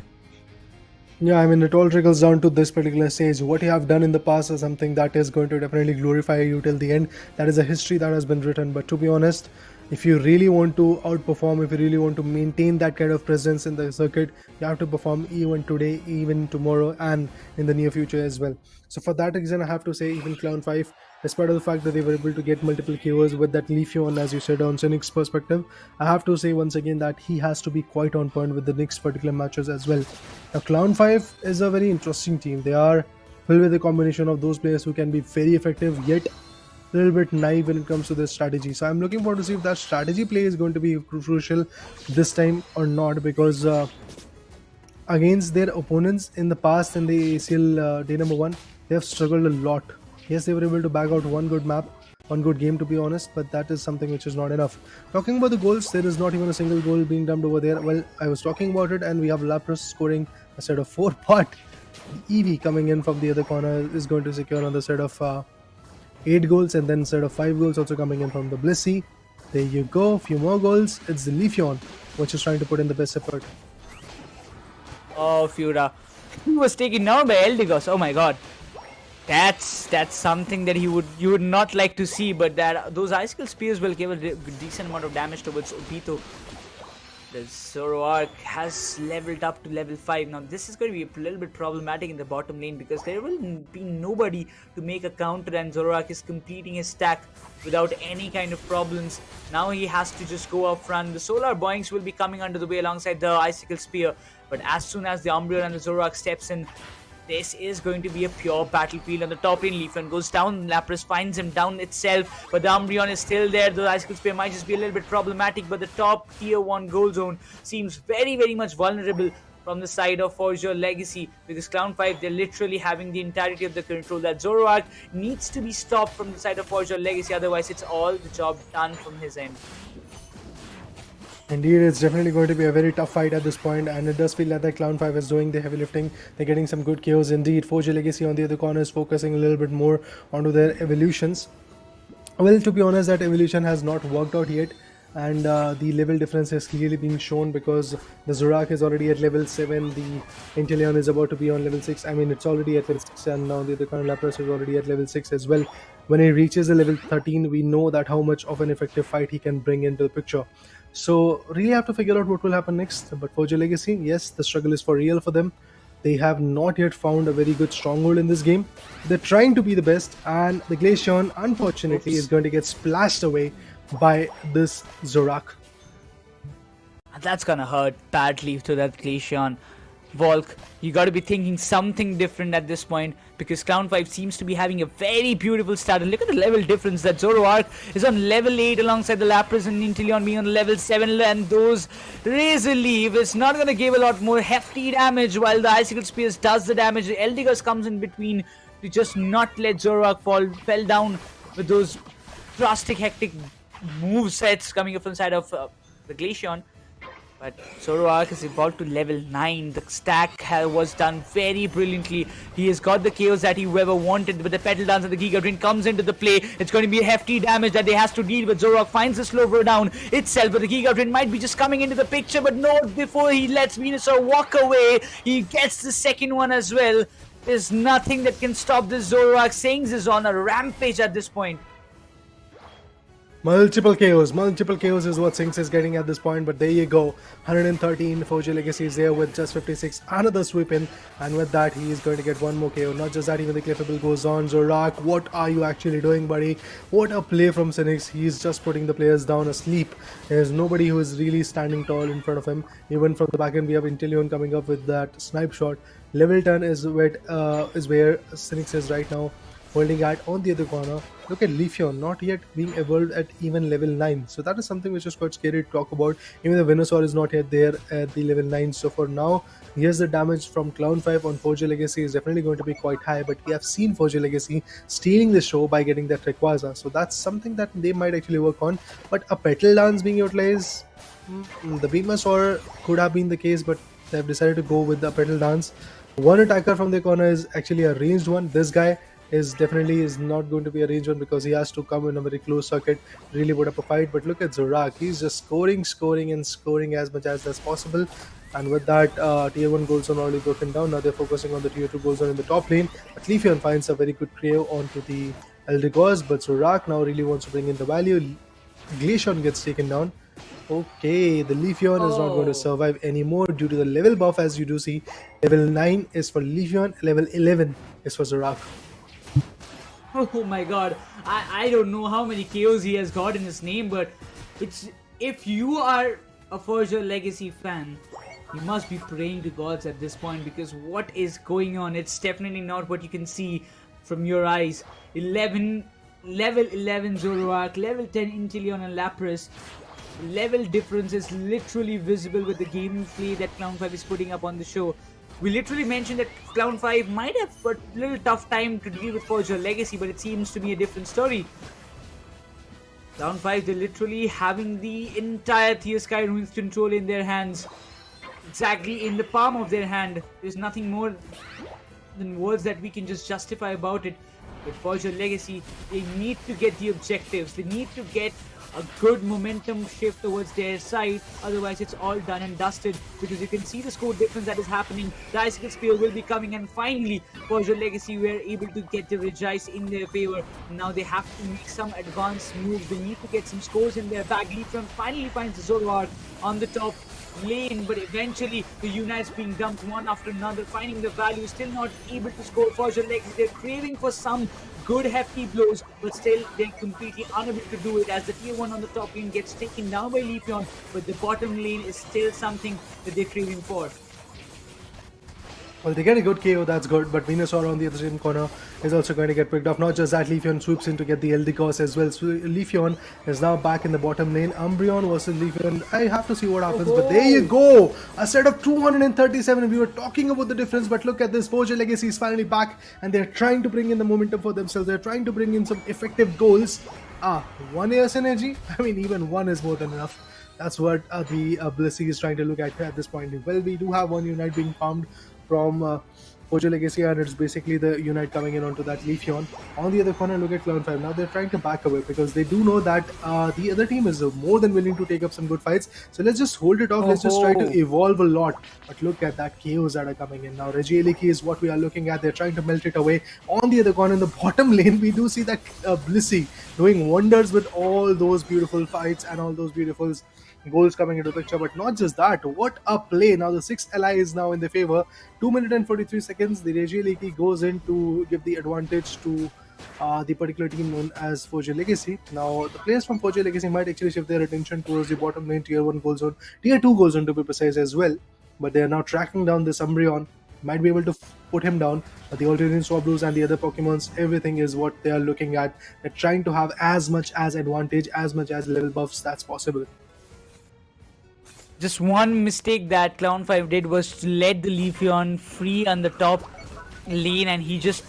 Yeah, I mean, it all trickles down to this particular stage. What you have done in the past is something that is going to definitely glorify you till the end. That is a history that has been written. But to be honest, if you really want to outperform, if you really want to maintain that kind of presence in the circuit, you have to perform even today, even tomorrow, and in the near future as well. So for that reason, I have to say even Clown 5, despite of the fact that they were able to get multiple KOs with that Leafeon, as you said, on Cynic's perspective, I have to say once again that he has to be quite on point with the next particular matches as well. Now, Clown 5 is a very interesting team. They are filled with a combination of those players who can be very effective, yet a little bit naive when it comes to their strategy. So I'm looking forward to see if that strategy play is going to be crucial this time or not, because against their opponents in the past in the ACL day number 1, they have struggled a lot. Yes, they were able to bag out one good map, one good game, to be honest, but that is something which is not enough. Talking about the goals, there is not even a single goal being dumped over there. Well, I was talking about it, and we have Lapras scoring a set of 4, but The EV coming in from the other corner is going to secure on the side of 8 goals, and then instead of 5 goals also coming in from the Blissey. There you go, a few more goals. It's the Leafeon which is trying to put in the best effort. Oh, Fura. He was taken down by Eldigos. Oh my god. That's something that you would not like to see, but that those icicle spears will give a decent amount of damage towards Obito. The Zoroark has leveled up to level 5. Now this is going to be a little bit problematic in the bottom lane because there will be nobody to make a counter, and Zoroark is completing his stack without any kind of problems. Now he has to just go up front. The Solar Boinks will be coming under the way alongside the Icicle Spear, but as soon as the Umbreon and the Zoroark steps in, this is going to be a pure battlefield. On the top lane, Leafeon goes down, Lapras finds him down itself, but the Umbreon is still there. The Icicle Spear might just be a little bit problematic, but the top tier 1 goal zone seems very, very much vulnerable from the side of Forger Legacy, because Clown 5, they're literally having the entirety of the control. That Zoroark needs to be stopped from the side of Forger Legacy, otherwise it's all the job done from his end. Indeed, it's definitely going to be a very tough fight at this point, and it does feel like that Clown 5 is doing the heavy lifting. They're getting some good KOs indeed. Forge Legacy on the other corner is focusing a little bit more onto their evolutions. Well, to be honest, that evolution has not worked out yet, and the level difference is clearly being shown because the Zoroark is already at level 7, the Inteleon is about to be on level 6. I mean, it's already at level 6, and now the other corner Lapras is already at level 6 as well. When he reaches the level 13, we know that how much of an effective fight he can bring into the picture. So really have to figure out what will happen next. But Forger Legacy, yes, the struggle is for real for them. They have not yet found a very good stronghold in this game. They're trying to be the best, and the Glaceon, unfortunately, is going to get splashed away by this Zoroark. That's gonna hurt badly to that Glaceon. Volk, you gotta be thinking something different at this point, because Clown 5 seems to be having a very beautiful start. And look at the level difference. That Zoroark is on level 8 alongside the Lapras, and Inteleon being on level 7, and those Razor Leaf is not gonna give a lot more hefty damage while the Icicle Spears does the damage. The Eldegus comes in between to just not let Zoroark fell down with those drastic hectic move sets coming up from the side of the Glaceon. But Zoroark has evolved to level 9. The stack was done very brilliantly. He has got the KOs that he ever wanted, but the Petal Dance and the Giga Drain comes into the play. It's going to be hefty damage that they has to deal with. Zoroark finds the slow down itself, but the Giga Drain might be just coming into the picture, but no, before he lets Venusaur walk away, he gets the second one as well. There's nothing that can stop this Zoroark. Saings is on a rampage at this point. Multiple KOs is what Sinks is getting at this point, but there you go. 113, Forger Legacy is there with just 56, another sweep in, and with that he is going to get one more KO. Not just that, even the Cliffable goes on. Zoroark, what are you actually doing, buddy? What a play from Sinix. He's just putting the players down asleep. There's nobody who is really standing tall in front of him. Even from the back end, we have Inteleon coming up with that snipe shot. Level 10 is where Sinix is right now, holding at on the other corner. Look at Leafeon, not yet being evolved at even level 9. So that is something which is quite scary to talk about. Even the Venusaur is not yet there at the level 9. So for now, here's the damage from Clown 5 on Forger Legacy is definitely going to be quite high. But we have seen Forger Legacy stealing the show by getting that Rayquaza. So that's something that they might actually work on. But a Petal Dance being utilized, the Venusaur could have been the case, but they've decided to go with the Petal Dance. One attacker from the corner is actually a ranged one. This guy is not going to be a ranged one because he has to come in a very close circuit, really put up a fight. But look at Zoroark, he's just scoring as much as that's possible. And with that, tier 1 goal zone already broken down. Now they're focusing on the tier 2 goal zone in the top lane. But Leafeon finds a very good KO onto the Eldegoss, but Zoroark now really wants to bring in the value. Glaceon gets taken down. Okay, the Leafeon is not going to survive anymore due to the level buff. As you do see, level 9 is for Leafeon, level 11 is for Zoroark. Oh my god, I don't know how many KOs he has got in his name, but if you are a Forger Legacy fan, you must be praying to gods at this point, because what is going on, it's definitely not what you can see from your eyes. Level 11 Zoroark, level 10 Inteleon and Lapras. Level difference is literally visible with the gameplay that Clown 5 is putting up on the show. We literally mentioned that Clown 5 might have a little tough time to deal with Forger Legacy, but it seems to be a different story. Clown 5, they're literally having the entire Tier Sky Ruins control in their hands. Exactly in the palm of their hand. There's nothing more than words that we can just justify about it. But for your legacy, they need to get the objectives. They need to get a good momentum shift towards their side. Otherwise, it's all done and dusted. Because you can see the score difference that is happening. The Icicle Spear will be coming, and finally, for your legacy, we are able to get the Regice in their favor. Now they have to make some advanced moves. They need to get some scores in their bag. Leafron finally finds the Zoroark on the top lane, but eventually the Unites being dumped one after another, finding the value, still not able to score for your legacy. They're craving for some good hefty blows, but still they're completely unable to do it as the tier 1 on the top lane gets taken down by Leafeon, but the bottom lane is still something that they're craving for. Well, they get a good KO, that's good, but Venusaur on the other same corner is also going to get picked off. Not just that, Leafeon swoops in to get the LD cost as well. So Leafeon is now back in the bottom lane. Umbreon versus Leafeon. I have to see what happens, but there you go! A set of 237. We were talking about the difference, but look at this. Forger Legacy is finally back, and they're trying to bring in the momentum for themselves. They're trying to bring in some effective goals. 1 year synergy? I mean, even 1 is more than enough. That's what the Blissey is trying to look at this point. Well, we do have one Unite being farmed from Forger Legacy, and it's basically the Unite coming in onto that Leafeon. On the other corner, look at Cloud5. Now they're trying to back away because they do know that the other team is more than willing to take up some good fights. So let's just hold it off. Let's just try to evolve a lot. But look at that KOs that are coming in. Now Regieleki is what we are looking at. They're trying to melt it away. On the other corner, in the bottom lane, we do see that Blissey doing wonders with all those beautiful fights and all those beautiful goals coming into the picture. But not just that, what a play. Now the 6th ally is now in the favor. 2 minutes and 43 seconds. The Regieleki goes in to give the advantage to the particular team known as Forger Legacy. Now the players from Forger Legacy might actually shift their attention towards the bottom lane, tier 1 goal zone, tier 2 goal zone to be precise as well. But they are now tracking down this Umbreon. Might be able to put him down, but the alternate Swablues and the other Pokemons, everything is what they are looking at. They're trying to have as much as advantage, as much as level buffs that's possible. Just one mistake that Clown5 did was to let the Leafeon free on the top lane, and he just,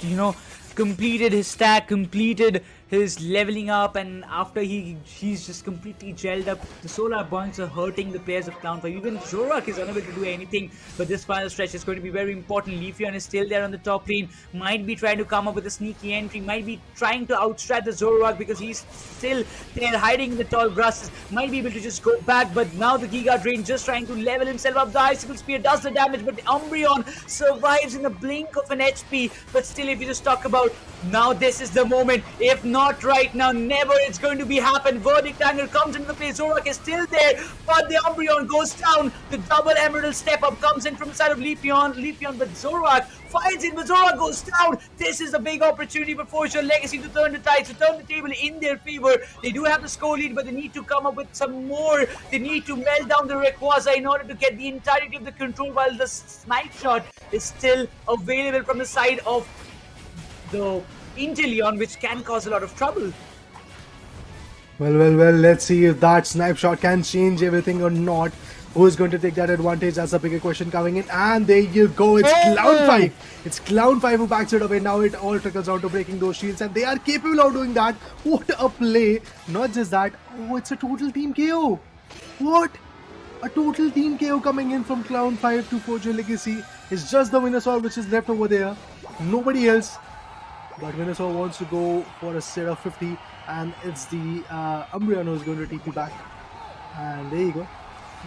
completed his stack, completed his leveling up, and after he's just completely gelled up. The solar points are hurting the players of Clown5. Even Zoroark is unable to do anything, but this final stretch is going to be very important. Leafeon is still there on the top lane, might be trying to come up with a sneaky entry, might be trying to outstrat the Zoroark because he's still there hiding in the tall grasses, might be able to just go back, but now the Giga Drain just trying to level himself up. The Icicle Spear does the damage, but the Umbreon survives in the blink of an HP. But still, if you just talk about now, this is the moment. If not right now, never it's going to be happen. Verdict Anger comes into the play. Zoroark is still there, but the Umbreon goes down. The double Emerald step up comes in from the side of Leafeon, but Zoroark finds it, but Zoroark goes down. This is a big opportunity for Forger Legacy to turn the tides, to turn the table in their favor. They do have the score lead, but they need to come up with some more. They need to melt down the Rayquaza in order to get the entirety of the control, while the snipe shot is still available from the side of the Inteleon, which can cause a lot of trouble. Well, let's see if that snipe shot can change everything or not. Who is going to take that advantage? That's a bigger question coming in. And there you go. It's Clown5. It's Clown5 who backs it away. Now it all trickles down to breaking those shields, and they are capable of doing that. What a play. Not just that. Oh, it's a total team KO. What? A total team KO coming in from Clown5 to Forger Legacy. It's just the Venusaur which is left over there. Nobody else. But Venusaur wants to go for a set of 50, and it's the Umbreon who's going to TP back. And there you go.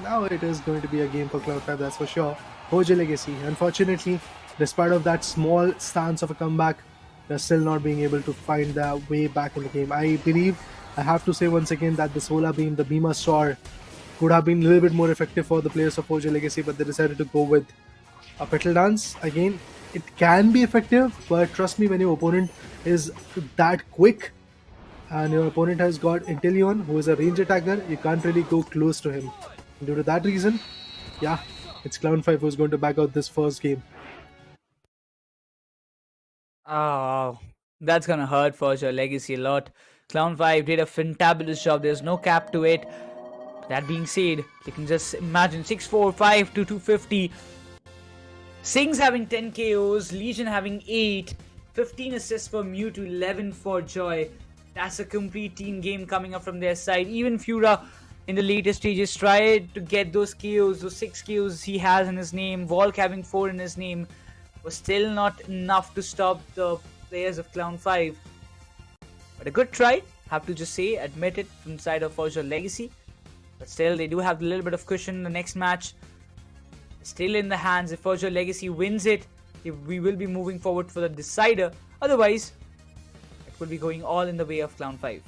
Now it is going to be a game for Cloud5, that's for sure. Forger Legacy, unfortunately, despite of that small stance of a comeback, they're still not being able to find their way back in the game. I believe, I have to say once again, that the Solar Beam, the Beamer Star, could have been a little bit more effective for the players of Forger Legacy, but they decided to go with a Petal Dance. Again, it can be effective, but trust me, when your opponent is that quick and your opponent has got Inteleon, who is a range attacker, you can't really go close to him. And due to that reason, yeah, it's Clown5 who's going to back out this first game. Oh, that's gonna hurt Forger Legacy a lot. Clown5 did a fantabulous job. There's no cap to it. That being said, you can just imagine 645 to 250. Sings having 10 KOs, Legion having 8, 15 assists for Mew to 11 for Joy. That's a complete team game coming up from their side. Even Fura in the later stages tried to get those KOs, those 6 KOs he has in his name. Volk having 4 in his name. was still not enough to stop the players of Clown5. But a good try, have to just say, admit it, from the side of Foria Legacy. But still, they do have a little bit of cushion in the next match. Still in the hands. If Foria Legacy wins it, we will be moving forward for the decider. Otherwise, it will be going all in the way of Clown5.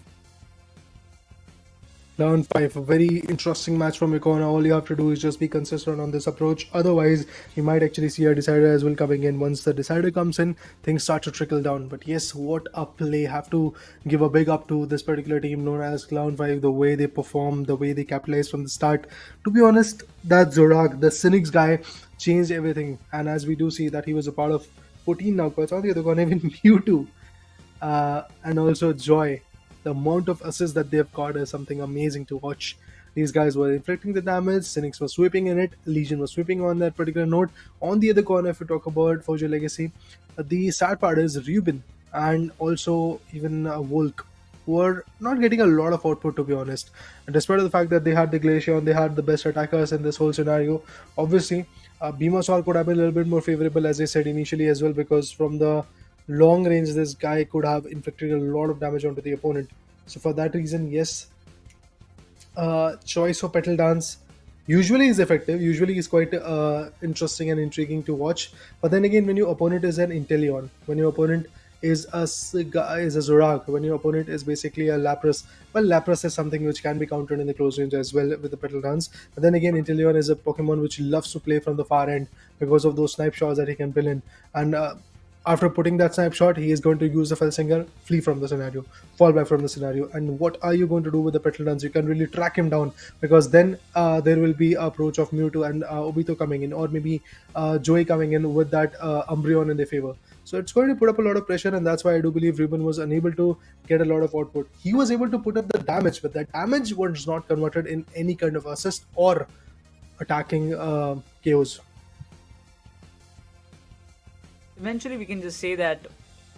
Clown5, a very interesting match from Icona. All you have to do is just be consistent on this approach. Otherwise, you might actually see a decider as well coming in. Once the decider comes in, things start to trickle down. But yes, what a play. Have to give a big up to this particular team known as Clown5, the way they perform, the way they capitalize from the start. To be honest, that Zorak, the Cynics guy, changed everything. And as we do see that he was a part of 14 now, because on the other corner, even Mewtwo. And also Joy. The amount of assists that they've got is something amazing to watch. These guys were inflicting the damage, Cynics was sweeping in it, Legion was sweeping on that particular note. On the other corner, if we talk about Foria Legacy, the sad part is Ruben and also even Volk were not getting a lot of output, to be honest. And despite the fact that they had the Glaceon, they had the best attackers in this whole scenario. Obviously, Bhimasaur could have been a little bit more favorable, as I said initially as well, because from the long range, this guy could have inflicted a lot of damage onto the opponent. So for that reason, yes, choice of Petal Dance usually is effective, usually is quite interesting and intriguing to watch. But then again, when your opponent is an Inteleon, when your opponent is a Zorak, when your opponent is basically a Lapras, well, Lapras is something which can be countered in the close range as well with the Petal Dance. But then again, Inteleon is a Pokemon which loves to play from the far end because of those snipe shots that he can pull in. And after putting that snipe shot, he is going to use the Felsinger, flee from the scenario, fall back from the scenario. And what are you going to do with the Petal Dance? You can really track him down, because then there will be an approach of Mewtwo and Obito coming in, or maybe Joey coming in with that Umbreon in their favor. So it's going to put up a lot of pressure, and that's why I do believe Ruben was unable to get a lot of output. He was able to put up the damage, but that damage was not converted in any kind of assist or attacking KOs. Eventually, we can just say that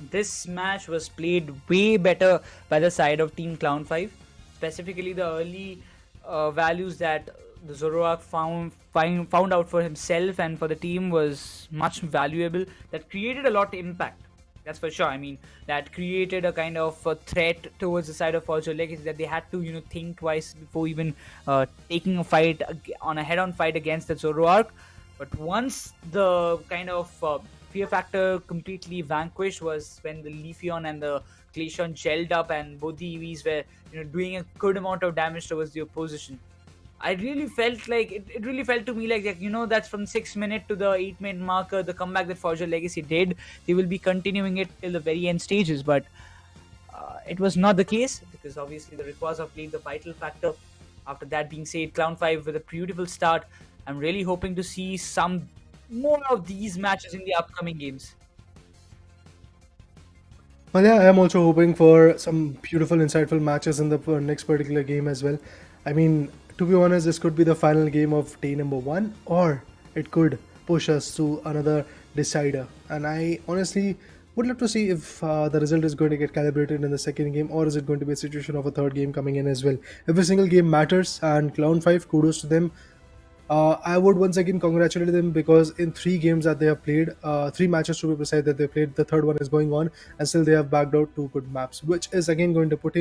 this match was played way better by the side of Team Clown5. Specifically, the early values that the Zoroark found out for himself and for the team was much valuable. That created a lot of impact. That's for sure. I mean, that created a kind of a threat towards the side of Foria Legacy, that they had to, think twice before even taking a fight on a head-on fight against the Zoroark. But once the kind of fear factor completely vanquished was when the Leafeon and the Glaceon gelled up, and both the EVs were doing a good amount of damage towards the opposition. I really felt like it really felt to me like that's from 6 minute to the 8-minute marker, the comeback that Foria Legacy did. They will be continuing it till the very end stages, but it was not the case, because obviously the Rayquaza played the vital factor. After that being said, Clown5 with a beautiful start. I'm really hoping to see some more of these matches in the upcoming games. Well, yeah, I am also hoping for some beautiful, insightful matches in the next particular game as well. I mean, to be honest, this could be the final game of day number 1, or it could push us to another decider. And I honestly would love to see if the result is going to get calibrated in the second game, or is it going to be a situation of a third game coming in as well. Every single game matters, and Clown5, kudos to them. I would once again congratulate them, because in 3 games that they have played, 3 matches to be precise that they played, the third one is going on, and still they have bagged out 2 good maps, which is again going to put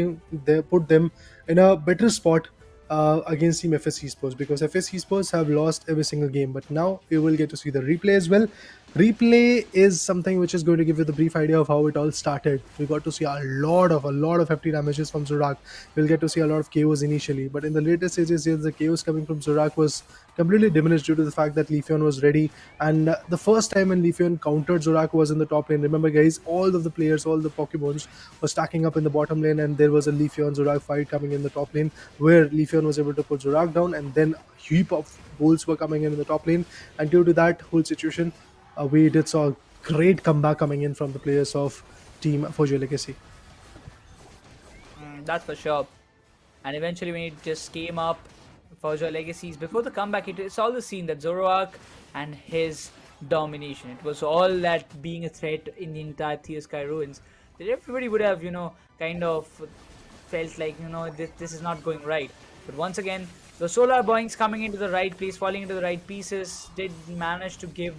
them in a better spot against Team FSC Sports, because FSC Sports have lost every single game. But now you will get to see the replay as well. Replay is something which is going to give you the brief idea of how it all started. We got to see a lot of hefty damages from Zorak. We'll get to see a lot of KOs initially, but in the later stages, the KOs coming from Zorak was completely diminished due to the fact that Leafeon was ready. And the first time when Leafeon countered Zorak was in the top lane. Remember guys, all of the players, all the Pokemons were stacking up in the bottom lane, and there was a Leafeon Zorak fight coming in the top lane, where Leafeon was able to put Zorak down, and then a heap of bulls were coming in the top lane. And due to that whole situation, we did saw a great comeback coming in from the players of Team Foria Legacy. That's for sure. And eventually, when it just came up, Foria Legacies, before the comeback, it's all the scene that Zoroark and his domination. It was all that being a threat in the entire Theo Sky Ruins, that everybody would have, kind of felt like, this is not going right. But once again, The Solar Boings coming into the right place, falling into the right pieces, did manage to give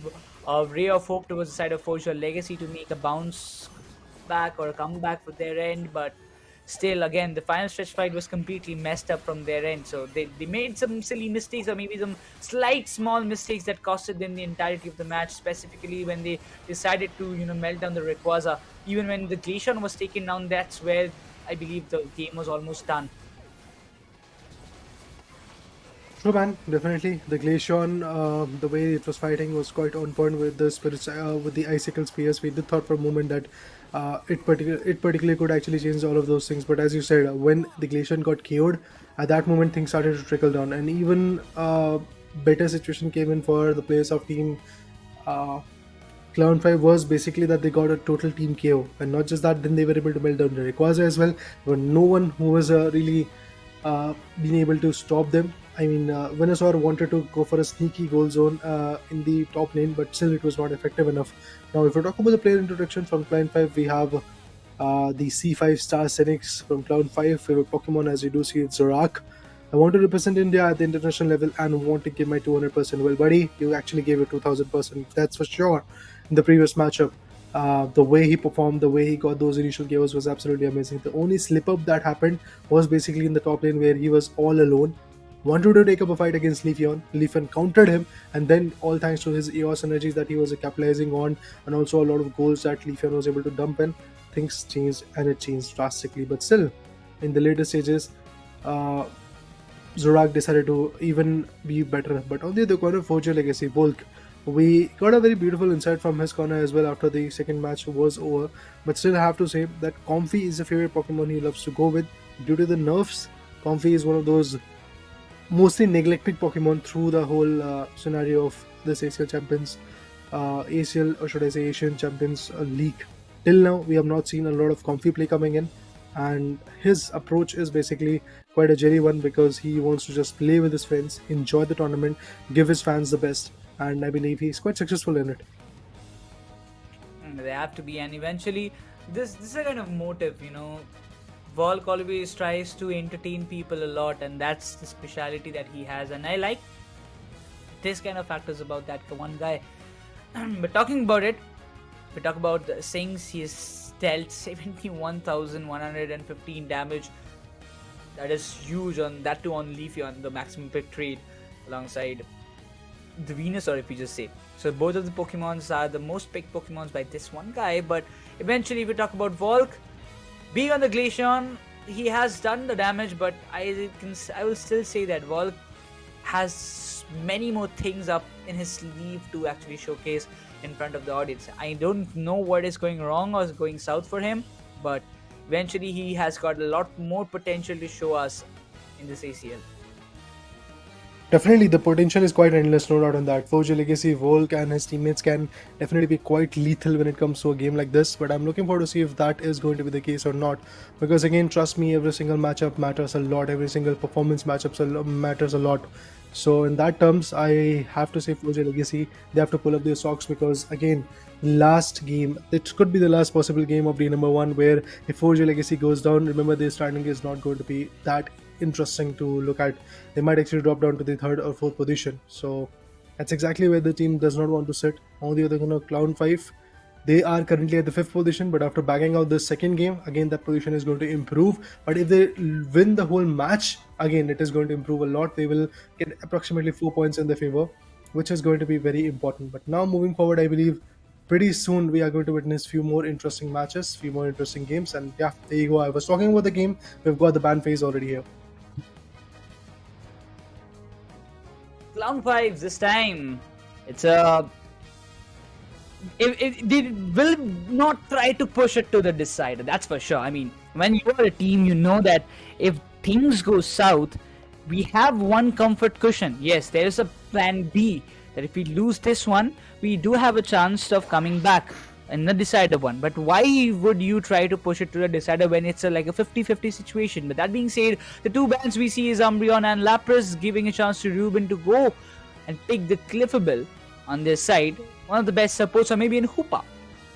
a ray of hope towards the side of Forger Legacy to make a bounce back or a comeback for their end, but still, again, the final stretch fight was completely messed up from their end. So they made some silly mistakes, or maybe some slight small mistakes that costed them the entirety of the match, specifically when they decided to, melt down the Rayquaza. Even when the Glaceon was taken down, that's where I believe the game was almost done. True, man. Definitely, the Glaceon, the way it was fighting was quite on point with the spirits, with the Icicle Spears. We did thought for a moment that it particularly could actually change all of those things. But as you said, when the Glaceon got KO'd, at that moment things started to trickle down, and even better situation came in for the players of team Clown5 was basically that they got a total team KO, and not just that, then they were able to melt down the Rayquaza as well. There were no one who was really being able to stop them. I mean, Venusaur wanted to go for a sneaky goal zone in the top lane, but still it was not effective enough. Now, if we talk about the player introduction from Clown5, we have the C5 Star Senix from Clown5. Favorite Pokemon, as you do see, it's Zorak. I want to represent India at the international level and want to give my 200%. Well, buddy, you actually gave it 2000%. That's for sure. In the previous matchup, the way he performed, the way he got those initial KOs was absolutely amazing. The only slip up that happened was basically in the top lane where he was all alone. Wanted to take up a fight against Leafeon. Leafeon countered him, and then all thanks to his EOS energies that he was capitalizing on, and also a lot of goals that Leafeon was able to dump in, things changed, and it changed drastically. But still, in the later stages, Zorak decided to even be better. But on the other corner, Forger Legacy, Volk, we got a very beautiful insight from his corner as well after the second match was over. But still, I have to say that Comfey is a favorite Pokemon he loves to go with. Due to the nerfs, Comfey is one of those mostly neglected Pokemon through the whole scenario of this ACL Champions, ACL, or should I say Asian Champions League. Till now, we have not seen a lot of Comfey play coming in, and his approach is basically quite a jelly one because he wants to just play with his friends, enjoy the tournament, give his fans the best, and I believe he's quite successful in it. They have to be, and eventually, this is a kind of motive, Volk always tries to entertain people a lot, and that's the speciality that he has, and I like this kind of factors about that one guy. But talking about it, we talk about the Sings. He's dealt 71,115 damage. That is huge, on that too on Leafeon, the maximum pick trade, alongside the Venusaur, if you just say. So both of the Pokemons are the most picked Pokemons by this one guy. But eventually, if we talk about Volk, being on the Glaceon, he has done the damage, but I will still say that Volk has many more things up in his sleeve to actually showcase in front of the audience. I don't know what is going wrong or is going south for him, but eventually he has got a lot more potential to show us in this ACL. Definitely, the potential is quite endless, no doubt on that. Forger Legacy, Volk, and his teammates can definitely be quite lethal when it comes to a game like this. But I'm looking forward to see if that is going to be the case or not. Because again, trust me, every single matchup matters a lot. Every single performance matchup matters a lot. So in that terms, I have to say Forger Legacy, they have to pull up their socks because again, last game, it could be the last possible game of the number one where if Forger Legacy goes down, remember their standing is not going to be that interesting to look at. They might actually drop down to the third or fourth position. So that's exactly where the team does not want to sit. On the other corner, Clown5, they are currently at the fifth position, but after bagging out the second game, again that position is going to improve. But if they win the whole match, again it is going to improve a lot. They will get approximately 4 points in their favor, which is going to be very important. But now moving forward, I believe pretty soon we are going to witness few more interesting matches, few more interesting games. And yeah, there you go. I was talking about the game. We've got the ban phase already here. Clown5 this time, it's they will not try to push it to the decider, that's for sure. I mean, when you are a team, you know that if things go south, we have one comfort cushion. Yes, there is a plan B, that if we lose this one, we do have a chance of coming back in the decider one. But why would you try to push it to the decider when it's like a 50-50 situation? But that being said, the two bans we see is Umbreon and Lapras, giving a chance to Ruben to go and pick the Clefable on their side. One of the best supports, or maybe in Hoopa.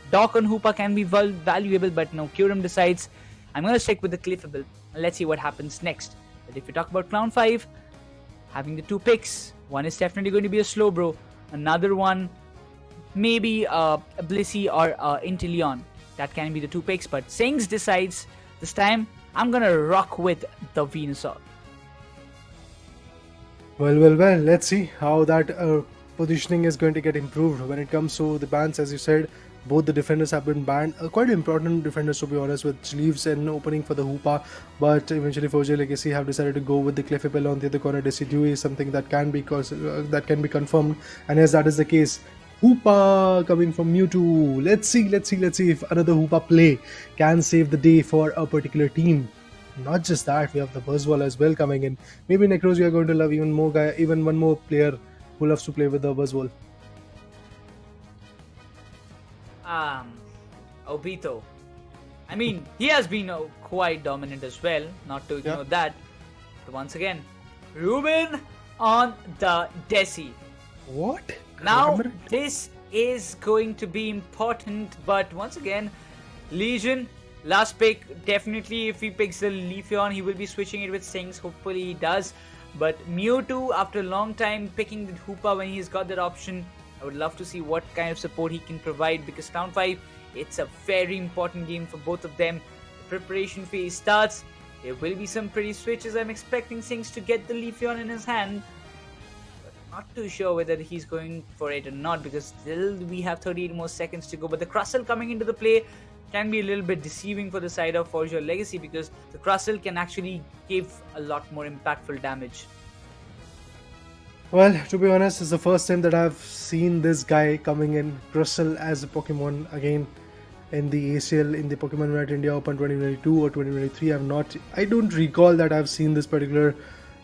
Doc on Hoopa can be valuable, but no, Kyurem decides, I'm going to stick with the Clefable, and let's see what happens next. But if you talk about Clown5, having the 2 picks. One is definitely going to be a Slowbro. Another one, maybe a Blissey or Inteleon. That can be the 2 picks. But Sings decides this time, I'm going to rock with the Venusaur. Well, let's see how that positioning is going to get improved when it comes to the bans. As you said, both the defenders have been banned. Quite important defenders, to be honest, with leaves and opening for the Hoopa. But eventually, Foria Legacy have decided to go with the Clefable on the other corner. Decidueye is something that can be confirmed. And as that is the case, Hoopa coming from Mewtwo. Let's see if another Hoopa play can save the day for a particular team. Not just that, we have the Buzzwole as well coming in. Maybe Nekroz, we are going to love even one more player who loves to play with the Buzzwole. Obito. I mean, he has been quite dominant as well, not to ignore that. But once again, Ruben on the Desi. What? Now, this is going to be important, but once again, Legion, last pick, definitely if he picks the Leafeon, he will be switching it with Sings, hopefully he does. But Mewtwo, after a long time picking the Hoopa when he's got that option, I would love to see what kind of support he can provide, because Round 5, it's a very important game for both of them. The preparation phase starts, there will be some pretty switches. I'm expecting Sings to get the Leafeon in his hand, but not too sure whether he's going for it or not, because still we have 38 more seconds to go. But the Crustle coming into the play can be a little bit deceiving for the side of Foria Legacy, because the Crustle can actually give a lot more impactful damage. Well, to be honest, it's the first time that I've seen this guy coming in, Crustle, as a Pokemon again in the ACL, in the Pokemon UNITE India Open 2022 or 2023. I don't recall that I've seen this particular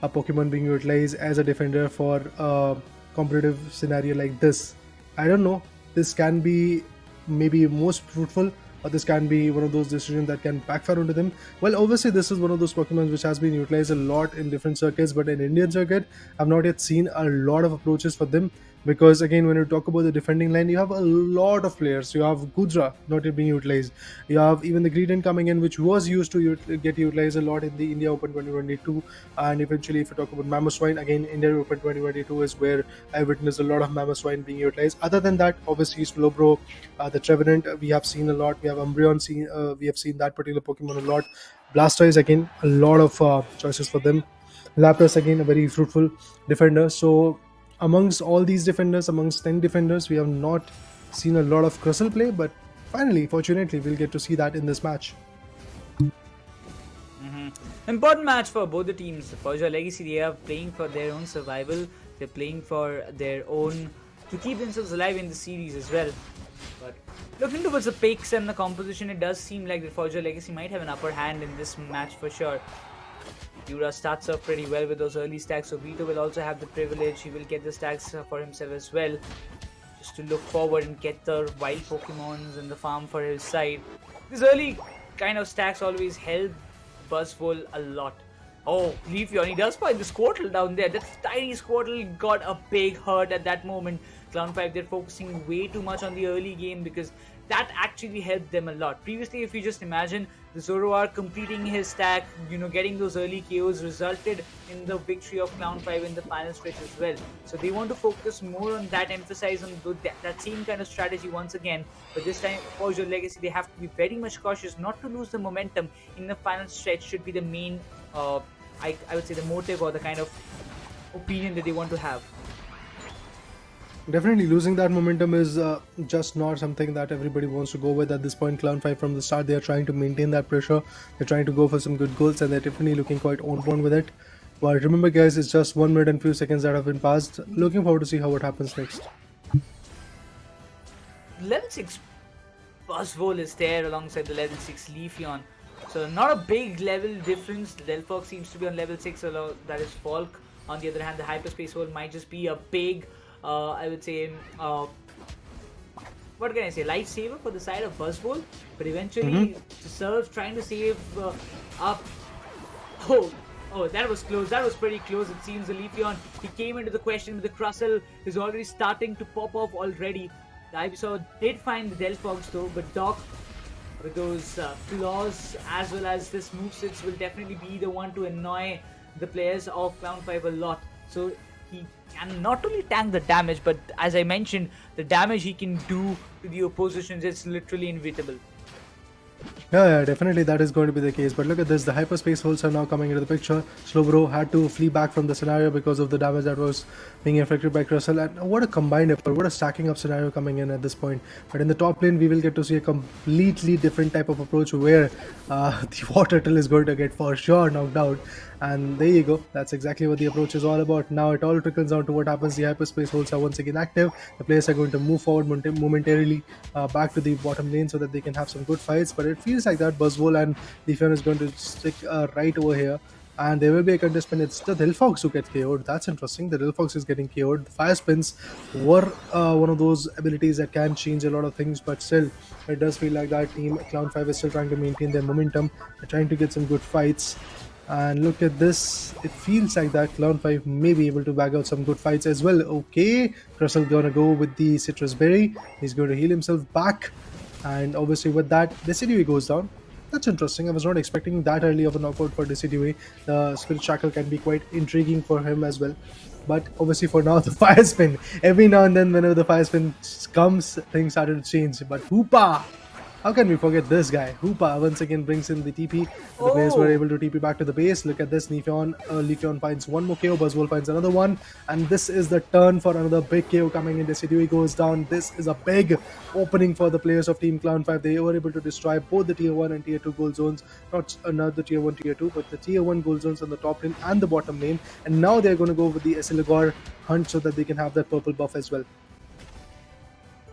Pokemon being utilized as a defender for a competitive scenario like this. I don't know. This can be maybe most fruitful, or this can be one of those decisions that can backfire onto them. Well, obviously this is one of those Pokemon which has been utilized a lot in different circuits, but in Indian circuit, I've not yet seen a lot of approaches for them. Because again, when you talk about the defending line, you have a lot of players. You have Gudra not yet being utilized. You have even the Greedent coming in, which was used to get utilized a lot in the India Open 2022. And eventually, if you talk about Mamoswine, again, India Open 2022 is where I witnessed a lot of Mamoswine being utilized. Other than that, obviously, Slowbro, the Revenant, we have seen a lot. We have Umbreon, we have seen that particular Pokemon a lot. Blastoise, again, a lot of choices for them. Lapras, again, a very fruitful defender. So amongst all these defenders, amongst 10 defenders, we have not seen a lot of Crustle play, but finally, fortunately, we'll get to see that in this match. Important match for both the teams. Foria Legacy, they are playing for their own survival. They're playing for their own, to keep themselves alive in the series as well. But looking towards the picks and the composition, it does seem like the Foria Legacy might have an upper hand in this match for sure. Yura starts off pretty well with those early stacks, so Vito will also have the privilege. He will get the stacks for himself as well, just to look forward and get the wild Pokemons and the farm for his side. These early kind of stacks always help Buzzwole a lot. Oh, Leafeon, he does find the Squirtle down there. That tiny Squirtle got a big hurt at that moment. Clown 5, they're focusing way too much on the early game, because that actually helped them a lot. Previously, if you just imagine, the Zoroark completing his stack, getting those early KOs resulted in the victory of Clown 5 in the final stretch as well. So they want to focus more on that, emphasize on that same kind of strategy once again. But this time, for your Legacy, they have to be very much cautious not to lose the momentum in the final stretch. Should be the main, I would say, the motive or the kind of opinion that they want to have. Definitely losing that momentum is just not something that everybody wants to go with at this point. Clown 5 from the start, they are trying to maintain that pressure. They're trying to go for some good goals, and they're definitely looking quite on point with it. But remember guys, it's just 1 minute and few seconds that have been passed. Looking forward to see how it happens next. Level 6 Buzzwole is there alongside the level 6 Leafeon. So not a big level difference. Delphox seems to be on level 6, that is Falk. On the other hand, the Hyperspace Hole might just be a big, I would say, what can I say, lifesaver for the side of Buzzwole. But eventually, trying to save up. Oh, that was close. That was pretty close. It seems the Leafeon, he came into the question with the Crustle is already starting to pop off already. The Ivysaur did find the Delphox though, but Doc, with those claws as well as this movesets, will definitely be the one to annoy the players of Clown 5 a lot. So he can not only tank the damage, but as I mentioned, the damage he can do to the oppositions is literally inevitable. Yeah, definitely that is going to be the case. But look at this, the hyperspace holes are now coming into the picture. Slowbro had to flee back from the scenario because of the damage that was being inflicted by Crystal. And what a combined effort, what a stacking up scenario coming in at this point. But in the top lane, we will get to see a completely different type of approach where the water turtle is going to get for sure knocked out. And there you go, that's exactly what the approach is all about. Now it all trickles down to what happens. The hyperspace holes are once again active. The players are going to move forward momentarily back to the bottom lane so that they can have some good fights. But it feels like that Buzzwole and Leafeon is going to stick right over here. And there will be a contest, it's the Dilfox who gets KO'd. That's interesting. The Dilfox is getting KO'd. The Fire Spins were one of those abilities that can change a lot of things, but still, it does feel like that team Clown5 is still trying to maintain their momentum. They're trying to get some good fights. And look at this, it feels like that Clown5 may be able to bag out some good fights as well. Okay, Crystal gonna go with the Citrus Berry. He's going to heal himself back. And obviously with that, Decidueye goes down. That's interesting. I was not expecting that early of a knockout for Decidueye. The Spirit Shackle can be quite intriguing for him as well. But obviously for now, the Fire Spin. Every now and then whenever the Fire Spin comes, things started to change. But Hoopa! How can we forget this guy? Hoopa once again brings in the TP. The players were able to TP back to the base. Look at this, Leafeon finds one more KO, Buzzwole finds another one. And this is the turn for another big KO coming in. Decidueye goes down. This is a big opening for the players of Team Clown5. They were able to destroy both the Tier 1 and Tier 2 gold zones. Not the Tier 1, Tier 2, but the Tier 1 gold zones on the top lane and the bottom lane. And now they're going to go with the Essilagor hunt so that they can have that purple buff as well.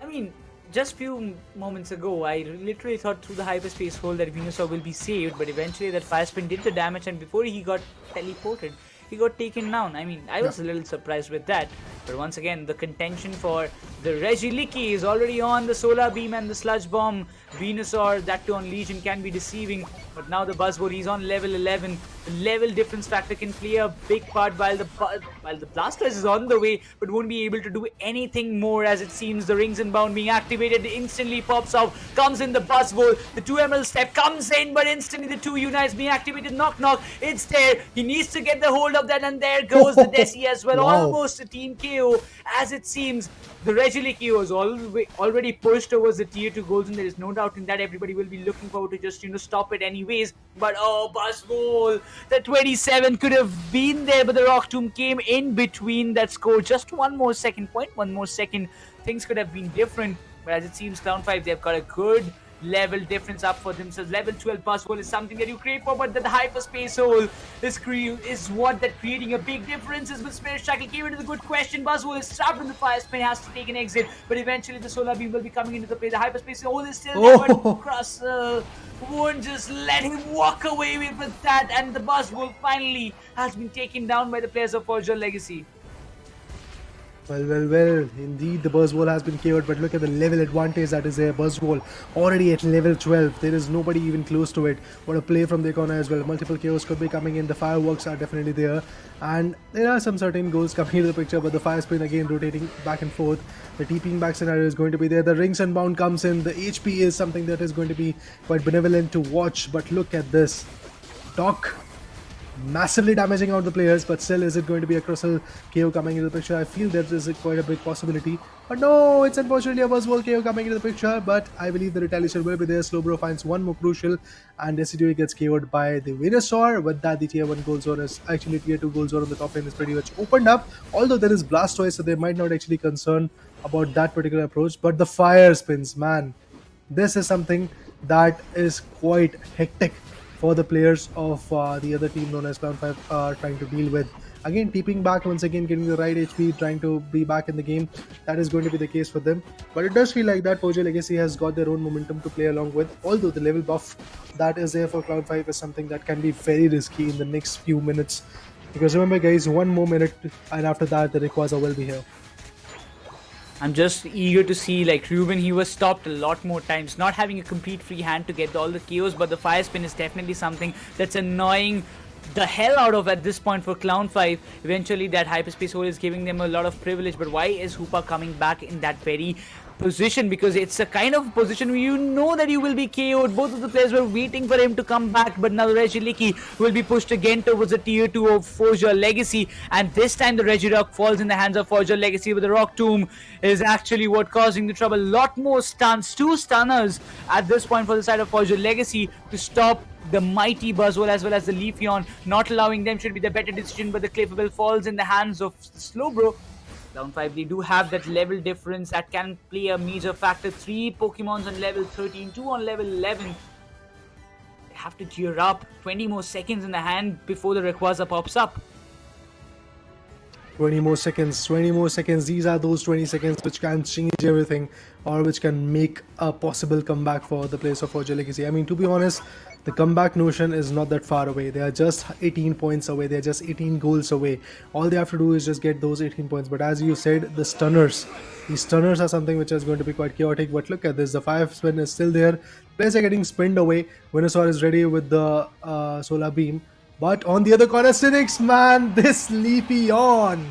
I mean, just few moments ago, I literally thought through the hyperspace hole that Venusaur will be saved, but eventually that Fire Spin did the damage, and before he got teleported, he got taken down. I mean, I was a little surprised with that. But once again, the contention for the Regiliki is already on. The Solar Beam and the Sludge Bomb. Venusaur, that too on Legion, can be deceiving. But now the Buzzwole, he's on level 11. The level difference factor can play a big part while the Blastoise is on the way, but won't be able to do anything more as it seems. The Rings and Bound being activated instantly pops off. Comes in the Buzzwole. The 2 Emerald Step comes in, but instantly the 2 Unites being activated. Knock knock. It's there. He needs to get the hold of that, and there goes the Desi as well. Wow. Almost a team KO as it seems. The Regiliki was already pushed towards the Tier 2 goals, and there is no doubt in that. Everybody will be looking forward to just, stop it anyways. But oh, Buzzwole, the 27 could have been there, but the Rock Tomb came in between that score. Just one more second, things could have been different. But as it seems, Clown5, they've got a good level difference up for themselves. Level 12 Buzzwole is something that you crave for, but the hyperspace hole is what that creating a big difference is. With Spirit Shackle came into the good question. Buzzwole is trapped in the Fire Spin, has to take an exit, but eventually the Solar Beam will be coming into the play. The hyperspace hole is still there, but Crustle won't just let him walk away with that, and the Buzzwole finally has been taken down by the players of Forger Legacy. Well, indeed the Buzzwole has been KO'd, but look at the level advantage that is there. Buzzwole already at level 12. There is nobody even close to it. What a play from the corner as well. Multiple KOs could be coming in. The fireworks are definitely there. And there are some certain goals coming into the picture, but the Fire Spin again rotating back and forth. The TPing back scenario is going to be there. The Rings and Bound comes in. The HP is something that is going to be quite benevolent to watch, but look at this. Doc massively damaging out the players, but still, is it going to be a Crystal KO coming into the picture? I feel that is quite a big possibility, but no, it's unfortunately a Buzzwole KO coming into the picture, but I believe the retaliation will be there. Slowbro finds one more crucial, and Decidueye gets KO'd by the Venusaur. With that, the Tier 1 gold zone is actually Tier 2 gold zone on the top lane is pretty much opened up, although there is Blastoise, so they might not actually concern about that particular approach, but the Fire Spins, man, this is something that is quite hectic for the players of the other team known as Clown5 are trying to deal with. Again, TPing back once again, getting the right HP, trying to be back in the game. That is going to be the case for them. But it does feel like that Forger Legacy has got their own momentum to play along with. Although the level buff that is there for Clown5 is something that can be very risky in the next few minutes. Because remember guys, one more minute and after that the Rayquaza will be here. I'm just eager to see, like, Ruben, he was stopped a lot more times, not having a complete free hand to get all the KOs, but the Fire Spin is definitely something that's annoying the hell out of at this point for Clown 5. Eventually that hyperspace hole is giving them a lot of privilege, but why is Hoopa coming back in that very position? Because it's a kind of position where you know that you will be KO'd. Both of the players were waiting for him to come back, but now Regiliki will be pushed again towards the tier 2 of Forger Legacy, and this time the Regirock falls in the hands of Forger Legacy, but the Rock Tomb is actually what causing the trouble. Lot more stuns, 2 stunners at this point for the side of Forger Legacy to stop the mighty Buzzwole as well as the Leafeon. Not allowing them should be the better decision, but the Clayfable falls in the hands of Slowbro. Down 5, they do have that level difference that can play a major factor. 3 Pokemons on level 13, 2 on level 11. They have to gear up. 20 more seconds in the hand before the Rayquaza pops up. 20 more seconds. These are those 20 seconds which can change everything, or which can make a possible comeback for the players of Forger Legacy. I mean, to be honest, the comeback notion is not that far away. They are just 18 points away. They're just 18 goals away. All they have to do is just get those 18 points. But as you said, the stunners. These stunners are something which is going to be quite chaotic. But look at this. The 5 spin is still there. Players are getting spinned away. Venusaur is ready with the Solar Beam. But on the other corner, Cynics, man, this Leafeon.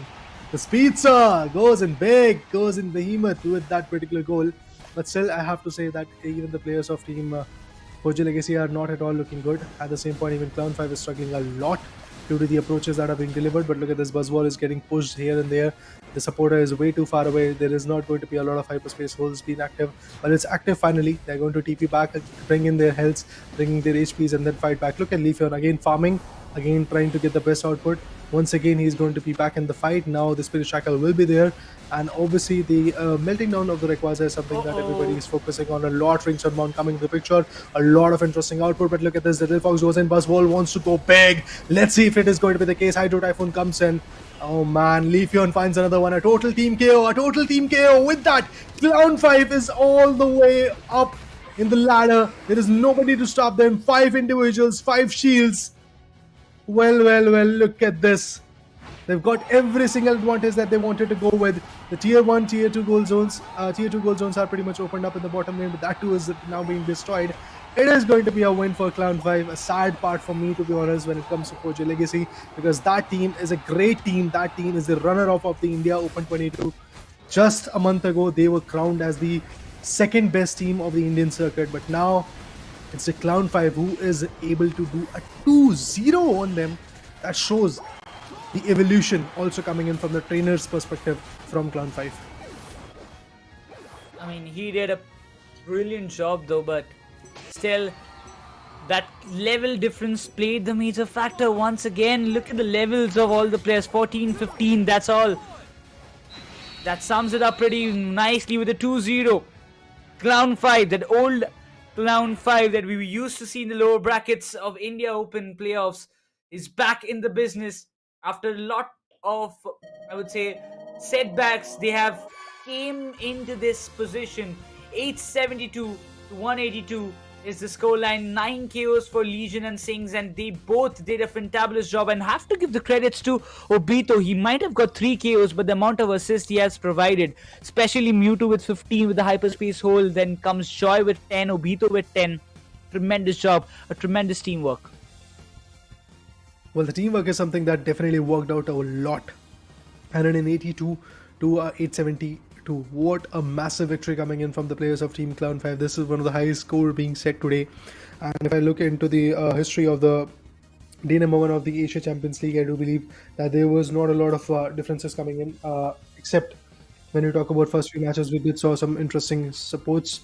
The Speedster goes in big, goes in behemoth with that particular goal. But still, I have to say that even the players of Team Forger Legacy are not at all looking good. At the same point, even Clown 5 is struggling a lot due to the approaches that are being delivered. But look at this, Buzzwole is getting pushed here and there. The supporter is way too far away. There is not going to be a lot of hyperspace holes being active. But it's active finally. They're going to TP back, bring in their healths, bringing their HPs, and then fight back. Look at Leafeon again farming, again trying to get the best output. Once again, he's going to be back in the fight. Now the Spirit Shackle will be there. And obviously the melting down of the Rayquaza is something that everybody is focusing on a lot. Ring Sunbound coming to the picture. A lot of interesting output. But look at this. The Little Fox goes in. Buzzwole wants to go big. Let's see if it is going to be the case. Hydro Typhoon comes in. Oh man, Leafeon finds another one. A total team KO. A total team KO. With that, Clown 5 is all the way up in the ladder. There is nobody to stop them. 5 individuals, 5 shields. Well, look at this. They've got every single advantage that they wanted to go with. The tier 1, tier 2 goal zones. Tier 2 goal zones are pretty much opened up in the bottom lane, but that too is now being destroyed. It is going to be a win for Clown 5. A sad part for me, to be honest, when it comes to Forger Legacy, because that team is a great team. That team is the runner-up of the India Open 22. Just a month ago, they were crowned as the second best team of the Indian circuit, but now it's the Clown 5 who is able to do a 2-0 on them. That shows the evolution also coming in from the trainer's perspective from Clown 5. I mean, he did a brilliant job though, but still, that level difference played the major factor once again. Look at the levels of all the players, 14, 15, that's all. That sums it up pretty nicely with a 2-0. Clown 5, that old Clown 5 that we used to see in the lower brackets of India Open playoffs, is back in the business. After a lot of, I would say, setbacks, they have came into this position. 872 to 182 is the scoreline. 9 KOs for Legion and Sings, and they both did a fantabulous job. And have to give the credits to Obito. He might have got 3 KOs, but the amount of assists he has provided, especially Mewtwo with 15 with the hyperspace hole, then comes Joy with 10, Obito with 10. Tremendous job, a tremendous teamwork. Well, the teamwork is something that definitely worked out a lot. 182 to 872. What a massive victory coming in from the players of Team Clown 5. This is one of the highest score being set today. And if I look into the history of the day number 1 of the Asia Champions League, I do believe that there was not a lot of differences coming in, except when you talk about first few matches, we did saw some interesting supports,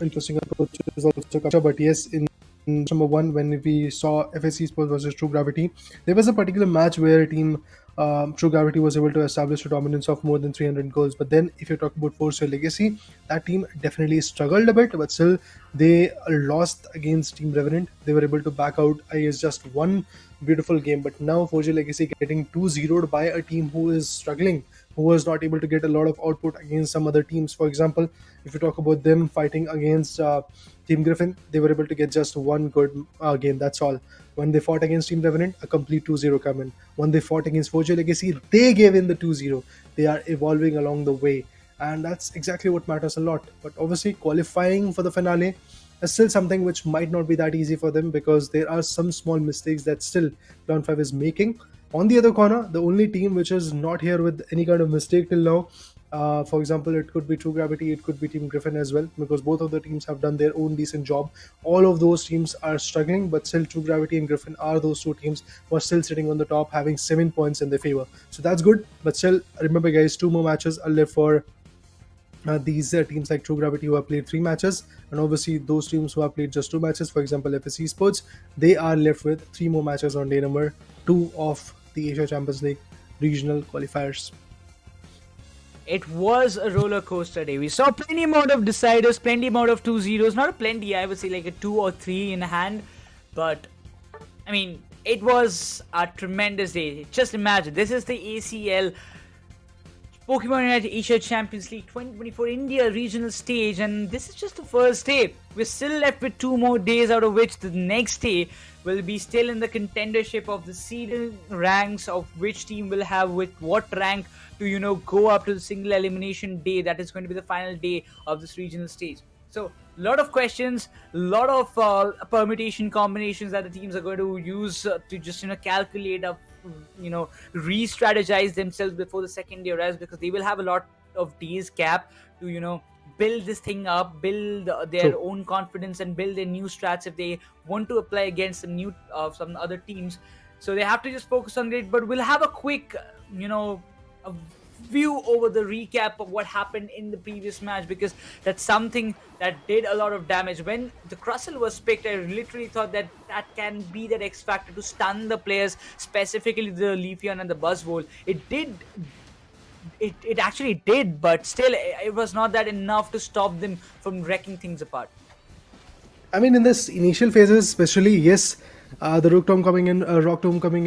interesting approaches also. But yes, in number 1, when we saw FSC Sports versus True Gravity, there was a particular match where Team True Gravity was able to establish a dominance of more than 300 goals. But then if you talk about Force Legacy, that team definitely struggled a bit, but still they lost against Team Revenant. They were able to back out, I guess, just one beautiful game. But now Forger Legacy getting 2-0'd by a team who is struggling, who was not able to get a lot of output against some other teams. For example, if you talk about them fighting against Team Griffin, they were able to get just one good game, that's all. When they fought against Team Revenant, a complete 2-0 come in. When they fought against Forger Legacy, they gave in the 2-0. They are evolving along the way, and that's exactly what matters a lot. But obviously, qualifying for the finale is still something which might not be that easy for them, because there are some small mistakes that still Cloud5 is making. On the other corner, the only team which is not here with any kind of mistake till now, for example, it could be True Gravity, it could be Team Griffin as well, because both of the teams have done their own decent job. All of those teams are struggling, but still True Gravity and Griffin are those two teams who are still sitting on the top, having 7 points in their favor. So that's good, but still, remember guys, 2 more matches are left for these teams like True Gravity, who have played 3 matches, and obviously those teams who have played just 2 matches, for example FSC Sports, they are left with 3 more matches on day number 2 of the Asia Champions League regional qualifiers. It was a roller coaster day. We saw plenty amount of deciders, plenty amount of 2-0s, not a plenty, I would say like a 2 or 3 in hand, but I mean, it was a tremendous day. Just imagine, this is the ACL Pokemon UNITE Asia Champions League 2024 India regional stage, and this is just the first day. We're still left with 2 more days, out of which the next day will be still in the contendership of the seeding ranks of which team will have with what rank to go up to the single elimination day. That is going to be the final day of this regional stage. So a lot of questions, a lot of permutation combinations that the teams are going to use to just calculate up, re-strategize themselves before the second day arrives, because they will have a lot of days gap to build this thing up, build their own confidence, and build their new strats if they want to apply against some other teams. So they have to just focus on it. But we'll have a quick a view over the recap of what happened in the previous match, because that's something that did a lot of damage. When the Crustle was picked, I literally thought that can be that X factor to stun the players, specifically the Leafeon and the Buzzwole. It actually did, but still it was not that enough to stop them from wrecking things apart. I mean, in this initial phases especially, yes, the Rock Tomb coming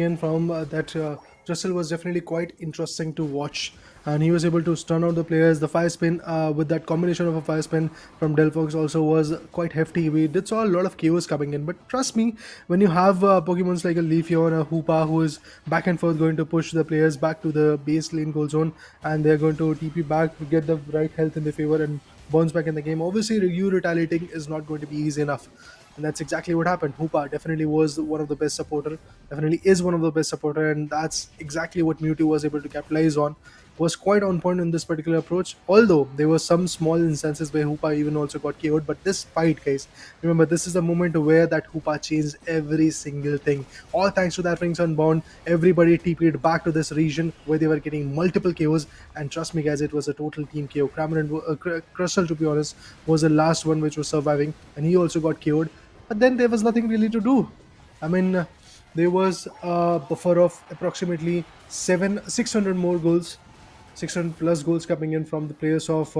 in from that Russell was definitely quite interesting to watch, and he was able to stun out the players. The fire spin with that combination of a fire spin from Delphox also was quite hefty. We did saw a lot of KOs coming in, but trust me, when you have Pokemons like a Leafeon, a Hoopa, who is back and forth going to push the players back to the base lane goal zone, and they're going to TP back to get the right health in their favor and bounce back in the game, obviously you retaliating is not going to be easy enough. And that's exactly what happened. Hoopa definitely was one of the best supporter, definitely is one of the best supporter, and that's exactly what Mewtwo was able to capitalize on. Was quite on point in this particular approach, although there were some small instances where Hoopa even also got KO'd. But this fight, guys, remember, this is the moment where that Hoopa changed every single thing. All thanks to that Rings Unbound, everybody TP'd back to this region where they were getting multiple KOs, and trust me guys, it was a total team KO. Crustle, to be honest, was the last one which was surviving, and he also got KO'd. But then there was nothing really to do. I mean, there was a buffer of approximately 600 more goals, 600 plus goals coming in from the players of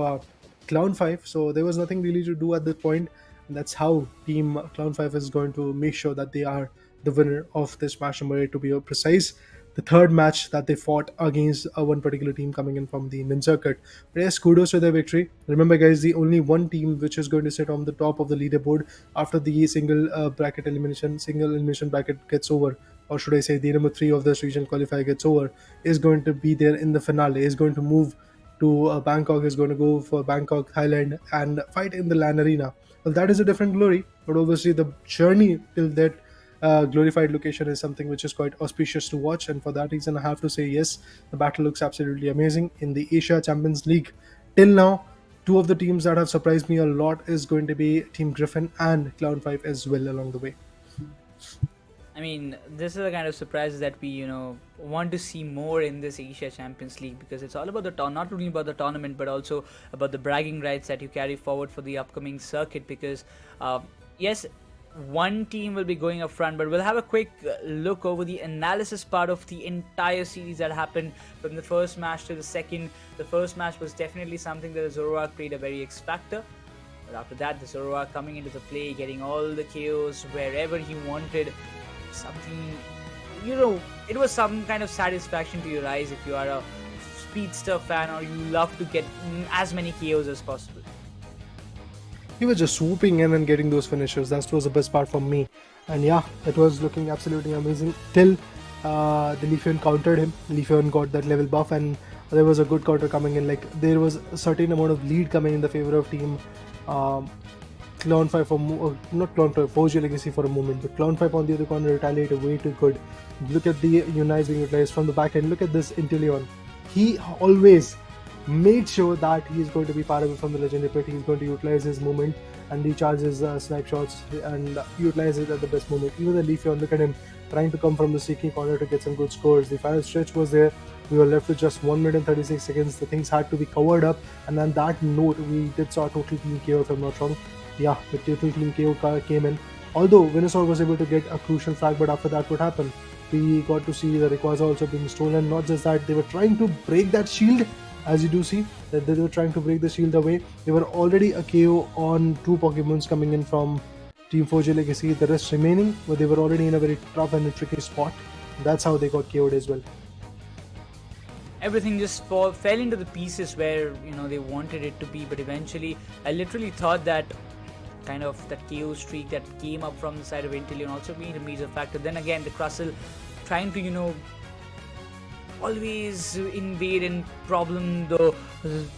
Cloud5. So there was nothing really to do at that point. And that's how Team Cloud5 is going to make sure that they are the winner of this match number 8, to be precise. The third match that they fought against one particular team coming in from the Indian circuit. But yes, kudos to their victory. Remember guys, the only one team which is going to sit on the top of the leaderboard after the single elimination bracket gets over, or should I say the number 3 of this regional qualifier gets over, is going to be there in the finale, is going to move to Bangkok, is going to go for Bangkok, Thailand, and fight in the LAN arena. Well, that is a different glory, but obviously the journey till that glorified location is something which is quite auspicious to watch, and for that reason I have to say yes, the battle looks absolutely amazing. In the Asia Champions League till now, 2 of the teams that have surprised me a lot is going to be Team Griffin and Cloud5 as well along the way. I mean, this is the kind of surprises that we, want to see more in this Asia Champions League, because it's all about not only about the tournament, but also about the bragging rights that you carry forward for the upcoming circuit. Because, yes, one team will be going up front, but we'll have a quick look over the analysis part of the entire series that happened from the first match to the second. The first match was definitely something that the Zoroark played a very X factor. But after that, the Zoroark coming into the play, getting all the KOs wherever he wanted. Something, it was some kind of satisfaction to your eyes if you are a Speedster fan or you love to get as many KOs as possible. He was just swooping in and getting those finishers. That was the best part for me. And yeah, it was looking absolutely amazing till the Leafeon countered him. Leafeon got that level buff, and there was a good counter coming in. Like, there was a certain amount of lead coming in the favor of Team Clown5 not Clown5, Foria Legacy for a moment, but Clown5 on the other corner retaliated way too good. Look at the Unites being utilized from the back end. Look at this Inteleon. He always made sure that he is going to be far away from the legendary pit. He's going to utilize his movement and recharge his snipe shots and utilize it at the best moment. Even the Leafeon, look at him trying to come from the seeking corner to get some good scores. The final stretch was there. We were left with just 1 minute and 36 seconds. The things had to be covered up, and on that note, we did saw total team KO, if I'm not wrong. Yeah, the total team KO came in. Although Venusaur was able to get a crucial frag, but after that, what happened? We got to see the Rayquaza also being stolen. Not just that, they were trying to break that shield. As you do see, that they were trying to break the shield away. They were already a KO on 2 Pokemons coming in from Team Foria Legacy. The rest remaining, but they were already in a very tough and a tricky spot. That's how they got KO'd as well. Everything just fell into the pieces where they wanted it to be, but eventually I literally thought that kind of that KO streak that came up from the side of Inteleon also being a major factor. Then again, the Crustle trying to always invade and problem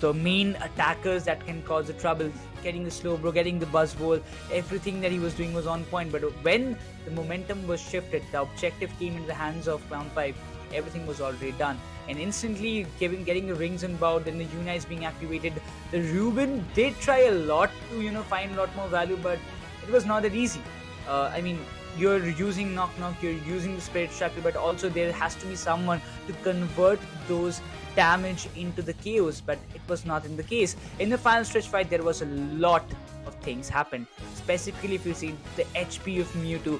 the main attackers that can cause the trouble, getting the Slowbro, getting the Buzzwole, everything that he was doing was on point. But when the momentum was shifted, the objective came into the hands of Clown5, everything was already done. And instantly getting the rings and bout, then the Unites being activated. The Ruben did try a lot to find a lot more value, but it was not that easy. I mean, you're using Knock Knock, you're using the Spirit Shackle, but also there has to be someone to convert those damage into the KOs, but it was not in the case. In the final stretch fight, there was a lot of things happened. Specifically, if you see the HP of Mewtwo,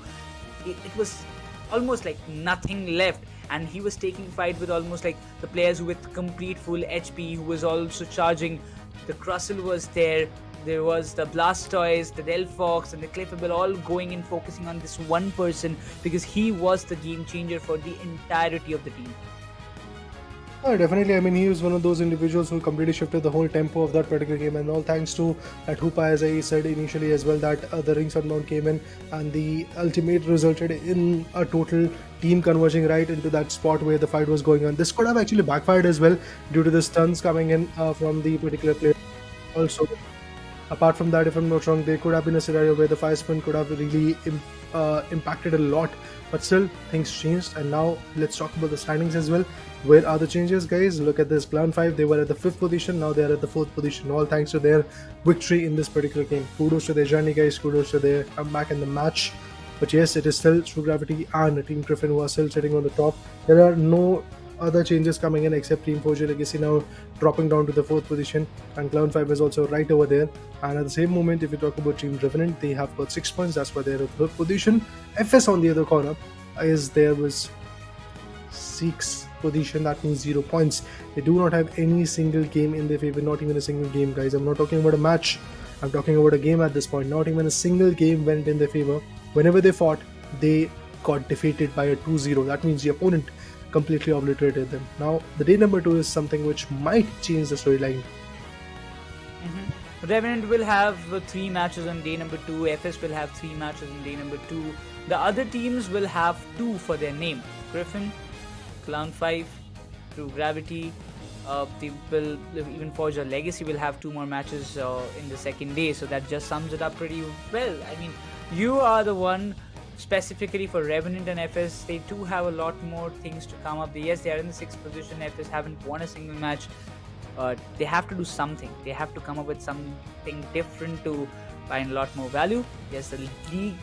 it was almost like nothing left, and he was taking fight with almost like the players with complete full HP, who was also charging. The Crustle was there. There was the Blastoise, the Delphox, and the Clefable all going and focusing on this one person because he was the game changer for the entirety of the team. Oh, definitely. I mean, he was one of those individuals who completely shifted the whole tempo of that particular game, and all thanks to that Hoopa, as I said initially as well, that the Ring Sunbound came in, and the ultimate resulted in a total team converging right into that spot where the fight was going on. This could have actually backfired as well due to the stuns coming in from the particular player. Also, apart from that, if I'm not wrong, there could have been a scenario where the fire spin could have really impacted a lot, but still things changed. And now let's talk about the standings as well. Where are the changes, guys? Look at this. Clown5, they were at the 5th position, now they are at the 4th position, all thanks to their victory in this particular game. Kudos to their journey, guys. Kudos to their comeback in the match. But yes, it is still True Gravity and Team Griffin who are still sitting on the top. There are no other changes coming in except Team Foria Legacy now dropping down to the 4th position, and Clown5 is also right over there. And at the same moment, if you talk about Team Revenant, they have got 6 points, that's why they're at 3rd position. FS on the other corner is there was 6th position, that means 0 points. They do not have any single game in their favor, not even a single game, guys. I'm not talking about a match, I'm talking about a game at this point. Not even a single game went in their favor. Whenever they fought, they got defeated by a 2-0. That means the opponent completely obliterated them. Now, the day number 2 is something which might change the storyline. Revenant will have 3 matches on day number 2. FS will have 3 matches on day number 2. The other teams will have 2 for their name. Griffin, Clown5, True Gravity. They will, even Foria Legacy will have 2 more matches in the second day. So that just sums it up pretty well. I mean, you are the one. Specifically for Revenant and FS, they do have a lot more things to come up. Yes, they are in the 6th position. FS haven't won a single match. They have to do something. They have to come up with something different to find a lot more value. Yes, the league,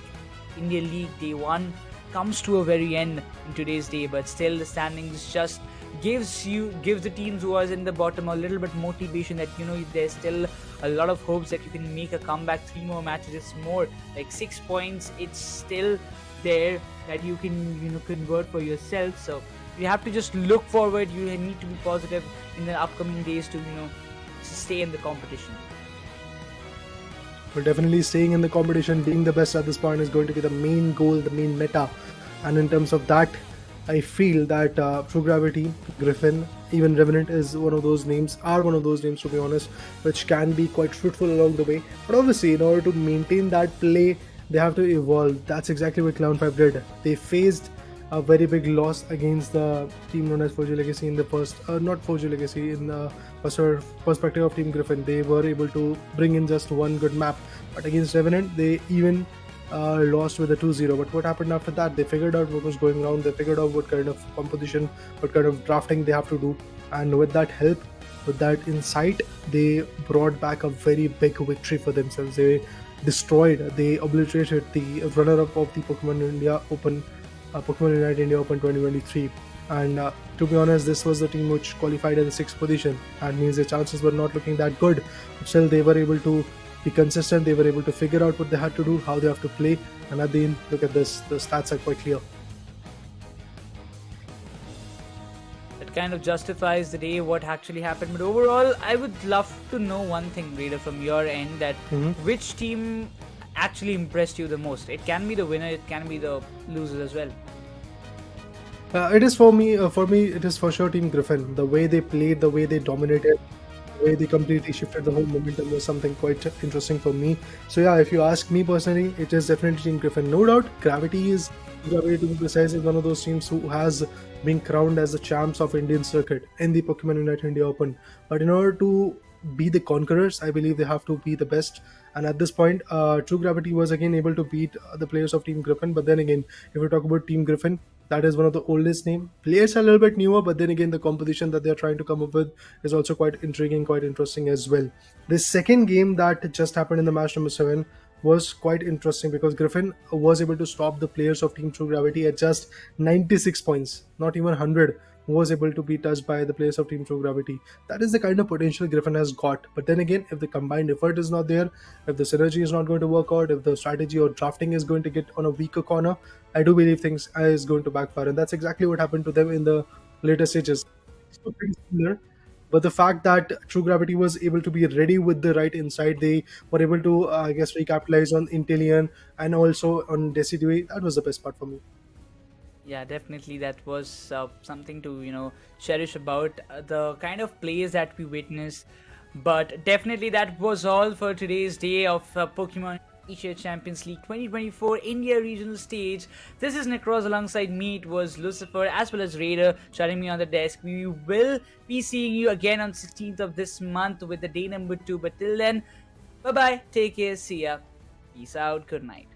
Indian League Day 1 comes to a very end in today's day, but still the standings just gives the teams who are in the bottom a little bit motivation that there's still a lot of hopes that you can make a comeback. 3 more matches, it's more like 6 points, it's still there that you can convert for yourself. So you have to just look forward. You need to be positive in the upcoming days to stay in the competition. Well, definitely staying in the competition, being the best at this point is going to be the main goal, the main meta. And in terms of that, I feel that True Gravity, Griffin, even Revenant is one of those names, to be honest, which can be quite fruitful along the way. But obviously, in order to maintain that play, they have to evolve. That's exactly what Clown5 did. They faced a very big loss against the team known as 4G Legacy in the first, not 4G Legacy, in the perspective of Team Griffin. They were able to bring in just one good map, but against Revenant, they even lost with a 2-0. But what happened after that? They figured out what was going on. They figured out what kind of composition, what kind of drafting they have to do, and with that help, with that insight, they brought back a very big victory for themselves. They obliterated the runner-up of the Pokemon India Open, Pokemon UNITE India Open 2023. And to be honest, this was the team which qualified in the 6th position. That means their chances were not looking that good. But still, they were able to be consistent. They were able to figure out what they had to do, how they have to play. And at the end, look at this. The stats are quite clear. It kind of justifies the day, what actually happened. But overall, I would love to know one thing, Raider, from your end, that which team actually impressed you the most? It can be the winner, it can be the loser as well. It is for me, it is for sure Team Griffin. The way they played, the way they dominated, the way they completely shifted the whole momentum was something quite interesting for me. So yeah, if you ask me personally, it is definitely Team Griffin. No doubt, Gravity to be precise, is one of those teams who has been crowned as the champs of Indian circuit in the Pokemon UNITE India Open. But in order to be the conquerors, I believe they have to be the best. And at this point, True Gravity was again able to beat the players of Team Griffin. But then again, if we talk about Team Griffin, that is one of the oldest name. Players are a little bit newer, but then again, the composition that they're trying to come up with is also quite intriguing, quite interesting as well. This second game that just happened in the match number 7 was quite interesting because Griffin was able to stop the players of Team True Gravity at just 96 points, not even 100, was able to be touched by the players of Team True Gravity. That is the kind of potential Griffin has got. But then again, if the combined effort is not there, if the synergy is not going to work out, if the strategy or drafting is going to get on a weaker corner, I do believe things is going to backfire. And that's exactly what happened to them in the later stages. So pretty similar. But the fact that True Gravity was able to be ready with the right insight, they were able to, I guess, recapitalize on Intellion and also on Decidue. That was the best part for me. Yeah, definitely that was something to cherish about the kind of plays that we witnessed. But definitely that was all for today's day of Pokemon Asia Champions League 2024 India Regional Stage. This is Nekroz, alongside me it was Lucifer as well as Raider shouting me on the desk. We will be seeing you again on 16th of this month with the day number 2. But till then, bye bye, take care, see ya, peace out, good night.